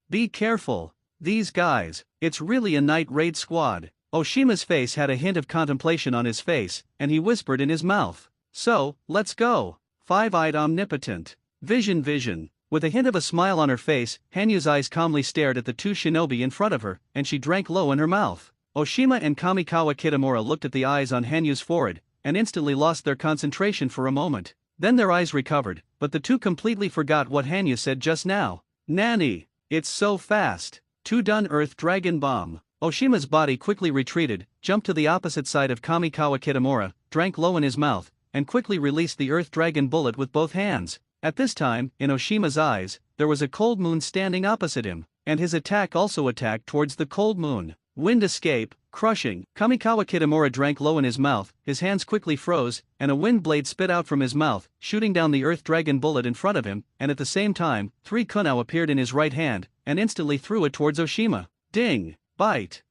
Be careful. These guys, it's really a night raid squad. Oshima's face had a hint of contemplation on his face, and he whispered in his mouth. So, let's go. 5-Eyed Omnipotent. Vision. With a hint of a smile on her face, Hanyu's eyes calmly stared at the 2 shinobi in front of her, and she drank low in her mouth. Oshima and Kamikawa Kitamura looked at the eyes on Hanyu's forehead, and instantly lost their concentration for a moment. Then their eyes recovered, but the 2 completely forgot what Hanyu said just now. Nanny, it's so fast. 2 done Earth Dragon Bomb. Oshima's body quickly retreated, jumped to the opposite side of Kamikawa Kitamura, drank low in his mouth, and quickly released the Earth Dragon bullet with both hands. At this time, in Oshima's eyes, there was a Cold Moon standing opposite him, and his attack also attacked towards the Cold Moon. Wind Escape, Crushing. Kamikawa Kitamura drank low in his mouth, his hands quickly froze, and a wind blade spit out from his mouth, shooting down the Earth Dragon bullet in front of him, and at the same time, 3 kunao appeared in his right hand, and instantly threw it towards Oshima. Ding! Bite!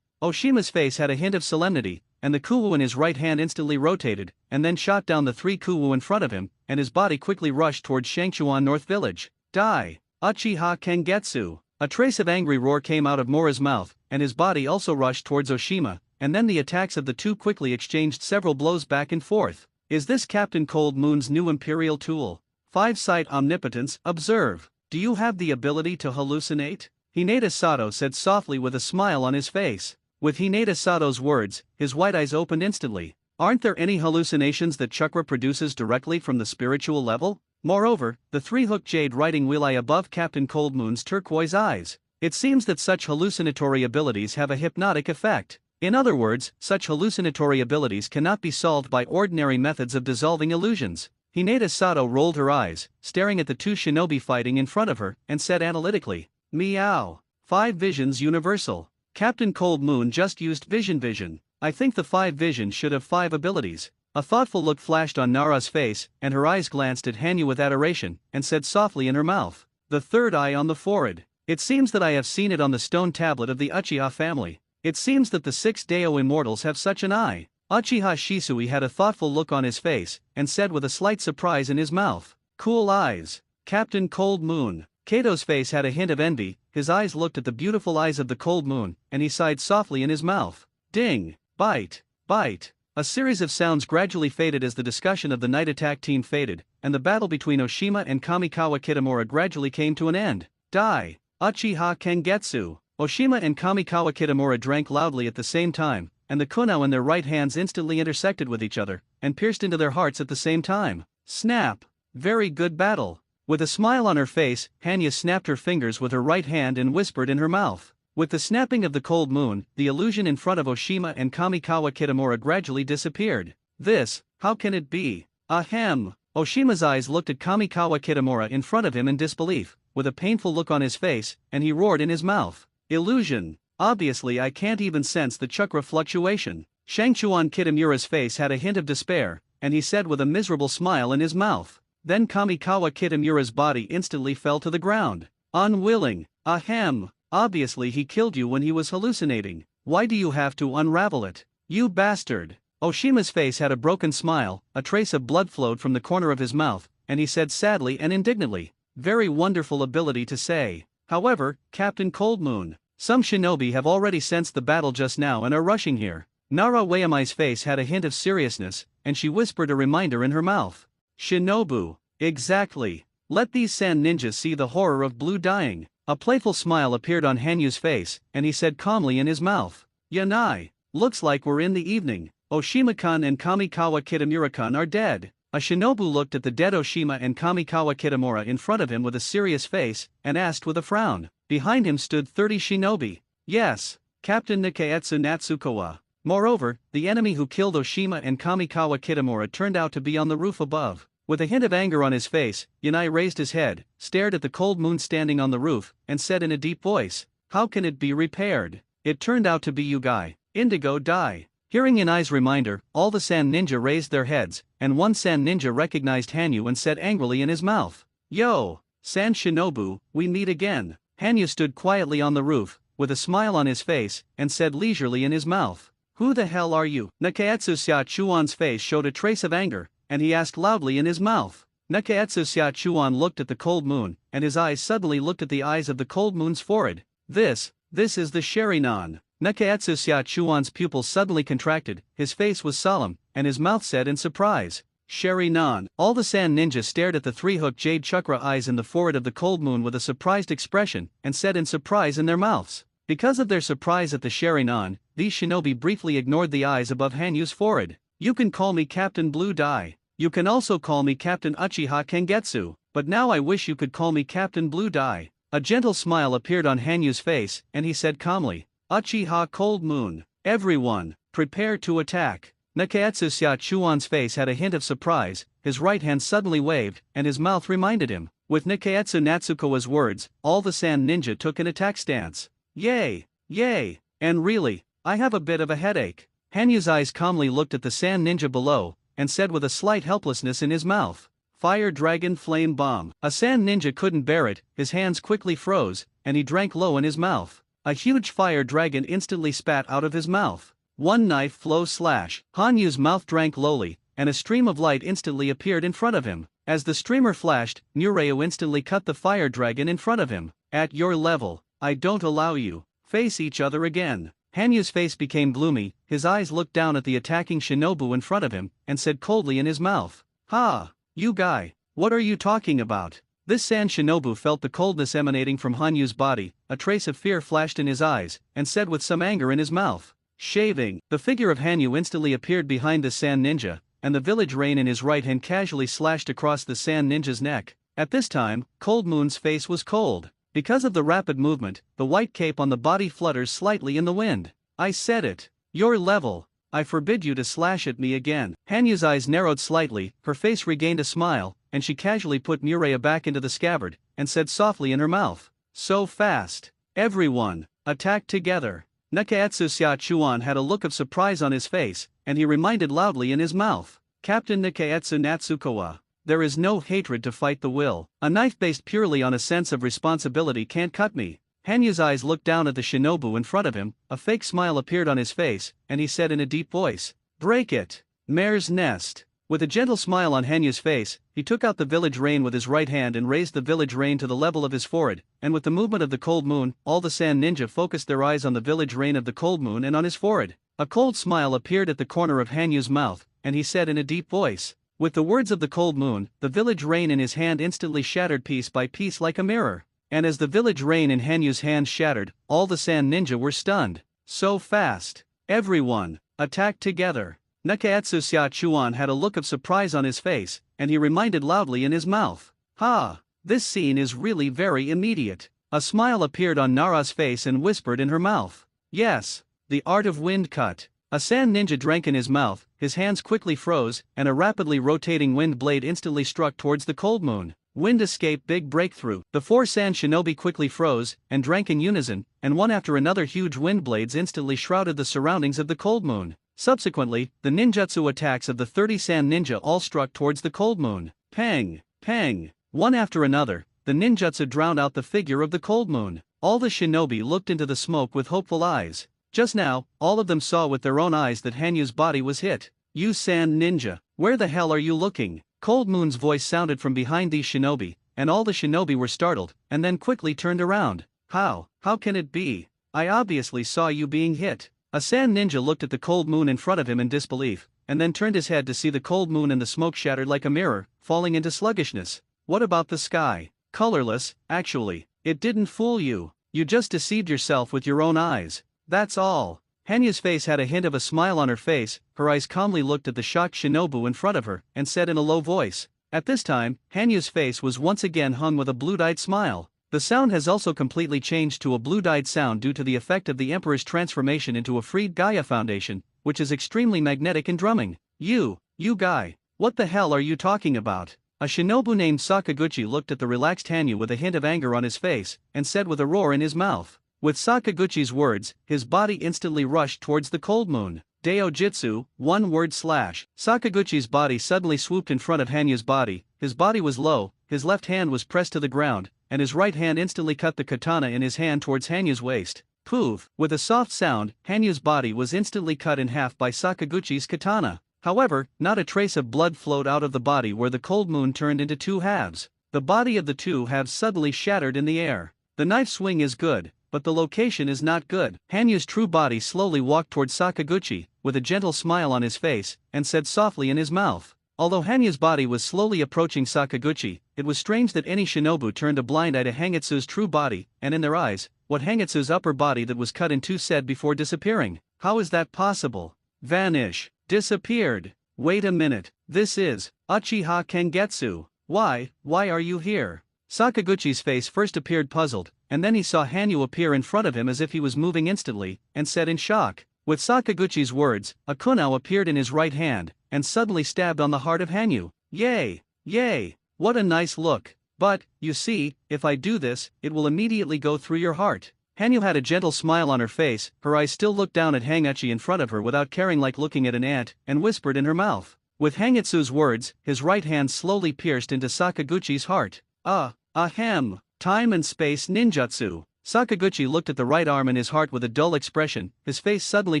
Oshima's face had a hint of solemnity, and the kuwu in his right hand instantly rotated, and then shot down the 3 kuwu in front of him, and his body quickly rushed towards Shangchuan North Village. Die! Uchiha Kengetsu! A trace of angry roar came out of Mora's mouth, and his body also rushed towards Oshima, and then the attacks of the 2 quickly exchanged several blows back and forth. Is this Captain Cold Moon's new imperial tool? 5-Sight Omnipotence Observe. Do you have the ability to hallucinate? Hinata Sato said softly with a smile on his face. With Hinata Sato's words, his white eyes opened instantly. Aren't there any hallucinations that chakra produces directly from the spiritual level? Moreover, the 3-hooked jade writing wheel eye above Captain Cold Moon's turquoise eyes. It seems that such hallucinatory abilities have a hypnotic effect. In other words, such hallucinatory abilities cannot be solved by ordinary methods of dissolving illusions. Hinata Sato rolled her eyes, staring at the 2 shinobi fighting in front of her, and said analytically, Meow. 5 visions universal. Captain Cold Moon just used vision. I think the 5 visions should have 5 abilities. A thoughtful look flashed on Nara's face, and her eyes glanced at Hanyu with adoration, and said softly in her mouth, "The third eye on the forehead. It seems that I have seen it on the stone tablet of the Uchiha family. It seems that the 6 Dao immortals have such an eye." Uchiha Shisui had a thoughtful look on his face, and said with a slight surprise in his mouth, "Cool eyes, Captain Cold Moon." Kato's face had a hint of envy, his eyes looked at the beautiful eyes of the Cold Moon, and he sighed softly in his mouth. Ding, bite, bite. A series of sounds gradually faded as the discussion of the night attack team faded, and the battle between Oshima and Kamikawa Kitamura gradually came to an end. Dai, Uchiha Kengetsu. Oshima and Kamikawa Kitamura drank loudly at the same time, and the kunao in their right hands instantly intersected with each other, and pierced into their hearts at the same time. Snap! Very good battle. With a smile on her face, Hanyu snapped her fingers with her right hand and whispered in her mouth. With the snapping of the Cold Moon, the illusion in front of Oshima and Kamikawa Kitamura gradually disappeared. This, how can it be? Ahem! Oshima's eyes looked at Kamikawa Kitamura in front of him in disbelief, with a painful look on his face, and he roared in his mouth. Illusion! Obviously I can't even sense the chakra fluctuation. Shangchuan Kitamura's face had a hint of despair, and he said with a miserable smile in his mouth. Then Kamikawa Kitamura's body instantly fell to the ground. Unwilling, ahem, obviously he killed you when he was hallucinating. Why do you have to unravel it? You bastard! Oshima's face had a broken smile, a trace of blood flowed from the corner of his mouth, and he said sadly and indignantly, "Very wonderful ability to say. However, Captain Cold Moon, some shinobi have already sensed the battle just now and are rushing here." Nara Wayamai's face had a hint of seriousness, and she whispered a reminder in her mouth. Shinobu, exactly. Let these sand ninjas see the horror of blue dying. A playful smile appeared on Hanyu's face, and he said calmly in his mouth, "Yanai, looks like we're in the evening. Oshima-kun and Kamikawa Kitamura-kun are dead." A shinobu looked at the dead Oshima and Kamikawa Kitamura in front of him with a serious face, and asked with a frown. Behind him stood 30 shinobi. Yes, Captain Nikaetsu Natsukawa. Moreover, the enemy who killed Oshima and Kamikawa Kitamura turned out to be on the roof above. With a hint of anger on his face, Yanai raised his head, stared at the Cold Moon standing on the roof, and said in a deep voice, "How can it be repaired? It turned out to be you guy, Indigo Dai." Hearing Yanai's reminder, all the Sand Ninja raised their heads, and one Sand Ninja recognized Hanyu and said angrily in his mouth, "Yo, Sand Shinobu, we meet again." Hanyu stood quietly on the roof, with a smile on his face, and said leisurely in his mouth, "Who the hell are you?" Nakaetsu Xia Chuan's face showed a trace of anger, and he asked loudly in his mouth. Nakaetsu Xia Chuan looked at the Cold Moon, and his eyes suddenly looked at the eyes of the Cold Moon's forehead. This is the Sherinan." Nakaetsu Xia Chuan's pupils suddenly contracted, his face was solemn, and his mouth said in surprise, "Sherinan." All the Sand Ninja stared at the 3-hooked jade chakra eyes in the forehead of the Cold Moon with a surprised expression, and said in surprise in their mouths. Because of their surprise at the Sherinan, these shinobi briefly ignored the eyes above Hanyu's forehead. "You can call me Captain Blue Dai. You can also call me Captain Uchiha Kengetsu, but now I wish you could call me Captain Blue Dai." A gentle smile appeared on Hanyu's face, and he said calmly, "Uchiha Cold Moon, everyone, prepare to attack." Nakaetsu Xia Chuan's face had a hint of surprise, his right hand suddenly waved, and his mouth reminded him. With Nakaetsu Natsukawa's words, all the Sand Ninja took an attack stance. "Yay, yay, and really, I have a bit of a headache." Hanyu's eyes calmly looked at the Sand Ninja below, and said with a slight helplessness in his mouth, "Fire Dragon Flame Bomb." A Sand Ninja couldn't bear it, his hands quickly froze, and he drank low in his mouth. A huge fire dragon instantly spat out of his mouth. One knife flow slash. Hanyu's mouth drank lowly, and a stream of light instantly appeared in front of him. As the streamer flashed, Nureu instantly cut the fire dragon in front of him. "At your level, I don't allow you. Face each other again." Hanyu's face became gloomy, his eyes looked down at the attacking shinobu in front of him, and said coldly in his mouth, "Ha, you guy, what are you talking about?" This Sand Shinobu felt the coldness emanating from Hanyu's body, a trace of fear flashed in his eyes, and said with some anger in his mouth, "Shaving." The figure of Hanyu instantly appeared behind the Sand Ninja, and the village rein in his right hand casually slashed across the Sand Ninja's neck. At this time, Cold Moon's face was cold. Because of the rapid movement, the white cape on the body flutters slightly in the wind. "I said it. Your level. I forbid you to slash at me again." Hanyu's eyes narrowed slightly, her face regained a smile, and she casually put Mireya back into the scabbard, and said softly in her mouth, "So fast. Everyone, attack together. Nakaetsu Xiachuan had a look of surprise on his face, and he reminded loudly in his mouth. Captain Nakaetsu Natsukawa. There is no hatred to fight the will. A knife based purely on a sense of responsibility can't cut me. Hanyu's eyes looked down at the shinobu in front of him, a fake smile appeared on his face, and he said in a deep voice, "Break it. Mare's nest." With a gentle smile on Hanyu's face, he took out the village rein with his right hand and raised the village rein to the level of his forehead, and with the movement of the cold moon, all the sand ninja focused their eyes on the village rein of the cold moon and on his forehead. A cold smile appeared at the corner of Hanyu's mouth, and he said in a deep voice, with the words of the cold moon, the village rein in his hand instantly shattered piece by piece like a mirror. And as the village rein in Hanyu's hand shattered, all the sand ninja were stunned. So fast. Everyone, attack together. Nakaetsu Xiachuan had a look of surprise on his face, and he reminded loudly in his mouth. "Ha! This scene is really very immediate." A smile appeared on Nara's face and whispered in her mouth. "Yes, the art of wind cut." A sand ninja drank in his mouth, his hands quickly froze, and a rapidly rotating wind blade instantly struck towards the cold moon. Wind escape big breakthrough. The 4 sand shinobi quickly froze, and drank in unison, and one after another huge wind blades instantly shrouded the surroundings of the cold moon. Subsequently, the ninjutsu attacks of the 30 sand ninja all struck towards the cold moon. Pang! Pang! One after another, the ninjutsu drowned out the figure of the cold moon. All the shinobi looked into the smoke with hopeful eyes. Just now, all of them saw with their own eyes that Hanyu's body was hit. "You sand ninja, where the hell are you looking?" Cold Moon's voice sounded from behind these shinobi, and all the shinobi were startled, and then quickly turned around. How can it be? I obviously saw you being hit." A sand ninja looked at the cold moon in front of him in disbelief, and then turned his head to see the cold moon and the smoke shattered like a mirror, falling into sluggishness. "What about the sky? Colorless, actually. It didn't fool you. You just deceived yourself with your own eyes. That's all." Hanyu's face had a hint of a smile on her face, her eyes calmly looked at the shocked shinobu in front of her, and said in a low voice. At this time, Hanyu's face was once again hung with a blue-dyed smile. The sound has also completely changed to a blue-dyed sound due to the effect of the Emperor's transformation into a freed Gaia foundation, which is extremely magnetic in drumming. You guy, what the hell are you talking about?" A shinobu named Sakaguchi looked at the relaxed Hanyu with a hint of anger on his face, and said with a roar in his mouth. With Sakaguchi's words, his body instantly rushed towards the cold moon. Deo Jitsu, one word /. Sakaguchi's body suddenly swooped in front of Hanyu's body, his body was low, his left hand was pressed to the ground, and his right hand instantly cut the katana in his hand towards Hanyu's waist. Poof! With a soft sound, Hanyu's body was instantly cut in half by Sakaguchi's katana. However, not a trace of blood flowed out of the body where the cold moon turned into 2 halves. The body of the 2 halves suddenly shattered in the air. The knife swing is good, but the location is not good. Hanyu's true body slowly walked towards Sakaguchi, with a gentle smile on his face, and said softly in his mouth. Although Hanyu's body was slowly approaching Sakaguchi, it was strange that any shinobu turned a blind eye to Hangitsu's true body, and in their eyes, what Hangitsu's upper body that was cut in 2 said before disappearing. How is that possible? Vanish. Disappeared. Wait a minute, this is Uchiha Kengetsu. Why are you here? Sakaguchi's face first appeared puzzled, and then he saw Hanyu appear in front of him as if he was moving instantly, and said in shock. With Sakaguchi's words, a kunao appeared in his right hand, and suddenly stabbed on the heart of Hanyu. Yay! Yay! What a nice look! But, you see, if I do this, it will immediately go through your heart. Hanyu had a gentle smile on her face, her eyes still looked down at Hanguchi in front of her without caring, like looking at an ant, and whispered in her mouth. With Hangitsu's words, his right hand slowly pierced into Sakaguchi's heart. Ahem! Time and space ninjutsu. Sakaguchi looked at the right arm in his heart with a dull expression, his face suddenly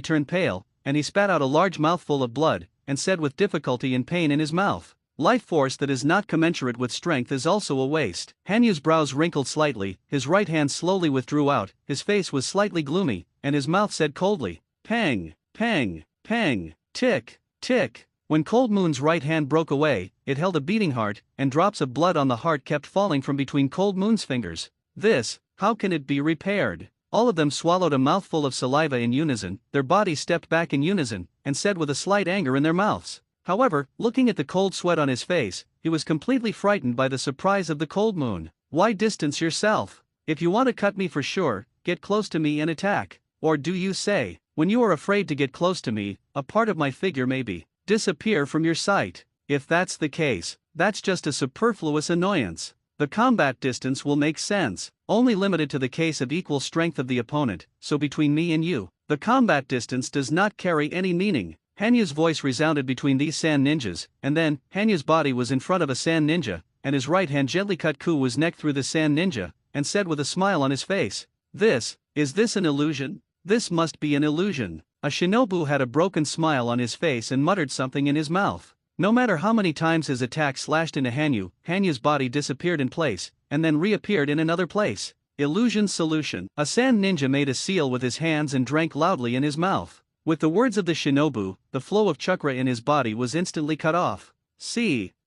turned pale, and he spat out a large mouthful of blood, and said with difficulty and pain in his mouth. Life force that is not commensurate with strength is also a waste. Hanyu's brows wrinkled slightly, his right hand slowly withdrew out, his face was slightly gloomy, and his mouth said coldly, "Pang, pang, pang, tick, tick." When Cold Moon's right hand broke away, it held a beating heart, and drops of blood on the heart kept falling from between Cold Moon's fingers. How can it be repaired? All of them swallowed a mouthful of saliva in unison, their bodies stepped back in unison, and said with a slight anger in their mouths. However, looking at the cold sweat on his face, he was completely frightened by the surprise of the Cold Moon. Why distance yourself? If you want to cut me for sure, get close to me and attack. Or do you say, when you are afraid to get close to me, a part of my figure maybe disappear from your sight? If that's the case, that's just a superfluous annoyance. The combat distance will make sense, only limited to the case of equal strength of the opponent, so between me and you, the combat distance does not carry any meaning. Hanyu's voice resounded between these sand ninjas, and then, Hanyu's body was in front of a sand ninja, and his right hand gently cut Kuwa's neck through the sand ninja, and said with a smile on his face, Is this an illusion? This must be an illusion. A shinobu had a broken smile on his face and muttered something in his mouth. No matter how many times his attack slashed into Hanyu, Hanyu's body disappeared in place, and then reappeared in another place. Illusion solution. A sand ninja made a seal with his hands and drank loudly in his mouth. With the words of the shinobu, the flow of chakra in his body was instantly cut off.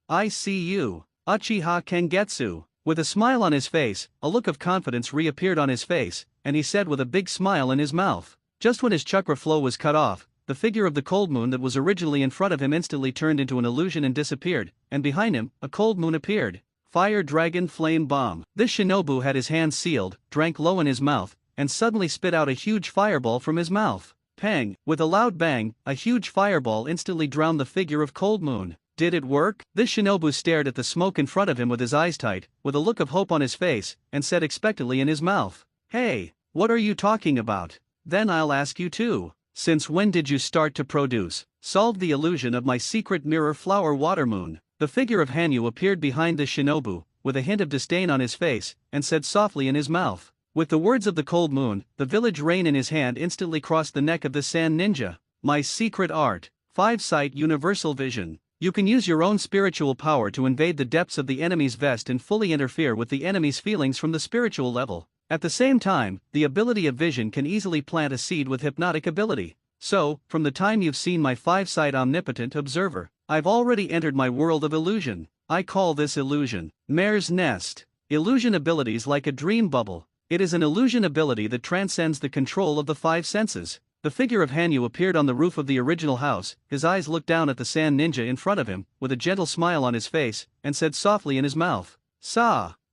I see you. Uchiha Kengetsu. With a smile on his face, a look of confidence reappeared on his face, and he said with a big smile in his mouth. Just when his chakra flow was cut off, the figure of the cold moon that was originally in front of him instantly turned into an illusion and disappeared, and behind him, a cold moon appeared. Fire Dragon Flame Bomb. This shinobu had his hands sealed, drank low in his mouth, and suddenly spit out a huge fireball from his mouth. Pang! With a loud bang, a huge fireball instantly drowned the figure of Cold Moon. Did it work? This shinobu stared at the smoke in front of him with his eyes tight, with a look of hope on his face, and said expectantly in his mouth, Hey, what are you talking about? Then I'll ask you too. Since when did you start to produce? Solve the illusion of my secret mirror flower water moon. The figure of Hanyu appeared behind the shinobu, with a hint of disdain on his face, and said softly in his mouth. With the words of the cold moon, the village rain in his hand instantly crossed the neck of the sand ninja. My secret art. 5-sight universal vision. You can use your own spiritual power to invade the depths of the enemy's vest and fully interfere with the enemy's feelings from the spiritual level. At the same time, the ability of vision can easily plant a seed with hypnotic ability. So, from the time you've seen my 5-sight omnipotent observer, I've already entered my world of illusion. I call this illusion Mare's Nest. Illusion abilities like a dream bubble. It is an illusion ability that transcends the control of the 5 senses. The figure of Hanyu appeared on the roof of the original house, his eyes looked down at the sand ninja in front of him, with a gentle smile on his face, and said softly in his mouth,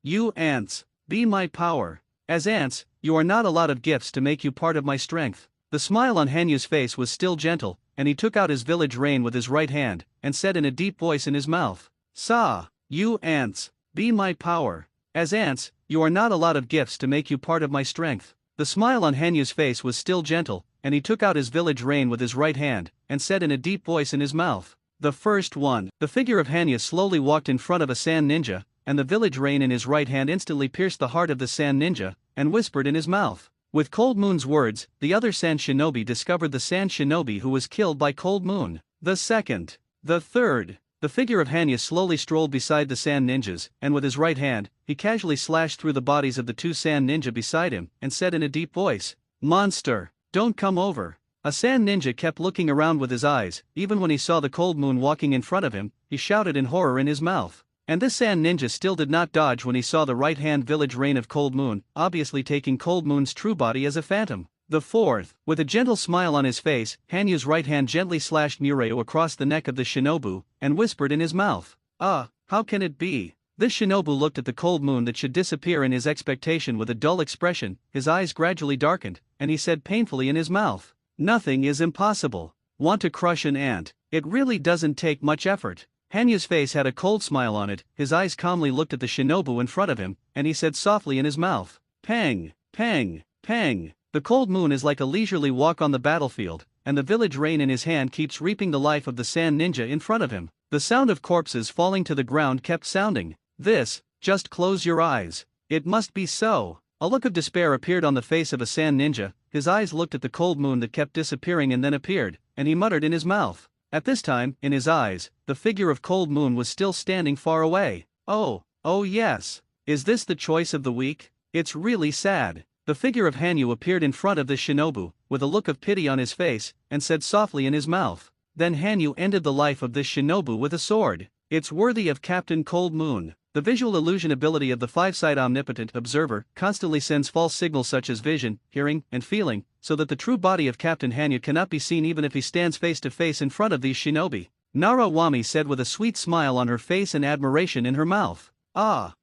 you ants, be my power. As ants, you are not a lot of gifts to make you part of my strength. The smile on Hanyu's face was still gentle, and he took out his village rein with his right hand, and said in a deep voice in his mouth, you ants, be my power. As ants, you are not a lot of gifts to make you part of my strength. The smile on Hanyu's face was still gentle, and he took out his village rein with his right hand, and said in a deep voice in his mouth, the first one. The figure of Hanyu slowly walked in front of a sand ninja, and the village rein in his right hand instantly pierced the heart of the sand ninja, and whispered in his mouth. With Cold Moon's words, the other sand shinobi discovered the sand shinobi who was killed by Cold Moon. The second. The third. The figure of Hanyu slowly strolled beside the sand ninjas, and with his right hand, he casually slashed through the bodies of the 2 sand ninja beside him, and said in a deep voice, Monster, don't come over. A sand ninja kept looking around with his eyes, even when he saw the Cold Moon walking in front of him, he shouted in horror in his mouth. And this sand ninja still did not dodge when he saw the right-hand village rein of Cold Moon, obviously taking Cold Moon's true body as a phantom. The fourth. With a gentle smile on his face, Hanyu's right hand gently slashed Mureo across the neck of the shinobu, and whispered in his mouth, how can it be? This shinobu looked at the Cold Moon that should disappear in his expectation with a dull expression, his eyes gradually darkened, and he said painfully in his mouth, Nothing is impossible. Want to crush an ant? It really doesn't take much effort. Hanyu's face had a cold smile on it, his eyes calmly looked at the shinobu in front of him, and he said softly in his mouth, Pang, pang, pang. The Cold Moon is like a leisurely walk on the battlefield, and the village rein in his hand keeps reaping the life of the sand ninja in front of him. The sound of corpses falling to the ground kept sounding. Just close your eyes. It must be so. A look of despair appeared on the face of a sand ninja, his eyes looked at the Cold Moon that kept disappearing and then appeared, and he muttered in his mouth. At this time, in his eyes, the figure of Cold Moon was still standing far away. Oh yes. Is this the choice of the week? It's really sad. The figure of Hanyu appeared in front of the shinobu, with a look of pity on his face, and said softly in his mouth. Then Hanyu ended the life of this shinobu with a sword. It's worthy of Captain Cold Moon. The visual illusion ability of the 5-sight omnipotent observer constantly sends false signals such as vision, hearing, and feeling, so that the true body of Captain Hanyu cannot be seen even if he stands face to face in front of these shinobi. Nara Wami said with a sweet smile on her face and admiration in her mouth.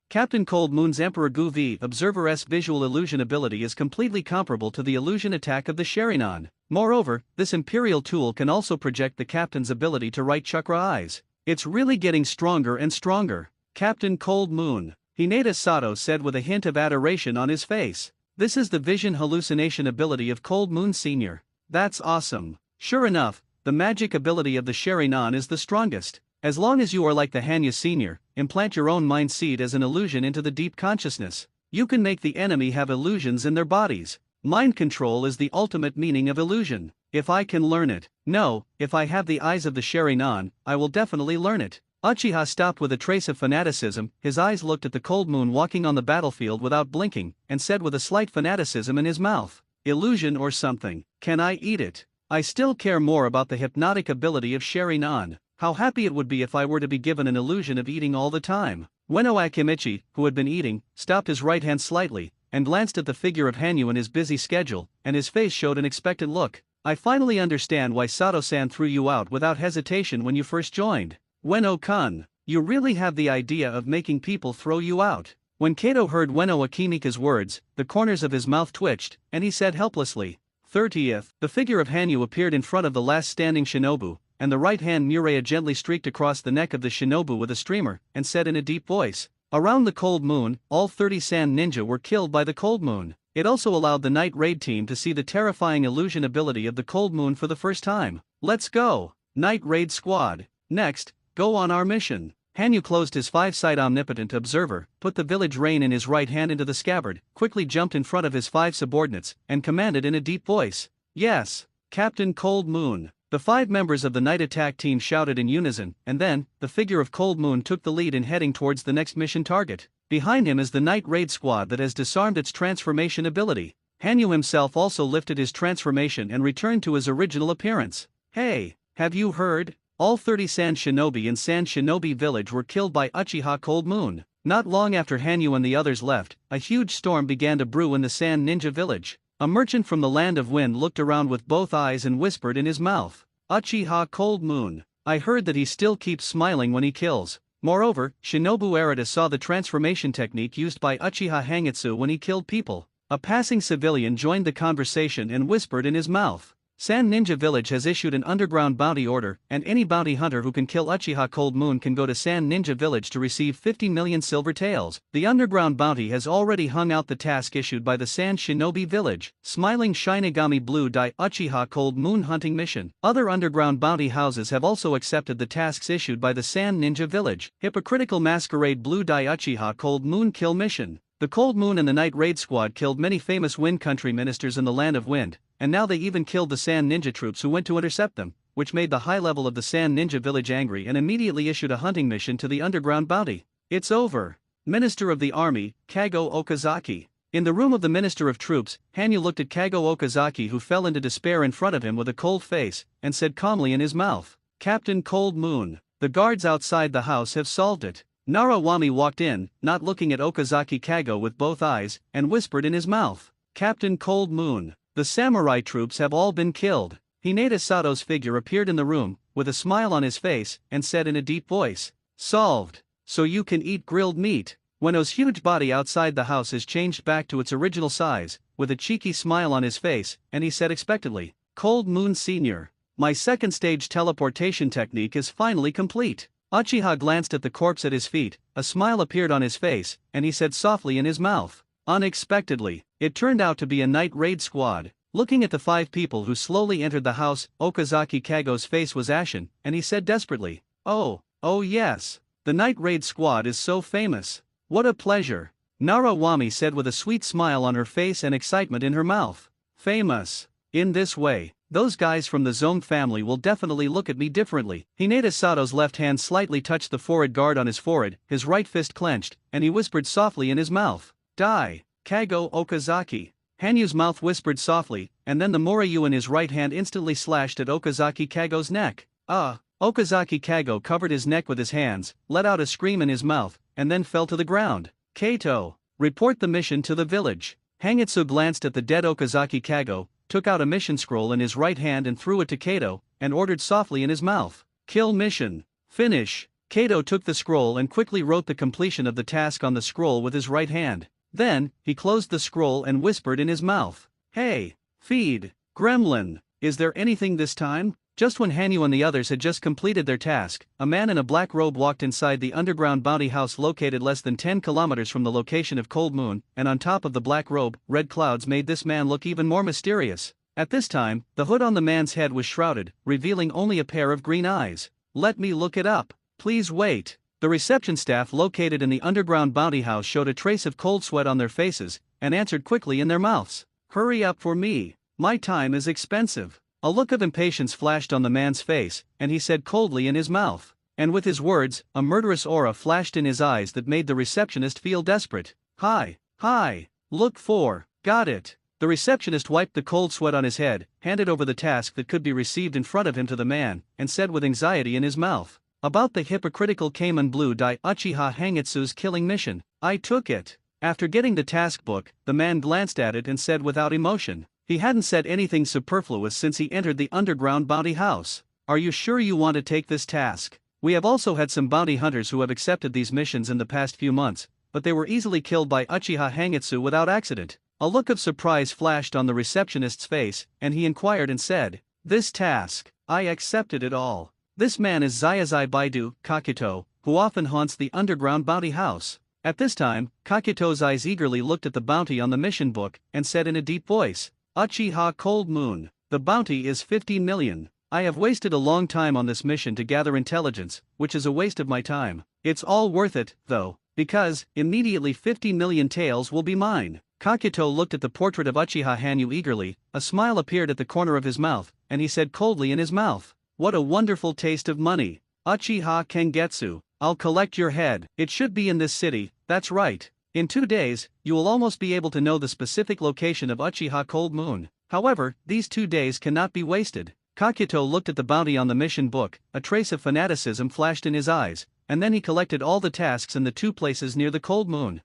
Captain Cold Moon's Emperor Gu V Observer's visual illusion ability is completely comparable to the illusion attack of the Sharingan. Moreover, this imperial tool can also project the captain's ability to write chakra eyes. It's really getting stronger and stronger. Captain Cold Moon. Hinata Sato said with a hint of adoration on his face. This is the vision hallucination ability of Cold Moon Sr. That's awesome. Sure enough, the magic ability of the Sharingan is the strongest. As long as you are like the Hanya Sr., implant your own mind seed as an illusion into the deep consciousness. You can make the enemy have illusions in their bodies. Mind control is the ultimate meaning of illusion. If I can learn it. No, if I have the eyes of the Sharingan, I will definitely learn it. Uchiha stopped with a trace of fanaticism, his eyes looked at the cold moon walking on the battlefield without blinking, and said with a slight fanaticism in his mouth, illusion or something, can I eat it? I still care more about the hypnotic ability of Sharingan. How happy it would be if I were to be given an illusion of eating all the time. Ueno Akimichi, who had been eating, stopped his right hand slightly, and glanced at the figure of Hanyu in his busy schedule, and his face showed an expectant look. I finally understand why Sato-san threw you out without hesitation when you first joined. Ueno-kun, you really have the idea of making people throw you out. When Kato heard Ueno Akimika's words, the corners of his mouth twitched, and he said helplessly, 30th. The figure of Hanyu appeared in front of the last standing shinobu, and the right-hand Mureya gently streaked across the neck of the shinobu with a streamer, and said in a deep voice, around the cold moon, all 30 sand ninja were killed by the cold moon. It also allowed the night raid team to see the terrifying illusion ability of the cold moon for the first time. Let's go, night raid squad. Next, go on our mission. Hanyu closed his 5-side omnipotent observer, put the village rein in his right hand into the scabbard, quickly jumped in front of his 5 subordinates, and commanded in a deep voice, yes, Captain Cold Moon. The 5 members of the night attack team shouted in unison, and then, the figure of Cold Moon took the lead in heading towards the next mission target. Behind him is the night raid squad that has disarmed its transformation ability. Hanyu himself also lifted his transformation and returned to his original appearance. Hey, have you heard? All 30 Sand Shinobi in Sand Shinobi Village were killed by Uchiha Cold Moon. Not long after Hanyu and the others left, a huge storm began to brew in the Sand Ninja Village. A merchant from the Land of Wind looked around with both eyes and whispered in his mouth, Uchiha Cold Moon. I heard that he still keeps smiling when he kills. Moreover, Shinobu Arata saw the transformation technique used by Uchiha Hangitsu when he killed people. A passing civilian joined the conversation and whispered in his mouth, Sand Ninja Village has issued an underground bounty order, and any bounty hunter who can kill Uchiha Cold Moon can go to Sand Ninja Village to receive 50 million silver taels. The underground bounty has already hung out the task issued by the Sand Shinobi Village, Smiling Shinigami Blue Dye Uchiha Cold Moon Hunting Mission. Other underground bounty houses have also accepted the tasks issued by the Sand Ninja Village, Hypocritical Masquerade Blue Dye Uchiha Cold Moon Kill Mission. The Cold Moon and the Night Raid Squad killed many famous Wind Country ministers in the Land of Wind, and now they even killed the Sand Ninja troops who went to intercept them, which made the high level of the Sand Ninja Village angry and immediately issued a hunting mission to the underground bounty. It's over. Minister of the Army, Kago Okazaki. In the room of the Minister of Troops, Hanyu looked at Kago Okazaki, who fell into despair in front of him with a cold face, and said calmly in his mouth, Captain Cold Moon, the guards outside the house have solved it. Narawami walked in, not looking at Okazaki Kago with both eyes, and whispered in his mouth, Captain Cold Moon, the samurai troops have all been killed. Hinata Sato's figure appeared in the room, with a smile on his face, and said in a deep voice, solved. So you can eat grilled meat. Ueno's huge body outside the house has changed back to its original size, with a cheeky smile on his face, and he said expectantly, Cold Moon Sr., my second stage teleportation technique is finally complete. Uchiha glanced at the corpse at his feet, a smile appeared on his face, and he said softly in his mouth, unexpectedly, it turned out to be a night raid squad. Looking at the 5 people who slowly entered the house, Okazaki Kago's face was ashen, and he said desperately, oh yes, the night raid squad is so famous. What a pleasure. Narawami said with a sweet smile on her face and excitement in her mouth. Famous. In this way, those guys from the Zone family will definitely look at me differently. Hinata Sato's left hand slightly touched the forehead guard on his forehead, his right fist clenched, and he whispered softly in his mouth, Die, Kago Okazaki. Hanyu's mouth whispered softly, and then the Moryu in his right hand instantly slashed at Okazaki Kago's neck. Okazaki Kago covered his neck with his hands, let out a scream in his mouth, and then fell to the ground. Kato, report the mission to the village. Hangitsu glanced at the dead Okazaki Kago, took out a mission scroll in his right hand and threw it to Kato, and ordered softly in his mouth, Kill mission. Finish. Kato took the scroll and quickly wrote the completion of the task on the scroll with his right hand. Then, he closed the scroll and whispered in his mouth, Hey, feed, gremlin, is there anything this time? Just when Hanyu and the others had just completed their task, a man in a black robe walked inside the underground bounty house located less than 10 kilometers from the location of Cold Moon, and on top of the black robe, red clouds made this man look even more mysterious. At this time, the hood on the man's head was shrouded, revealing only a pair of green eyes. "Let me look it up. Please wait." The reception staff located in the underground bounty house showed a trace of cold sweat on their faces, and answered quickly in their mouths. "Hurry up for me. My time is expensive." A look of impatience flashed on the man's face, and he said coldly in his mouth. And with his words, a murderous aura flashed in his eyes that made the receptionist feel desperate. Hi, look for, got it." The receptionist wiped the cold sweat on his head, handed over the task that could be received in front of him to the man, and said with anxiety in his mouth, "About the hypocritical Kamen Blue Dai Uchiha Hangitsu's killing mission. I took it." After getting the task book, the man glanced at it and said without emotion. He hadn't said anything superfluous since he entered the underground bounty house. "Are you sure you want to take this task? We have also had some bounty hunters who have accepted these missions in the past few months, but they were easily killed by Uchiha Hangitsu without accident." A look of surprise flashed on the receptionist's face, and he inquired and said, "This task, I accepted it all." This man is Zayazai Baidu, Kakito, who often haunts the underground bounty house. At this time, Kakito's eyes eagerly looked at the bounty on the mission book, and said in a deep voice, "Uchiha Cold Moon, the bounty is 15 million. I have wasted a long time on this mission to gather intelligence, which is a waste of my time. It's all worth it, though, because, immediately 50 million taels will be mine." Kakito looked at the portrait of Uchiha Hanyu eagerly, a smile appeared at the corner of his mouth, and he said coldly in his mouth, "What a wonderful taste of money. Uchiha Kengetsu, I'll collect your head. It should be in this city, that's right. In 2 days, you will almost be able to know the specific location of Uchiha Cold Moon. However, these 2 days cannot be wasted." Kakito looked at the bounty on the mission book, a trace of fanaticism flashed in his eyes, and then he collected all the tasks in the 2 places near the Cold Moon.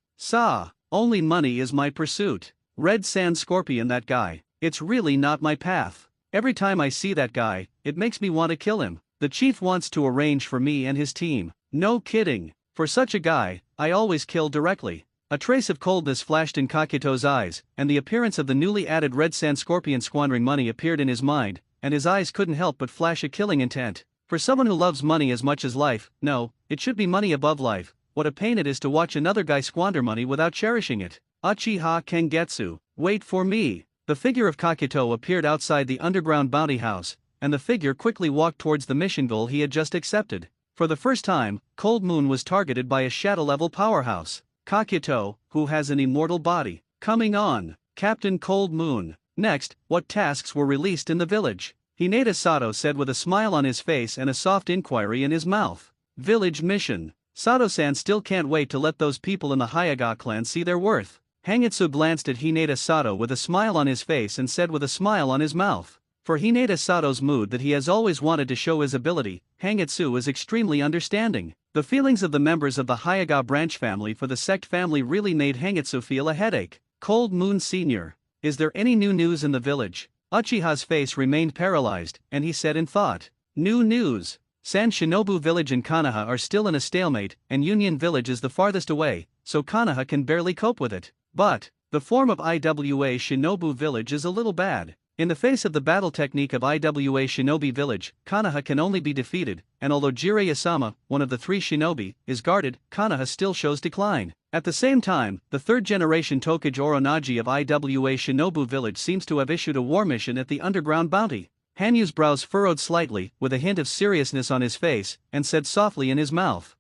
Only money is my pursuit. Red Sand Scorpion, that guy, it's really not my path. Every time I see that guy, it makes me want to kill him. The chief wants to arrange for me and his team. No kidding. For such a guy, I always kill directly. A trace of coldness flashed in Kakito's eyes, and the appearance of the newly added Red Sand Scorpion squandering money appeared in his mind, and his eyes couldn't help but flash a killing intent. For someone who loves money as much as life, no, it should be money above life. What a pain it is to watch another guy squander money without cherishing it. Uchiha Kengetsu, wait for me. The figure of Kakito appeared outside the underground bounty house, and the figure quickly walked towards the mission goal he had just accepted. For the first time, Cold Moon was targeted by a shadow-level powerhouse. Kakito, who has an immortal body. Coming on, Captain Cold Moon. Next, what tasks were released in the village? Hinata Sato said with a smile on his face and a soft inquiry in his mouth. Village mission. Sato-san still can't wait to let those people in the Hyaga clan see their worth. Hangitsu glanced at Hinata Sato with a smile on his face and said with a smile on his mouth. For Hinata Sato's mood that he has always wanted to show his ability, Hangitsu is extremely understanding. The feelings of the members of the Hyaga branch family for the sect family really made Hangitsu feel a headache. Cold Moon Sr., is there any new news in the village? Uchiha's face remained paralyzed, and he said in thought. New news. San Shinobu Village and Kanaha are still in a stalemate, and Union Village is the farthest away, so Kanaha can barely cope with it. But, the form of IWA Shinobu Village is a little bad. In the face of the battle technique of IWA Shinobi Village, Kanaha can only be defeated, and although Jiraiya-sama, one of the 3 shinobi, is guarded, Kanaha still shows decline. At the same time, the 3rd-generation Tokage Oronaji of IWA Shinobu Village seems to have issued a war mission at the underground bounty. Hanyu's brows furrowed slightly, with a hint of seriousness on his face, and said softly in his mouth,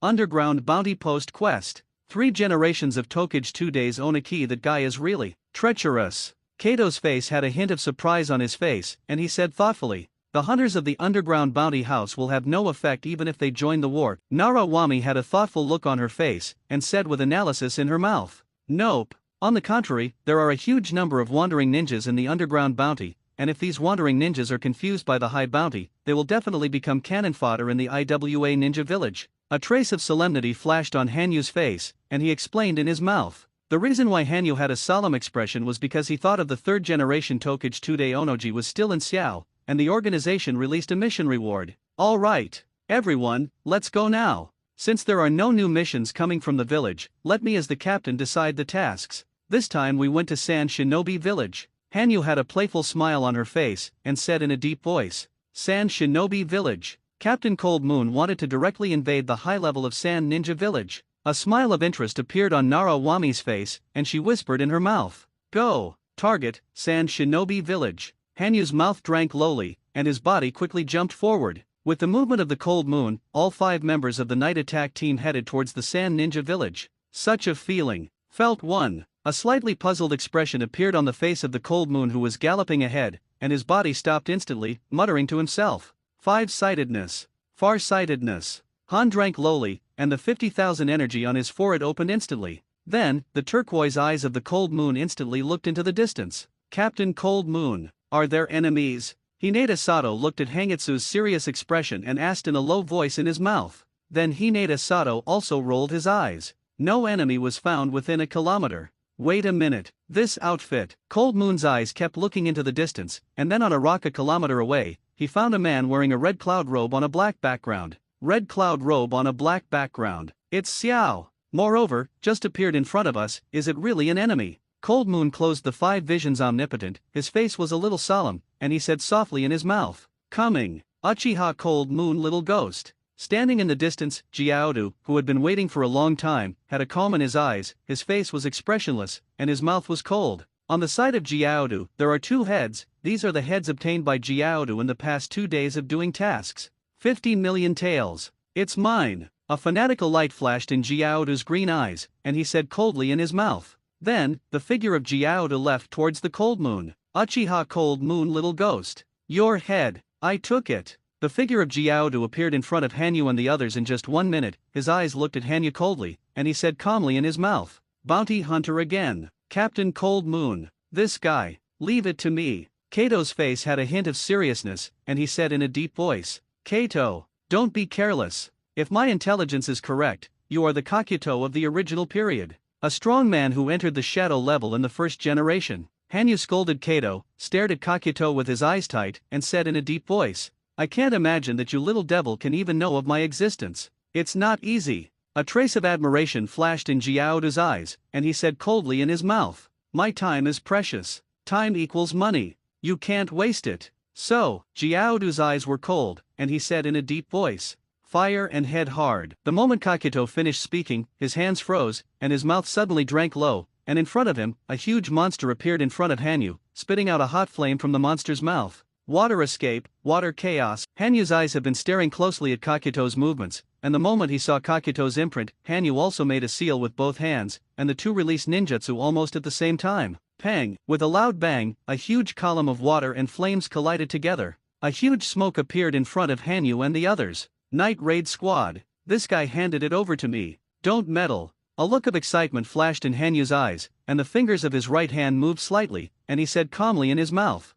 underground bounty post quest. 3 generations of Tokage 2 days own a key. That guy is really treacherous. Kato's face had a hint of surprise on his face, and he said thoughtfully, the hunters of the underground bounty house will have no effect even if they join the war. Nara Wami had a thoughtful look on her face, and said with analysis in her mouth, nope. On the contrary, there are a huge number of wandering ninjas in the underground bounty, and if these wandering ninjas are confused by the high bounty, they will definitely become cannon fodder in the IWA ninja village. A trace of solemnity flashed on Hanyu's face, and he explained in his mouth. The reason why Hanyu had a solemn expression was because he thought of the 3rd-generation Tokage 2-day Onoji was still in Xiao, and the organization released a mission reward. Alright, everyone, let's go now. Since there are no new missions coming from the village, let me as the captain decide the tasks. This time we went to San Shinobi Village. Hanyu had a playful smile on her face, and said in a deep voice, Sand Shinobi Village. Captain Cold Moon wanted to directly invade the high level of Sand Ninja Village. A smile of interest appeared on Narawami's face, and she whispered in her mouth, "Go, target, Sand Shinobi Village." Hanyu's mouth drank lowly, and his body quickly jumped forward. With the movement of the Cold Moon, all 5 members of the night attack team headed towards the Sand Ninja Village. Such a feeling. Felt 1. A slightly puzzled expression appeared on the face of the Cold Moon, who was galloping ahead, and his body stopped instantly, muttering to himself, "Five-sightedness. Far-sightedness." Han drank lowly, and the 50,000 energy on his forehead opened instantly. Then, the turquoise eyes of the Cold Moon instantly looked into the distance. "Captain Cold Moon, are there enemies?" Hinata Sato looked at Hangitsu's serious expression and asked in a low voice in his mouth. Then Hinata Sato also rolled his eyes. No enemy was found within a kilometer. Wait a minute, this outfit. Cold Moon's eyes kept looking into the distance, and then on a rock a kilometer away, he found a man wearing a red cloud robe on a black background. Red cloud robe on a black background. It's Xiao. Moreover, just appeared in front of us. Is it really an enemy? Cold Moon closed the 5 visions omnipotent, his face was a little solemn, and he said softly in his mouth, "Coming, Uchiha Cold Moon little ghost." Standing in the distance, Jiaodu, who had been waiting for a long time, had a calm in his eyes, his face was expressionless, and his mouth was cold. On the side of Jiaodu, there are 2 heads. These are the heads obtained by Jiaodu in the past 2 days of doing tasks. 15 million taels. It's mine. A fanatical light flashed in Jiaodu's green eyes, and he said coldly in his mouth. Then, the figure of Jiaodu left towards the Cold Moon. "Uchiha Cold Moon little ghost. Your head. I took it." The figure of Jiaodu appeared in front of Hanyu and the others in just 1 minute. His eyes looked at Hanyu coldly, and he said calmly in his mouth, "Bounty hunter again. Captain Cold Moon. This guy. Leave it to me." Kato's face had a hint of seriousness, and he said in a deep voice, "Kato, don't be careless. If my intelligence is correct, you are the Kakuto of the original period. A strong man who entered the shadow level in the first generation." Hanyu scolded Kato, stared at Kakuto with his eyes tight, and said in a deep voice, "I can't imagine that you little devil can even know of my existence. It's not easy." A trace of admiration flashed in Jiaodu's eyes, and he said coldly in his mouth, "My time is precious. Time equals money. You can't waste it." So, Jiaodu's eyes were cold, and he said in a deep voice, "Fire and head hard." The moment Kakuto finished speaking, his hands froze, and his mouth suddenly drank low, and in front of him, a huge monster appeared in front of Hanyu, spitting out a hot flame from the monster's mouth. Water escape, water chaos. Hanyu's eyes have been staring closely at Kakuto's movements, and the moment he saw Kakuto's imprint, Hanyu also made a seal with both hands, and the 2 released ninjutsu almost at the same time. Pang! With a loud bang, a huge column of water and flames collided together. A huge smoke appeared in front of Hanyu and the others. "Night Raid Squad. This guy handed it over to me. Don't meddle." A look of excitement flashed in Hanyu's eyes, and the fingers of his right hand moved slightly, and he said calmly in his mouth,